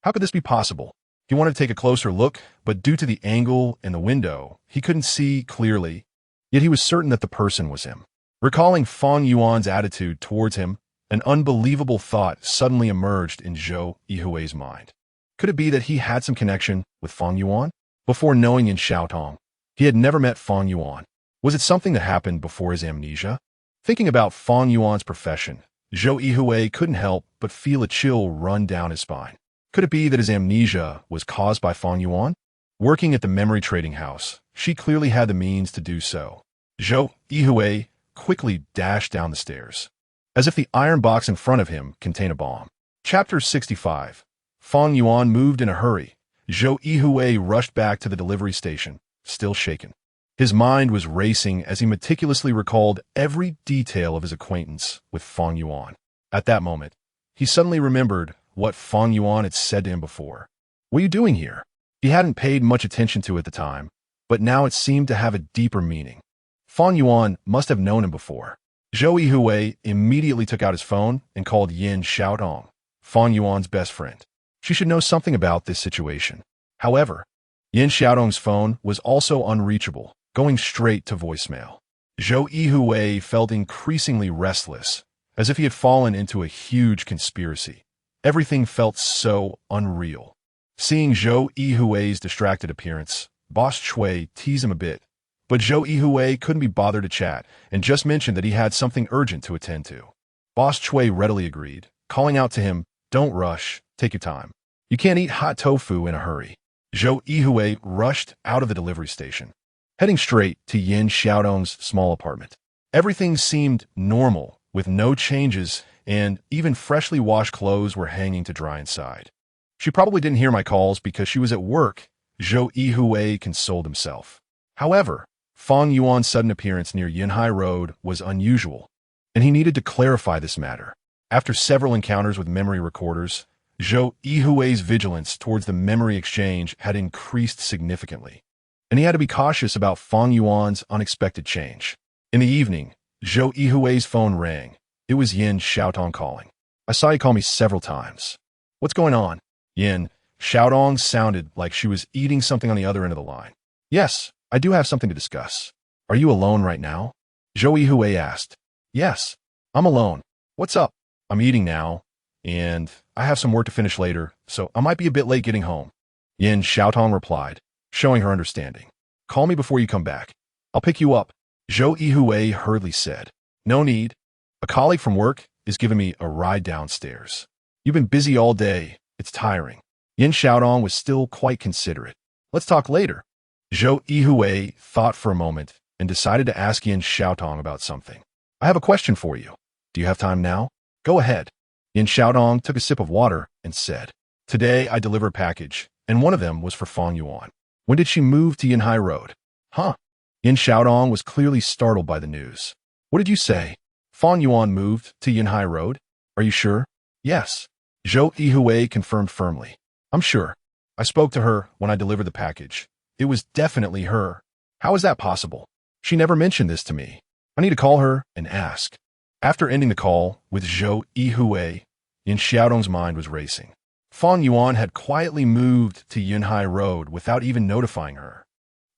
How could this be possible? He wanted to take a closer look, but due to the angle in the window, he couldn't see clearly, yet he was certain that the person was him. Recalling Fang Yuan's attitude towards him, an unbelievable thought suddenly emerged in Zhou Yuhui's mind. Could it be that he had some connection with Fang Yuan? Before knowing Yin Xiaotong, he had never met Fang Yuan. Was it something that happened before his amnesia? Thinking about Fang Yuan's profession, Zhou Yuhui couldn't help but feel a chill run down his spine. Could it be that his amnesia was caused by Fang Yuan? Working at the memory trading house, she clearly had the means to do so. Zhou Yuhui quickly dashed down the stairs, as if the iron box in front of him contained a bomb. Chapter 65. Fang Yuan moved in a hurry. Zhou Yuhui rushed back to the delivery station, still shaken. His mind was racing as he meticulously recalled every detail of his acquaintance with Fang Yuan. At that moment, he suddenly remembered what Fang Yuan had said to him before. "What are you doing here?" He hadn't paid much attention to it at the time, but now it seemed to have a deeper meaning. Fang Yuan must have known him before. Zhou Yuhui immediately took out his phone and called Yin Xiaodong, Fang Yuan's best friend. She should know something about this situation. However, Yin Xiaodong's phone was also unreachable, going straight to voicemail. Zhou Yuhui felt increasingly restless, as if he had fallen into a huge conspiracy. Everything felt so unreal. Seeing Zhou Yuhui's distracted appearance, Boss Chui teased him a bit, but Zhou Yuhui couldn't be bothered to chat and just mentioned that he had something urgent to attend to. Boss Chui readily agreed, calling out to him, "Don't rush, take your time. You can't eat hot tofu in a hurry." Zhou Yuhui rushed out of the delivery station, heading straight to Yin Xiaodong's small apartment. Everything seemed normal, with no changes, and even freshly washed clothes were hanging to dry inside. "She probably didn't hear my calls because she was at work," Zhou Yuhui consoled himself. However, Fang Yuan's sudden appearance near Yinhai Road was unusual, and he needed to clarify this matter. After several encounters with memory recorders, Zhou Yuhui's vigilance towards the memory exchange had increased significantly, and he had to be cautious about Fang Yuan's unexpected change. In the evening, Zhou Yuhui's phone rang. It was Yin Xiaotong calling. "I saw you call me several times. What's going on?" Yin Xiaodong sounded like she was eating something on the other end of the line. "Yes, I do have something to discuss. Are you alone right now?" Zhou Yuhui asked. "Yes, I'm alone. What's up?" "I'm eating now, and I have some work to finish later, so I might be a bit late getting home." Yin Xiaotong replied, showing her understanding. "Call me before you come back. I'll pick you up." Zhou Yuhui hurriedly said, "No need. A colleague from work is giving me a ride downstairs. You've been busy all day. It's tiring." Yin Xiaodong was still quite considerate. "Let's talk later." Zhou Yuhui thought for a moment and decided to ask Yin Xiaotong about something. I have a question for you. Do you have time now? Go ahead. Yin Xiaotong took a sip of water and said, Today I delivered a package, and one of them was for Fang Yuan. When did she move to Yinhai Road? Huh? Yin Xiaotong was clearly startled by the news. What did you say? Fang Yuan moved to Yinhai Road? Are you sure? Yes. Zhou Yuhui confirmed firmly. I'm sure. I spoke to her when I delivered the package. It was definitely her. How is that possible? She never mentioned this to me. I need to call her and ask. After ending the call with Zhou Yuhui, Yin Xiaotong's mind was racing. Fang Yuan had quietly moved to Yinhai Road without even notifying her.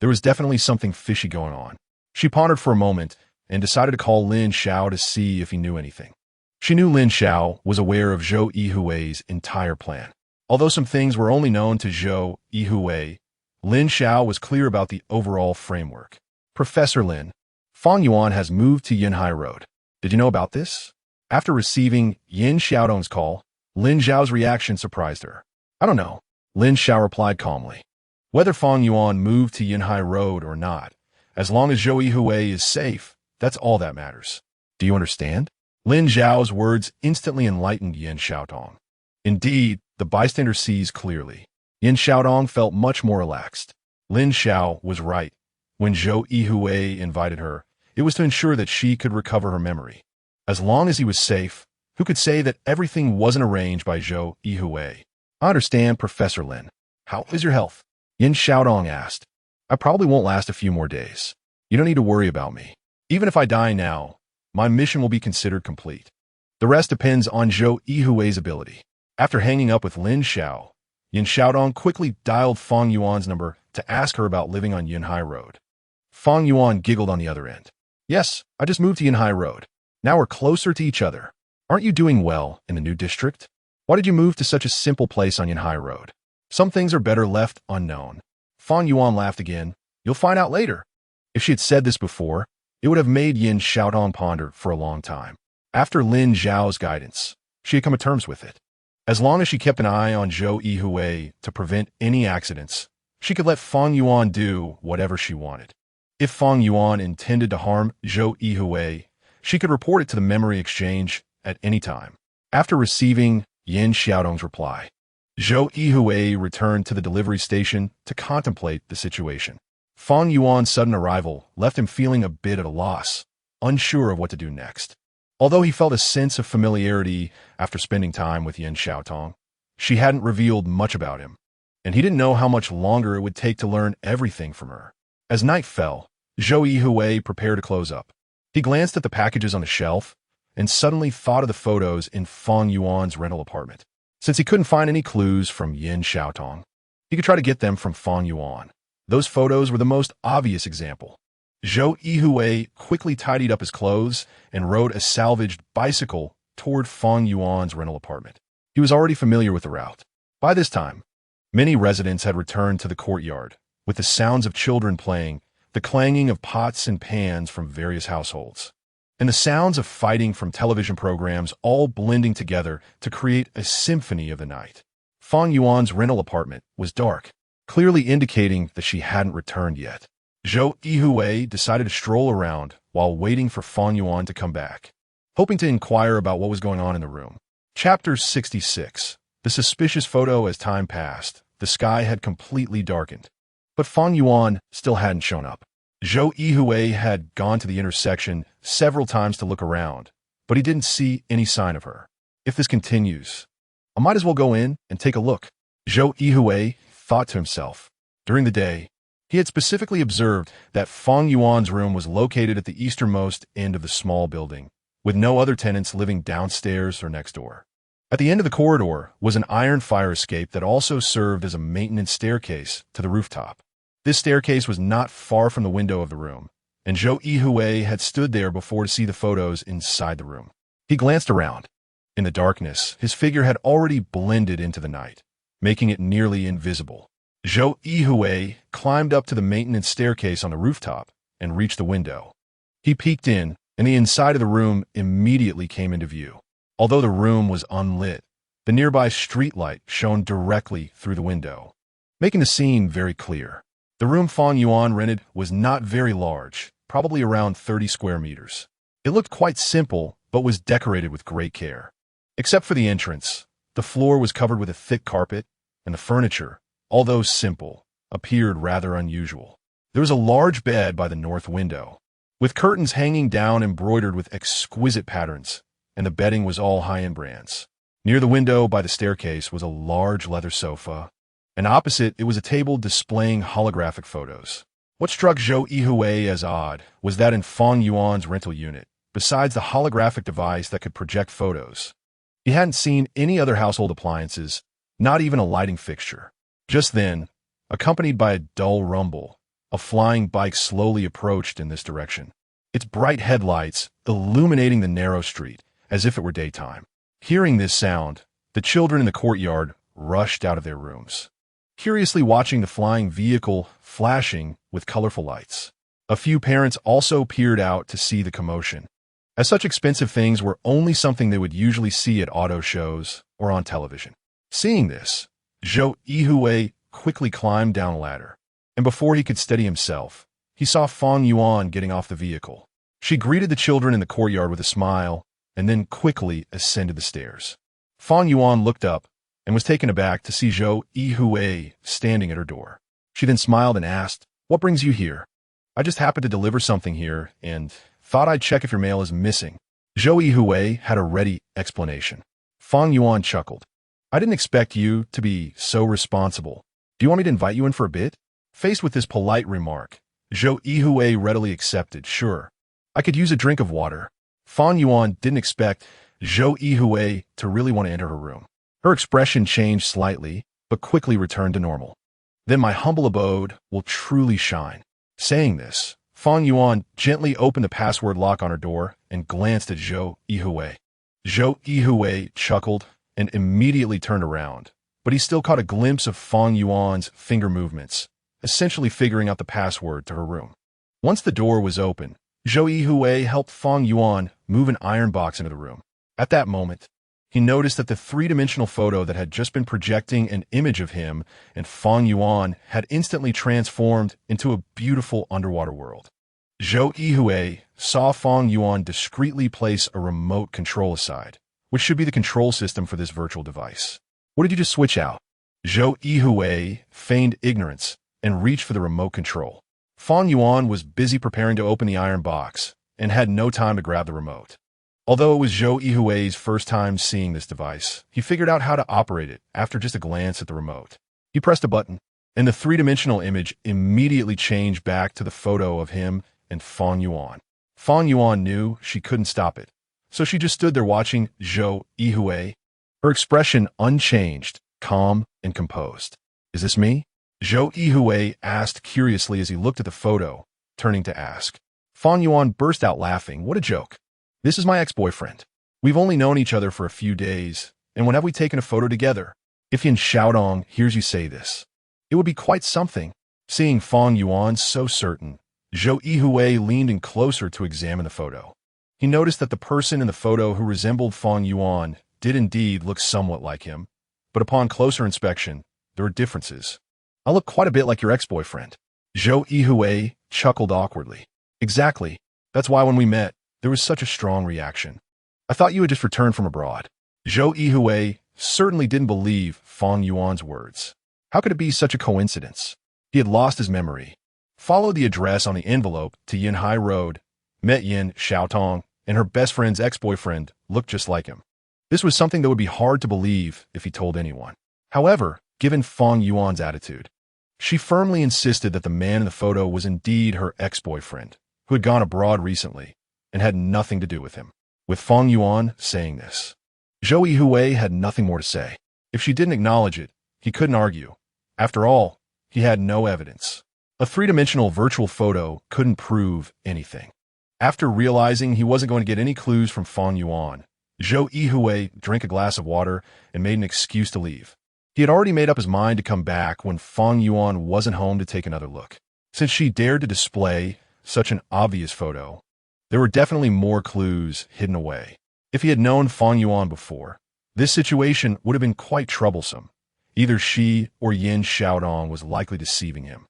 There was definitely something fishy going on. She pondered for a moment and decided to call Lin Xiao to see if he knew anything. She knew Lin Xiao was aware of Zhou Yuhui's entire plan. Although some things were only known to Zhou Yuhui, Lin Xiao was clear about the overall framework. Professor Lin, Fang Yuan has moved to Yinhai Road. Did you know about this? After receiving Yin Xiaotong's call, Lin Xiao's reaction surprised her. I don't know, Lin Xiao replied calmly. Whether Fang Yuan moved to Yinhai Road or not, as long as Zhou Yuhui is safe, that's all that matters. Do you understand? Lin Xiao's words instantly enlightened Yin Xiaotong. Indeed, the bystander sees clearly. Yin Xiaotong felt much more relaxed. Lin Xiao was right. When Zhou Yuhui invited her, it was to ensure that she could recover her memory. As long as he was safe, who could say that everything wasn't arranged by Zhou Yuhui? I understand, Professor Lin. How is your health? Yin Xiaotong asked. I probably won't last a few more days. You don't need to worry about me. Even if I die now, my mission will be considered complete. The rest depends on Zhou Yuhui's ability. After hanging up with Lin Xiao, Yin Xiaotong quickly dialed Fang Yuan's number to ask her about living on Yinhai Road. Fang Yuan giggled on the other end. Yes, I just moved to Yinhai Road. Now we're closer to each other. Aren't you doing well in the new district? Why did you move to such a simple place on Yinhai Road? Some things are better left unknown. Fang Yuan laughed again. You'll find out later. If she had said this before, it would have made Yin Xiaotong ponder for a long time. After Lin Zhao's guidance, she had come to terms with it. As long as she kept an eye on Zhou Yuhui to prevent any accidents, she could let Fang Yuan do whatever she wanted. If Fang Yuan intended to harm Zhou Yuhui, she could report it to the memory exchange at any time. After receiving Yin Xiaotong's reply, Zhou Yuhui returned to the delivery station to contemplate the situation. Fang Yuan's sudden arrival left him feeling a bit at a loss, unsure of what to do next. Although he felt a sense of familiarity after spending time with Yin Xiaotong, she hadn't revealed much about him, and he didn't know how much longer it would take to learn everything from her. As night fell, Zhou Yuhui prepared to close up. He glanced at the packages on the shelf and suddenly thought of the photos in Fang Yuan's rental apartment. Since he couldn't find any clues from Yin Xiaotong, he could try to get them from Fang Yuan. Those photos were the most obvious example. Zhou Yuhui quickly tidied up his clothes and rode a salvaged bicycle toward Fang Yuan's rental apartment. He was already familiar with the route. By this time, many residents had returned to the courtyard, with the sounds of children playing, the clanging of pots and pans from various households, and the sounds of fighting from television programs all blending together to create a symphony of the night. Fang Yuan's rental apartment was dark, clearly indicating that she hadn't returned yet. Zhou Yuhui decided to stroll around while waiting for Fang Yuan to come back, hoping to inquire about what was going on in the room. Chapter 66. The suspicious photo. As time passed, the sky had completely darkened, but Fang Yuan still hadn't shown up. Zhou Yuhui had gone to the intersection several times to look around, but he didn't see any sign of her. If this continues, I might as well go in and take a look, Zhou Yuhui thought to himself. During the day, he had specifically observed that Fang Yuan's room was located at the easternmost end of the small building, with no other tenants living downstairs or next door. At the end of the corridor was an iron fire escape that also served as a maintenance staircase to the rooftop. This staircase was not far from the window of the room, and Zhou Yuhui had stood there before to see the photos inside the room. He glanced around. In the darkness, his figure had already blended into the night, making it nearly invisible. Zhou Yuhui climbed up to the maintenance staircase on the rooftop and reached the window. He peeked in, and the inside of the room immediately came into view. Although the room was unlit, the nearby streetlight shone directly through the window, making the scene very clear. The room Fang Yuan rented was not very large, probably around 30 square meters. It looked quite simple, but was decorated with great care. Except for the entrance, the floor was covered with a thick carpet, and the furniture, although simple, appeared rather unusual. There was a large bed by the north window, with curtains hanging down embroidered with exquisite patterns, and the bedding was all high-end brands. Near the window by the staircase was a large leather sofa, and opposite it was a table displaying holographic photos. What struck Zhou Yuhui as odd was that in Feng Yuan's rental unit, besides the holographic device that could project photos, he hadn't seen any other household appliances, not even a lighting fixture. Just then, accompanied by a dull rumble, a flying bike slowly approached in this direction, its bright headlights illuminating the narrow street as if it were daytime. Hearing this sound, the children in the courtyard rushed out of their rooms, curiously watching the flying vehicle flashing with colorful lights. A few parents also peered out to see the commotion, as such expensive things were only something they would usually see at auto shows or on television. Seeing this, Zhou Yuhui quickly climbed down a ladder, and before he could steady himself, he saw Feng Yuan getting off the vehicle. She greeted the children in the courtyard with a smile, and then quickly ascended the stairs. Feng Yuan looked up and was taken aback to see Zhou Yuhui standing at her door. She then smiled and asked, "What brings you here?" "I just happened to deliver something here, and thought I'd check if your mail is missing." Zhou Yuhui had a ready explanation. Feng Yuan chuckled. "I didn't expect you to be so responsible. Do you want me to invite you in for a bit?" Faced with this polite remark, Zhou Yuhui readily accepted. "Sure. I could use a drink of water." Feng Yuan didn't expect Zhou Yuhui to really want to enter her room. Her expression changed slightly, but quickly returned to normal. "Then my humble abode will truly shine." Saying this, Feng Yuan gently opened the password lock on her door and glanced at Zhou Yuhui. Zhou Yuhui chuckled and immediately turned around, but he still caught a glimpse of Feng Yuan's finger movements, essentially figuring out the password to her room. Once the door was open, Zhou Yuhui helped Feng Yuan move an iron box into the room. At that moment, he noticed that the three-dimensional photo that had just been projecting an image of him and Feng Yuan had instantly transformed into a beautiful underwater world. Zhou Yuhui saw Feng Yuan discreetly place a remote control aside, which should be the control system for this virtual device. "What did you just switch out?" Zhou Yuhui feigned ignorance and reached for the remote control. Feng Yuan was busy preparing to open the iron box and had no time to grab the remote. Although it was Zhou Yuhui's first time seeing this device, he figured out how to operate it after just a glance at the remote. He pressed a button, and the three-dimensional image immediately changed back to the photo of him and Feng Yuan. Feng Yuan knew she couldn't stop it, so she just stood there watching Zhou Yuhui, her expression unchanged, calm, and composed. "Is this me?" Zhou Yuhui asked curiously as he looked at the photo, turning to ask. Feng Yuan burst out laughing. "What a joke. This is my ex-boyfriend. We've only known each other for a few days, and when have we taken a photo together? If Yin Xiaodong hears you say this, it would be quite something." Seeing Feng Yuan so certain, Zhou Yuhui leaned in closer to examine the photo. He noticed that the person in the photo who resembled Feng Yuan did indeed look somewhat like him, but upon closer inspection, there were differences. "I look quite a bit like your ex-boyfriend." Zhou Yuhui chuckled awkwardly. "Exactly. That's why when we met, there was such a strong reaction. I thought you had just returned from abroad." Zhou Yuhui certainly didn't believe Feng Yuan's words. How could it be such a coincidence? He had lost his memory. Followed the address on the envelope to Yinhai Road, met Yin Xiaotong, and her best friend's ex-boyfriend looked just like him. This was something that would be hard to believe if he told anyone. However, given Feng Yuan's attitude, she firmly insisted that the man in the photo was indeed her ex-boyfriend, who had gone abroad recently and had nothing to do with him. With Feng Yuan saying this, Zhou Yuhui had nothing more to say. If she didn't acknowledge it, he couldn't argue. After all, he had no evidence. A three-dimensional virtual photo couldn't prove anything. After realizing he wasn't going to get any clues from Feng Yuan, Zhou Yuhui drank a glass of water and made an excuse to leave. He had already made up his mind to come back when Feng Yuan wasn't home to take another look. Since she dared to display such an obvious photo, there were definitely more clues hidden away. If he had known Feng Yuan before, this situation would have been quite troublesome. Either she or Yin Xiaodong was likely deceiving him.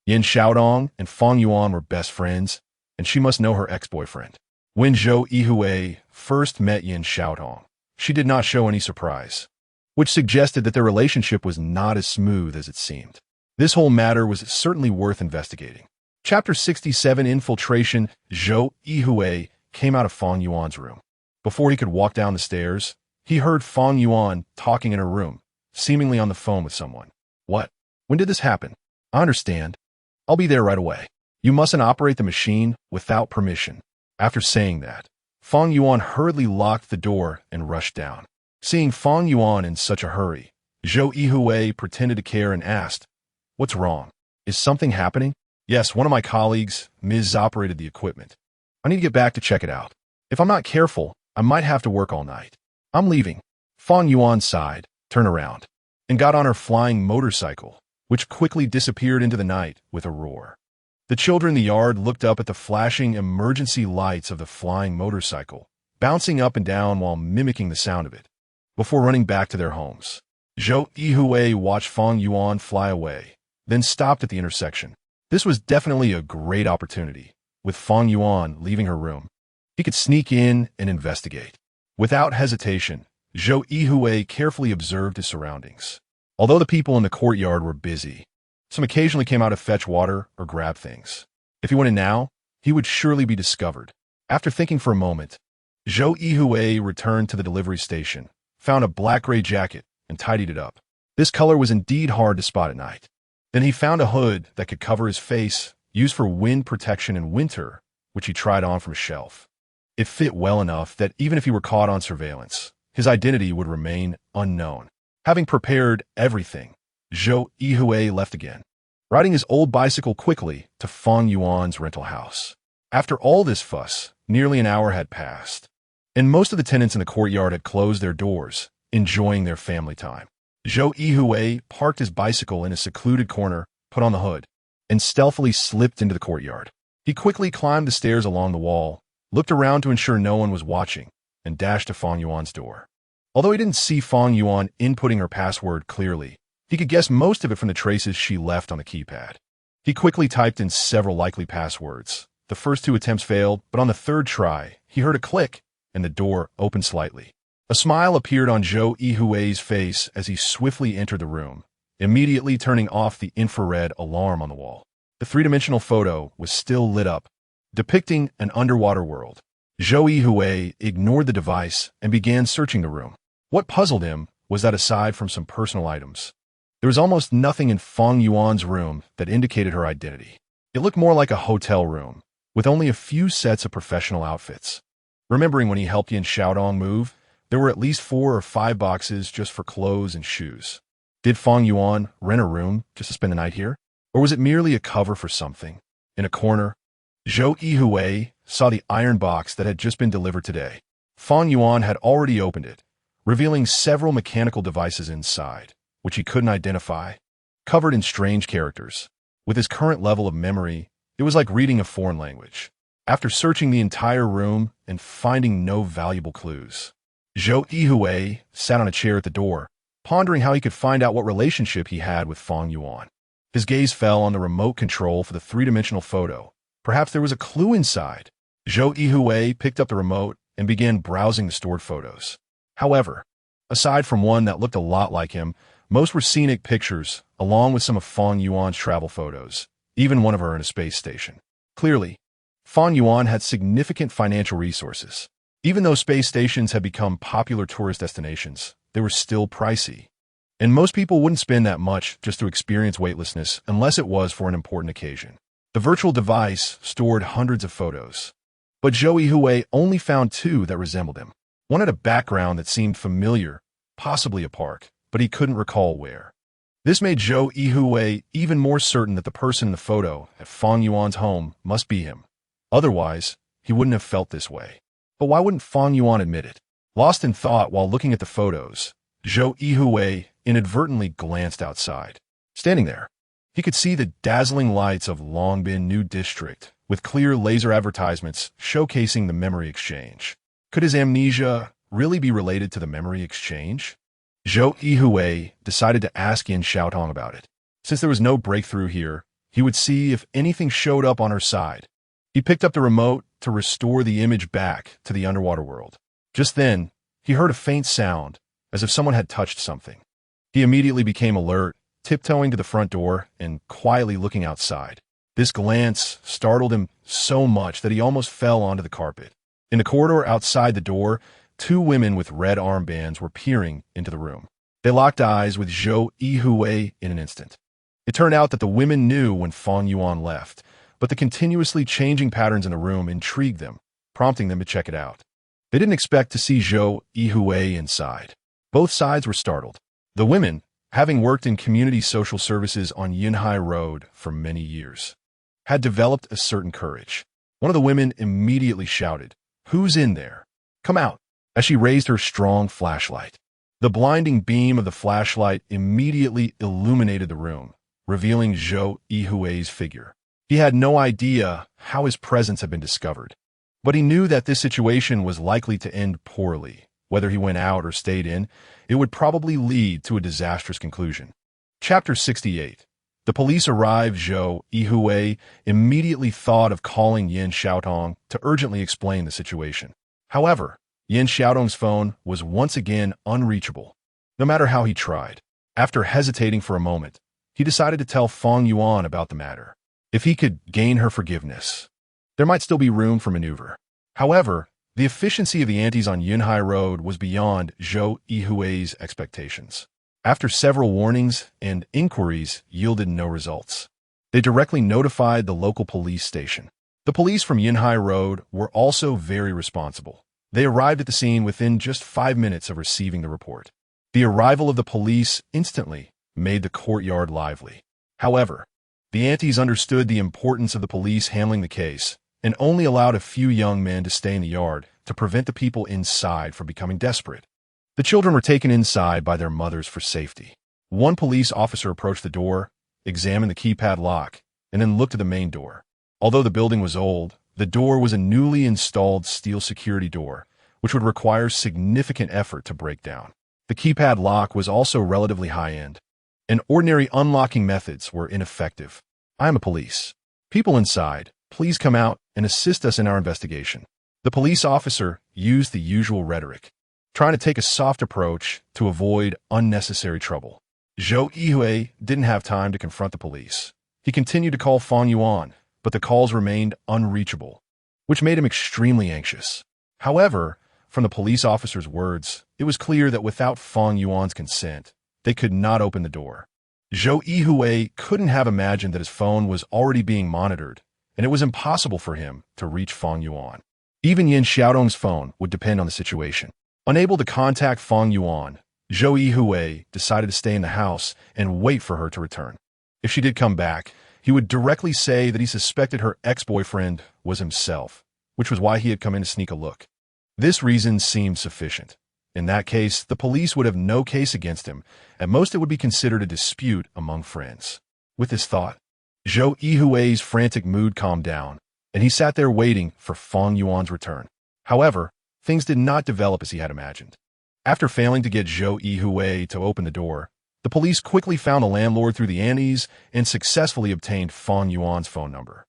Yin Xiaodong and Feng Yuan were best friends, and she must know her ex-boyfriend. When Zhou Yuhui first met Yin Xiaotong, she did not show any surprise, which suggested that their relationship was not as smooth as it seemed. This whole matter was certainly worth investigating. Chapter 67 Infiltration. Zhou Yuhui came out of Fang Yuan's room. Before he could walk down the stairs, he heard Fang Yuan talking in her room, seemingly on the phone with someone. What? When did this happen? I understand. I'll be there right away. You mustn't operate the machine without permission. After saying that, Fang Yuan hurriedly locked the door and rushed down. Seeing Fang Yuan in such a hurry, Zhou Yuhui pretended to care and asked, "What's wrong? Is something happening?" "Yes, one of my colleagues, Ms. operated the equipment. I need to get back to check it out. If I'm not careful, I might have to work all night. I'm leaving." Fang Yuan sighed, turned around, and got on her flying motorcycle, which quickly disappeared into the night with a roar. The children in the yard looked up at the flashing emergency lights of the flying motorcycle, bouncing up and down while mimicking the sound of it, before running back to their homes. Zhou Yuhui watched Fang Yuan fly away, then stopped at the intersection. This was definitely a great opportunity. With Fang Yuan leaving her room, he could sneak in and investigate. Without hesitation, Zhou Yuhui carefully observed his surroundings. Although the people in the courtyard were busy, some occasionally came out to fetch water or grab things. If he went in now, he would surely be discovered. After thinking for a moment, Zhou Yuhui returned to the delivery station, found a black-gray jacket, and tidied it up. This color was indeed hard to spot at night. Then he found a hood that could cover his face, used for wind protection in winter, which he tried on from a shelf. It fit well enough that even if he were caught on surveillance, his identity would remain unknown. Having prepared everything, Zhou Yuhui left again, riding his old bicycle quickly to Fang Yuan's rental house. After all this fuss, nearly an hour had passed, and most of the tenants in the courtyard had closed their doors, enjoying their family time. Zhou Yuhui parked his bicycle in a secluded corner, put on the hood, and stealthily slipped into the courtyard. He quickly climbed the stairs along the wall, looked around to ensure no one was watching, and dashed to Fang Yuan's door. Although he didn't see Fang Yuan inputting her password clearly, he could guess most of it from the traces she left on the keypad. He quickly typed in several likely passwords. The first two attempts failed, but on the third try, he heard a click, and the door opened slightly. A smile appeared on Zhou Yuhui's face as he swiftly entered the room, immediately turning off the infrared alarm on the wall. The three-dimensional photo was still lit up, depicting an underwater world. Zhou Yuhui ignored the device and began searching the room. What puzzled him was that aside from some personal items, there was almost nothing in Fang Yuan's room that indicated her identity. It looked more like a hotel room, with only a few sets of professional outfits. Remembering when he helped Yin Xiaodong move, there were at least 4 or 5 boxes just for clothes and shoes. Did Fang Yuan rent a room just to spend the night here? Or was it merely a cover for something? In a corner, Zhou Yuhui saw the iron box that had just been delivered today. Fang Yuan had already opened it, revealing several mechanical devices inside, which he couldn't identify, covered in strange characters. With his current level of memory, it was like reading a foreign language. After searching the entire room and finding no valuable clues, Zhou Yuhui sat on a chair at the door, pondering how he could find out what relationship he had with Fang Yuan. His gaze fell on the remote control for the three-dimensional photo. Perhaps there was a clue inside. Zhou Yuhui picked up the remote and began browsing the stored photos. However, aside from one that looked a lot like him, most were scenic pictures, along with some of Fang Yuan's travel photos, even one of her in a space station. Clearly, Fang Yuan had significant financial resources. Even though space stations had become popular tourist destinations, they were still pricey. And most people wouldn't spend that much just to experience weightlessness unless it was for an important occasion. The virtual device stored hundreds of photos, but Zhou Yuhui only found 2 that resembled him. One had a background that seemed familiar, possibly a park, but he couldn't recall where. This made Zhou Yuhui even more certain that the person in the photo at Fang Yuan's home must be him. Otherwise, he wouldn't have felt this way. But why wouldn't Fang Yuan admit it? Lost in thought while looking at the photos, Zhou Yuhui inadvertently glanced outside. Standing there, he could see the dazzling lights of Longbin New District, with clear laser advertisements showcasing the memory exchange. Could his amnesia really be related to the memory exchange? Zhou Yuhui decided to ask Yin Xiaotong about it. Since there was no breakthrough here, he would see if anything showed up on her side. He picked up the remote to restore the image back to the underwater world. Just then, he heard a faint sound, as if someone had touched something. He immediately became alert, tiptoeing to the front door and quietly looking outside. This glance startled him so much that he almost fell onto the carpet. In the corridor outside the door, two women with red armbands were peering into the room. They locked eyes with Zhou Yuhui in an instant. It turned out that the women knew when Fang Yuan left, but the continuously changing patterns in the room intrigued them, prompting them to check it out. They didn't expect to see Zhou Yuhui inside. Both sides were startled. The women, having worked in community social services on Yunhai Road for many years, had developed a certain courage. One of the women immediately shouted, "Who's in there? Come out," as she raised her strong flashlight. The blinding beam of the flashlight immediately illuminated the room, revealing Zhou Yuhui's figure. He had no idea how his presence had been discovered, but he knew that this situation was likely to end poorly. Whether he went out or stayed in, it would probably lead to a disastrous conclusion. Chapter 68. The police arrived. Zhou Yuhui immediately thought of calling Yin Xiaotong to urgently explain the situation. However, Yin Xiaotong's phone was once again unreachable, no matter how he tried. After hesitating for a moment, he decided to tell Fang Yuan about the matter. If he could gain her forgiveness, there might still be room for maneuver. However, the efficiency of the antis on Yunhai Road was beyond Zhou Yuhui's expectations. After several warnings and inquiries yielded no results, they directly notified the local police station. The police from Yunhai Road were also very responsible. They arrived at the scene within just 5 minutes of receiving the report. The arrival of the police instantly made the courtyard lively. However, the antis understood the importance of the police handling the case and only allowed a few young men to stay in the yard to prevent the people inside from becoming desperate. The children were taken inside by their mothers for safety. One police officer approached the door, examined the keypad lock, and then looked at the main door. Although the building was old, the door was a newly installed steel security door, which would require significant effort to break down. The keypad lock was also relatively high-end, and ordinary unlocking methods were ineffective. "I am a police. People inside, please come out and assist us in our investigation." The police officer used the usual rhetoric, trying to take a soft approach to avoid unnecessary trouble. Zhou Yuhui didn't have time to confront the police. He continued to call Fang Yuan, but the calls remained unreachable, which made him extremely anxious. However, from the police officer's words, it was clear that without Fang Yuan's consent, they could not open the door. Zhou Yuhui couldn't have imagined that his phone was already being monitored, and it was impossible for him to reach Fang Yuan. Even Yin Xiaotong's phone would depend on the situation. Unable to contact Fang Yuan, Zhou Yuhui decided to stay in the house and wait for her to return. If she did come back, he would directly say that he suspected her ex-boyfriend was himself, which was why he had come in to sneak a look. This reason seemed sufficient. In that case, the police would have no case against him. At most, it would be considered a dispute among friends. With this thought, Zhou Yuhui's frantic mood calmed down, and he sat there waiting for Fang Yuan's return. However, things did not develop as he had imagined. After failing to get Zhou Yuhui to open the door, the police quickly found the landlord through the antis and successfully obtained Fang Yuan's phone number.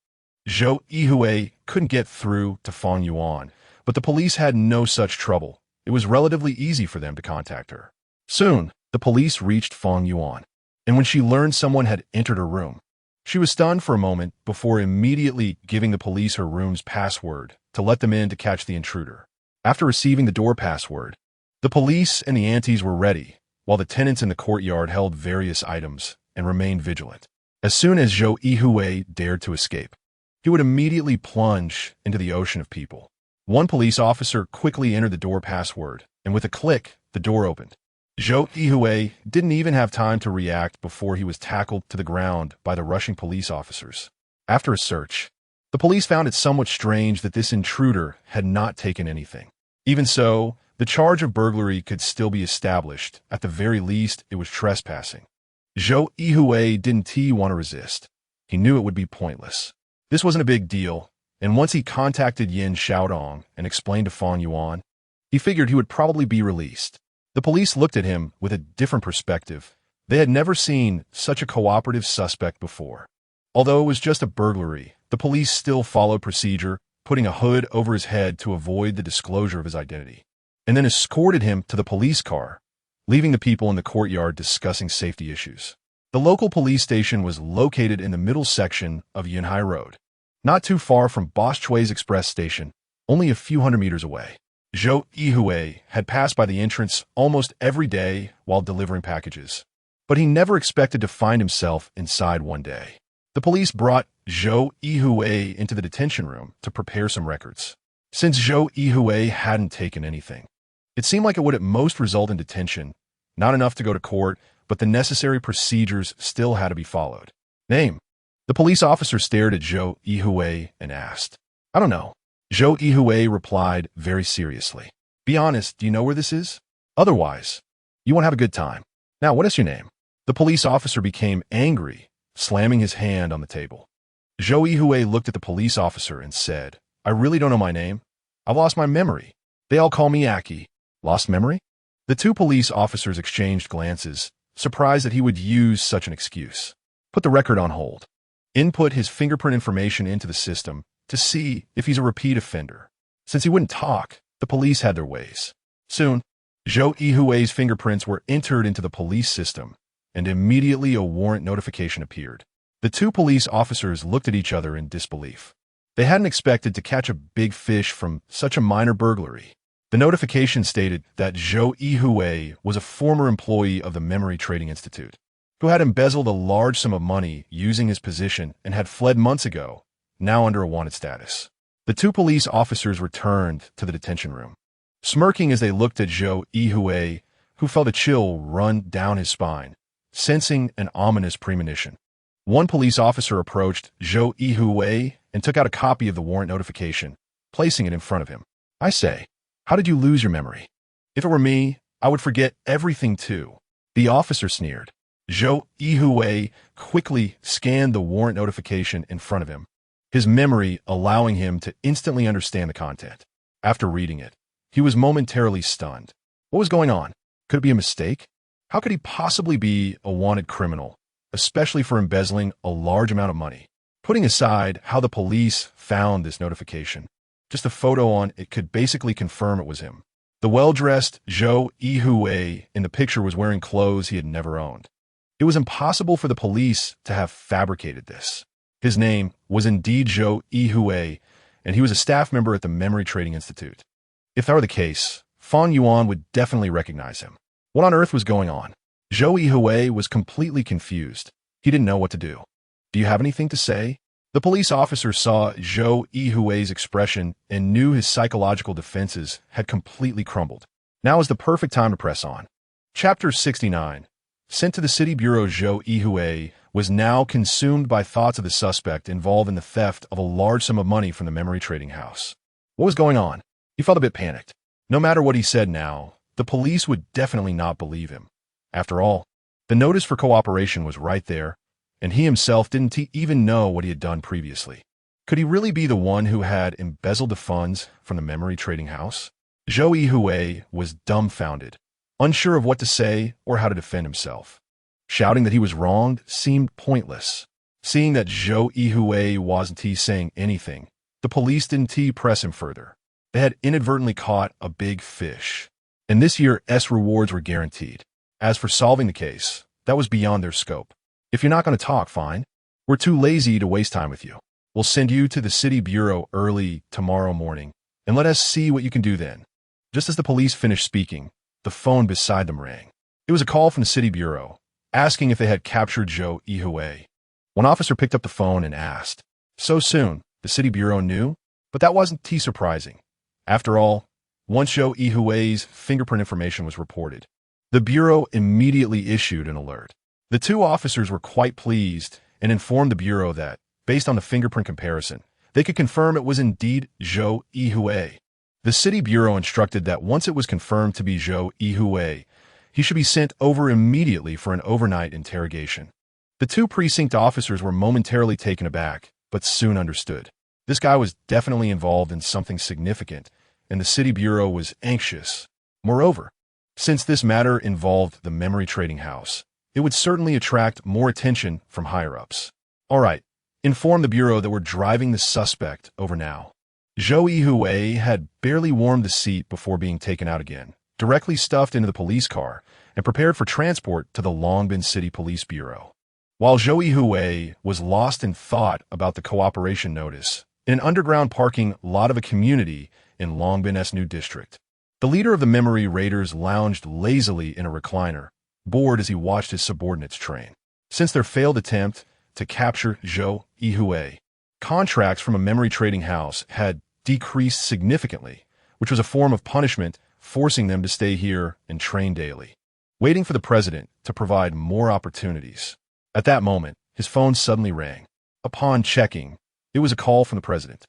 Zhou Yuhui couldn't get through to Fang Yuan, but the police had no such trouble. It was relatively easy for them to contact her. Soon, the police reached Fang Yuan, and when she learned someone had entered her room, she was stunned for a moment before immediately giving the police her room's password to let them in to catch the intruder. After receiving the door password, the police and the antis were ready, while the tenants in the courtyard held various items and remained vigilant. As soon as Zhou Yuhui dared to escape, he would immediately plunge into the ocean of people. One police officer quickly entered the door password, and with a click, the door opened. Zhou Yuhui didn't even have time to react before he was tackled to the ground by the rushing police officers. After a search, the police found it somewhat strange that this intruder had not taken anything. Even so, the charge of burglary could still be established. At the very least, it was trespassing. Zhou Yuhui didn't want to resist. He knew it would be pointless. This wasn't a big deal, and once he contacted Yin Xiaotong and explained to Fang Yuan, he figured he would probably be released. The police looked at him with a different perspective. They had never seen such a cooperative suspect before. Although it was just a burglary, The police still followed procedure, putting a hood over his head to avoid the disclosure of his identity, and then escorted him to the police car, leaving the people in the courtyard discussing safety issues. The local police station was located in the middle section of Yunhai Road, not too far from Boss Chui's express station, only a few hundred meters away. Zhou Yuhui had passed by the entrance almost every day while delivering packages, but he never expected to find himself inside one day. The police brought Zhou Yuhui into the detention room to prepare some records. Since Zhou Yuhui hadn't taken anything, it seemed like it would at most result in detention, not enough to go to court, but the necessary procedures still had to be followed. Name? The police officer stared at Zhou Yuhui and asked. I don't know. Zhou Yuhui replied very seriously. Be honest, do you know where this is? Otherwise, you won't have a good time. Now, what is your name? The police officer became angry, slamming his hand on the table. Zhou Yuhui looked at the police officer and said, I really don't know my name. I've lost my memory. They all call me Aki. Lost memory? The two police officers exchanged glances, surprised that he would use such an excuse. Put the record on hold. Input his fingerprint information into the system to see if he's a repeat offender. Since he wouldn't talk, the police had their ways. Soon, Zhou Yuhui's fingerprints were entered into the police system, and immediately a warrant notification appeared. The two police officers looked at each other in disbelief. They hadn't expected to catch a big fish from such a minor burglary. The notification stated that Zhou Yuhui was a former employee of the Memory Trading Institute, who had embezzled a large sum of money using his position and had fled months ago, now under a wanted status. The two police officers returned to the detention room, smirking as they looked at Zhou Yuhui, who felt a chill run down his spine, sensing an ominous premonition. One police officer approached Zhou Yuhui and took out a copy of the warrant notification, placing it in front of him. I say, how did you lose your memory? If it were me, I would forget everything too. The officer sneered. Zhou Yuhui quickly scanned the warrant notification in front of him, his memory allowing him to instantly understand the content. After reading it, he was momentarily stunned. What was going on? Could it be a mistake? How could he possibly be a wanted criminal, especially for embezzling a large amount of money? Putting aside how the police found this notification, just a photo on it could basically confirm it was him. The well-dressed Zhou Yuhui in the picture was wearing clothes he had never owned. It was impossible for the police to have fabricated this. His name was indeed Zhou Yuhui, and he was a staff member at the Memory Trading Institute. If that were the case, Fan Yuan would definitely recognize him. What on earth was going on? Zhou Yuhui was completely confused. He didn't know what to do. Do you have anything to say? The police officer saw Zhou Yuhui's expression and knew his psychological defenses had completely crumbled. Now is the perfect time to press on. Chapter 69. Sent to the city bureau, Zhou Yuhui was now consumed by thoughts of the suspect involved in the theft of a large sum of money from the memory trading house. What was going on? He felt a bit panicked. No matter what he said now, the police would definitely not believe him. After all, the notice for cooperation was right there, and he himself didn't even know what he had done previously. Could he really be the one who had embezzled the funds from the memory trading house? Zhou Yuhui was dumbfounded, unsure of what to say or how to defend himself. Shouting that he was wronged seemed pointless. Seeing that Zhou Yuhui wasn't saying anything, the police didn't press him further. They had inadvertently caught a big fish, and this year's rewards were guaranteed. As for solving the case, that was beyond their scope. If you're not going to talk, fine. We're too lazy to waste time with you. We'll send you to the city bureau early tomorrow morning, and let us see what you can do then. Just as the police finished speaking, the phone beside them rang. It was a call from the city bureau, asking if they had captured Zhou Yuhui. One officer picked up the phone and asked. So soon, the city bureau knew? But that wasn't too surprising. After all, once Zhou Yuhui's fingerprint information was reported, the bureau immediately issued an alert. The two officers were quite pleased and informed the bureau that, based on the fingerprint comparison, they could confirm it was indeed Zhou Yuhui. The city bureau instructed that once it was confirmed to be Zhou Yuhui, he should be sent over immediately for an overnight interrogation. The two precinct officers were momentarily taken aback, but soon understood. This guy was definitely involved in something significant, and the city bureau was anxious. Moreover, since this matter involved the memory trading house, it would certainly attract more attention from higher-ups. All right, informed the bureau that we're driving the suspect over now. Zhou Yuhui had barely warmed the seat before being taken out again, directly stuffed into the police car, and prepared for transport to the Longbin City Police Bureau. While Zhou Yuhui was lost in thought about the cooperation notice, in an underground parking lot of a community in Longbin's new district, the leader of the memory raiders lounged lazily in a recliner, bored as he watched his subordinates train. Since their failed attempt to capture Zhou Yuhui, contracts from a memory trading house had decreased significantly, which was a form of punishment, forcing them to stay here and train daily, waiting for the president to provide more opportunities. At that moment, his phone suddenly rang. Upon checking, it was a call from the president.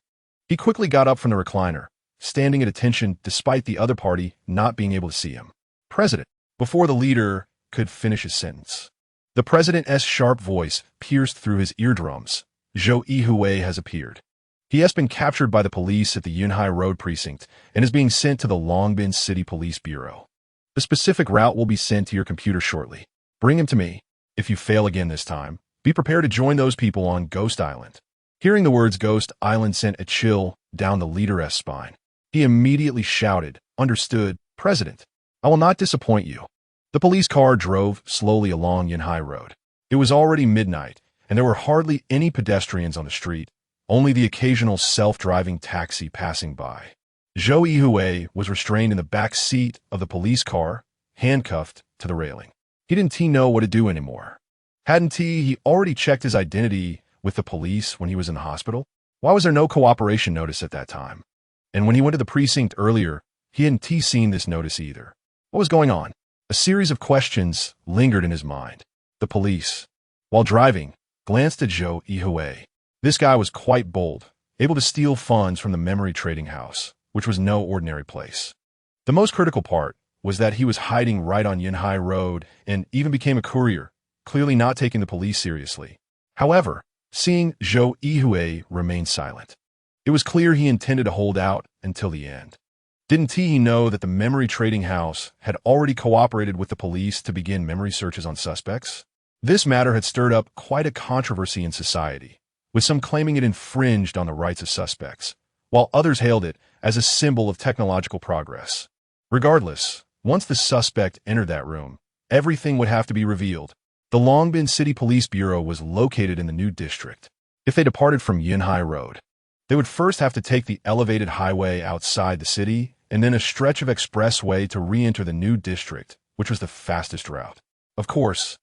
He quickly got up from the recliner, standing at attention despite the other party not being able to see him. President, before the leader could finish his sentence, the president's sharp voice pierced through his eardrums. Zhou Yuhui has appeared. He has been captured by the police at the Yunhai Road precinct and is being sent to the Longbin City Police Bureau. The specific route will be sent to your computer shortly. Bring him to me. If you fail again this time, be prepared to join those people on Ghost Island. Hearing the words Ghost Island sent a chill down the leader's spine. He immediately shouted, "Understood, President. I will not disappoint you." The police car drove slowly along Yunhai Road. It was already midnight, and there were hardly any pedestrians on the street, only the occasional self-driving taxi passing by. Zhou Yuhui was restrained in the back seat of the police car, handcuffed to the railing. He didn't know what to do anymore. Hadn't he already checked his identity with the police when he was in the hospital? Why was there no cooperation notice at that time? And when he went to the precinct earlier, he hadn't seen this notice either. What was going on? A series of questions lingered in his mind. The police, while driving, glanced at Zhou Yuhui. This guy was quite bold, able to steal funds from the memory trading house, which was no ordinary place. The most critical part was that he was hiding right on Yunhai Road and even became a courier, clearly not taking the police seriously. However, seeing Zhou Yuhui remain silent, it was clear he intended to hold out until the end. Didn't he know that the memory trading house had already cooperated with the police to begin memory searches on suspects? This matter had stirred up quite a controversy in society, with some claiming it infringed on the rights of suspects, while others hailed it as a symbol of technological progress. Regardless, once the suspect entered that room, everything would have to be revealed. The Longbin City Police Bureau was located in the new district. If they departed from Yunhai Road, they would first have to take the elevated highway outside the city and then a stretch of expressway to re-enter the new district, which was the fastest route. Of course,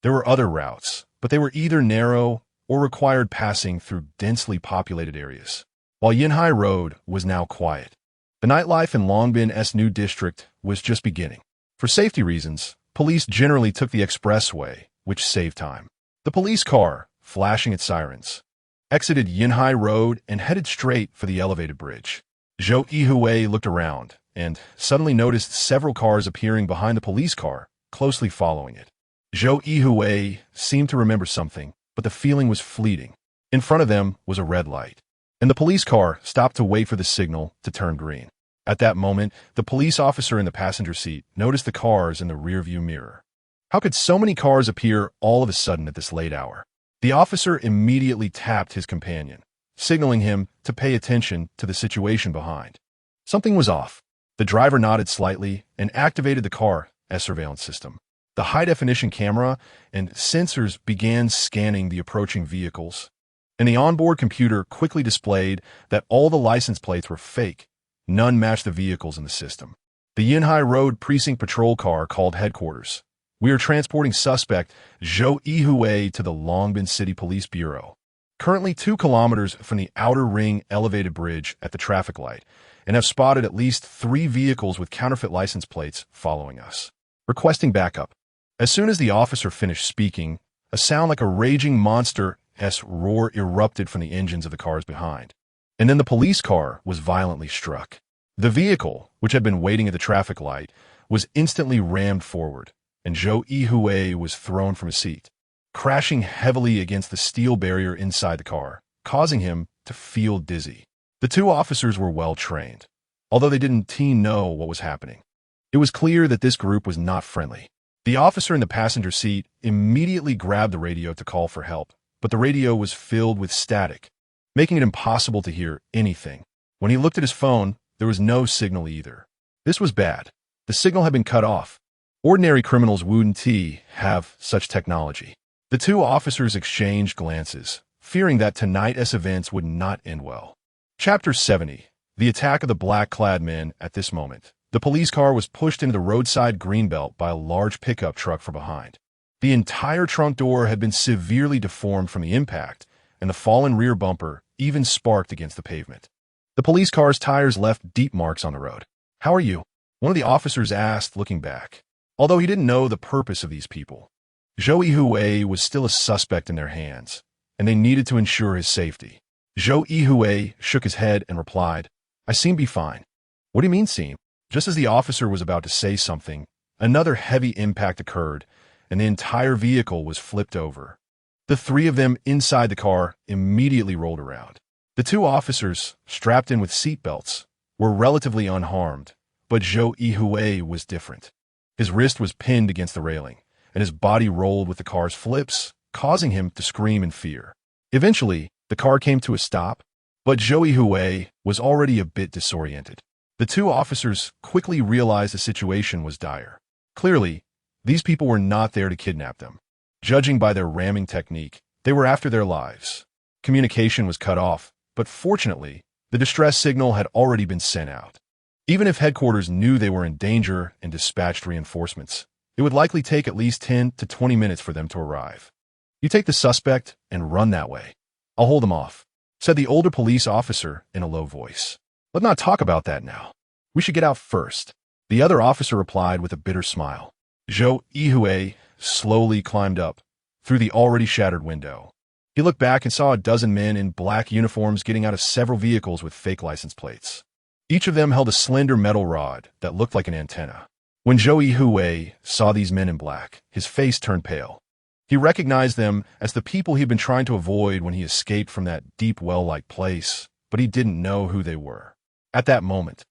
there were other routes, but they were either narrow or required passing through densely populated areas. While Yunhai Road was now quiet, the nightlife in Longbin's new district was just beginning. For safety reasons, police generally took the expressway, which saved time. The police car, flashing its sirens, exited Yunhai Road and headed straight for the elevated bridge. Zhou Yuhui looked around and suddenly noticed several cars appearing behind the police car, closely following it. Zhou Yuhui seemed to remember something, but the feeling was fleeting. In front of them was a red light, and the police car stopped to wait for the signal to turn green. At that moment, the police officer in the passenger seat noticed the cars in the rearview mirror. How could so many cars appear all of a sudden at this late hour? The officer immediately tapped his companion, signaling him to pay attention to the situation behind. Something was off. The driver nodded slightly and activated the car's surveillance system. The high-definition camera and sensors began scanning the approaching vehicles, and the onboard computer quickly displayed that all the license plates were fake. None matched the vehicles in the system. The Yunhai Road Precinct Patrol car called headquarters. "We are transporting suspect Zhou Yuhui to the Longbin City Police Bureau. Currently 2 kilometers from the outer ring elevated bridge at the traffic light, and have spotted at least 3 vehicles with counterfeit license plates following us. Requesting backup." As soon as the officer finished speaking, a sound like a raging monster's roar erupted from the engines of the cars behind. And then the police car was violently struck. The vehicle, which had been waiting at the traffic light, was instantly rammed forward, and Zhou Yuhui was thrown from his seat, crashing heavily against the steel barrier inside the car, causing him to feel dizzy. The 2 officers were well trained, although they didn't know what was happening. It was clear that this group was not friendly. The officer in the passenger seat immediately grabbed the radio to call for help, but the radio was filled with static, making it impossible to hear anything. When he looked at his phone, there was no signal either. This was bad. The signal had been cut off. Ordinary criminals wouldn't have such technology. The two officers exchanged glances, fearing that tonight's events would not end well. Chapter 70. The attack of the black-clad men. At this moment, the police car was pushed into the roadside greenbelt by a large pickup truck from behind. The entire trunk door had been severely deformed from the impact, and the fallen rear bumper even sparked against the pavement. The police car's tires left deep marks on the road. "How are you?" one of the officers asked, looking back. Although he didn't know the purpose of these people, Zhou Yuhui was still a suspect in their hands, and they needed to ensure his safety. Zhou Yuhui shook his head and replied, "I seem to be fine." "What do you mean, seem?" Just as the officer was about to say something, another heavy impact occurred, and the entire vehicle was flipped over. The three of them inside the car immediately rolled around. The two officers, strapped in with seatbelts, were relatively unharmed, but Zhou Yuhui was different. His wrist was pinned against the railing, and his body rolled with the car's flips, causing him to scream in fear. Eventually, the car came to a stop, but Zhou Yuhui was already a bit disoriented. The two officers quickly realized the situation was dire. Clearly, these people were not there to kidnap them. Judging by their ramming technique, they were after their lives. Communication was cut off, but fortunately, the distress signal had already been sent out. Even if headquarters knew they were in danger and dispatched reinforcements, it would likely take at least 10 to 20 minutes for them to arrive. "You take the suspect and run that way. I'll hold him off," said the older police officer in a low voice. "Let's not talk about that now. We should get out first," the other officer replied with a bitter smile. Zhou Yuhui slowly climbed up through the already shattered window. He looked back and saw a dozen men in black uniforms getting out of several vehicles with fake license plates. Each of them held a slender metal rod that looked like an antenna. When Zhou Yuhui saw these men in black, his face turned pale. He recognized them as the people he'd been trying to avoid when he escaped from that deep well-like place, but he didn't know who they were. At that moment,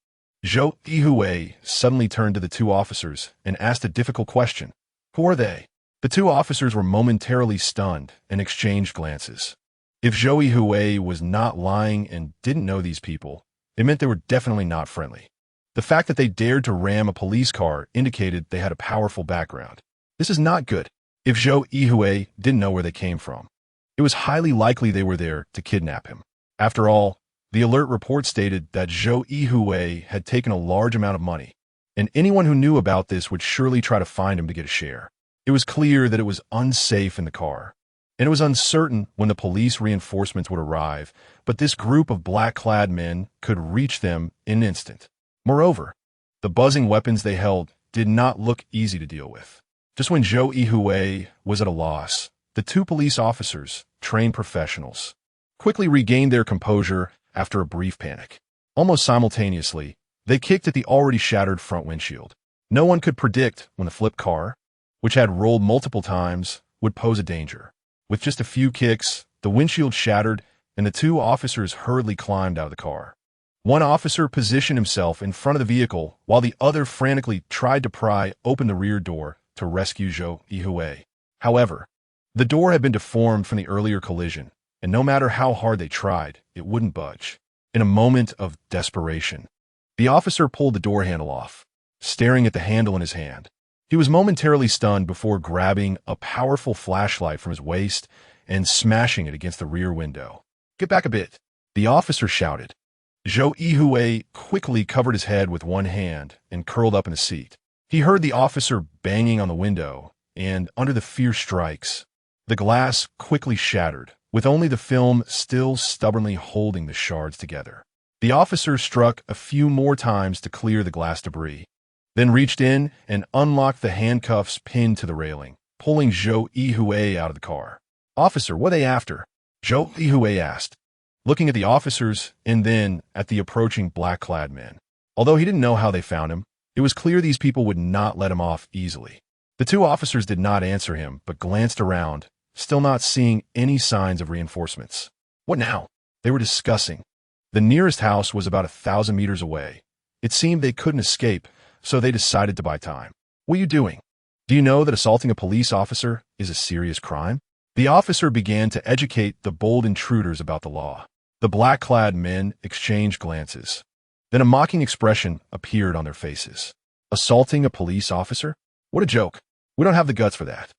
Zhou Yuhui suddenly turned to the two officers and asked a difficult question. "Who are they?" The two officers were momentarily stunned and exchanged glances. If Zhou Yuhui was not lying and didn't know these people, it meant they were definitely not friendly. The fact that they dared to ram a police car indicated they had a powerful background. This is not good. If Zhou Yuhui didn't know where they came from, it was highly likely they were there to kidnap him. After all, the alert report stated that Zhou Yuhui had taken a large amount of money, and anyone who knew about this would surely try to find him to get a share. It was clear that it was unsafe in the car, and it was uncertain when the police reinforcements would arrive, but this group of black-clad men could reach them in an instant. Moreover, the buzzing weapons they held did not look easy to deal with. Just when Zhou Yuhui was at a loss, the two police officers, trained professionals, quickly regained their composure after a brief panic. Almost simultaneously, they kicked at the already shattered front windshield. No one could predict when the flipped car, which had rolled multiple times, would pose a danger. With just a few kicks, the windshield shattered, and the two officers hurriedly climbed out of the car. One officer positioned himself in front of the vehicle, while the other frantically tried to pry open the rear door to rescue Zhou Yuhui. However, the door had been deformed from the earlier collision, and no matter how hard they tried, it wouldn't budge. In a moment of desperation, the officer pulled the door handle off, staring at the handle in his hand. He was momentarily stunned before grabbing a powerful flashlight from his waist and smashing it against the rear window. "Get back a bit," the officer shouted. Zhou Yuhui quickly covered his head with one hand and curled up in the seat. He heard the officer banging on the window, and under the fierce strikes, the glass quickly shattered, with only the film still stubbornly holding the shards together. The officer struck a few more times to clear the glass debris, then reached in and unlocked the handcuffs pinned to the railing, pulling Zhou Yuhui out of the car. "Officer, what are they after?" Zhou Yuhui asked, looking at the officers and then at the approaching black-clad men. Although he didn't know how they found him, it was clear these people would not let him off easily. The two officers did not answer him, but glanced around, still not seeing any signs of reinforcements. "What now?" They were discussing. The nearest house was about 1,000 meters away. It seemed they couldn't escape, so they decided to buy time. "What are you doing? Do you know that assaulting a police officer is a serious crime?" The officer began to educate the bold intruders about the law. The black-clad men exchanged glances. Then a mocking expression appeared on their faces. Assaulting a police officer? What a joke. We don't have the guts for that.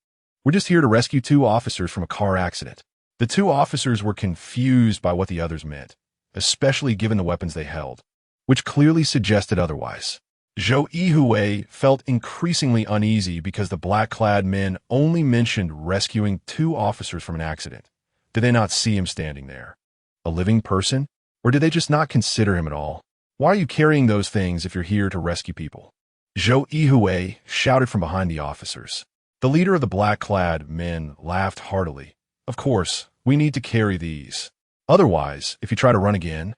We're just here to rescue two officers from a car accident. The two officers were confused by what the others meant, especially given the weapons they held, which clearly suggested otherwise. Zhou Yuhui felt increasingly uneasy because the black-clad men only mentioned rescuing two officers from an accident. Did they not see him standing there? A living person? Or did they just not consider him at all? Why are you carrying those things if you're here to rescue people? Zhou Yuhui shouted from behind the officers. The leader of the black-clad men laughed heartily. Of course, we need to carry these. Otherwise, if you try to run again,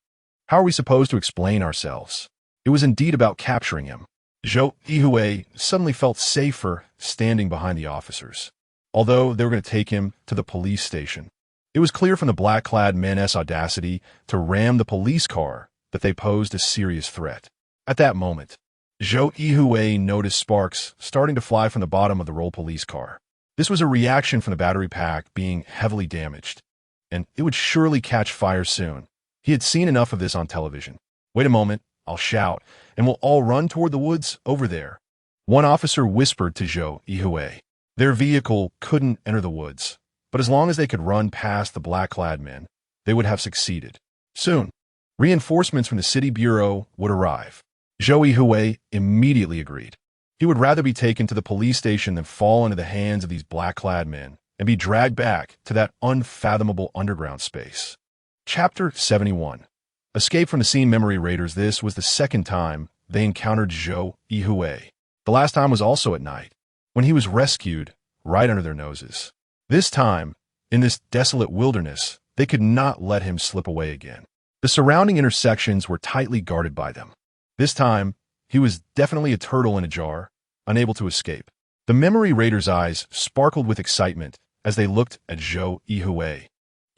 how are we supposed to explain ourselves? It was indeed about capturing him. Zhou Yuhui suddenly felt safer standing behind the officers. Although they were going to take him to the police station, it was clear from the black-clad men's audacity to ram the police car that they posed a serious threat. At that moment, Zhou Yuhui noticed sparks starting to fly from the bottom of the roll police car. This was a reaction from the battery pack being heavily damaged, and it would surely catch fire soon. He had seen enough of this on television. Wait a moment, I'll shout, and we'll all run toward the woods over there. One officer whispered to Zhou Yuhui. Their vehicle couldn't enter the woods, but as long as they could run past the black-clad men, they would have succeeded. Soon, reinforcements from the city bureau would arrive. Zhou Yuhui immediately agreed. He would rather be taken to the police station than fall into the hands of these black-clad men and be dragged back to that unfathomable underground space. Chapter 71. Escape from the scene. Memory raiders. This was the second time they encountered Zhou Yuhui. The last time was also at night, when he was rescued right under their noses. This time, in this desolate wilderness, they could not let him slip away again. The surrounding intersections were tightly guarded by them. This time, he was definitely a turtle in a jar, unable to escape. The memory raiders' eyes sparkled with excitement as they looked at Zhou Yuhui.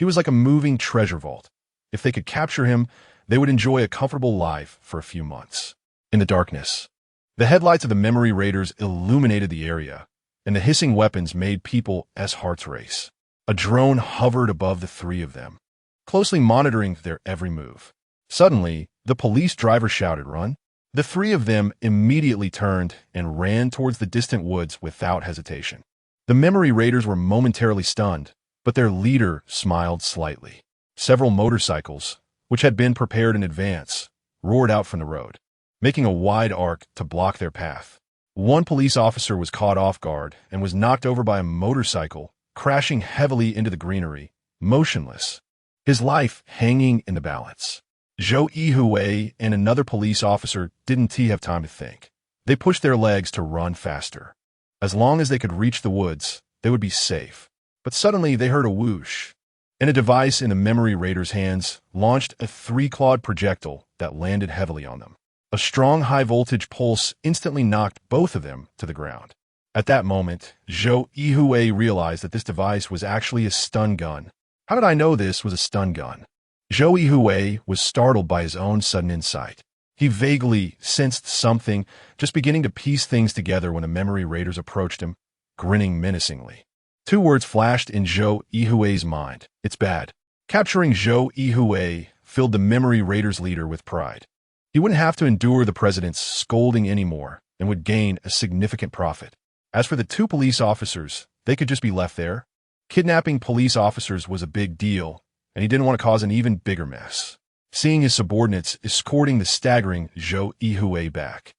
He was like a moving treasure vault. If they could capture him, they would enjoy a comfortable life for a few months. In the darkness, the headlights of the memory raiders illuminated the area, and the hissing weapons made people's hearts race. A drone hovered above the three of them, closely monitoring their every move. Suddenly, the police driver shouted, "Run!" The three of them immediately turned and ran towards the distant woods without hesitation. The memory raiders were momentarily stunned, but their leader smiled slightly. Several motorcycles, which had been prepared in advance, roared out from the road, making a wide arc to block their path. One police officer was caught off guard and was knocked over by a motorcycle, crashing heavily into the greenery, motionless, his life hanging in the balance. Zhou Yuhui and another police officer didn't have time to think. They pushed their legs to run faster. As long as they could reach the woods, they would be safe. But suddenly they heard a whoosh, and a device in the memory raider's hands launched a three-clawed projectile that landed heavily on them. A strong high-voltage pulse instantly knocked both of them to the ground. At that moment, Zhou Yuhui realized that this device was actually a stun gun. How did I know this was a stun gun? Zhou Yuhui was startled by his own sudden insight. He vaguely sensed something, just beginning to piece things together when the memory raiders approached him, grinning menacingly. Two words flashed in Zhou Yuhui's mind. It's bad. Capturing Zhou Yuhui filled the memory raiders' leader with pride. He wouldn't have to endure the president's scolding anymore and would gain a significant profit. As for the two police officers, they could just be left there. Kidnapping police officers was a big deal, and he didn't want to cause an even bigger mess. Seeing his subordinates escorting the staggering Zhou Yuhui back,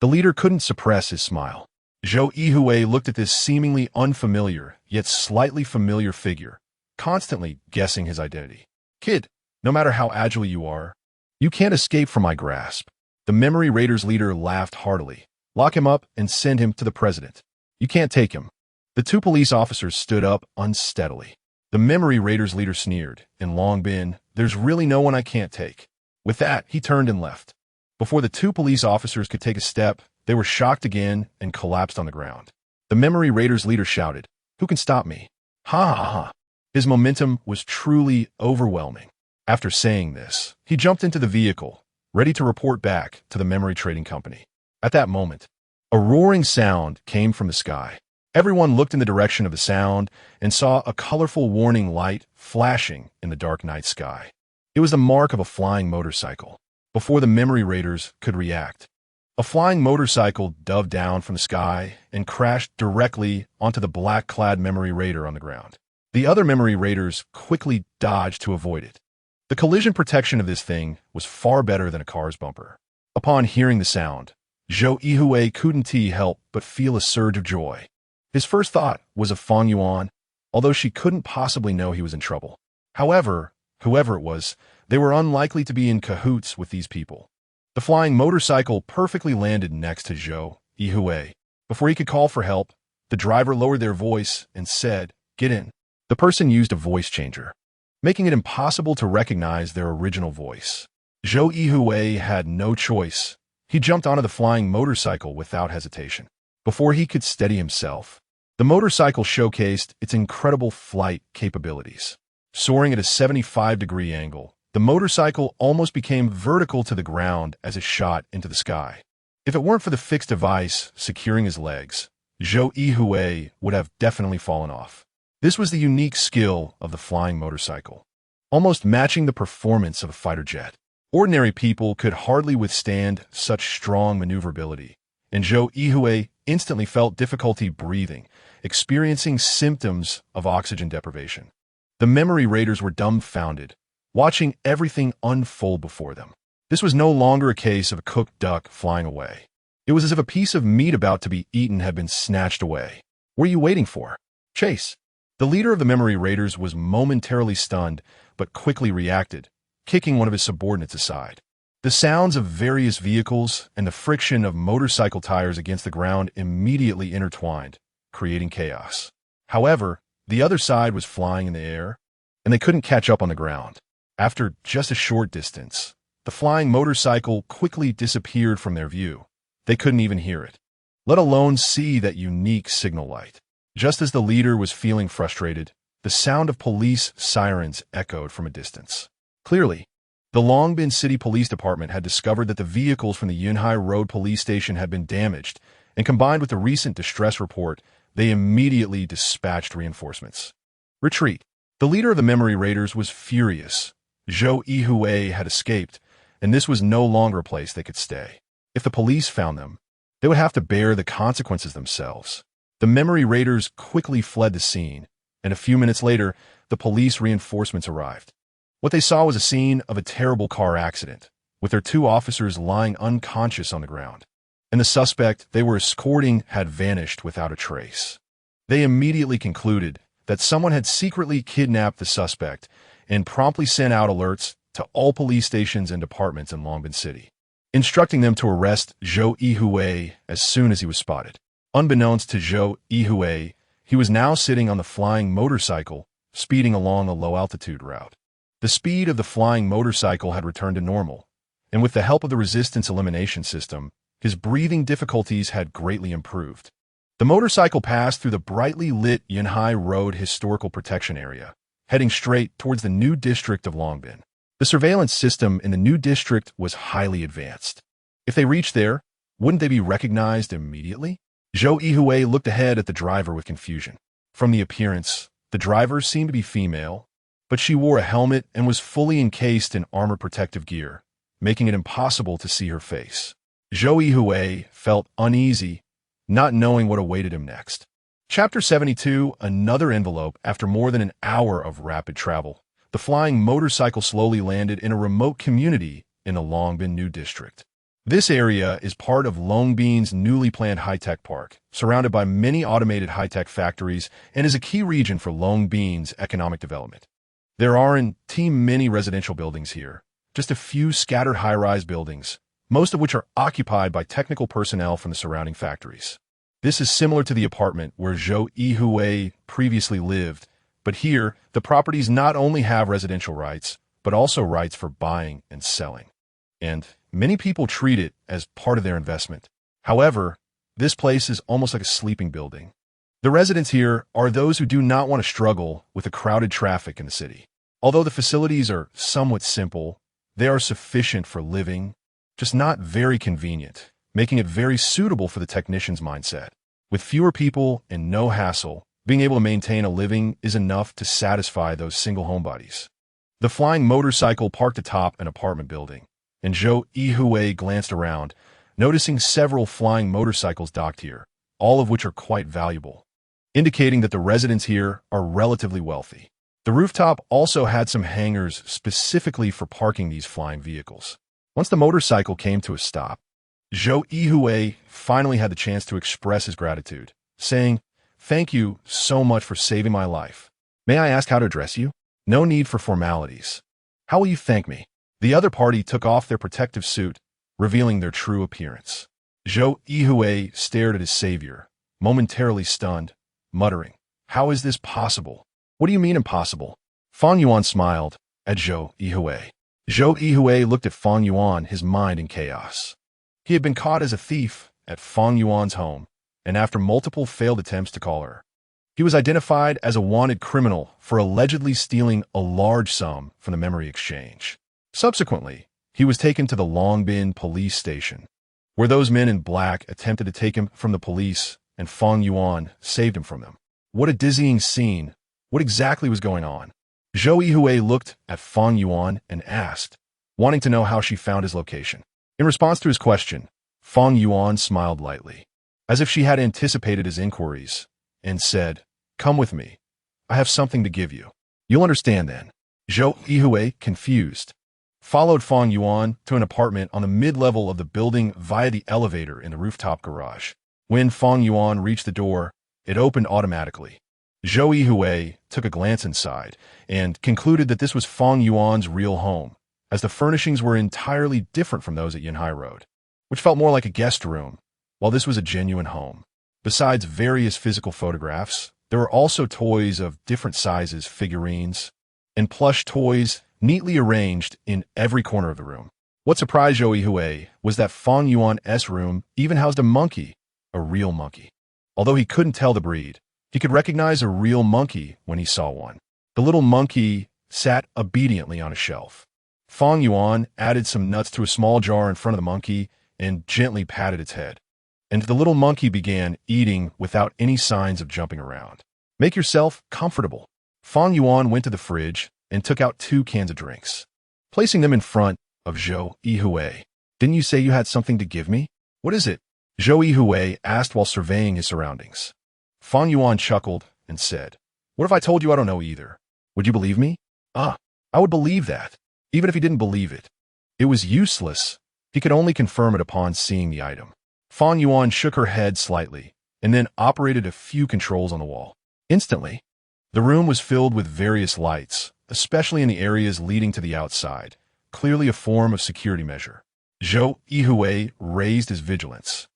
the leader couldn't suppress his smile. Zhou Yuhui looked at this seemingly unfamiliar, yet slightly familiar figure, constantly guessing his identity. Kid, no matter how agile you are, you can't escape from my grasp. The memory raiders' leader laughed heartily. Lock him up and send him to the president. You can't take him. The two police officers stood up unsteadily. The memory raiders' leader sneered. In Long Bin, there's really no one I can't take. With that, he turned and left. Before the two police officers could take a step, they were shocked again and collapsed on the ground. The memory raiders' leader shouted, "Who can stop me?" Ha ha ha. His momentum was truly overwhelming. After saying this, he jumped into the vehicle, ready to report back to the memory trading company. At that moment, a roaring sound came from the sky. Everyone looked in the direction of the sound and saw a colorful warning light flashing in the dark night sky. It was the mark of a flying motorcycle. Before the memory raiders could react, a flying motorcycle dove down from the sky and crashed directly onto the black-clad memory raider on the ground. The other memory raiders quickly dodged to avoid it. The collision protection of this thing was far better than a car's bumper. Upon hearing the sound, Zhou Yuhui couldn't help but feel a surge of joy. His first thought was of Fang Yuan, although she couldn't possibly know he was in trouble. However, whoever it was, they were unlikely to be in cahoots with these people. The flying motorcycle perfectly landed next to Zhou Yuhui. Before he could call for help, the driver lowered their voice and said, "Get in." The person used a voice changer, making it impossible to recognize their original voice. Zhou Yuhui had no choice. He jumped onto the flying motorcycle without hesitation. Before he could steady himself, the motorcycle showcased its incredible flight capabilities. Soaring at a 75-degree angle, the motorcycle almost became vertical to the ground as it shot into the sky. If it weren't for the fixed device securing his legs, Zhou Yuhui would have definitely fallen off. This was the unique skill of the flying motorcycle, almost matching the performance of a fighter jet. Ordinary people could hardly withstand such strong maneuverability, and Zhou Yuhui instantly felt difficulty breathing, experiencing symptoms of oxygen deprivation. The memory raiders were dumbfounded, watching everything unfold before them. This was no longer a case of a cooked duck flying away. It was as if a piece of meat about to be eaten had been snatched away. What are you waiting for? Chase. The leader of the memory raiders was momentarily stunned, but quickly reacted, kicking one of his subordinates aside. The sounds of various vehicles and the friction of motorcycle tires against the ground immediately intertwined, creating chaos. However, the other side was flying in the air, and they couldn't catch up on the ground. After just a short distance, the flying motorcycle quickly disappeared from their view. They couldn't even hear it, let alone see that unique signal light. Just as the leader was feeling frustrated, the sound of police sirens echoed from a distance. Clearly, the Longbin City Police Department had discovered that the vehicles from the Yunhai Road Police Station had been damaged, and combined with the recent distress report, they immediately dispatched reinforcements. Retreat. The leader of the memory raiders was furious. Zhou Yuhui had escaped, and this was no longer a place they could stay. If the police found them, they would have to bear the consequences themselves. The memory raiders quickly fled the scene, and a few minutes later, the police reinforcements arrived. What they saw was a scene of a terrible car accident, with their two officers lying unconscious on the ground, and the suspect they were escorting had vanished without a trace. They immediately concluded that someone had secretly kidnapped the suspect and promptly sent out alerts to all police stations and departments in Longbin City, instructing them to arrest Zhou Yuhui as soon as he was spotted. Unbeknownst to Zhou Yuhui, he was now sitting on the flying motorcycle, speeding along a low-altitude route. The speed of the flying motorcycle had returned to normal, and with the help of the resistance elimination system, his breathing difficulties had greatly improved. The motorcycle passed through the brightly lit Yunhai Road Historical Protection Area, heading straight towards the new district of Longbin. The surveillance system in the new district was highly advanced. If they reached there, wouldn't they be recognized immediately? Zhou Yuhui looked ahead at the driver with confusion. From the appearance, the driver seemed to be female, but she wore a helmet and was fully encased in armor protective gear, making it impossible to see her face. Zhou Yuhui felt uneasy, not knowing what awaited him next. Chapter 72, another envelope. After more than an hour of rapid travel, the flying motorcycle slowly landed in a remote community in the Longbin New District. This area is part of Longbin's newly planned high-tech park, surrounded by many automated high-tech factories, and is a key region for Longbin's economic development. There aren't many residential buildings here, just a few scattered high-rise buildings, most of which are occupied by technical personnel from the surrounding factories. This is similar to the apartment where Zhou Yuhui previously lived, but here, the properties not only have residential rights, but also rights for buying and selling. And many people treat it as part of their investment. However, this place is almost like a sleeping building. The residents here are those who do not want to struggle with the crowded traffic in the city. Although the facilities are somewhat simple, they are sufficient for living, just not very convenient, making it very suitable for the technician's mindset. With fewer people and no hassle, being able to maintain a living is enough to satisfy those single homebodies. The flying motorcycle parked atop an apartment building, and Zhou Yuhui glanced around, noticing several flying motorcycles docked here, all of which are quite valuable, indicating that the residents here are relatively wealthy. The rooftop also had some hangars specifically for parking these flying vehicles. Once the motorcycle came to a stop, Zhou Yuhui finally had the chance to express his gratitude, saying, "Thank you so much for saving my life. May I ask how to address you?" "No need for formalities. How will you thank me?" The other party took off their protective suit, revealing their true appearance. Zhou Yuhui stared at his savior, momentarily stunned, muttering, "How is this possible?" "What do you mean impossible?" Fang Yuan smiled at Zhou Yuhui. Zhou Yuhui looked at Fang Yuan, his mind in chaos. He had been caught as a thief at Fang Yuan's home, and after multiple failed attempts to call her, he was identified as a wanted criminal for allegedly stealing a large sum from the memory exchange. Subsequently, he was taken to the Longbin police station, where those men in black attempted to take him from the police, and Fang Yuan saved him from them. What a dizzying scene! What exactly was going on? Zhou Yuhui looked at Fang Yuan and asked, wanting to know how she found his location. In response to his question, Fang Yuan smiled lightly, as if she had anticipated his inquiries, and said, "Come with me. I have something to give you." "You'll understand then." Zhou Yuhui, confused, followed Fang Yuan to an apartment on the mid-level of the building via the elevator in the rooftop garage. When Fang Yuan reached the door, it opened automatically. Zhou Yuhui took a glance inside and concluded that this was Fang Yuan's real home, as the furnishings were entirely different from those at Yunhai Road, which felt more like a guest room, while this was a genuine home. Besides various physical photographs, there were also toys of different sizes, figurines, and plush toys neatly arranged in every corner of the room. What surprised Zhou Yuhui was that Fang Yuan's room even housed a monkey, a real monkey. Although he couldn't tell the breed, he could recognize a real monkey when he saw one. The little monkey sat obediently on a shelf. Fang Yuan added some nuts to a small jar in front of the monkey and gently patted its head. And the little monkey began eating without any signs of jumping around. "Make yourself comfortable." Fang Yuan went to the fridge and took out 2 cans of drinks, placing them in front of Zhou Yuhui. "Didn't you say you had something to give me? What is it?" Zhou Yuhui asked while surveying his surroundings. Fang Yuan chuckled and said, "What if I told you I don't know either? Would you believe me?" "Ah, I would believe that, even if he didn't believe it." It was useless. He could only confirm it upon seeing the item. Fang Yuan shook her head slightly and then operated a few controls on the wall. Instantly, the room was filled with various lights, especially in the areas leading to the outside, clearly a form of security measure. Zhou Yuhui raised his vigilance,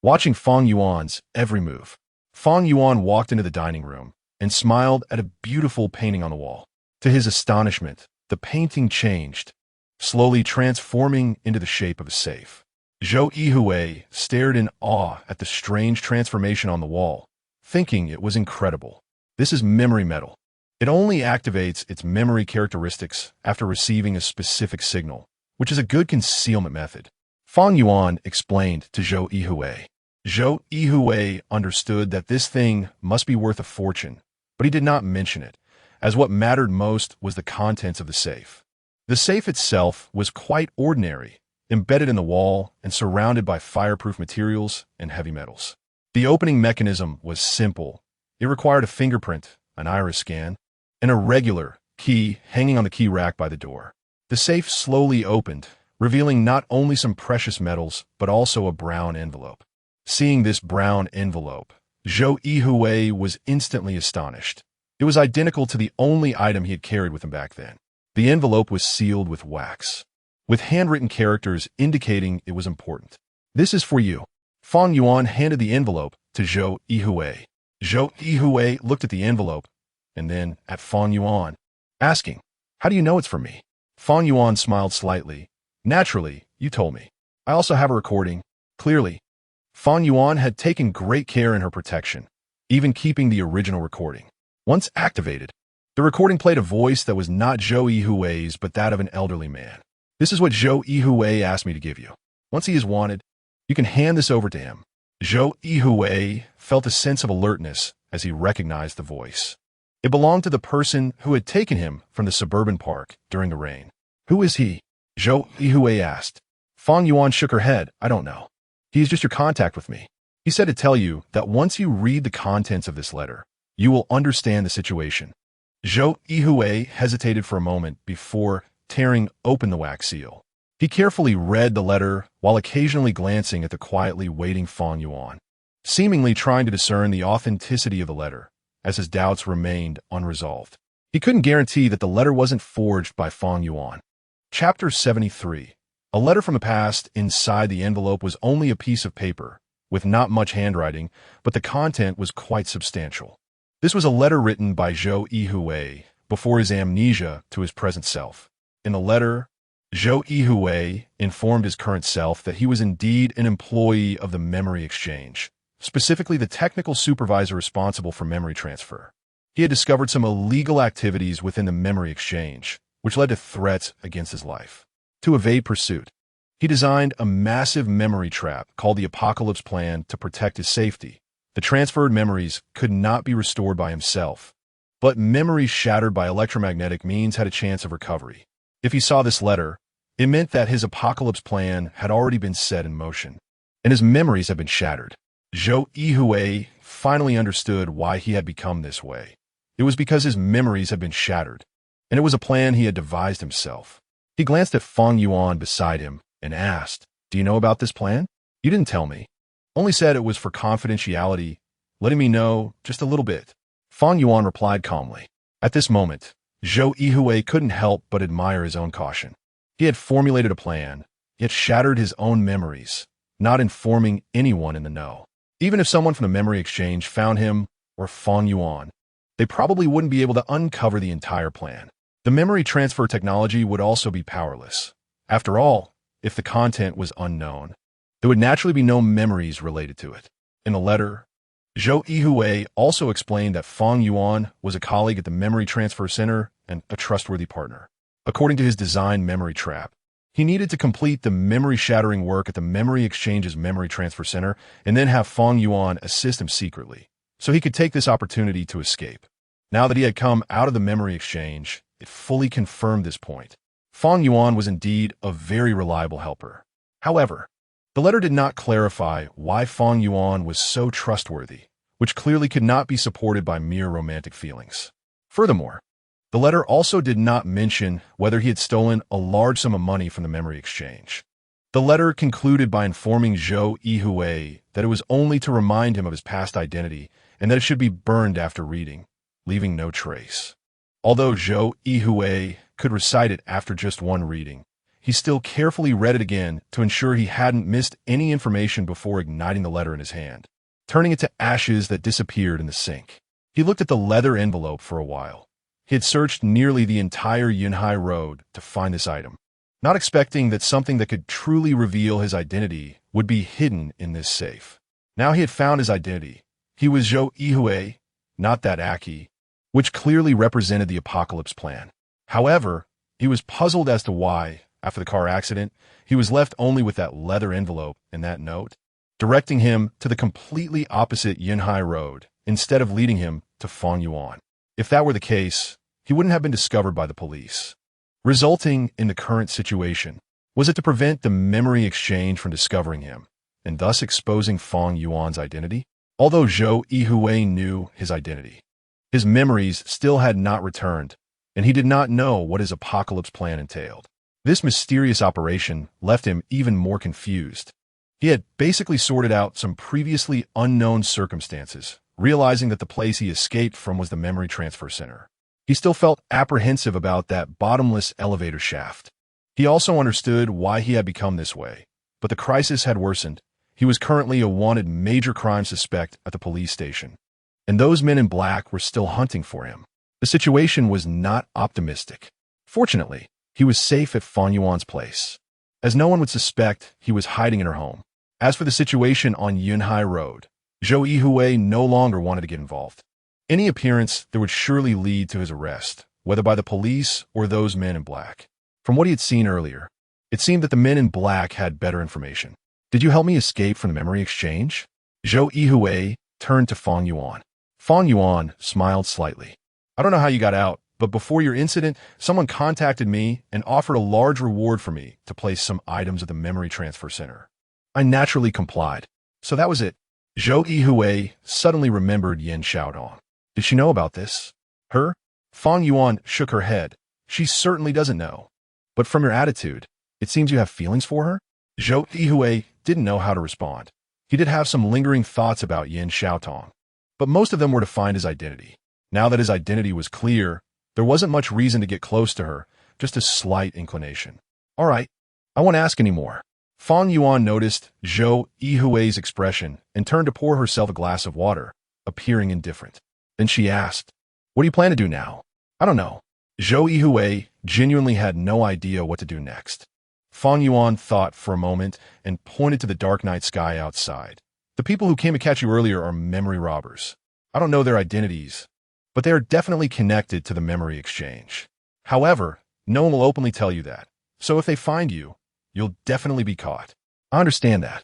watching Fang Yuan's every move. Fang Yuan walked into the dining room and smiled at a beautiful painting on the wall. To his astonishment, the painting changed, slowly transforming into the shape of a safe. Zhou Yuhui stared in awe at the strange transformation on the wall, thinking it was incredible. This is memory metal. It only activates its memory characteristics after receiving a specific signal, which is a good concealment method. Fang Yuan explained to Zhou Yuhui. Zhou Yuhui understood that this thing must be worth a fortune, but he did not mention it, as what mattered most was the contents of the safe. The safe itself was quite ordinary, embedded in the wall and surrounded by fireproof materials and heavy metals. The opening mechanism was simple. It required a fingerprint, an iris scan, and a regular key hanging on the key rack by the door. The safe slowly opened, revealing not only some precious metals, but also a brown envelope. Seeing this brown envelope, Zhou Yuhui was instantly astonished. It was identical to the only item he had carried with him back then. The envelope was sealed with wax, with handwritten characters indicating it was important. "This is for you." Fang Yuan handed the envelope to Zhou Yuhui. Zhou Yuhui looked at the envelope and then at Fang Yuan, asking, "How do you know it's for me?" Fang Yuan smiled slightly. "Naturally, you told me. I also have a recording." Clearly, Fang Yuan had taken great care in her protection, even keeping the original recording. Once activated, the recording played a voice that was not Zhou Yuhui's but that of an elderly man. "This is what Zhou Yuhui asked me to give you. Once he is wanted, you can hand this over to him. Zhou Yuhui felt a sense of alertness as he recognized the voice. It belonged to the person who had taken him from the suburban park during the rain. "Who is he?" Zhou Yuhui asked. Fang Yuan shook her head. "I don't know. He is just your contact with me. He said to tell you that once you read the contents of this letter, you will understand the situation." Zhou Yuhui hesitated for a moment before tearing open the wax seal. He carefully read the letter while occasionally glancing at the quietly waiting Fang Yuan, seemingly trying to discern the authenticity of the letter, as his doubts remained unresolved. He couldn't guarantee that the letter wasn't forged by Fang Yuan. Chapter 73. A letter from the past. Inside the envelope was only a piece of paper, with not much handwriting, but the content was quite substantial. This was a letter written by Zhou Yuhui before his amnesia to his present self. In the letter, Zhou Yuhui informed his current self that he was indeed an employee of the memory exchange, specifically the technical supervisor responsible for memory transfer. He had discovered some illegal activities within the memory exchange, which led to threats against his life. To evade pursuit, he designed a massive memory trap called the Apocalypse Plan to protect his safety. The transferred memories could not be restored by himself, but memories shattered by electromagnetic means had a chance of recovery. If he saw this letter, it meant that his Apocalypse Plan had already been set in motion, and his memories had been shattered. Zhou Yuhui finally understood why he had become this way. It was because his memories had been shattered, and it was a plan he had devised himself. He glanced at Fang Yuan beside him and asked, "Do you know about this plan?" "You didn't tell me. Only said it was for confidentiality, letting me know just a little bit." Fang Yuan replied calmly. At this moment, Zhou Yuhui couldn't help but admire his own caution. He had formulated a plan, yet shattered his own memories, not informing anyone in the know. Even if someone from the memory exchange found him or Fang Yuan, they probably wouldn't be able to uncover the entire plan. The memory transfer technology would also be powerless. After all, if the content was unknown, there would naturally be no memories related to it. In the letter, Zhou Yuhui also explained that Fang Yuan was a colleague at the Memory Transfer Center and a trustworthy partner. According to his design memory trap, he needed to complete the memory-shattering work at the Memory Exchange's Memory Transfer Center and then have Fang Yuan assist him secretly, so he could take this opportunity to escape. Now that he had come out of the Memory Exchange, it fully confirmed this point. Fang Yuan was indeed a very reliable helper. However, the letter did not clarify why Fang Yuan was so trustworthy, which clearly could not be supported by mere romantic feelings. Furthermore, the letter also did not mention whether he had stolen a large sum of money from the memory exchange. The letter concluded by informing Zhou Yuhui that it was only to remind him of his past identity and that it should be burned after reading, leaving no trace. Although Zhou Yuhui could recite it after just one reading, he still carefully read it again to ensure he hadn't missed any information before igniting the letter in his hand, turning it to ashes that disappeared in the sink. He looked at the leather envelope for a while. He had searched nearly the entire Yunhai Road to find this item, not expecting that something that could truly reveal his identity would be hidden in this safe. Now he had found his identity. He was Zhou Yuhui, not that Aki, which clearly represented the Apocalypse Plan. However, he was puzzled as to why, after the car accident, he was left only with that leather envelope and that note, directing him to the completely opposite Yunhai Road instead of leading him to Fang Yuan. If that were the case, he wouldn't have been discovered by the police. Resulting in the current situation, was it to prevent the memory exchange from discovering him, and thus exposing Fang Yuan's identity? Although Zhou Yuhui knew his identity, his memories still had not returned, and he did not know what his apocalypse plan entailed. This mysterious operation left him even more confused. He had basically sorted out some previously unknown circumstances, realizing that the place he escaped from was the Memory Transfer Center. He still felt apprehensive about that bottomless elevator shaft. He also understood why he had become this way, but the crisis had worsened. He was currently a wanted major crime suspect at the police station, and those men in black were still hunting for him. The situation was not optimistic. Fortunately, he was safe at Fang Yuan's place, as no one would suspect he was hiding in her home. As for the situation on Yunhai Road, Zhou Yuhui no longer wanted to get involved. Any appearance that would surely lead to his arrest, whether by the police or those men in black. From what he had seen earlier, it seemed that the men in black had better information. "Did you help me escape from the memory exchange?" Zhou Yuhui turned to Fang Yuan. Fang Yuan smiled slightly. I don't know how you got out, but before your incident, someone contacted me and offered a large reward for me to place some items at the memory transfer center. I naturally complied. So that was it. Zhou Yuhui suddenly remembered Yin Xiaodong. Did she know about this? Her? Fang Yuan shook her head. She certainly doesn't know. But from your attitude, it seems you have feelings for her? Zhou Yuhui didn't know how to respond. He did have some lingering thoughts about Yin Xiaotong, but most of them were to find his identity. Now that his identity was clear, there wasn't much reason to get close to her, just a slight inclination. All right, I won't ask any more. Fang Yuan noticed Zhou Yuhui's expression and turned to pour herself a glass of water, appearing indifferent. Then she asked, what do you plan to do now? I don't know. Zhou Yuhui genuinely had no idea what to do next. Fang Yuan thought for a moment and pointed to the dark night sky outside. The people who came to catch you earlier are memory robbers. I don't know their identities, but they are definitely connected to the memory exchange. However, no one will openly tell you that. So if they find you, you'll definitely be caught. I understand that.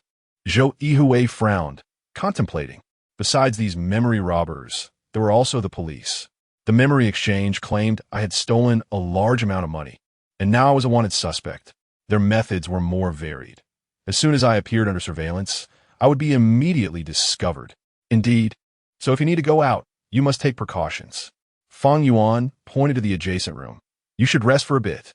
Zhou Yuhui frowned, contemplating. Besides these memory robbers, there were also the police. The memory exchange claimed I had stolen a large amount of money, and now I was a wanted suspect. Their methods were more varied. As soon as I appeared under surveillance, I would be immediately discovered. Indeed. So if you need to go out, you must take precautions. Fang Yuan pointed to the adjacent room. You should rest for a bit.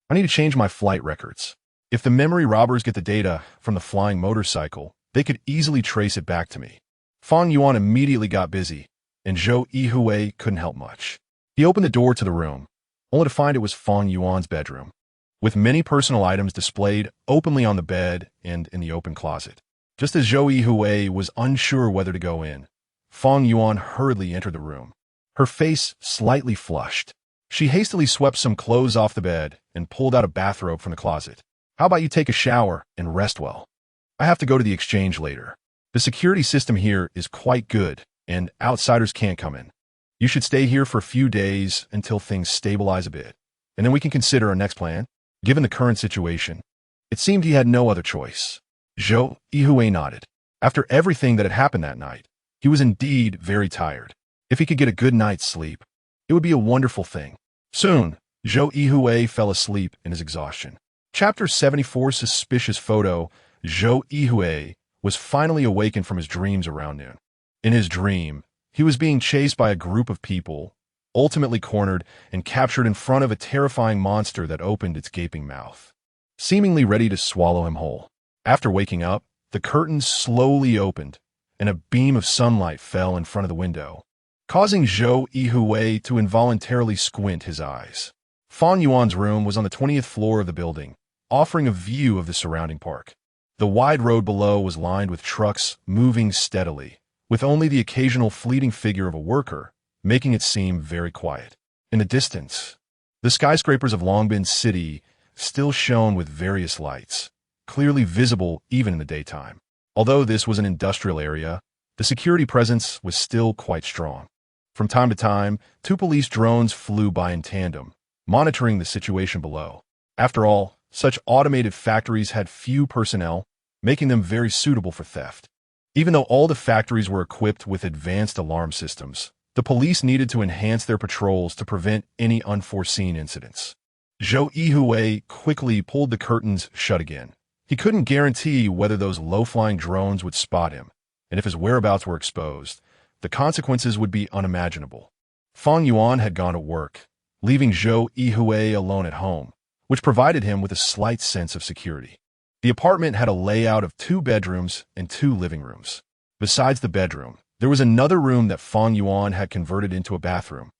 I need to change my flight records. If the memory robbers get the data from the flying motorcycle, they could easily trace it back to me. Fang Yuan immediately got busy, and Zhou Yuhui couldn't help much. He opened the door to the room, only to find it was Fang Yuan's bedroom, with many personal items displayed openly on the bed and in the open closet. Just as Zhou Yuhui was unsure whether to go in, Fang Yuan hurriedly entered the room, her face slightly flushed. She hastily swept some clothes off the bed and pulled out a bathrobe from the closet. How about you take a shower and rest well? I have to go to the exchange later. The security system here is quite good, and outsiders can't come in. You should stay here for a few days until things stabilize a bit, and then we can consider our next plan. Given the current situation, it seemed he had no other choice. Zhou Yuhui nodded. After everything that had happened that night, he was indeed very tired. If he could get a good night's sleep, it would be a wonderful thing. Soon, Zhou Yuhui fell asleep in his exhaustion. Chapter 74 Suspicious Photo. Zhou Yuhui was finally awakened from his dreams around noon. In his dream, he was being chased by a group of people, ultimately cornered and captured in front of a terrifying monster that opened its gaping mouth, seemingly ready to swallow him whole. After waking up, the curtains slowly opened, and a beam of sunlight fell in front of the window, causing Zhou Yuhui to involuntarily squint his eyes. Fang Yuan's room was on the 20th floor of the building, offering a view of the surrounding park. The wide road below was lined with trucks moving steadily, with only the occasional fleeting figure of a worker, making it seem very quiet. In the distance, the skyscrapers of Longbin City still shone with various lights, clearly visible even in the daytime. Although this was an industrial area, the security presence was still quite strong. From time to time, 2 police drones flew by in tandem, monitoring the situation below. After all, such automated factories had few personnel, making them very suitable for theft. Even though all the factories were equipped with advanced alarm systems, the police needed to enhance their patrols to prevent any unforeseen incidents. Zhou Yuhui quickly pulled the curtains shut again. He couldn't guarantee whether those low-flying drones would spot him, and if his whereabouts were exposed, the consequences would be unimaginable. Fang Yuan had gone to work, leaving Zhou Yuhui alone at home, which provided him with a slight sense of security. The apartment had a layout of 2 bedrooms and 2 living rooms. Besides the bedroom, there was another room that Fang Yuan had converted into a bathroom,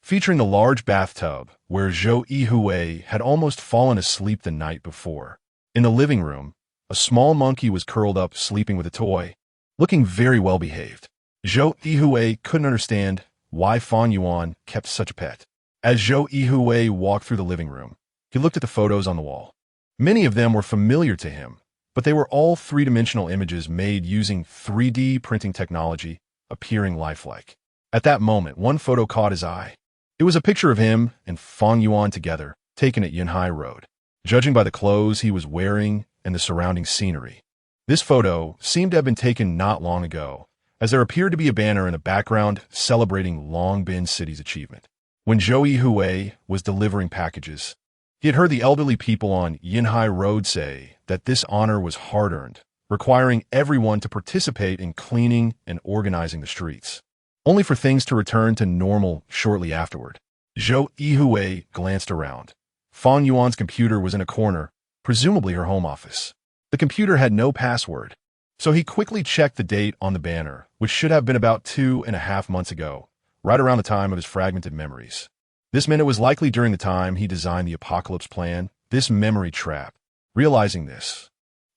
featuring the large bathtub where Zhou Yuhui had almost fallen asleep the night before. In the living room, a small monkey was curled up sleeping with a toy, looking very well behaved. Zhou Yuhui couldn't understand why Fang Yuan kept such a pet. As Zhou Yuhui walked through the living room, he looked at the photos on the wall. Many of them were familiar to him, but they were all 3-dimensional images made using 3D printing technology, appearing lifelike. At that moment, one photo caught his eye. It was a picture of him and Fang Yuan together, taken at Yunhai Road. Judging by the clothes he was wearing and the surrounding scenery, This photo seemed to have been taken not long ago, as there appeared to be a banner in the background celebrating Long Bin City's achievement. When Zhou Yuhui was delivering packages, he had heard the elderly people on Yinhai Road say that this honor was hard-earned, requiring everyone to participate in cleaning and organizing the streets, only for things to return to normal shortly afterward. Zhou Yuhui glanced around. Fang Yuan's computer was in a corner, presumably her home office. The computer had no password, so he quickly checked the date on the banner, which should have been about 2.5 months ago, right around the time of his fragmented memories. This meant it was likely during the time he designed the apocalypse plan, this memory trap. Realizing this,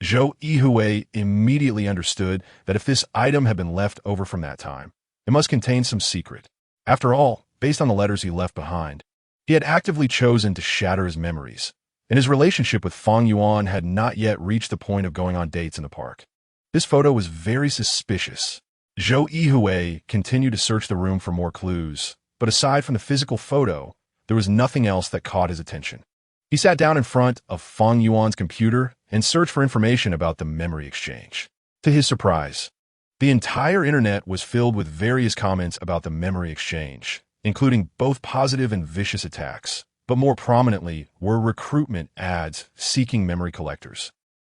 Zhou Yuhui immediately understood that if this item had been left over from that time, it must contain some secret. After all, based on the letters he left behind, he had actively chosen to shatter his memories, and his relationship with Fang Yuan had not yet reached the point of going on dates in the park. This photo was very suspicious. Zhou Yuhui continued to search the room for more clues, but aside from the physical photo, there was nothing else that caught his attention. He sat down in front of Fang Yuan's computer and searched for information about the memory exchange. To his surprise, the entire internet was filled with various comments about the memory exchange, including both positive and vicious attacks, but more prominently were recruitment ads seeking memory collectors.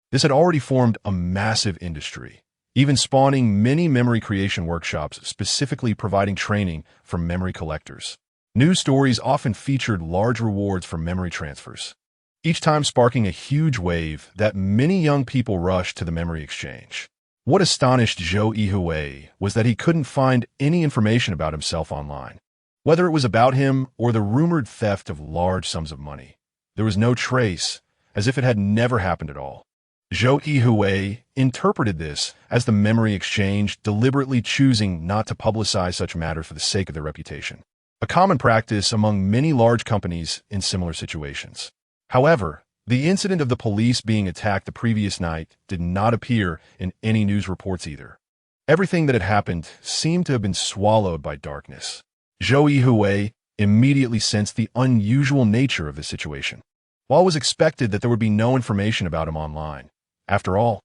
This had already formed a massive industry, even spawning many memory creation workshops specifically providing training for memory collectors. News stories often featured large rewards for memory transfers, each time sparking a huge wave that many young people rushed to the memory exchange. What astonished Zhou Yuhui was that he couldn't find any information about himself online. Whether it was about him or the rumored theft of large sums of money, there was no trace, as if it had never happened at all. Zhou Yuhui interpreted this as the memory exchange deliberately choosing not to publicize such matters for the sake of their reputation, a common practice among many large companies in similar situations. However, the incident of the police being attacked the previous night did not appear in any news reports either. Everything that had happened seemed to have been swallowed by darkness. Zhou Yuhui immediately sensed the unusual nature of the situation. While it was expected that there would be no information about him online, after all,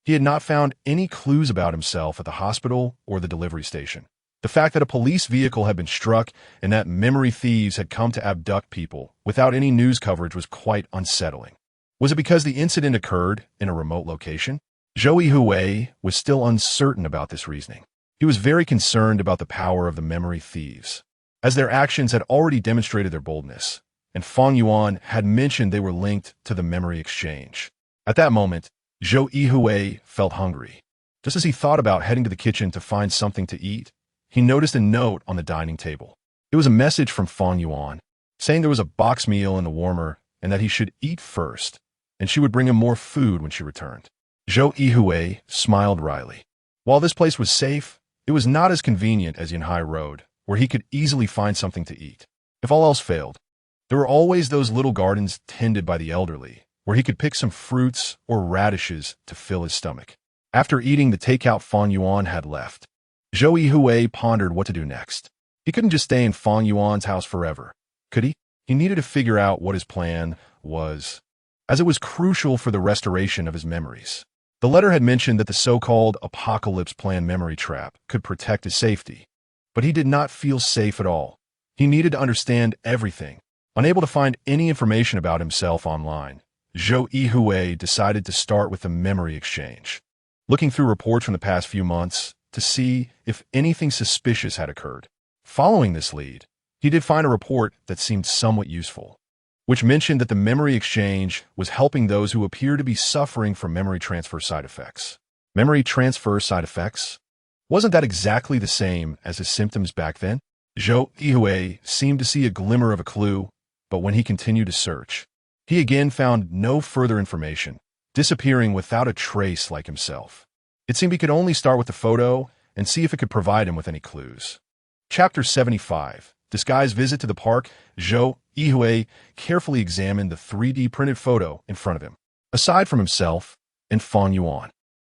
he had not found any clues about himself at the hospital or the delivery station. The fact that a police vehicle had been struck and that memory thieves had come to abduct people without any news coverage was quite unsettling. Was it because the incident occurred in a remote location? Zhou Yuhui was still uncertain about this reasoning. He was very concerned about the power of the memory thieves, as their actions had already demonstrated their boldness, and Fang Yuan had mentioned they were linked to the memory exchange. At that moment, Zhou Yuhui felt hungry. Just as he thought about heading to the kitchen to find something to eat, he noticed a note on the dining table. It was a message from Fang Yuan, saying there was a box meal in the warmer and that he should eat first, and she would bring him more food when she returned. Zhou Yuhui smiled wryly. While this place was safe, it was not as convenient as Yinhai Road, where he could easily find something to eat. If all else failed, there were always those little gardens tended by the elderly, where he could pick some fruits or radishes to fill his stomach. After eating the takeout Fang Yuan had left, Zhou Yuhui pondered what to do next. He couldn't just stay in Fang Yuan's house forever, could he? He needed to figure out what his plan was, as it was crucial for the restoration of his memories. The letter had mentioned that the so-called apocalypse plan memory trap could protect his safety, but he did not feel safe at all. He needed to understand everything. Unable to find any information about himself online, Zhou Yuhui decided to start with the memory exchange, looking through reports from the past few months to see if anything suspicious had occurred. Following this lead, he did find a report that seemed somewhat useful, which mentioned that the memory exchange was helping those who appear to be suffering from memory transfer side effects. Memory transfer side effects? Wasn't that exactly the same as his symptoms back then? Zhou Yuhui seemed to see a glimmer of a clue, but when he continued to search, he again found no further information, disappearing without a trace like himself. It seemed he could only start with the photo and see if it could provide him with any clues. Chapter 75. Disguised visit to the park. Zhou Yuhui carefully examined the 3D printed photo in front of him. Aside from himself and Fang Yuan,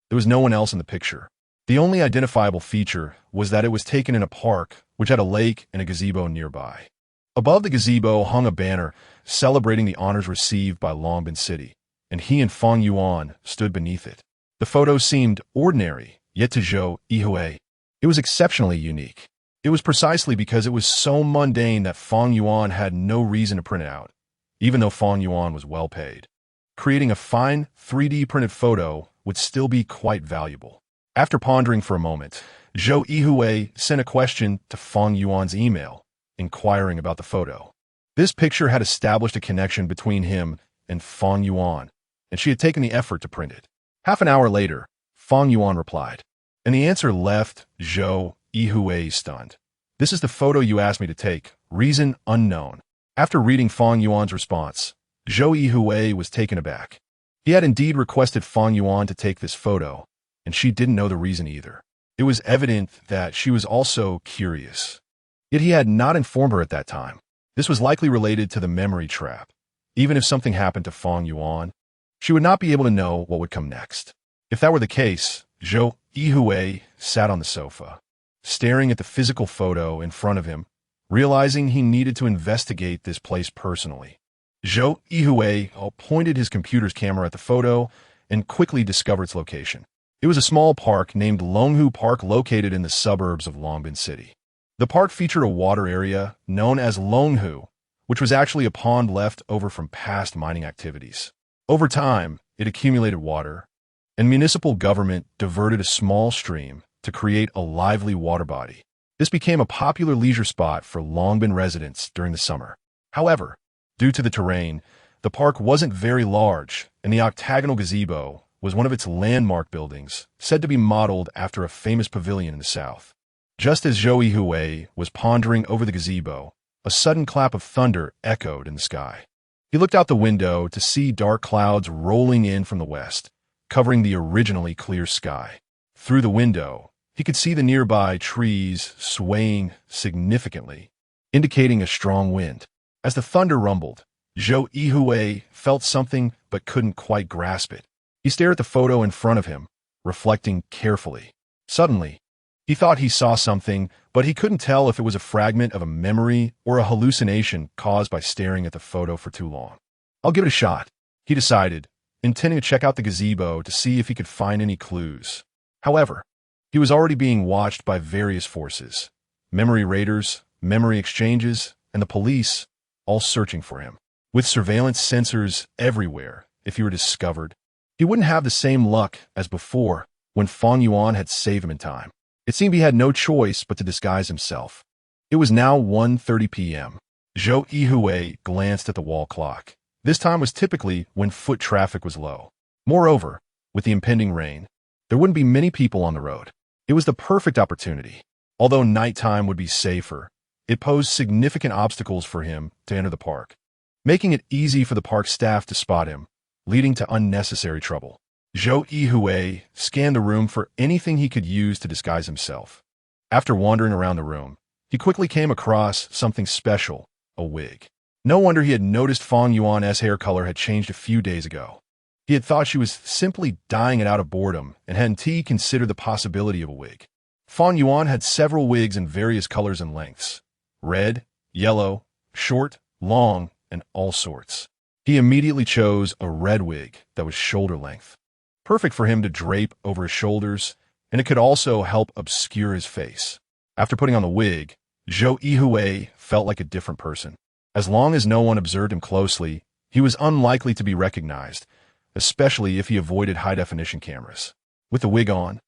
there was no one else in the picture. The only identifiable feature was that it was taken in a park which had a lake and a gazebo nearby. Above the gazebo hung a banner celebrating the honors received by Long Bin City, and he and Fang Yuan stood beneath it. The photo seemed ordinary, yet to Zhou Yuhui, it was exceptionally unique. It was precisely because it was so mundane that Feng Yuan had no reason to print it out, even though Feng Yuan was well paid. Creating a fine 3D printed photo would still be quite valuable. After pondering for a moment, Zhou Yuhui sent a question to Feng Yuan's email, inquiring about the photo. This picture had established a connection between him and Feng Yuan, and she had taken the effort to print it. Half an hour later, Feng Yuan replied, and the answer left Zhou Yuhui stunned. "This is the photo you asked me to take. Reason unknown." After reading Feng Yuan's response, Zhou Yuhui was taken aback. He had indeed requested Feng Yuan to take this photo, and she didn't know the reason either. It was evident that she was also curious. Yet he had not informed her at that time. This was likely related to the memory trap. Even if something happened to Feng Yuan, she would not be able to know what would come next. If that were the case, Zhou Yuhui sat on the sofa, staring at the physical photo in front of him, realizing he needed to investigate this place personally. Zhou Yuhui pointed his computer's camera at the photo and quickly discovered its location. It was a small park named Longhu Park located in the suburbs of Longbin City. The park featured a water area known as Longhu, which was actually a pond left over from past mining activities. Over time, it accumulated water, and municipal government diverted a small stream to create a lively water body. This became a popular leisure spot for Longbin residents during the summer. However, due to the terrain, the park wasn't very large, and the octagonal gazebo was one of its landmark buildings, said to be modeled after a famous pavilion in the south. Just as Zhou Yuhui was pondering over the gazebo, a sudden clap of thunder echoed in the sky. He looked out the window to see dark clouds rolling in from the west, covering the originally clear sky. Through the window, he could see the nearby trees swaying significantly, indicating a strong wind. As the thunder rumbled, Zhou Yuhui felt something but couldn't quite grasp it. He stared at the photo in front of him, reflecting carefully. Suddenly, he thought he saw something, but he couldn't tell if it was a fragment of a memory or a hallucination caused by staring at the photo for too long. "I'll give it a shot," he decided, intending to check out the gazebo to see if he could find any clues. However, he was already being watched by various forces: memory raiders, memory exchanges, and the police, all searching for him. With surveillance sensors everywhere, if he were discovered, he wouldn't have the same luck as before when Feng Yuan had saved him in time. It seemed he had no choice but to disguise himself. It was now 1:30 p.m. Zhou Yuhui glanced at the wall clock. This time was typically when foot traffic was low. Moreover, with the impending rain, there wouldn't be many people on the road. It was the perfect opportunity. Although nighttime would be safer, it posed significant obstacles for him to enter the park, making it easy for the park staff to spot him, leading to unnecessary trouble. Zhou Yuhui scanned the room for anything he could use to disguise himself. After wandering around the room, he quickly came across something special: a wig. No wonder he had noticed Feng Yuan's hair color had changed a few days ago. He had thought she was simply dyeing it out of boredom and hadn't considered the possibility of a wig. Feng Yuan had several wigs in various colors and lengths: red, yellow, short, long, and all sorts. He immediately chose a red wig that was shoulder length, perfect for him to drape over his shoulders, and it could also help obscure his face. After putting on the wig, Zhou Yuhui felt like a different person. As long as no one observed him closely, he was unlikely to be recognized, especially if he avoided high-definition cameras. With the wig on,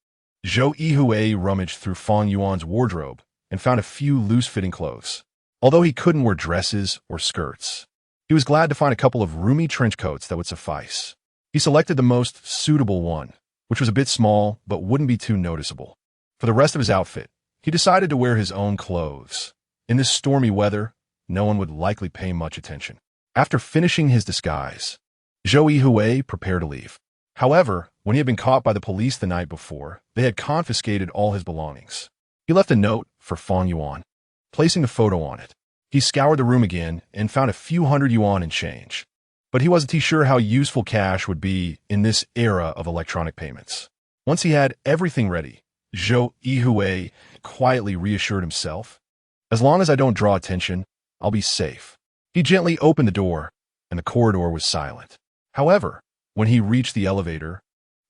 Zhou Yuhui rummaged through Feng Yuan's wardrobe and found a few loose-fitting clothes. Although he couldn't wear dresses or skirts, he was glad to find a couple of roomy trench coats that would suffice. He selected the most suitable one, which was a bit small but wouldn't be too noticeable. For the rest of his outfit, he decided to wear his own clothes. In this stormy weather, no one would likely pay much attention. After finishing his disguise, Zhou Yuhui prepared to leave. However, when he had been caught by the police the night before, they had confiscated all his belongings. He left a note for Feng Yuan, placing the photo on it. He scoured the room again and found a few hundred yuan in change. But he wasn't too sure how useful cash would be in this era of electronic payments. Once he had everything ready, Zhou Yuhui quietly reassured himself, "As long as I don't draw attention, I'll be safe." He gently opened the door, and the corridor was silent. However, when he reached the elevator,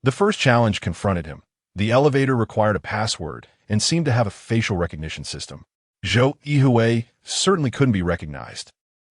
The first challenge confronted him. The elevator required a password and seemed to have a facial recognition system. Zhou Yuhui certainly couldn't be recognized.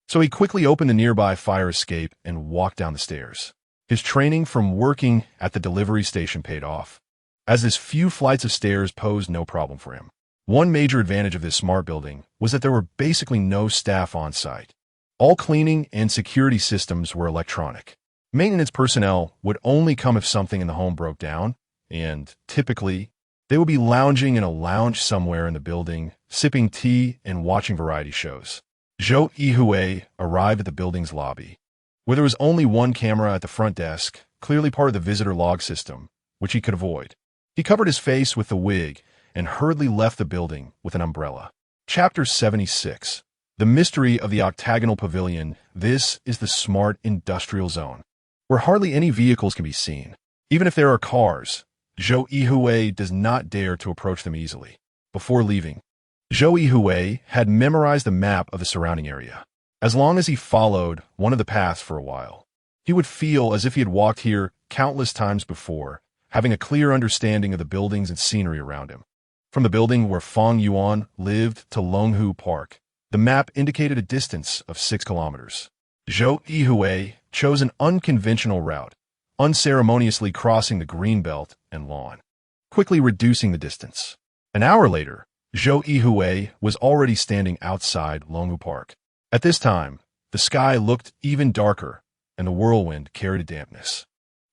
So he quickly opened the nearby fire escape and walked down the stairs. His training from working at the delivery station paid off, as this few flights of stairs posed no problem for him. One major advantage of this smart building was that there were basically no staff on site. All cleaning and security systems were electronic. Maintenance personnel would only come if something in the home broke down, and typically, they would be lounging in a lounge somewhere in the building, sipping tea and watching variety shows. Zhou Yuhui arrived at the building's lobby, where there was only one camera at the front desk, clearly part of the visitor log system, which he could avoid. He covered his face with the wig and hurriedly left the building with an umbrella. Chapter 76. The Mystery of the Octagonal Pavilion. This is the smart industrial zone, where hardly any vehicles can be seen. Even if there are cars, Zhou Yuhui does not dare to approach them easily. Before leaving, Zhou Yuhui had memorized the map of the surrounding area. As long as he followed one of the paths for a while, he would feel as if he had walked here countless times before, having a clear understanding of the buildings and scenery around him. From the building where Fang Yuan lived to Longhu Park, the map indicated a distance of 6 kilometers. Zhou Yuhui chose an unconventional route, unceremoniously crossing the green belt and lawn, quickly reducing the distance. An hour later, Zhou Yuhui was already standing outside Longhu Park. At this time, the sky looked even darker, and the whirlwind carried a dampness.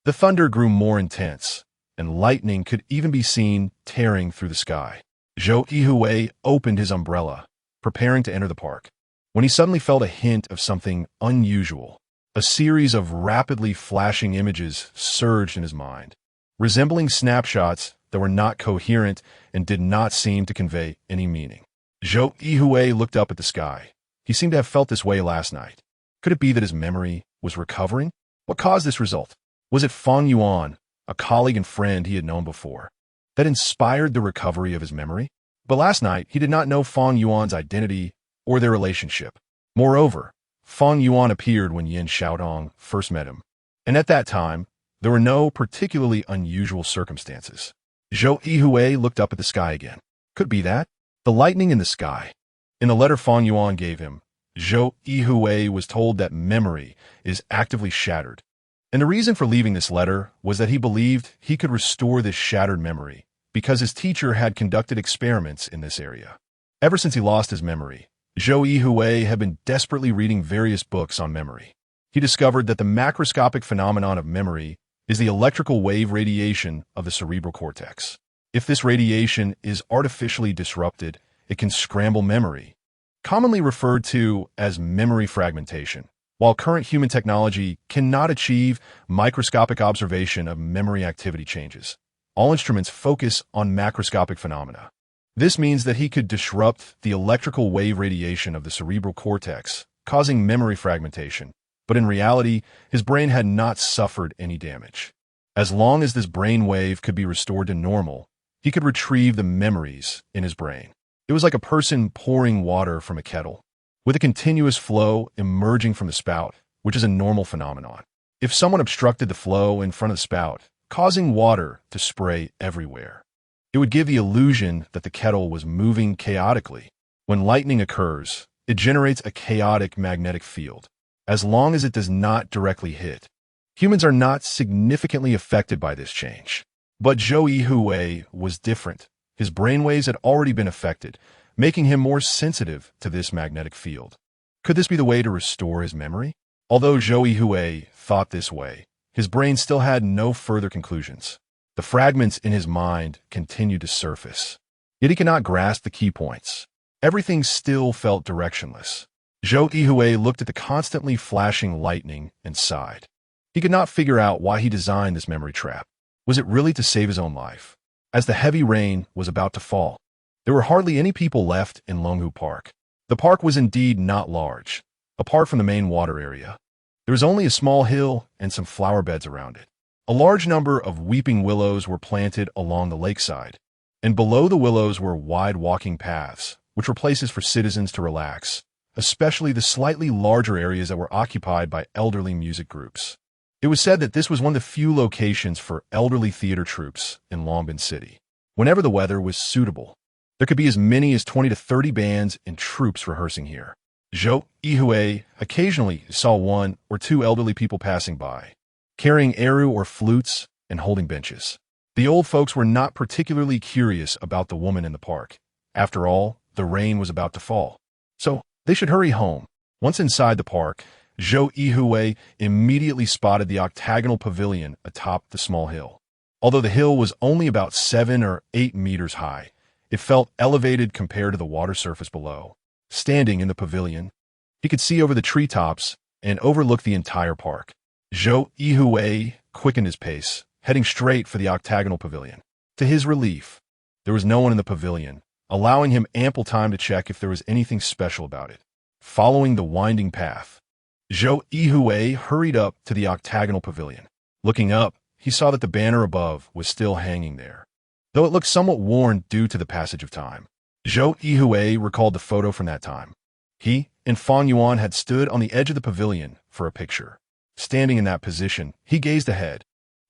The thunder grew more intense, and lightning could even be seen tearing through the sky. Zhou Yuhui opened his umbrella, preparing to enter the park, when he suddenly felt a hint of something unusual. A series of rapidly flashing images surged in his mind, resembling snapshots that were not coherent and did not seem to convey any meaning. Zhou Yuhui looked up at the sky. He seemed to have felt this way last night. Could it be that his memory was recovering? What caused this result? Was it Fang Yuan, a colleague and friend he had known before, that inspired the recovery of his memory? But last night, he did not know Fang Yuan's identity or their relationship. Moreover, Fang Yuan appeared when Yin Xiaodong first met him, and at that time, there were no particularly unusual circumstances. Zhou Yuhui looked up at the sky again. Could be that? The lightning in the sky. In the letter Fang Yuan gave him, Zhou Yuhui was told that memory is actively shattered. And the reason for leaving this letter was that he believed he could restore this shattered memory because his teacher had conducted experiments in this area. Ever since he lost his memory, Zhou Yuhui had been desperately reading various books on memory. He discovered that the macroscopic phenomenon of memory is the electrical wave radiation of the cerebral cortex. If this radiation is artificially disrupted, it can scramble memory, commonly referred to as memory fragmentation. While current human technology cannot achieve microscopic observation of memory activity changes, all instruments focus on macroscopic phenomena. This means that he could disrupt the electrical wave radiation of the cerebral cortex, causing memory fragmentation, but in reality, his brain had not suffered any damage. As long as this brain wave could be restored to normal, he could retrieve the memories in his brain. It was like a person pouring water from a kettle, with a continuous flow emerging from the spout, which is a normal phenomenon. If someone obstructed the flow in front of the spout, causing water to spray everywhere, it would give the illusion that the kettle was moving chaotically. When lightning occurs, it generates a chaotic magnetic field, as long as it does not directly hit. Humans are not significantly affected by this change. But Zhou Yuhui was different. His brainwaves had already been affected, making him more sensitive to this magnetic field. Could this be the way to restore his memory? Although Zhou Yuhui thought this way, his brain still had no further conclusions. The fragments in his mind continued to surface, yet he could not grasp the key points. Everything still felt directionless. Zhou Yuhui looked at the constantly flashing lightning and sighed. He could not figure out why he designed this memory trap. Was it really to save his own life? As the heavy rain was about to fall, there were hardly any people left in Longhu Park. The park was indeed not large. Apart from the main water area, there was only a small hill and some flower beds around it. A large number of weeping willows were planted along the lakeside, and below the willows were wide walking paths, which were places for citizens to relax, especially the slightly larger areas that were occupied by elderly music groups. It was said that this was one of the few locations for elderly theater troupes in Longbin City. Whenever the weather was suitable, there could be as many as 20 to 30 bands and troops rehearsing here. Zhou Yuhui occasionally saw one or two elderly people passing by, carrying eru or flutes and holding benches. The old folks were not particularly curious about the woman in the park. After all, the rain was about to fall, so they should hurry home. Once inside the park, Zhou Yuhui immediately spotted the octagonal pavilion atop the small hill. Although the hill was only about 7 or 8 meters high, it felt elevated compared to the water surface below. Standing in the pavilion, he could see over the treetops and overlook the entire park. Zhou Yuhui quickened his pace, heading straight for the octagonal pavilion. To his relief, there was no one in the pavilion, allowing him ample time to check if there was anything special about it. Following the winding path, Zhou Yuhui hurried up to the octagonal pavilion. Looking up, he saw that the banner above was still hanging there, though it looked somewhat worn due to the passage of time. Zhou Yuhui recalled the photo from that time. He and Fan Yuan had stood on the edge of the pavilion for a picture. Standing in that position, he gazed ahead,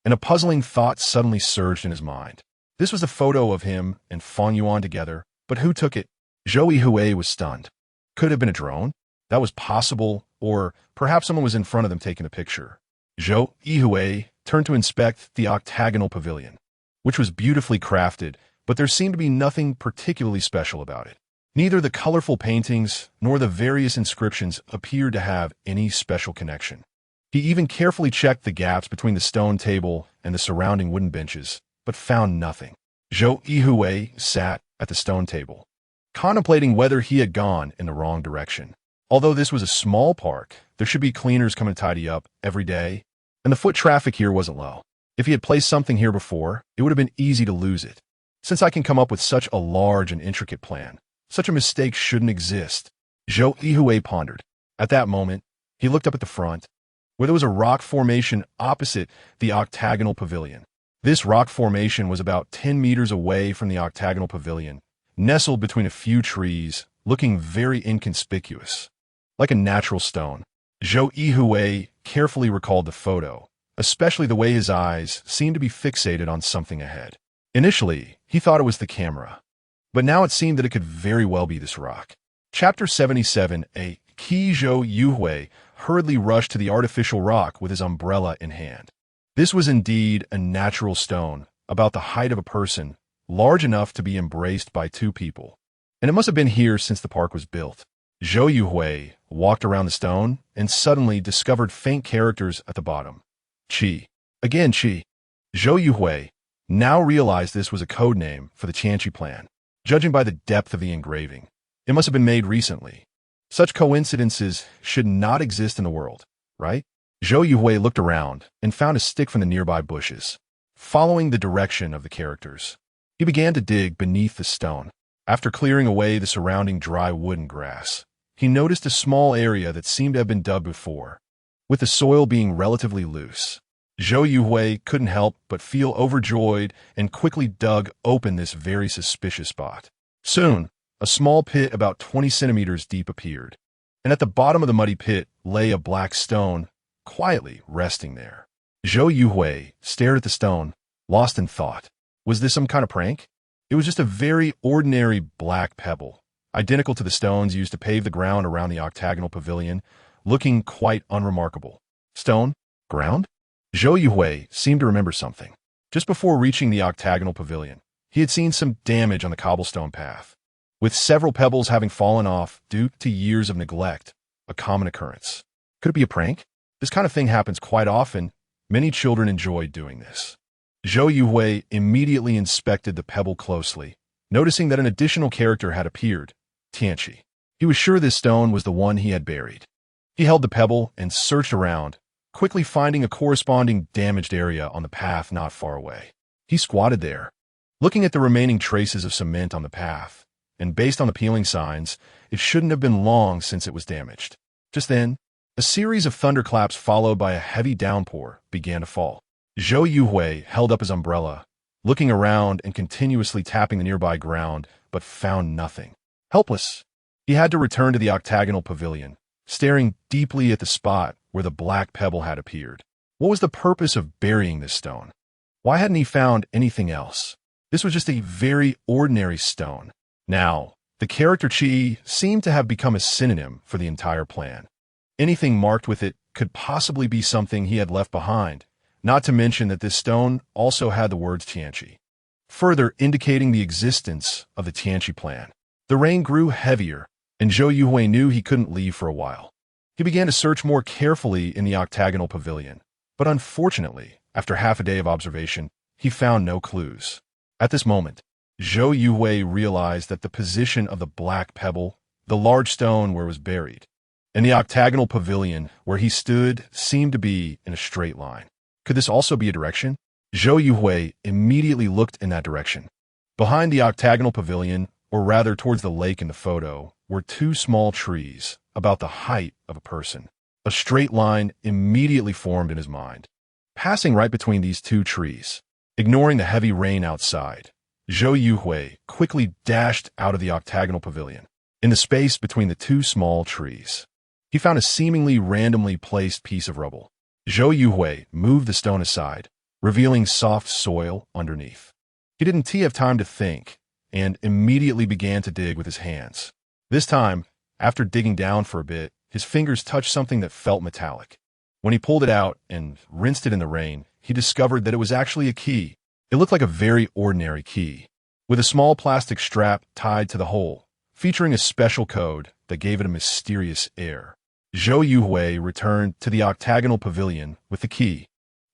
and a puzzling thought suddenly surged in his mind. This was a photo of him and Fan Yuan together, but who took it? Zhou Yuhui was stunned. Could it have been a drone? That was possible, or perhaps someone was in front of them taking the picture. Zhou Yuhui turned to inspect the octagonal pavilion, which was beautifully crafted, but there seemed to be nothing particularly special about it. Neither the colorful paintings nor the various inscriptions appeared to have any special connection. He even carefully checked the gaps between the stone table and the surrounding wooden benches, but found nothing. Zhou Yuhui sat at the stone table, contemplating whether he had gone in the wrong direction. Although this was a small park, there should be cleaners coming to tidy up every day, and the foot traffic here wasn't low. If he had placed something here before, it would have been easy to lose it. Since I can come up with such a large and intricate plan, such a mistake shouldn't exist, Zhou Yuhui pondered. At that moment, he looked up at the front, where there was a rock formation opposite the octagonal pavilion. This rock formation was about 10 meters away from the octagonal pavilion, nestled between a few trees, looking very inconspicuous, like a natural stone. Zhou Yuhui carefully recalled the photo, especially the way his eyes seemed to be fixated on something ahead. Initially, he thought it was the camera, but now it seemed that it could very well be this rock. Chapter 77. A key. Zhou Yuhui hurriedly rushed to the artificial rock with his umbrella in hand. This was indeed a natural stone, about the height of a person, large enough to be embraced by two people, and it must have been here since the park was built. Zhou Yuhui walked around the stone and suddenly discovered faint characters at the bottom. Qi. Again Qi. Zhou Yuhui now realized this was a code name for the Qianqi plan. Judging by the depth of the engraving, it must have been made recently. Such coincidences should not exist in the world, right? Zhou Yuhui looked around and found a stick from the nearby bushes. Following the direction of the characters, he began to dig beneath the stone. After clearing away the surrounding dry wood and grass, he noticed a small area that seemed to have been dug before, with the soil being relatively loose. Zhou Yuhui couldn't help but feel overjoyed and quickly dug open this very suspicious spot. Soon, a small pit about 20 centimeters deep appeared, and at the bottom of the muddy pit lay a black stone, quietly resting there. Zhou Yuhui stared at the stone, lost in thought. Was this some kind of prank? It was just a very ordinary black pebble, identical to the stones used to pave the ground around the octagonal pavilion, looking quite unremarkable. Stone? Ground? Zhou Yuhui seemed to remember something. Just before reaching the octagonal pavilion, he had seen some damage on the cobblestone path, with several pebbles having fallen off due to years of neglect, a common occurrence. Could it be a prank? This kind of thing happens quite often. Many children enjoy doing this. Zhou Yuhui immediately inspected the pebble closely, noticing that an additional character had appeared, Tianqi. He was sure this stone was the one he had buried. He held the pebble and searched around, quickly finding a corresponding damaged area on the path not far away. He squatted there, looking at the remaining traces of cement on the path, and based on the peeling signs, it shouldn't have been long since it was damaged. Just then, a series of thunderclaps followed by a heavy downpour began to fall. Zhou Yuhui held up his umbrella, looking around and continuously tapping the nearby ground, but found nothing. Helpless, he had to return to the octagonal pavilion, staring deeply at the spot where the black pebble had appeared. What was the purpose of burying this stone? Why hadn't he found anything else? This was just a very ordinary stone. Now, the character Qi seemed to have become a synonym for the entire plan. Anything marked with it could possibly be something he had left behind, not to mention that this stone also had the words Tianqi, further indicating the existence of the Tianqi plan. The rain grew heavier, and Zhou Yuhui knew he couldn't leave for a while. He began to search more carefully in the octagonal pavilion, but unfortunately, after half a day of observation, he found no clues. At this moment, Zhou Yuhui realized that the position of the black pebble, the large stone where it was buried, and the octagonal pavilion where he stood seemed to be in a straight line. Could this also be a direction? Zhou Yuhui immediately looked in that direction. Behind the octagonal pavilion, or rather towards the lake in the photo, were two small trees, about the height of a person. A straight line immediately formed in his mind. Passing right between these two trees, ignoring the heavy rain outside, Zhou Yuhui quickly dashed out of the octagonal pavilion. In the space between the two small trees, he found a seemingly randomly placed piece of rubble. Zhou Yuhui moved the stone aside, revealing soft soil underneath. He didn't have time to think, and immediately began to dig with his hands. This time, after digging down for a bit, his fingers touched something that felt metallic. When he pulled it out and rinsed it in the rain, he discovered that it was actually a key. It looked like a very ordinary key, with a small plastic strap tied to the hole, featuring a special code that gave it a mysterious air. Zhou Yuhui returned to the octagonal pavilion with the key,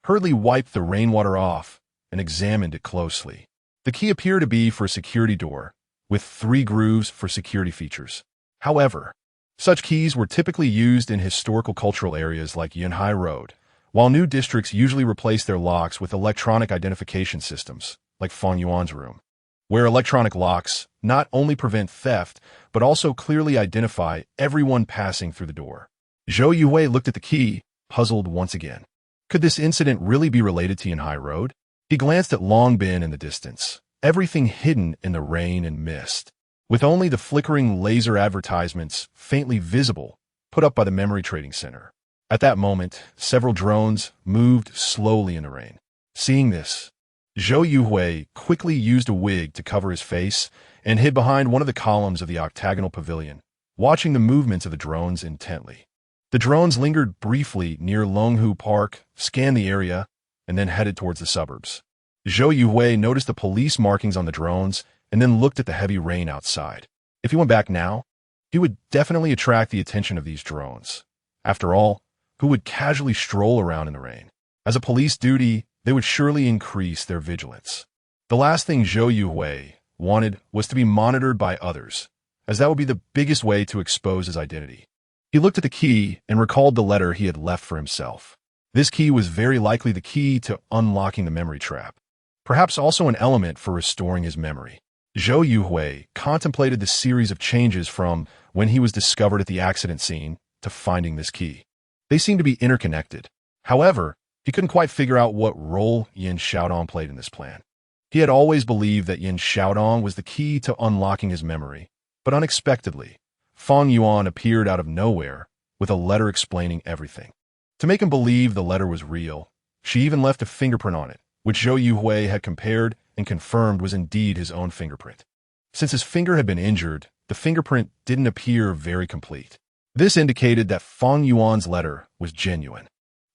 hurriedly wiped the rainwater off, and examined it closely. The key appeared to be for a security door, with 3 grooves for security features. However, such keys were typically used in historical cultural areas like Yunhai Road, while new districts usually replace their locks with electronic identification systems, like Feng Yuan's room, where electronic locks not only prevent theft, but also clearly identify everyone passing through the door. Zhou Yuhui looked at the key, puzzled once again. Could this incident really be related to Yunhai Road? He glanced at Long Bin in the distance, everything hidden in the rain and mist, with only the flickering laser advertisements faintly visible put up by the memory trading center. At that moment, several drones moved slowly in the rain. Seeing this, Zhou Yuhui quickly used a wig to cover his face and hid behind one of the columns of the octagonal pavilion, watching the movements of the drones intently. The drones lingered briefly near Longhu Park, scanned the area, and then headed towards the suburbs. Zhou Yuhui noticed the police markings on the drones and then looked at the heavy rain outside. If he went back now, he would definitely attract the attention of these drones. After all, who would casually stroll around in the rain? As a police duty, they would surely increase their vigilance. The last thing Zhou Yuhui wanted was to be monitored by others, as that would be the biggest way to expose his identity. He looked at the key and recalled the letter he had left for himself. This key was very likely the key to unlocking the memory trap, perhaps also an element for restoring his memory. Zhou Yuhui contemplated the series of changes from when he was discovered at the accident scene to finding this key. They seemed to be interconnected. However, he couldn't quite figure out what role Yin Xiaodong played in this plan. He had always believed that Yin Xiaodong was the key to unlocking his memory, but unexpectedly, Feng Yuan appeared out of nowhere with a letter explaining everything. To make him believe the letter was real, she even left a fingerprint on it, which Zhou Yuhui had compared and confirmed was indeed his own fingerprint. Since his finger had been injured, the fingerprint didn't appear very complete. This indicated that Feng Yuan's letter was genuine.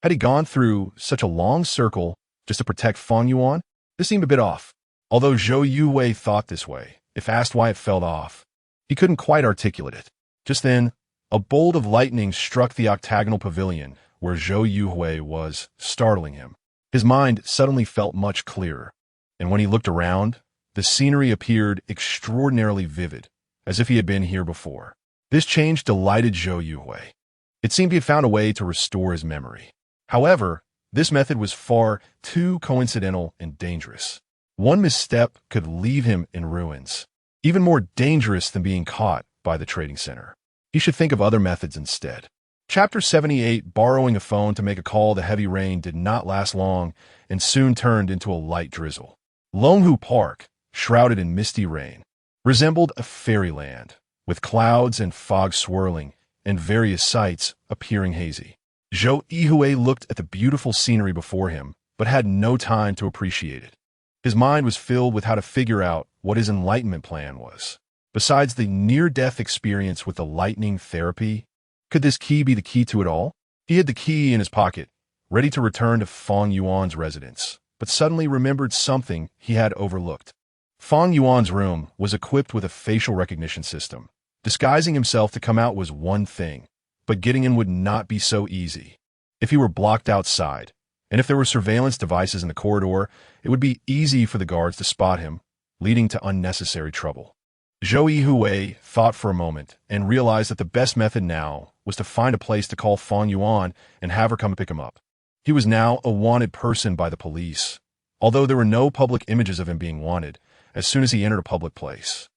Had he gone through such a long circle just to protect Feng Yuan? This seemed a bit off. Although Zhou Yuhui thought this way, if asked why it fell off, he couldn't quite articulate it. Just then, a bolt of lightning struck the octagonal pavilion where Zhou Yuhui was, startling him. His mind suddenly felt much clearer, and when he looked around, the scenery appeared extraordinarily vivid, as if he had been here before. This change delighted Zhou Yuhui. It seemed he had found a way to restore his memory. However, this method was far too coincidental and dangerous. One misstep could leave him in ruins, even more dangerous than being caught by the trading center. He should think of other methods instead. Chapter 78, borrowing a phone to make a call. The heavy rain did not last long and soon turned into a light drizzle. Longhu Park, shrouded in misty rain, resembled a fairyland, with clouds and fog swirling and various sights appearing hazy. Zhou Yuhui looked at the beautiful scenery before him, but had no time to appreciate it. His mind was filled with how to figure out what his enlightenment plan was. Besides the near-death experience with the lightning therapy, could this key be the key to it all? He had the key in his pocket, ready to return to Fang Yuan's residence, but suddenly remembered something he had overlooked. Fang Yuan's room was equipped with a facial recognition system. Disguising himself to come out was one thing, but getting in would not be so easy. If he were blocked outside, and if there were surveillance devices in the corridor, it would be easy for the guards to spot him, leading to unnecessary trouble. Zhou Yuhui thought for a moment and realized that the best method now was to find a place to call Fang Yuan and have her come pick him up. He was now a wanted person by the police, although there were no public images of him being wanted. As soon as he entered a public place,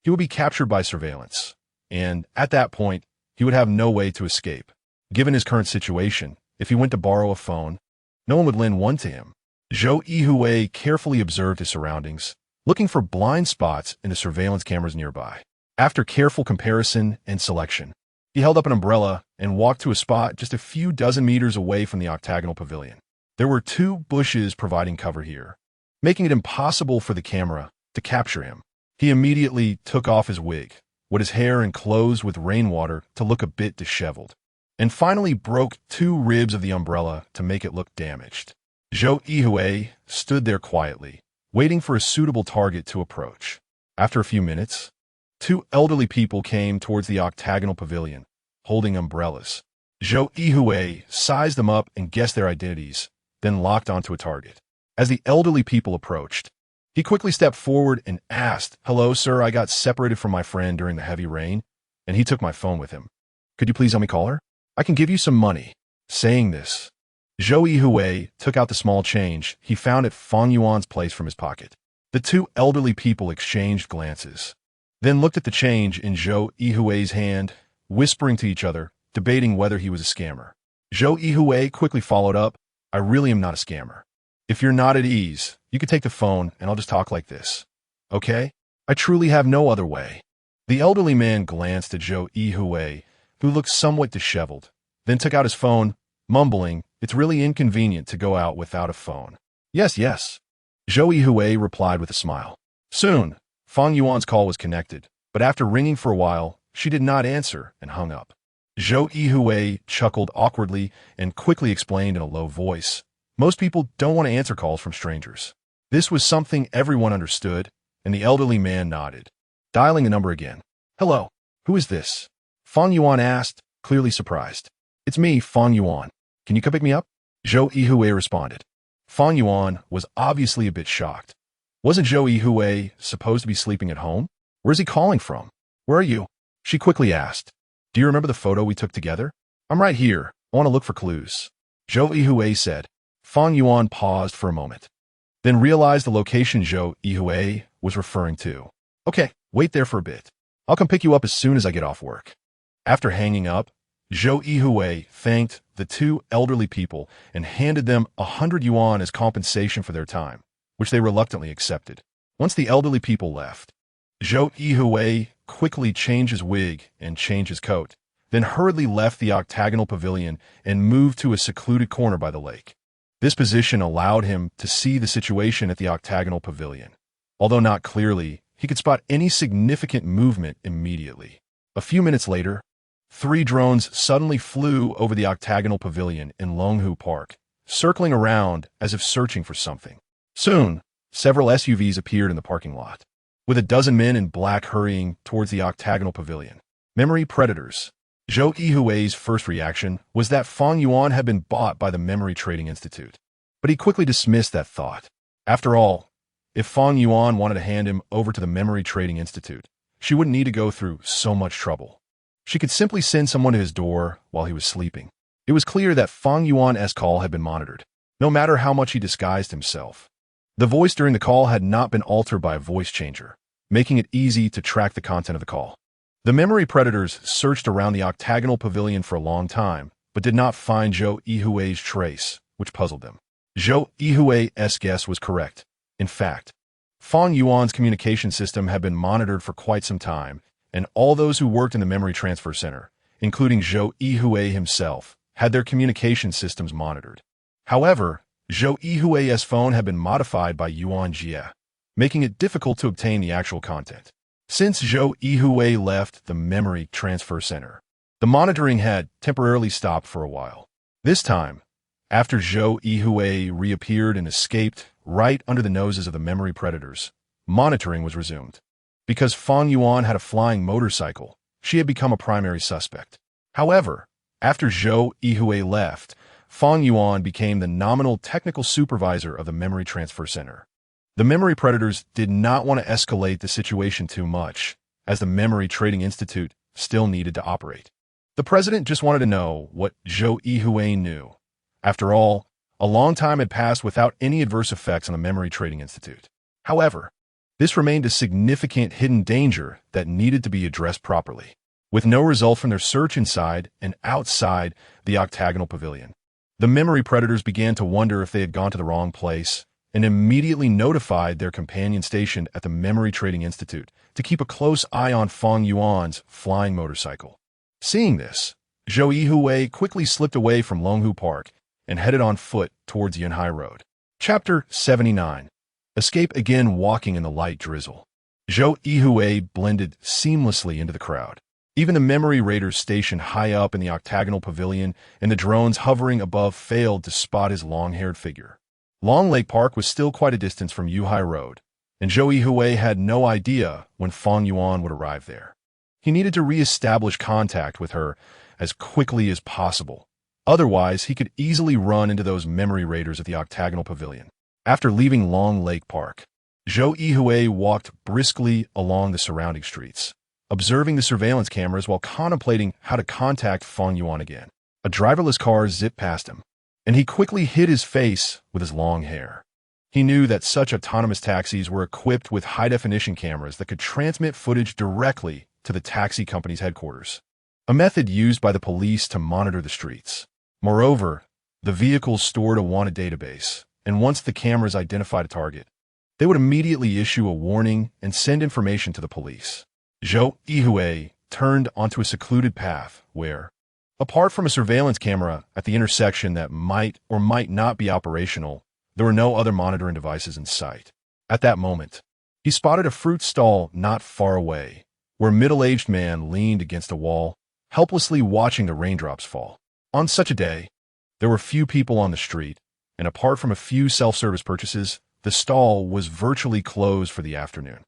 he would be captured by surveillance, and at that point, he would have no way to escape. Given his current situation, if he went to borrow a phone, no one would lend one to him. Zhou Yuhui carefully observed his surroundings, looking for blind spots in the surveillance cameras nearby. After careful comparison and selection, he held up an umbrella and walked to a spot just a few dozen meters away from the octagonal pavilion. There were 2 bushes providing cover here, making it impossible for the camera to capture him. He immediately took off his wig, wet his hair and clothes with rainwater to look a bit disheveled, and finally broke 2 ribs of the umbrella to make it look damaged. Zhou Yuhui stood there quietly, waiting for a suitable target to approach. After a few minutes, 2 elderly people came towards the octagonal pavilion, holding umbrellas. Zhou Yuhui sized them up and guessed their identities, then locked onto a target. As the elderly people approached, he quickly stepped forward and asked, "Hello, sir, I got separated from my friend during the heavy rain, and he took my phone with him. Could you please help me call her? I can give you some money." Saying this, Zhou Yuhui took out the small change he found at Fang Yuan's place from his pocket. The 2 elderly people exchanged glances, then looked at the change in Zhou Yuhui's hand, whispering to each other, debating whether he was a scammer. Zhou Yuhui quickly followed up, "I really am not a scammer. If you're not at ease, you can take the phone and I'll just talk like this. Okay? I truly have no other way." The elderly man glanced at Zhou Yuhui, who looked somewhat disheveled, then took out his phone, mumbling, "It's really inconvenient to go out without a phone." "Yes, yes," Zhou Yuhui replied with a smile. Soon, Fang Yuan's call was connected, but after ringing for a while, she did not answer and hung up. Zhou Yuhui chuckled awkwardly and quickly explained in a low voice, "Most people don't want to answer calls from strangers." This was something everyone understood, and the elderly man nodded, dialing the number again. "Hello, who is this?" Fang Yuan asked, clearly surprised. "It's me, Fang Yuan. Can you come pick me up?" Zhou Yuhui responded. Fang Yuan was obviously a bit shocked. Wasn't Zhou Yuhui supposed to be sleeping at home? Where's he calling from? "Where are you?" she quickly asked. "Do you remember the photo we took together?" "I'm right here. I want to look for clues," Zhou Yuhui said. Fang Yuan paused for a moment, then realized the location Zhou Yuhui was referring to. "Okay, wait there for a bit. I'll come pick you up as soon as I get off work." After hanging up, Zhou Yuhui thanked the 2 elderly people and handed them 100 yuan as compensation for their time, which they reluctantly accepted. Once the elderly people left, Zhou Yuhui quickly changed his wig and changed his coat, then hurriedly left the octagonal pavilion and moved to a secluded corner by the lake. This position allowed him to see the situation at the octagonal pavilion. Although not clearly, he could spot any significant movement immediately. A few minutes later, 3 drones suddenly flew over the octagonal pavilion in Longhu Park, circling around as if searching for something. Soon, several SUVs appeared in the parking lot, with a dozen men in black hurrying towards the octagonal pavilion. Memory predators. Zhou Yuhui's first reaction was that Fang Yuan had been bought by the Memory Trading Institute, but he quickly dismissed that thought. After all, if Fang Yuan wanted to hand him over to the Memory Trading Institute, she wouldn't need to go through so much trouble. She could simply send someone to his door while he was sleeping. It was clear that Fang Yuan's call had been monitored, no matter how much he disguised himself. The voice during the call had not been altered by a voice changer, making it easy to track the content of the call. The memory predators searched around the octagonal pavilion for a long time, but did not find Zhou Yuhui's trace, which puzzled them. Zhou Yuhui's guess was correct. In fact, Fang Yuan's communication system had been monitored for quite some time, and all those who worked in the Memory Transfer Center, including Zhou Yuhui himself, had their communication systems monitored. However, Zhou Yuhui's phone had been modified by Yuan Jie, making it difficult to obtain the actual content. Since Zhou Yuhui left the memory transfer center, the monitoring had temporarily stopped for a while. This time, after Zhou Yuhui reappeared and escaped right under the noses of the memory predators, monitoring was resumed. Because Fang Yuan had a flying motorcycle, she had become a primary suspect. However, after Zhou Yuhui left, Fang Yuan became the nominal technical supervisor of the memory transfer center. The memory predators did not want to escalate the situation too much, as the Memory Trading Institute still needed to operate. The president just wanted to know what Zhou Yuhui knew. After all, a long time had passed without any adverse effects on the Memory Trading Institute. However, this remained a significant hidden danger that needed to be addressed properly. With no result from their search inside and outside the octagonal pavilion, the memory predators began to wonder if they had gone to the wrong place and immediately notified their companion stationed at the Memory Trading Institute to keep a close eye on Fang Yuan's flying motorcycle. Seeing this, Zhou Yuhui quickly slipped away from Longhu Park and headed on foot towards Yunhai Road. Chapter 79. Escape again walking in the light drizzle. Zhou Yuhui blended seamlessly into the crowd. Even the memory raiders stationed high up in the octagonal pavilion and the drones hovering above failed to spot his long-haired figure. Long Lake Park was still quite a distance from Yunhai Road, and Zhou Yuhui had no idea when Fang Yuan would arrive there. He needed to re-establish contact with her as quickly as possible. Otherwise, he could easily run into those memory raiders at the octagonal pavilion. After leaving Long Lake Park, Zhou Yuhui walked briskly along the surrounding streets, observing the surveillance cameras while contemplating how to contact Fang Yuan again. A driverless car zipped past him, and he quickly hid his face with his long hair. He knew that such autonomous taxis were equipped with high-definition cameras that could transmit footage directly to the taxi company's headquarters, a method used by the police to monitor the streets. Moreover, the vehicles stored a wanted database, and once the cameras identified a target, they would immediately issue a warning and send information to the police. Zhou Yuhui turned onto a secluded path where, apart from a surveillance camera at the intersection that might or might not be operational, there were no other monitoring devices in sight. At that moment, he spotted a fruit stall not far away, where a middle-aged man leaned against a wall, helplessly watching the raindrops fall. On such a day, there were few people on the street, and apart from a few self-service purchases, the stall was virtually closed for the afternoon.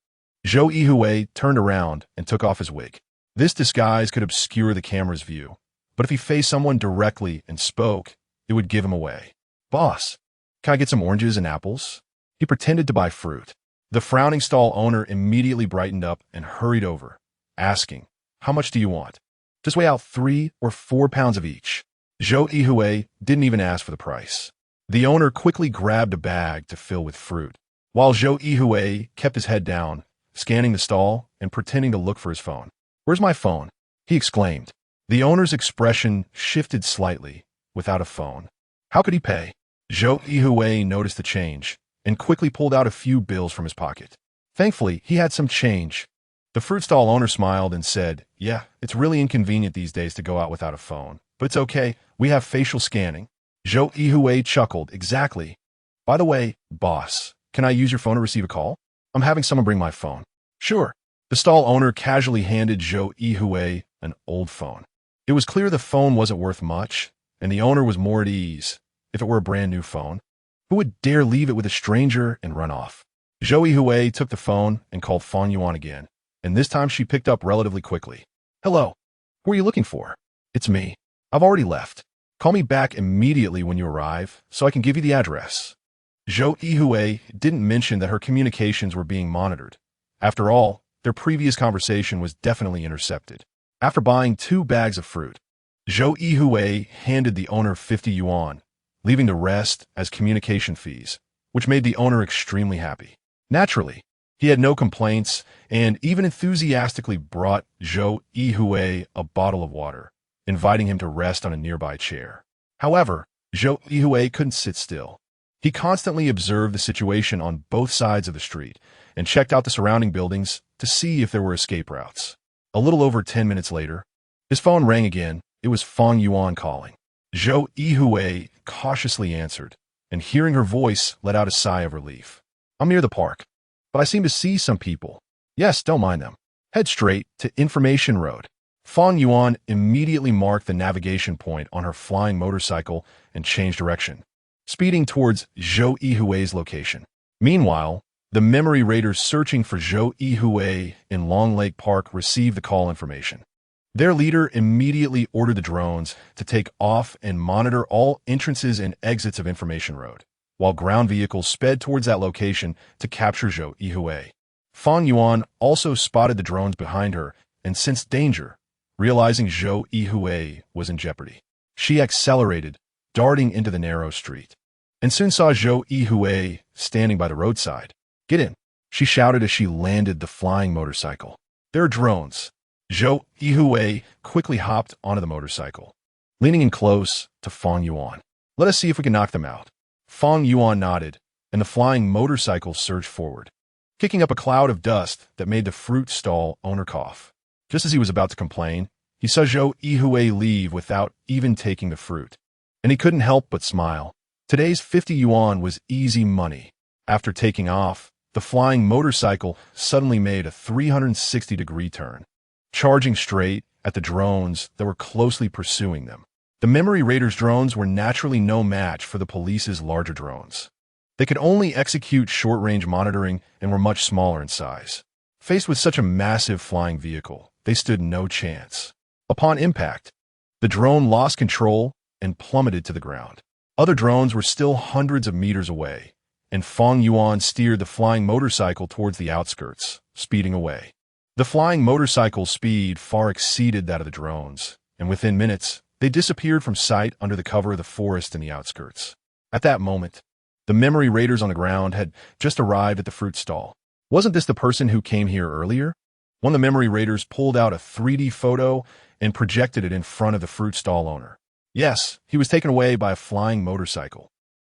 Zhou Yuhui turned around and took off his wig. This disguise could obscure the camera's view, but if he faced someone directly and spoke, it would give him away. "Boss, can I get some oranges and apples?" He pretended to buy fruit. The frowning stall owner immediately brightened up and hurried over, asking, "How much do you want?" "Just weigh out 3 or 4 pounds of each." Zhou Yuhui didn't even ask for the price. The owner quickly grabbed a bag to fill with fruit, while Zhou Yuhui kept his head down, scanning the stall and pretending to look for his phone. "Where's my phone?" he exclaimed. The owner's expression shifted slightly. Without a phone, how could he pay? Zhou Yuhui noticed the change and quickly pulled out a few bills from his pocket. Thankfully, he had some change. The fruit stall owner smiled and said, "Yeah, it's really inconvenient these days to go out without a phone, but it's okay, we have facial scanning." Zhou Yuhui chuckled. "Exactly. By the way, boss, can I use your phone to receive a call? I'm having someone bring my phone." "Sure." The stall owner casually handed Zhou Yuhui an old phone. It was clear the phone wasn't worth much, and the owner was more at ease. If it were a brand new phone, who would dare leave it with a stranger and run off? Zhou Yuhui took the phone and called Fang Yuan again, and this time she picked up relatively quickly. "Hello. Who are you looking for?" "It's me. I've already left. Call me back immediately when you arrive, so I can give you the address." Zhou Yuhui didn't mention that her communications were being monitored. After all, their previous conversation was definitely intercepted. After buying 2 bags of fruit, Zhou Yuhui handed the owner 50 yuan, leaving the rest as communication fees, which made the owner extremely happy. Naturally, he had no complaints and even enthusiastically brought Zhou Yuhui a bottle of water, inviting him to rest on a nearby chair. However, Zhou Yuhui couldn't sit still. He constantly observed the situation on both sides of the street and checked out the surrounding buildings to see if there were escape routes. A little over 10 minutes later, his phone rang again. It was Fang Yuan calling. Zhou Yuhui cautiously answered, and hearing her voice let out a sigh of relief. I'm near the park, but I seem to see some people. Yes, don't mind them. Head straight to Information Road. Fang Yuan immediately marked the navigation point on her flying motorcycle and changed direction, speeding towards Zhou Yuhui's location. Meanwhile, the memory raiders searching for Zhou Yuhui in Long Lake Park received the call information. Their leader immediately ordered the drones to take off and monitor all entrances and exits of Information Road, while ground vehicles sped towards that location to capture Zhou Yuhui. Fang Yuan also spotted the drones behind her and sensed danger, realizing Zhou Yuhui was in jeopardy. She accelerated, darting into the narrow street, and soon saw Zhou Yuhui standing by the roadside. Get in, she shouted as she landed the flying motorcycle. There are drones. Zhou Yuhui quickly hopped onto the motorcycle, leaning in close to Fang Yuan. Let us see if we can knock them out. Fang Yuan nodded, and the flying motorcycle surged forward, kicking up a cloud of dust that made the fruit stall owner cough. Just as he was about to complain, he saw Zhou Yuhui leave without even taking the fruit, and he couldn't help but smile. Today's 50 yuan was easy money. After taking off, the flying motorcycle suddenly made a 360-degree turn, charging straight at the drones that were closely pursuing them. The memory raiders' drones were naturally no match for the police's larger drones. They could only execute short-range monitoring and were much smaller in size. Faced with such a massive flying vehicle, they stood no chance. Upon impact, the drone lost control and plummeted to the ground. Other drones were still hundreds of meters away, and Fang Yuan steered the flying motorcycle towards the outskirts, speeding away. The flying motorcycle's speed far exceeded that of the drones, and within minutes, they disappeared from sight under the cover of the forest in the outskirts. At that moment, the memory raiders on the ground had just arrived at the fruit stall. Wasn't this the person who came here earlier? One of the memory raiders pulled out a 3D photo and projected it in front of the fruit stall owner. Yes, he was taken away by a flying motorcycle.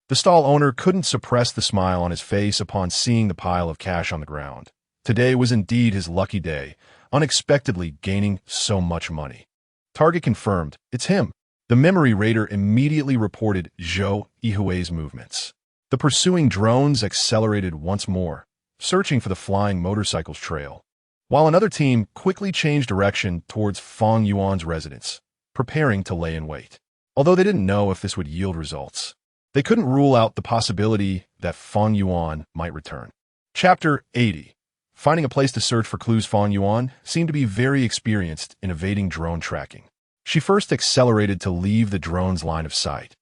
The stall owner couldn't suppress the smile on his face upon seeing the pile of cash on the ground. Today was indeed his lucky day, unexpectedly gaining so much money. Target confirmed, it's him. The memory raider immediately reported Zhou Yuhui's movements. The pursuing drones accelerated once more, searching for the flying motorcycle's trail, while another team quickly changed direction towards Fang Yuan's residence, preparing to lay in wait. Although they didn't know if this would yield results, they couldn't rule out the possibility that Fang Yuan might return. Chapter 80. Finding a place to search for clues. Fang Yuan seemed to be very experienced in evading drone tracking. She first accelerated to leave the drone's line of sight,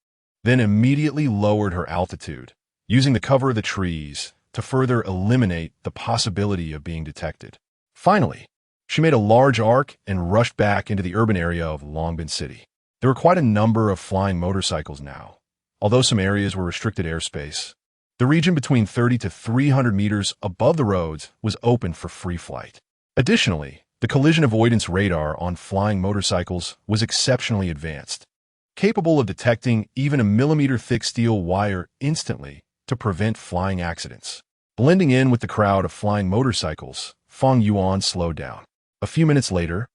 then immediately lowered her altitude, using the cover of the trees to further eliminate the possibility of being detected. Finally, she made a large arc and rushed back into the urban area of Longbin City. There were quite a number of flying motorcycles now. Although some areas were restricted airspace, the region between 30 to 300 meters above the roads was open for free flight. Additionally, the collision avoidance radar on flying motorcycles was exceptionally advanced, capable of detecting even a millimeter-thick steel wire instantly to prevent flying accidents. Blending in with the crowd of flying motorcycles, Fang Yuan slowed down. A few minutes later,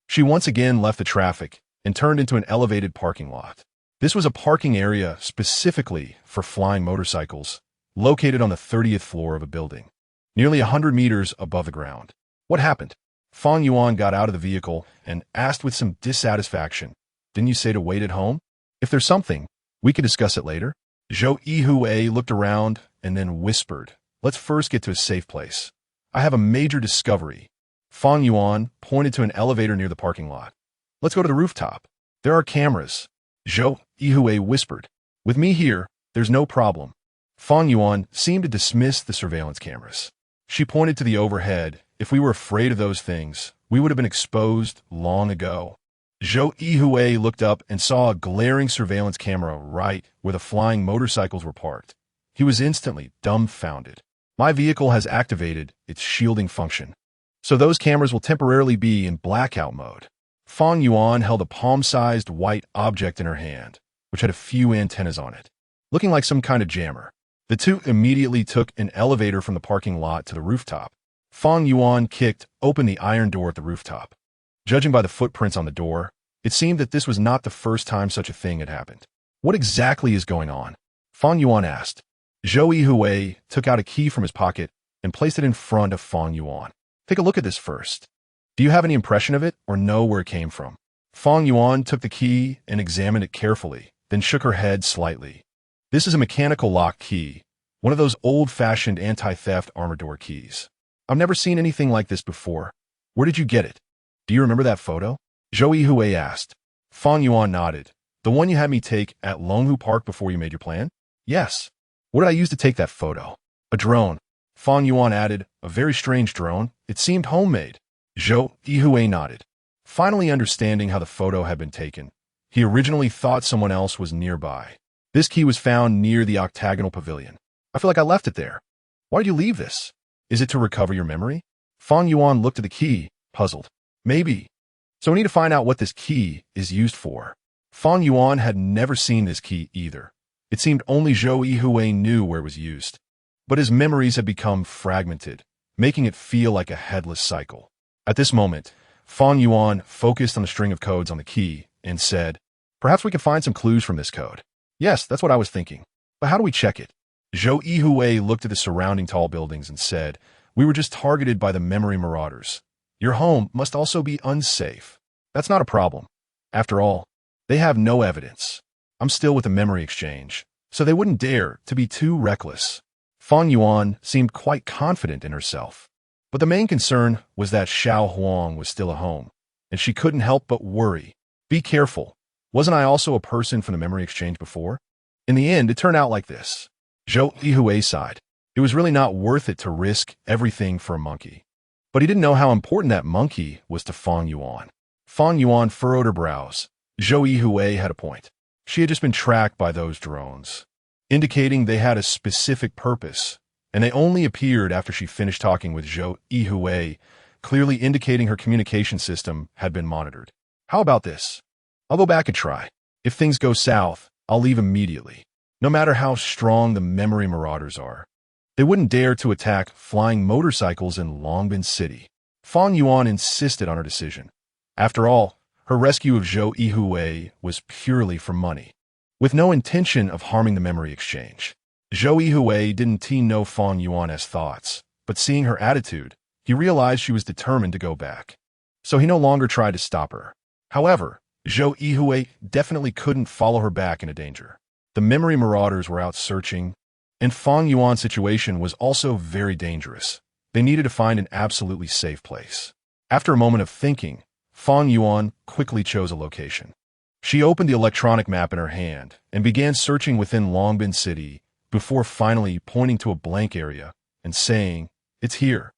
she once again left the traffic and turned into an elevated parking lot. This was a parking area specifically for flying motorcycles, located on the 30th floor of a building, nearly 100 meters above the ground. What happened? Fang Yuan got out of the vehicle and asked with some dissatisfaction, "Didn't you say to wait at home? If there's something, we could discuss it later." Zhou Yuhui looked around and then whispered, "Let's first get to a safe place. I have a major discovery." Fang Yuan pointed to an elevator near the parking lot. "Let's go to the rooftop. There are cameras." Zhou Yuhui whispered, "With me here, there's no problem." Fang Yuan seemed to dismiss the surveillance cameras. She pointed to the overhead. "If we were afraid of those things, we would have been exposed long ago." Zhou Yuhui looked up and saw a glaring surveillance camera right where the flying motorcycles were parked. He was instantly dumbfounded. "My vehicle has activated its shielding function, so those cameras will temporarily be in blackout mode." Fang Yuan held a palm-sized white object in her hand, which had a few antennas on it, looking like some kind of jammer. The two immediately took an elevator from the parking lot to the rooftop. Fang Yuan kicked open the iron door at the rooftop. Judging by the footprints on the door, It seemed that this was not the first time such a thing had happened. What exactly is going on? Fang Yuan asked. Zhou Yuhui took out a key from his pocket and placed it in front of Fang Yuan. Take a look at this first. Do you have any impression of it or know where it came from? Fang Yuan took the key and examined it carefully, then shook her head slightly. This is a mechanical lock key, one of those old-fashioned anti-theft armor door keys. I've never seen anything like this before. Where did you get it? Do you remember that photo? Zhou Yuhui asked. Fang Yuan nodded. The one you had me take at Longhu Park before you made your plan? Yes. What did I use to take that photo? A drone. Fang Yuan added, a very strange drone. It seemed homemade. Zhou Yuhui nodded. Finally understanding how the photo had been taken, he originally thought someone else was nearby. This key was found near the octagonal pavilion. I feel like I left it there. Why did you leave this? Is it to recover your memory? Fang Yuan looked at the key, puzzled. Maybe. So we need to find out what this key is used for. Fang Yuan had never seen this key either. It seemed only Zhou Yuhui knew where it was used. But his memories had become fragmented, making it feel like a headless cycle. At this moment, Fang Yuan focused on the string of codes on the key and said, perhaps we can find some clues from this code. Yes, that's what I was thinking. But how do we check it? Zhou Yuhui looked at the surrounding tall buildings and said, we were just targeted by the memory marauders. Your home must also be unsafe. That's not a problem. After all, they have no evidence. I'm still with the memory exchange, so they wouldn't dare to be too reckless. Fang Yuan seemed quite confident in herself. But the main concern was that Xiao Huang was still at home, and she couldn't help but worry. Be careful. Wasn't I also a person from the memory exchange before? In the end, it turned out like this. Zhou Yuhui sighed. It was really not worth it to risk everything for a monkey. But he didn't know how important that monkey was to Fang Yuan. Fang Yuan furrowed her brows. Zhou Yuhui had a point. She had just been tracked by those drones, indicating they had a specific purpose, and they only appeared after she finished talking with Zhou Yuhui, clearly indicating her communication system had been monitored. How about this? I'll go back and try. If things go south, I'll leave immediately. No matter how strong the memory marauders are, they wouldn't dare to attack flying motorcycles in Longbin City. Fang Yuan insisted on her decision. After all, her rescue of Zhou Yuhui was purely for money, with no intention of harming the memory exchange. Zhou Yuhui didn't know Fang Yuan's thoughts, but seeing her attitude, he realized she was determined to go back. So he no longer tried to stop her. However, Zhou Yuhui definitely couldn't follow her back into danger. The memory marauders were out searching, and Fang Yuan's situation was also very dangerous. They needed to find an absolutely safe place. After a moment of thinking, Fang Yuan quickly chose a location. She opened the electronic map in her hand and began searching within Longbin City before finally pointing to a blank area and saying, it's here.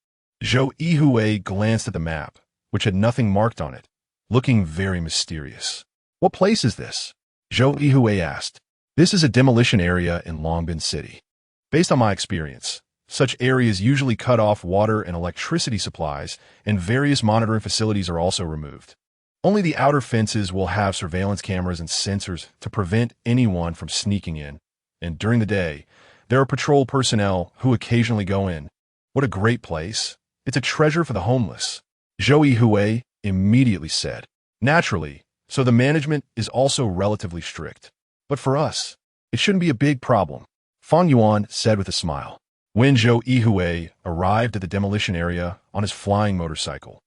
Zhou Yuhui glanced at the map, which had nothing marked on it, looking very mysterious. What place is this? Zhou Yuhui asked. This is a demolition area in Longbin City. Based on my experience, such areas usually cut off water and electricity supplies, and various monitoring facilities are also removed. Only the outer fences will have surveillance cameras and sensors to prevent anyone from sneaking in, and during the day, there are patrol personnel who occasionally go in. What a great place. It's a treasure for the homeless. Zhou Yuhui immediately said. Naturally, so the management is also relatively strict. But for us, it shouldn't be a big problem, Fang Yuan said with a smile. When Zhou Yuhui arrived at the demolition area on his flying motorcycle,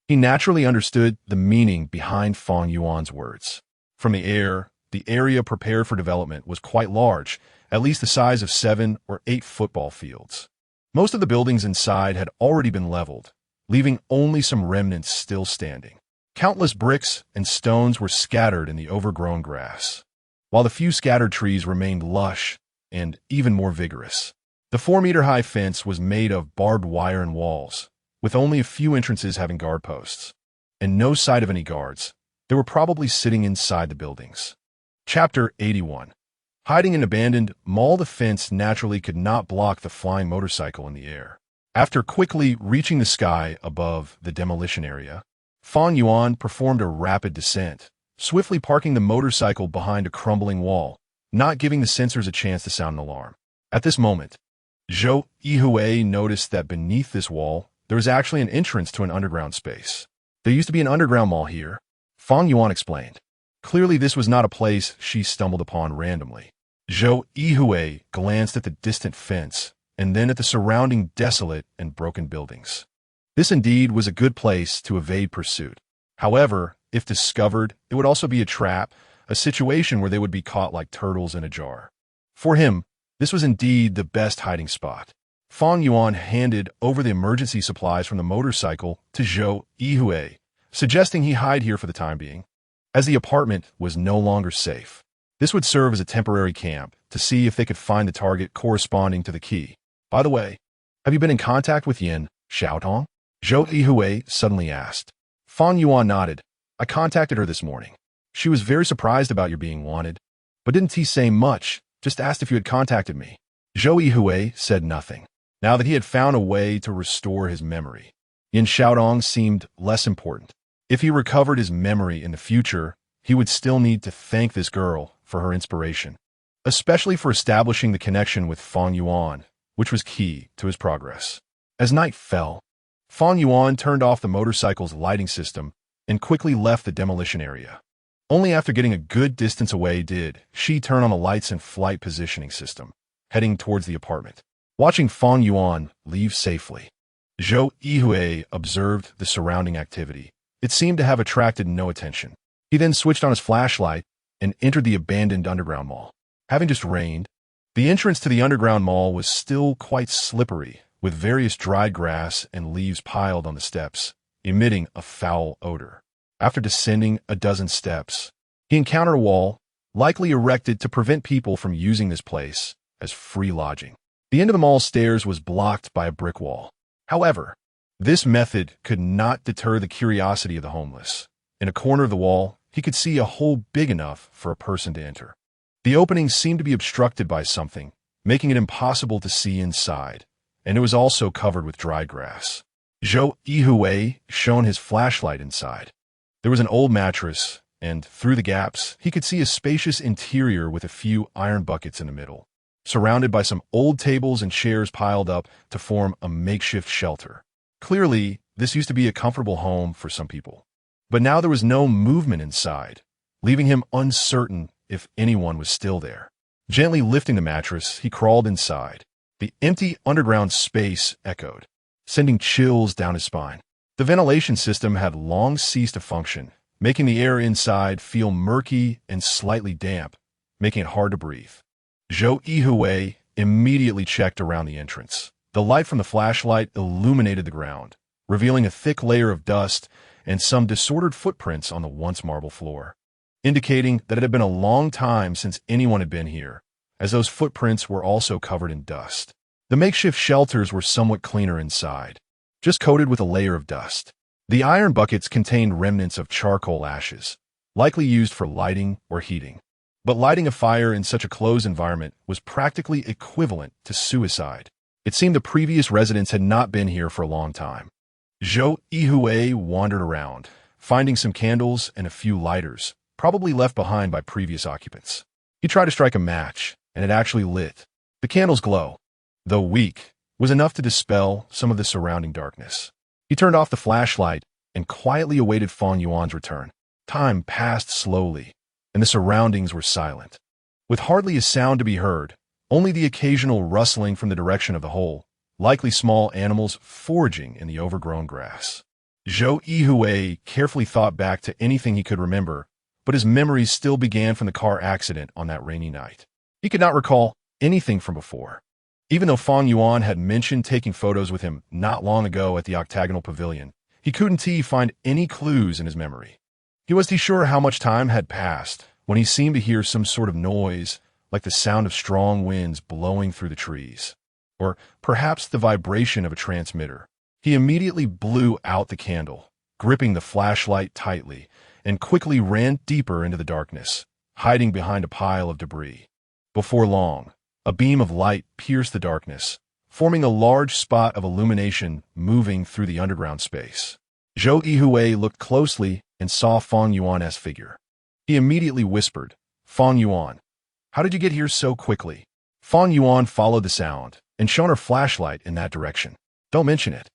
he naturally understood the meaning behind Fang Yuan's words. From the air, the area prepared for development was quite large, at least the size of 7 or 8 football fields. Most of the buildings inside had already been leveled, leaving only some remnants still standing. Countless bricks and stones were scattered in the overgrown grass, while the few scattered trees remained lush and even more vigorous. The 4-meter-high fence was made of barbed wire and walls, with only a few entrances having guard posts, and no sight of any guards. They were probably sitting inside the buildings. Chapter 81. Hiding in an abandoned mall, the fence naturally could not block the flying motorcycle in the air. After quickly reaching the sky above the demolition area, Fang Yuan performed a rapid descent, swiftly parking the motorcycle behind a crumbling wall, not giving the sensors a chance to sound an alarm. At this moment, Zhou Yuhui noticed that beneath this wall, there was actually an entrance to an underground space. There used to be an underground mall here. Fang Yuan explained. Clearly this was not a place she stumbled upon randomly. Zhou Yuhui glanced at the distant fence and then at the surrounding desolate and broken buildings. This indeed was a good place to evade pursuit. However, if discovered, it would also be a trap, a situation where they would be caught like turtles in a jar. For him, this was indeed the best hiding spot. Fang Yuan handed over the emergency supplies from the motorcycle to Zhou Yuhui, suggesting he hide here for the time being, as the apartment was no longer safe. This would serve as a temporary camp to see if they could find the target corresponding to the key. By the way, have you been in contact with Yin Xiaotong? Zhou Yuhui suddenly asked. Fang Yuan nodded. I contacted her this morning. She was very surprised about your being wanted, but didn't say much, just asked if you had contacted me. Zhou Yuhui said nothing. Now that he had found a way to restore his memory, Yin Xiaotong seemed less important. If he recovered his memory in the future, he would still need to thank this girl for her inspiration, especially for establishing the connection with Fang Yuan, which was key to his progress. As night fell, Fang Yuan turned off the motorcycle's lighting system and quickly left the demolition area. Only after getting a good distance away did she turn on the lights and flight positioning system, heading towards the apartment. Watching Fang Yuan leave safely, Zhou Yuhui observed the surrounding activity. It seemed to have attracted no attention. He then switched on his flashlight and entered the abandoned underground mall. Having just rained, the entrance to the underground mall was still quite slippery, with various dried grass and leaves piled on the steps, emitting a foul odor. After descending a dozen steps, he encountered a wall, likely erected to prevent people from using this place as free lodging. The end of the mall's stairs was blocked by a brick wall. However, this method could not deter the curiosity of the homeless. In a corner of the wall, he could see a hole big enough for a person to enter. The opening seemed to be obstructed by something, making it impossible to see inside, and it was also covered with dry grass. Zhou Yuhui shone his flashlight inside. There was an old mattress, and through the gaps, he could see a spacious interior with a few iron buckets in the middle, surrounded by some old tables and chairs piled up to form a makeshift shelter. Clearly, this used to be a comfortable home for some people. But now there was no movement inside, leaving him uncertain if anyone was still there. Gently lifting the mattress, he crawled inside. The empty underground space echoed, sending chills down his spine. The ventilation system had long ceased to function, making the air inside feel murky and slightly damp, making it hard to breathe. Zhou Yuhui immediately checked around the entrance. The light from the flashlight illuminated the ground, revealing a thick layer of dust and some disordered footprints on the once marble floor, indicating that it had been a long time since anyone had been here, as those footprints were also covered in dust. The makeshift shelters were somewhat cleaner inside, just coated with a layer of dust. The iron buckets contained remnants of charcoal ashes, likely used for lighting or heating. But lighting a fire in such a closed environment was practically equivalent to suicide. It seemed the previous residents had not been here for a long time. Zhou Yuhui wandered around, finding some candles and a few lighters, probably left behind by previous occupants. He tried to strike a match, and it actually lit. The candle's glow, though weak, was enough to dispel some of the surrounding darkness. He turned off the flashlight and quietly awaited Fang Yuan's return. Time passed slowly, and the surroundings were silent. With hardly a sound to be heard, only the occasional rustling from the direction of the hole, likely small animals foraging in the overgrown grass. Zhou Yuhui carefully thought back to anything he could remember, but his memories still began from the car accident on that rainy night. He could not recall anything from before. Even though Fang Yuan had mentioned taking photos with him not long ago at the octagonal pavilion, he couldn't find any clues in his memory. He wasn't sure how much time had passed when he seemed to hear some sort of noise, like the sound of strong winds blowing through the trees, or perhaps the vibration of a transmitter. He immediately blew out the candle, gripping the flashlight tightly, and quickly ran deeper into the darkness, hiding behind a pile of debris. Before long, a beam of light pierced the darkness, forming a large spot of illumination moving through the underground space. Zhou Yuhui looked closely and saw Fang Yuan's figure. He immediately whispered, "Fang Yuan, how did you get here so quickly?" Fang Yuan followed the sound and shone her flashlight in that direction. "Don't mention it.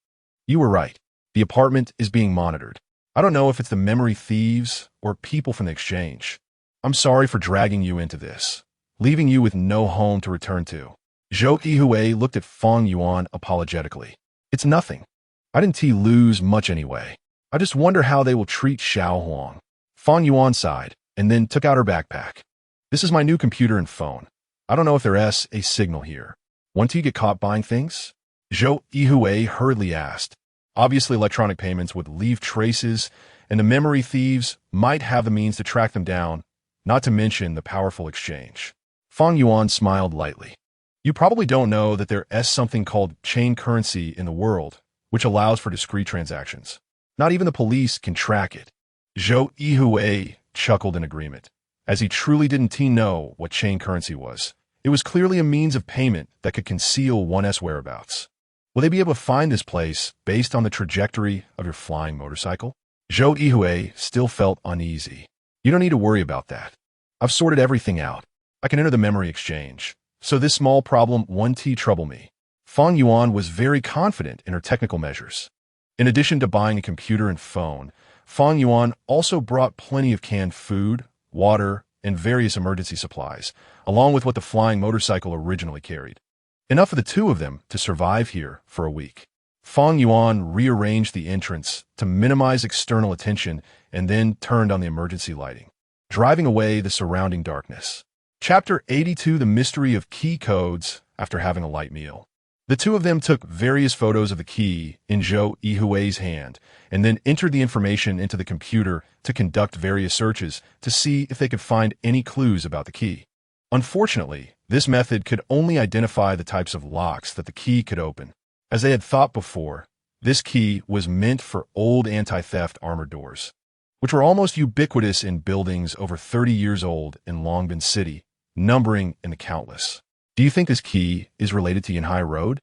You were right. The apartment is being monitored." I don't know if it's the memory thieves or people from the exchange. I'm sorry for dragging you into this, leaving you with no home to return to. Zhou Yuhui looked at Fang Yuan apologetically. It's nothing. I didn't lose much anyway. I just wonder how they will treat Xiao Huang. Fang Yuan sighed, and then took out her backpack. This is my new computer and phone. I don't know if there's a signal here. Want to get caught buying things? Zhou Yuhui hurriedly asked. Obviously, electronic payments would leave traces, and the memory thieves might have the means to track them down, not to mention the powerful exchange. Fang Yuan smiled lightly. You probably don't know that there is something called chain currency in the world, which allows for discrete transactions. Not even the police can track it. Zhou Yuhui chuckled in agreement, as he truly didn't know what chain currency was. It was clearly a means of payment that could conceal one's whereabouts. Will they be able to find this place based on the trajectory of your flying motorcycle? Zhou Yuhui still felt uneasy. You don't need to worry about that. I've sorted everything out. I can enter the memory exchange, so this small problem won't trouble me. Fang Yuan was very confident in her technical measures. In addition to buying a computer and phone, Fang Yuan also brought plenty of canned food, water, and various emergency supplies, along with what the flying motorcycle originally carried. Enough for the two of them to survive here for a week. Fang Yuan rearranged the entrance to minimize external attention and then turned on the emergency lighting, driving away the surrounding darkness. Chapter 82: The Mystery of Key Codes. After having a light meal, the two of them took various photos of the key in Zhou Yuhui's hand and then entered the information into the computer to conduct various searches to see if they could find any clues about the key. Unfortunately, this method could only identify the types of locks that the key could open. As they had thought before, this key was meant for old anti-theft armored doors, which were almost ubiquitous in buildings over 30 years old in Longbin City, numbering in the countless. Do you think this key is related to Yanhai Road?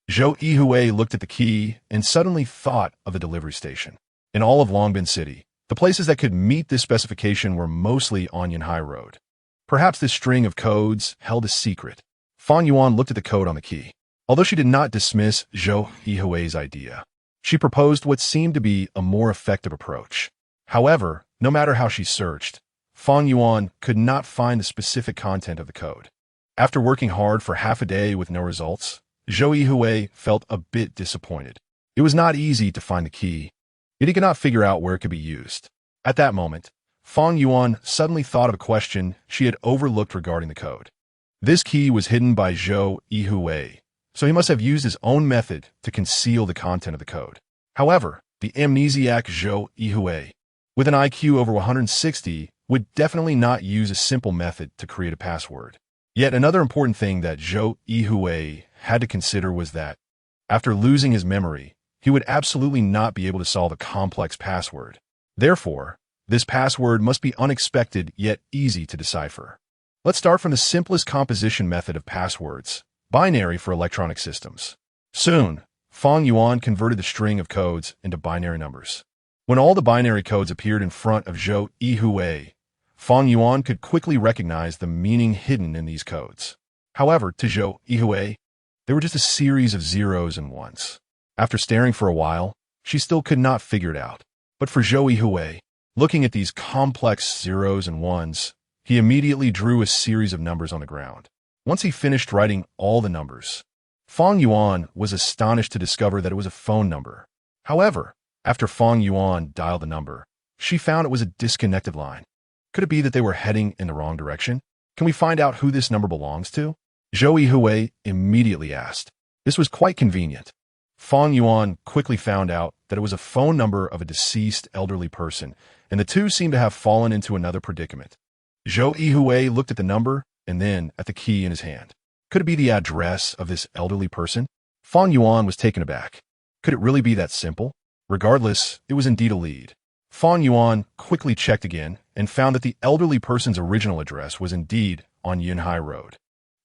Zhou Yuhui looked at the key and suddenly thought of a delivery station. In all of Longbin City, the places that could meet this specification were mostly on Yanhai Road. Perhaps this string of codes held a secret. Fang Yuan looked at the code on the key. Although she did not dismiss Zhou Yuhui's idea, she proposed what seemed to be a more effective approach. However, no matter how she searched, Fang Yuan could not find the specific content of the code. After working hard for half a day with no results, Zhou Yuhui felt a bit disappointed. It was not easy to find the key, yet he could not figure out where it could be used. At that moment, Fang Yuan suddenly thought of a question she had overlooked regarding the code. This key was hidden by Zhou Yuhui, so he must have used his own method to conceal the content of the code. However, the amnesiac Zhou Yuhui, with an IQ over 160, would definitely not use a simple method to create a password. Yet another important thing that Zhou Yuhui had to consider was that, after losing his memory, he would absolutely not be able to solve a complex password. Therefore, this password must be unexpected yet easy to decipher. Let's start from the simplest composition method of passwords, binary for electronic systems. Soon, Fang Yuan converted the string of codes into binary numbers. When all the binary codes appeared in front of Zhou Yuhui, Fang Yuan could quickly recognize the meaning hidden in these codes. However, to Zhou Yuhui, they were just a series of zeros and ones. After staring for a while, she still could not figure it out. But for Zhou Yuhui, looking at these complex zeros and ones, he immediately drew a series of numbers on the ground. Once he finished writing all the numbers, Fang Yuan was astonished to discover that it was a phone number. However, after Fang Yuan dialed the number, she found it was a disconnected line. Could it be that they were heading in the wrong direction? Can we find out who this number belongs to? Zhou Yuhui immediately asked. This was quite convenient. Fang Yuan quickly found out that it was a phone number of a deceased elderly person, and the two seemed to have fallen into another predicament. Zhou Yuhui looked at the number and then at the key in his hand. Could it be the address of this elderly person? Fang Yuan was taken aback. Could it really be that simple? Regardless, it was indeed a lead. Fang Yuan quickly checked again and found that the elderly person's original address was indeed on Yanhai Road,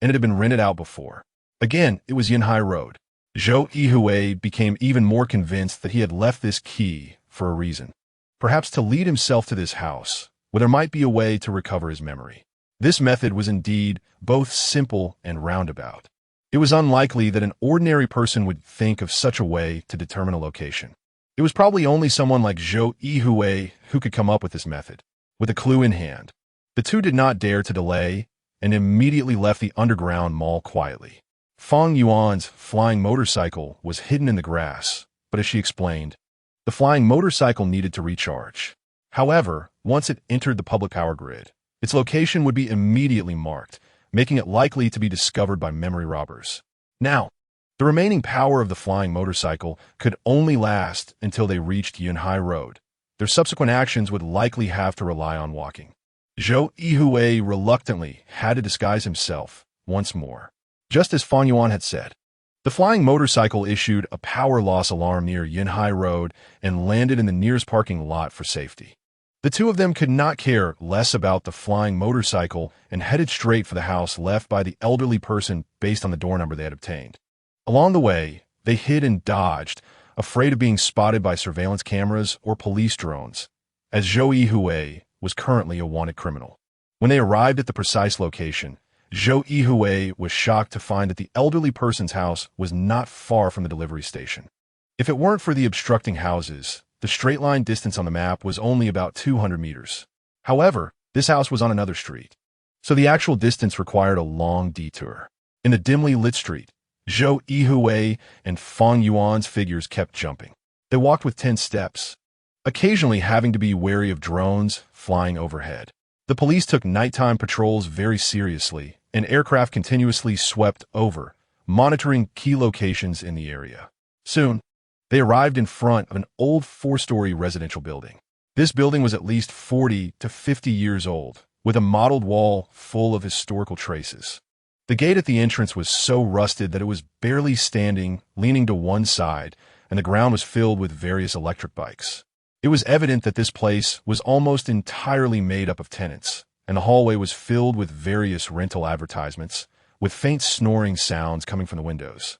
and it had been rented out before. Again, it was Yanhai Road. Zhou Yuhui became even more convinced that he had left this key for a reason, perhaps to lead himself to this house, where there might be a way to recover his memory. This method was indeed both simple and roundabout. It was unlikely that an ordinary person would think of such a way to determine a location. It was probably only someone like Zhou Yuhui who could come up with this method. With a clue in hand, the two did not dare to delay and immediately left the underground mall quietly. Fang Yuan's flying motorcycle was hidden in the grass, but as she explained, the flying motorcycle needed to recharge. However, once it entered the public power grid, its location would be immediately marked, making it likely to be discovered by memory robbers. Now, the remaining power of the flying motorcycle could only last until they reached Yunhai Road. Their subsequent actions would likely have to rely on walking. Zhou Yuhui reluctantly had to disguise himself once more. Just as Fang Yuan had said, the flying motorcycle issued a power loss alarm near Yunhai Road and landed in the nearest parking lot for safety. The two of them could not care less about the flying motorcycle and headed straight for the house left by the elderly person based on the door number they had obtained. Along the way, they hid and dodged, afraid of being spotted by surveillance cameras or police drones, as Zhou Yuhui was currently a wanted criminal. When they arrived at the precise location, Zhou Yuhui was shocked to find that the elderly person's house was not far from the delivery station. If it weren't for the obstructing houses, the straight-line distance on the map was only about 200 meters. However, this house was on another street, so the actual distance required a long detour. In the dimly lit street, Zhou Yuhui and Fang Yuan's figures kept jumping. They walked with 10 steps, occasionally having to be wary of drones flying overhead. The police took nighttime patrols very seriously, and aircraft continuously swept over, monitoring key locations in the area. Soon, they arrived in front of an old 4-story residential building. This building was at least 40 to 50 years old, with a mottled wall full of historical traces. The gate at the entrance was so rusted that it was barely standing, leaning to one side, and the ground was filled with various electric bikes. It was evident that this place was almost entirely made up of tenants, and the hallway was filled with various rental advertisements, with faint snoring sounds coming from the windows.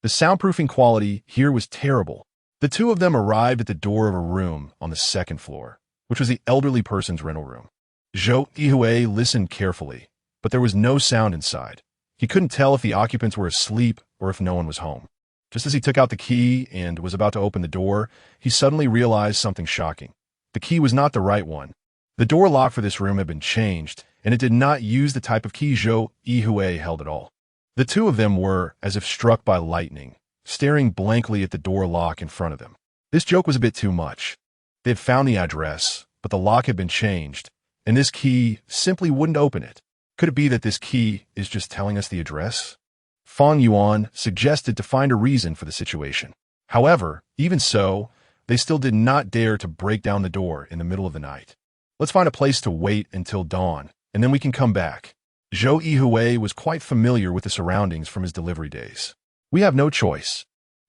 The soundproofing quality here was terrible. The two of them arrived at the door of a room on the second floor, which was the elderly person's rental room. Zhou Yuhui listened carefully, but there was no sound inside. He couldn't tell if the occupants were asleep or if no one was home. Just as he took out the key and was about to open the door, he suddenly realized something shocking. The key was not the right one. The door lock for this room had been changed, and it did not use the type of key Zhou Yuhui held at all. The two of them were, as if struck by lightning, staring blankly at the door lock in front of them. This joke was a bit too much. They had found the address, but the lock had been changed, and this key simply wouldn't open it. Could it be that this key is just telling us the address? Fang Yuan suggested to find a reason for the situation. However, even so, they still did not dare to break down the door in the middle of the night. Let's find a place to wait until dawn, and then we can come back. Zhou Yuhui was quite familiar with the surroundings from his delivery days. We have no choice.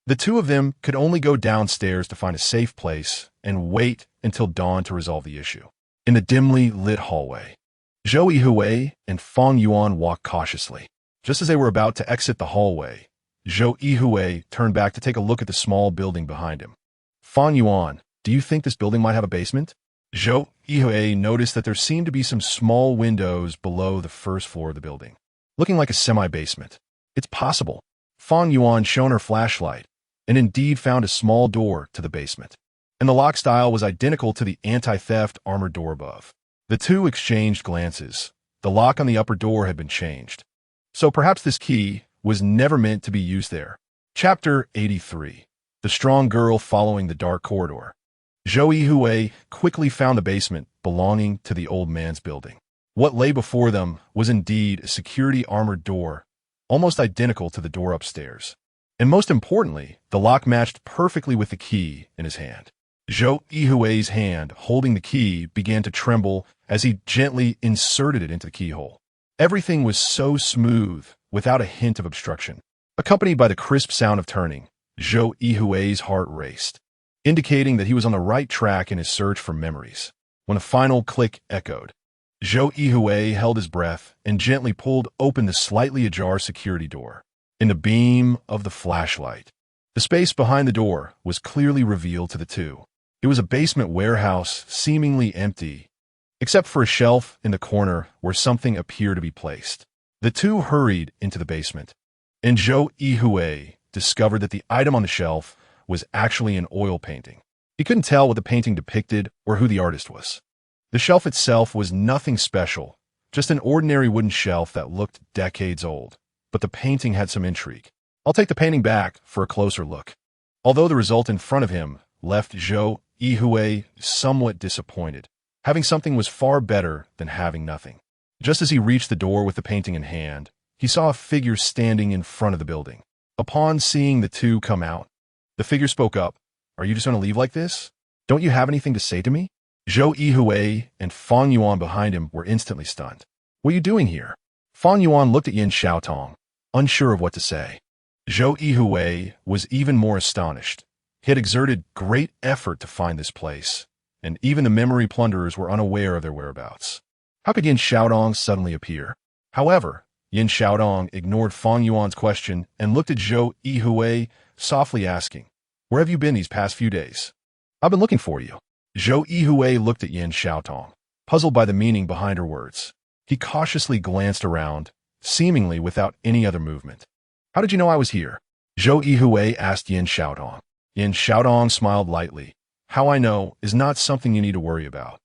The two of them could only go downstairs to find a safe place and wait until dawn to resolve the issue. In the dimly lit hallway, Zhou Yuhui and Fang Yuan walked cautiously. Just as they were about to exit the hallway, Zhou Yuhui turned back to take a look at the small building behind him. Fang Yuan, do you think this building might have a basement? Zhou Yuhui noticed that there seemed to be some small windows below the first floor of the building, looking like a semi-basement. It's possible. Fang Yuan shone her flashlight, and indeed found a small door to the basement. And the lock style was identical to the anti-theft armored door above. The two exchanged glances. The lock on the upper door had been changed. So perhaps this key was never meant to be used there. Chapter 83. The Strong Girl Following the Dark Corridor. Zhou Yuhui quickly found the basement belonging to the old man's building. What lay before them was indeed a security armored door, almost identical to the door upstairs. And most importantly, the lock matched perfectly with the key in his hand. Zhou Yuhui's hand holding the key began to tremble as he gently inserted it into the keyhole. Everything was so smooth, without a hint of obstruction. Accompanied by the crisp sound of turning, Zhou Yuhui's heart raced, indicating that he was on the right track in his search for memories. When a final click echoed, Zhou Yuhui held his breath and gently pulled open the slightly ajar security door. In the beam of the flashlight, the space behind the door was clearly revealed to the two. It was a basement warehouse, seemingly empty, except for a shelf in the corner where something appeared to be placed. The two hurried into the basement, and Zhou Yuhui discovered that the item on the shelf was actually an oil painting. He couldn't tell what the painting depicted or who the artist was. The shelf itself was nothing special, just an ordinary wooden shelf that looked decades old. But the painting had some intrigue. I'll take the painting back for a closer look. Although the result in front of him left Zhou Yuhui somewhat disappointed. Having something was far better than having nothing. Just as he reached the door with the painting in hand, he saw a figure standing in front of the building. Upon seeing the two come out, the figure spoke up. "Are you just going to leave like this? Don't you have anything to say to me?" Zhou Yuhui and Fang Yuan behind him were instantly stunned. "What are you doing here?" Fang Yuan looked at Yin Xiaotong, unsure of what to say. Zhou Yuhui was even more astonished. He had exerted great effort to find this place, and even the memory plunderers were unaware of their whereabouts. How could Yin Xiaotong suddenly appear? However, Yin Xiaotong ignored Fang Yuan's question and looked at Zhou Yuhui, softly asking, "Where have you been these past few days?" "I've been looking for you." Zhou Yuhui looked at Yin Xiaotong, puzzled by the meaning behind her words. He cautiously glanced around, seemingly without any other movement. "How did you know I was here?" Zhou Yuhui asked Yin Xiaotong. Yin Xiaotong smiled lightly. "How I know is not something you need to worry about.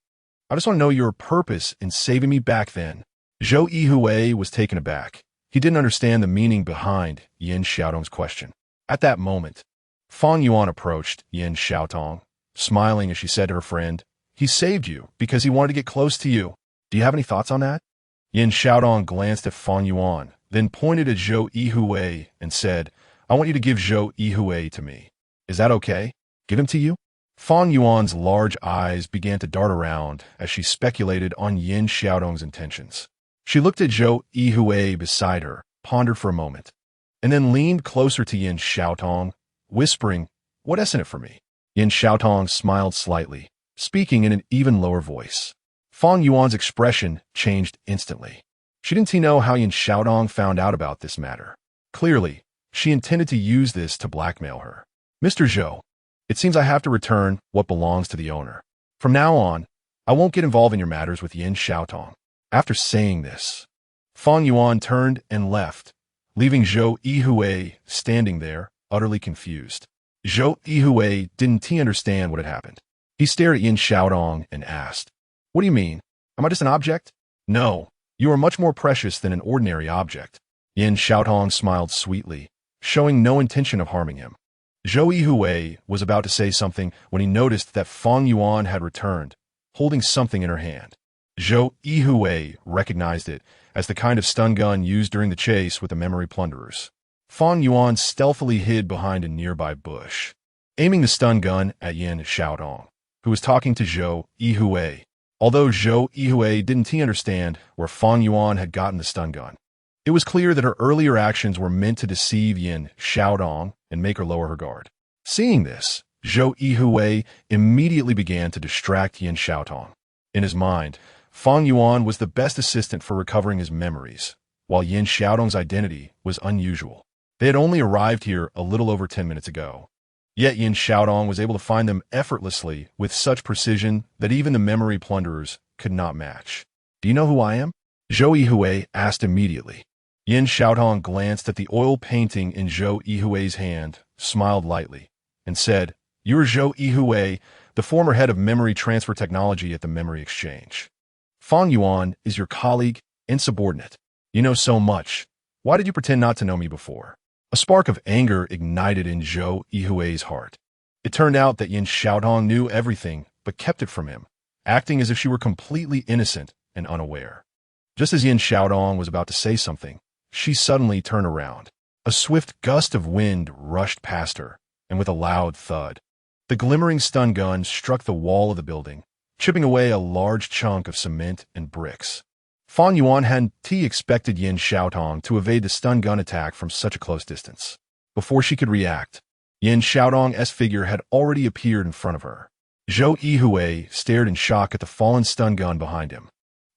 I just want to know your purpose in saving me back then." Zhou Yuhui was taken aback. He didn't understand the meaning behind Yin Xiaotong's question. At that moment, Fang Yuan approached Yin Xiaotong, smiling as she said to her friend, "He saved you because he wanted to get close to you. Do you have any thoughts on that?" Yin Xiaotong glanced at Fang Yuan, then pointed at Zhou Yuhui and said, "I want you to give Zhou Yuhui to me. Is that okay? Give him to you?" Fang Yuan's large eyes began to dart around as she speculated on Yin Xiaotong's intentions. She looked at Zhou Yuhui beside her, pondered for a moment, and then leaned closer to Yin Xiaotong, whispering, "What is in it for me?" Yin Xiaotong smiled slightly, speaking in an even lower voice. Fang Yuan's expression changed instantly. She didn't know how Yin Xiaotong found out about this matter. Clearly, she intended to use this to blackmail her. "Mr. Zhou, it seems I have to return what belongs to the owner. From now on, I won't get involved in your matters with Yin Xiaotong." After saying this, Fang Yuan turned and left, leaving Zhou Yuhui standing there, utterly confused. Zhou Yuhui didn't understand what had happened. He stared at Yin Xiaotong and asked, "What do you mean? Am I just an object?" "No, you are much more precious than an ordinary object." Yin Xiaotong smiled sweetly, showing no intention of harming him. Zhou Yuhui was about to say something when he noticed that Fang Yuan had returned, holding something in her hand. Zhou Yuhui recognized it as the kind of stun gun used during the chase with the memory plunderers. Fang Yuan stealthily hid behind a nearby bush, aiming the stun gun at Yin Xiaotong, who was talking to Zhou Yuhui. Although Zhou Yuhui didn't understand where Fang Yuan had gotten the stun gun, it was clear that her earlier actions were meant to deceive Yin Xiaotong and make her lower her guard. Seeing this, Zhou Yuhui immediately began to distract Yin Xiaotong. In his mind, Fang Yuan was the best assistant for recovering his memories, while Yin Xiaotong's identity was unusual. They had only arrived here a little over 10 minutes ago. Yet Yin Xiaotong was able to find them effortlessly with such precision that even the memory plunderers could not match. "Do you know who I am?" Zhou Yuhui asked immediately. Yin Xiaotong glanced at the oil painting in Zhou Yuhui's hand, smiled lightly, and said, "You are Zhou Yuhui, the former head of memory transfer technology at the Memory Exchange. Fang Yuan is your colleague and subordinate. You know so much. Why did you pretend not to know me before?" A spark of anger ignited in Zhou Yuhui's heart. It turned out that Yin Xiaotong knew everything but kept it from him, acting as if she were completely innocent and unaware. Just as Yin Xiaotong was about to say something, she suddenly turned around. A swift gust of wind rushed past her, and with a loud thud, the glimmering stun gun struck the wall of the building, chipping away a large chunk of cement and bricks. Fang Yuan hadn't expected Yin Xiaotong to evade the stun gun attack from such a close distance. Before she could react, Yin Xiaotong's figure had already appeared in front of her. Zhou Yuhui stared in shock at the fallen stun gun behind him.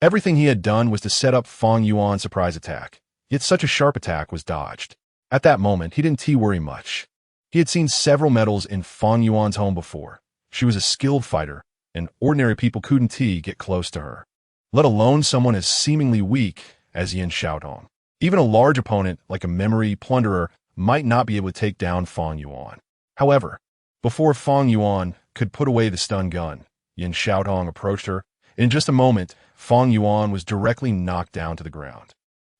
Everything he had done was to set up Fang Yuan's surprise attack, yet such a sharp attack was dodged. At that moment, he didn't worry much. He had seen several medals in Fang Yuan's home before. She was a skilled fighter, and ordinary people couldn't get close to her, let alone someone as seemingly weak as Yin Xiaotong. Even a large opponent like a memory plunderer might not be able to take down Fang Yuan. However, Before Fang Yuan could put away the stun gun, Yin Xiaotong approached her, and in just a moment, Fang Yuan was directly knocked down to the ground.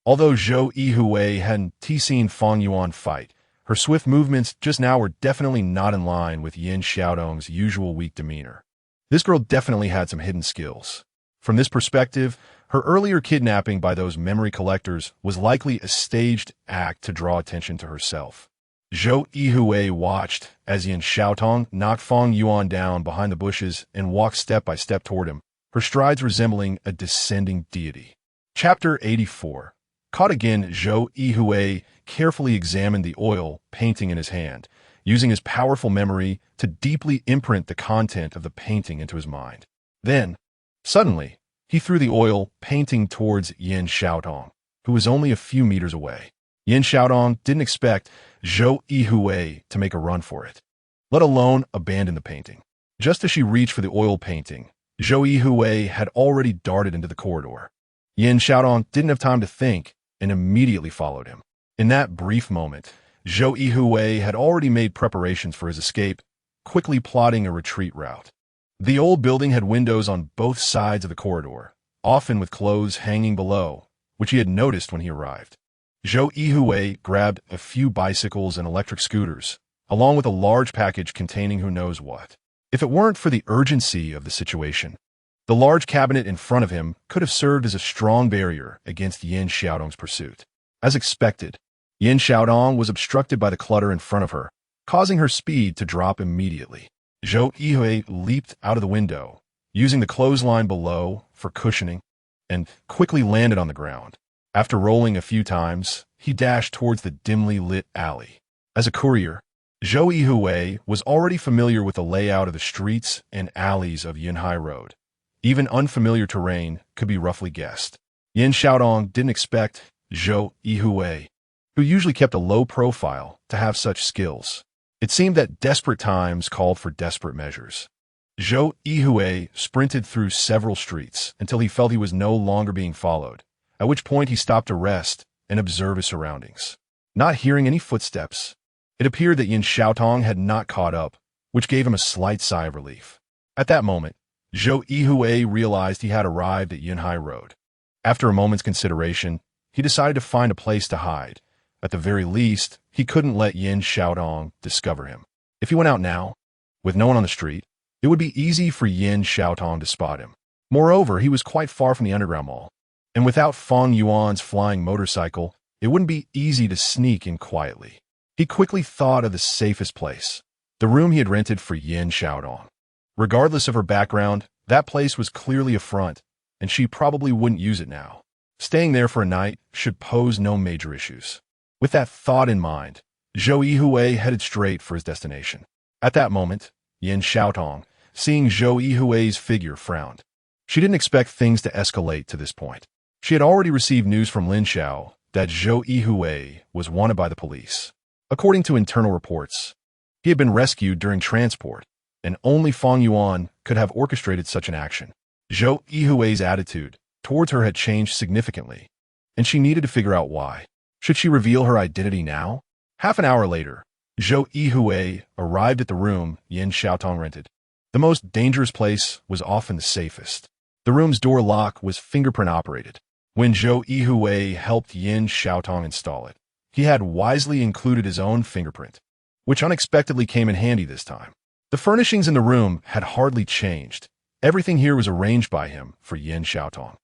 Although Zhou Yuhui hadn't seen Fang Yuan fight, her swift movements just now were definitely not in line with Yin Xiaotong's usual weak demeanor. This girl definitely had some hidden skills. From this perspective, her earlier kidnapping by those memory collectors was likely a staged act to draw attention to herself. Zhou Yuhui watched as Yin Xiaotong knocked Fang Yuan down behind the bushes and walked step by step toward him, her strides resembling a descending deity. Chapter 84. Caught again, Zhou Yuhui carefully examined the oil painting in his hand, using his powerful memory to deeply imprint the content of the painting into his mind. Then, suddenly, he threw the oil painting towards Yin Xiaotong, who was only a few meters away. Yin Xiaotong didn't expect Zhou Yuhui to make a run for it, let alone abandon the painting. Just as she reached for the oil painting, Zhou Yuhui had already darted into the corridor. Yin Xiaotong didn't have time to think and immediately followed him. In that brief moment, Zhou Yuhui had already made preparations for his escape, quickly plotting a retreat route. The old building had windows on both sides of the corridor, often with clothes hanging below, which he had noticed when he arrived. Zhou Yuhui grabbed a few bicycles and electric scooters, along with a large package containing who knows what. If it weren't for the urgency of the situation, the large cabinet in front of him could have served as a strong barrier against Yin Xiaotong's pursuit. As expected, Yin Xiaotong was obstructed by the clutter in front of her, causing her speed to drop immediately. Zhou Yuhui leaped out of the window, using the clothesline below for cushioning, and quickly landed on the ground. After rolling a few times, he dashed towards the dimly lit alley. As a courier, Zhou Yuhui was already familiar with the layout of the streets and alleys of Yunhai Road. Even unfamiliar terrain could be roughly guessed. Yin Xiaotong didn't expect Zhou Yuhui, who usually kept a low profile, to have such skills. It seemed that desperate times called for desperate measures. Zhou Yuhui sprinted through several streets until he felt he was no longer being followed, at which point he stopped to rest and observe his surroundings. Not hearing any footsteps, it appeared that Yin Xiaotong had not caught up, which gave him a slight sigh of relief. At that moment, Zhou Yuhui realized he had arrived at Yunhai Road. After a moment's consideration, he decided to find a place to hide. At the very least, he couldn't let Yin Xiaotong discover him. If he went out now, with no one on the street, it would be easy for Yin Xiaotong to spot him. Moreover, he was quite far from the underground mall, and without Fang Yuan's flying motorcycle, it wouldn't be easy to sneak in quietly. He quickly thought of the safest place, the room he had rented for Yin Xiaotong. Regardless of her background, that place was clearly a front, and she probably wouldn't use it now. Staying there for a night should pose no major issues. With that thought in mind, Zhou Yuhui headed straight for his destination. At that moment, Yin Xiaotong, seeing Zhou Yuhui's figure, frowned. She didn't expect things to escalate to this point. She had already received news from Lin Xiao that Zhou Yuhui was wanted by the police. According to internal reports, he had been rescued during transport, and only Fang Yuan could have orchestrated such an action. Zhou Yuhui's attitude towards her had changed significantly, and she needed to figure out why. Should she reveal her identity now? Half an hour later, Zhou Yuhui arrived at the room Yin Xiaotong rented. The most dangerous place was often the safest. The room's door lock was fingerprint operated. When Zhou Yuhui helped Yin Xiaotong install it, he had wisely included his own fingerprint, which unexpectedly came in handy this time. The furnishings in the room had hardly changed. Everything here was arranged by him for Yin Xiaotong.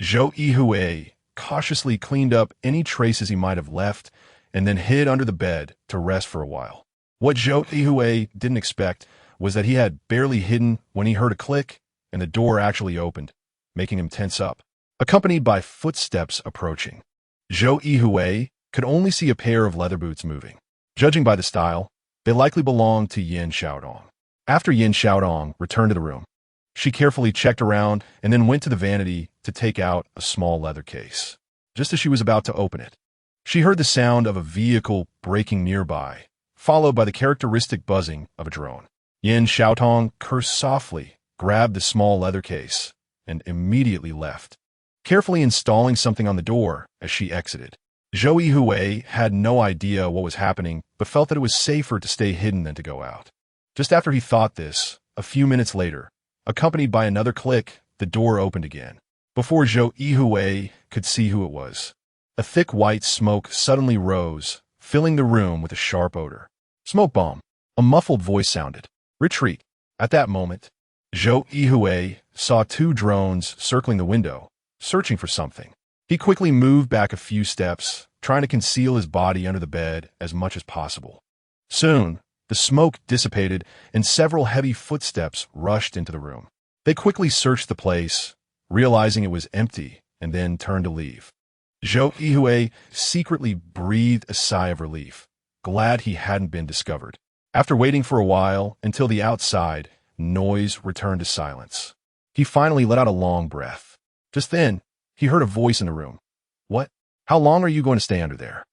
Zhou Yuhui cautiously cleaned up any traces he might have left and then hid under the bed to rest for a while. What Zhou Yuhui didn't expect was that he had barely hidden when he heard a click and the door actually opened, making him tense up, accompanied by footsteps approaching. Zhou Yuhui could only see a pair of leather boots moving. Judging by the style, they likely belonged to Yin Xiaotong. After Yin Xiaotong returned to the room, she carefully checked around and then went to the vanity to take out a small leather case. Just as she was about to open it, she heard the sound of a vehicle braking nearby, followed by the characteristic buzzing of a drone. Yin Xiaotong cursed softly, grabbed the small leather case, and immediately left, carefully installing something on the door as she exited. Zhou Yuhui had no idea what was happening, but felt that it was safer to stay hidden than to go out. Just after he thought this, a few minutes later, accompanied by another click, the door opened again. Before Zhou Yuhui could see who it was, a thick white smoke suddenly rose, filling the room with a sharp odor. Smoke bomb. A muffled voice sounded. Retreat. At that moment, Zhou Yuhui saw two drones circling the window, searching for something. He quickly moved back a few steps, trying to conceal his body under the bed as much as possible. Soon, the smoke dissipated and several heavy footsteps rushed into the room. They quickly searched the place, realizing it was empty, and then turned to leave. Zhou Yuhui secretly breathed a sigh of relief, glad he hadn't been discovered. After waiting for a while until the outside noise returned to silence, he finally let out a long breath. Just then, he heard a voice in the room. What? How long are you going to stay under there?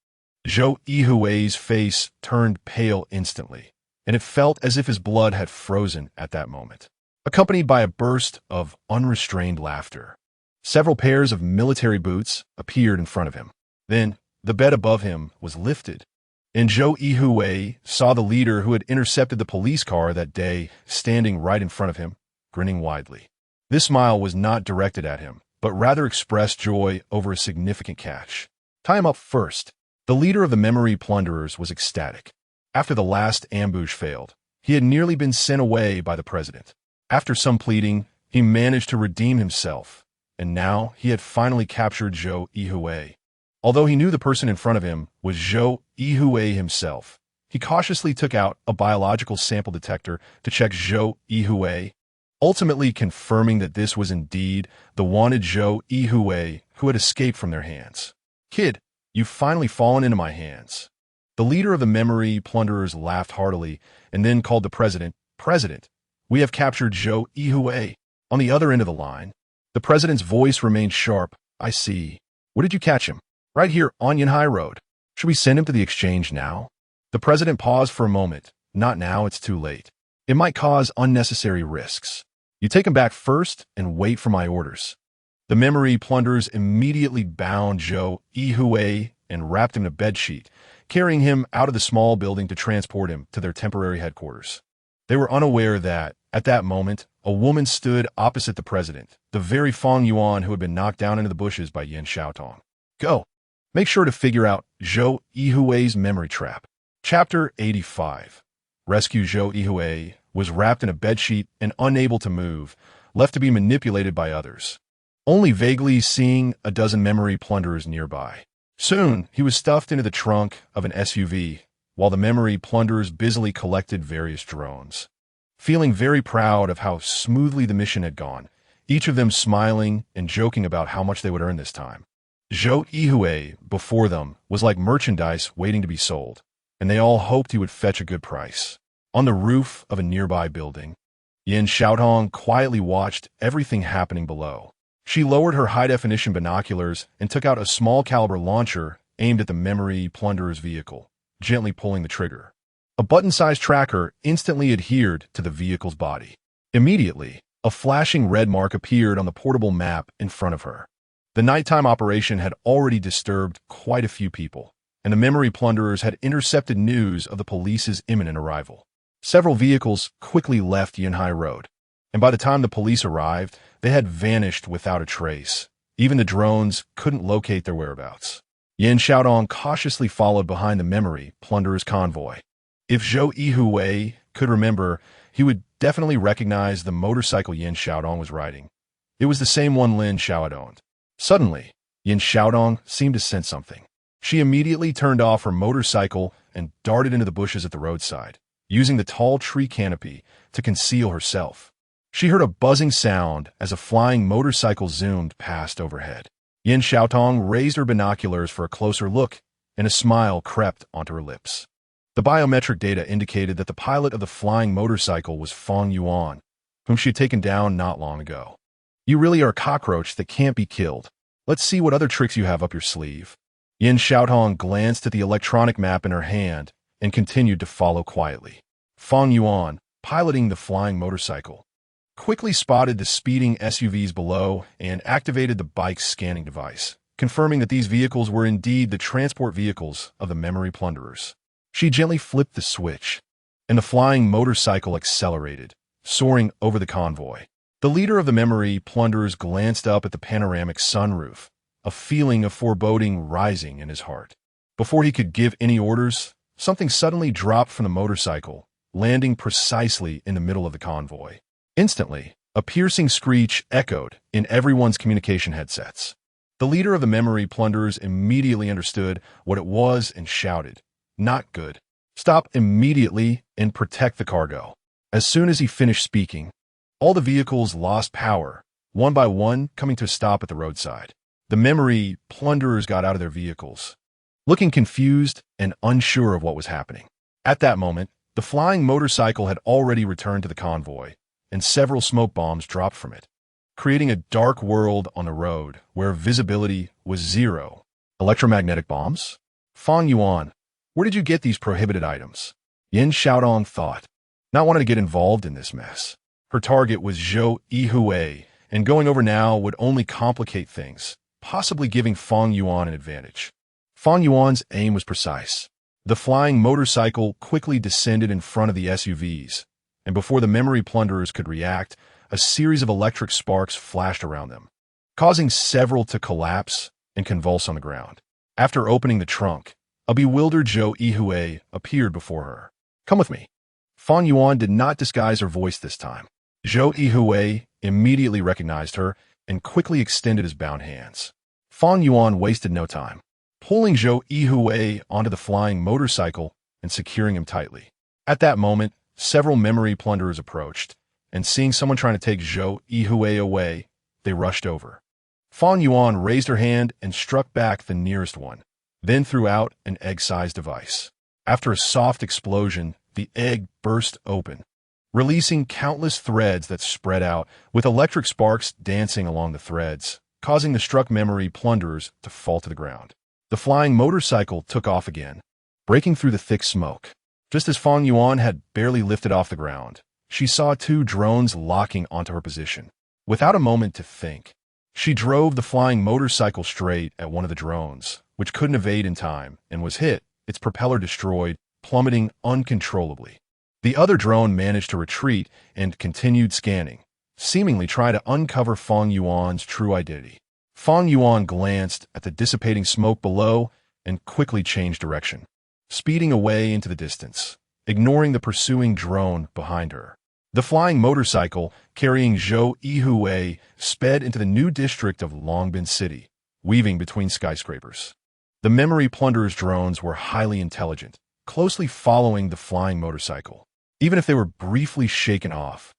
Zhou Yuhui's face turned pale instantly, and it felt as if his blood had frozen at that moment, accompanied by a burst of unrestrained laughter. Several pairs of military boots appeared in front of him. Then, the bed above him was lifted, and Zhou Yuhui saw the leader who had intercepted the police car that day standing right in front of him, grinning widely. This smile was not directed at him, but rather expressed joy over a significant catch. Tie him up first. The leader of the memory plunderers was ecstatic. After the last ambush failed, he had nearly been sent away by the president. After some pleading, he managed to redeem himself, and now he had finally captured Zhou Yuhui. Although he knew the person in front of him was Zhou Yuhui himself, he cautiously took out a biological sample detector to check Zhou Yuhui, ultimately confirming that this was indeed the wanted Zhou Yuhui who had escaped from their hands. Kid, you've finally fallen into my hands. The leader of the memory plunderers laughed heartily and then called the president. President, we have captured Zhou Yuhui. On the other end of the line, the president's voice remained sharp. I see. Where did you catch him? Right here on Yanhai Road. Should we send him to the exchange now? The president paused for a moment. Not now, it's too late. It might cause unnecessary risks. You take him back first and wait for my orders. The memory plunderers immediately bound Zhou Yuhui and wrapped him in a bedsheet, carrying him out of the small building to transport him to their temporary headquarters. They were unaware that, at that moment, a woman stood opposite the president, the very Feng Yuan who had been knocked down into the bushes by Yan Xiaotong. Go. Make sure to figure out Zhou Yuhui's memory trap. Chapter 85. Rescue Zhou Yuhui was wrapped in a bedsheet and unable to move, left to be manipulated by others, only vaguely seeing a dozen memory plunderers nearby. Soon, he was stuffed into the trunk of an SUV, while the memory plunderers busily collected various drones. Feeling very proud of how smoothly the mission had gone, each of them smiling and joking about how much they would earn this time. Zhou Yuhui, before them, was like merchandise waiting to be sold, and they all hoped he would fetch a good price. On the roof of a nearby building, Yan Xiaotong quietly watched everything happening below. She lowered her high-definition binoculars and took out a small-caliber launcher aimed at the memory plunderer's vehicle, gently pulling the trigger. A button-sized tracker instantly adhered to the vehicle's body. Immediately, a flashing red mark appeared on the portable map in front of her. The nighttime operation had already disturbed quite a few people, and the memory plunderers had intercepted news of the police's imminent arrival. Several vehicles quickly left Yanhai Road, and by the time the police arrived, they had vanished without a trace. Even the drones couldn't locate their whereabouts. Yan Xiaodong cautiously followed behind the memory plunderers' convoy. If Zhou Yuhui could remember, he would definitely recognize the motorcycle Yan Xiaodong was riding. It was the same one Lin Xiao had owned. Suddenly, Yan Xiaodong seemed to sense something. She immediately turned off her motorcycle and darted into the bushes at the roadside, using the tall tree canopy to conceal herself. She heard a buzzing sound as a flying motorcycle zoomed past overhead. Yan Xiaotong raised her binoculars for a closer look, and a smile crept onto her lips. The biometric data indicated that the pilot of the flying motorcycle was Feng Yuan, whom she had taken down not long ago. You really are a cockroach that can't be killed. Let's see what other tricks you have up your sleeve. Yan Xiaotong glanced at the electronic map in her hand and continued to follow quietly. Feng Yuan, piloting the flying motorcycle, quickly spotted the speeding SUVs below and activated the bike's scanning device, confirming that these vehicles were indeed the transport vehicles of the memory plunderers. She gently flipped the switch, and the flying motorcycle accelerated, soaring over the convoy. The leader of the memory plunderers glanced up at the panoramic sunroof, a feeling of foreboding rising in his heart. Before he could give any orders, something suddenly dropped from the motorcycle, landing precisely in the middle of the convoy. Instantly, a piercing screech echoed in everyone's communication headsets. The leader of the memory plunderers immediately understood what it was and shouted, "Not good. Stop immediately and protect the cargo." As soon as he finished speaking, all the vehicles lost power, one by one coming to a stop at the roadside. The memory plunderers got out of their vehicles, looking confused and unsure of what was happening. At that moment, the flying motorcycle had already returned to the convoy, and several smoke bombs dropped from it, creating a dark world on the road where visibility was zero. Electromagnetic bombs? Fang Yuan, where did you get these prohibited items? Yin Xiaodong thought, not wanting to get involved in this mess. Her target was Zhou Yuhui, and going over now would only complicate things, possibly giving Fang Yuan an advantage. Fang Yuan's aim was precise. The flying motorcycle quickly descended in front of the SUVs, and before the memory plunderers could react, a series of electric sparks flashed around them, causing several to collapse and convulse on the ground. After opening the trunk, a bewildered Zhou Yuhui appeared before her. "Come with me." Fang Yuan did not disguise her voice this time. Zhou Yuhui immediately recognized her and quickly extended his bound hands. Fang Yuan wasted no time, pulling Zhou Yuhui onto the flying motorcycle and securing him tightly. At that moment, several memory plunderers approached, and seeing someone trying to take Zhou Yuhui away, they rushed over. Fang Yuan raised her hand and struck back the nearest one, then threw out an egg-sized device. After a soft explosion, the egg burst open, releasing countless threads that spread out, with electric sparks dancing along the threads, causing the struck memory plunderers to fall to the ground. The flying motorcycle took off again, breaking through the thick smoke. Just as Fang Yuan had barely lifted off the ground, she saw two drones locking onto her position. Without a moment to think, she drove the flying motorcycle straight at one of the drones, which couldn't evade in time and was hit, its propeller destroyed, plummeting uncontrollably. The other drone managed to retreat and continued scanning, seemingly trying to uncover Fang Yuan's true identity. Fang Yuan glanced at the dissipating smoke below and quickly changed direction, speeding away into the distance, ignoring the pursuing drone behind her. The flying motorcycle, carrying Zhou Yuhui, sped into the new district of Longbin City, weaving between skyscrapers. The memory plunderers' drones were highly intelligent, closely following the flying motorcycle. Even if they were briefly shaken off,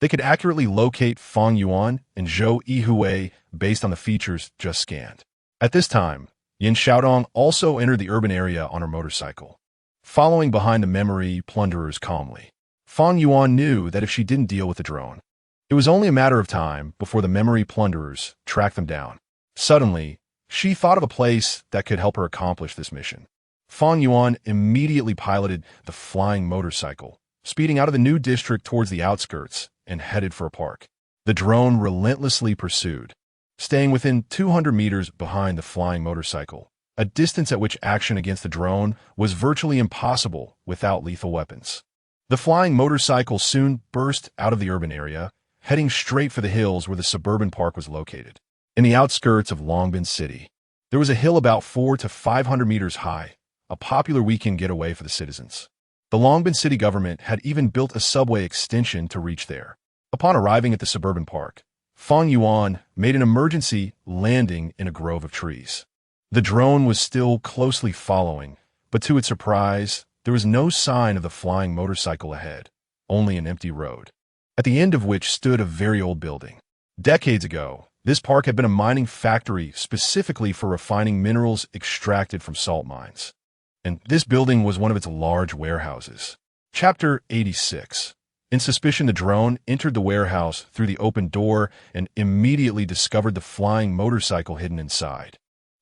they could accurately locate Fang Yuan and Zhou Yuhui based on the features just scanned. At this time, Yin Xiaodong also entered the urban area on her motorcycle, following behind the memory plunderers calmly. Fang Yuan knew that if she didn't deal with the drone, it was only a matter of time before the memory plunderers tracked them down. Suddenly, she thought of a place that could help her accomplish this mission. Fang Yuan immediately piloted the flying motorcycle, speeding out of the new district towards the outskirts and headed for a park. The drone relentlessly pursued, staying within 200 meters behind the flying motorcycle, a distance at which action against the drone was virtually impossible without lethal weapons. The flying motorcycle soon burst out of the urban area, heading straight for the hills where the suburban park was located. In the outskirts of Longbin City, there was a hill about 400 to 500 meters high, a popular weekend getaway for the citizens. The Longbin City government had even built a subway extension to reach there. Upon arriving at the suburban park, Fang Yuan made an emergency landing in a grove of trees. The drone was still closely following, but to its surprise, there was no sign of the flying motorcycle ahead, only an empty road, at the end of which stood a very old building. Decades ago, this park had been a mining factory specifically for refining minerals extracted from salt mines, and this building was one of its large warehouses. Chapter 86. In suspicion, the drone entered the warehouse through the open door and immediately discovered the flying motorcycle hidden inside.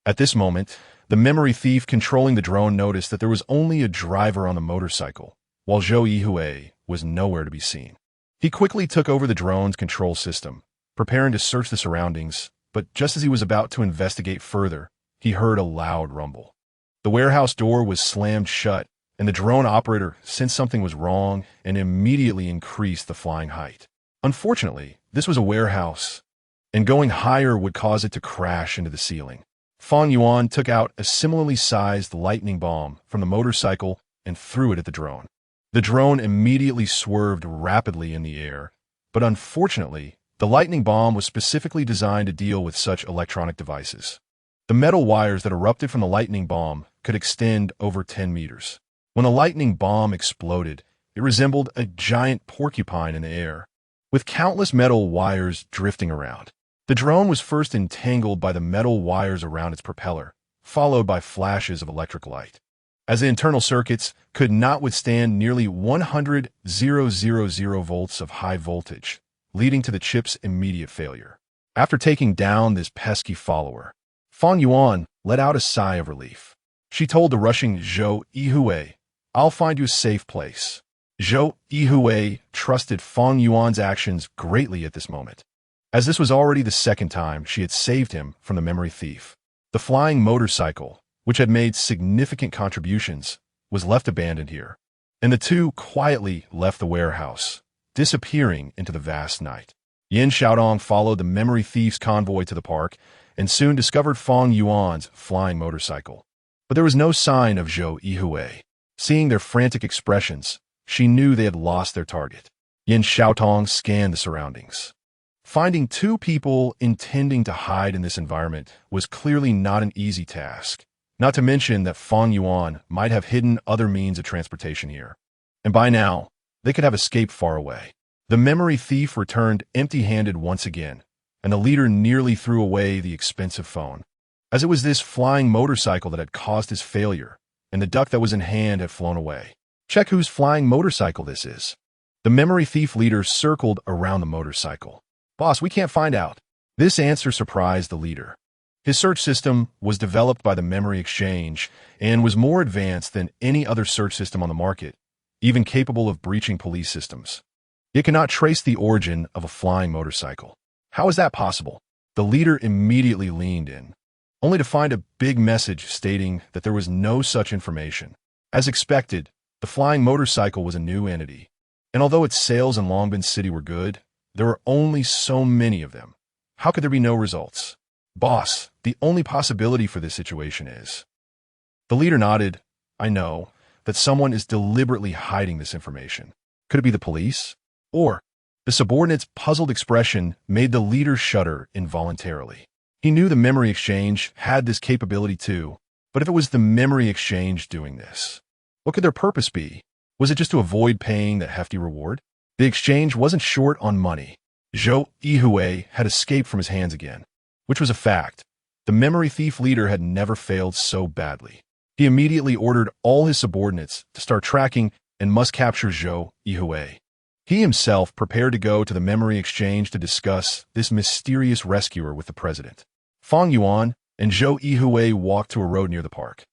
At this moment, the memory thief controlling the drone noticed that there was only a driver on the motorcycle, while Zhou Yuhui was nowhere to be seen. He quickly took over the drone's control system, preparing to search the surroundings, but just as he was about to investigate further, he heard a loud rumble. The warehouse door was slammed shut, and the drone operator sensed something was wrong and immediately increased the flying height. Unfortunately, this was a warehouse, and going higher would cause it to crash into the ceiling. Fang Yuan took out a similarly sized lightning bomb from the motorcycle and threw it at the drone. The drone immediately swerved rapidly in the air, but unfortunately, the lightning bomb was specifically designed to deal with such electronic devices. The metal wires that erupted from the lightning bomb could extend over 10 meters. When the lightning bomb exploded, it resembled a giant porcupine in the air, with countless metal wires drifting around. The drone was first entangled by the metal wires around its propeller, followed by flashes of electric light, as the internal circuits could not withstand nearly 100,000 volts of high voltage, leading to the chip's immediate failure. After taking down this pesky follower, Fang Yuan let out a sigh of relief. She told the rushing Zhou Yuhui, "I'll find you a safe place." Zhou Yuhui trusted Fang Yuan's actions greatly at this moment, as this was already the second time she had saved him from the memory thief. The flying motorcycle, which had made significant contributions, was left abandoned here, and the two quietly left the warehouse, disappearing into the vast night. Yin Xiaodong followed the memory thief's convoy to the park and soon discovered Fang Yuan's flying motorcycle. But there was no sign of Zhou Yuhui. Seeing their frantic expressions, she knew they had lost their target. Yin Xiaodong scanned the surroundings. Finding two people intending to hide in this environment was clearly not an easy task, not to mention that Fang Yuan might have hidden other means of transportation here. And by now, they could have escaped far away. The memory thief returned empty-handed once again, and the leader nearly threw away the expensive phone, as it was this flying motorcycle that had caused his failure, and the duck that was in hand had flown away. Check whose flying motorcycle this is. The memory thief leader circled around the motorcycle. "Boss, we can't find out." This answer surprised the leader. His search system was developed by the Memory Exchange and was more advanced than any other search system on the market, even capable of breaching police systems. It cannot trace the origin of a flying motorcycle. How is that possible? The leader immediately leaned in, only to find a big message stating that there was no such information. As expected, the flying motorcycle was a new entity, and although its sales in Longbin City were good, there were only so many of them. How could there be no results? "Boss, the only possibility for this situation is..." The leader nodded. "I know that someone is deliberately hiding this information. Could it be the police? Or..." The subordinate's puzzled expression made the leader shudder involuntarily. He knew the Memory Exchange had this capability too, but if it was the Memory Exchange doing this, what could their purpose be? Was it just to avoid paying that hefty reward? The exchange wasn't short on money. Zhou Yuhui had escaped from his hands again, which was a fact. The memory thief leader had never failed so badly. He immediately ordered all his subordinates to start tracking and must capture Zhou Yuhui. He himself prepared to go to the memory exchange to discuss this mysterious rescuer with the president. Fang Yuan and Zhou Yuhui walked to a road near the park,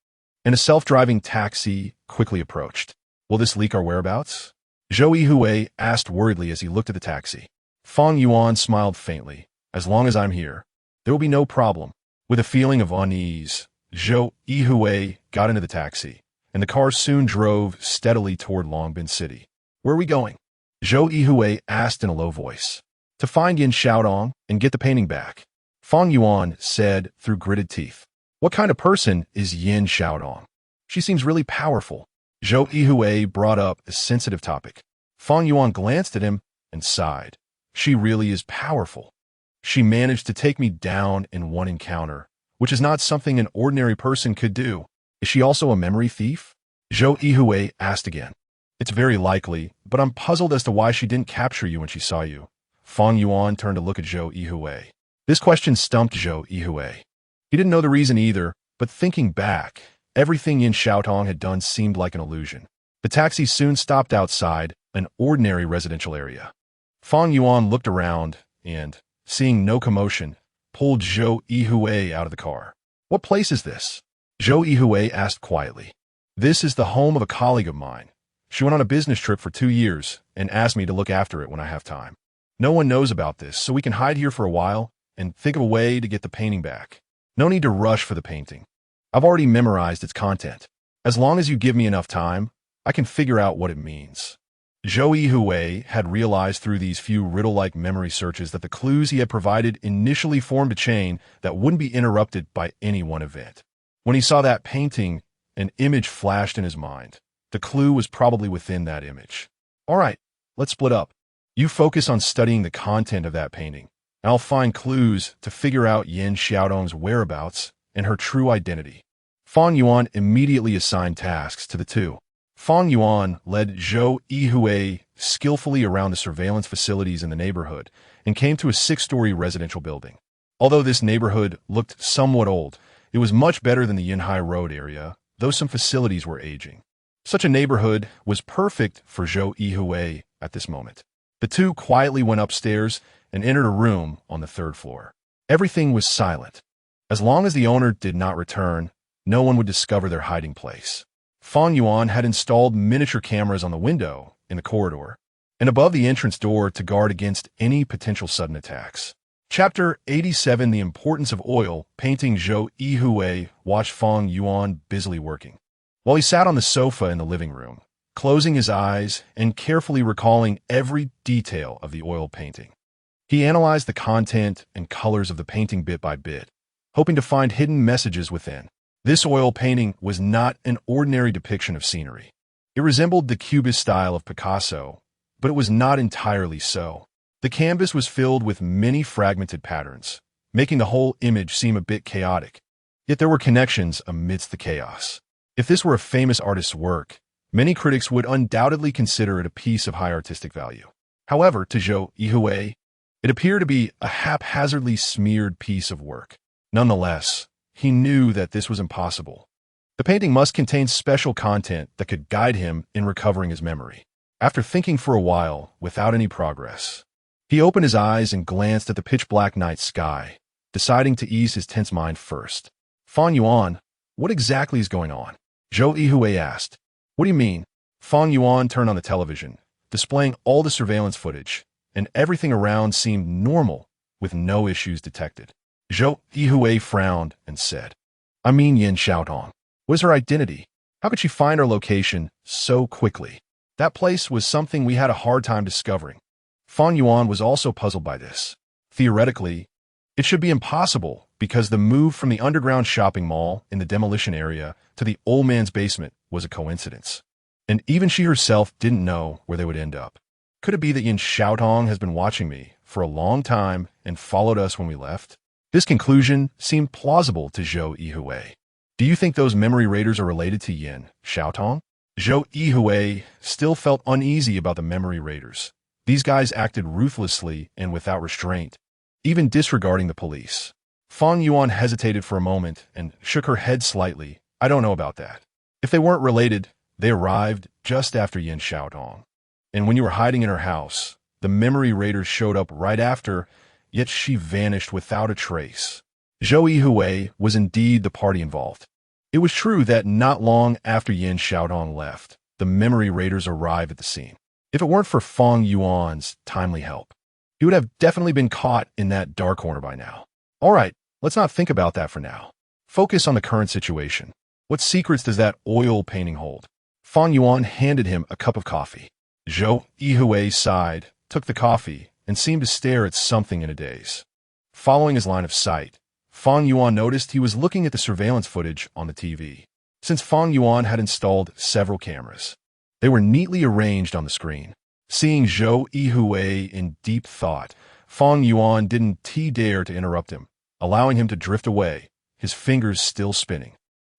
and a self-driving taxi quickly approached. "Will this leak our whereabouts?" Zhou Yuhui asked worriedly as he looked at the taxi. Fang Yuan smiled faintly. "As long as I'm here, there will be no problem." With a feeling of unease, Zhou Yuhui got into the taxi, and the car soon drove steadily toward Longbin City. "Where are we going?" Zhou Yuhui asked in a low voice. "To find Yin Xiaodong and get the painting back," Fang Yuan said through gritted teeth. "What kind of person is Yin Xiaodong? She seems really powerful." Zhou Yuhui brought up a sensitive topic. Fang Yuan glanced at him and sighed. "She really is powerful. She managed to take me down in one encounter, which is not something an ordinary person could do. Is she also a memory thief?" Zhou Yuhui asked again. "It's very likely, but I'm puzzled as to why she didn't capture you when she saw you." Fang Yuan turned to look at Zhou Yuhui. This question stumped Zhou Yuhui. He didn't know the reason either, but thinking back, everything Yin Xiaotong had done seemed like an illusion. The taxi soon stopped outside an ordinary residential area. Fang Yuan looked around and, seeing no commotion, pulled Zhou Yuhui out of the car. "What place is this?" Zhou Yuhui asked quietly. "This is the home of a colleague of mine. She went on a business trip for 2 years and asked me to look after it when I have time. No one knows about this, so we can hide here for a while and think of a way to get the painting back. No need to rush for the painting. I've already memorized its content." As long as you give me enough time, I can figure out what it means. Zhou Yuhui had realized through these few riddle-like memory searches that the clues he had provided initially formed a chain that wouldn't be interrupted by any one event. When he saw that painting, an image flashed in his mind. The clue was probably within that image. All right, let's split up. You focus on studying the content of that painting, and I'll find clues to figure out Yin Xiaodong's whereabouts and her true identity. Fang Yuan immediately assigned tasks to the two. Fang Yuan led Zhou Yuhui skillfully around the surveillance facilities in the neighborhood and came to a 6-story residential building. Although this neighborhood looked somewhat old, it was much better than the Yinhai Road area, though some facilities were aging. Such a neighborhood was perfect for Zhou Yuhui at this moment. The two quietly went upstairs and entered a room on the 3rd floor. Everything was silent. As long as the owner did not return, no one would discover their hiding place. Fang Yuan had installed miniature cameras on the window in the corridor and above the entrance door to guard against any potential sudden attacks. Chapter 87: The Importance of Oil Painting. Zhou Yuhui watched Fang Yuan busily working. While he sat on the sofa in the living room, closing his eyes and carefully recalling every detail of the oil painting. He analyzed the content and colors of the painting bit by bit, hoping to find hidden messages within. This oil painting was not an ordinary depiction of scenery. It resembled the Cubist style of Picasso, but it was not entirely so. The canvas was filled with many fragmented patterns, making the whole image seem a bit chaotic. Yet there were connections amidst the chaos. If this were a famous artist's work, many critics would undoubtedly consider it a piece of high artistic value. However, to Zhou Yuhui, it appeared to be a haphazardly smeared piece of work. Nonetheless, he knew that this was impossible. The painting must contain special content that could guide him in recovering his memory. After thinking for a while, without any progress, he opened his eyes and glanced at the pitch-black night sky, deciding to ease his tense mind first. Fang Yuan, what exactly is going on? Zhou Yuhui asked. What do you mean? Fang Yuan turned on the television, displaying all the surveillance footage, and everything around seemed normal, with no issues detected. Zhou Yuhui frowned and said, I mean Yin Xiaodong. What is her identity? How could she find our location so quickly? That place was something we had a hard time discovering. Fang Yuan was also puzzled by this. Theoretically, it should be impossible because the move from the underground shopping mall in the demolition area to the old man's basement was a coincidence. And even she herself didn't know where they would end up. Could it be that Yin Xiaodong has been watching me for a long time and followed us when we left? This conclusion seemed plausible to Zhou Yuhui. Do you think those memory raiders are related to Yin Xiaodong? Zhou Yuhui still felt uneasy about the memory raiders. These guys acted ruthlessly and without restraint, even disregarding the police. Fang Yuan hesitated for a moment and shook her head slightly. I don't know about that. If they weren't related, they arrived just after Yin Xiaodong. And when you were hiding in her house, the memory raiders showed up right after, yet she vanished without a trace. Zhou Yuhui was indeed the party involved. It was true that not long after Yin Xiaodong left, the memory raiders arrived at the scene. If it weren't for Fang Yuan's timely help, he would have definitely been caught in that dark corner by now. All right, let's not think about that for now. Focus on the current situation. What secrets does that oil painting hold? Fang Yuan handed him a cup of coffee. Zhou Yuhui sighed, took the coffee, and seemed to stare at something in a daze. Following his line of sight, Fang Yuan noticed he was looking at the surveillance footage on the TV. Since Fang Yuan had installed several cameras, they were neatly arranged on the screen. Seeing Zhou Yuhui in deep thought, Fang Yuan didn't dare to interrupt him, allowing him to drift away, his fingers still spinning.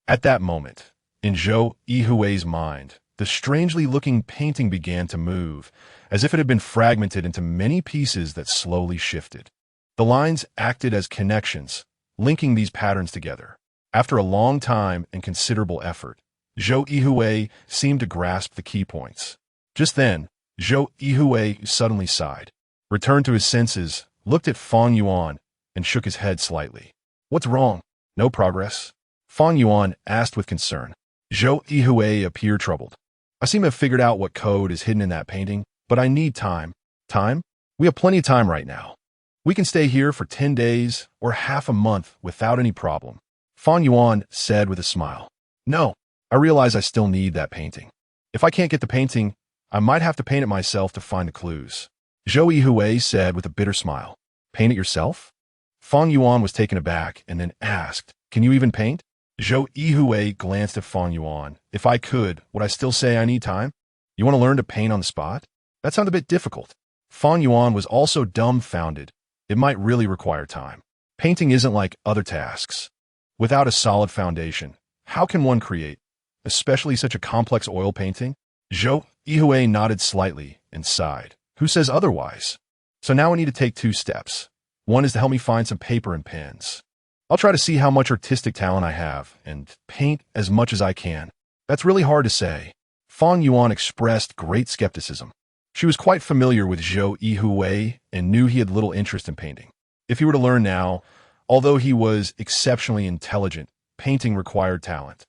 At that moment, in Zhou Yuhui's mind, the strangely looking painting began to move, as if it had been fragmented into many pieces that slowly shifted. The lines acted as connections, linking these patterns together. After a long time and considerable effort, Zhou Yuhui seemed to grasp the key points. Just then, Zhou Yuhui suddenly sighed, returned to his senses, looked at Fang Yuan, and shook his head slightly. What's wrong? No progress? Fang Yuan asked with concern. Zhou Yuhui appeared troubled. I seem to have figured out what code is hidden in that painting, but I need time. Time? We have plenty of time right now. We can stay here for 10 days or half a month without any problem. Fang Yuan said with a smile. No, I realize I still need that painting. If I can't get the painting, I might have to paint it myself to find the clues. Zhou Yuhui said with a bitter smile. Paint it yourself? Fang Yuan was taken aback and then asked, Can you even paint? Zhou Yuhui glanced at Fang Yuan. If I could, would I still say I need time? You want to learn to paint on the spot? That sounds a bit difficult. Fang Yuan was also dumbfounded. It might really require time. Painting isn't like other tasks. Without a solid foundation, how can one create, especially such a complex oil painting? Zhou Yuhui nodded slightly and sighed. Who says otherwise? So now we need to take 2 steps. One is to help me find some paper and pens. I'll try to see how much artistic talent I have and paint as much as I can. That's really hard to say. Fang Yuan expressed great skepticism. She was quite familiar with Zhou Yuhui and knew he had little interest in painting. If he were to learn now, although he was exceptionally intelligent, painting required talent,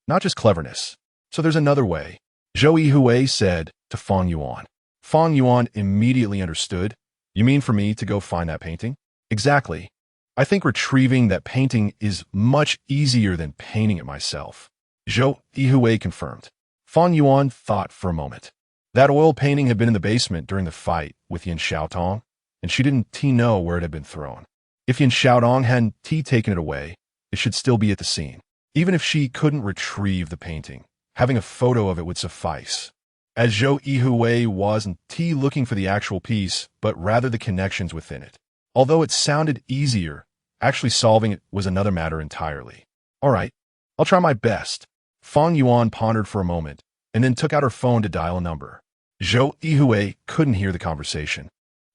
not just cleverness. So there's another way. Zhou Yuhui said to Fang Yuan. Fang Yuan immediately understood. You mean for me to go find that painting? Exactly. I think retrieving that painting is much easier than painting it myself. Zhou Yuhui confirmed. Fang Yuan thought for a moment. That oil painting had been in the basement during the fight with Yin Xiaotong, and she didn't know where it had been thrown. If Yin Xiaotong hadn't taken it away, it should still be at the scene. Even if she couldn't retrieve the painting, having a photo of it would suffice. As Zhou Yuhui wasn't looking for the actual piece, but rather the connections within it. Although it sounded easier, actually solving it was another matter entirely. All right, I'll try my best. Fang Yuan pondered for a moment, and then took out her phone to dial a number. Zhou Yuhui couldn't hear the conversation,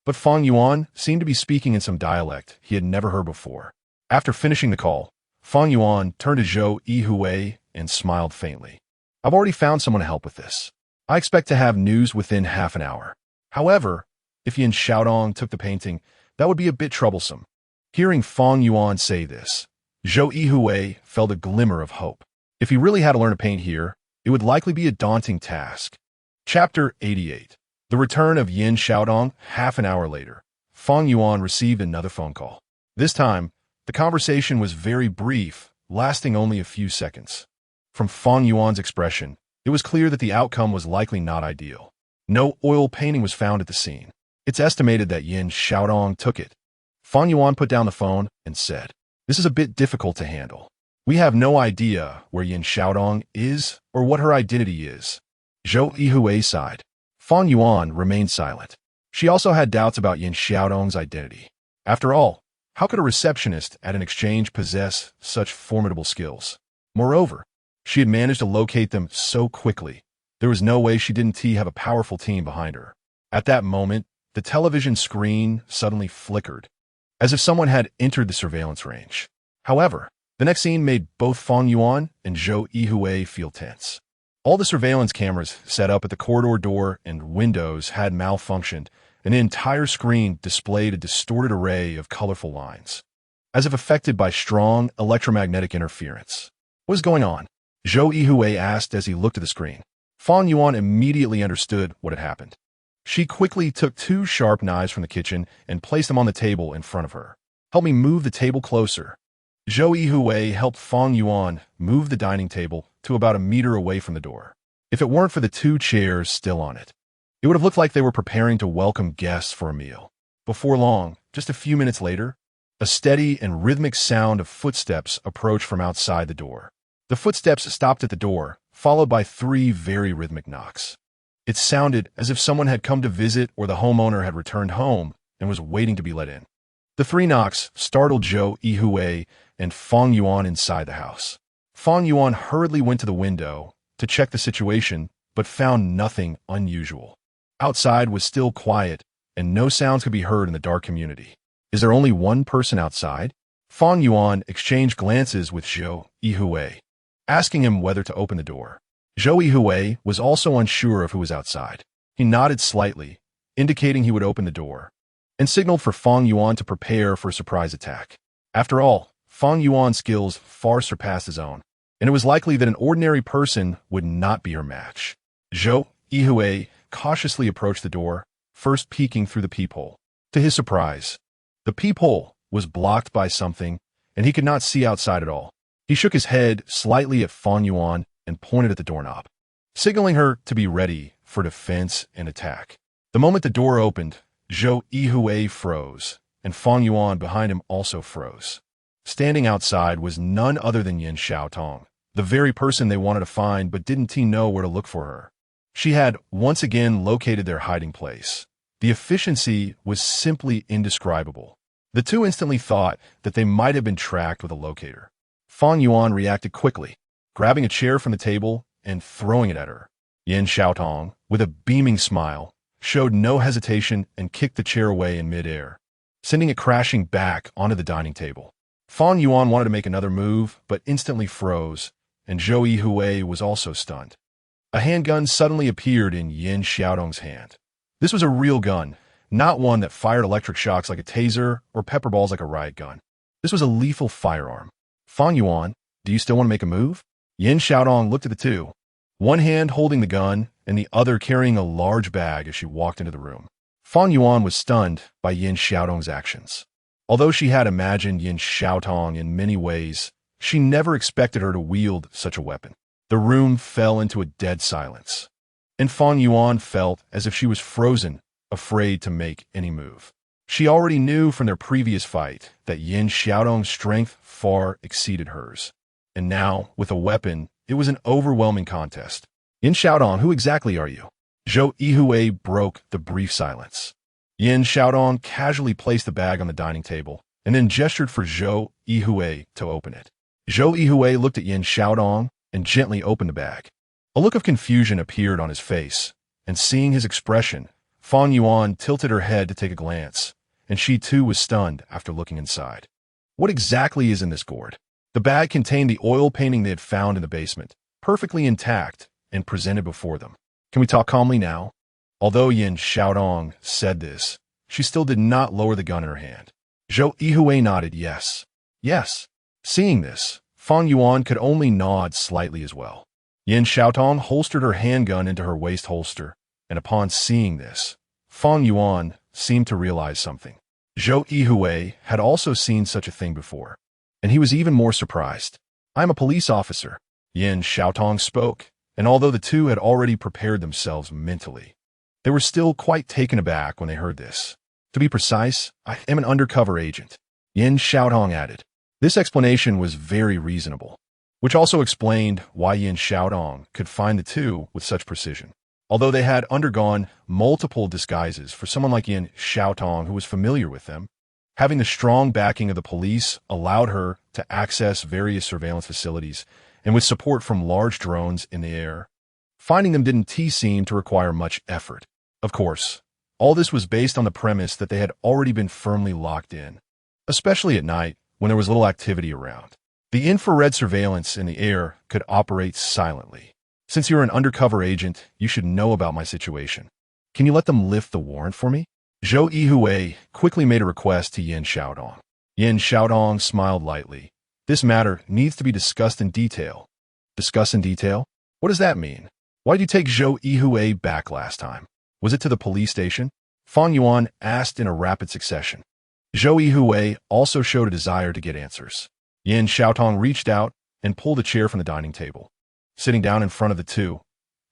but Fang Yuan seemed to be speaking in some dialect he had never heard before. After finishing the call, Fang Yuan turned to Zhou Yuhui and smiled faintly. I've already found someone to help with this. I expect to have news within half an hour. However, if Yin Xiaodong took the painting, that would be a bit troublesome. Hearing Fang Yuan say this, Zhou Yuhui felt a glimmer of hope. If he really had to learn to paint here, it would likely be a daunting task. Chapter 88. The return of Yin Xiaodong. Half an hour later, Fang Yuan received another phone call. This time, the conversation was very brief, lasting only a few seconds. From Fang Yuan's expression, it was clear that the outcome was likely not ideal. No oil painting was found at the scene. It's estimated that Yin Xiaodong took it. Fang Yuan put down the phone and said, This is a bit difficult to handle. We have no idea where Yin Xiaodong is or what her identity is. Zhou Yuhui sighed. Fang Yuan remained silent. She also had doubts about Yin Xiaodong's identity. After all, how could a receptionist at an exchange possess such formidable skills? Moreover, she had managed to locate them so quickly. There was no way she didn't have a powerful team behind her. At that moment, the television screen suddenly flickered, as if someone had entered the surveillance range. However, the next scene made both Fang Yuan and Zhou Yuhui feel tense. All the surveillance cameras set up at the corridor door and windows had malfunctioned, and the entire screen displayed a distorted array of colorful lines, as if affected by strong electromagnetic interference. What is going on? Zhou Yuhui asked as he looked at the screen. Fang Yuan immediately understood what had happened. She quickly took 2 sharp knives from the kitchen and placed them on the table in front of her. Help me move the table closer. Zhou Yuhui helped Fang Yuan move the dining table to about a meter away from the door. If it weren't for the 2 chairs still on it, it would have looked like they were preparing to welcome guests for a meal. Before long, just a few minutes later, a steady and rhythmic sound of footsteps approached from outside the door. The footsteps stopped at the door, followed by 3 very rhythmic knocks. It sounded as if someone had come to visit or the homeowner had returned home and was waiting to be let in. The 3 knocks startled Zhou Yuhui and Fang Yuan inside the house. Fang Yuan hurriedly went to the window to check the situation, but found nothing unusual. Outside was still quiet, and no sounds could be heard in the dark community. Is there only one person outside? Fang Yuan exchanged glances with Zhou Yuhui, asking him whether to open the door. Zhou Yuhui was also unsure of who was outside. He nodded slightly, indicating he would open the door, and signaled for Fang Yuan to prepare for a surprise attack. After all, Fang Yuan's skills far surpassed his own, and it was likely that an ordinary person would not be her match. Zhou Yuhui cautiously approached the door, first peeking through the peephole. To his surprise, the peephole was blocked by something, and he could not see outside at all. He shook his head slightly at Fang Yuan and pointed at the doorknob, signaling her to be ready for defense and attack. The moment the door opened, Zhou Yuhui froze, and Fang Yuan behind him also froze. Standing outside was none other than Yin Xiaotong, the very person they wanted to find but didn't know where to look for her. She had once again located their hiding place. The efficiency was simply indescribable. The two instantly thought that they might have been tracked with a locator. Fang Yuan reacted quickly, grabbing a chair from the table and throwing it at her. Yin Xiaotong, with a beaming smile, showed no hesitation and kicked the chair away in midair, sending it crashing back onto the dining table. Fang Yuan wanted to make another move, but instantly froze, and Zhou Yuhui was also stunned. A handgun suddenly appeared in Yin Xiaotong's hand. This was a real gun, not one that fired electric shocks like a taser or pepper balls like a riot gun. This was a lethal firearm. Fang Yuan, do you still want to make a move? Yin Xiaotong looked at the two, one hand holding the gun and the other carrying a large bag as she walked into the room. Fang Yuan was stunned by Yin Xiaotong's actions. Although she had imagined Yin Xiaotong in many ways, she never expected her to wield such a weapon. The room fell into a dead silence, and Fang Yuan felt as if she was frozen, afraid to make any move. She already knew from their previous fight that Yin Xiaotong's strength far exceeded hers. And now, with a weapon, it was an overwhelming contest. Yin Xiaotong, who exactly are you? Zhou Yuhui broke the brief silence. Yin Xiaotong casually placed the bag on the dining table and then gestured for Zhou Yuhui to open it. Zhou Yuhui looked at Yin Xiaotong and gently opened the bag. A look of confusion appeared on his face, and seeing his expression, Fang Yuan tilted her head to take a glance, and she too was stunned after looking inside. What exactly is in this gourd? The bag contained the oil painting they had found in the basement, perfectly intact and presented before them. Can we talk calmly now? Although Yin Xiaotong said this, she still did not lower the gun in her hand. Zhou Yuhui nodded yes. Yes. Seeing this, Fang Yuan could only nod slightly as well. Yin Xiaotong holstered her handgun into her waist holster, and upon seeing this, Fang Yuan seemed to realize something. Zhou Yuhui had also seen such a thing before, and he was even more surprised. I'm a police officer, Yin Xiaotong spoke, and although the two had already prepared themselves mentally, they were still quite taken aback when they heard this. To be precise, I am an undercover agent, Yin Xiaotong added. This explanation was very reasonable, which also explained why Yin Xiaotong could find the two with such precision. Although they had undergone multiple disguises for someone like Yin Xiaotong who was familiar with them, having the strong backing of the police allowed her to access various surveillance facilities, and with support from large drones in the air, finding them didn't seem to require much effort. Of course, all this was based on the premise that they had already been firmly locked in, especially at night when there was little activity around. The infrared surveillance in the air could operate silently. Since you're an undercover agent, you should know about my situation. Can you let them lift the warrant for me? Zhou Yuhui quickly made a request to Yin Xiaotong. Yin Xiaotong smiled lightly. This matter needs to be discussed in detail. Discuss in detail? What does that mean? Why did you take Zhou Yuhui back last time? Was it to the police station? Fang Yuan asked in a rapid succession. Zhou Yuhui also showed a desire to get answers. Yin Xiaotong reached out and pulled a chair from the dining table, sitting down in front of the two.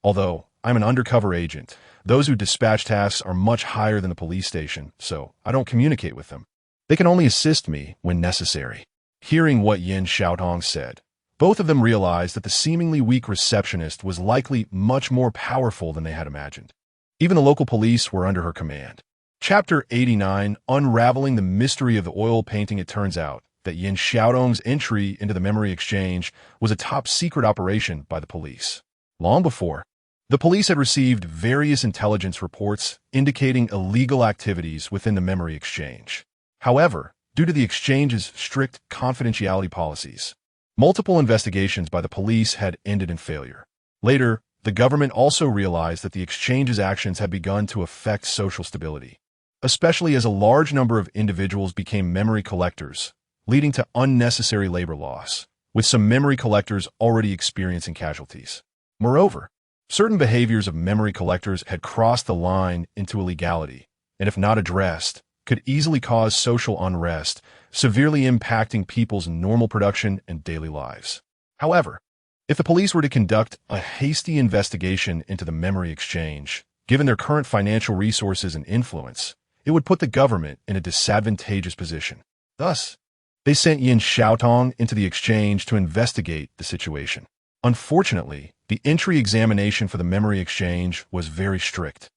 Although I'm an undercover agent, those who dispatch tasks are much higher than the police station, so I don't communicate with them. They can only assist me when necessary. Hearing what Yin Xiaotong said, both of them realized that the seemingly weak receptionist was likely much more powerful than they had imagined. Even the local police were under her command. Chapter 89, Unraveling the Mystery of the Oil Painting. It turns out that Yin Xiaotong's entry into the memory exchange was a top-secret operation by the police. Long before, the police had received various intelligence reports indicating illegal activities within the memory exchange. However, due to the exchange's strict confidentiality policies, multiple investigations by the police had ended in failure. Later, the government also realized that the exchange's actions had begun to affect social stability, especially as a large number of individuals became memory collectors, leading to unnecessary labor loss, with some memory collectors already experiencing casualties. Moreover, certain behaviors of memory collectors had crossed the line into illegality, and if not addressed, could easily cause social unrest, severely impacting people's normal production and daily lives. However, If the police were to conduct a hasty investigation into the memory exchange, given their current financial resources and influence, it would put the government in a disadvantageous position. Thus, they sent Yin Xiaotong into the exchange to investigate the situation. Unfortunately, the entry examination for the memory exchange was very strict.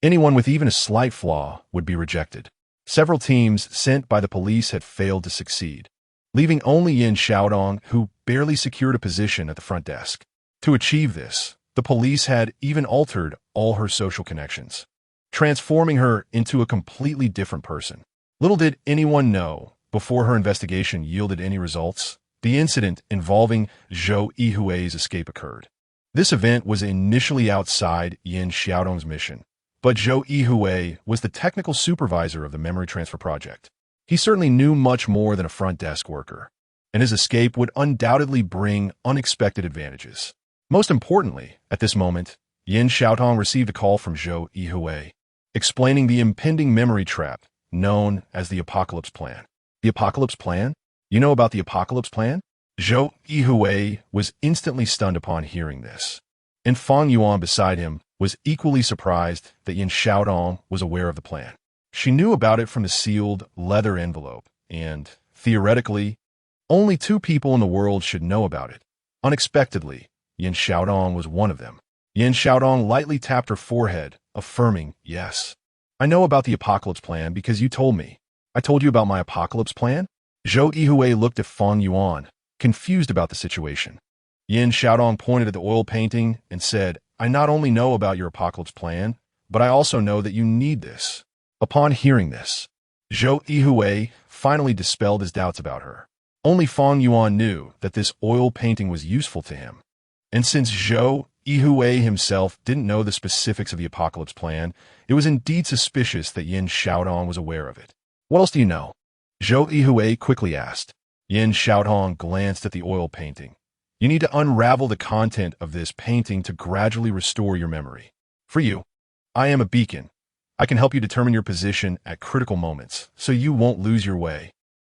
Anyone with even a slight flaw would be rejected. Several teams sent by the police had failed to succeed, leaving only Yin Xiaodong, who barely secured a position at the front desk. To achieve this, the police had even altered all her social connections, transforming her into a completely different person. Little did anyone know, before her investigation yielded any results, the incident involving Zhou Yuhui's escape occurred. This event was initially outside Yin Xiaodong's mission, but Zhou Yuhui was the technical supervisor of the memory transfer project. He certainly knew much more than a front desk worker, and his escape would undoubtedly bring unexpected advantages. Most importantly, at this moment, Yin Xiaotong received a call from Zhou Yuhui, explaining the impending memory trap known as the Apocalypse Plan. The Apocalypse Plan? You know about the Apocalypse Plan? Zhou Yuhui was instantly stunned upon hearing this, and Fang Yuan beside him was equally surprised that Yin Xiaotong was aware of the plan. She knew about it from the sealed leather envelope, and, theoretically, only 2 people in the world should know about it. Unexpectedly, Yin Xiaotong was one of them. Yin Xiaotong lightly tapped her forehead, affirming, "Yes, I know about the Apocalypse Plan because you told me. I told you about my Apocalypse Plan?" Zhou Yuhui looked at Fang Yuan, confused about the situation. Yin Xiaotong pointed at the oil painting and said, "I not only know about your Apocalypse Plan, but I also know that you need this." Upon hearing this, Zhou Yuhui finally dispelled his doubts about her. Only Fang Yuan knew that this oil painting was useful to him. And since Zhou Yuhui himself didn't know the specifics of the Apocalypse Plan, it was indeed suspicious that Yin Xiaotong was aware of it. "What else do you know?" Zhou Yuhui quickly asked. Yin Xiaotong glanced at the oil painting. "You need to unravel the content of this painting to gradually restore your memory. For you, I am a beacon. I can help you determine your position at critical moments, so you won't lose your way."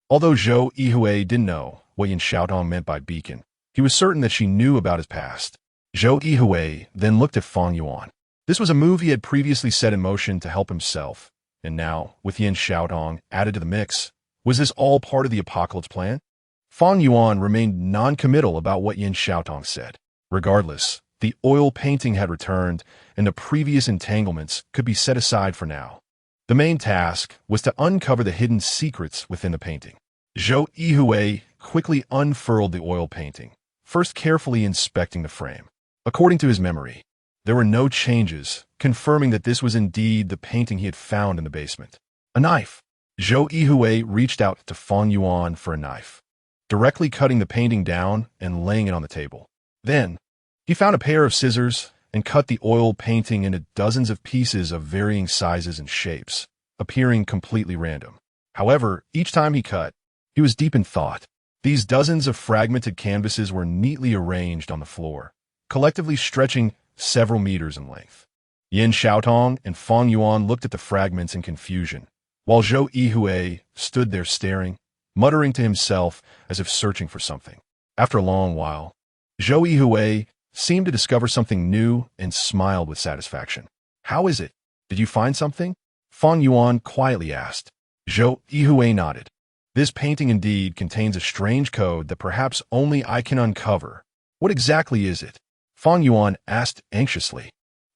Although Zhou Yuhui didn't know what Yin Xiaotong meant by beacon, he was certain that she knew about his past. Zhou Yuhui then looked at Fang Yuan. This was a move he had previously set in motion to help himself, and now, with Yin Xiaotong added to the mix, was this all part of the Apocalypse Plan? Fang Yuan remained non-committal about what Yin Xiaotong said. Regardless, the oil painting had returned, and the previous entanglements could be set aside for now. The main task was to uncover the hidden secrets within the painting. Zhou Yuhui quickly unfurled the oil painting, first carefully inspecting the frame. According to his memory, there were no changes, confirming that this was indeed the painting he had found in the basement. A knife. Zhou Yuhui reached out to Fang Yuan for a knife, directly cutting the painting down and laying it on the table. Then, he found a pair of scissors and cut the oil painting into dozens of pieces of varying sizes and shapes, appearing completely random. However, each time he cut, he was deep in thought. These dozens of fragmented canvases were neatly arranged on the floor, collectively stretching several meters in length. Yin Xiaotong and Fang Yuan looked at the fragments in confusion, while Zhou Yuhui stood there staring, muttering to himself as if searching for something. After a long while, Zhou Yuhui seemed to discover something new and smiled with satisfaction. "How is it? Did you find something?" Fang Yuan quietly asked. Zhou Yuhui nodded. "This painting indeed contains a strange code that perhaps only I can uncover. What exactly is it?" Fang Yuan asked anxiously.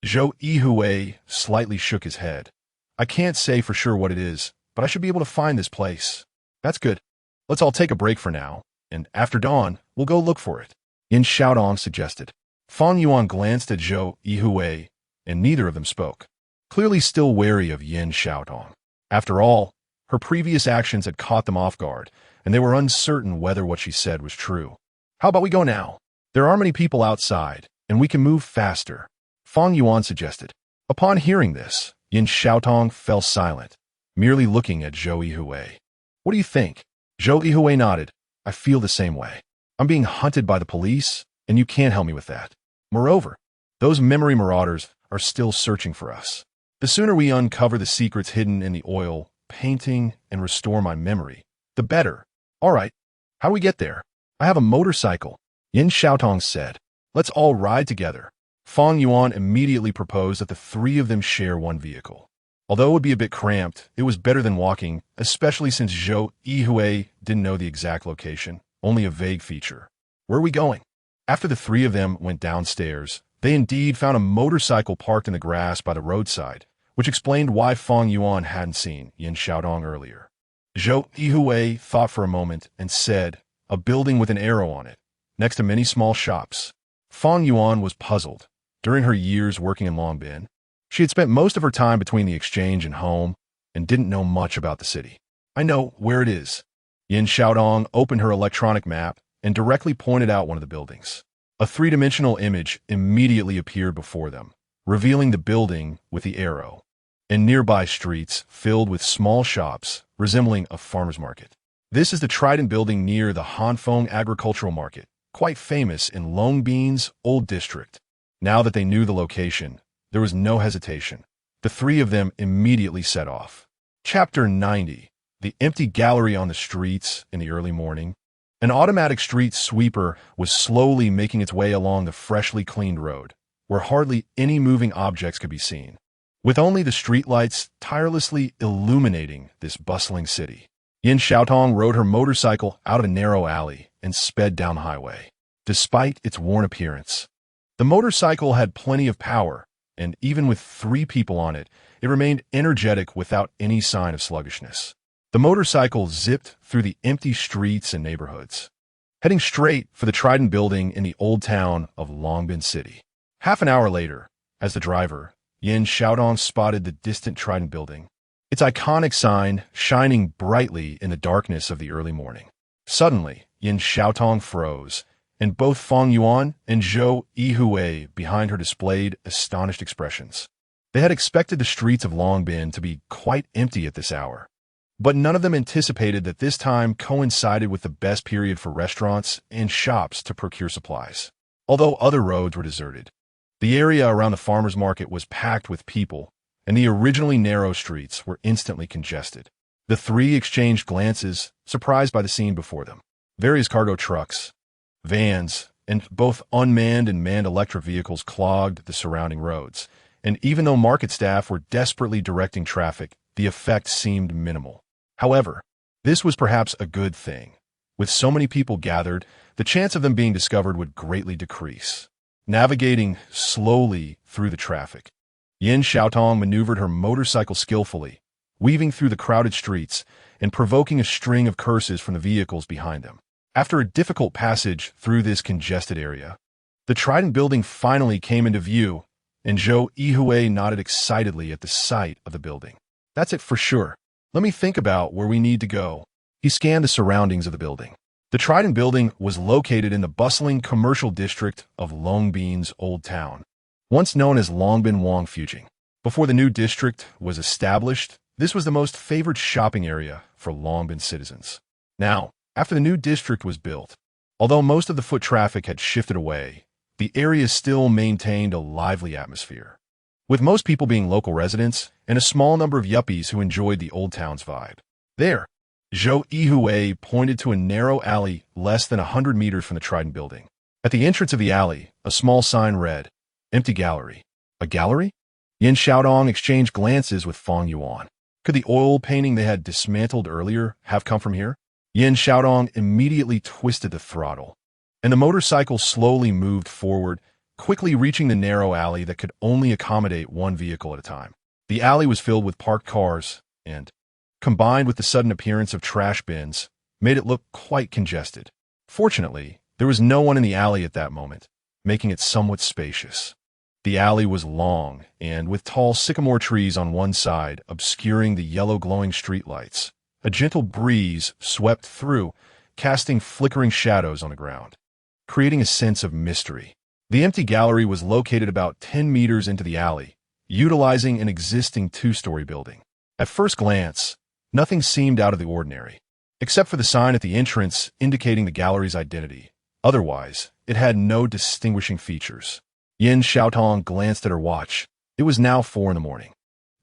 Zhou Yuhui slightly shook his head. "I can't say for sure what it is, but I should be able to find this place." "That's good. Let's all take a break for now, and after dawn, we'll go look for it," Yin Xiaotong suggested. Fang Yuan glanced at Zhou Yuhui, and neither of them spoke, clearly still wary of Yin Xiaotong. After all, her previous actions had caught them off guard, and they were uncertain whether what she said was true. "How about we go now? There aren't many people outside, and we can move faster," Fang Yuan suggested. Upon hearing this, Yin Xiaotong fell silent, merely looking at Zhou Yuhui. "What do you think?" Zhou Yuhui nodded. "I feel the same way. I'm being hunted by the police, and you can't help me with that. Moreover, those memory marauders are still searching for us. The sooner we uncover the secrets hidden in the oil, painting, and restore my memory, the better." "All right. How do we get there?" "I have a motorcycle," Yin Xiaotong said. Let's all ride together. Fang Yuan immediately proposed that the three of them share one vehicle. Although it would be a bit cramped, it was better than walking, especially since Zhou Yuhui didn't know the exact location, only a vague feature. Where are we going? After the three of them went downstairs, they indeed found a motorcycle parked in the grass by the roadside, which explained why Fang Yuan hadn't seen Yin Xiaodong earlier. Zhou Yuhui thought for a moment and said, "A building with an arrow on it, next to many small shops." Fang Yuan was puzzled. During her years working in Longbin, she had spent most of her time between the exchange and home and didn't know much about the city. "I know where it is." Yin Xiaodong opened her electronic map and directly pointed out one of the buildings. A three-dimensional image immediately appeared before them, revealing the building with the arrow, and nearby streets filled with small shops resembling a farmer's market. This is the Trident building near the Hanfeng Agricultural Market, quite famous in Longbin's old district. Now that they knew the location, there was no hesitation. The three of them immediately set off. Chapter 90. The empty gallery on the streets in the early morning. An automatic street sweeper was slowly making its way along the freshly cleaned road, where hardly any moving objects could be seen, with only the streetlights tirelessly illuminating this bustling city. Yin Xiaotong rode her motorcycle out of a narrow alley and sped down the highway. Despite its worn appearance, the motorcycle had plenty of power, and even with three people on it, it remained energetic without any sign of sluggishness. The motorcycle zipped through the empty streets and neighborhoods, heading straight for the Trident building in the old town of Longbin City. Half an hour later, as the driver, Yin Xiaodong spotted the distant Trident building, its iconic sign shining brightly in the darkness of the early morning. Suddenly, Yin Xiaotong froze, and both Fang Yuan and Zhou Yuhui behind her displayed astonished expressions. They had expected the streets of Longbin to be quite empty at this hour, but none of them anticipated that this time coincided with the best period for restaurants and shops to procure supplies. Although other roads were deserted, the area around the farmers' market was packed with people, and the originally narrow streets were instantly congested. The three exchanged glances, surprised by the scene before them. Various cargo trucks, vans, and both unmanned and manned electric vehicles clogged the surrounding roads, and even though market staff were desperately directing traffic, the effect seemed minimal. However, this was perhaps a good thing. With so many people gathered, the chance of them being discovered would greatly decrease. Navigating slowly through the traffic, Yin Xiaotong maneuvered her motorcycle skillfully, weaving through the crowded streets and provoking a string of curses from the vehicles behind them. After a difficult passage through this congested area, the Trident building finally came into view, and Zhou Yuhui nodded excitedly at the sight of the building. "That's it for sure. Let me think about where we need to go." He scanned the surroundings of the building. The Trident building was located in the bustling commercial district of Longbin's old town, once known as Longbin Wangfujing. Before the new district was established, this was the most favored shopping area for Longbin citizens. Now, after the new district was built, although most of the foot traffic had shifted away, the area still maintained a lively atmosphere, with most people being local residents and a small number of yuppies who enjoyed the old town's vibe. There, Zhou Yuhui pointed to a narrow alley less than 100 meters from the Trident building. At the entrance of the alley, a small sign read, "Empty gallery." A gallery? Yin Xiaodong exchanged glances with Fang Yuan. Could the oil painting they had dismantled earlier have come from here? Yin Xiaodong immediately twisted the throttle, and the motorcycle slowly moved forward, quickly reaching the narrow alley that could only accommodate one vehicle at a time. The alley was filled with parked cars and, combined with the sudden appearance of trash bins, made it look quite congested. Fortunately, there was no one in the alley at that moment, making it somewhat spacious. The alley was long, and with tall sycamore trees on one side obscuring the yellow glowing streetlights, a gentle breeze swept through, casting flickering shadows on the ground, creating a sense of mystery. The empty gallery was located about 10 meters into the alley, utilizing an existing two-story building. At first glance, nothing seemed out of the ordinary, except for the sign at the entrance indicating the gallery's identity. Otherwise, it had no distinguishing features. Yin Xiaotong glanced at her watch. It was now 4 in the morning.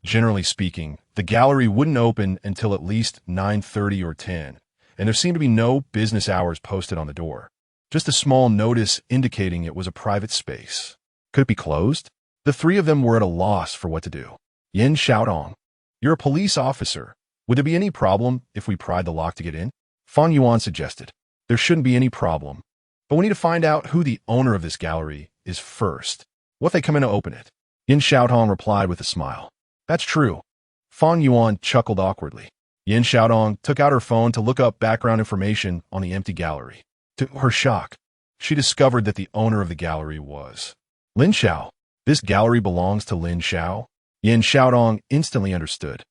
Generally speaking, the gallery wouldn't open until at least 9:30 or 10, and there seemed to be no business hours posted on the door. just a small notice indicating it was a private space. Could it be closed? The three of them were at a loss for what to do. Yin Xiaodong, you're a police officer. Would there be any problem if we pried the lock to get in? Fan Yuan suggested. There shouldn't be any problem, but we need to find out who the owner of this gallery is first. What if they come in to open it? Yin Xiaodong replied with a smile. That's true. Fan Yuan chuckled awkwardly. Yin Xiaodong took out her phone to look up background information on the empty gallery. To her shock, she discovered that the owner of the gallery was Lin Xiao. This gallery belongs to Lin Xiao? Yin Xiaodong instantly understood.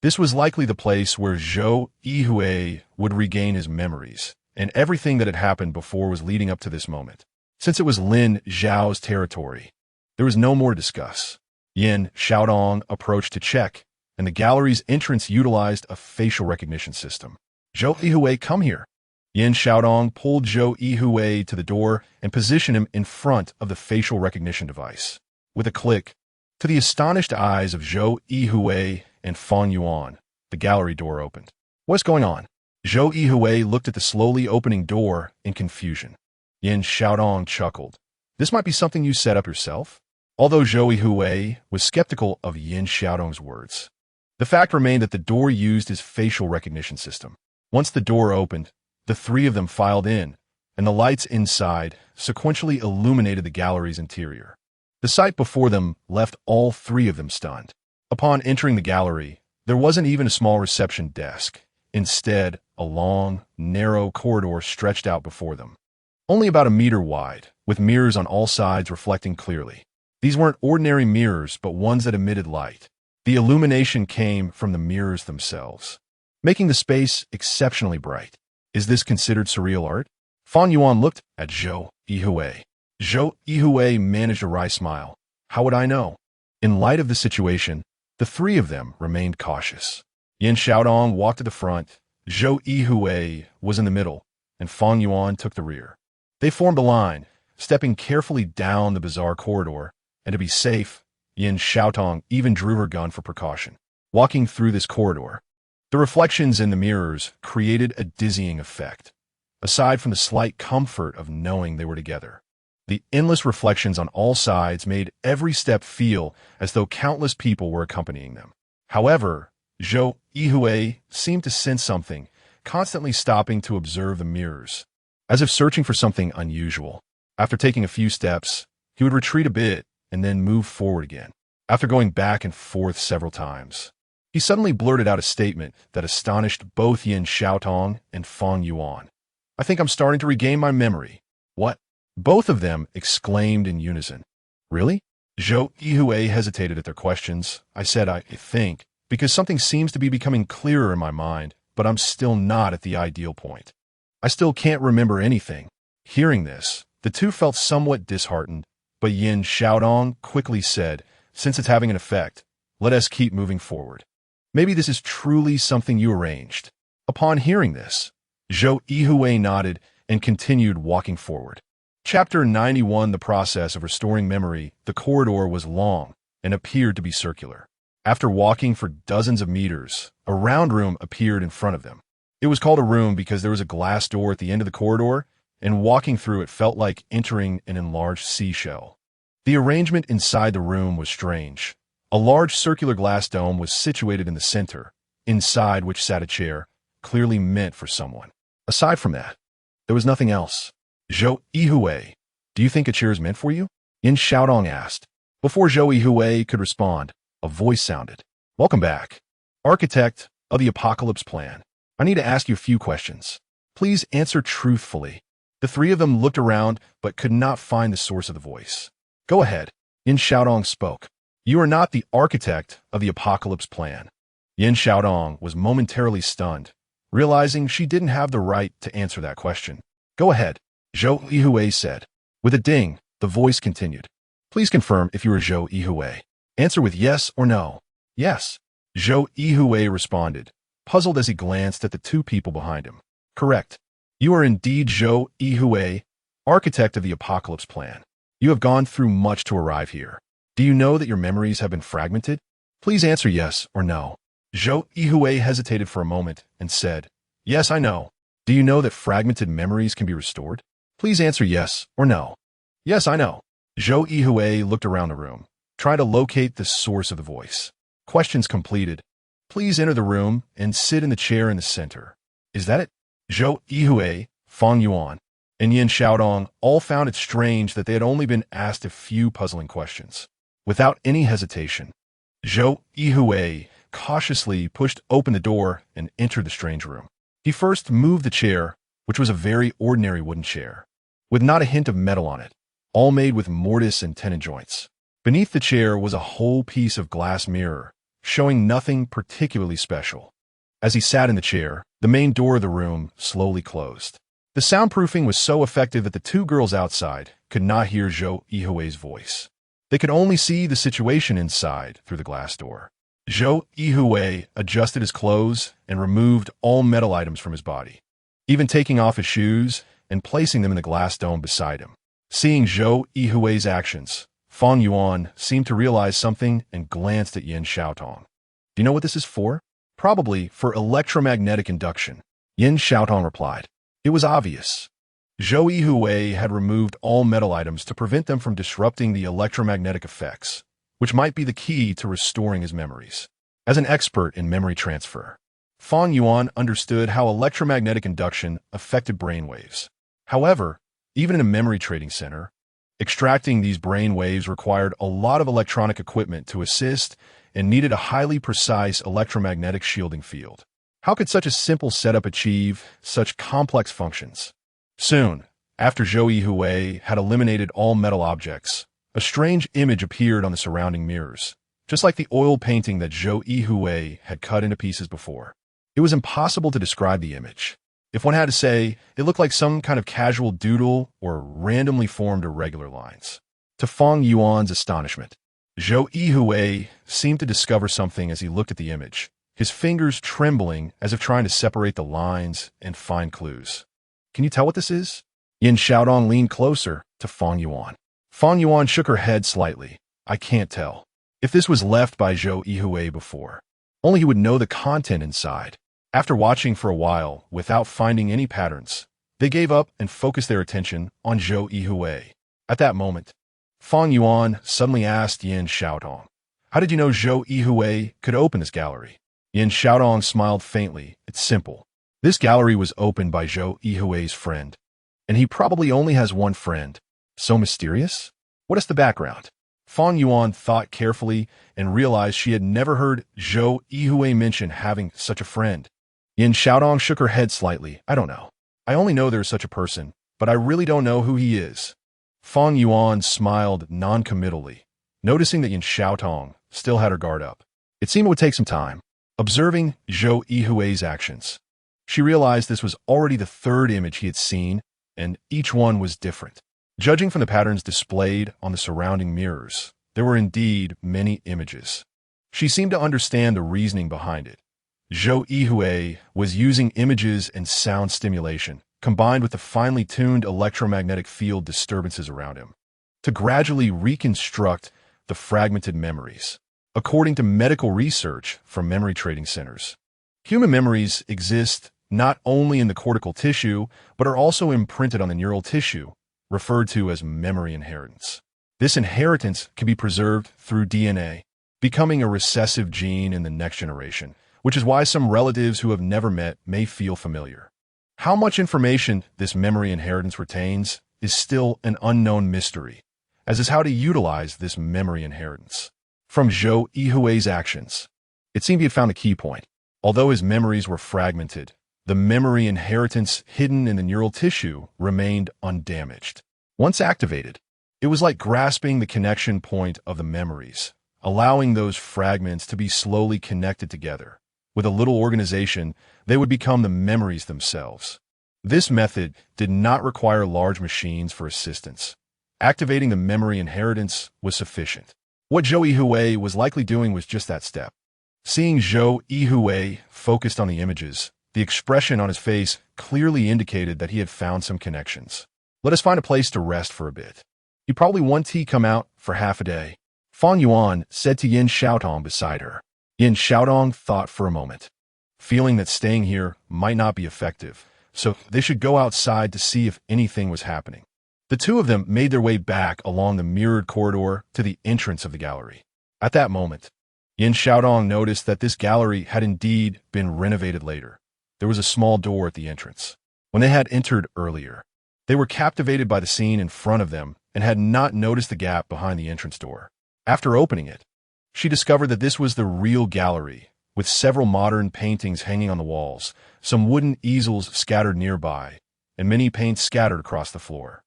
This was likely the place where Zhou Yuhui would regain his memories, and everything that had happened before was leading up to this moment. Since it was Lin Xiao's territory, there was no more to discuss. Yin Xiaodong approached to check, and the gallery's entrance utilized a facial recognition system. Zhou Yuhui, come here. Yin Xiaodong pulled Zhou Yuhui to the door and positioned him in front of the facial recognition device. With a click, to the astonished eyes of Zhou Yuhui and Fan Yuan, the gallery door opened. What's going on? Zhou Yuhui looked at the slowly opening door in confusion. Yin Xiaodong chuckled. This might be something you set up yourself? Although Zhou Yuhui was skeptical of Yin Xiaodong's words, the fact remained that the door used his facial recognition system. Once the door opened, the three of them filed in, and the lights inside sequentially illuminated the gallery's interior. The sight before them left all three of them stunned. Upon entering the gallery, there wasn't even a small reception desk. Instead, a long, narrow corridor stretched out before them, only about a meter wide, with mirrors on all sides reflecting clearly. These weren't ordinary mirrors, but ones that emitted light. The illumination came from the mirrors themselves, making the space exceptionally bright. Is this considered surreal art? Fan Yuan looked at Zhou Yuhui. Zhou Yuhui managed a wry smile. How would I know? In light of the situation, the three of them remained cautious. Yin Xiaodong walked to the front, Zhou Yuhui was in the middle, and Fan Yuan took the rear. They formed a line, stepping carefully down the bizarre corridor, and to be safe, Yin Xiaodong even drew her gun for precaution. Walking through this corridor, the reflections in the mirrors created a dizzying effect. Aside from the slight comfort of knowing they were together, the endless reflections on all sides made every step feel as though countless people were accompanying them. However, Zhou Yuhui seemed to sense something, constantly stopping to observe the mirrors, as if searching for something unusual. After taking a few steps, he would retreat a bit and then move forward again. After going back and forth several times, he suddenly blurted out a statement that astonished both Yin Xiaodong and Fan Yuan. I think I'm starting to regain my memory. What? Both of them exclaimed in unison. Really? Zhou Yuhui hesitated at their questions. I said, I think, because something seems to be becoming clearer in my mind, but I'm still not at the ideal point. I still can't remember anything. Hearing this, the two felt somewhat disheartened, but Yin Xiaodong quickly said, since it's having an effect, let us keep moving forward. Maybe this is truly something you arranged. Upon hearing this, Zhou Yuhui nodded and continued walking forward. Chapter 91, The Process of Restoring Memory. The corridor was long and appeared to be circular. After walking for dozens of meters, a round room appeared in front of them. It was called a room because there was a glass door at the end of the corridor, and walking through it felt like entering an enlarged seashell. The arrangement inside the room was strange. A large circular glass dome was situated in the center, inside which sat a chair, clearly meant for someone. Aside from that, there was nothing else. Zhou Yuhui, do you think a chair is meant for you? Yin Xiaodong asked. Before Zhou Yuhui could respond, a voice sounded. Welcome back. Architect of the Apocalypse Plan. I need to ask you a few questions. Please answer truthfully. The three of them looked around but could not find the source of the voice. Go ahead. Yin Xiaodong spoke. You are not the architect of the Apocalypse Plan. Yin Xiaodong was momentarily stunned, realizing she didn't have the right to answer that question. Go ahead, Zhou Yuhui said. With a ding, the voice continued. Please confirm if you are Zhou Yuhui. Answer with yes or no. Yes. Zhou Yuhui responded, puzzled as he glanced at the two people behind him. Correct. You are indeed Zhou Yuhui, architect of the Apocalypse Plan. You have gone through much to arrive here. Do you know that your memories have been fragmented? Please answer yes or no. Zhou Yuhui hesitated for a moment and said, yes, I know. Do you know that fragmented memories can be restored? Please answer yes or no. Yes, I know. Zhou Yuhui looked around the room, trying to locate the source of the voice. Questions completed. Please enter the room and sit in the chair in the center. Is that it? Zhou Yuhui, Fang Yuan, and Yin Xiaodong all found it strange that they had only been asked a few puzzling questions. Without any hesitation, Zhou Yuhui cautiously pushed open the door and entered the strange room. He first moved the chair, which was a very ordinary wooden chair, with not a hint of metal on it, all made with mortise and tenon joints. Beneath the chair was a whole piece of glass mirror, showing nothing particularly special. As he sat in the chair, the main door of the room slowly closed. The soundproofing was so effective that the two girls outside could not hear Zhou Yuhui's voice. They could only see the situation inside through the glass door. Zhou Yuhui adjusted his clothes and removed all metal items from his body, even taking off his shoes and placing them in the glass dome beside him. Seeing Zhou Yuhui's actions, Fang Yuan seemed to realize something and glanced at Yin Xiaotong. Do you know what this is for? Probably for electromagnetic induction, Yin Xiaotong replied. It was obvious. Zhou Yuhui had removed all metal items to prevent them from disrupting the electromagnetic effects, which might be the key to restoring his memories. As an expert in memory transfer, Fang Yuan understood how electromagnetic induction affected brainwaves. However, even in a memory trading center, extracting these brain waves required a lot of electronic equipment to assist and needed a highly precise electromagnetic shielding field. How could such a simple setup achieve such complex functions? Soon, after Zhou Yuhui had eliminated all metal objects, a strange image appeared on the surrounding mirrors, just like the oil painting that Zhou Yuhui had cut into pieces before. It was impossible to describe the image. If one had to say, it looked like some kind of casual doodle or randomly formed irregular lines. To Fang Yuan's astonishment, Zhou Yuhui seemed to discover something as he looked at the image, his fingers trembling as if trying to separate the lines and find clues. Can you tell what this is? Yin Xiaodong leaned closer to Fang Yuan. Fang Yuan shook her head slightly. I can't tell. If this was left by Zhou Yuhui before, only he would know the content inside. After watching for a while without finding any patterns, they gave up and focused their attention on Zhou Yuhui. At that moment, Fang Yuan suddenly asked Yin Xiaodong, how did you know Zhou Yuhui could open this gallery? Yin Xiaodong smiled faintly. It's simple. This gallery was opened by Zhou Yuhui's friend, and he probably only has one friend. So mysterious? What is the background? Fang Yuan thought carefully and realized she had never heard Zhou Yuhui mention having such a friend. Yin Xiaodong shook her head slightly. I don't know. I only know there is such a person, but I really don't know who he is. Fang Yuan smiled non-committally, noticing that Yin Xiaotong still had her guard up. It seemed it would take some time. Observing Zhou Yuhui's actions, she realized this was already the third image he had seen, and each one was different. Judging from the patterns displayed on the surrounding mirrors, there were indeed many images. She seemed to understand the reasoning behind it. Zhou Yuhui was using images and sound stimulation, combined with the finely tuned electromagnetic field disturbances around him, to gradually reconstruct the fragmented memories. According to medical research from memory trading centers, human memories exist not only in the cortical tissue, but are also imprinted on the neural tissue, referred to as memory inheritance. This inheritance can be preserved through DNA, becoming a recessive gene in the next generation, which is why some relatives who have never met may feel familiar. How much information this memory inheritance retains is still an unknown mystery, as is how to utilize this memory inheritance. From Zhou Yuhui's actions, it seemed he had found the key point. Although his memories were fragmented, the memory inheritance hidden in the neural tissue remained undamaged. Once activated, it was like grasping the connection point of the memories, allowing those fragments to be slowly connected together. With a little organization, they would become the memories themselves. This method did not require large machines for assistance. Activating the memory inheritance was sufficient. What Zhou Yuhui was likely doing was just that step. Seeing Zhou Yuhui focused on the images, the expression on his face clearly indicated that he had found some connections. Let us find a place to rest for a bit. You probably want tea come out for half a day. Fang Yuan said to Yin Xiaotong beside her. Yin Xiaotong thought for a moment, feeling that staying here might not be effective, so they should go outside to see if anything was happening. The two of them made their way back along the mirrored corridor to the entrance of the gallery. At that moment, Yin Xiaodong noticed that this gallery had indeed been renovated later. There was a small door at the entrance. When they had entered earlier, they were captivated by the scene in front of them and had not noticed the gap behind the entrance door. After opening it, she discovered that this was the real gallery, with several modern paintings hanging on the walls, some wooden easels scattered nearby, and many paints scattered across the floor.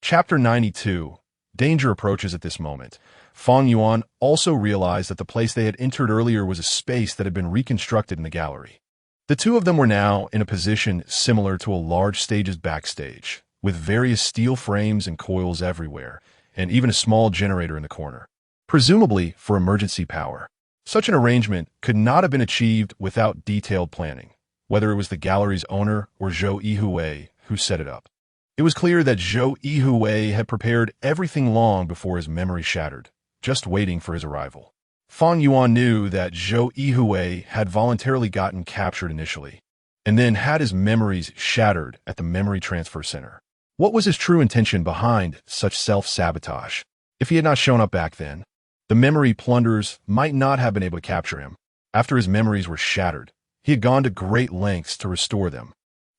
Chapter 92. Danger approaches at this moment. Fang Yuan also realized that the place they had entered earlier was a space that had been reconstructed in the gallery. The two of them were now in a position similar to a large stage's backstage, with various steel frames and coils everywhere, and even a small generator in the corner, presumably for emergency power. Such an arrangement could not have been achieved without detailed planning, whether it was the gallery's owner or Zhou Yuhui who set it up. It was clear that Zhou Yuhui had prepared everything long before his memory shattered, just waiting for his arrival. Fang Yuan knew that Zhou Yuhui had voluntarily gotten captured initially, and then had his memories shattered at the memory transfer center. What was his true intention behind such self-sabotage? If he had not shown up back then, the memory plunderers might not have been able to capture him. After his memories were shattered, he had gone to great lengths to restore them,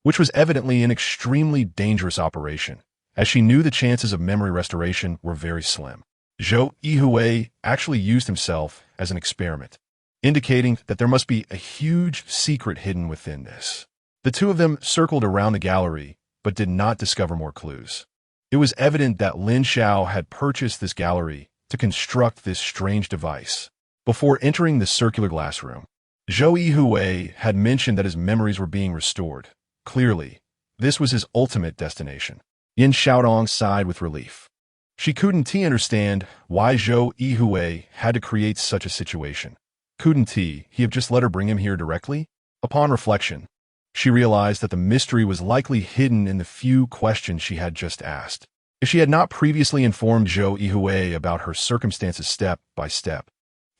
which was evidently an extremely dangerous operation, as she knew the chances of memory restoration were very slim. Zhou Yuhui actually used himself as an experiment, indicating that there must be a huge secret hidden within this. The two of them circled around the gallery, but did not discover more clues. It was evident that Lin Xiao had purchased this gallery to construct this strange device. Before entering the circular glass room, Zhou Yuhui had mentioned that his memories were being restored. Clearly, this was his ultimate destination. Yin Xiaodong sighed with relief. She couldn't understand why Zhou Yuhui had to create such a situation. Couldn't he have just let her bring him here directly? Upon reflection, she realized that the mystery was likely hidden in the few questions she had just asked. If she had not previously informed Zhou Yuhui about her circumstances step by step,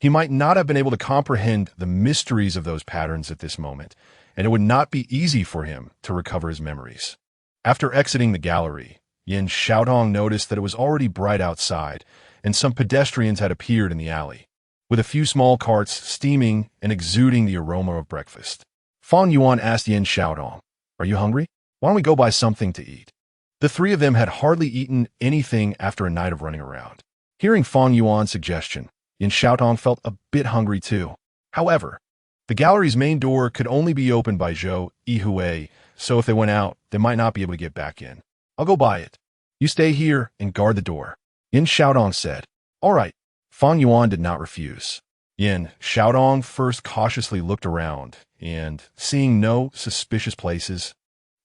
he might not have been able to comprehend the mysteries of those patterns at this moment, and it would not be easy for him to recover his memories. After exiting the gallery, Yin Xiaodong noticed that it was already bright outside, and some pedestrians had appeared in the alley, with a few small carts steaming and exuding the aroma of breakfast. Fang Yuan asked Yin Xiaodong, "Are you hungry? Why don't we go buy something to eat?" The three of them had hardly eaten anything after a night of running around. Hearing Fang Yuan's suggestion, Yin Xiaodong felt a bit hungry too. However, the gallery's main door could only be opened by Zhou Yuhui, so if they went out, they might not be able to get back in. "I'll go buy it. You stay here and guard the door," Yin Xiaodong said. "All right." Fang Yuan did not refuse. Yin Xiaodong first cautiously looked around and, seeing no suspicious places,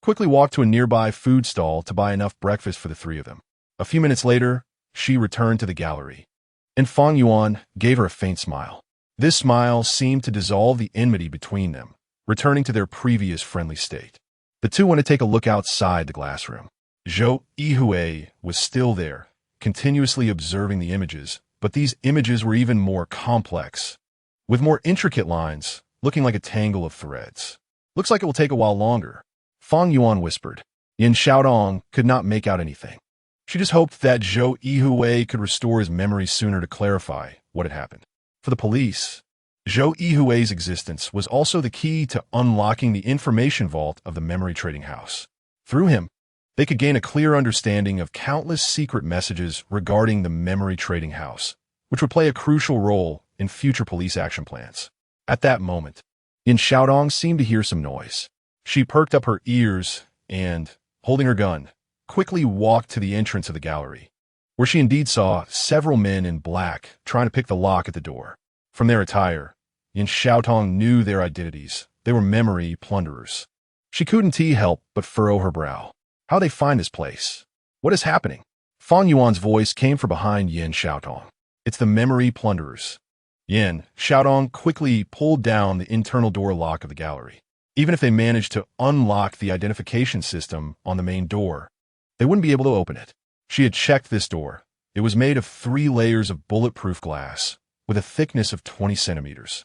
quickly walked to a nearby food stall to buy enough breakfast for the three of them. A few minutes later, she returned to the gallery, and Fang Yuan gave her a faint smile. This smile seemed to dissolve the enmity between them, returning to their previous friendly state. The two went to take a look outside the glass room. Zhou Yuhui was still there, continuously observing the images, but these images were even more complex, with more intricate lines, looking like a tangle of threads. "Looks like it will take a while longer," Fang Yuan whispered. Yin Xiaodong could not make out anything. She just hoped that Zhou Yuhui could restore his memory sooner to clarify what had happened. For the police, Zhou Yuhui's existence was also the key to unlocking the information vault of the memory trading house. Through him, they could gain a clear understanding of countless secret messages regarding the memory trading house, which would play a crucial role in future police action plans. At that moment, Yin Xiaodong seemed to hear some noise. She perked up her ears and, holding her gun, quickly walked to the entrance of the gallery, where she indeed saw several men in black trying to pick the lock at the door. From their attire, Yin Xiaodong knew their identities. They were memory plunderers. She couldn't help but furrow her brow. How they find this place? What is happening? Fang Yuan's voice came from behind Yin Xiaodong. "It's the memory plunderers." Yin Xiaodong quickly pulled down the internal door lock of the gallery. Even if they managed to unlock the identification system on the main door, they wouldn't be able to open it. She had checked this door. It was made of 3 layers of bulletproof glass, with a thickness of 20 centimeters.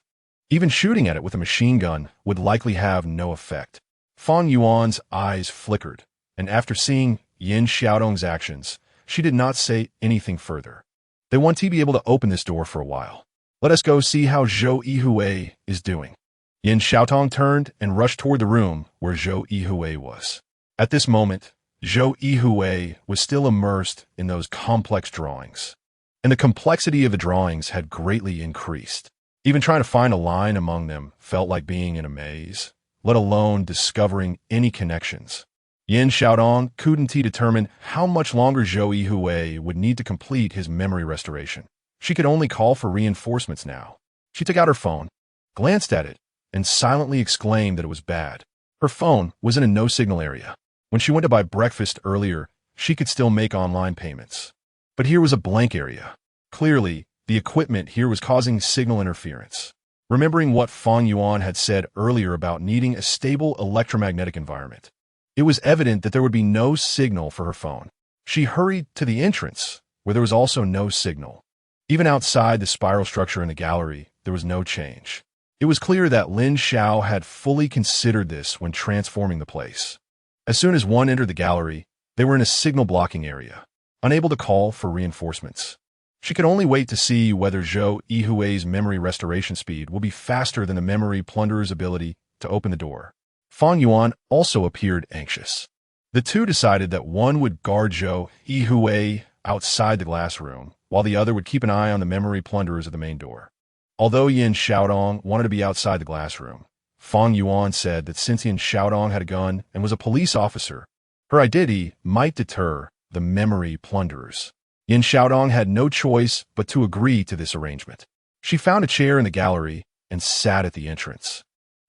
Even shooting at it with a machine gun would likely have no effect. Fan Yuan's eyes flickered, and after seeing Yin Xiaodong's actions, she did not say anything further. They want to be able to open this door for a while. Let us go see how Zhou Yuhui is doing. Yin Xiaodong turned and rushed toward the room where Zhou Yuhui was. At this moment, Zhou Yuhui was still immersed in those complex drawings, and the complexity of the drawings had greatly increased. Even trying to find a line among them felt like being in a maze, let alone discovering any connections. Yin Xiaodong couldn't determine how much longer Zhou Yuhui would need to complete his memory restoration. She could only call for reinforcements now. She took out her phone, glanced at it, and silently exclaimed that it was bad. Her phone was in a no-signal area. When she went to buy breakfast earlier, she could still make online payments. But here was a blank area. Clearly, the equipment here was causing signal interference. Remembering what Fan Yuan had said earlier about needing a stable electromagnetic environment, it was evident that there would be no signal for her phone. She hurried to the entrance, where there was also no signal. Even outside the spiral structure in the gallery, there was no change. It was clear that Lin Xiao had fully considered this when transforming the place. As soon as one entered the gallery, they were in a signal-blocking area, unable to call for reinforcements. She could only wait to see whether Zhou Yuhui's memory restoration speed will be faster than the memory plunderer's ability to open the door. Fan Yuan also appeared anxious. The two decided that one would guard Zhou Yuhui outside the glass room, while the other would keep an eye on the memory plunderers at the main door. Although Yin Xiaodong wanted to be outside the glass room, Fan Yuan said that since Yin Xiaodong had a gun and was a police officer, her identity might deter the memory plunderers. Yin Xiaodong had no choice but to agree to this arrangement. She found a chair in the gallery and sat at the entrance,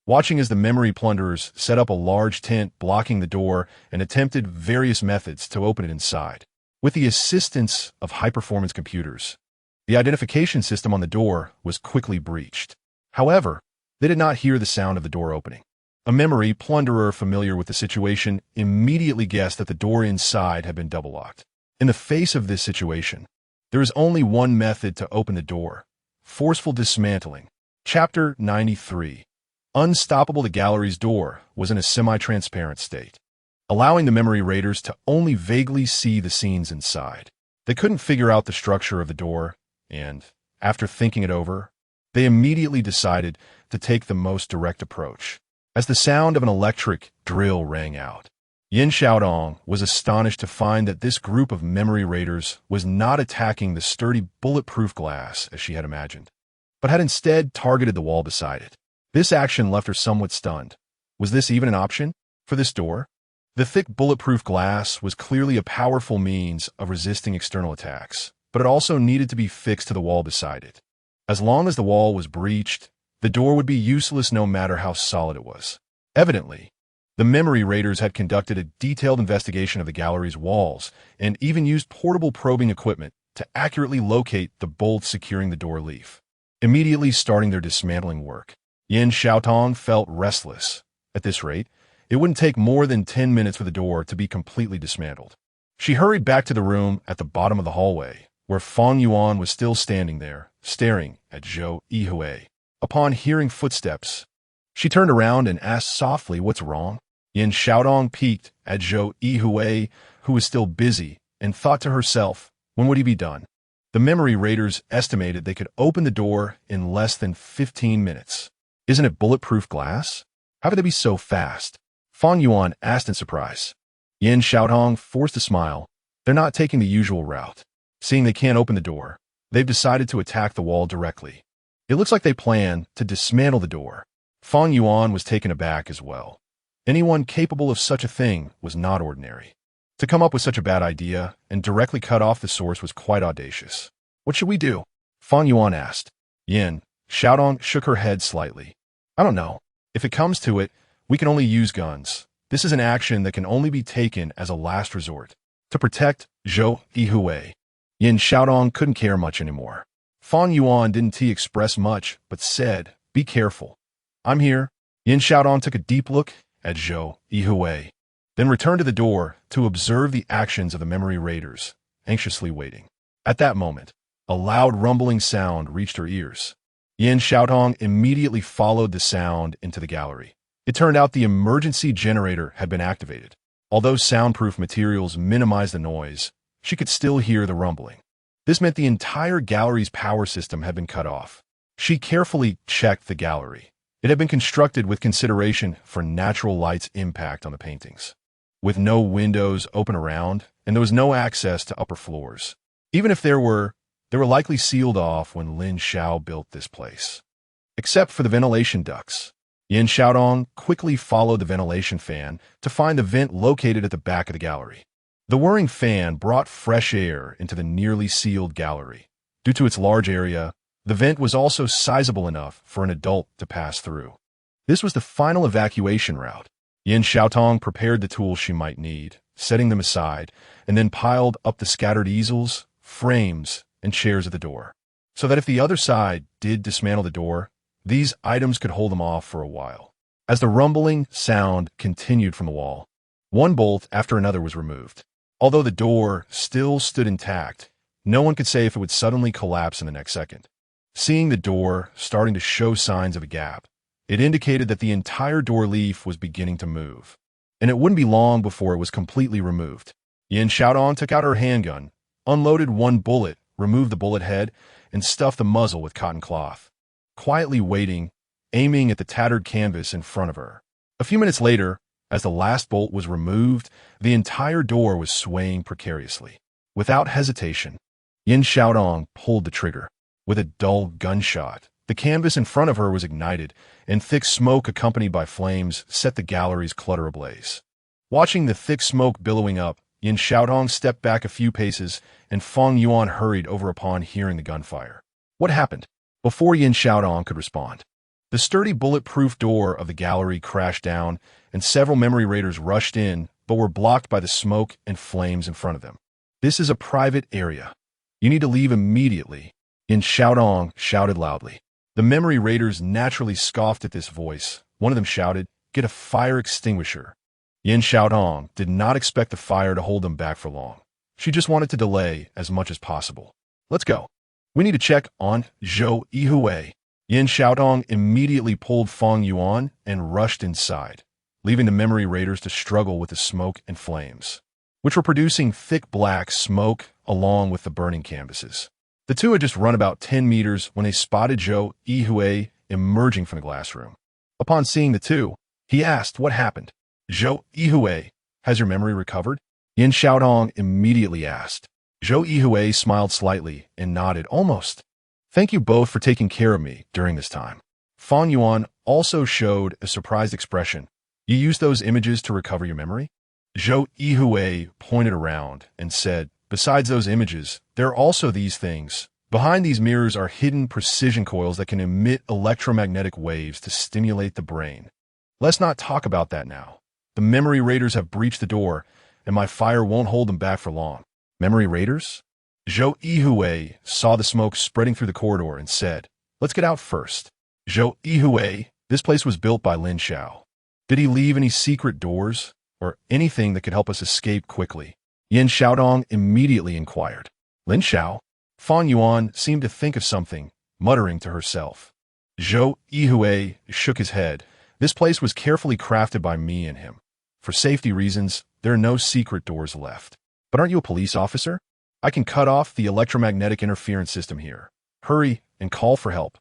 watching as the memory plunderers set up a large tent blocking the door and attempted various methods to open it inside. With the assistance of high-performance computers, the identification system on the door was quickly breached. However, they did not hear the sound of the door opening. A memory plunderer familiar with the situation immediately guessed that the door inside had been double-locked. In the face of this situation, there is only one method to open the door: forceful dismantling. Chapter 93. Unstoppable. The gallery's door was in a semi-transparent state, allowing the memory raiders to only vaguely see the scenes inside. They couldn't figure out the structure of the door, and, after thinking it over, they immediately decided to take the most direct approach. As the sound of an electric drill rang out, Yin Xiaodong was astonished to find that this group of memory raiders was not attacking the sturdy bulletproof glass as she had imagined, but had instead targeted the wall beside it. This action left her somewhat stunned. Was this even an option for this door? The thick bulletproof glass was clearly a powerful means of resisting external attacks, but it also needed to be fixed to the wall beside it. As long as the wall was breached, the door would be useless no matter how solid it was. Evidently, the memory raiders had conducted a detailed investigation of the gallery's walls and even used portable probing equipment to accurately locate the bolts securing the door leaf. Immediately starting their dismantling work, Yin Xiaodong felt restless. At this rate, it wouldn't take more than 10 minutes for the door to be completely dismantled. She hurried back to the room at the bottom of the hallway, where Fan Yuan was still standing there, staring at Zhou Yuhui. Upon hearing footsteps, she turned around and asked softly, "What's wrong?" Yin Xiaodong peeked at Zhou Yuhui, who was still busy, and thought to herself, when would he be done? The memory raiders estimated they could open the door in less than 15 minutes. Isn't it bulletproof glass? How could they be so fast? Fan Yuan asked in surprise. Yin Xiaodong forced a smile. They're not taking the usual route. Seeing they can't open the door, they've decided to attack the wall directly. It looks like they plan to dismantle the door. Fan Yuan was taken aback as well. Anyone capable of such a thing was not ordinary. To come up with such a bad idea and directly cut off the source was quite audacious. What should we do? Fan Yuan asked. Yin Xiaodong shook her head slightly. I don't know. If it comes to it, we can only use guns. This is an action that can only be taken as a last resort, to protect Zhou Yuhui. Yin Xiaodong couldn't care much anymore. Fan Yuan didn't express much, but said, "Be careful. I'm here." Yin Xiaodong took a deep look at Zhou Yuhui, then returned to the door to observe the actions of the memory raiders, anxiously waiting. At that moment, a loud rumbling sound reached her ears. Yin Xiaodong immediately followed the sound into the gallery. It turned out the emergency generator had been activated. Although soundproof materials minimized the noise, she could still hear the rumbling. This meant the entire gallery's power system had been cut off. She carefully checked the gallery. It had been constructed with consideration for natural light's impact on the paintings. With no windows open around, and there was no access to upper floors. Even if there were, they were likely sealed off when Lin Xiao built this place. Except for the ventilation ducts. Yin Xiaodong quickly followed the ventilation fan to find the vent located at the back of the gallery. The whirring fan brought fresh air into the nearly sealed gallery. Due to its large area, the vent was also sizable enough for an adult to pass through. This was the final evacuation route. Yin Xiaotong prepared the tools she might need, setting them aside, and then piled up the scattered easels, frames, and chairs at the door, so that if the other side did dismantle the door, these items could hold them off for a while. As the rumbling sound continued from the wall, one bolt after another was removed. Although the door still stood intact, no one could say if it would suddenly collapse in the next second. Seeing the door starting to show signs of a gap, it indicated that the entire door leaf was beginning to move, and it wouldn't be long before it was completely removed. Yin Xiaodong took out her handgun, unloaded one bullet, removed the bullet head, and stuffed the muzzle with cotton cloth, quietly waiting, aiming at the tattered canvas in front of her. A few minutes later, as the last bolt was removed, the entire door was swaying precariously. Without hesitation, Yin Xiaodong pulled the trigger. With a dull gunshot, the canvas in front of her was ignited, and thick smoke accompanied by flames set the gallery's clutter ablaze. Watching the thick smoke billowing up, Yin Xiaodong stepped back a few paces, and Feng Yuan hurried over upon hearing the gunfire. What happened? Before Yin Xiaodong could respond, the sturdy bulletproof door of the gallery crashed down, and several memory raiders rushed in, but were blocked by the smoke and flames in front of them. This is a private area. You need to leave immediately, Yin Xiaodong shouted loudly. The memory raiders naturally scoffed at this voice. One of them shouted, "Get a fire extinguisher." Yin Xiaodong did not expect the fire to hold them back for long. She just wanted to delay as much as possible. "Let's go. We need to check on Zhou Yuhui." Yin Xiaodong immediately pulled Feng Yuan and rushed inside, leaving the memory raiders to struggle with the smoke and flames, which were producing thick black smoke along with the burning canvases. The two had just run about 10 meters when they spotted Zhou Yuhui emerging from the glass room. Upon seeing the two, he asked what happened. "Zhou Yuhui, has your memory recovered?" Yin Xiaodong immediately asked. Zhou Yuhui smiled slightly and nodded, "Almost. Thank you both for taking care of me during this time." Feng Yuan also showed a surprised expression. "You used those images to recover your memory?" Zhou Yuhui pointed around and said, "Besides those images, there are also these things. Behind these mirrors are hidden precision coils that can emit electromagnetic waves to stimulate the brain. Let's not talk about that now. The memory raiders have breached the door, and my fire won't hold them back for long." "Memory raiders?" Zhou Yuhui saw the smoke spreading through the corridor and said, "Let's get out first." "Zhou Yuhui, this place was built by Lin Xiao. Did he leave any secret doors or anything that could help us escape quickly?" Yin Xiaodong immediately inquired. "Lin Xiao?" Feng Yuan seemed to think of something, muttering to herself. Zhou Yuhui shook his head. "This place was carefully crafted by me and him. For safety reasons, there are no secret doors left." "But aren't you a police officer?" "I can cut off the electromagnetic interference system here. Hurry and call for help."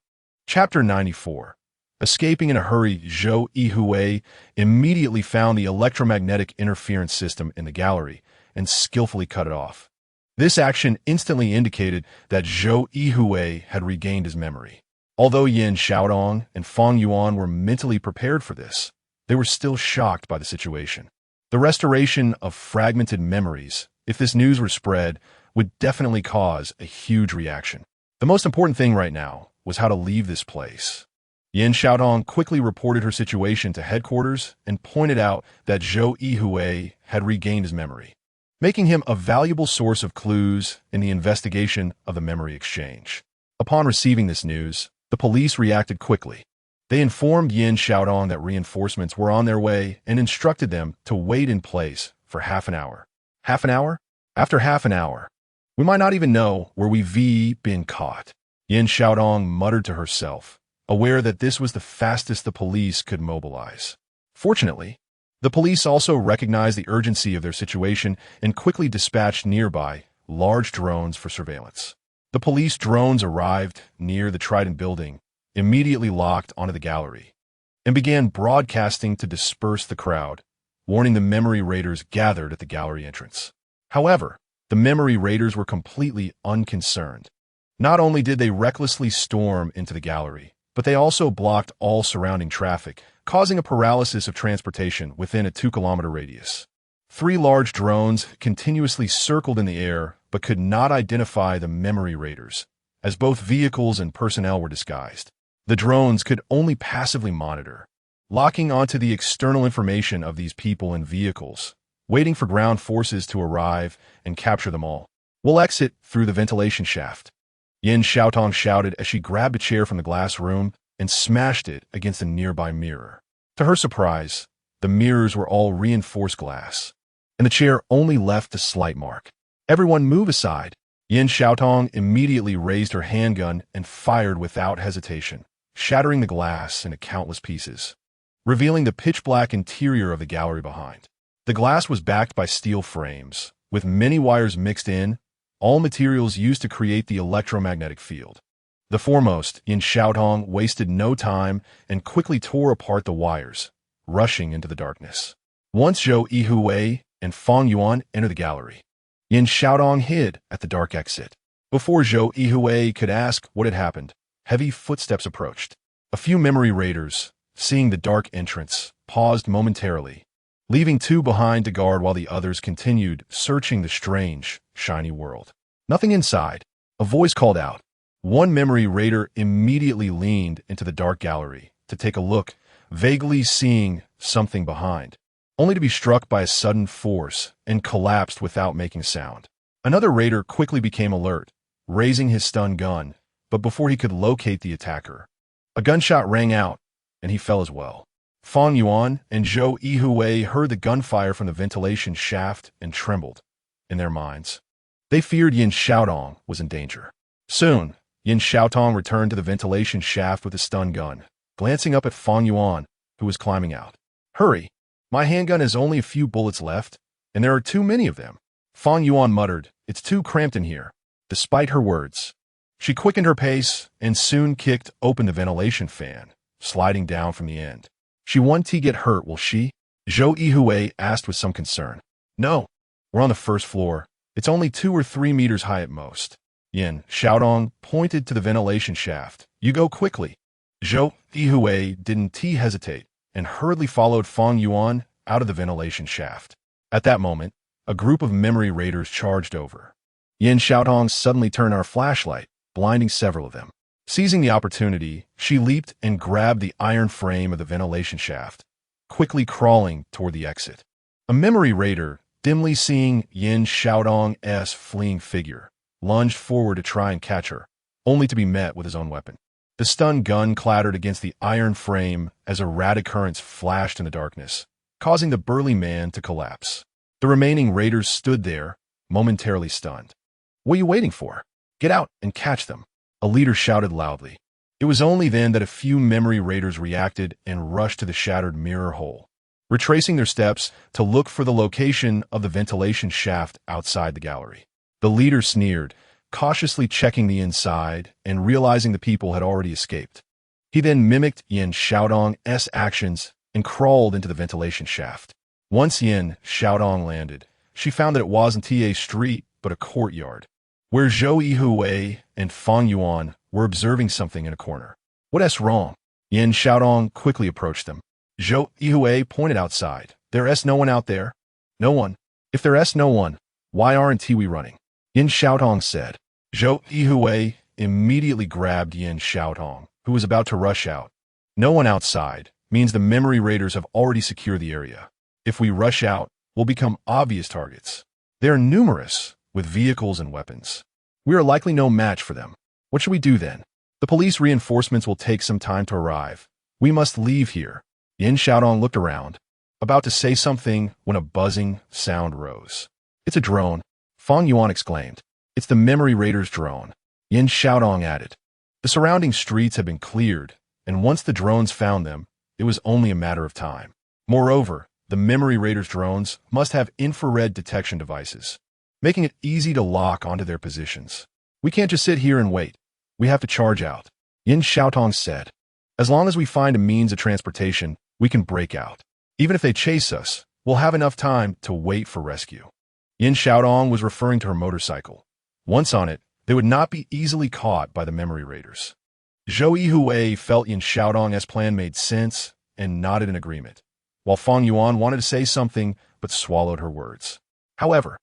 Chapter 94. Escaping in a hurry, Zhou Yuhui immediately found the electromagnetic interference system in the gallery and skillfully cut it off. This action instantly indicated that Zhou Yuhui had regained his memory. Although Yin Xiaodong and Feng Yuan were mentally prepared for this, they were still shocked by the situation. The restoration of fragmented memories, if this news were spread, would definitely cause a huge reaction. The most important thing right now was how to leave this place. Yin Xiaodong quickly reported her situation to headquarters and pointed out that Zhou Yuhui had regained his memory, making him a valuable source of clues in the investigation of the memory exchange. Upon receiving this news, the police reacted quickly. They informed Yin Xiaodong that reinforcements were on their way and instructed them to wait in place for half an hour. Half an hour? After half an hour, we might not even know where we've been caught. Yin Xiaodong muttered to herself, aware that this was the fastest the police could mobilize. Fortunately, the police also recognized the urgency of their situation and quickly dispatched nearby large drones for surveillance. The police drones arrived near the Trident building, immediately locked onto the gallery, and began broadcasting to disperse the crowd, warning the memory raiders gathered at the gallery entrance. However, the memory raiders were completely unconcerned. Not only did they recklessly storm into the gallery, but they also blocked all surrounding traffic, causing a paralysis of transportation within a 2-kilometer radius. 3 large drones continuously circled in the air but could not identify the memory raiders, as both vehicles and personnel were disguised. The drones could only passively monitor, locking onto the external information of these people and vehicles, waiting for ground forces to arrive and capture them all. "We'll exit through the ventilation shaft," Yin Xiaotong shouted as she grabbed a chair from the glass room and smashed it against a nearby mirror. To her surprise, the mirrors were all reinforced glass, and the chair only left a slight mark. "Everyone move aside." Yin Xiaotong immediately raised her handgun and fired without hesitation, shattering the glass into countless pieces, revealing the pitch-black interior of the gallery behind. The glass was backed by steel frames, with many wires mixed in, all materials used to create the electromagnetic field. The foremost, Yin Xiaotong, wasted no time and quickly tore apart the wires, rushing into the darkness. Once Zhou Yuhui and Fang Yuan entered the gallery, Yin Xiaotong hid at the dark exit. Before Zhou Yuhui could ask what had happened, heavy footsteps approached. A few memory raiders, seeing the dark entrance, paused momentarily, leaving 2 behind to guard while the others continued searching the strange, shiny world. "Nothing inside," a voice called out. One memory raider immediately leaned into the dark gallery to take a look, vaguely seeing something behind, only to be struck by a sudden force and collapsed without making a sound. Another raider quickly became alert, raising his stun gun, but before he could locate the attacker, a gunshot rang out, and he fell as well. Fang Yuan and Zhou Yuhui heard the gunfire from the ventilation shaft and trembled in their minds. They feared Yin Xiaotong was in danger. Soon, Yin Xiaotong returned to the ventilation shaft with a stun gun, glancing up at Fang Yuan, who was climbing out. "Hurry! My handgun has only a few bullets left, and there are too many of them." Fang Yuan muttered, "It's too cramped in here." Despite her words, she quickened her pace and soon kicked open the ventilation fan, sliding down from the end. "She won't get hurt, will she?" Zhou Yuhui asked with some concern. "No, we're on the first floor. It's only 2 or 3 meters high at most." Yin Xiaotong pointed to the ventilation shaft. "You go quickly." Zhou Yuhui didn't hesitate and hurriedly followed Fang Yuan out of the ventilation shaft. At that moment, a group of memory raiders charged over. Yin Xiaotong suddenly turned on her flashlight, blinding several of them. Seizing the opportunity, she leaped and grabbed the iron frame of the ventilation shaft, quickly crawling toward the exit. A memory raider, dimly seeing Yin Xiaotong's fleeing figure, lunged forward to try and catch her, only to be met with his own weapon. The stun gun clattered against the iron frame as erratic currents flashed in the darkness, causing the burly man to collapse. The remaining raiders stood there, momentarily stunned. "What are you waiting for? Get out and catch them," a leader shouted loudly. It was only then that a few memory raiders reacted and rushed to the shattered mirror hole, retracing their steps to look for the location of the ventilation shaft outside the gallery. The leader sneered, cautiously checking the inside and realizing the people had already escaped. He then mimicked Yin Xiaotong's actions and crawled into the ventilation shaft. Once Yin Xiaotong landed, she found that it wasn't a street but a courtyard, where Zhou Yuhui and Fang Yuan were observing something in a corner. "What's wrong?" Yin Xiaotong quickly approached them. Zhou Yuhui pointed outside. "There's no one out there." "No one? If there's no one, why aren't we running?" Yin Xiaotong said. Zhou Yuhui immediately grabbed Yin Xiaotong, who was about to rush out. "No one outside means the memory raiders have already secured the area. If we rush out, we'll become obvious targets. They are numerous, with vehicles and weapons. We are likely no match for them. What should we do then? The police reinforcements will take some time to arrive. We must leave here." Yin Xiaotong looked around, about to say something when a buzzing sound rose. "It's a drone," Fang Yuan exclaimed. "It's the memory raiders' drone," Yin Xiaotong added. The surrounding streets had been cleared, and once the drones found them, it was only a matter of time. Moreover, the memory raiders' drones must have infrared detection devices, making it easy to lock onto their positions. We can't just sit here and wait. We have to charge out, Yin Xiaotong said. As long as we find a means of transportation, we can break out. Even if they chase us, we'll have enough time to wait for rescue. Yin Xiaotong was referring to her motorcycle. Once on it, they would not be easily caught by the memory raiders. Zhou Yuhui felt Yin Xiaotong's plan made sense and nodded in agreement, while Fang Yuan wanted to say something but swallowed her words. However,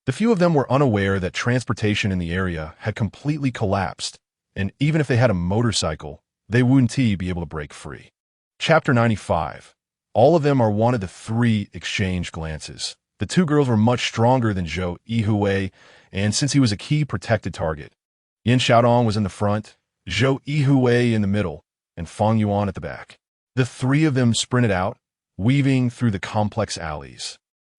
the few of them were unaware that transportation in the area had completely collapsed, and even if they had a motorcycle, they wouldn't be able to break free. Chapter 95. All of them are one of the three exchanged glances. The two girls were much stronger than Zhou Yuhui, and since he was a key protected target, Yin Xiaotong was in the front, Zhou Yuhui in the middle, and Fang Yuan at the back. The three of them sprinted out, weaving through the complex alleys,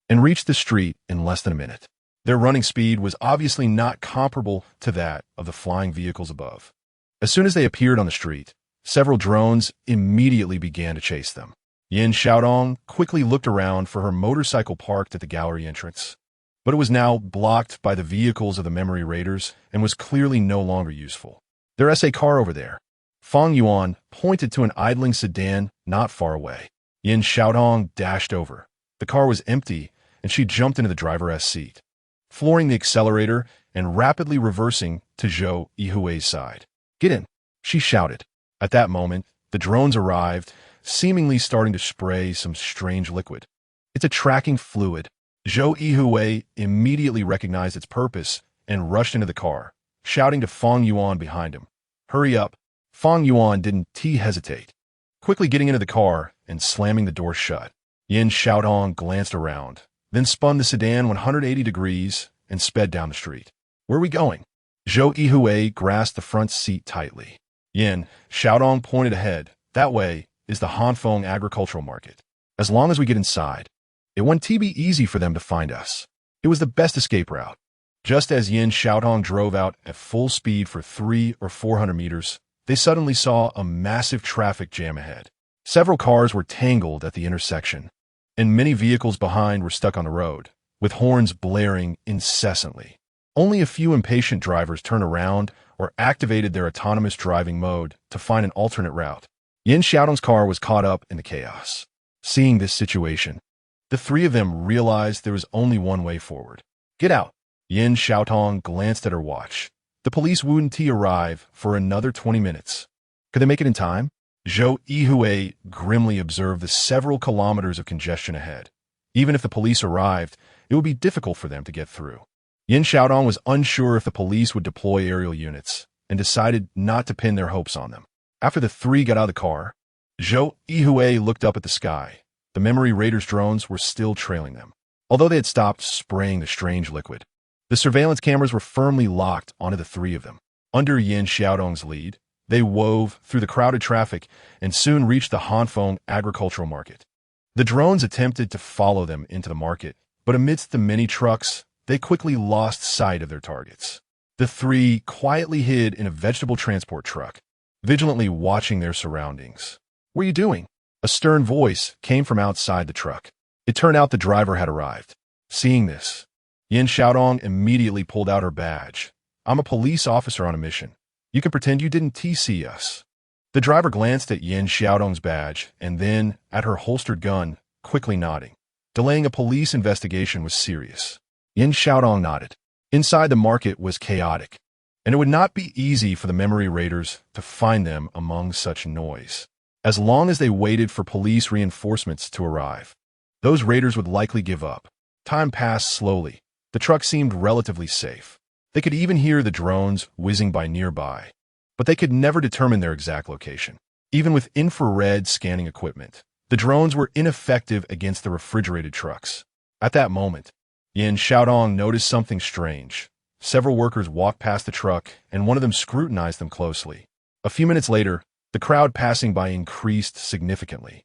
and reached the street in less than a minute. Their running speed was obviously not comparable to that of the flying vehicles above. As soon as they appeared on the street, several drones immediately began to chase them. Yin Xiaotong quickly looked around for her motorcycle parked at the gallery entrance, but it was now blocked by the vehicles of the memory raiders and was clearly no longer useful. There's a car over there. Fang Yuan pointed to an idling sedan not far away. Yin Xiaotong dashed over. The car was empty, and she jumped into the driver's seat, flooring the accelerator and rapidly reversing to Zhou Yuhui's side. "Get in," she shouted. At that moment, the drones arrived, seemingly starting to spray some strange liquid. "It's a tracking fluid." Zhou Yuhui immediately recognized its purpose and rushed into the car, shouting to Fang Yuan behind him. "Hurry up." Fang Yuan didn't hesitate, quickly getting into the car and slamming the door shut. Yin Xiaotong glanced around, then spun the sedan 180 degrees and sped down the street. "Where are we going?" Zhou Yuhui grasped the front seat tightly. Yin Xiaotong pointed ahead. "That way is the Hanfeng agricultural market. As long as we get inside, it won't be easy for them to find us." It was the best escape route. Just as Yin Xiaotong drove out at full speed for 300 or 400 meters, they suddenly saw a massive traffic jam ahead. Several cars were tangled at the intersection, and many vehicles behind were stuck on the road, with horns blaring incessantly. Only a few impatient drivers turned around or activated their autonomous driving mode to find an alternate route. Yin Xiaotong's car was caught up in the chaos. Seeing this situation, the three of them realized there was only one way forward. "Get out." Yin Xiaotong glanced at her watch. The police wouldn't arrive for another 20 minutes. Could they make it in time? Zhou Yuhui grimly observed the several kilometers of congestion ahead. Even if the police arrived, it would be difficult for them to get through. Yin Xiaotong was unsure if the police would deploy aerial units, and decided not to pin their hopes on them. After the three got out of the car, Zhou Yuhui looked up at the sky. The memory raiders' drones were still trailing them, although they had stopped spraying the strange liquid. The surveillance cameras were firmly locked onto the three of them. Under Yin Xiaotong's lead, they wove through the crowded traffic and soon reached the Hanfeng agricultural market. The drones attempted to follow them into the market, but amidst the many trucks, they quickly lost sight of their targets. The three quietly hid in a vegetable transport truck, vigilantly watching their surroundings. "What are you doing?" A stern voice came from outside the truck. It turned out the driver had arrived. Seeing this, Yin Xiaotong immediately pulled out her badge. "I'm a police officer on a mission. You can pretend you didn't see us." The driver glanced at Yin Xiaotong's badge and then at her holstered gun, quickly nodding. Delaying a police investigation was serious. Yin Xiaotong nodded. Inside the market was chaotic, and it would not be easy for the memory raiders to find them among such noise. As long as they waited for police reinforcements to arrive, those raiders would likely give up. Time passed slowly. The truck seemed relatively safe. They could even hear the drones whizzing by nearby, but they could never determine their exact location. Even with infrared scanning equipment, the drones were ineffective against the refrigerated trucks. At that moment, Yin Xiaotong noticed something strange. Several workers walked past the truck, and one of them scrutinized them closely. A few minutes later, the crowd passing by increased significantly,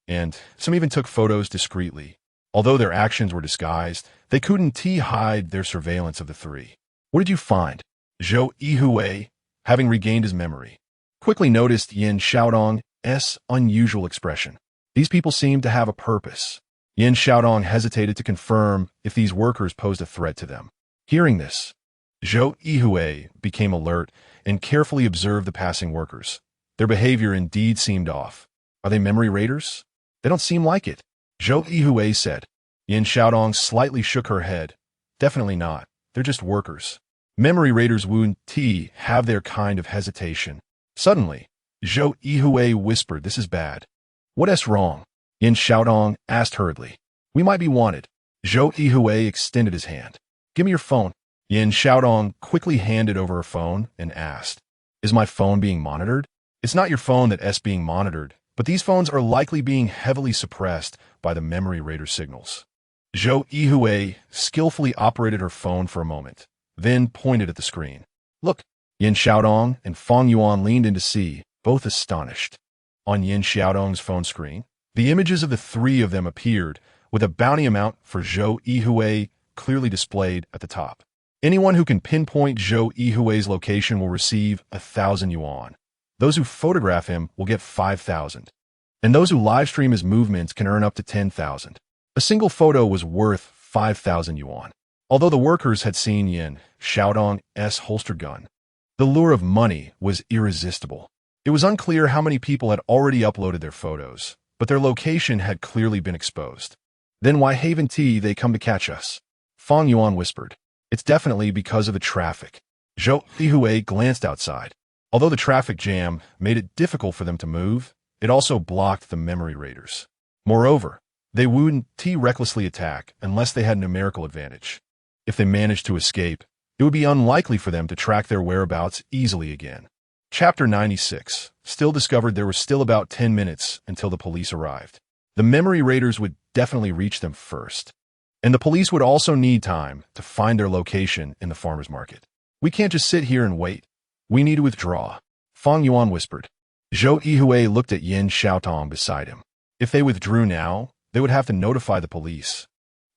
and some even took photos discreetly. Although their actions were disguised, they couldn't hide their surveillance of the three. "What did you find?" Zhou Yuhui, having regained his memory, quickly noticed Yin Xiaotong's unusual expression. These people seemed to have a purpose. Yin Xiaodong hesitated to confirm if these workers posed a threat to them. Hearing this, Zhou Yuhui became alert and carefully observed the passing workers. Their behavior indeed seemed off. Are they memory raiders? They don't seem like it, Zhou Yuhui said. Yin Xiaodong slightly shook her head. Definitely not. They're just workers. Memory raiders Wu Ti have their kind of hesitation. Suddenly, Zhou Yuhui whispered, "This is bad." "What's wrong?" Yin Xiaodong asked hurriedly. "We might be wanted." Zhou Yuhui extended his hand. "Give me your phone." Yin Xiaodong quickly handed over her phone and asked, "Is my phone being monitored?" "It's not your phone that's being monitored, but these phones are likely being heavily suppressed by the memory raider signals." Zhou Yuhui skillfully operated her phone for a moment, then pointed at the screen. "Look." Yin Xiaodong and Fang Yuan leaned in to see, both astonished. On Yin Xiaodong's phone screen, the images of the three of them appeared, with a bounty amount for Zhou Yuhui clearly displayed at the top. Anyone who can pinpoint Zhou Yuhui's location will receive 1,000 yuan. Those who photograph him will get 5,000. And those who livestream his movements can earn up to 10,000. A single photo was worth 5,000 yuan. Although the workers had seen Yin Xiaodong's holster gun, the lure of money was irresistible. It was unclear how many people had already uploaded their photos, but their location had clearly been exposed. "Then why haven't they come to catch us?" Fang Yuan whispered. "It's definitely because of the traffic." Zhou Yuhui glanced outside. Although the traffic jam made it difficult for them to move, it also blocked the memory raiders. Moreover, they wouldn't recklessly attack unless they had numerical advantage. If they managed to escape, it would be unlikely for them to track their whereabouts easily again. Chapter 96 still discovered there were still about 10 minutes until the police arrived. The memory raiders would definitely reach them first. And the police would also need time to find their location in the farmer's market. "We can't just sit here and wait. We need to withdraw," Fang Yuan whispered. Zhou Yuhui looked at Yin Xiaodong beside him. If they withdrew now, they would have to notify the police.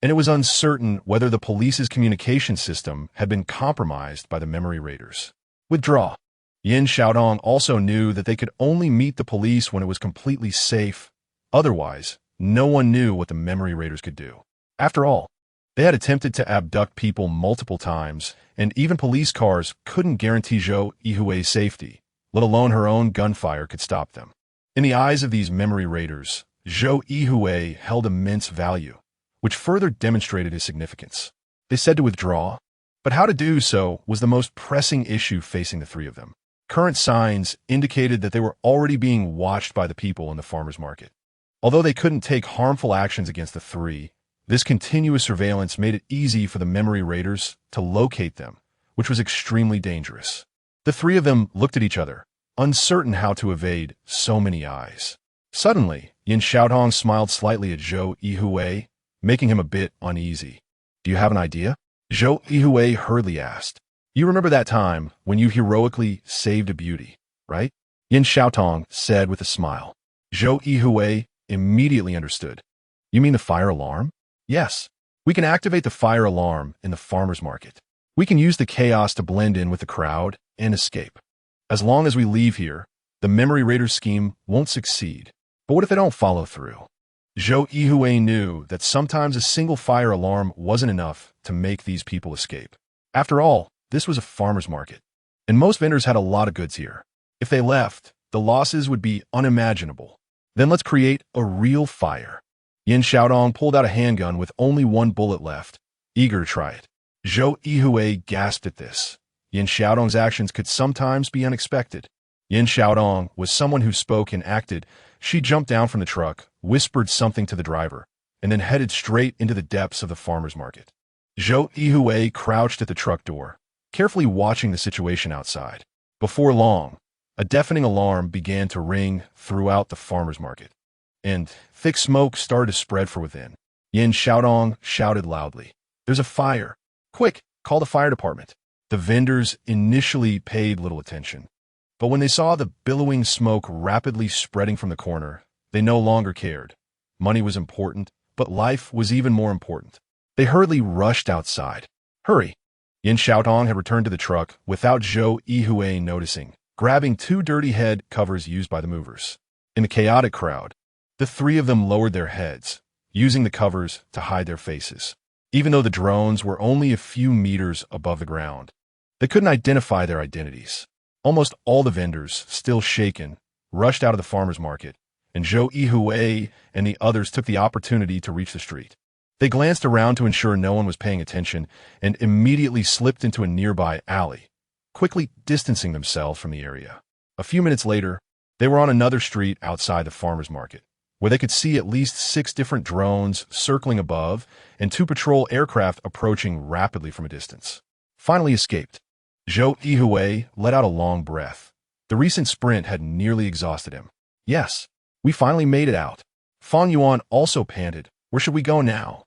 And it was uncertain whether the police's communication system had been compromised by the memory raiders. Withdraw. Yin Xiaodong also knew that they could only meet the police when it was completely safe. Otherwise, no one knew what the memory raiders could do. After all, they had attempted to abduct people multiple times, and even police cars couldn't guarantee Zhou Yuhui's safety, let alone her own gunfire could stop them. In the eyes of these memory raiders, Zhou Yuhui held immense value, which further demonstrated his significance. They said to withdraw, but how to do so was the most pressing issue facing the three of them. Current signs indicated that they were already being watched by the people in the farmer's market. Although they couldn't take harmful actions against the three, this continuous surveillance made it easy for the memory raiders to locate them, which was extremely dangerous. The three of them looked at each other, uncertain how to evade so many eyes. Suddenly, Yin Xiaodong smiled slightly at Zhou Yuhui, making him a bit uneasy. "Do you have an idea?" Zhou Yuhui hurriedly asked. "You remember that time when you heroically saved a beauty, right?" Yin Xiaodong said with a smile. Zhou Yuhui immediately understood. "You mean the fire alarm?" "Yes. We can activate the fire alarm in the farmer's market. We can use the chaos to blend in with the crowd and escape. As long as we leave here, the memory raider scheme won't succeed. But what if they don't follow through?" Zhou Yuhui knew that sometimes a single fire alarm wasn't enough to make these people escape. After all, this was a farmer's market, and most vendors had a lot of goods here. If they left, the losses would be unimaginable. Then let's create a real fire. Yin Xiaodong pulled out a handgun with only one bullet left, eager to try it. Zhou Yuhui gasped at this. Yin Xiaodong's actions could sometimes be unexpected. Yin Xiaodong was someone who spoke and acted. She jumped down from the truck, whispered something to the driver, and then headed straight into the depths of the farmer's market. Zhou Yuhui crouched at the truck door, carefully watching the situation outside. Before long, a deafening alarm began to ring throughout the farmer's market, and thick smoke started to spread from within. Yin Xiaodong shouted loudly, "There's a fire! Quick, call the fire department." The vendors initially paid little attention, but when they saw the billowing smoke rapidly spreading from the corner, they no longer cared. Money was important, but life was even more important. They hurriedly rushed outside. "Hurry!" Yin Xiaodong had returned to the truck without Zhou Yuhui noticing, grabbing two dirty head covers used by the movers. In the chaotic crowd, The three of them lowered their heads, using the covers to hide their faces. Even though the drones were only a few meters above the ground, they couldn't identify their identities. Almost all the vendors, still shaken, rushed out of the farmer's market, and Zhou Yuhui and the others took the opportunity to reach the street. They glanced around to ensure no one was paying attention and immediately slipped into a nearby alley, quickly distancing themselves from the area. A few minutes later, they were on another street outside the farmer's market, where they could see at least 6 different drones circling above and 2 patrol aircraft approaching rapidly from a distance. Finally escaped. Zhou Yuhui let out a long breath. The recent sprint had nearly exhausted him. Yes, we finally made it out. Fang Yuan also panted. Where should we go now?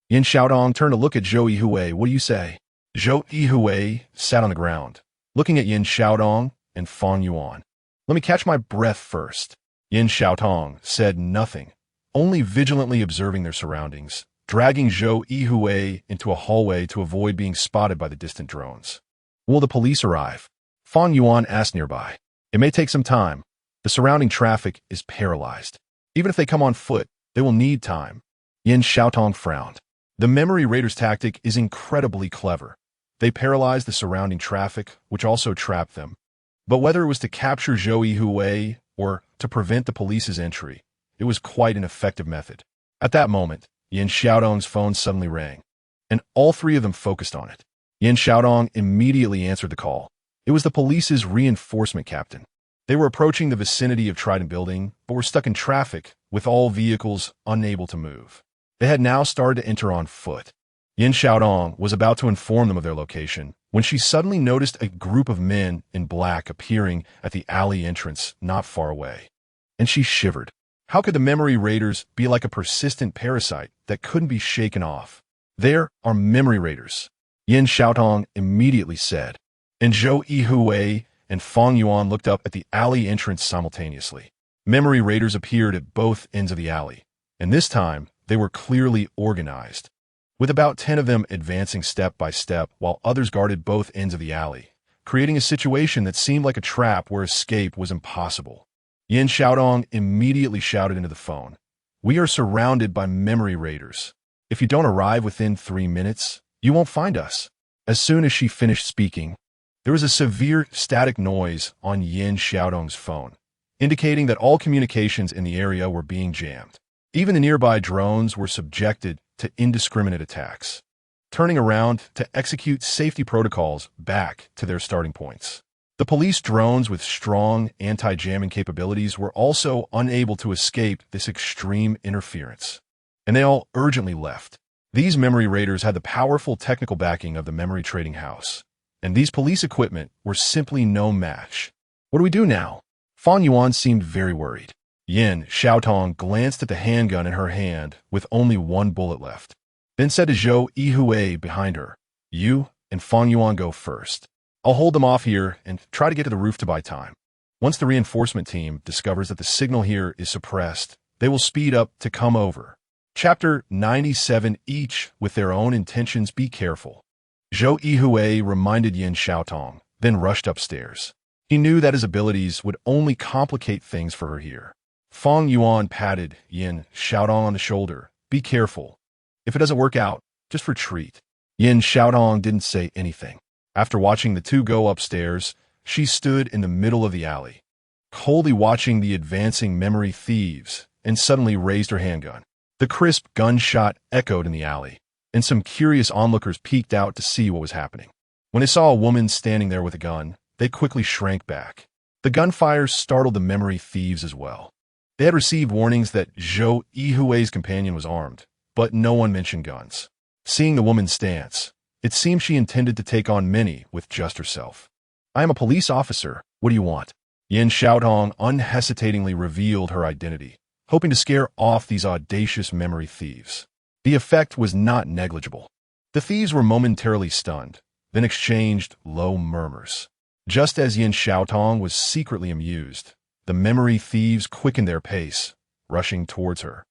Yin Xiaodong turned to look at Zhou Yuhui. What do you say? Zhou Yuhui sat on the ground, looking at Yin Xiaodong and Fang Yuan. Let me catch my breath first. Yin Xiaodong said nothing, only vigilantly observing their surroundings, dragging Zhou Yuhui into a hallway to avoid being spotted by the distant drones. Will the police arrive? Fang Yuan asked nearby. It may take some time. The surrounding traffic is paralyzed. Even if they come on foot, they will need time. Yin Xiaodong frowned. The memory raiders' tactic is incredibly clever. They paralyzed the surrounding traffic, which also trapped them. But whether it was to capture Zhou Yuhui or to prevent the police's entry, it was quite an effective method. At that moment, Yin Xiaodong's phone suddenly rang, and all 3 of them focused on it. Yin Xiaodong immediately answered the call. It was the police's reinforcement captain. They were approaching the vicinity of Trident Building, but were stuck in traffic, with all vehicles unable to move. They had now started to enter on foot. Yin Xiaodong was about to inform them of their location when she suddenly noticed a group of men in black appearing at the alley entrance not far away. And she shivered. How could the memory raiders be like a persistent parasite that couldn't be shaken off? There are memory raiders, Yin Xiaodong immediately said. And Zhou Yuhui and Fang Yuan looked up at the alley entrance simultaneously. Memory raiders appeared at both ends of the alley, and this time they were clearly organized, with about 10 of them advancing step by step while others guarded both ends of the alley, creating a situation that seemed like a trap where escape was impossible. Yin Xiaodong immediately shouted into the phone, "We are surrounded by memory raiders. If you don't arrive within 3 minutes, you won't find us." As soon as she finished speaking, there was a severe static noise on Yin Xiaodong's phone, indicating that all communications in the area were being jammed. Even the nearby drones were subjected to indiscriminate attacks, turning around to execute safety protocols back to their starting points. The police drones with strong anti-jamming capabilities were also unable to escape this extreme interference, and they all urgently left. These memory raiders had the powerful technical backing of the memory trading house, and these police equipment were simply no match. What do we do now? Fang Yuan seemed very worried. Yin Xiaodong glanced at the handgun in her hand with only 1 bullet left, then said to Zhou Yuhui behind her, "You and Fang Yuan go first. I'll hold them off here and try to get to the roof to buy time. Once the reinforcement team discovers that the signal here is suppressed, they will speed up to come over." Chapter 97. Each with their own intentions, be careful. Zhou Yuhui reminded Yin Xiaodong, then rushed upstairs. He knew that his abilities would only complicate things for her here. Fang Yuan patted Yin Xiaodong on the shoulder. "Be careful. If it doesn't work out, just retreat." Yin Xiaodong didn't say anything. After watching the 2 go upstairs, she stood in the middle of the alley, coldly watching the advancing memory thieves, and suddenly raised her handgun. The crisp gunshot echoed in the alley, and some curious onlookers peeked out to see what was happening. When they saw a woman standing there with a gun, they quickly shrank back. The gunfire startled the memory thieves as well. They had received warnings that Zhou Yuhui's companion was armed, but no one mentioned guns. Seeing the woman's stance, it seemed she intended to take on many with just herself. "I am a police officer. What do you want?" Yin Xiaodong unhesitatingly revealed her identity, hoping to scare off these audacious memory thieves. The effect was not negligible. The thieves were momentarily stunned, then exchanged low murmurs. Just as Yin Xiaodong was secretly amused, the memory thieves quickened their pace, rushing towards her.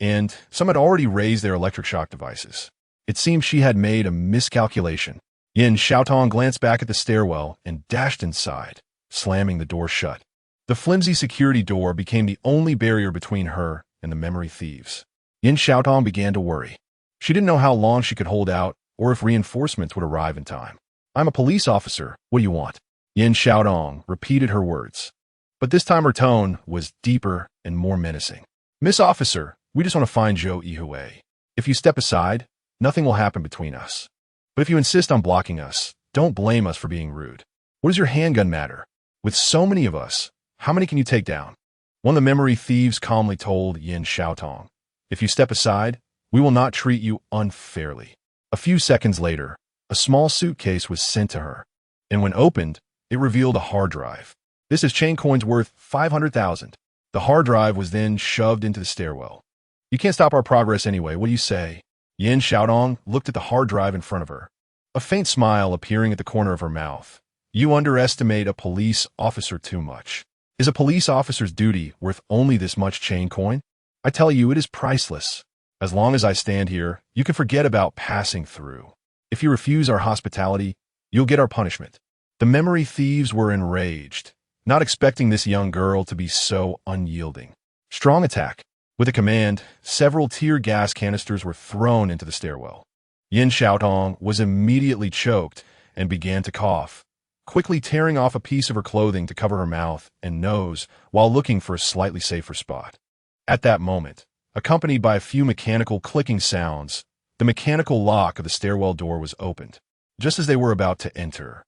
And some had already raised their electric shock devices. It seemed she had made a miscalculation. Yin Xiaodong glanced back at the stairwell and dashed inside, slamming the door shut. The flimsy security door became the only barrier between her and the memory thieves. Yin Xiaotong began to worry. She didn't know how long she could hold out or if reinforcements would arrive in time. "I'm a police officer. What do you want?" Yin Xiaotong repeated her words. But this time her tone was deeper and more menacing. "Miss Officer, we just want to find Zhou Yuhui. If you step aside, nothing will happen between us. But if you insist on blocking us, don't blame us for being rude. What does your handgun matter? With so many of us, how many can you take down?" One of the memory thieves calmly told Yin Xiaotong, "If you step aside, we will not treat you unfairly." A few seconds later, a small suitcase was sent to her, and when opened, it revealed a hard drive. "This is chain coins worth 500,000. The hard drive was then shoved into the stairwell. "You can't stop our progress anyway, what do you say?" Yin Xiaotong looked at the hard drive in front of her, a faint smile appearing at the corner of her mouth. "You underestimate a police officer too much. Is a police officer's duty worth only this much chain coin? I tell you, it is priceless. As long as I stand here, you can forget about passing through. If you refuse our hospitality, you'll get our punishment." The memory thieves were enraged, not expecting this young girl to be so unyielding. Strong attack. With a command, several tear gas canisters were thrown into the stairwell. Yin Xiaotong was immediately choked and began to cough, quickly tearing off a piece of her clothing to cover her mouth and nose while looking for a slightly safer spot. At that moment, accompanied by a few mechanical clicking sounds, the mechanical lock of the stairwell door was opened. Just as they were about to enter,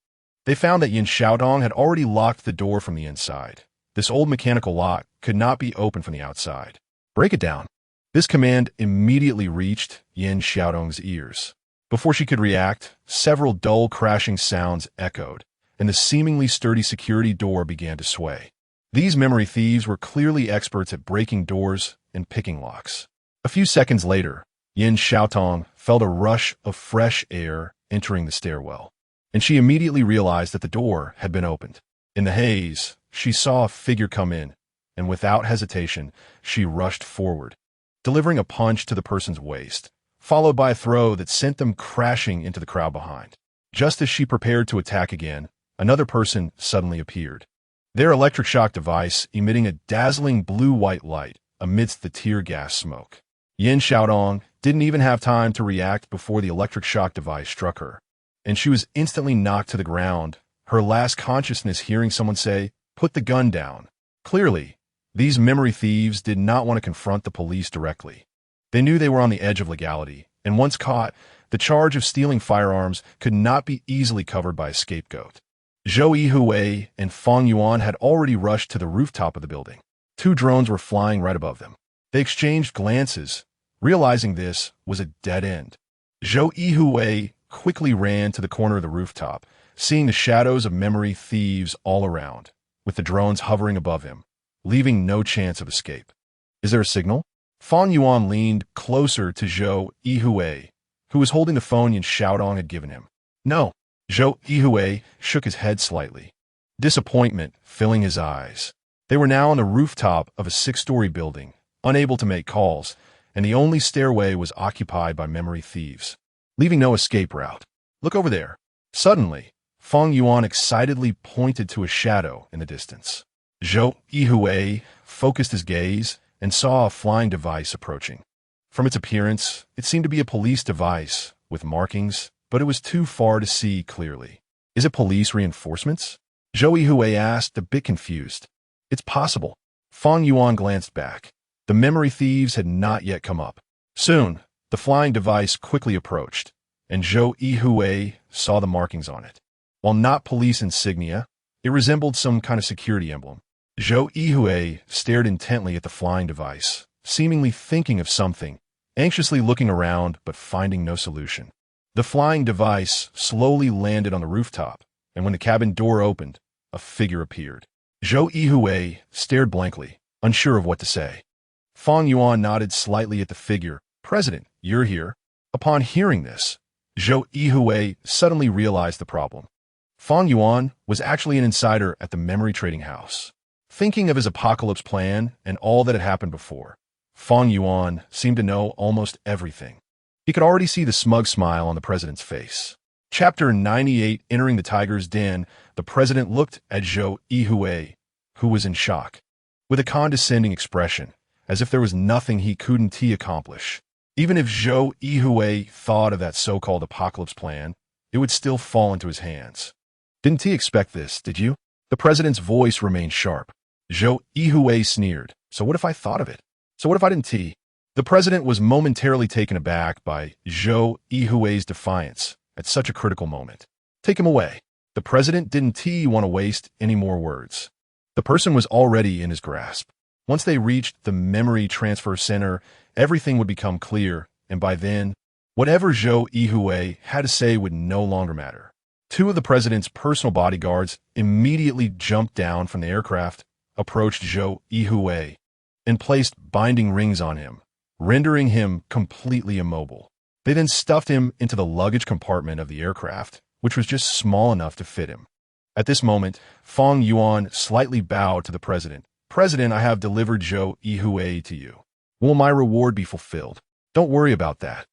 they found that Yin Xiaotong had already locked the door from the inside. This old mechanical lock could not be opened from the outside. "Break it down." This command immediately reached Yin Xiaotong's ears. Before she could react, several dull crashing sounds echoed, and the seemingly sturdy security door began to sway. These memory thieves were clearly experts at breaking doors and picking locks. A few seconds later, Yin Xiaotong felt a rush of fresh air entering the stairwell, and she immediately realized that the door had been opened. In the haze, she saw a figure come in, and without hesitation, she rushed forward, delivering a punch to the person's waist, followed by a throw that sent them crashing into the crowd behind. Just as she prepared to attack again, another person suddenly appeared, their electric shock device emitting a dazzling blue-white light amidst the tear gas smoke. Yin Xiaotong didn't even have time to react before the electric shock device struck her, and she was instantly knocked to the ground, her last consciousness hearing someone say, "Put the gun down." Clearly, these memory thieves did not want to confront the police directly. They knew they were on the edge of legality, and once caught, the charge of stealing firearms could not be easily covered by a scapegoat. Zhou Yuhui and Feng Yuan had already rushed to the rooftop of the building. 2 drones were flying right above them. They exchanged glances, realizing this was a dead end. Zhou Yuhui quickly ran to the corner of the rooftop, seeing the shadows of memory thieves all around, with the drones hovering above him, leaving no chance of escape. "Is there a signal?" Feng Yuan leaned closer to Zhou Yuhui, who was holding the phone Yin Xiaotong had given him. "No." Zhou Yuhui shook his head slightly, disappointment filling his eyes. They were now on the rooftop of a 6-story building, unable to make calls, and the only stairway was occupied by memory thieves, leaving no escape route. "Look over there." Suddenly, Feng Yuan excitedly pointed to a shadow in the distance. Zhou Yuhui focused his gaze and saw a flying device approaching. From its appearance, it seemed to be a police device with markings, but it was too far to see clearly. "Is it police reinforcements?" Zhou Yuhui asked, a bit confused. "It's possible." Feng Yuan glanced back. The memory thieves had not yet come up. Soon, the flying device quickly approached, and Zhou Yuhui saw the markings on it. While not police insignia, it resembled some kind of security emblem. Zhou Yuhui stared intently at the flying device, seemingly thinking of something, anxiously looking around but finding no solution. The flying device slowly landed on the rooftop, and when the cabin door opened, a figure appeared. Zhou Yuhui stared blankly, unsure of what to say. Feng Yuan nodded slightly at the figure. "President, you're here." Upon hearing this, Zhou Yuhui suddenly realized the problem. Feng Yuan was actually an insider at the memory trading house. Thinking of his apocalypse plan and all that had happened before, Feng Yuan seemed to know almost everything. He could already see the smug smile on the president's face. Chapter 98. Entering the tiger's den, the president looked at Zhou Yuhui, who was in shock. With a condescending expression, as if there was nothing he couldn't accomplish. Even if Zhou Yuhui thought of that so-called apocalypse plan, it would still fall into his hands. Didn't he expect this, did you? The president's voice remained sharp. Zhou Yuhui sneered. So what if I thought of it? So what if I didn't? The president was momentarily taken aback by Zhou Yuhui's defiance at such a critical moment. Take him away. The president didn't want to waste any more words. The person was already in his grasp. Once they reached the memory transfer center, everything would become clear, and by then, whatever Zhou Yuhui had to say would no longer matter. Two of the president's personal bodyguards immediately jumped down from the aircraft, approached Zhou Yuhui, and placed binding rings on him, rendering him completely immobile. They then stuffed him into the luggage compartment of the aircraft, which was just small enough to fit him. At this moment, Fang Yuan slightly bowed to the president. President, I have delivered Zhou Yuhui to you. Will my reward be fulfilled? Don't worry about that.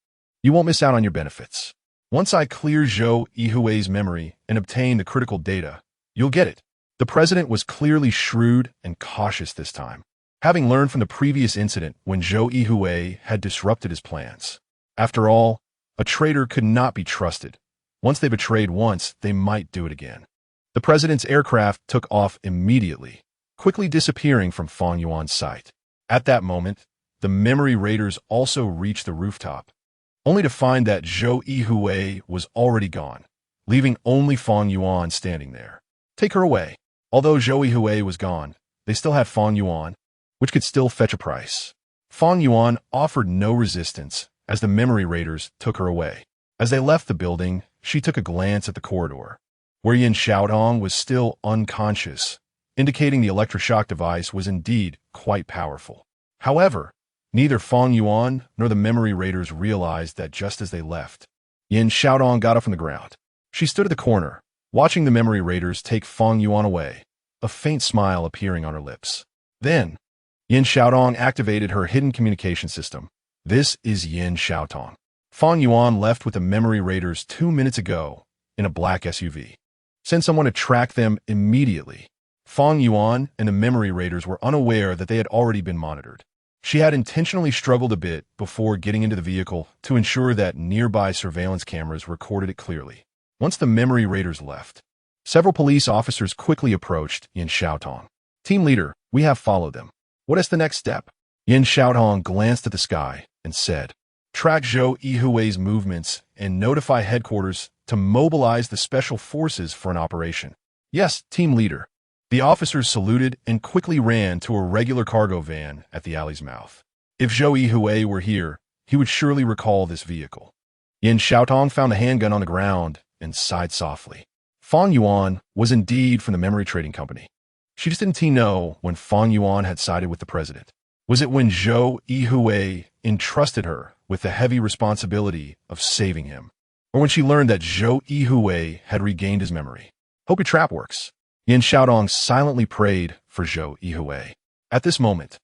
You won't miss out on your benefits. Once I clear Zhou Yuhui's memory and obtain the critical data, you'll get it. The president was clearly shrewd and cautious this time, having learned from the previous incident when Zhou Yuhui had disrupted his plans. After all, a traitor could not be trusted. Once they betrayed once, they might do it again. The president's aircraft took off immediately, quickly disappearing from Fang Yuan's sight. At that moment, the memory raiders also reached the rooftop, only to find that Zhou Yuhui was already gone, leaving only Fang Yuan standing there. Take her away. Although Zhou Yuhui was gone, they still had Fang Yuan, which could still fetch a price. Fang Yuan offered no resistance as the memory raiders took her away. As they left the building, she took a glance at the corridor, where Yin Xiaotong was still unconscious, indicating the electroshock device was indeed quite powerful. However, neither Fang Yuan nor the memory raiders realized that just as they left, Yin Xiaotong got up from the ground. She stood at the corner, watching the memory raiders take Fang Yuan away, a faint smile appearing on her lips. Then, Yin Xiaotong activated her hidden communication system. This is Yin Xiaotong. Fang Yuan left with the memory raiders 2 minutes ago in a black SUV. Send someone to track them immediately. Fang Yuan and the memory raiders were unaware that they had already been monitored. She had intentionally struggled a bit before getting into the vehicle to ensure that nearby surveillance cameras recorded it clearly. Once the memory raiders left, several police officers quickly approached Yin Xiaotong. Team leader, we have followed them. What is the next step? Yin Xiaotong glanced at the sky and said, track Zhou Yuhui's movements and notify headquarters to mobilize the special forces for an operation. Yes, team leader. The officers saluted and quickly ran to a regular cargo van at the alley's mouth. If Zhou Yuhui were here, he would surely recall this vehicle. Yin Xiaotong found a handgun on the ground and sighed softly. Fang Yuan was indeed from the memory trading company. She just didn't know when Fang Yuan had sided with the president. Was it when Zhou Yuhui entrusted her with the heavy responsibility of saving him? Or when she learned that Zhou Yuhui had regained his memory? Hope your trap works. Yin Xiaotong silently prayed for Zhou Yuhui. At this moment,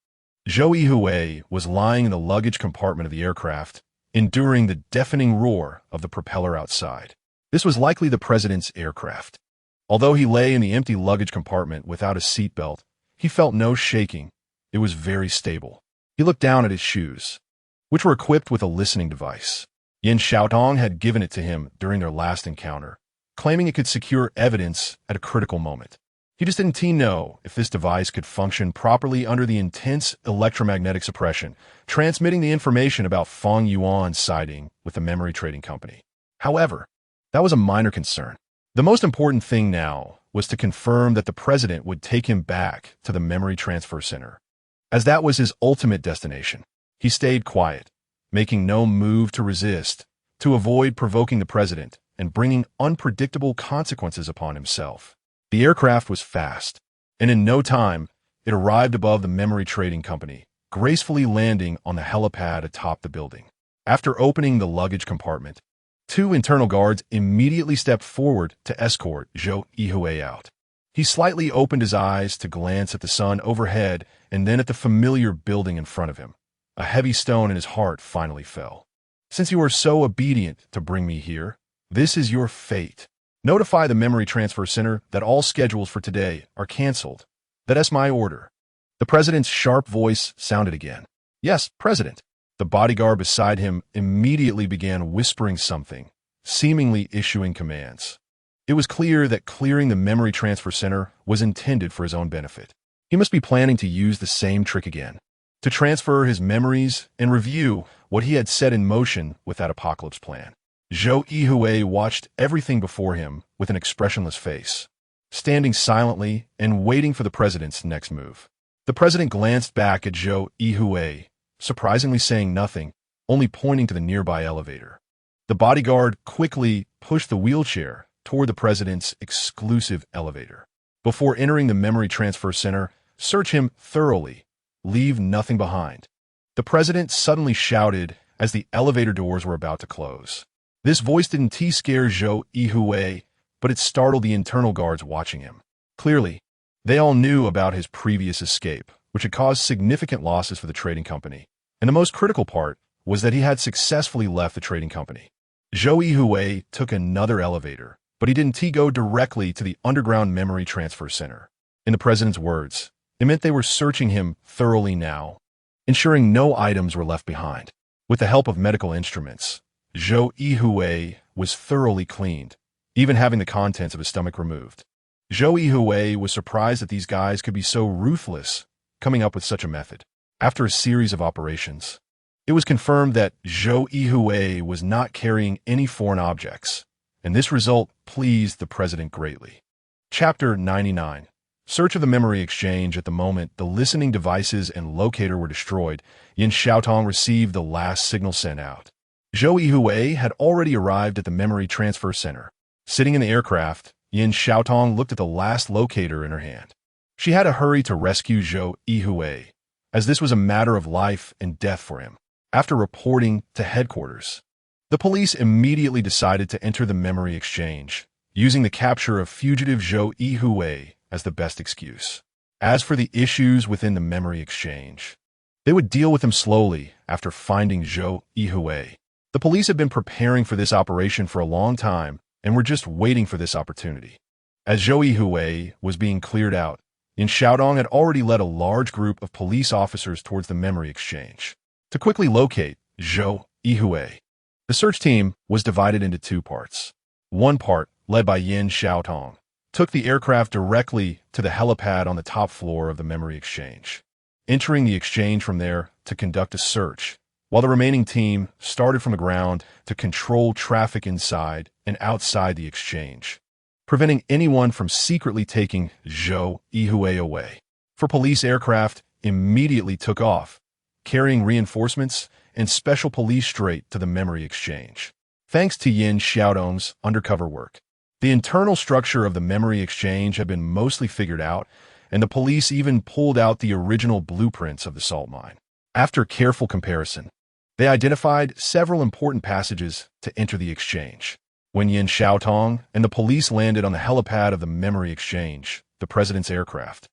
Zhou Yuhui was lying in the luggage compartment of the aircraft, enduring the deafening roar of the propeller outside. This was likely the president's aircraft. Although he lay in the empty luggage compartment without a seatbelt, he felt no shaking. It was very stable. He looked down at his shoes, which were equipped with a listening device. Yin Xiaotong had given it to him during their last encounter, claiming it could secure evidence at a critical moment. He just didn't know if this device could function properly under the intense electromagnetic suppression, transmitting the information about Fang Yuan's siding with the memory trading company. However, that was a minor concern. The most important thing now was to confirm that the president would take him back to the memory transfer center, as that was his ultimate destination. He stayed quiet, making no move to resist, to avoid provoking the president and bringing unpredictable consequences upon himself. The aircraft was fast, and in no time, it arrived above the memory trading company, gracefully landing on the helipad atop the building. After opening the luggage compartment, 2 internal guards immediately stepped forward to escort Zhou Yuhui out. He slightly opened his eyes to glance at the sun overhead and then at the familiar building in front of him. A heavy stone in his heart finally fell. Since you are so obedient to bring me here, this is your fate. Notify the memory transfer center that all schedules for today are canceled. That is my order. The president's sharp voice sounded again. "Yes, President." The bodyguard beside him immediately began whispering something, seemingly issuing commands. It was clear that clearing the memory transfer center was intended for his own benefit. He must be planning to use the same trick again, to transfer his memories and review what he had set in motion with that apocalypse plan. Zhou Yuhui watched everything before him with an expressionless face, standing silently and waiting for the president's next move. The president glanced back at Zhou Yuhui, surprisingly saying nothing, only pointing to the nearby elevator. The bodyguard quickly pushed the wheelchair toward the president's exclusive elevator. Before entering the memory transfer center, search him thoroughly. Leave nothing behind. The president suddenly shouted as the elevator doors were about to close. This voice didn't scare Zhou Yuhui, but it startled the internal guards watching him. Clearly, they all knew about his previous escape, which had caused significant losses for the trading company. And the most critical part was that he had successfully left the trading company. Zhou Yuhui took another elevator, but he didn't go directly to the underground memory transfer center. In the president's words, it meant they were searching him thoroughly now, ensuring no items were left behind. With the help of medical instruments, Zhou Yuhui was thoroughly cleaned, even having the contents of his stomach removed. Zhou Yuhui was surprised that these guys could be so ruthless, coming up with such a method. After a series of operations, it was confirmed that Zhou Yuhui was not carrying any foreign objects, and this result pleased the president greatly. Chapter 99. Search of the memory exchange. At the moment the listening devices and locator were destroyed, Yin Xiaotong received the last signal sent out. Zhou Yuhui had already arrived at the memory transfer center. Sitting in the aircraft, Yin Xiaotong looked at the last locator in her hand. She had to hurry to rescue Zhou Yuhui, as this was a matter of life and death for him. After reporting to headquarters, the police immediately decided to enter the memory exchange, using the capture of fugitive Zhou Yuhui as the best excuse. As for the issues within the memory exchange, they would deal with them slowly after finding Zhou Yuhui. The police had been preparing for this operation for a long time and were just waiting for this opportunity. As Zhou Yuhui was being cleared out, Yin Xiaodong had already led a large group of police officers towards the memory exchange to quickly locate Zhou Yuhui. The search team was divided into two parts. One part, led by Yin Xiaotong, took the aircraft directly to the helipad on the top floor of the memory exchange, entering the exchange from there to conduct a search, while the remaining team started from the ground to control traffic inside and outside the exchange, preventing anyone from secretly taking Zhou Yuhui away. For police aircraft immediately took off, carrying reinforcements and special police straight to the memory exchange. Thanks to Yin Xiaodong's undercover work, the internal structure of the memory exchange had been mostly figured out, and the police even pulled out the original blueprints of the salt mine. After careful comparison, they identified several important passages to enter the exchange. When Yin Xiaotong and the police landed on the helipad of the memory exchange, the president's aircraft,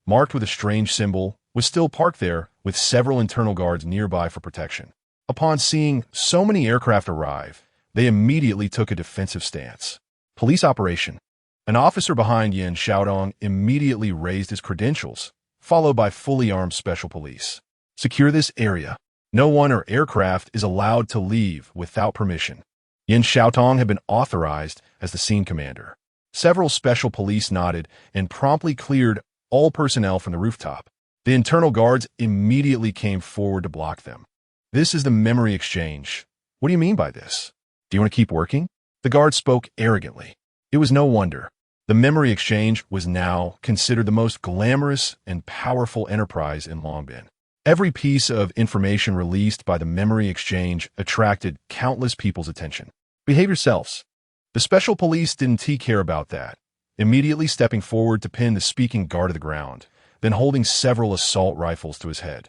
marked with a strange symbol, was still parked there with several internal guards nearby for protection. Upon seeing so many aircraft arrive, they immediately took a defensive stance. Police operation. An officer behind Yin Xiaodong immediately raised his credentials, followed by fully armed special police. Secure this area. No one or aircraft is allowed to leave without permission. Yin Xiaotong had been authorized as the scene commander. Several special police nodded and promptly cleared all personnel from the rooftop. The internal guards immediately came forward to block them. This is the memory exchange. What do you mean by this? Do you want to keep working? The guard spoke arrogantly. It was no wonder. The memory exchange was now considered the most glamorous and powerful enterprise in Longbin. Every piece of information released by the memory exchange attracted countless people's attention. Behave yourselves. The special police didn't care about that, immediately stepping forward to pin the speaking guard to the ground, then holding several assault rifles to his head.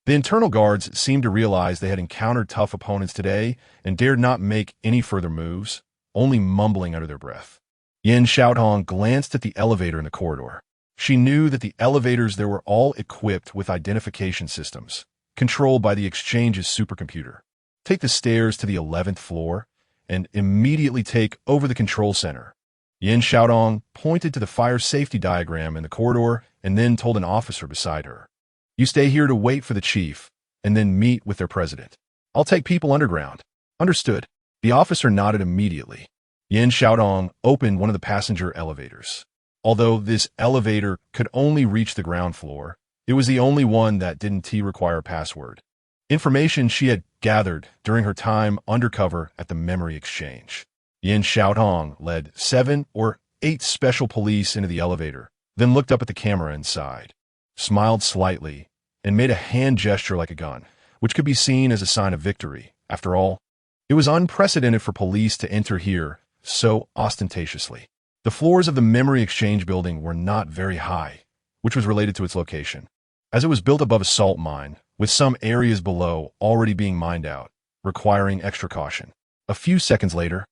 The internal guards seemed to realize they had encountered tough opponents today and dared not make any further moves, only mumbling under their breath. Yin Xiaotong glanced at the elevator in the corridor. She knew that the elevators there were all equipped with identification systems, controlled by the exchange's supercomputer. Take the stairs to the 11th floor and immediately take over the control center. Yin Xiaodong pointed to the fire safety diagram in the corridor and then told an officer beside her. You stay here to wait for the chief, and then meet with their president. I'll take people underground. Understood. The officer nodded immediately. Yin Xiaodong opened one of the passenger elevators. Although this elevator could only reach the ground floor, it was the only one that didn't require a password. Information she had gathered during her time undercover at the memory exchange. Yin Xiaodong led 7 or 8 special police into the elevator, then looked up at the camera inside, smiled slightly, and made a hand gesture like a gun, which could be seen as a sign of victory. After all, it was unprecedented for police to enter here so ostentatiously. The floors of the memory exchange building were not very high, which was related to its location, as it was built above a salt mine, with some areas below already being mined out, requiring extra caution. A few seconds later,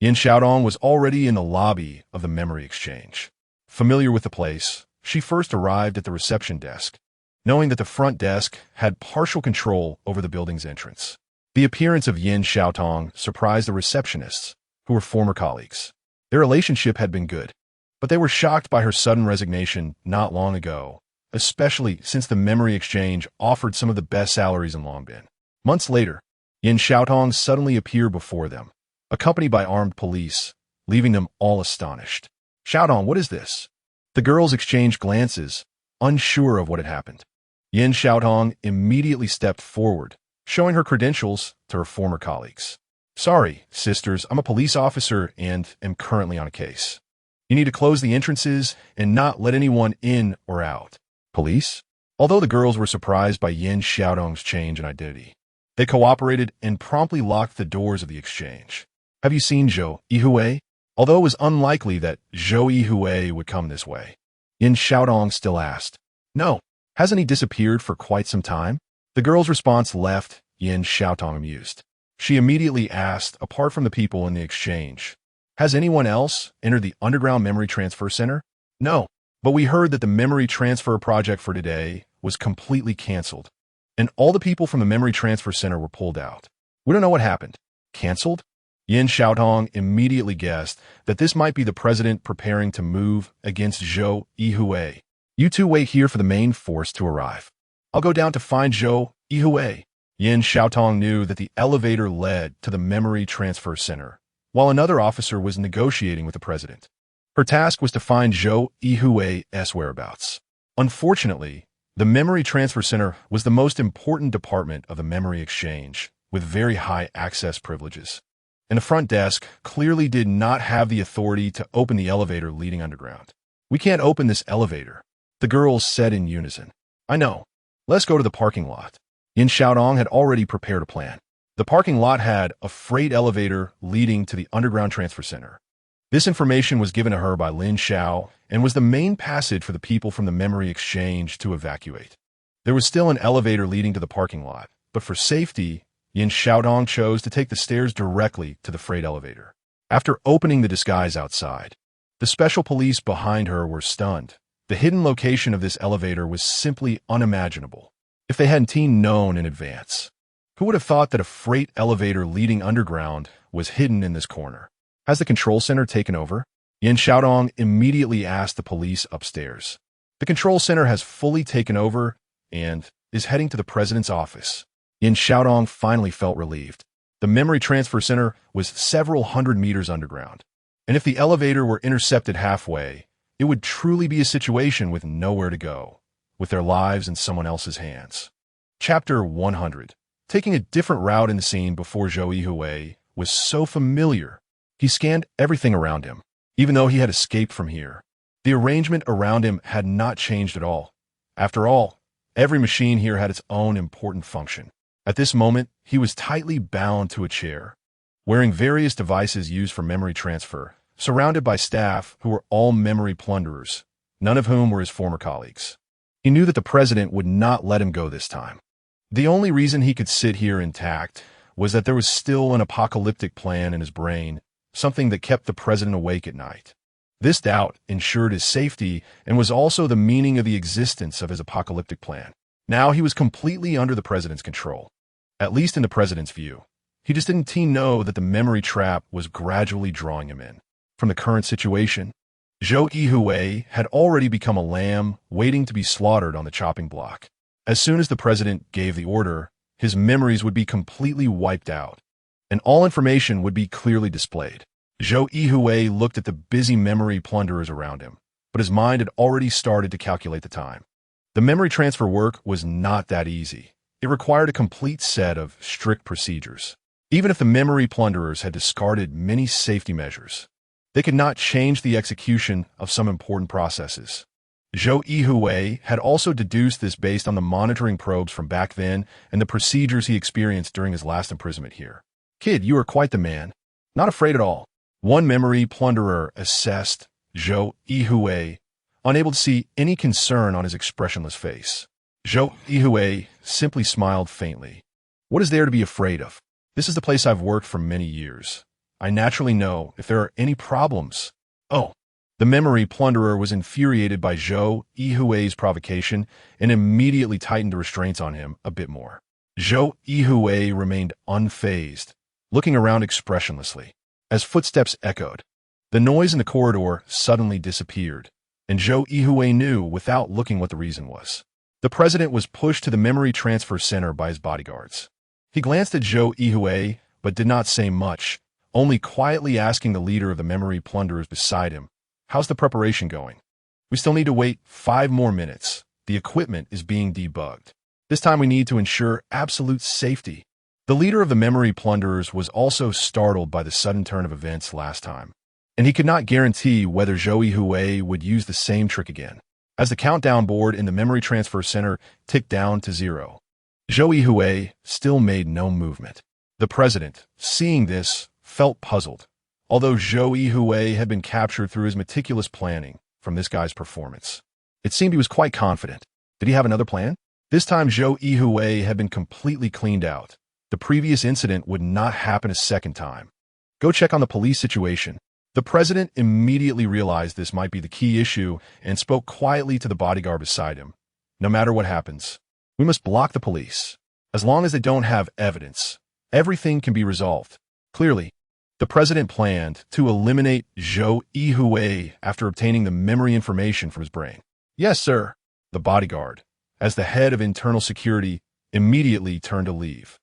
Yin Xiaodong was already in the lobby of the memory exchange. Familiar with the place, she first arrived at the reception desk, knowing that the front desk had partial control over the building's entrance. The appearance of Yin Xiaodong surprised the receptionists, who were former colleagues. Their relationship had been good, but they were shocked by her sudden resignation not long ago, especially since the memory exchange offered some of the best salaries in Longbin. Months later, Yin Xiaodong suddenly appeared before them, accompanied by armed police, leaving them all astonished. Xiaodong, what is this? The girls exchanged glances, unsure of what had happened. Yin Xiaodong immediately stepped forward, showing her credentials to her former colleagues. Sorry, sisters, I'm a police officer and am currently on a case. You need to close the entrances and not let anyone in or out. Police? Although the girls were surprised by Yin Xiaodong's change in identity, they cooperated and promptly locked the doors of the exchange. Have you seen Zhou Yuhui? Although it was unlikely that Zhou Yuhui would come this way, Yin Xiaodong still asked. No. Hasn't he disappeared for quite some time? The girl's response left Yin Xiaodong amused. She immediately asked, apart from the people in the exchange, has anyone else entered the underground memory transfer center? No, but we heard that the memory transfer project for today was completely canceled, and all the people from the memory transfer center were pulled out. We don't know what happened. Canceled? Yin Xiaodong immediately guessed that this might be the president preparing to move against Zhou Yuhui. You two wait here for the main force to arrive. I'll go down to find Zhou Yuhui. Yin Xiaodong knew that the elevator led to the memory transfer center, while another officer was negotiating with the president. Her task was to find Zhou Yuhui's whereabouts. Unfortunately, the memory transfer center was the most important department of the memory exchange, with very high access privileges. And the front desk clearly did not have the authority to open the elevator leading underground. We can't open this elevator, the girls said in unison. I know. Let's go to the parking lot. Yin Xiaodong had already prepared a plan. The parking lot had a freight elevator leading to the underground transfer center. This information was given to her by Lin Xiao and was the main passage for the people from the memory exchange to evacuate. There was still an elevator leading to the parking lot, but for safety, Yin Xiaodong chose to take the stairs directly to the freight elevator. After opening the disguise outside, the special police behind her were stunned. The hidden location of this elevator was simply unimaginable. If they hadn't known in advance, who would have thought that a freight elevator leading underground was hidden in this corner? Has the control center taken over? Yin Xiaodong immediately asked the police upstairs. The control center has fully taken over and is heading to the president's office. Yin Xiaodong finally felt relieved. The memory transfer center was several hundred meters underground, and if the elevator were intercepted halfway, it would truly be a situation with nowhere to go, with their lives in someone else's hands. Chapter 100. Taking a different route in the scene before Zhou Yuhui was so familiar. He scanned everything around him, even though he had escaped from here. The arrangement around him had not changed at all. After all, every machine here had its own important function. At this moment, he was tightly bound to a chair, wearing various devices used for memory transfer, surrounded by staff who were all memory plunderers, none of whom were his former colleagues. He knew that the president would not let him go this time. The only reason he could sit here intact was that there was still an apocalyptic plan in his brain, something that kept the president awake at night. This doubt ensured his safety and was also the meaning of the existence of his apocalyptic plan. Now he was completely under the president's control, at least in the president's view. He just didn't know that the memory trap was gradually drawing him in. From the current situation, Zhou Yuhui had already become a lamb waiting to be slaughtered on the chopping block. As soon as the president gave the order, his memories would be completely wiped out, and all information would be clearly displayed. Zhou Yuhui looked at the busy memory plunderers around him, but his mind had already started to calculate the time. The memory transfer work was not that easy. It required a complete set of strict procedures. Even if the memory plunderers had discarded many safety measures, they could not change the execution of some important processes. Zhou Yuhui had also deduced this based on the monitoring probes from back then and the procedures he experienced during his last imprisonment here. "Kid, you are quite the man. Not afraid at all," one memory plunderer assessed Zhou Yuhui, unable to see any concern on his expressionless face. Zhou Yuhui simply smiled faintly. "What is there to be afraid of? This is the place I've worked for many years. I naturally know if there are any problems." "Oh." The memory plunderer was infuriated by Zhou Yuhui's provocation and immediately tightened the restraints on him a bit more. Zhou Yuhui remained unfazed, looking around expressionlessly. As footsteps echoed, the noise in the corridor suddenly disappeared, and Zhou Yuhui knew without looking what the reason was. The president was pushed to the memory transfer center by his bodyguards. He glanced at Zhou Yuhui, but did not say much, only quietly asking the leader of the memory plunderers beside him, "How's the preparation going?" "We still need to wait 5 more minutes. The equipment is being debugged. This time we need to ensure absolute safety." The leader of the memory plunderers was also startled by the sudden turn of events last time, and he could not guarantee whether Zhou Yuhui would use the same trick again. As the countdown board in the memory transfer center ticked down to 0, Zhou Yuhui still made no movement. The president, seeing this, felt puzzled. Although Zhou Yuhui had been captured through his meticulous planning from this guy's performance, it seemed he was quite confident. Did he have another plan? This time Zhou Yuhui had been completely cleaned out. The previous incident would not happen a second time. "Go check on the police situation." The president immediately realized this might be the key issue and spoke quietly to the bodyguard beside him. "No matter what happens, we must block the police. As long as they don't have evidence, everything can be resolved." Clearly, the president planned to eliminate Zhou Yuhui after obtaining the memory information from his brain. "Yes, sir." The bodyguard, as the head of internal security, immediately turned to leave.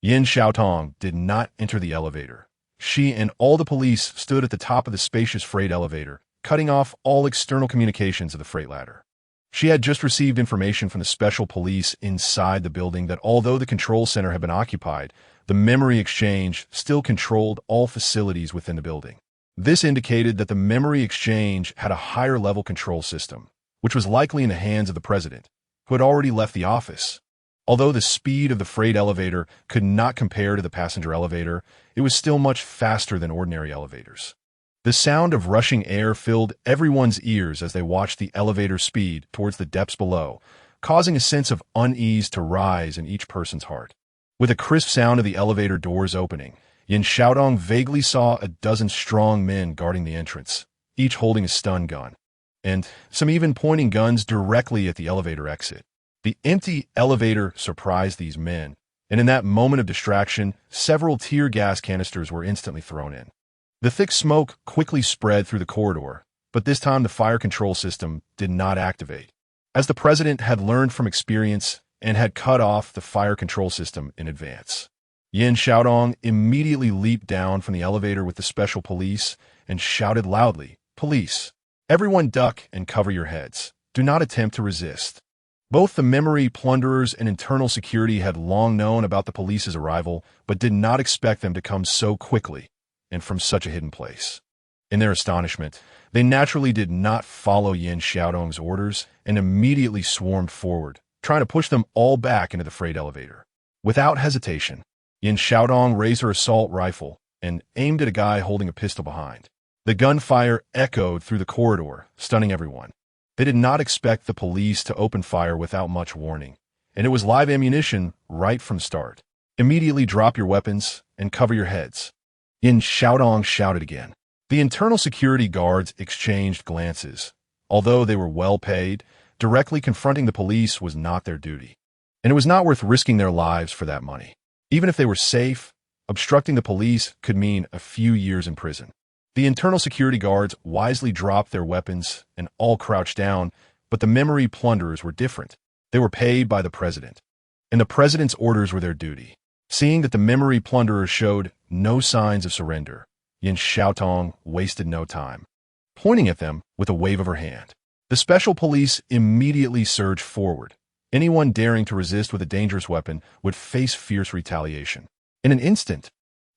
Yin Xiaotong did not enter the elevator. She and all the police stood at the top of the spacious freight elevator, cutting off all external communications of the freight ladder. She had just received information from the special police inside the building that although the control center had been occupied, the memory exchange still controlled all facilities within the building. This indicated that the memory exchange had a higher level control system, which was likely in the hands of the president, who had already left the office. Although the speed of the freight elevator could not compare to the passenger elevator, it was still much faster than ordinary elevators. The sound of rushing air filled everyone's ears as they watched the elevator speed towards the depths below, causing a sense of unease to rise in each person's heart. With a crisp sound of the elevator doors opening, Yin Xiaodong vaguely saw a dozen strong men guarding the entrance, each holding a stun gun, and some even pointing guns directly at the elevator exit. The empty elevator surprised these men, and in that moment of distraction, several tear gas canisters were instantly thrown in. The thick smoke quickly spread through the corridor, but this time the fire control system did not activate, as the president had learned from experience and had cut off the fire control system in advance. Yin Xiaodong immediately leaped down from the elevator with the special police and shouted loudly, "Police! Everyone duck and cover your heads. Do not attempt to resist." Both the memory plunderers and internal security had long known about the police's arrival, but did not expect them to come so quickly and from such a hidden place. In their astonishment, they naturally did not follow Yin Xiaodong's orders and immediately swarmed forward, trying to push them all back into the freight elevator. Without hesitation, Yin Xiaodong raised her assault rifle and aimed at a guy holding a pistol behind. The gunfire echoed through the corridor, stunning everyone. They did not expect the police to open fire without much warning, and it was live ammunition right from start. "Immediately drop your weapons and cover your heads." Yin Xiaodong shouted again. The internal security guards exchanged glances. Although they were well paid, directly confronting the police was not their duty, and it was not worth risking their lives for that money. Even if they were safe, obstructing the police could mean a few years in prison. The internal security guards wisely dropped their weapons and all crouched down, but the memory plunderers were different. They were paid by the president, and the president's orders were their duty. Seeing that the memory plunderers showed no signs of surrender, Yin Xiaotong wasted no time, pointing at them with a wave of her hand. The special police immediately surged forward. Anyone daring to resist with a dangerous weapon would face fierce retaliation. In an instant,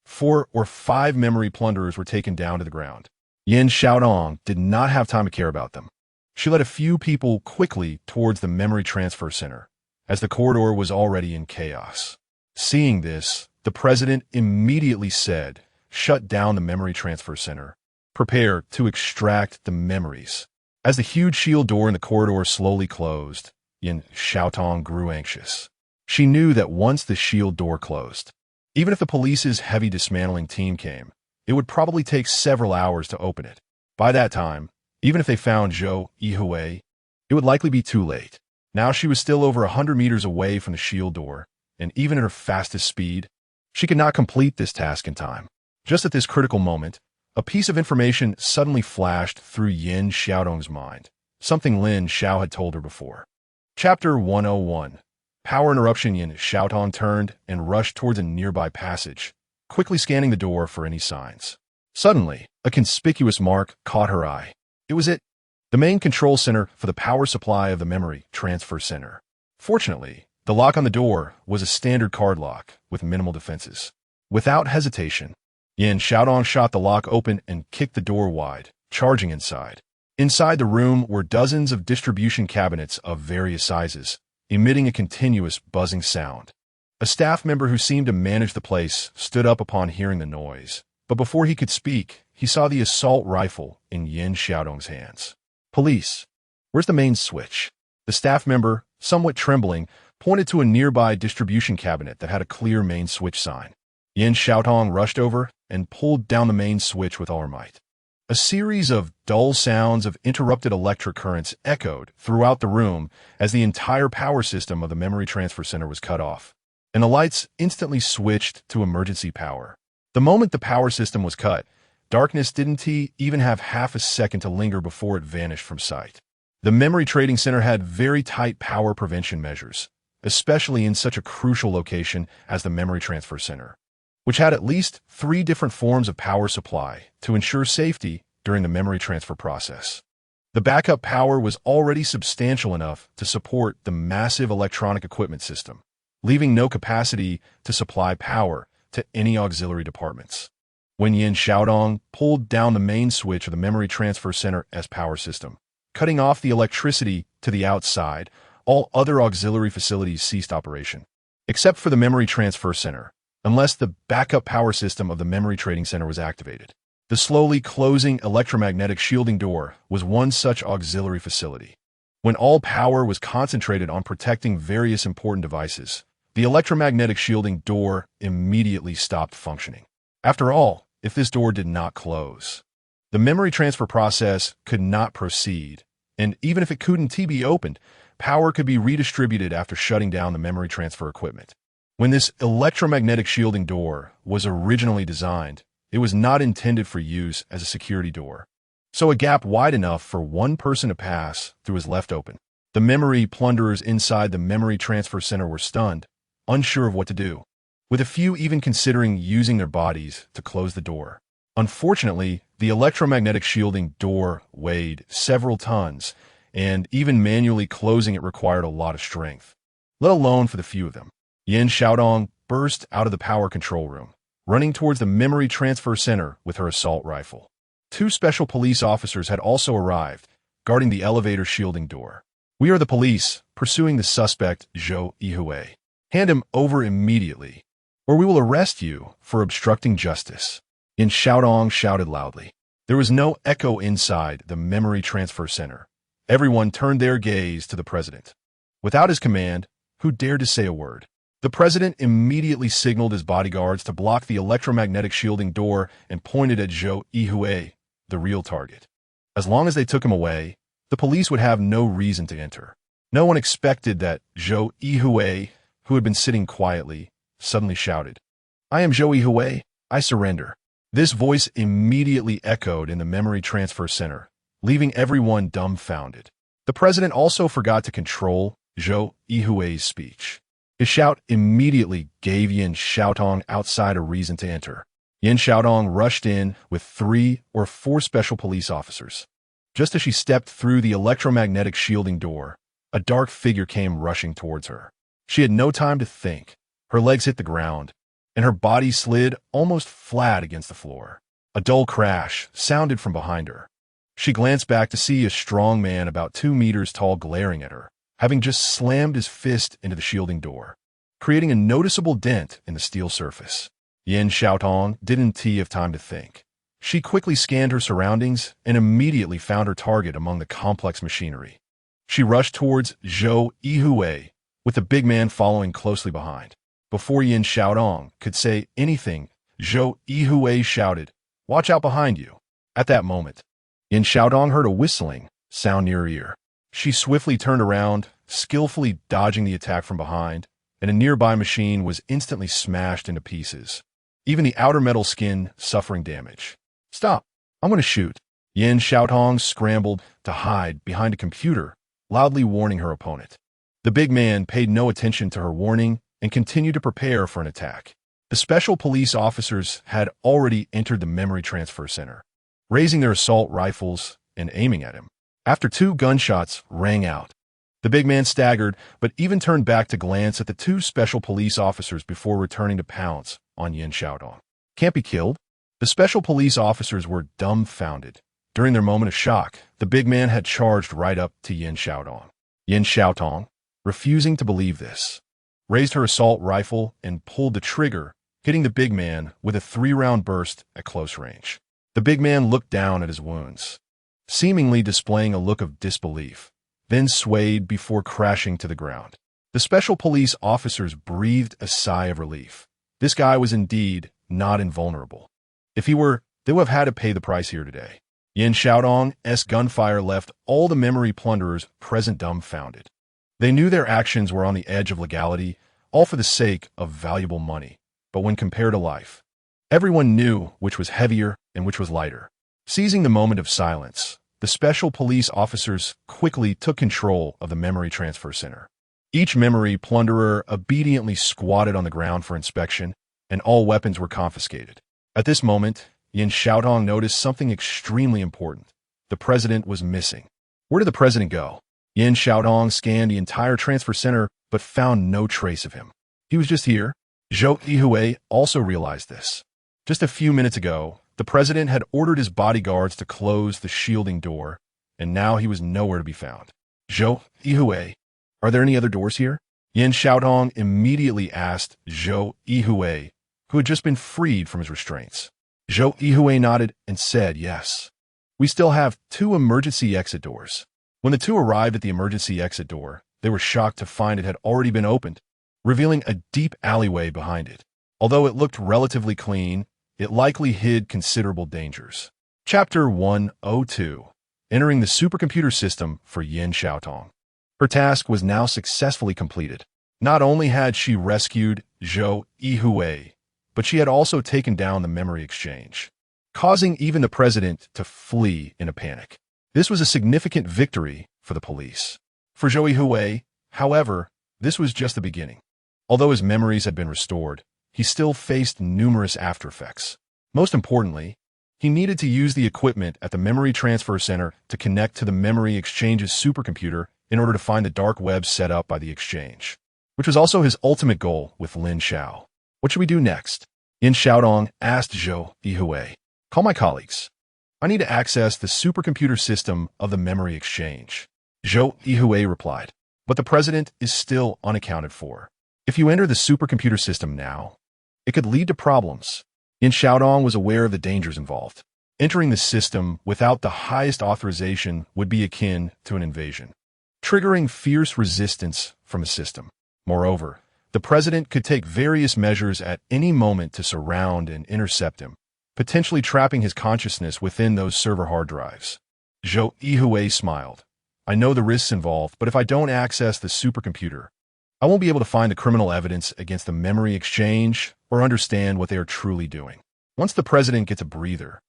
4 or 5 memory plunderers were taken down to the ground. Yin Xiaotong did not have time to care about them. She led a few people quickly towards the memory transfer center, as the corridor was already in chaos. Seeing this, the president immediately said, "Shut down the memory transfer center. Prepare to extract the memories." As the huge shield door in the corridor slowly closed, Yin Xiaotong grew anxious. She knew that once the shield door closed, even if the police's heavy dismantling team came, it would probably take several hours to open it. By that time, even if they found Zhou Yuhui, it would likely be too late. Now she was still over 100 meters away from the shield door, and even at her fastest speed, she could not complete this task in time. Just at this critical moment, a piece of information suddenly flashed through Yin Xiaotong's mind, something Lin Xiao had told her before. Chapter 101. Power interruption. Yin Xiaotong turned and rushed towards a nearby passage, quickly scanning the door for any signs. Suddenly, a conspicuous mark caught her eye. It was it, the main control center for the power supply of the memory transfer center. Fortunately, the lock on the door was a standard card lock with minimal defenses. Without hesitation, Yin Xiaotong shot the lock open and kicked the door wide, charging inside. Inside the room were dozens of distribution cabinets of various sizes, emitting a continuous buzzing sound. A staff member who seemed to manage the place stood up upon hearing the noise, but before he could speak, he saw the assault rifle in Yin Xiaotong's hands. "Police, where's the main switch?" The staff member, somewhat trembling, pointed to a nearby distribution cabinet that had a clear main switch sign. Yin Xiaotong rushed over and pulled down the main switch with all her might. A series of dull sounds of interrupted electric currents echoed throughout the room as the entire power system of the memory transfer center was cut off, and the lights instantly switched to emergency power. The moment the power system was cut, darkness didn't even have half a second to linger before it vanished from sight. The memory trading center had very tight power prevention measures, especially in such a crucial location as the memory transfer center, which had at least 3 different forms of power supply to ensure safety during the memory transfer process. The backup power was already substantial enough to support the massive electronic equipment system, leaving no capacity to supply power to any auxiliary departments. When Yin Xiaotong pulled down the main switch of the memory transfer center as power system, cutting off the electricity to the outside, all other auxiliary facilities ceased operation, except for the memory transfer center, unless the backup power system of the memory trading center was activated. The slowly closing electromagnetic shielding door was one such auxiliary facility. When all power was concentrated on protecting various important devices, the electromagnetic shielding door immediately stopped functioning. After all, if this door did not close, the memory transfer process could not proceed, and even if it couldn't be opened, power could be redistributed after shutting down the memory transfer equipment. When this electromagnetic shielding door was originally designed, it was not intended for use as a security door, so a gap wide enough for one person to pass through was left open. The memory plunderers inside the memory transfer center were stunned, unsure of what to do, with a few even considering using their bodies to close the door. Unfortunately, the electromagnetic shielding door weighed several tons, and even manually closing it required a lot of strength, let alone for the few of them. Yin Xiaotong burst out of the power control room, running towards the memory transfer center with her assault rifle. 2 special police officers had also arrived, guarding the elevator shielding door. "We are the police, pursuing the suspect, Zhou Yuhui. Hand him over immediately, or we will arrest you for obstructing justice." Yin Xiaotong shouted loudly. There was no echo inside the memory transfer center. Everyone turned their gaze to the president. Without his command, who dared to say a word? The president immediately signaled his bodyguards to block the electromagnetic shielding door and pointed at Zhou Yuhui, the real target. As long as they took him away, the police would have no reason to enter. No one expected that Zhou Yuhui, who had been sitting quietly, suddenly shouted, "I am Zhou Yuhui, I surrender." This voice immediately echoed in the memory transfer center, leaving everyone dumbfounded. The president also forgot to control Zhou Yuhui's speech. His shout immediately gave Yin Xiaotong outside a reason to enter. Yin Xiaotong rushed in with 3 or 4 special police officers. Just as she stepped through the electromagnetic shielding door, a dark figure came rushing towards her. She had no time to think. Her legs hit the ground, and her body slid almost flat against the floor. A dull crash sounded from behind her. She glanced back to see a strong man about 2 meters tall glaring at her, having just slammed his fist into the shielding door, creating a noticeable dent in the steel surface. Yin Xiaotong didn't have time to think. She quickly scanned her surroundings and immediately found her target among the complex machinery. She rushed towards Zhou Yuhui, with the big man following closely behind. Before Yin Xiaotong could say anything, Zhou Yuhui shouted, "Watch out behind you." At that moment, Yin Xiaotong heard a whistling sound near her ear. She swiftly turned around, skillfully dodging the attack from behind, and a nearby machine was instantly smashed into pieces, even the outer metal skin suffering damage. "Stop! I'm going to shoot." Yin Xiaotong scrambled to hide behind a computer, loudly warning her opponent. The big man paid no attention to her warning and continued to prepare for an attack. The special police officers had already entered the memory transfer center, raising their assault rifles and aiming at him. After 2 gunshots rang out, the big man staggered, but even turned back to glance at the 2 special police officers before returning to pounce on Yin Xiaotong. "Can't be killed?" The special police officers were dumbfounded. During their moment of shock, the big man had charged right up to Yin Xiaotong. Yin Xiaotong, refusing to believe this, raised her assault rifle and pulled the trigger, hitting the big man with a 3-round burst at close range. The big man looked down at his wounds, seemingly displaying a look of disbelief, then swayed before crashing to the ground. The special police officers breathed a sigh of relief. This guy was indeed not invulnerable. If he were, they would have had to pay the price here today. Yin Xiaotong's gunfire left all the memory plunderers present dumbfounded. They knew their actions were on the edge of legality, all for the sake of valuable money. But when compared to life, everyone knew which was heavier and which was lighter. Seizing the moment of silence, the special police officers quickly took control of the memory transfer center. Each memory plunderer obediently squatted on the ground for inspection, and all weapons were confiscated. At this moment, Yin Xiaotong noticed something extremely important. The president was missing. Where did the president go? Yin Xiaotong scanned the entire transfer center, but found no trace of him. He was just here. Zhou Yuhui also realized this. Just a few minutes ago, the president had ordered his bodyguards to close the shielding door, and now he was nowhere to be found. "Zhou Yuhui, are there any other doors here?" Yin Xiaotong immediately asked Zhou Yuhui, who had just been freed from his restraints. Zhou Yuhui nodded and said yes. "We still have 2 emergency exit doors." When the 2 arrived at the emergency exit door, they were shocked to find it had already been opened, revealing a deep alleyway behind it. Although it looked relatively clean, it likely hid considerable dangers. Chapter 102. Entering the supercomputer system for Yin Xiaotong. Her task was now successfully completed. Not only had she rescued Zhou Yuhui, but she had also taken down the memory exchange, causing even the president to flee in a panic. This was a significant victory for the police. For Zhou Yuhui, however, this was just the beginning. Although his memories had been restored, he still faced numerous aftereffects. Most importantly, he needed to use the equipment at the memory transfer center to connect to the memory exchange's supercomputer in order to find the dark web set up by the exchange, which was also his ultimate goal with Lin Xiao. "What should we do next?" Yin Xiaotong asked Zhou Yuhui. "Call my colleagues. I need to access the supercomputer system of the memory exchange." Zhou Yuhui replied. "But the president is still unaccounted for. If you enter the supercomputer system now, it could lead to problems." Yin Xiaotong was aware of the dangers involved. Entering the system without the highest authorization would be akin to an invasion, triggering fierce resistance from the system. Moreover, the president could take various measures at any moment to surround and intercept him, potentially trapping his consciousness within those server hard drives. Zhou Yuhui smiled. "I know the risks involved, but if I don't access the supercomputer, I won't be able to find the criminal evidence against the memory exchange or understand what they are truly doing. Once the president gets a breather,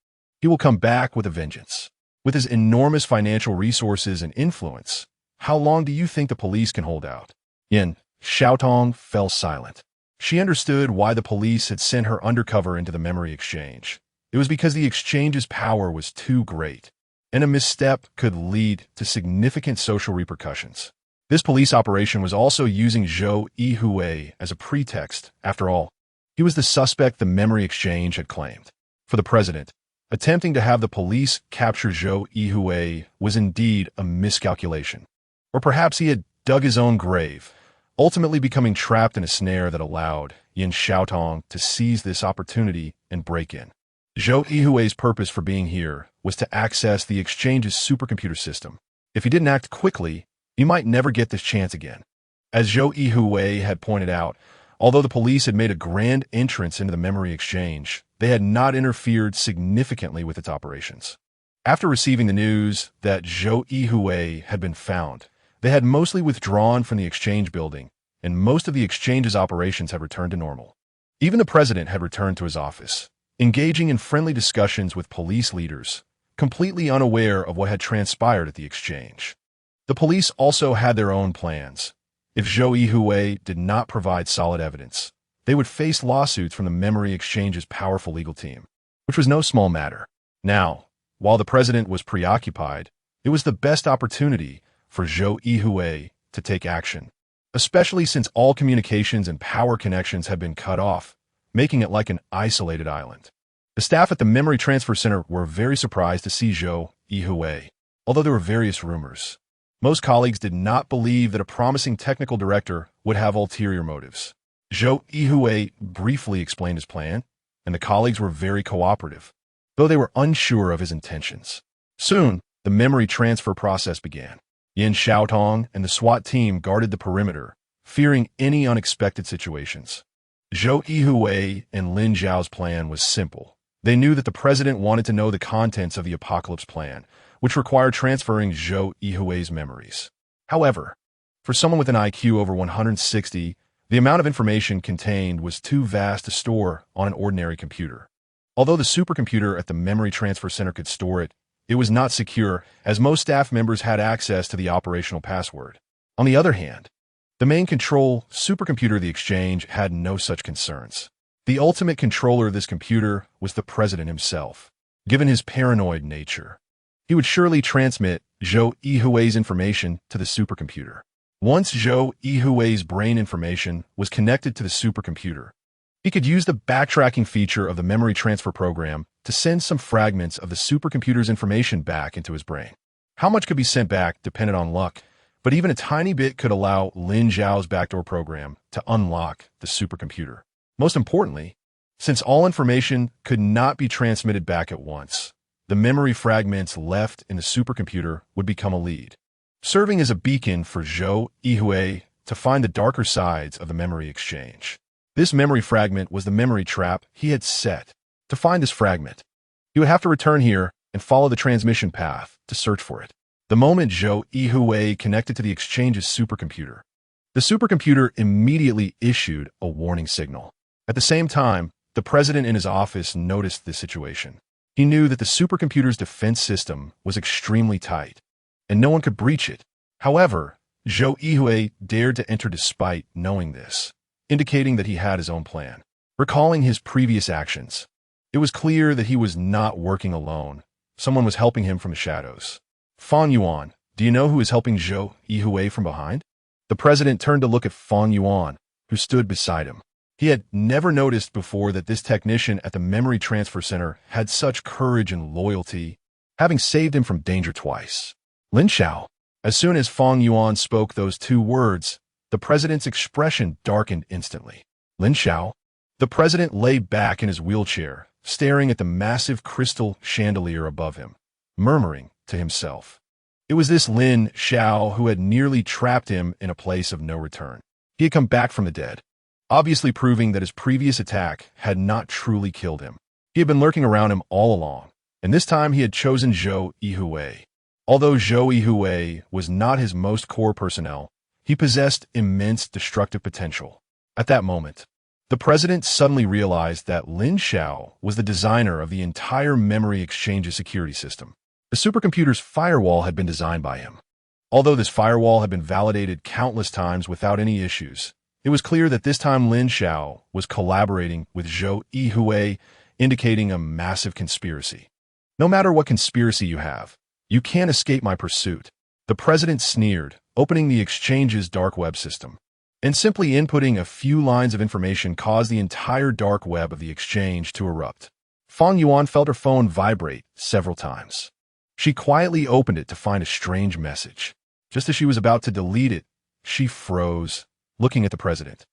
he will come back with a vengeance. With his enormous financial resources and influence, How long do you think the police can hold out? Yin Xiaotong fell silent. She understood why the police had sent her undercover into the memory exchange. It was because the exchange's power was too great, and a misstep could lead to significant social repercussions. This police operation was also using Zhou Yuhui as a pretext. After all, he was the suspect the memory exchange had claimed. For the president, attempting to have the police capture Zhou Yuhui was indeed a miscalculation. Or perhaps he had dug his own grave, ultimately becoming trapped in a snare that allowed Yin Xiaotong to seize this opportunity and break in. Zhou Yuhui's purpose for being here was to access the exchange's supercomputer system. If he didn't act quickly, he might never get this chance again. As Zhou Yuhui had pointed out, although the police had made a grand entrance into the memory exchange, they had not interfered significantly with its operations. After receiving the news that Zhou Yuhui had been found, they had mostly withdrawn from the exchange building, and most of the exchange's operations had returned to normal. Even the president had returned to his office, engaging in friendly discussions with police leaders, completely unaware of what had transpired at the exchange. The police also had their own plans. If Zhou Yuhui did not provide solid evidence, they would face lawsuits from the memory exchange's powerful legal team, which was no small matter. Now, while the president was preoccupied, it was the best opportunity for Zhou Yuhui to take action, especially since all communications and power connections had been cut off, making it like an isolated island. The staff at the Memory Transfer Center were very surprised to see Zhou Yuhui, although there were various rumors. Most colleagues did not believe that a promising technical director would have ulterior motives. Zhou Yuhui briefly explained his plan, and the colleagues were very cooperative, though they were unsure of his intentions. Soon, the memory transfer process began. Yin Xiaotong and the SWAT team guarded the perimeter, fearing any unexpected situations. Zhou Yuhui and Lin Zhao's plan was simple. They knew that the president wanted to know the contents of the Apocalypse Plan, which required transferring Zhou Yuhui's memories. However, for someone with an IQ over 160, the amount of information contained was too vast to store on an ordinary computer. Although the supercomputer at the Memory Transfer Center could store it, it was not secure, as most staff members had access to the operational password. On the other hand, the main control supercomputer of the exchange had no such concerns. The ultimate controller of this computer was the president himself. Given his paranoid nature, he would surely transmit Zhou Yuhui's information to the supercomputer. Once Zhou Yuhui's brain information was connected to the supercomputer, he could use the backtracking feature of the memory transfer program to send some fragments of the supercomputer's information back into his brain. How much could be sent back depended on luck, but even a tiny bit could allow Lin Zhao's backdoor program to unlock the supercomputer. Most importantly, since all information could not be transmitted back at once, the memory fragments left in the supercomputer would become a lead, serving as a beacon for Zhou Yuhui to find the darker sides of the memory exchange. This memory fragment was the memory trap he had set. To find this fragment, he would have to return here and follow the transmission path to search for it. The moment Zhou Yuhui connected to the exchange's supercomputer, the supercomputer immediately issued a warning signal. At the same time, the president in his office noticed this situation. He knew that the supercomputer's defense system was extremely tight, and no one could breach it. However, Zhou Yuhui dared to enter despite knowing this, indicating that he had his own plan. Recalling his previous actions, it was clear that he was not working alone. Someone was helping him from the shadows. Fang Yuan, do you know who is helping Zhou Yuhui from behind? The president turned to look at Fang Yuan, who stood beside him. He had never noticed before that this technician at the Memory Transfer Center had such courage and loyalty, having saved him from danger twice. Lin Xiao. As soon as Fang Yuan spoke those two words, the president's expression darkened instantly. Lin Xiao. The president lay back in his wheelchair, staring at the massive crystal chandelier above him, murmuring to himself. It was this Lin Xiao who had nearly trapped him in a place of no return. He had come back from the dead, obviously proving that his previous attack had not truly killed him. He had been lurking around him all along, and this time he had chosen Zhou Yuhui. Although Zhou Yuhui was not his most core personnel, he possessed immense destructive potential. At that moment, the president suddenly realized that Lin Xiao was the designer of the entire memory exchange's security system. The supercomputer's firewall had been designed by him. Although this firewall had been validated countless times without any issues, it was clear that this time Lin Xiao was collaborating with Zhou Yuhui, indicating a massive conspiracy. No matter what conspiracy you have, you can't escape my pursuit. The president sneered, opening the exchange's dark web system. And simply inputting a few lines of information caused the entire dark web of the exchange to erupt. Fang Yuan felt her phone vibrate several times. She quietly opened it to find a strange message. Just as she was about to delete it, she froze, looking at the president.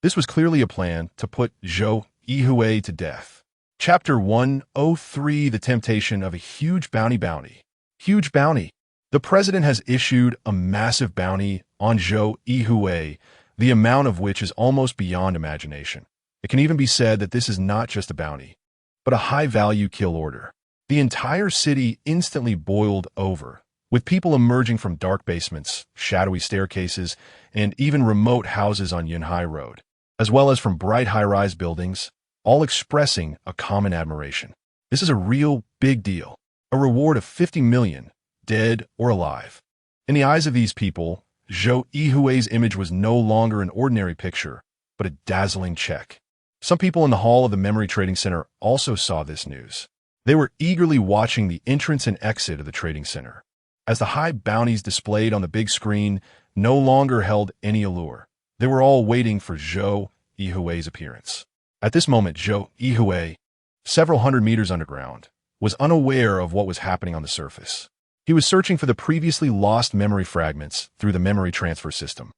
This was clearly a plan to put Zhou Yuhui to death. Chapter 103: The Temptation of a Huge Bounty. Huge bounty. The president has issued a massive bounty on Zhou Yuhui, the amount of which is almost beyond imagination. It can even be said that this is not just a bounty, but a high-value kill order. The entire city instantly boiled over, with people emerging from dark basements, shadowy staircases, and even remote houses on Yunhai Road, as well as from bright high-rise buildings, all expressing a common admiration. This is a real big deal, a reward of 50 million, dead or alive. In the eyes of these people, Zhou Yuhui's image was no longer an ordinary picture, but a dazzling check. Some people in the hall of the Memory Trading Center also saw this news. They were eagerly watching the entrance and exit of the trading center, as the high bounties displayed on the big screen no longer held any allure. They were all waiting for Zhou Yuhui's appearance. At this moment, Zhou Yuhui, several hundred meters underground, was unaware of what was happening on the surface. He was searching for the previously lost memory fragments through the memory transfer system.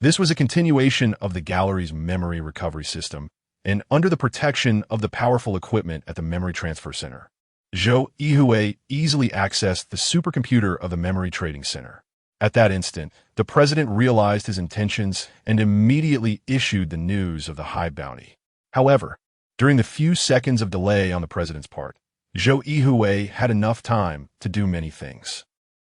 This was a continuation of the gallery's memory recovery system, and under the protection of the powerful equipment at the memory transfer center. Zhou Yuhui easily accessed the supercomputer of the memory trading center. At that instant, the president realized his intentions and immediately issued the news of the high bounty. However, during the few seconds of delay on the president's part, Zhou Yuhui had enough time to do many things.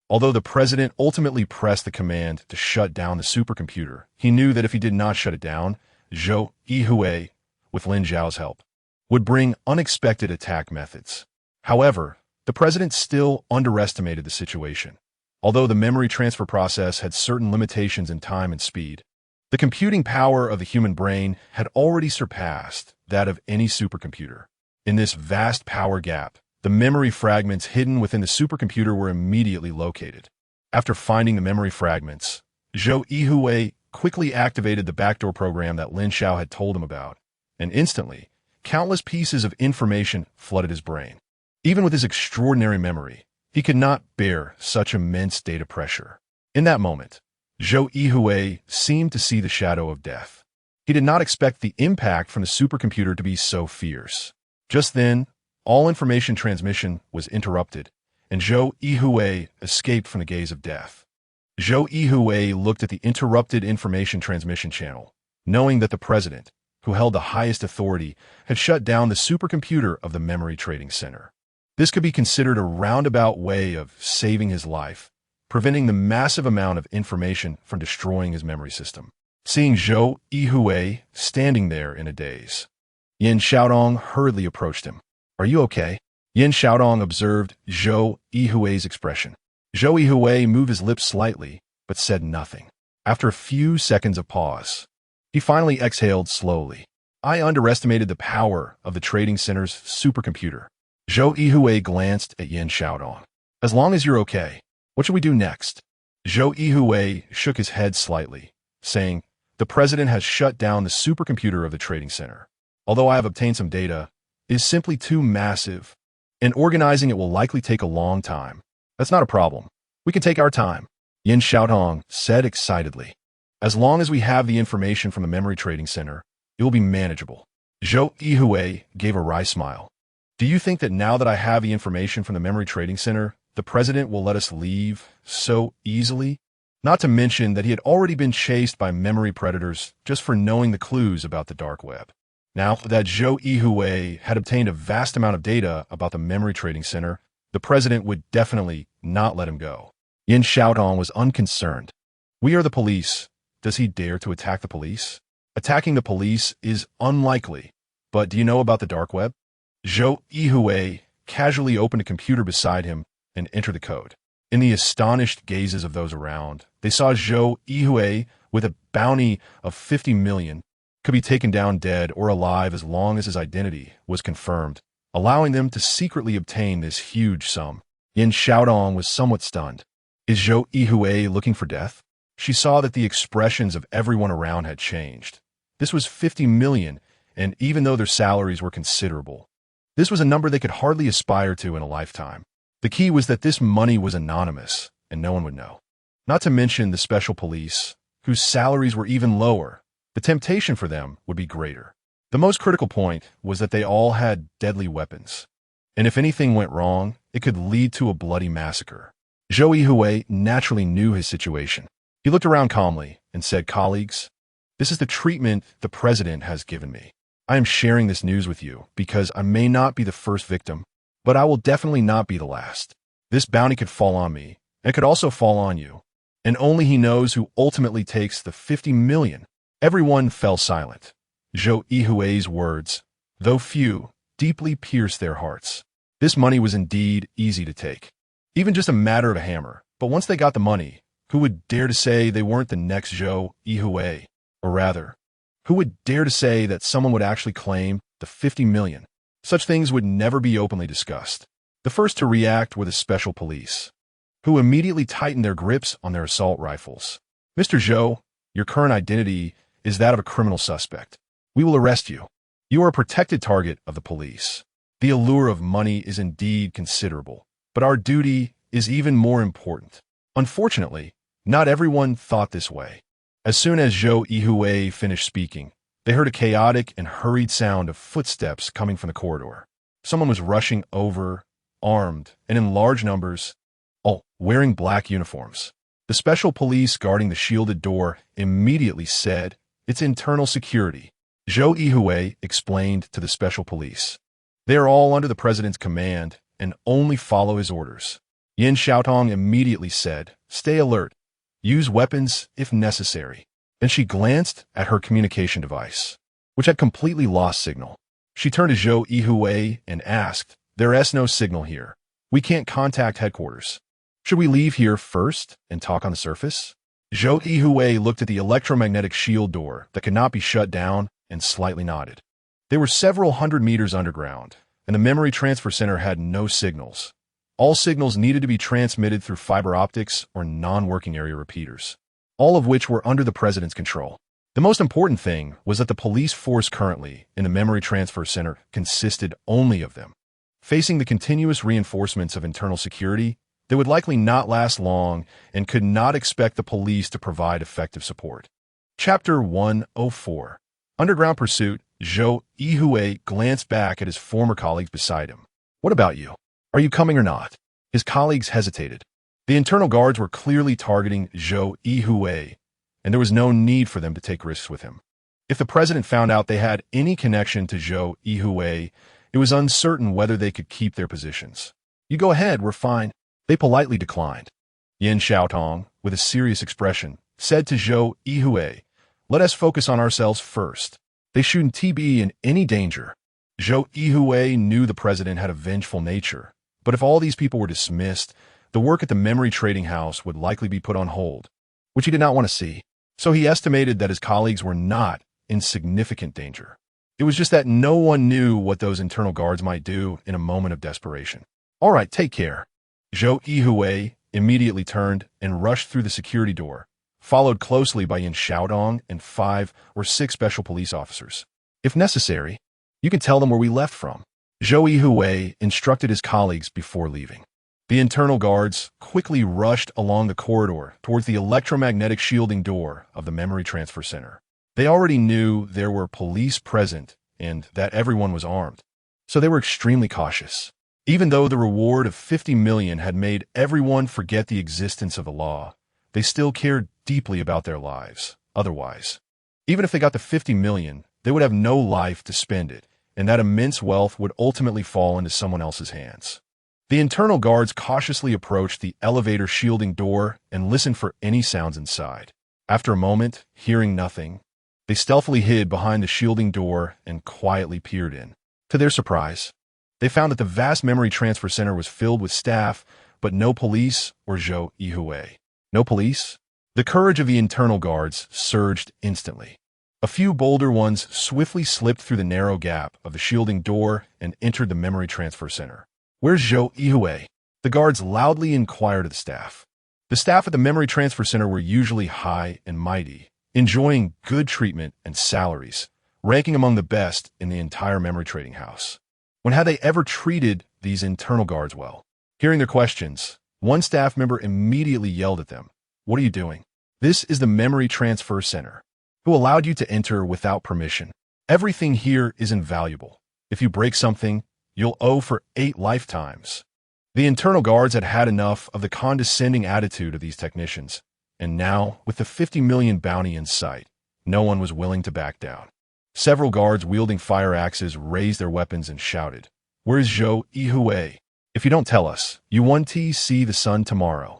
Although the president ultimately pressed the command to shut down the supercomputer, he knew that if he did not shut it down, Zhou Yuhui, with Lin Xiao's help, would bring unexpected attack methods. However, the president still underestimated the situation. Although the memory transfer process had certain limitations in time and speed, the computing power of the human brain had already surpassed that of any supercomputer. In this vast power gap, the memory fragments hidden within the supercomputer were immediately located. After finding the memory fragments, Zhou Yuhui quickly activated the backdoor program that Lin Xiao had told him about, and instantly, countless pieces of information flooded his brain. Even with his extraordinary memory, he could not bear such immense data pressure. In that moment, Zhou Yuhui seemed to see the shadow of death. He did not expect the impact from the supercomputer to be so fierce. Just then, all information transmission was interrupted, and Zhou Yuhui escaped from the gaze of death. Zhou Yuhui looked at the interrupted information transmission channel, knowing that the president, who held the highest authority, had shut down the supercomputer of the memory trading center. This could be considered a roundabout way of saving his life, preventing the massive amount of information from destroying his memory system. Seeing Zhou Yuhui standing there in a daze, Yin Xiaodong hurriedly approached him. "Are you okay?" Yin Xiaodong observed Zhou Yuhui's expression. Zhou Yuhui moved his lips slightly, but said nothing. After a few seconds of pause, he finally exhaled slowly. "I underestimated the power of the trading center's supercomputer." Zhou Yuhui glanced at Yin Xiaodong. "As long as you're okay, what should we do next?" Zhou Yuhui shook his head slightly, saying, "The president has shut down the supercomputer of the trading center. Although I have obtained some data, it is simply too massive, and organizing it will likely take a long time. That's not a problem. We can take our time," Yin Xiaodong said excitedly. "As long as we have the information from the memory trading center, it will be manageable." Zhou Yuhui gave a wry smile. "Do you think that now that I have the information from the memory trading center, the president will let us leave so easily? Not to mention that he had already been chased by memory predators just for knowing the clues about the dark web. Now that Zhou Yuhui had obtained a vast amount of data about the memory trading center, the president would definitely not let him go." Yin Xiaodong was unconcerned. "We are the police. Does he dare to attack the police? Attacking the police is unlikely, but do you know about the dark web?" Zhou Yuhui casually opened a computer beside him and entered the code. In the astonished gazes of those around, they saw Zhou Yuhui with a bounty of 50 million could be taken down dead or alive as long as his identity was confirmed, allowing them to secretly obtain this huge sum. Yin Xiaodong was somewhat stunned. Is Zhou Yuhui looking for death? She saw that the expressions of everyone around had changed. This was 50 million, and even though their salaries were considerable, this was a number they could hardly aspire to in a lifetime. The key was that this money was anonymous, and no one would know. Not to mention the special police, whose salaries were even lower. The temptation for them would be greater. The most critical point was that they all had deadly weapons, and if anything went wrong, it could lead to a bloody massacre. Zhou Yuhui naturally knew his situation. He looked around calmly and said, "Colleagues, this is the treatment the president has given me. I am sharing this news with you because I may not be the first victim, but I will definitely not be the last. This bounty could fall on me, and it could also fall on you, and only he knows who ultimately takes the 50 million. Everyone fell silent. Zhou Yuhui's words, though few, deeply pierced their hearts. This money was indeed easy to take. Even just a matter of a hammer. But once they got the money, who would dare to say they weren't the next Zhou Yuhui? Or rather, who would dare to say that someone would actually claim the 50 million? Such things would never be openly discussed. The first to react were the special police, who immediately tightened their grips on their assault rifles. Mr. Zhou, your current identity is that of a criminal suspect. We will arrest you. You are a protected target of the police. The allure of money is indeed considerable, but our duty is even more important. Unfortunately, not everyone thought this way. As soon as Zhou Yuhui finished speaking, they heard a chaotic and hurried sound of footsteps coming from the corridor. Someone was rushing over, armed, and in large numbers, all wearing black uniforms. The special police guarding the shielded door immediately said, "It's internal security." Zhou Yuhui explained to the special police. They are all under the president's command and only follow his orders. Yin Xiaotong immediately said, "Stay alert. Use weapons if necessary." Then she glanced at her communication device, which had completely lost signal. She turned to Zhou Yuhui and asked, "There is no signal here. We can't contact headquarters. Should we leave here first and talk on the surface?" Zhou Yuhui looked at the electromagnetic shield door that could not be shut down and slightly nodded. They were several hundred meters underground, and the memory transfer center had no signals. All signals needed to be transmitted through fiber optics or non-working area repeaters, all of which were under the president's control. The most important thing was that the police force currently in the memory transfer center consisted only of them. Facing the continuous reinforcements of internal security, they would likely not last long and could not expect the police to provide effective support. Chapter 104. Underground Pursuit. Zhou Yuhui glanced back at his former colleagues beside him. "What about you? Are you coming or not?" His colleagues hesitated. The internal guards were clearly targeting Zhou Yuhui, and there was no need for them to take risks with him. If the president found out they had any connection to Zhou Yuhui, it was uncertain whether they could keep their positions. "You go ahead, we're fine." They politely declined. Yin Xiaotong, with a serious expression, said to Zhou Yuhui, "Let us focus on ourselves first. They shouldn't be in any danger." Zhou Yuhui knew the president had a vengeful nature, but if all these people were dismissed, the work at the memory trading house would likely be put on hold, which he did not want to see. So he estimated that his colleagues were not in significant danger. It was just that no one knew what those internal guards might do in a moment of desperation. "All right, take care." Zhou Yuhui immediately turned and rushed through the security door, followed closely by Yin Xiaodong and 5 or 6 special police officers. "If necessary, you can tell them where we left from." Zhou Yuhui instructed his colleagues before leaving. The internal guards quickly rushed along the corridor towards the electromagnetic shielding door of the memory transfer center. They already knew there were police present and that everyone was armed, so they were extremely cautious. Even though the reward of 50 million had made everyone forget the existence of the law, they still cared deeply about their lives. Otherwise, even if they got the 50 million, they would have no life to spend it, and that immense wealth would ultimately fall into someone else's hands. The internal guards cautiously approached the elevator shielding door and listened for any sounds inside. After a moment, hearing nothing, they stealthily hid behind the shielding door and quietly peered in. To their surprise, they found that the vast memory transfer center was filled with staff but no police or Zhou Yuhui. No police? The courage of the internal guards surged instantly. A few bolder ones swiftly slipped through the narrow gap of the shielding door and entered the memory transfer center. "Where's Zhou Yuhui?" The guards loudly inquired of the staff. The staff at the memory transfer center were usually high and mighty, enjoying good treatment and salaries, ranking among the best in the entire memory trading house. When had they ever treated these internal guards well? Hearing their questions, one staff member immediately yelled at them. "What are you doing? This is the memory transfer center. Who allowed you to enter without permission? Everything here is invaluable. If you break something, you'll owe for 8 lifetimes." The internal guards had had enough of the condescending attitude of these technicians, and now, with the 50 million bounty in sight, no one was willing to back down. Several guards wielding fire axes raised their weapons and shouted, "Where's Zhou Yuhui? If you don't tell us, you won't see the sun tomorrow."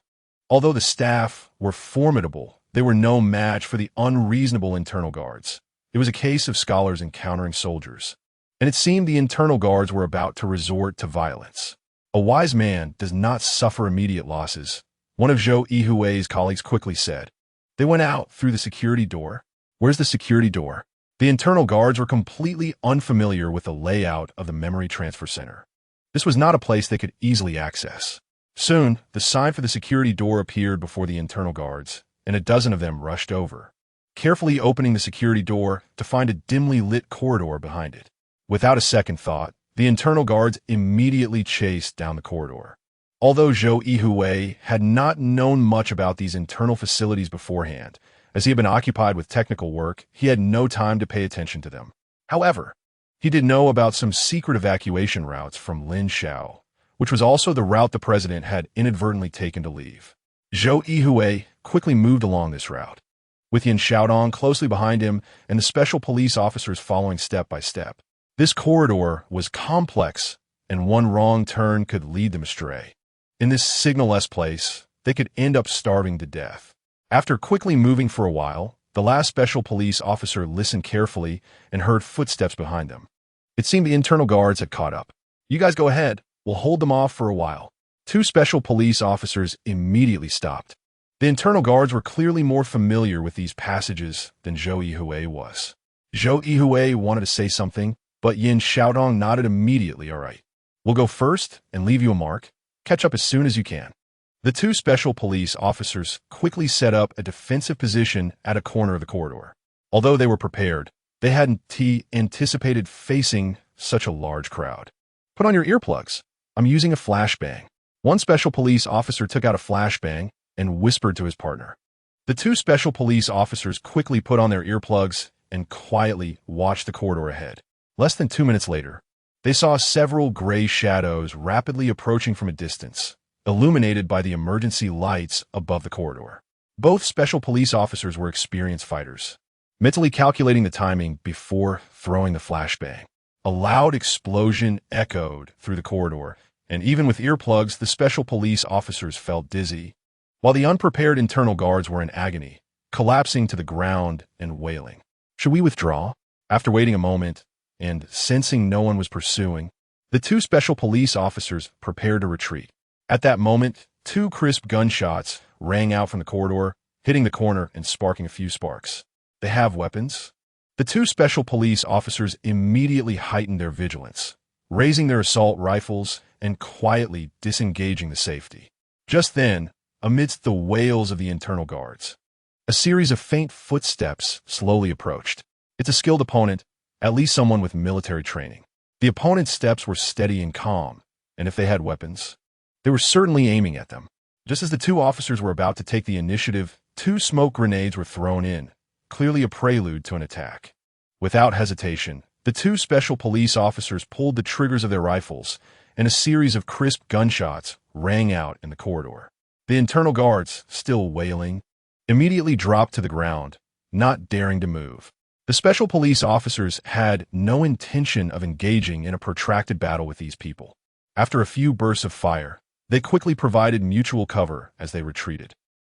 Although the staff were formidable, they were no match for the unreasonable internal guards. It was a case of scholars encountering soldiers, and it seemed the internal guards were about to resort to violence. "A wise man does not suffer immediate losses," one of Zhou Yuhui's colleagues quickly said. "They went out through the security door." "Where's the security door?" The internal guards were completely unfamiliar with the layout of the memory transfer center. This was not a place they could easily access. Soon, the sign for the security door appeared before the internal guards, and a dozen of them rushed over, carefully opening the security door to find a dimly lit corridor behind it. Without a second thought, the internal guards immediately chased down the corridor. Although Zhou Yuhui had not known much about these internal facilities beforehand, as he had been occupied with technical work, he had no time to pay attention to them. However, he did know about some secret evacuation routes from Linshao, which was also the route the president had inadvertently taken to leave. Zhou Yuhui quickly moved along this route, with Yin Xiaodong closely behind him and the special police officers following step by step. This corridor was complex, and one wrong turn could lead them astray. In this signal-less place, they could end up starving to death. After quickly moving for a while, the last special police officer listened carefully and heard footsteps behind them. It seemed the internal guards had caught up. "You guys go ahead. We'll hold them off for a while." 2 special police officers immediately stopped. The internal guards were clearly more familiar with these passages than Zhou Yuhui was. Zhou Yuhui wanted to say something, but Yin Xiaodong nodded immediately. "All right. We'll go first and leave you a mark. Catch up as soon as you can." The 2 special police officers quickly set up a defensive position at a corner of the corridor. Although they were prepared, they hadn't anticipated facing such a large crowd. "Put on your earplugs. I'm using a flashbang." One special police officer took out a flashbang and whispered to his partner. The 2 special police officers quickly put on their earplugs and quietly watched the corridor ahead. Less than 2 minutes later, they saw several gray shadows rapidly approaching from a distance, illuminated by the emergency lights above the corridor. Both special police officers were experienced fighters, mentally calculating the timing before throwing the flashbang. A loud explosion echoed through the corridor, and even with earplugs, the special police officers felt dizzy, while the unprepared internal guards were in agony, collapsing to the ground and wailing. "Should we withdraw?" After waiting a moment, and sensing no one was pursuing, the 2 special police officers prepared to retreat. At that moment, 2 crisp gunshots rang out from the corridor, hitting the corner and sparking a few sparks. "They have weapons?" The 2 special police officers immediately heightened their vigilance, raising their assault rifles and quietly disengaging the safety. Just then, amidst the wails of the internal guards, a series of faint footsteps slowly approached. "It's a skilled opponent, at least someone with military training." The opponent's steps were steady and calm, and if they had weapons, they were certainly aiming at them. Just as the 2 officers were about to take the initiative, 2 smoke grenades were thrown in, clearly a prelude to an attack. Without hesitation, the 2 special police officers pulled the triggers of their rifles, and a series of crisp gunshots rang out in the corridor. The internal guards, still wailing, immediately dropped to the ground, not daring to move. The special police officers had no intention of engaging in a protracted battle with these people. After a few bursts of fire, they quickly provided mutual cover as they retreated.